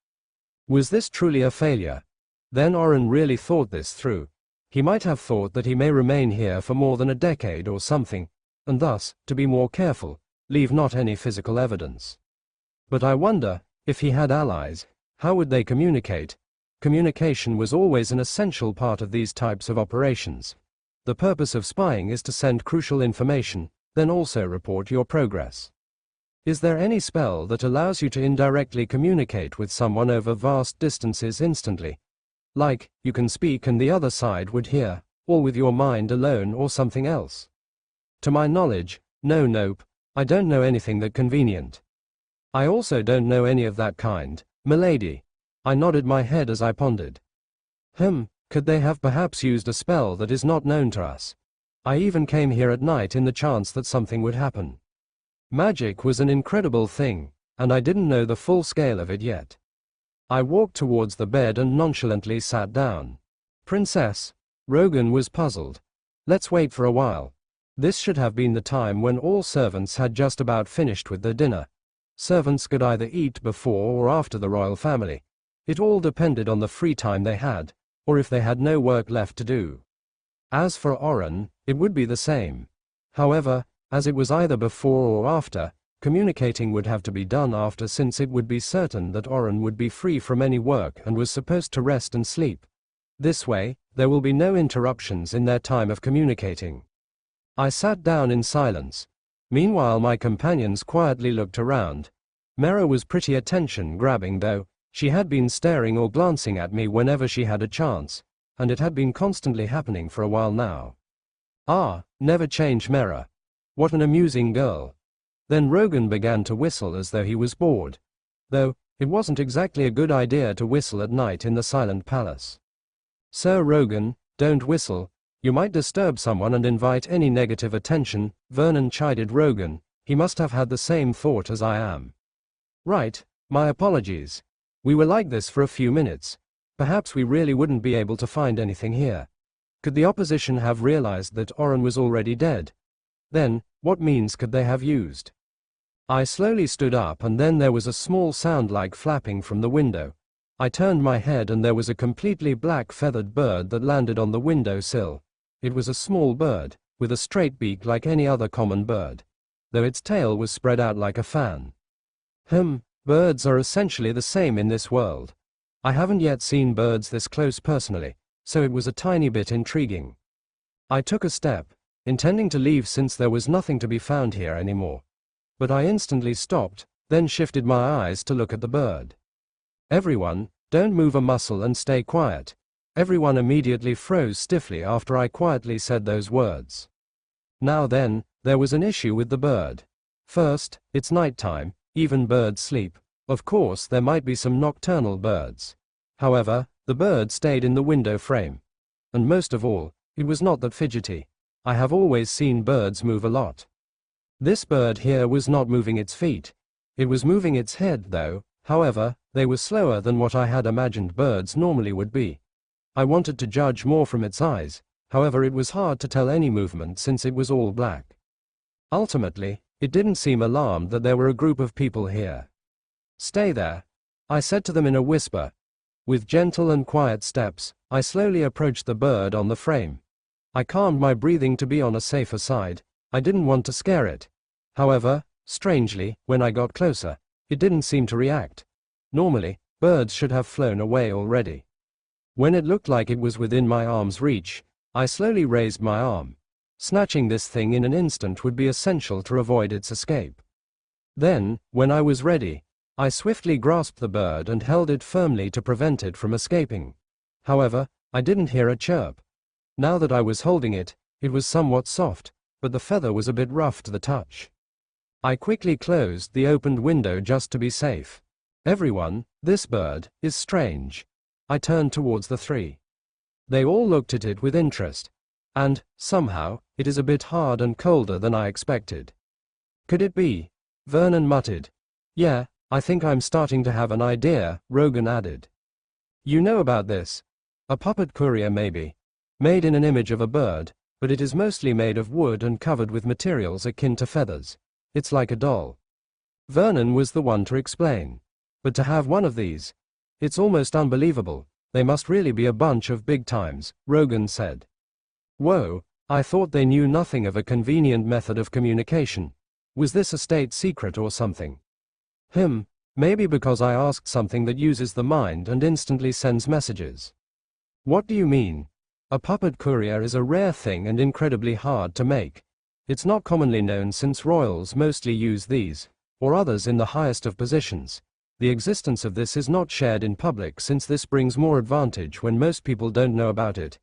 Was this truly a failure? Then Oren really thought this through. He might have thought that he may remain here for more than a decade or something, and thus, to be more careful, leave not any physical evidence. But I wonder, if he had allies, how would they communicate? communication was always an essential part of these types of operations. The purpose of spying is to send crucial information, then also report your progress. Is there any spell that allows you to indirectly communicate with someone over vast distances instantly? Like, you can speak and the other side would hear, or with your mind alone or something else? To my knowledge, nope, I don't know anything that convenient. I also don't know any of that kind, milady. I nodded my head as I pondered. Could they have perhaps used a spell that is not known to us? I even came here at night in the chance that something would happen. Magic was an incredible thing, and I didn't know the full scale of it yet. I walked towards the bed and nonchalantly sat down. Princess? Rogan was puzzled. Let's wait for a while. This should have been the time when all servants had just about finished with their dinner. Servants could either eat before or after the royal family. It all depended on the free time they had, or if they had no work left to do. As for Oren, it would be the same. However, as it was either before or after, communicating would have to be done after, since it would be certain that Oren would be free from any work and was supposed to rest and sleep. This way, there will be no interruptions in their time of communicating. I sat down in silence. Meanwhile my companions quietly looked around. Mera was pretty attention-grabbing though. She had been staring or glancing at me whenever she had a chance, and it had been constantly happening for a while now. Never change Mera. What an amusing girl. Then Rogan began to whistle as though he was bored. Though, it wasn't exactly a good idea to whistle at night in the Silent Palace. Sir Rogan, don't whistle. You might disturb someone and invite any negative attention, Vernon chided Rogan. He must have had the same thought as I am. Right, my apologies. We were like this for a few minutes. Perhaps we really wouldn't be able to find anything here. Could the opposition have realized that Oren was already dead? Then, what means could they have used? I slowly stood up and then there was a small sound like flapping from the window. I turned my head and there was a completely black feathered bird that landed on the window sill. It was a small bird, with a straight beak like any other common bird, though its tail was spread out like a fan. Birds are essentially the same in this world. I haven't yet seen birds this close personally, so it was a tiny bit intriguing. I took a step, intending to leave since there was nothing to be found here anymore. But I instantly stopped, then shifted my eyes to look at the bird. Everyone, don't move a muscle and stay quiet. Everyone immediately froze stiffly after I quietly said those words. Now then, there was an issue with the bird. First, it's nighttime. Even birds sleep. Of course, there might be some nocturnal birds. However, the bird stayed in the window frame. And most of all, it was not that fidgety. I have always seen birds move a lot. This bird here was not moving its feet. It was moving its head though. However, they were slower than what I had imagined birds normally would be. I wanted to judge more from its eyes. However, it was hard to tell any movement since it was all black. Ultimately, it didn't seem alarmed that there were a group of people here. Stay there, I said to them in a whisper. With gentle and quiet steps, I slowly approached the bird on the frame. I calmed my breathing to be on a safer side. I didn't want to scare it. However, strangely, when I got closer, it didn't seem to react. Normally, birds should have flown away already. When it looked like it was within my arm's reach, I slowly raised my arm. Snatching this thing in an instant would be essential to avoid its escape. Then, when I was ready, I swiftly grasped the bird and held it firmly to prevent it from escaping. However, I didn't hear a chirp. Now that I was holding it, it was somewhat soft, but the feather was a bit rough to the touch. I quickly closed the opened window just to be safe. Everyone, this bird is strange. I turned towards the three. They all looked at it with interest. And, somehow, it is a bit hard and colder than I expected. Could it be? Vernon muttered. Yeah, I think I'm starting to have an idea, Rogan added. You know about this? A puppet courier maybe. Made in an image of a bird, but it is mostly made of wood and covered with materials akin to feathers. It's like a doll. Vernon was the one to explain. But to have one of these, it's almost unbelievable. They must really be a bunch of big times, Rogan said. Whoa, I thought they knew nothing of a convenient method of communication. Was this a state secret or something? Maybe because I asked something that uses the mind and instantly sends messages. What do you mean? A puppet courier is a rare thing and incredibly hard to make. It's not commonly known since royals mostly use these, or others in the highest of positions. The existence of this is not shared in public since this brings more advantage when most people don't know about it.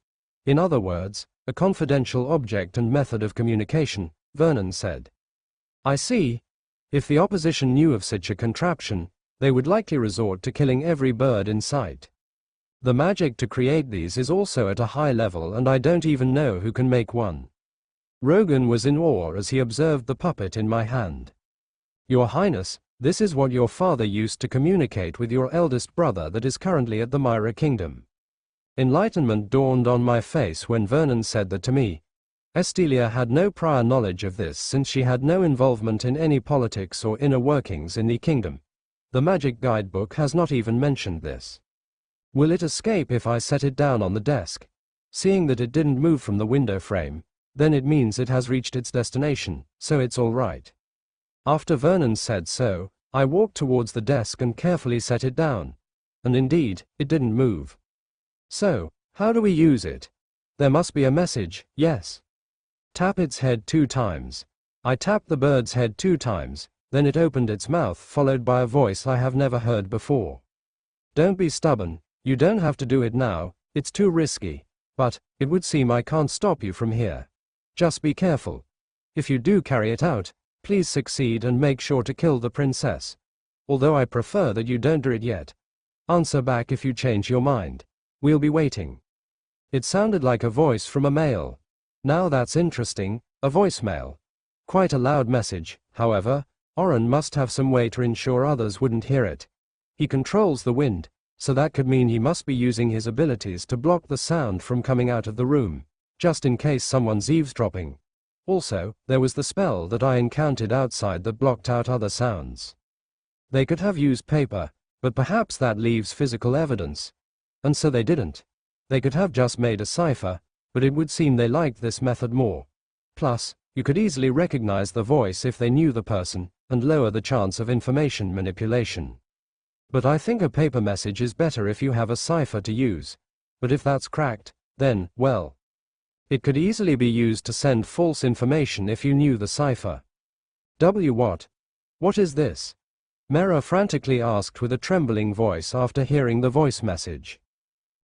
In other words, a confidential object and method of communication, Vernon said. I see. If the opposition knew of such a contraption, they would likely resort to killing every bird in sight. The magic to create these is also at a high level and I don't even know who can make one. Rogan was in awe as he observed the puppet in my hand. Your Highness, this is what your father used to communicate with your eldest brother that is currently at the Myra Kingdom. Enlightenment dawned on my face when Vernon said that to me. Estelia had no prior knowledge of this since she had no involvement in any politics or inner workings in the kingdom. The magic guidebook has not even mentioned this. Will it escape if I set it down on the desk? Seeing that it didn't move from the window frame, then it means it has reached its destination, so it's all right. After Vernon said so, I walked towards the desk and carefully set it down. And indeed, it didn't move. So, how do we use it? There must be a message, yes. Tap its head 2 times. I tapped the bird's head 2 times, then it opened its mouth followed by a voice I have never heard before. Don't be stubborn, you don't have to do it now, it's too risky, but, it would seem I can't stop you from here. Just be careful. If you do carry it out, please succeed and make sure to kill the princess. Although I prefer that you don't do it yet. Answer back if you change your mind. We'll be waiting. It sounded like a voice from a male. Now that's interesting, a voicemail. Quite a loud message, however. Oren must have some way to ensure others wouldn't hear it. He controls the wind, so that could mean he must be using his abilities to block the sound from coming out of the room, just in case someone's eavesdropping. Also, there was the spell that I encountered outside that blocked out other sounds. They could have used paper, but perhaps that leaves physical evidence. And so they didn't. They could have just made a cipher, but it would seem they liked this method more. Plus, you could easily recognize the voice if they knew the person, and lower the chance of information manipulation. But I think a paper message is better if you have a cipher to use. But if that's cracked, then, well. It could easily be used to send false information if you knew the cipher. What? What is this? Mera frantically asked with a trembling voice after hearing the voice message.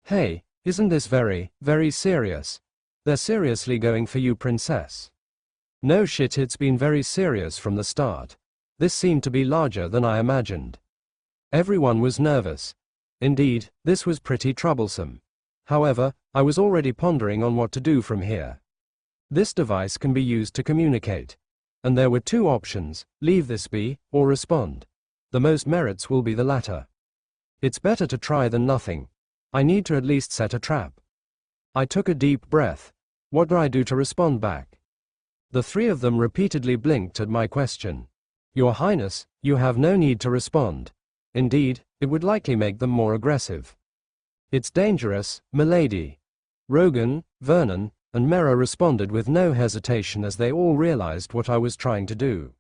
Hey, isn't this very, very serious? They're seriously going for you, princess. No shit, it's been very serious from the start. This seemed to be larger than I imagined. Everyone was nervous. Indeed, this was pretty troublesome. However, I was already pondering on what to do from here. This device can be used to communicate. And there were 2 options, leave this be, or respond. The most merits will be the latter. It's better to try than nothing. I need to at least set a trap. I took a deep breath. What do I do to respond back? The 3 of them repeatedly blinked at my question. Your Highness, you have no need to respond. Indeed, it would likely make them more aggressive. It's dangerous, milady. Rogan, Vernon, and Mera responded with no hesitation as they all realized what I was trying to do.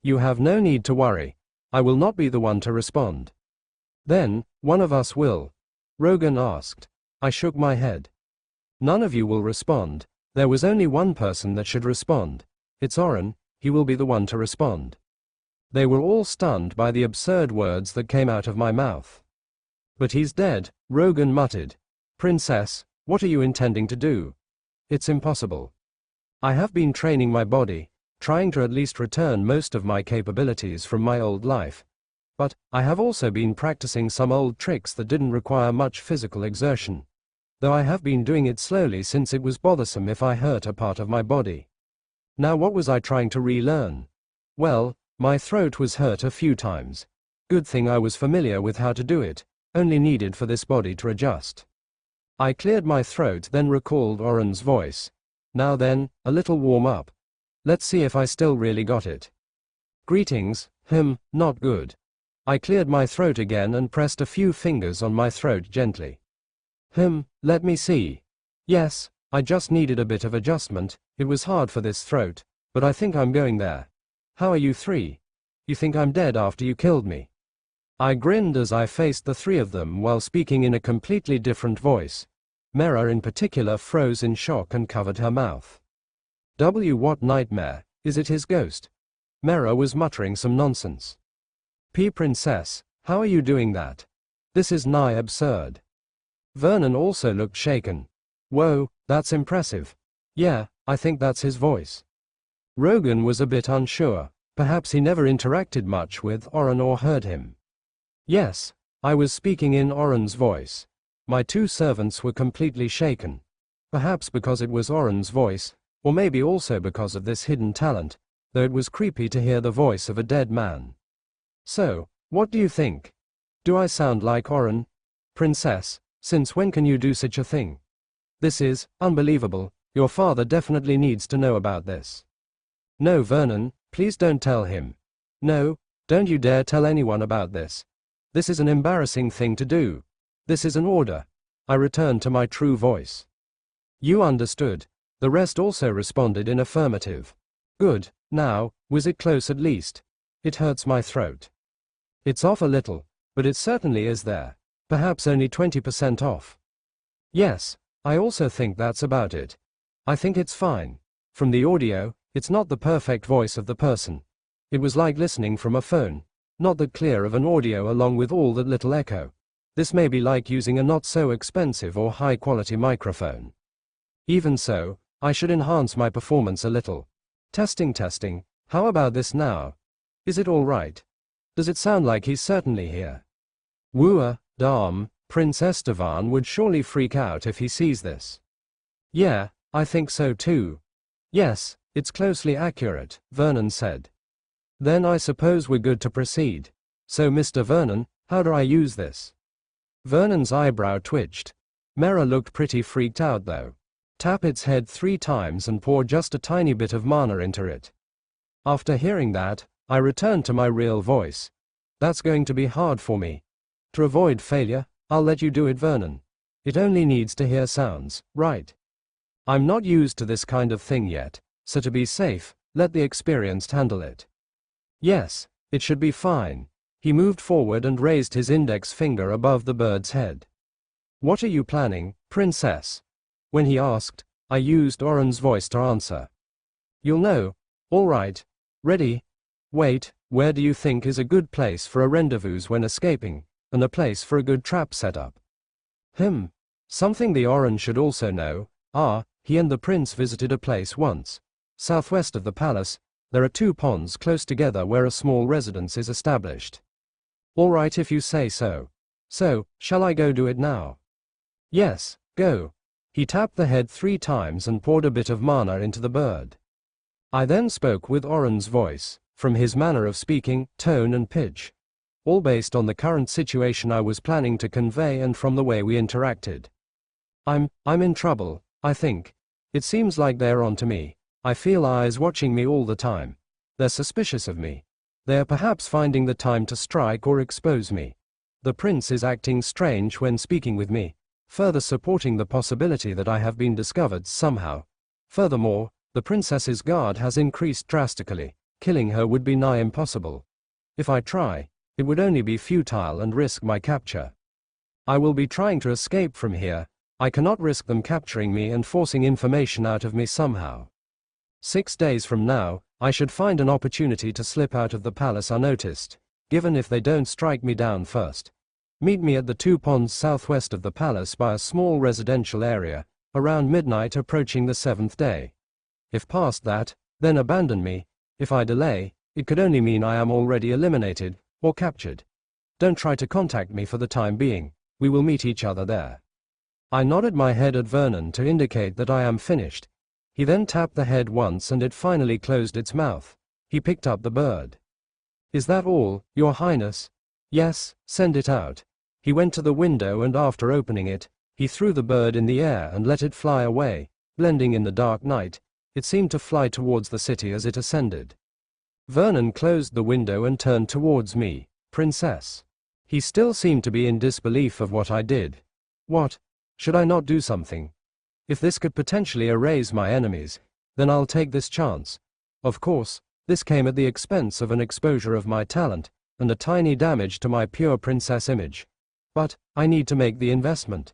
You have no need to worry. I will not be the one to respond. Then, one of us will. Rogan asked. I shook my head. None of you will respond. There was only one person that should respond. It's Oren, he will be the one to respond. They were all stunned by the absurd words that came out of my mouth. But he's dead, Rogan muttered. Princess, what are you intending to do? It's impossible. I have been training my body, trying to at least return most of my capabilities from my old life. But, I have also been practicing some old tricks that didn't require much physical exertion. Though I have been doing it slowly since it was bothersome if I hurt a part of my body. Now what was I trying to relearn? Well, my throat was hurt a few times. Good thing I was familiar with how to do it, only needed for this body to adjust. I cleared my throat, then recalled Oren's voice. Now then, a little warm up. Let's see if I still really got it. Greetings, not good. I cleared my throat again and pressed a few fingers on my throat gently. Let me see. Yes, I just needed a bit of adjustment, it was hard for this throat, but I think I'm going there. How are you 3? You think I'm dead after you killed me? I grinned as I faced the three of them while speaking in a completely different voice. Mera in particular froze in shock and covered her mouth. What nightmare, is it his ghost? Mera was muttering some nonsense. Princess, how are you doing that? This is nigh absurd. Vernon also looked shaken. Whoa, that's impressive. Yeah, I think that's his voice. Rogan was a bit unsure, perhaps he never interacted much with Oren or heard him. Yes, I was speaking in Oren's voice. My two servants were completely shaken. Perhaps because it was Oren's voice, or maybe also because of this hidden talent, though it was creepy to hear the voice of a dead man. So, what do you think? Do I sound like Oren? Princess, since when can you do such a thing? This is unbelievable. Your father definitely needs to know about this. No, Vernon, please don't tell him. No, don't you dare tell anyone about this. This is an embarrassing thing to do. This is an order. I returned to my true voice. You understood. The rest also responded in affirmative. Good. Now, was it close at least? It hurts my throat. It's off a little, but it certainly is there. Perhaps only 20% off. Yes, I also think that's about it. I think it's fine. From the audio, it's not the perfect voice of the person. It was like listening from a phone, not that clear of an audio along with all that little echo. This may be like using a not so expensive or high quality microphone. Even so, I should enhance my performance a little. Testing, how about this now? Is it all right? Does it sound like he's certainly here? Wooer, Dame, Prince Estevan would surely freak out if he sees this. Yeah, I think so too. Yes, it's closely accurate, Vernon said. Then I suppose we're good to proceed. So Mr. Vernon, how do I use this? Vernon's eyebrow twitched. Mera looked pretty freaked out though. Tap its head 3 times and pour just a tiny bit of mana into it. After hearing that, I returned to my real voice. That's going to be hard for me. To avoid failure, I'll let you do it, Vernon. It only needs to hear sounds, right? I'm not used to this kind of thing yet, so to be safe, let the experienced handle it. Yes, it should be fine. He moved forward and raised his index finger above the bird's head. What are you planning, Princess? When he asked, I used Oren's voice to answer. You'll know. All right. Ready? Wait, where do you think is a good place for a rendezvous when escaping, and a place for a good trap setup? Something the Oren should also know. He and the prince visited a place once. Southwest of the palace, there are 2 ponds close together where a small residence is established. All right if you say so. So, shall I go do it now? Yes, go. He tapped the head 3 times and poured a bit of mana into the bird. I then spoke with Oren's voice, from his manner of speaking, tone and pitch. All based on the current situation I was planning to convey and from the way we interacted. I'm in trouble, I think. It seems like they're on to me. I feel eyes watching me all the time. They're suspicious of me. They are perhaps finding the time to strike or expose me. The prince is acting strange when speaking with me, further supporting the possibility that I have been discovered somehow. Furthermore, the princess's guard has increased drastically. Killing her would be nigh impossible. If I try, it would only be futile and risk my capture. I will be trying to escape from here. I cannot risk them capturing me and forcing information out of me somehow. 6 days from now, I should find an opportunity to slip out of the palace unnoticed, given if they don't strike me down first. Meet me at the 2 ponds southwest of the palace by a small residential area, around midnight approaching the 7th day. If past that, then abandon me. If I delay, it could only mean I am already eliminated, or captured. Don't try to contact me for the time being. We will meet each other there. I nodded my head at Vernon to indicate that I am finished. He then tapped the head once and it finally closed its mouth. He picked up the bird. Is that all, Your Highness? Yes, send it out. He went to the window and after opening it, he threw the bird in the air and let it fly away, blending in the dark night. It seemed to fly towards the city as it ascended. Vernon closed the window and turned towards me. Princess. He still seemed to be in disbelief of what I did. What? Should I not do something? If this could potentially erase my enemies, then I'll take this chance. Of course, this came at the expense of an exposure of my talent, and a tiny damage to my pure princess image. But I need to make the investment.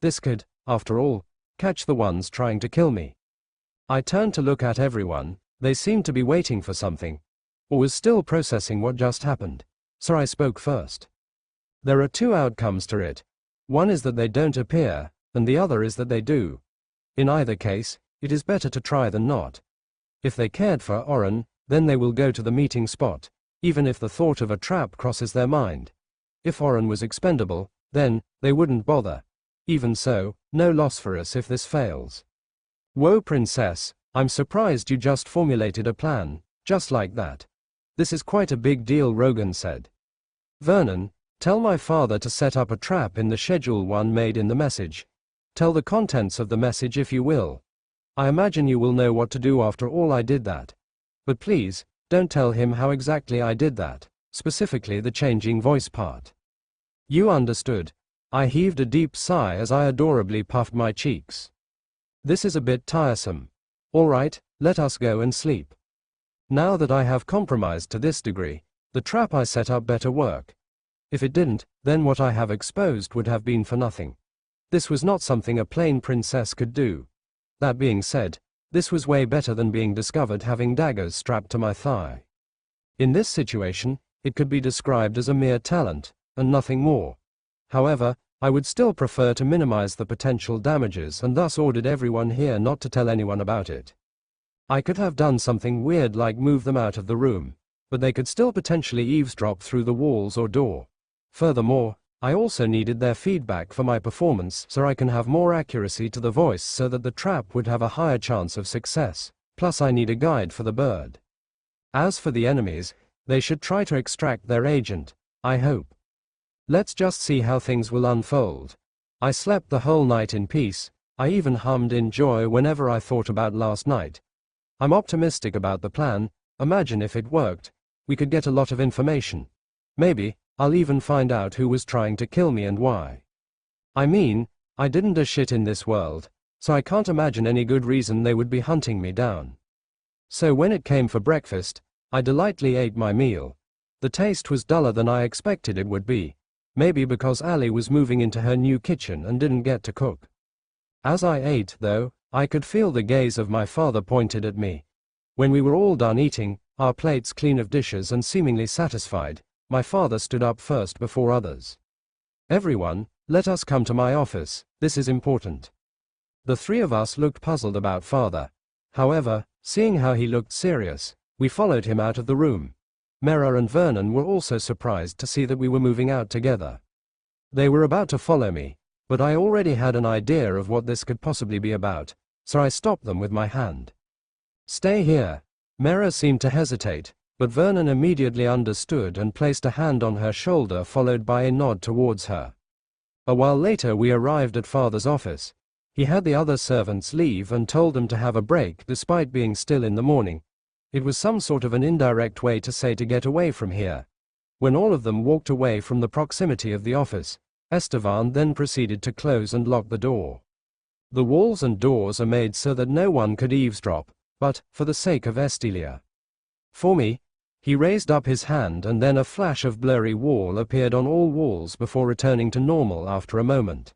This could, after all, catch the ones trying to kill me. I turned to look at everyone. They seemed to be waiting for something, or was still processing what just happened, so I spoke first. There are two outcomes to it. One is that they don't appear, and the other is that they do. In either case, it is better to try than not. If they cared for Oren, then they will go to the meeting spot, even if the thought of a trap crosses their mind. If Oren was expendable, then they wouldn't bother. Even so, no loss for us if this fails. Whoa, princess, I'm surprised you just formulated a plan, just like that. This is quite a big deal, Rogan said. Vernon, tell my father to set up a trap in the schedule one made in the message. Tell the contents of the message if you will. I imagine you will know what to do after all. I did that. But please, don't tell him how exactly I did that, specifically the changing voice part. You understood. I heaved a deep sigh as I adorably puffed my cheeks. This is a bit tiresome. All right, let us go and sleep. Now that I have compromised to this degree, the trap I set up better work. If it didn't, then what I have exposed would have been for nothing. This was not something a plain princess could do. That being said, this was way better than being discovered having daggers strapped to my thigh. In this situation, it could be described as a mere talent, and nothing more. However, I would still prefer to minimize the potential damages and thus ordered everyone here not to tell anyone about it. I could have done something weird like move them out of the room, but they could still potentially eavesdrop through the walls or door. Furthermore, I also needed their feedback for my performance so I can have more accuracy to the voice so that the trap would have a higher chance of success, plus I need a guide for the bird. As for the enemies, they should try to extract their agent, I hope. Let's just see how things will unfold. I slept the whole night in peace. I even hummed in joy whenever I thought about last night. I'm optimistic about the plan. Imagine if it worked. We could get a lot of information. Maybe I'll even find out who was trying to kill me and why. I mean, I didn't do shit in this world, so I can't imagine any good reason they would be hunting me down. So when it came for breakfast, I delightfully ate my meal. The taste was duller than I expected it would be. Maybe because Ali was moving into her new kitchen and didn't get to cook. As I ate, though, I could feel the gaze of my father pointed at me. When we were all done eating, our plates clean of dishes and seemingly satisfied, my father stood up first before others. Everyone, let us come to my office, this is important. The three of us looked puzzled about father. However, seeing how he looked serious, we followed him out of the room. Mera and Vernon were also surprised to see that we were moving out together. They were about to follow me, but I already had an idea of what this could possibly be about, so I stopped them with my hand. Stay here. Mera seemed to hesitate, but Vernon immediately understood and placed a hand on her shoulder followed by a nod towards her. A while later we arrived at father's office. He had the other servants leave and told them to have a break despite being still in the morning. It was some sort of an indirect way to say to get away from here. When all of them walked away from the proximity of the office, Estevan then proceeded to close and lock the door. The walls and doors are made so that no one could eavesdrop, but, for the sake of Estelia. For me, he raised up his hand and then a flash of blurry wall appeared on all walls before returning to normal after a moment.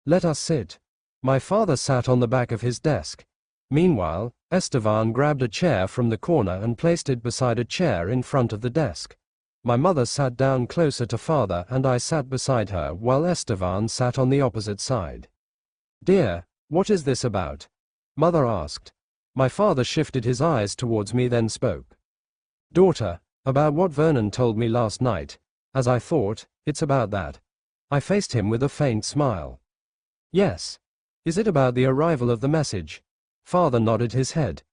Let us sit. My father sat on the back of his desk. Meanwhile, Estevan grabbed a chair from the corner and placed it beside a chair in front of the desk. My mother sat down closer to father and I sat beside her while Estevan sat on the opposite side. Dear, what is this about? Mother asked. My father shifted his eyes towards me then spoke. Daughter, about what Vernon told me last night. As I thought, it's about that. I faced him with a faint smile. Yes. Is it about the arrival of the message? Father nodded his head.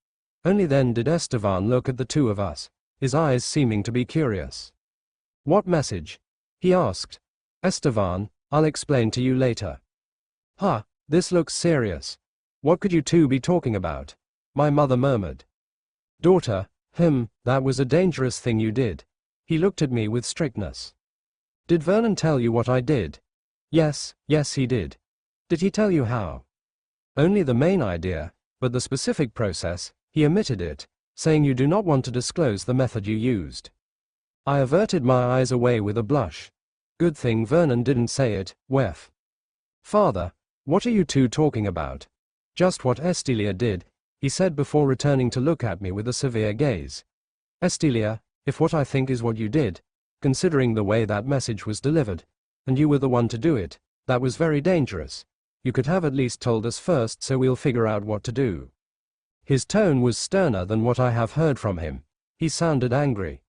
Only then did Estevan look at the two of us, his eyes seeming to be curious. What message? He asked. Estevan, I'll explain to you later. Huh, this looks serious. What could you two be talking about? My mother murmured. Daughter, that was a dangerous thing you did. He looked at me with strictness. Did Vernon tell you what I did? Yes, he did. Did he tell you how? Only the main idea, but the specific process, he omitted it, saying you do not want to disclose the method you used. I averted my eyes away with a blush. Good thing Vernon didn't say it, Wef. Father, what are you two talking about? Just what Estilia did, he said before returning to look at me with a severe gaze. Estilia, if what I think is what you did, considering the way that message was delivered, and you were the one to do it, that was very dangerous. You could have at least told us first so we'll figure out what to do. His tone was sterner than what I have heard from him. He sounded angry.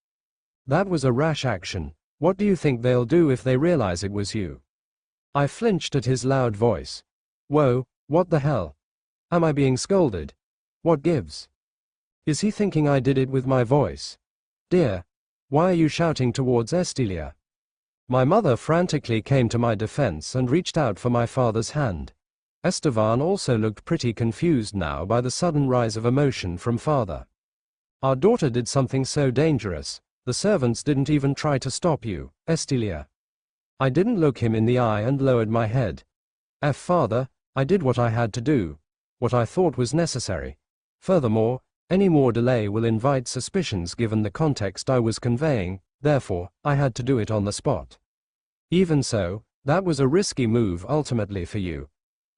That was a rash action. What do you think they'll do if they realize it was you? I flinched at his loud voice. Whoa, what the hell? Am I being scolded? What gives? Is he thinking I did it with my voice? Dear, why are you shouting towards Estilia? My mother frantically came to my defense and reached out for my father's hand. Estevan also looked pretty confused now by the sudden rise of emotion from father. Our daughter did something so dangerous, the servants didn't even try to stop you, Estilia. I didn't look him in the eye and lowered my head. Father, I did what I had to do, what I thought was necessary. Furthermore, any more delay will invite suspicions given the context I was conveying, therefore, I had to do it on the spot. Even so, that was a risky move ultimately for you.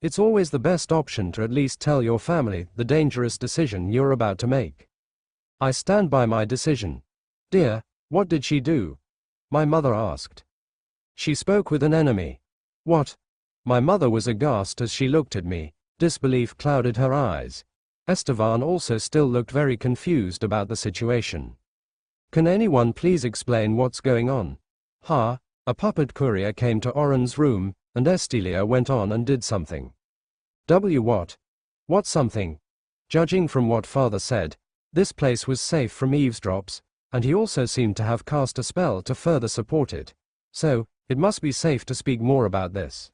It's always the best option to at least tell your family the dangerous decision you're about to make. I stand by my decision. Dear, what did she do? My mother asked. She spoke with an enemy. What? My mother was aghast as she looked at me. Disbelief clouded her eyes. Estevan also still looked very confused about the situation. Can anyone please explain what's going on? A puppet courier came to Oren's room, and Estilia went on and did something. What? What something? Judging from what father said, this place was safe from eavesdrops, and he also seemed to have cast a spell to further support it. So, it must be safe to speak more about this.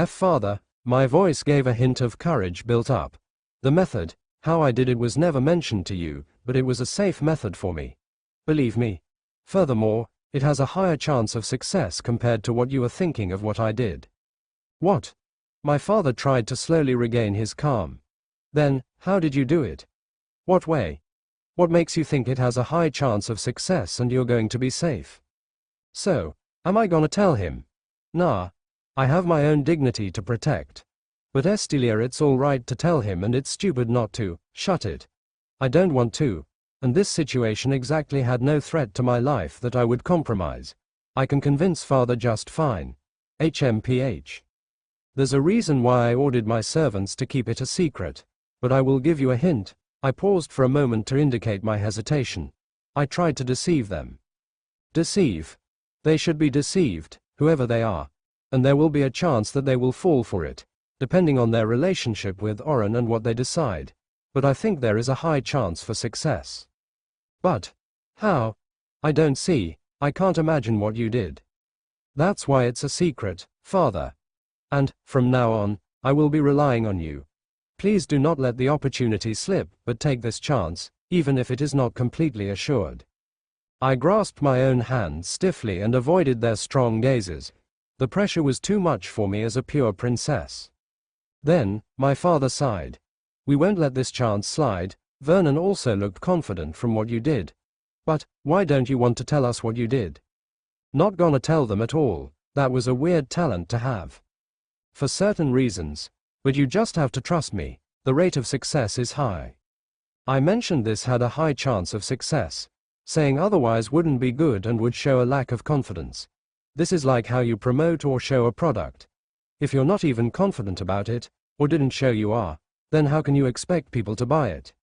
Father, my voice gave a hint of courage built up. The method, how I did it was never mentioned to you, but it was a safe method for me. Believe me. Furthermore, it has a higher chance of success compared to what you are thinking of what I did. What? My father tried to slowly regain his calm. Then, how did you do it? What way? What makes you think it has a high chance of success and you're going to be safe? So, am I gonna tell him? Nah. I have my own dignity to protect. But Estilia, it's all right to tell him and it's stupid not to. Shut it. I don't want to. And this situation exactly had no threat to my life that I would compromise. I can convince father just fine. HMPH. There's a reason why I ordered my servants to keep it a secret. But I will give you a hint. I paused for a moment to indicate my hesitation. I tried to deceive them. Deceive? They should be deceived, whoever they are. And there will be a chance that they will fall for it, depending on their relationship with Oren and what they decide. But I think there is a high chance for success. But how? I don't see. I can't imagine what you did. That's why it's a secret, father. And, from now on, I will be relying on you. Please do not let the opportunity slip, but take this chance, even if it is not completely assured. I grasped my own hands stiffly and avoided their strong gazes. The pressure was too much for me as a pure princess. Then, my father sighed. We won't let this chance slide. Vernon also looked confident from what you did. But, why don't you want to tell us what you did? Not gonna tell them at all. That was a weird talent to have. For certain reasons. But you just have to trust me. The rate of success is high. I mentioned this had a high chance of success. Saying otherwise wouldn't be good and would show a lack of confidence. This is like how you promote or show a product. If you're not even confident about it, or didn't show you are, then how can you expect people to buy it?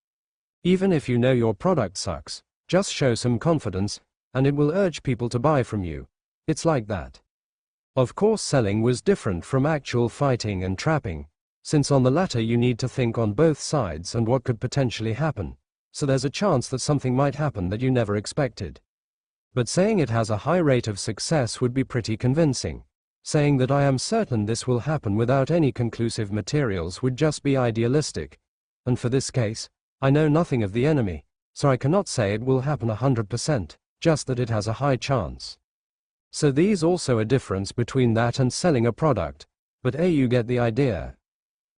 Even if you know your product sucks, just show some confidence, and it will urge people to buy from you. It's like that. Of course, selling was different from actual fighting and trapping, since on the latter you need to think on both sides and what could potentially happen, so there's a chance that something might happen that you never expected. But saying it has a high rate of success would be pretty convincing. Saying that I am certain this will happen without any conclusive materials would just be idealistic. And for this case, I know nothing of the enemy, so I cannot say it will happen 100%, just that it has a high chance. So there's also a difference between that and selling a product, but you get the idea.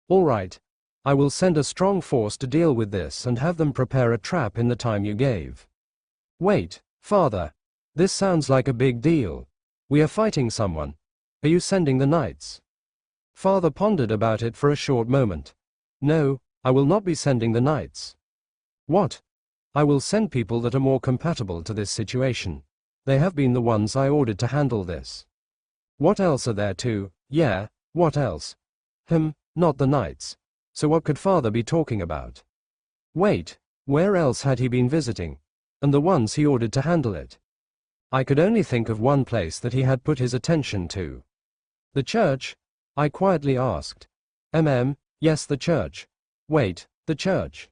Alright. I will send a strong force to deal with this and have them prepare a trap in the time you gave. Wait, father. This sounds like a big deal. We are fighting someone. Are you sending the knights? Father pondered about it for a short moment. No, I will not be sending the knights. What? I will send people that are more compatible to this situation. They have been the ones I ordered to handle this. What else are there to? Yeah, what else? Not the knights. So what could father be talking about? Wait, where else had he been visiting? And the ones he ordered to handle it? I could only think of one place that he had put his attention to. The church? I quietly asked. Yes, the church. Wait, the church.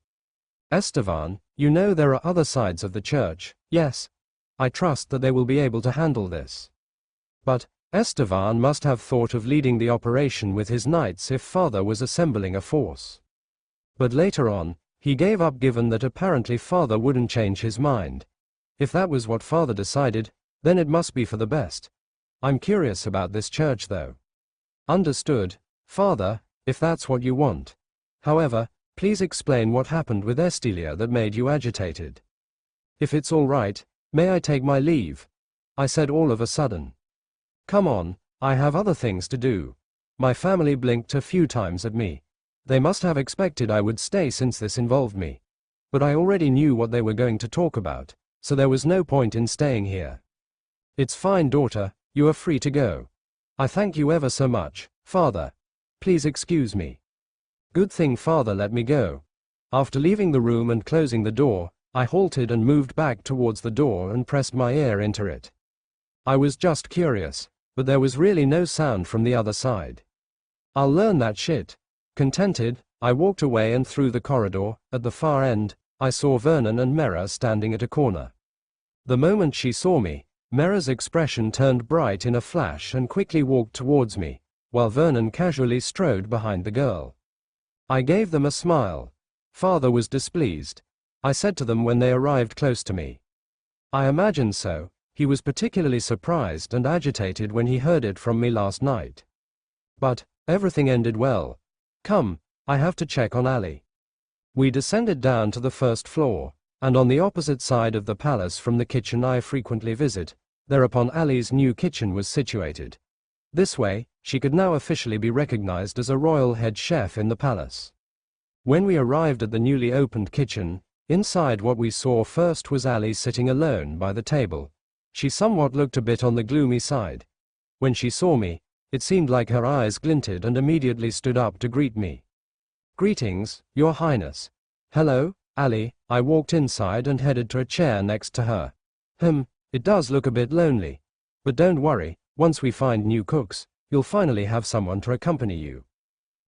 Estevan, you know there are other sides of the church, yes? I trust that they will be able to handle this. But Estevan must have thought of leading the operation with his knights if father was assembling a force. But later on, he gave up given that apparently father wouldn't change his mind. If that was what father decided, then it must be for the best. I'm curious about this church though. Understood, father, if that's what you want. However, please explain what happened with Estilia that made you agitated. If it's all right, may I take my leave? I said all of a sudden. Come on, I have other things to do. My family blinked a few times at me. They must have expected I would stay since this involved me. But I already knew what they were going to talk about, so there was no point in staying here. It's fine, daughter, you are free to go. I thank you ever so much, father. Please excuse me. Good thing father let me go. After leaving the room and closing the door, I halted and moved back towards the door and pressed my ear into it. I was just curious, but there was really no sound from the other side. I'll learn that shit. Contented, I walked away and through the corridor. At the far end, I saw Vernon and Mera standing at a corner. The moment she saw me, Mera's expression turned bright in a flash and quickly walked towards me, while Vernon casually strode behind the girl. I gave them a smile. Father was displeased. I said to them when they arrived close to me. I imagine so. He was particularly surprised and agitated when he heard it from me last night. But everything ended well. Come, I have to check on Ali. We descended down to the first floor, and on the opposite side of the palace from the kitchen I frequently visit, thereupon Ali's new kitchen was situated. This way, she could now officially be recognized as a royal head chef in the palace. When we arrived at the newly opened kitchen, inside what we saw first was Ali sitting alone by the table. She somewhat looked a bit on the gloomy side. When she saw me, it seemed like her eyes glinted and immediately stood up to greet me. Greetings, Your Highness. Hello, Ali. I walked inside and headed to a chair next to her. It does look a bit lonely. But don't worry, once we find new cooks, you'll finally have someone to accompany you.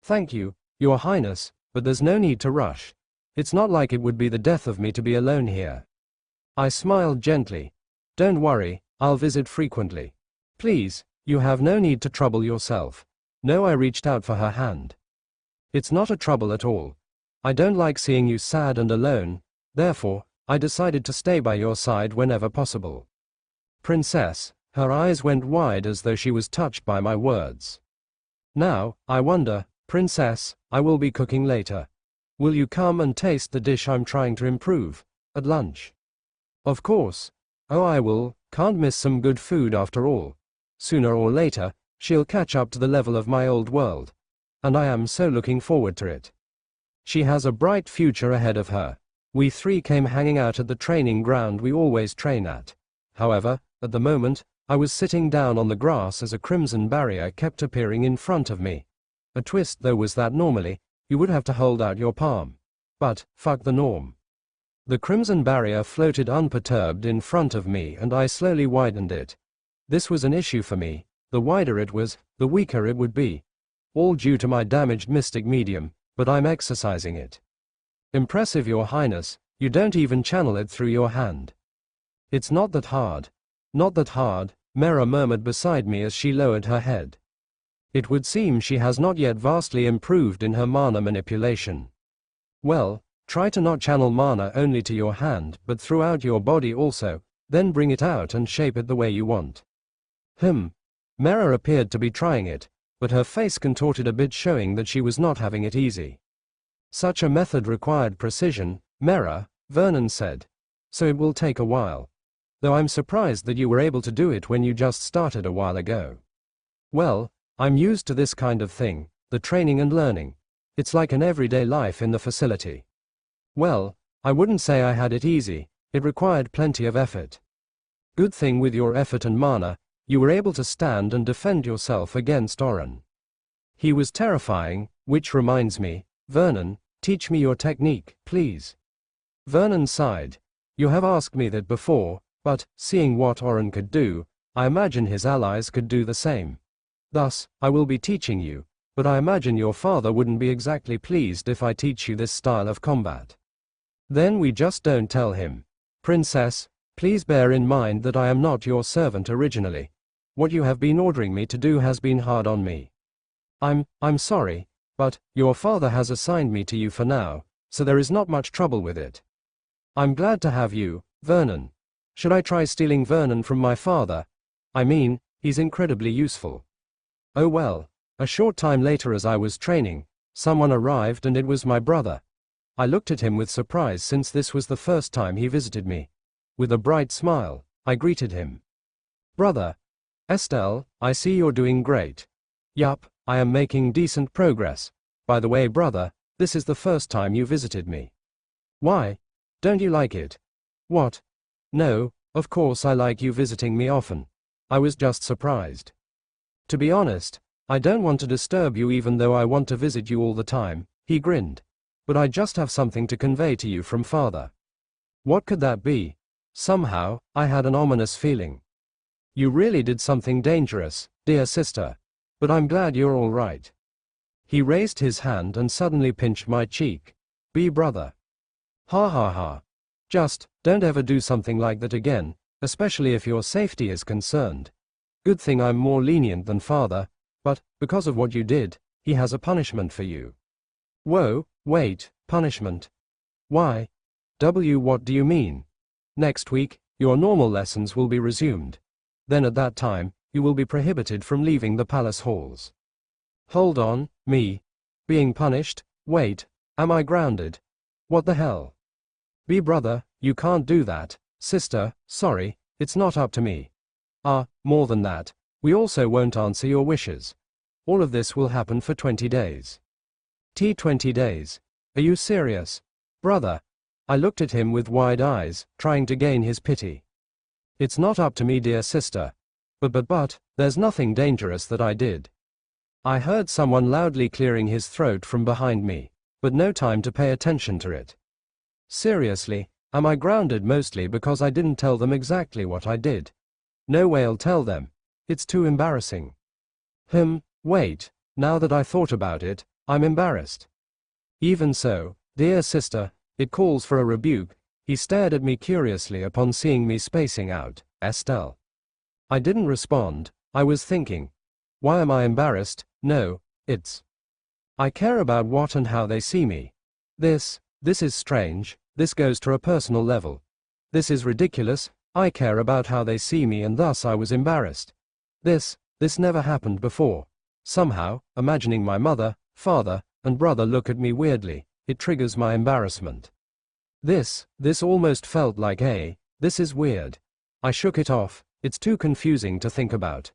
Thank you, Your Highness, but there's no need to rush. It's not like it would be the death of me to be alone here. I smiled gently. Don't worry, I'll visit frequently. Please, you have no need to trouble yourself. No, I reached out for her hand. It's not a trouble at all. I don't like seeing you sad and alone, therefore, I decided to stay by your side whenever possible. Princess, her eyes went wide as though she was touched by my words. Now, I wonder, Princess, I will be cooking later. Will you come and taste the dish I'm trying to improve, at lunch? Of course. Oh, I will, can't miss some good food after all. Sooner or later, she'll catch up to the level of my old world. And I am so looking forward to it. She has a bright future ahead of her. We three came hanging out at the training ground we always train at. However, at the moment, I was sitting down on the grass as a crimson barrier kept appearing in front of me. A twist though was that normally, you would have to hold out your palm. But, fuck the norm. The crimson barrier floated unperturbed in front of me and I slowly widened it. This was an issue for me. The wider it was, the weaker it would be. All due to my damaged mystic medium, but I'm exercising it. Impressive, Your Highness, you don't even channel it through your hand. It's not that hard. Not that hard, Mera murmured beside me as she lowered her head. It would seem she has not yet vastly improved in her mana manipulation. Well, try to not channel mana only to your hand but throughout your body also, then bring it out and shape it the way you want. Mera appeared to be trying it, but her face contorted a bit showing that she was not having it easy. Such a method required precision, Mera, Vernon said. So it will take a while. though I'm surprised that you were able to do it when you just started a while ago. Well, I'm used to this kind of thing, the training and learning. It's like an everyday life in the facility. Well, I wouldn't say I had it easy, it required plenty of effort. Good thing with your effort and mana, you were able to stand and defend yourself against Oren. He was terrifying, which reminds me, Vernon, teach me your technique, please. Vernon sighed. You have asked me that before, but, seeing what Oren could do, I imagine his allies could do the same. Thus, I will be teaching you, but I imagine your father wouldn't be exactly pleased if I teach you this style of combat. Then we just don't tell him. Princess, please bear in mind that I am not your servant originally. What you have been ordering me to do has been hard on me. I'm sorry, but your father has assigned me to you for now, so there is not much trouble with it. I'm glad to have you, Vernon. Should I try stealing Vernon from my father? I mean, he's incredibly useful. Oh well, a short time later as I was training, someone arrived and it was my brother. I looked at him with surprise since this was the first time he visited me. With a bright smile, I greeted him. Brother. Estelle, I see you're doing great. Yup, I am making decent progress. By the way, brother, this is the first time you visited me. Why? Don't you like it? What? No, of course I like you visiting me often. I was just surprised. To be honest, I don't want to disturb you even though I want to visit you all the time, he grinned. But I just have something to convey to you from father. What could that be? Somehow, I had an ominous feeling. You really did something dangerous, dear sister. But I'm glad you're all right. He raised his hand and suddenly pinched my cheek. Be brother. Ha ha ha. Just, don't ever do something like that again, especially if your safety is concerned. Good thing I'm more lenient than father, but, because of what you did, he has a punishment for you. Whoa, wait, punishment? Why? What do you mean? Next week, your normal lessons will be resumed. Then at that time, you will be prohibited from leaving the palace halls. Hold on, me? Being punished? Wait, am I grounded? What the hell? Be brother, you can't do that, sister, sorry, it's not up to me. More than that, we also won't answer your wishes. All of this will happen for 20 days. 20 days? Are you serious? Brother. I looked at him with wide eyes, trying to gain his pity. It's not up to me, dear sister. But, there's nothing dangerous that I did. I heard someone loudly clearing his throat from behind me, but no time to pay attention to it. Seriously, am I grounded mostly because I didn't tell them exactly what I did? No way I'll tell them. It's too embarrassing. Wait, now that I thought about it, I'm embarrassed. Even so, dear sister, it calls for a rebuke. He stared at me curiously upon seeing me spacing out. Estelle. I didn't respond. I was thinking. Why am I embarrassed? No, it's. I care about what and how they see me. This is strange. This goes to a personal level. This is ridiculous. I care about how they see me and thus I was embarrassed. This never happened before. Somehow, imagining my mother, father, and brother look at me weirdly, it triggers my embarrassment. This almost felt like this is weird. I shook it off, it's too confusing to think about.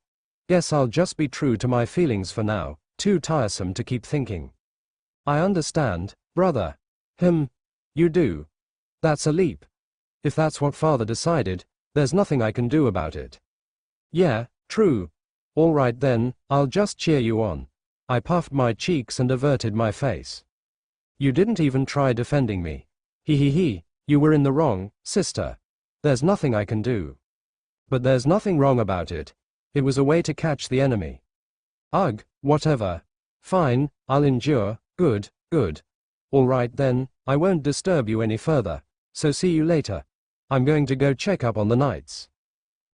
Guess I'll just be true to my feelings for now, too tiresome to keep thinking. I understand, brother. You do. That's a leap. If that's what father decided, there's nothing I can do about it. Yeah, true. All right then, I'll just cheer you on. I puffed my cheeks and averted my face. You didn't even try defending me. You were in the wrong, sister. There's nothing I can do. But there's nothing wrong about it. It was a way to catch the enemy. Ugh, whatever. Fine, I'll endure. Good. All right then, I won't disturb you any further. So see you later. I'm going to go check up on the knights.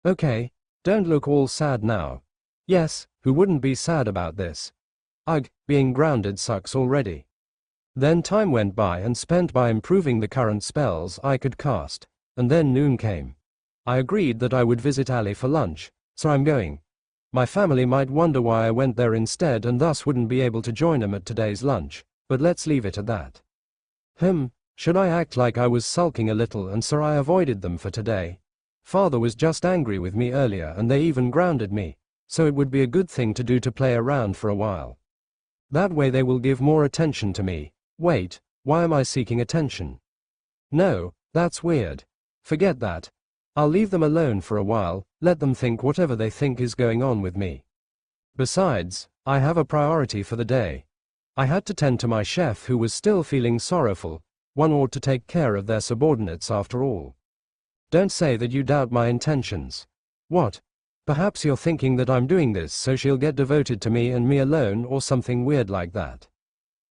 Okay, don't look all sad now. Yes, who wouldn't be sad about this? Ugh, being grounded sucks already. Then time went by and spent by improving the current spells I could cast, and then noon came. I agreed that I would visit Ali for lunch, so I'm going. My family might wonder why I went there instead and thus wouldn't be able to join them at today's lunch, but let's leave it at that. Should I act like I was sulking a little and so I avoided them for today? Father was just angry with me earlier and they even grounded me, so it would be a good thing to do to play around for a while. That way they will give more attention to me. Wait, why am I seeking attention? No, that's weird. Forget that. I'll leave them alone for a while, let them think whatever they think is going on with me. Besides, I have a priority for the day. I had to tend to my chef who was still feeling sorrowful. One ought to take care of their subordinates after all. Don't say that you doubt my intentions. What? Perhaps you're thinking that I'm doing this so she'll get devoted to me and me alone or something weird like that.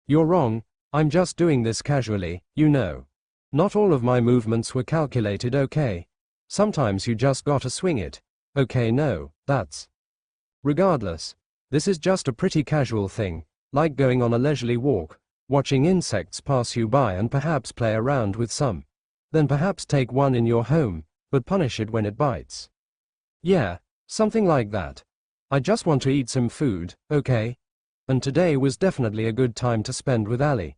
You're wrong, I'm just doing this casually, you know. Not all of my movements were calculated, okay? Sometimes you just gotta swing it. Okay, no, that's. Regardless, this is just a pretty casual thing, like going on a leisurely walk, watching insects pass you by and perhaps play around with some. Then perhaps take one in your home, but punish it when it bites. Yeah, something like that. I just want to eat some food, okay? And today was definitely a good time to spend with Ali.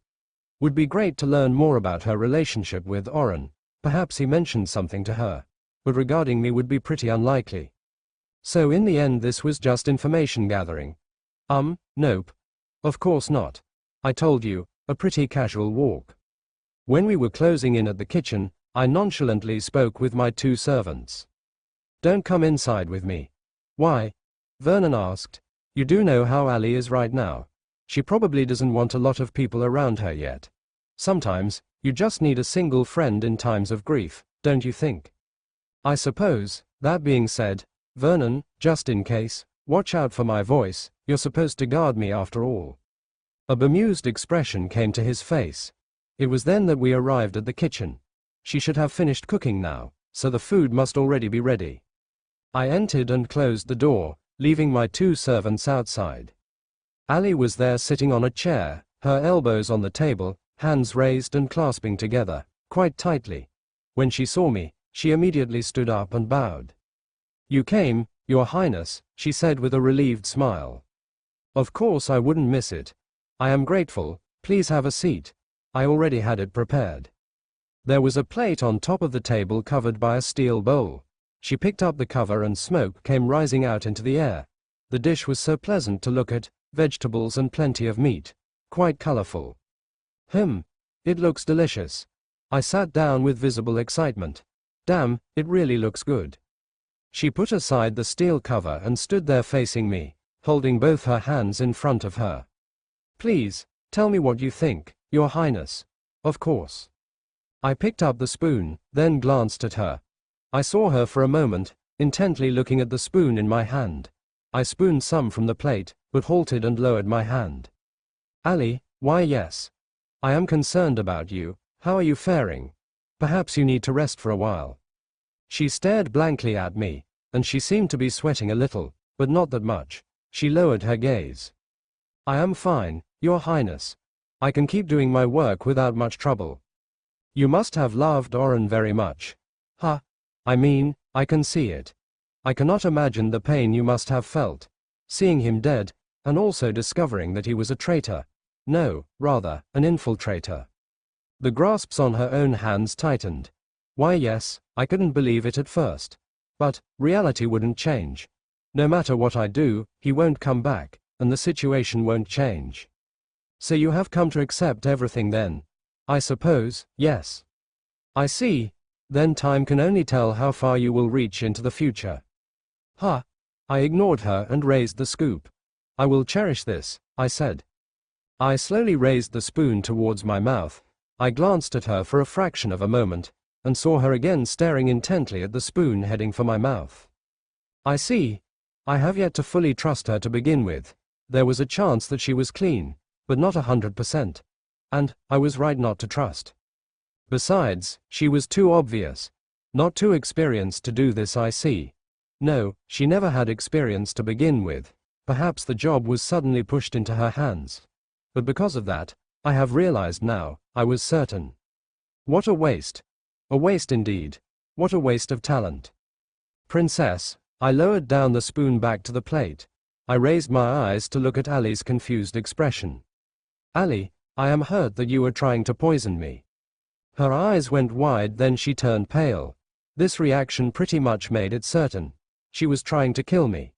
Would be great to learn more about her relationship with Oren. Perhaps he mentioned something to her. But regarding me would be pretty unlikely. So in the end this was just information gathering. Nope. Of course not. I told you, a pretty casual walk. When we were closing in at the kitchen, I nonchalantly spoke with my 2 servants. Don't come inside with me. Why? Vernon asked. You do know how Ali is right now. She probably doesn't want a lot of people around her yet. Sometimes, you just need a single friend in times of grief, don't you think? I suppose. That being said, Vernon, just in case, watch out for my voice, you're supposed to guard me after all. A bemused expression came to his face. It was then that we arrived at the kitchen. She should have finished cooking now, so the food must already be ready. I entered and closed the door, leaving my 2 servants outside. Ali was there sitting on a chair, her elbows on the table, hands raised and clasping together, quite tightly. When she saw me, she immediately stood up and bowed. You came, Your Highness, she said with a relieved smile. Of course I wouldn't miss it. I am grateful, please have a seat. I already had it prepared. There was a plate on top of the table covered by a steel bowl. She picked up the cover and smoke came rising out into the air. The dish was so pleasant to look at, vegetables and plenty of meat. Quite colorful. It looks delicious. I sat down with visible excitement. Damn, it really looks good. She put aside the steel cover and stood there facing me, holding both her hands in front of her. Please, tell me what you think, Your Highness. Of course. I picked up the spoon, then glanced at her. I saw her for a moment, intently looking at the spoon in my hand. I spooned some from the plate, but halted and lowered my hand. Ali, why yes. I am concerned about you. How are you faring? Perhaps you need to rest for a while. She stared blankly at me, and she seemed to be sweating a little, but not that much. She lowered her gaze. I am fine, Your Highness. I can keep doing my work without much trouble. You must have loved Oren very much. I mean, I can see it. I cannot imagine the pain you must have felt, seeing him dead, and also discovering that he was a traitor. No, rather, an infiltrator. The grasps on her own hands tightened. Why yes, I couldn't believe it at first. But, reality wouldn't change. No matter what I do, he won't come back, and the situation won't change. So you have come to accept everything then? I suppose, yes. I see. Then time can only tell how far you will reach into the future. I ignored her and raised the scoop. I will cherish this, I said. I slowly raised the spoon towards my mouth. I glanced at her for a fraction of a moment, and saw her again staring intently at the spoon heading for my mouth. I see. I have yet to fully trust her to begin with. There was a chance that she was clean, but not 100%. And I was right not to trust. Besides, she was too obvious. Not too experienced to do this, I see. No, she never had experience to begin with. Perhaps the job was suddenly pushed into her hands. But because of that, I have realized now, I was certain. What a waste. A waste indeed. What a waste of talent. Princess, I lowered down the spoon back to the plate. I raised my eyes to look at Ali's confused expression. Ali, I am hurt that you are trying to poison me. Her eyes went wide, then she turned pale. This reaction pretty much made it certain. She was trying to kill me.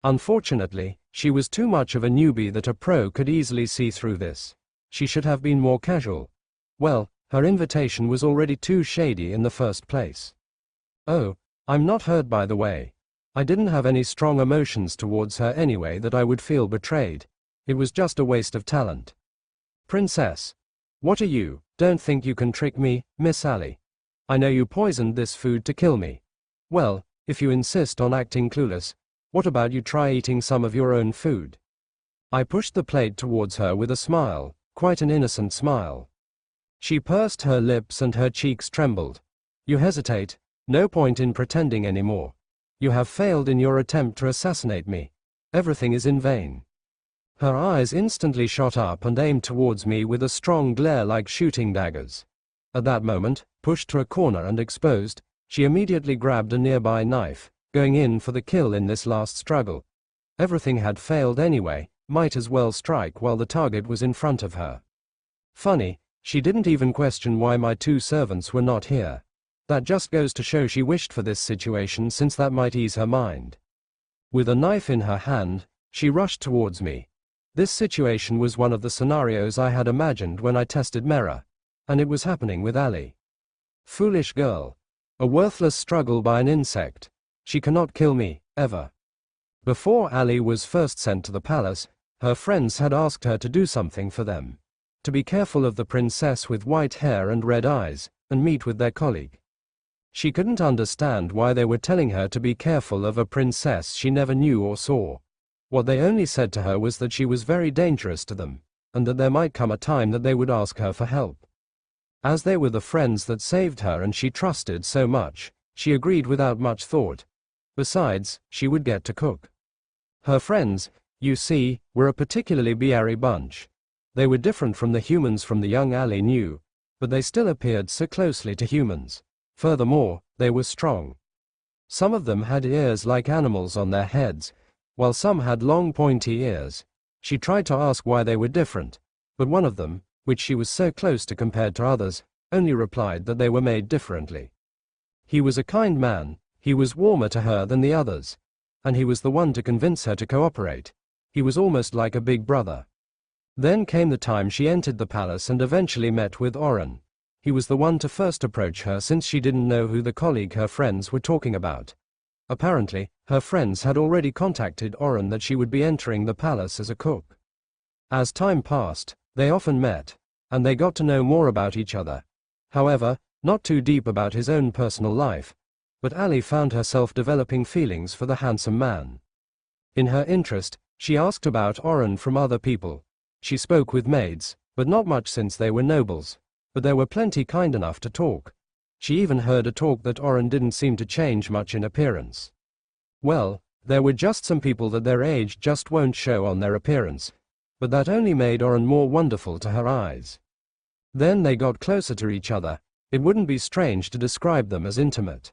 Unfortunately, she was too much of a newbie that a pro could easily see through this. She should have been more casual. Well, her invitation was already too shady in the first place. Oh, I'm not hurt by the way. I didn't have any strong emotions towards her anyway that I would feel betrayed. It was just a waste of talent. Princess. What are you? Don't think you can trick me, Miss Ali. I know you poisoned this food to kill me. Well, if you insist on acting clueless, what about you try eating some of your own food? I pushed the plate towards her with a smile, quite an innocent smile. She pursed her lips and her cheeks trembled. You hesitate, no point in pretending anymore. You have failed in your attempt to assassinate me. Everything is in vain. Her eyes instantly shot up and aimed towards me with a strong glare like shooting daggers. At that moment, pushed to a corner and exposed, she immediately grabbed a nearby knife, going in for the kill in this last struggle. Everything had failed anyway, might as well strike while the target was in front of her. Funny, she didn't even question why my two servants were not here. That just goes to show she wished for this situation since that might ease her mind. With a knife in her hand, she rushed towards me. This situation was one of the scenarios I had imagined when I tested Mera. And it was happening with Ali. Foolish girl. A worthless struggle by an insect. She cannot kill me, ever. Before Ali was first sent to the palace, her friends had asked her to do something for them. To be careful of the princess with white hair and red eyes, and meet with their colleague. She couldn't understand why they were telling her to be careful of a princess she never knew or saw. What they only said to her was that she was very dangerous to them, and that there might come a time that they would ask her for help. As they were the friends that saved her and she trusted so much, she agreed without much thought. Besides, she would get to cook. Her friends, you see, were a particularly beery bunch. They were different from the humans from the young Ali knew, but they still appeared so closely to humans. Furthermore, they were strong. Some of them had ears like animals on their heads, while some had long pointy ears. She tried to ask why they were different, but one of them, which she was so close to compared to others, only replied that they were made differently. He was a kind man, he was warmer to her than the others, and he was the one to convince her to cooperate. He was almost like a big brother. Then came the time she entered the palace and eventually met with Oren. He was the one to first approach her since she didn't know who the colleague her friends were talking about. Apparently, her friends had already contacted Oren that she would be entering the palace as a cook. As time passed, they often met, and they got to know more about each other. However, not too deep about his own personal life, but Ali found herself developing feelings for the handsome man. In her interest, she asked about Oren from other people. She spoke with maids, but not much since they were nobles. But there were plenty kind enough to talk. She even heard a talk that Oren didn't seem to change much in appearance. Well, there were just some people that their age just won't show on their appearance, but that only made Oren more wonderful to her eyes. Then they got closer to each other. It wouldn't be strange to describe them as intimate.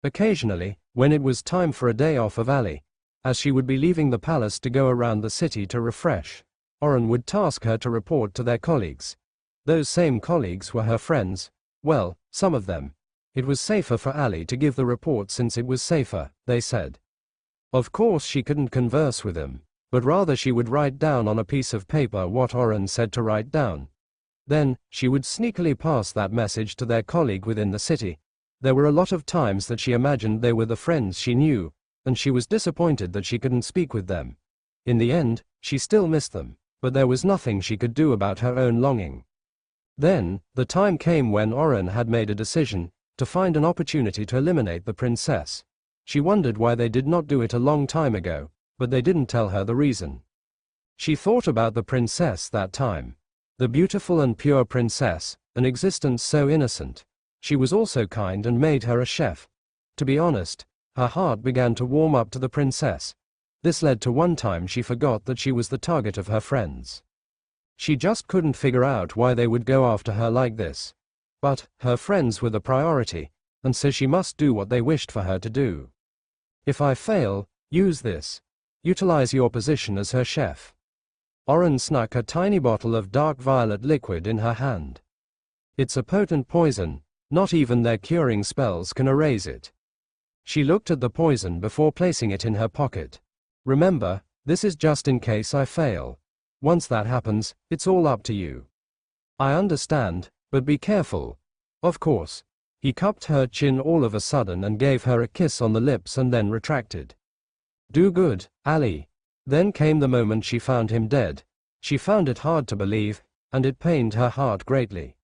Occasionally, when it was time for a day off of Ali, as she would be leaving the palace to go around the city to refresh, Oren would task her to report to their colleagues. Those same colleagues were her friends. Well, some of them. It was safer for Ali to give the report since it was safer, they said. Of course she couldn't converse with him, but rather she would write down on a piece of paper what Oren said to write down. Then, she would sneakily pass that message to their colleague within the city. There were a lot of times that she imagined they were the friends she knew, and she was disappointed that she couldn't speak with them. In the end, she still missed them, but there was nothing she could do about her own longing. Then, the time came when Oren had made a decision to find an opportunity to eliminate the princess. She wondered why they did not do it a long time ago, but they didn't tell her the reason. She thought about the princess that time. The beautiful and pure princess, an existence so innocent. She was also kind and made her a chef. To be honest, her heart began to warm up to the princess. This led to one time she forgot that she was the target of her friends. She just couldn't figure out why they would go after her like this. But, her friends were the priority, and so she must do what they wished for her to do. If I fail, use this. Utilize your position as her chef. Oren snuck a tiny bottle of dark violet liquid in her hand. It's a potent poison, Not even their curing spells can erase it. She looked at the poison before placing it in her pocket. Remember, this is just in case I fail. Once that happens, it's all up to you. I understand, but be careful. Of course. He cupped her chin all of a sudden and gave her a kiss on the lips and then retracted. Do good, Ali. Then came the moment she found him dead. She found it hard to believe, and it pained her heart greatly.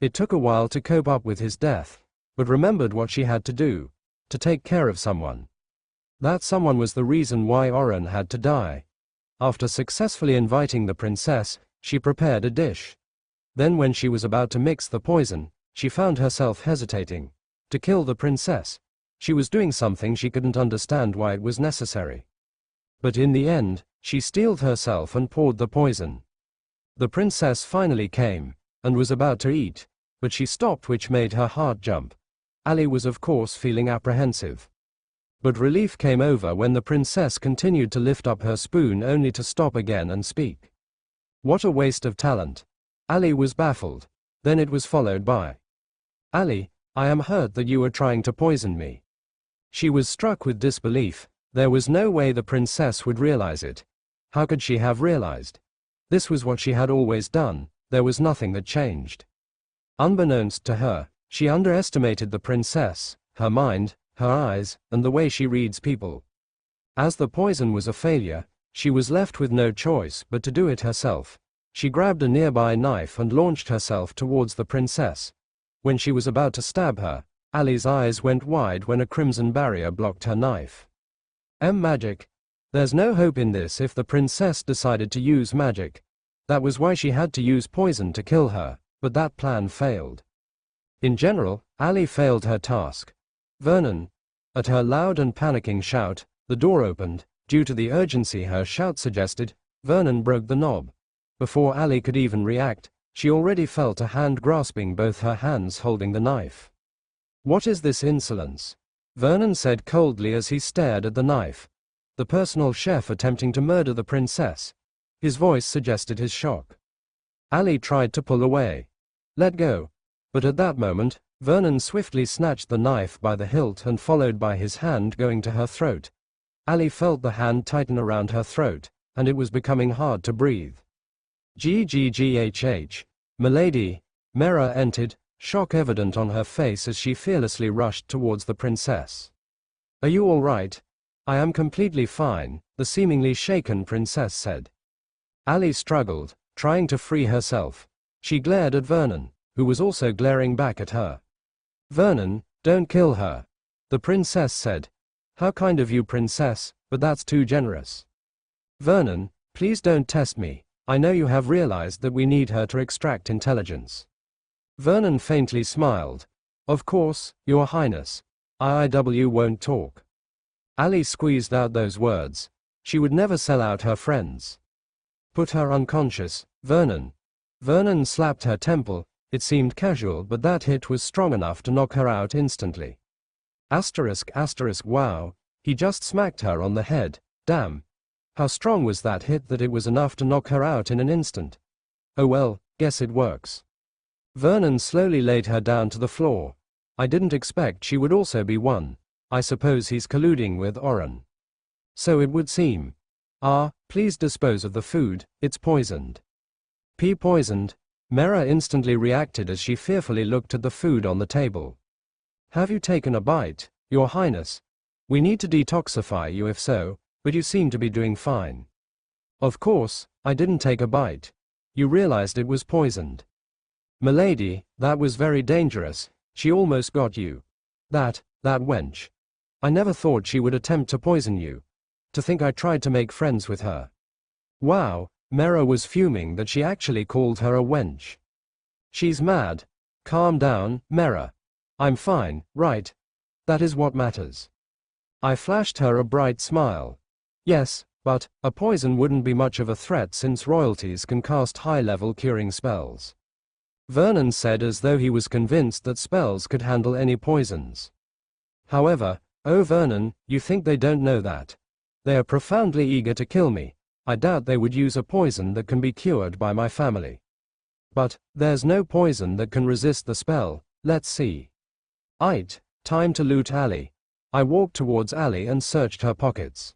It took a while to cope up with his death, but remembered what she had to do, to take care of someone. That someone was the reason why Oren had to die. After successfully inviting the princess, she prepared a dish. Then when she was about to mix the poison, she found herself hesitating. To kill the princess. She was doing something she couldn't understand why it was necessary. But in the end, she steeled herself and poured the poison. The princess finally came, and was about to eat, but she stopped, which made her heart jump. Ali was of course feeling apprehensive. But relief came over when the princess continued to lift up her spoon only to stop again and speak. What a waste of talent. Ali was baffled. Then it was followed by, Ali, I am hurt that you were trying to poison me. She was struck with disbelief. There was no way the princess would realize it. How could she have realized? This was what she had always done. There was nothing that changed. Unbeknownst to her, she underestimated the princess, her mind, her eyes, and the way she reads people. As the poison was a failure, she was left with no choice but to do it herself. She grabbed a nearby knife and launched herself towards the princess. When she was about to stab her, Ali's eyes went wide when a crimson barrier blocked her knife. Magic. There's no hope in this if the princess decided to use magic. That was why she had to use poison to kill her, but that plan failed. In general, Ali failed her task. Vernon. At her loud and panicking shout, the door opened. Due to the urgency her shout suggested, Vernon broke the knob. Before Ali could even react, she already felt a hand grasping both her hands holding the knife. What is this insolence? Vernon said coldly as he stared at the knife. The personal chef attempting to murder the princess. His voice suggested his shock. Ali tried to pull away. Let go. But at that moment, Vernon swiftly snatched the knife by the hilt and followed by his hand going to her throat. Ali felt the hand tighten around her throat, and it was becoming hard to breathe. GGGHH. Milady. Mera entered, shock evident on her face as she fearlessly rushed towards the princess. Are you all right? I am completely fine, the seemingly shaken princess said. Ali struggled, trying to free herself. She glared at Vernon, who was also glaring back at her. Vernon, don't kill her. The princess said. How kind of you, princess, but that's too generous. Vernon, please don't test me. I know you have realized that we need her to extract intelligence. Vernon faintly smiled. Of course, Your Highness. IIW won't talk. Ali squeezed out those words. She would never sell out her friends. Put her unconscious, Vernon. Vernon slapped her temple. It seemed casual, but that hit was strong enough to knock her out instantly. Asterisk asterisk wow. He just smacked her on the head. Damn. How strong was that hit that it was enough to knock her out in an instant? Oh well, guess it works. Vernon slowly laid her down to the floor. I didn't expect she would also be one. I suppose he's colluding with Oren. So it would seem. Please dispose of the food, it's poisoned. Poisoned? Mera instantly reacted as she fearfully looked at the food on the table. Have you taken a bite, Your Highness? We need to detoxify you if so, but you seem to be doing fine. Of course, I didn't take a bite. You realized it was poisoned. Milady, that was very dangerous. She almost got you. That wench. I never thought she would attempt to poison you. To think I tried to make friends with her. Wow, Mera was fuming that she actually called her a wench. She's mad. Calm down, Mera. I'm fine, right? That is what matters. I flashed her a bright smile. Yes, but a poison wouldn't be much of a threat since royalties can cast high-level curing spells. Vernon said as though he was convinced that spells could handle any poisons. However, oh Vernon, you think they don't know that? They are profoundly eager to kill me. I doubt they would use a poison that can be cured by my family. But there's no poison that can resist the spell, let's see. Aight, time to loot Ali. I walked towards Ali and searched her pockets.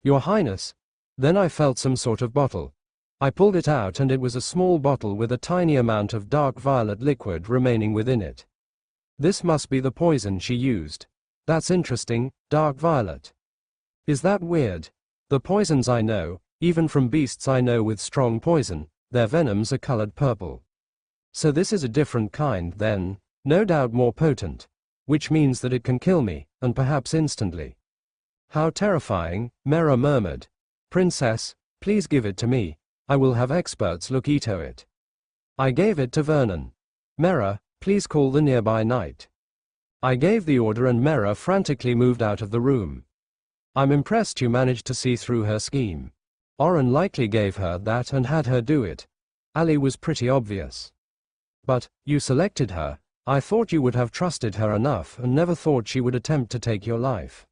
Your Highness. Then I felt some sort of bottle. I pulled it out and it was a small bottle with a tiny amount of dark violet liquid remaining within it. This must be the poison she used. That's interesting, dark violet. Is that weird? The poisons I know, even from beasts I know with strong poison, their venoms are colored purple. So this is a different kind then, no doubt more potent, which means that it can kill me, and perhaps instantly. How terrifying, Mera murmured. Princess, please give it to me. I will have experts look into it. I gave it to Vernon. Mera, please call the nearby knight. I gave the order and Mera frantically moved out of the room. I'm impressed you managed to see through her scheme. Oren likely gave her that and had her do it. Ali was pretty obvious. But, you selected her. I thought you would have trusted her enough and never thought she would attempt to take your life.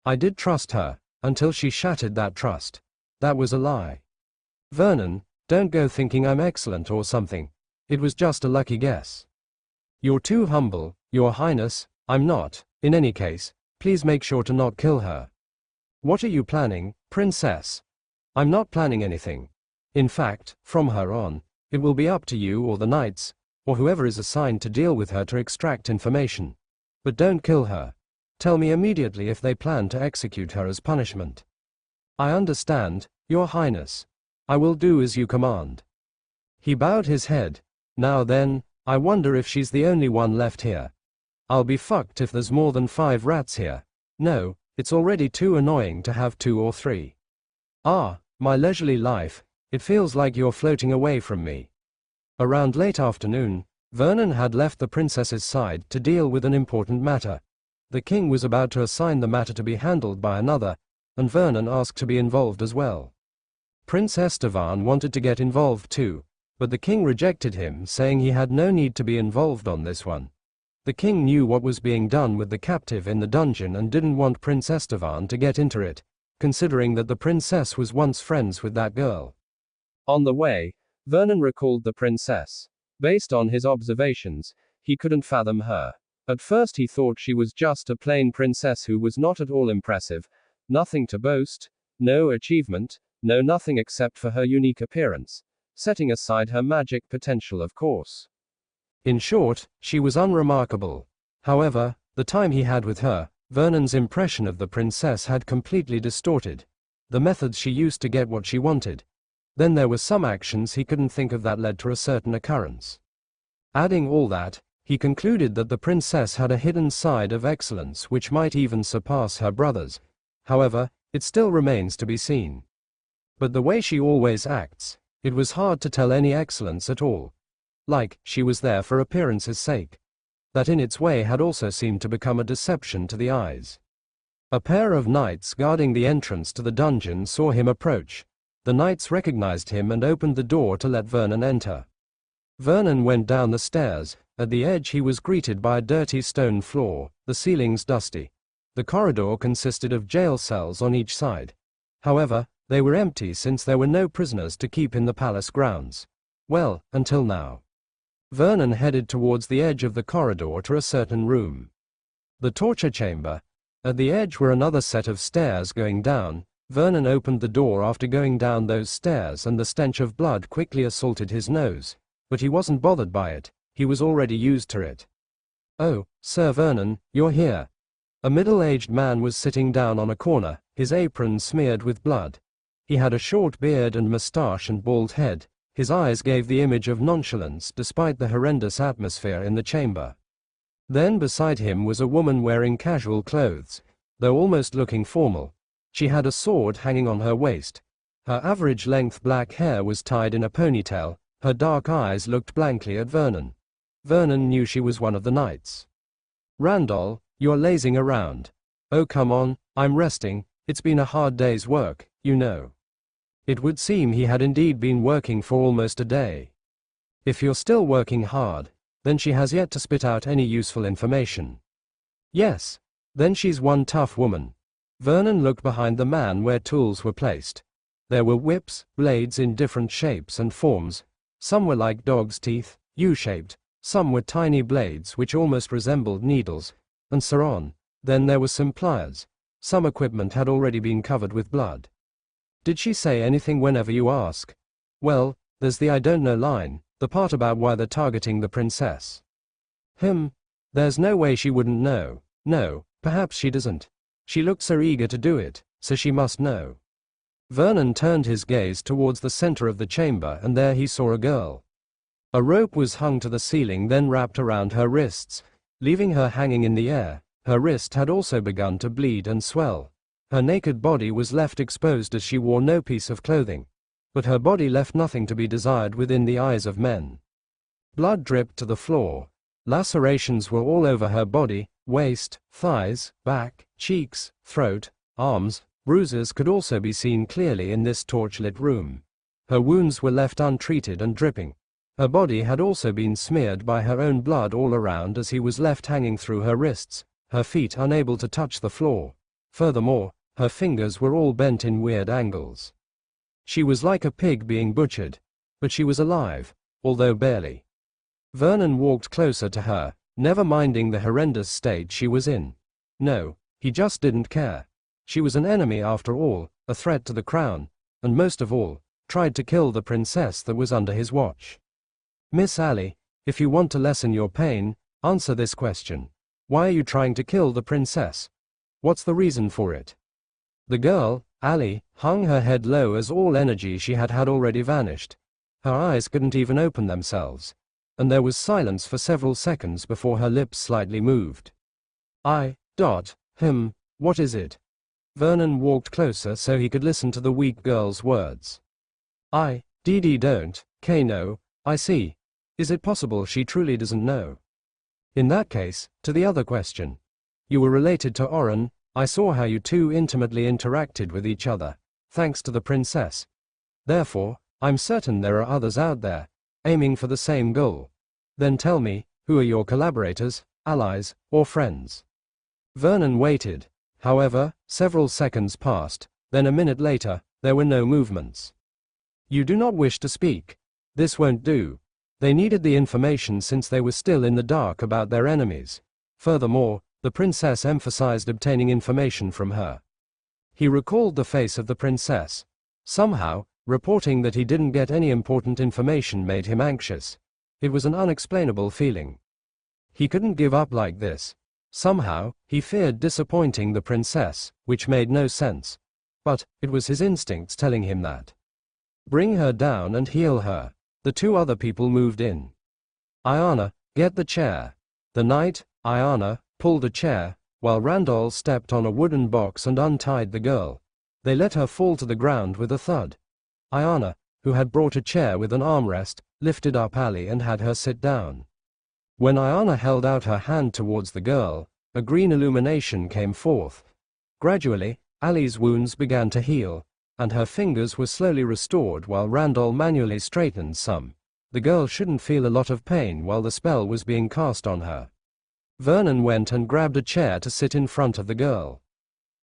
I did trust her, until she shattered that trust. That was a lie. Vernon, don't go thinking I'm excellent or something. It was just a lucky guess. You're too humble, Your Highness. I'm not. In any case, please make sure to not kill her. What are you planning, Princess? I'm not planning anything. In fact, from her on, it will be up to you or the knights, or whoever is assigned to deal with her to extract information. But don't kill her. Tell me immediately if they plan to execute her as punishment. I understand, Your Highness. I will do as you command. He bowed his head. Now then, I wonder if she's the only one left here. I'll be fucked if there's more than 5 rats here. No, it's already too annoying to have 2 or 3. Ah, my leisurely life, it feels like you're floating away from me. Around late afternoon, Vernon had left the princess's side to deal with an important matter. The king was about to assign the matter to be handled by another, and Vernon asked to be involved as well. Prince Estevan wanted to get involved too, but the king rejected him, saying he had no need to be involved on this one. The king knew what was being done with the captive in the dungeon and didn't want Prince Estevan to get into it, considering that the princess was once friends with that girl. On the way, Vernon recalled the princess. Based on his observations, he couldn't fathom her. At first he thought she was just a plain princess who was not at all impressive, nothing to boast, no achievement, no nothing except for her unique appearance, setting aside her magic potential of course. In short, she was unremarkable. However, the time he had with her, Vernon's impression of the princess had completely distorted. The methods she used to get what she wanted. Then there were some actions he couldn't think of that led to a certain occurrence. Adding all that, he concluded that the princess had a hidden side of excellence which might even surpass her brother's. However, it still remains to be seen. But the way she always acts, it was hard to tell any excellence at all. Like, she was there for appearance's sake. That in its way had also seemed to become a deception to the eyes. A pair of knights guarding the entrance to the dungeon saw him approach. The knights recognized him and opened the door to let Vernon enter. Vernon went down the stairs. At the edge he was greeted by a dirty stone floor, the ceilings dusty. The corridor consisted of jail cells on each side. However, they were empty since there were no prisoners to keep in the palace grounds. Well, until now. Vernon headed towards the edge of the corridor to a certain room. The torture chamber. At the edge were another set of stairs going down. Vernon opened the door after going down those stairs and the stench of blood quickly assaulted his nose. But he wasn't bothered by it. He was already used to it. Oh, Sir Vernon, you're here. A middle-aged man was sitting down on a corner, his apron smeared with blood. He had a short beard and moustache and bald head. His eyes gave the image of nonchalance despite the horrendous atmosphere in the chamber. Then beside him was a woman wearing casual clothes, though almost looking formal. She had a sword hanging on her waist. Her average-length black hair was tied in a ponytail. Her dark eyes looked blankly at Vernon. Vernon knew she was one of the knights. Randall, you're lazing around. Oh come on, I'm resting, it's been a hard day's work, you know. It would seem he had indeed been working for almost a day. If you're still working hard, then she has yet to spit out any useful information. Yes, then she's one tough woman. Vernon looked behind the man where tools were placed. There were whips, blades in different shapes and forms. Some were like dog's teeth, U-shaped, Some were tiny blades which almost resembled needles, and so on. Then there were some pliers. Some equipment had already been covered with blood. Did she say anything whenever you ask? Well, there's the I don't know line, the part about why they're targeting the princess. There's no way she wouldn't know. No, perhaps she doesn't. She looked so eager to do it, so she must know. Vernon turned his gaze towards the center of the chamber, and there he saw a girl. A rope was hung to the ceiling, then wrapped around her wrists, leaving her hanging in the air. Her wrist had also begun to bleed and swell. Her naked body was left exposed as she wore no piece of clothing. But her body left nothing to be desired within the eyes of men. Blood dripped to the floor. Lacerations were all over her body, waist, thighs, back, cheeks, throat, arms. Bruises could also be seen clearly in this torchlit room. Her wounds were left untreated and dripping. Her body had also been smeared by her own blood all around as he was left hanging through her wrists, her feet unable to touch the floor. Furthermore, her fingers were all bent in weird angles. She was like a pig being butchered. But she was alive, although barely. Vernon walked closer to her, never minding the horrendous state she was in. No, he just didn't care. She was an enemy after all, a threat to the crown, and most of all, tried to kill the princess that was under his watch. Miss Allie, if you want to lessen your pain, answer this question. Why are you trying to kill the princess? What's the reason for it? The girl, Allie, hung her head low as all energy she had already vanished. Her eyes couldn't even open themselves, and there was silence for several seconds before her lips slightly moved. What is it? Vernon walked closer so he could listen to the weak girl's words. Don't, no, I see. Is it possible she truly doesn't know? In that case, to the other question. You were related to Oren. I saw how you two intimately interacted with each other, thanks to the princess. Therefore, I'm certain there are others out there, aiming for the same goal. Then tell me, who are your collaborators, allies, or friends? Vernon waited. However, several seconds passed, then a minute later, there were no movements. You do not wish to speak. This won't do. They needed the information since they were still in the dark about their enemies. Furthermore, the princess emphasized obtaining information from her. He recalled the face of the princess. Somehow, reporting that he didn't get any important information made him anxious. It was an unexplainable feeling. He couldn't give up like this. Somehow, he feared disappointing the princess, which made no sense. But it was his instincts telling him that. Bring her down and heal her. The two other people moved in. Ayana, get the chair. The knight, Ayana, pulled a chair, while Randall stepped on a wooden box and untied the girl. They let her fall to the ground with a thud. Ayana, who had brought a chair with an armrest, lifted up Allie and had her sit down. When Ayana held out her hand towards the girl, a green illumination came forth. Gradually, Allie's wounds began to heal, and her fingers were slowly restored while Randall manually straightened some. The girl shouldn't feel a lot of pain while the spell was being cast on her. Vernon went and grabbed a chair to sit in front of the girl.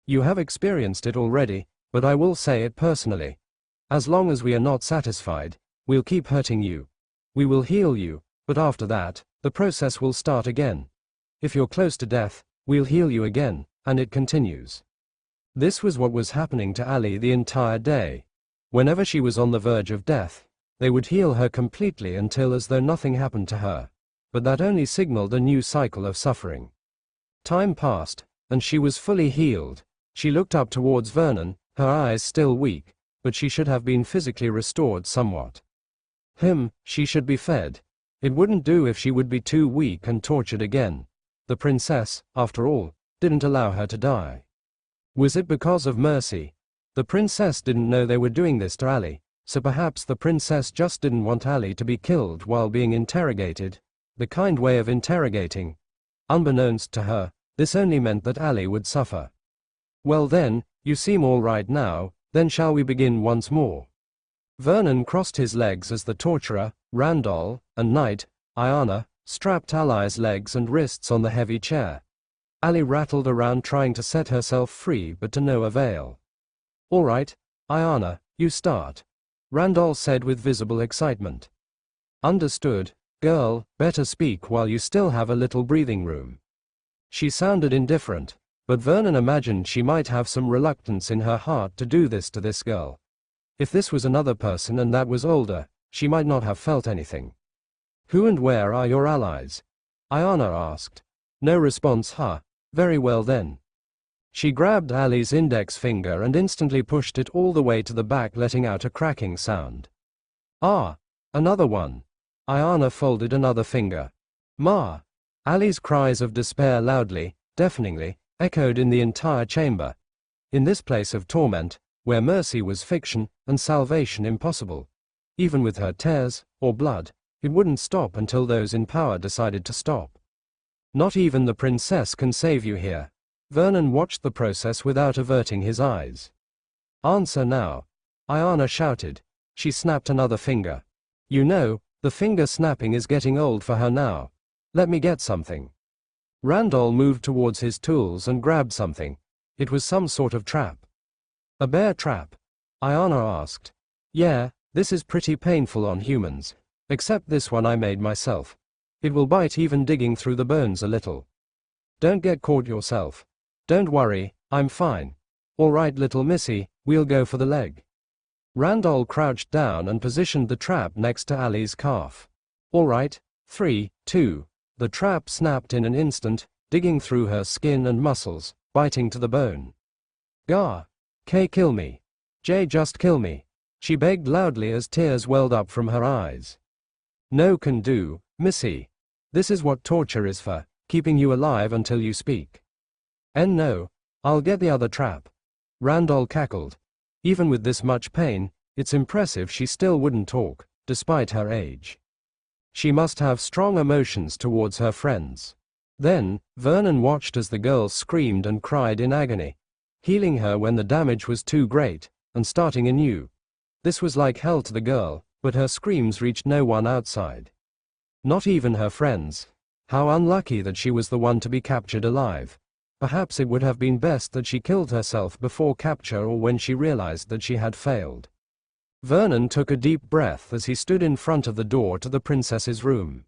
You have experienced it already, but I will say it personally. As long as we are not satisfied, we'll keep hurting you. We will heal you, but after that, the process will start again. If you're close to death, we'll heal you again, and it continues. This was what was happening to Allie the entire day. Whenever she was on the verge of death, they would heal her completely until as though nothing happened to her. But that only signaled a new cycle of suffering. Time passed, and she was fully healed. She looked up towards Vernon, her eyes still weak, but she should have been physically restored somewhat. She should be fed. It wouldn't do if she would be too weak and tortured again. The princess, after all, didn't allow her to die. Was it because of mercy? The princess didn't know they were doing this to Allie, so perhaps the princess just didn't want Allie to be killed while being interrogated. The kind way of interrogating. Unbeknownst to her, this only meant that Allie would suffer. Well then, you seem all right now, then shall we begin once more? Vernon crossed his legs as the torturer, Randall, and knight, Ayana, strapped Allie's legs and wrists on the heavy chair. Allie rattled around trying to set herself free but to no avail. All right, Ayana, you start, Randall said with visible excitement. Understood, Girl, better speak while you still have a little breathing room. She sounded indifferent, but Vernon imagined she might have some reluctance in her heart to do this to this girl. If this was another person and that was older, she might not have felt anything. Who and where are your allies? Ayana asked. No response, huh? Very well then. She grabbed Ali's index finger and instantly pushed it all the way to the back, letting out a cracking sound. Ah, another one. Ayana folded another finger. Ma! Ali's cries of despair loudly, deafeningly, echoed in the entire chamber. In this place of torment, where mercy was fiction and salvation impossible, even with her tears, or blood, it wouldn't stop until those in power decided to stop. Not even the princess can save you here. Vernon watched the process without averting his eyes. Answer now. Ayana shouted. She snapped another finger. You know, the finger snapping is getting old for her now. Let me get something. Randall moved towards his tools and grabbed something. It was some sort of trap. A bear trap? Ayana asked. Yeah, this is pretty painful on humans. Except this one I made myself. It will bite even digging through the bones a little. Don't get caught yourself. Don't worry, I'm fine. All right, little missy, we'll go for the leg. Randall crouched down and positioned the trap next to Ali's calf. All right, 3, 2. The trap snapped in an instant, digging through her skin and muscles, biting to the bone. Gah! K, kill me. J, just kill me. She begged loudly as tears welled up from her eyes. No can do, missy. This is what torture is for, keeping you alive until you speak. And no, I'll get the other trap. Randall cackled. Even with this much pain, it's impressive she still wouldn't talk, despite her age. She must have strong emotions towards her friends. Then, Vernon watched as the girl screamed and cried in agony, healing her when the damage was too great, and starting anew. This was like hell to the girl, but her screams reached no one outside. Not even her friends. How unlucky that she was the one to be captured alive. Perhaps it would have been best that she killed herself before capture or when she realized that she had failed. Vernon took a deep breath as he stood in front of the door to the princess's room.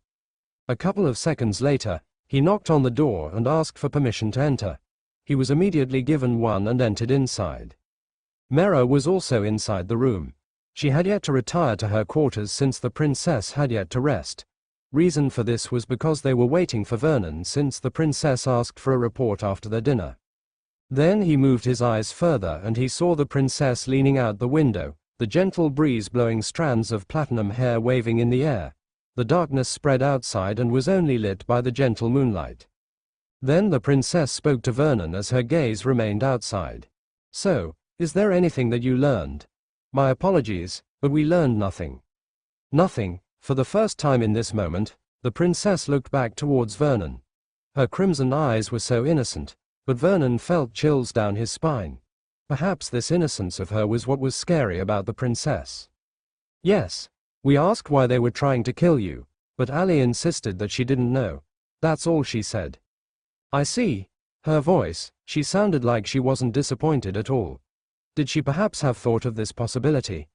A couple of seconds later, he knocked on the door and asked for permission to enter. He was immediately given one and entered inside. Mera was also inside the room. She had yet to retire to her quarters since the princess had yet to rest. Reason for this was because they were waiting for Vernon since the princess asked for a report after their dinner. Then he moved his eyes further and he saw the princess leaning out the window, the gentle breeze blowing strands of platinum hair waving in the air. The darkness spread outside and was only lit by the gentle moonlight. Then the princess spoke to Vernon as her gaze remained outside. So, is there anything that you learned? My apologies, but we learned nothing. Nothing. For the first time in this moment, the princess looked back towards Vernon. Her crimson eyes were so innocent, but Vernon felt chills down his spine. Perhaps this innocence of her was what was scary about the princess. Yes. We asked why they were trying to kill you, but Ali insisted that she didn't know. That's all she said. I see. Her voice, she sounded like she wasn't disappointed at all. Did she perhaps have thought of this possibility?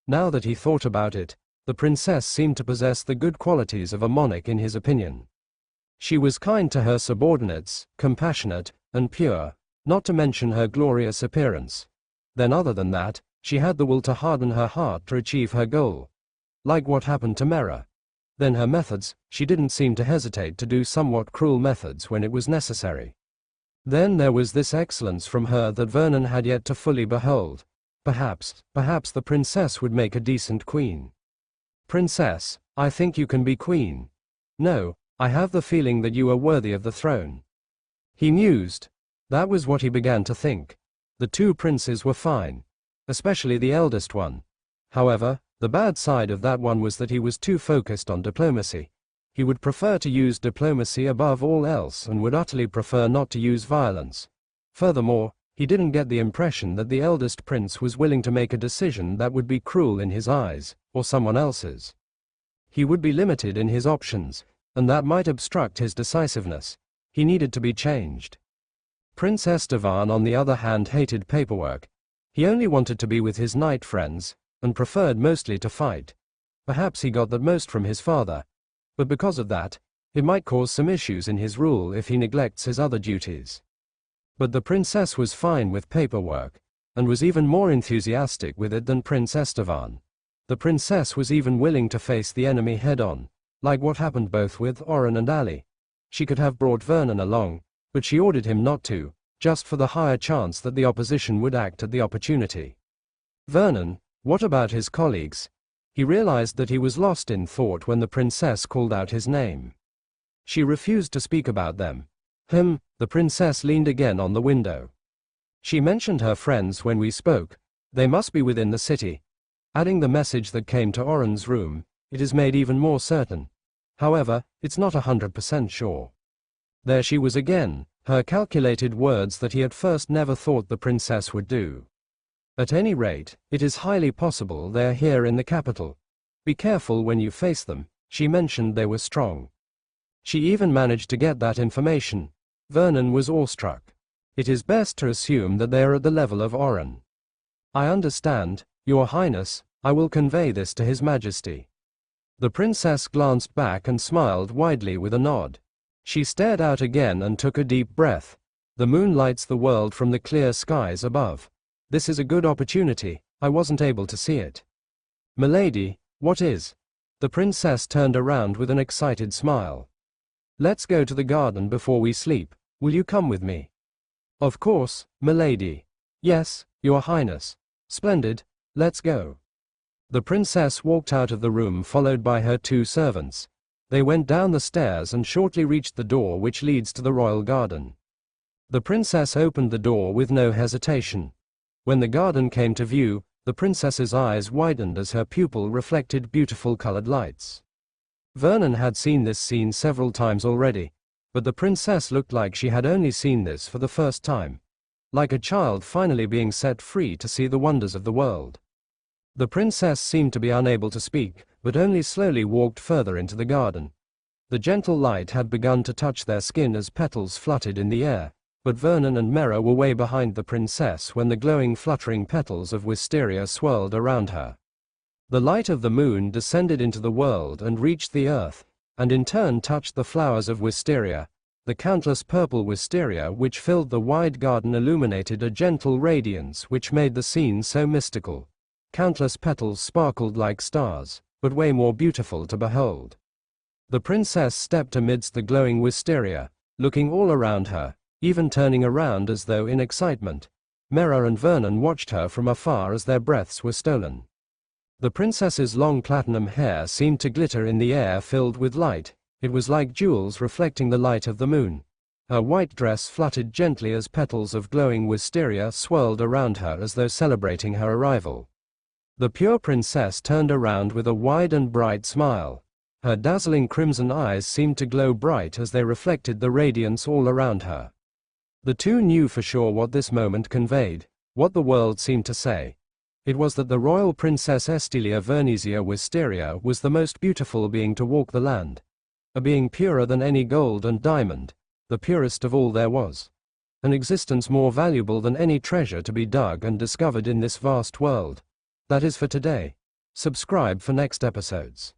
Now that he thought about it, the princess seemed to possess the good qualities of a monarch in his opinion. She was kind to her subordinates, compassionate, and pure, not to mention her glorious appearance. Then other than that, she had the will to harden her heart to achieve her goal. Like what happened to Mera. Then her methods, she didn't seem to hesitate to do somewhat cruel methods when it was necessary. Then there was this excellence from her that Vernon had yet to fully behold. Perhaps the princess would make a decent queen. Princess, I think you can be queen. No, I have the feeling that you are worthy of the throne. He mused. That was what he began to think. The two princes were fine. Especially the eldest one. However, the bad side of that one was that he was too focused on diplomacy. He would prefer to use diplomacy above all else and would utterly prefer not to use violence. Furthermore, he didn't get the impression that the eldest prince was willing to make a decision that would be cruel in his eyes, or someone else's. He would be limited in his options, and that might obstruct his decisiveness. He needed to be changed. Prince Estevan on the other hand hated paperwork. He only wanted to be with his knight friends, and preferred mostly to fight. Perhaps he got that most from his father. but because of that, it might cause some issues in his rule if he neglects his other duties. But the princess was fine with paperwork, and was even more enthusiastic with it than Prince Estevan. The princess was even willing to face the enemy head-on, like what happened both with Oren and Ali. She could have brought Vernon along, but she ordered him not to, just for the higher chance that the opposition would act at the opportunity. Vernon, what about his colleagues? He realized that he was lost in thought when the princess called out his name. She refused to speak about them. The princess leaned again on the window. She mentioned her friends when we spoke. They must be within the city. Adding the message that came to Oren's room, it is made even more certain. However, it's not 100% sure. There she was again, her calculated words that he at first never thought the princess would do. At any rate, it is highly possible they're here in the capital. Be careful when you face them. She mentioned they were strong. She even managed to get that information. Vernon was awestruck. It is best to assume that they are at the level of Oren. I understand, Your Highness. I will convey this to His Majesty. The princess glanced back and smiled widely with a nod. She stared out again and took a deep breath. The moon lights the world from the clear skies above. This is a good opportunity. I wasn't able to see it. Milady, what is? The princess turned around with an excited smile. Let's go to the garden before we sleep. Will you come with me? Of course, milady. Yes, Your Highness. Splendid. Let's go. The princess walked out of the room followed by her two servants. They went down the stairs and shortly reached the door which leads to the royal garden. The princess opened the door with no hesitation. When the garden came to view, the princess's eyes widened as her pupil reflected beautiful colored lights. Vernon had seen this scene several times already, but the princess looked like she had only seen this for the first time. Like a child finally being set free to see the wonders of the world. The princess seemed to be unable to speak, but only slowly walked further into the garden. The gentle light had begun to touch their skin as petals fluttered in the air, but Vernon and Mera were way behind the princess when the glowing fluttering petals of wisteria swirled around her. The light of the moon descended into the world and reached the earth, and in turn touched the flowers of wisteria. The countless purple wisteria which filled the wide garden illuminated a gentle radiance which made the scene so mystical. Countless petals sparkled like stars, but way more beautiful to behold. The princess stepped amidst the glowing wisteria, looking all around her, even turning around as though in excitement. Mera and Vernon watched her from afar as their breaths were stolen. The princess's long platinum hair seemed to glitter in the air filled with light. It was like jewels reflecting the light of the moon. Her white dress fluttered gently as petals of glowing wisteria swirled around her as though celebrating her arrival. The pure princess turned around with a wide and bright smile. Her dazzling crimson eyes seemed to glow bright as they reflected the radiance all around her. The two knew for sure what this moment conveyed, what the world seemed to say. It was that the royal Princess Estilia Vernizia Wisteria was the most beautiful being to walk the land. A being purer than any gold and diamond, the purest of all there was. An existence more valuable than any treasure to be dug and discovered in this vast world. That is for today. Subscribe for next episodes.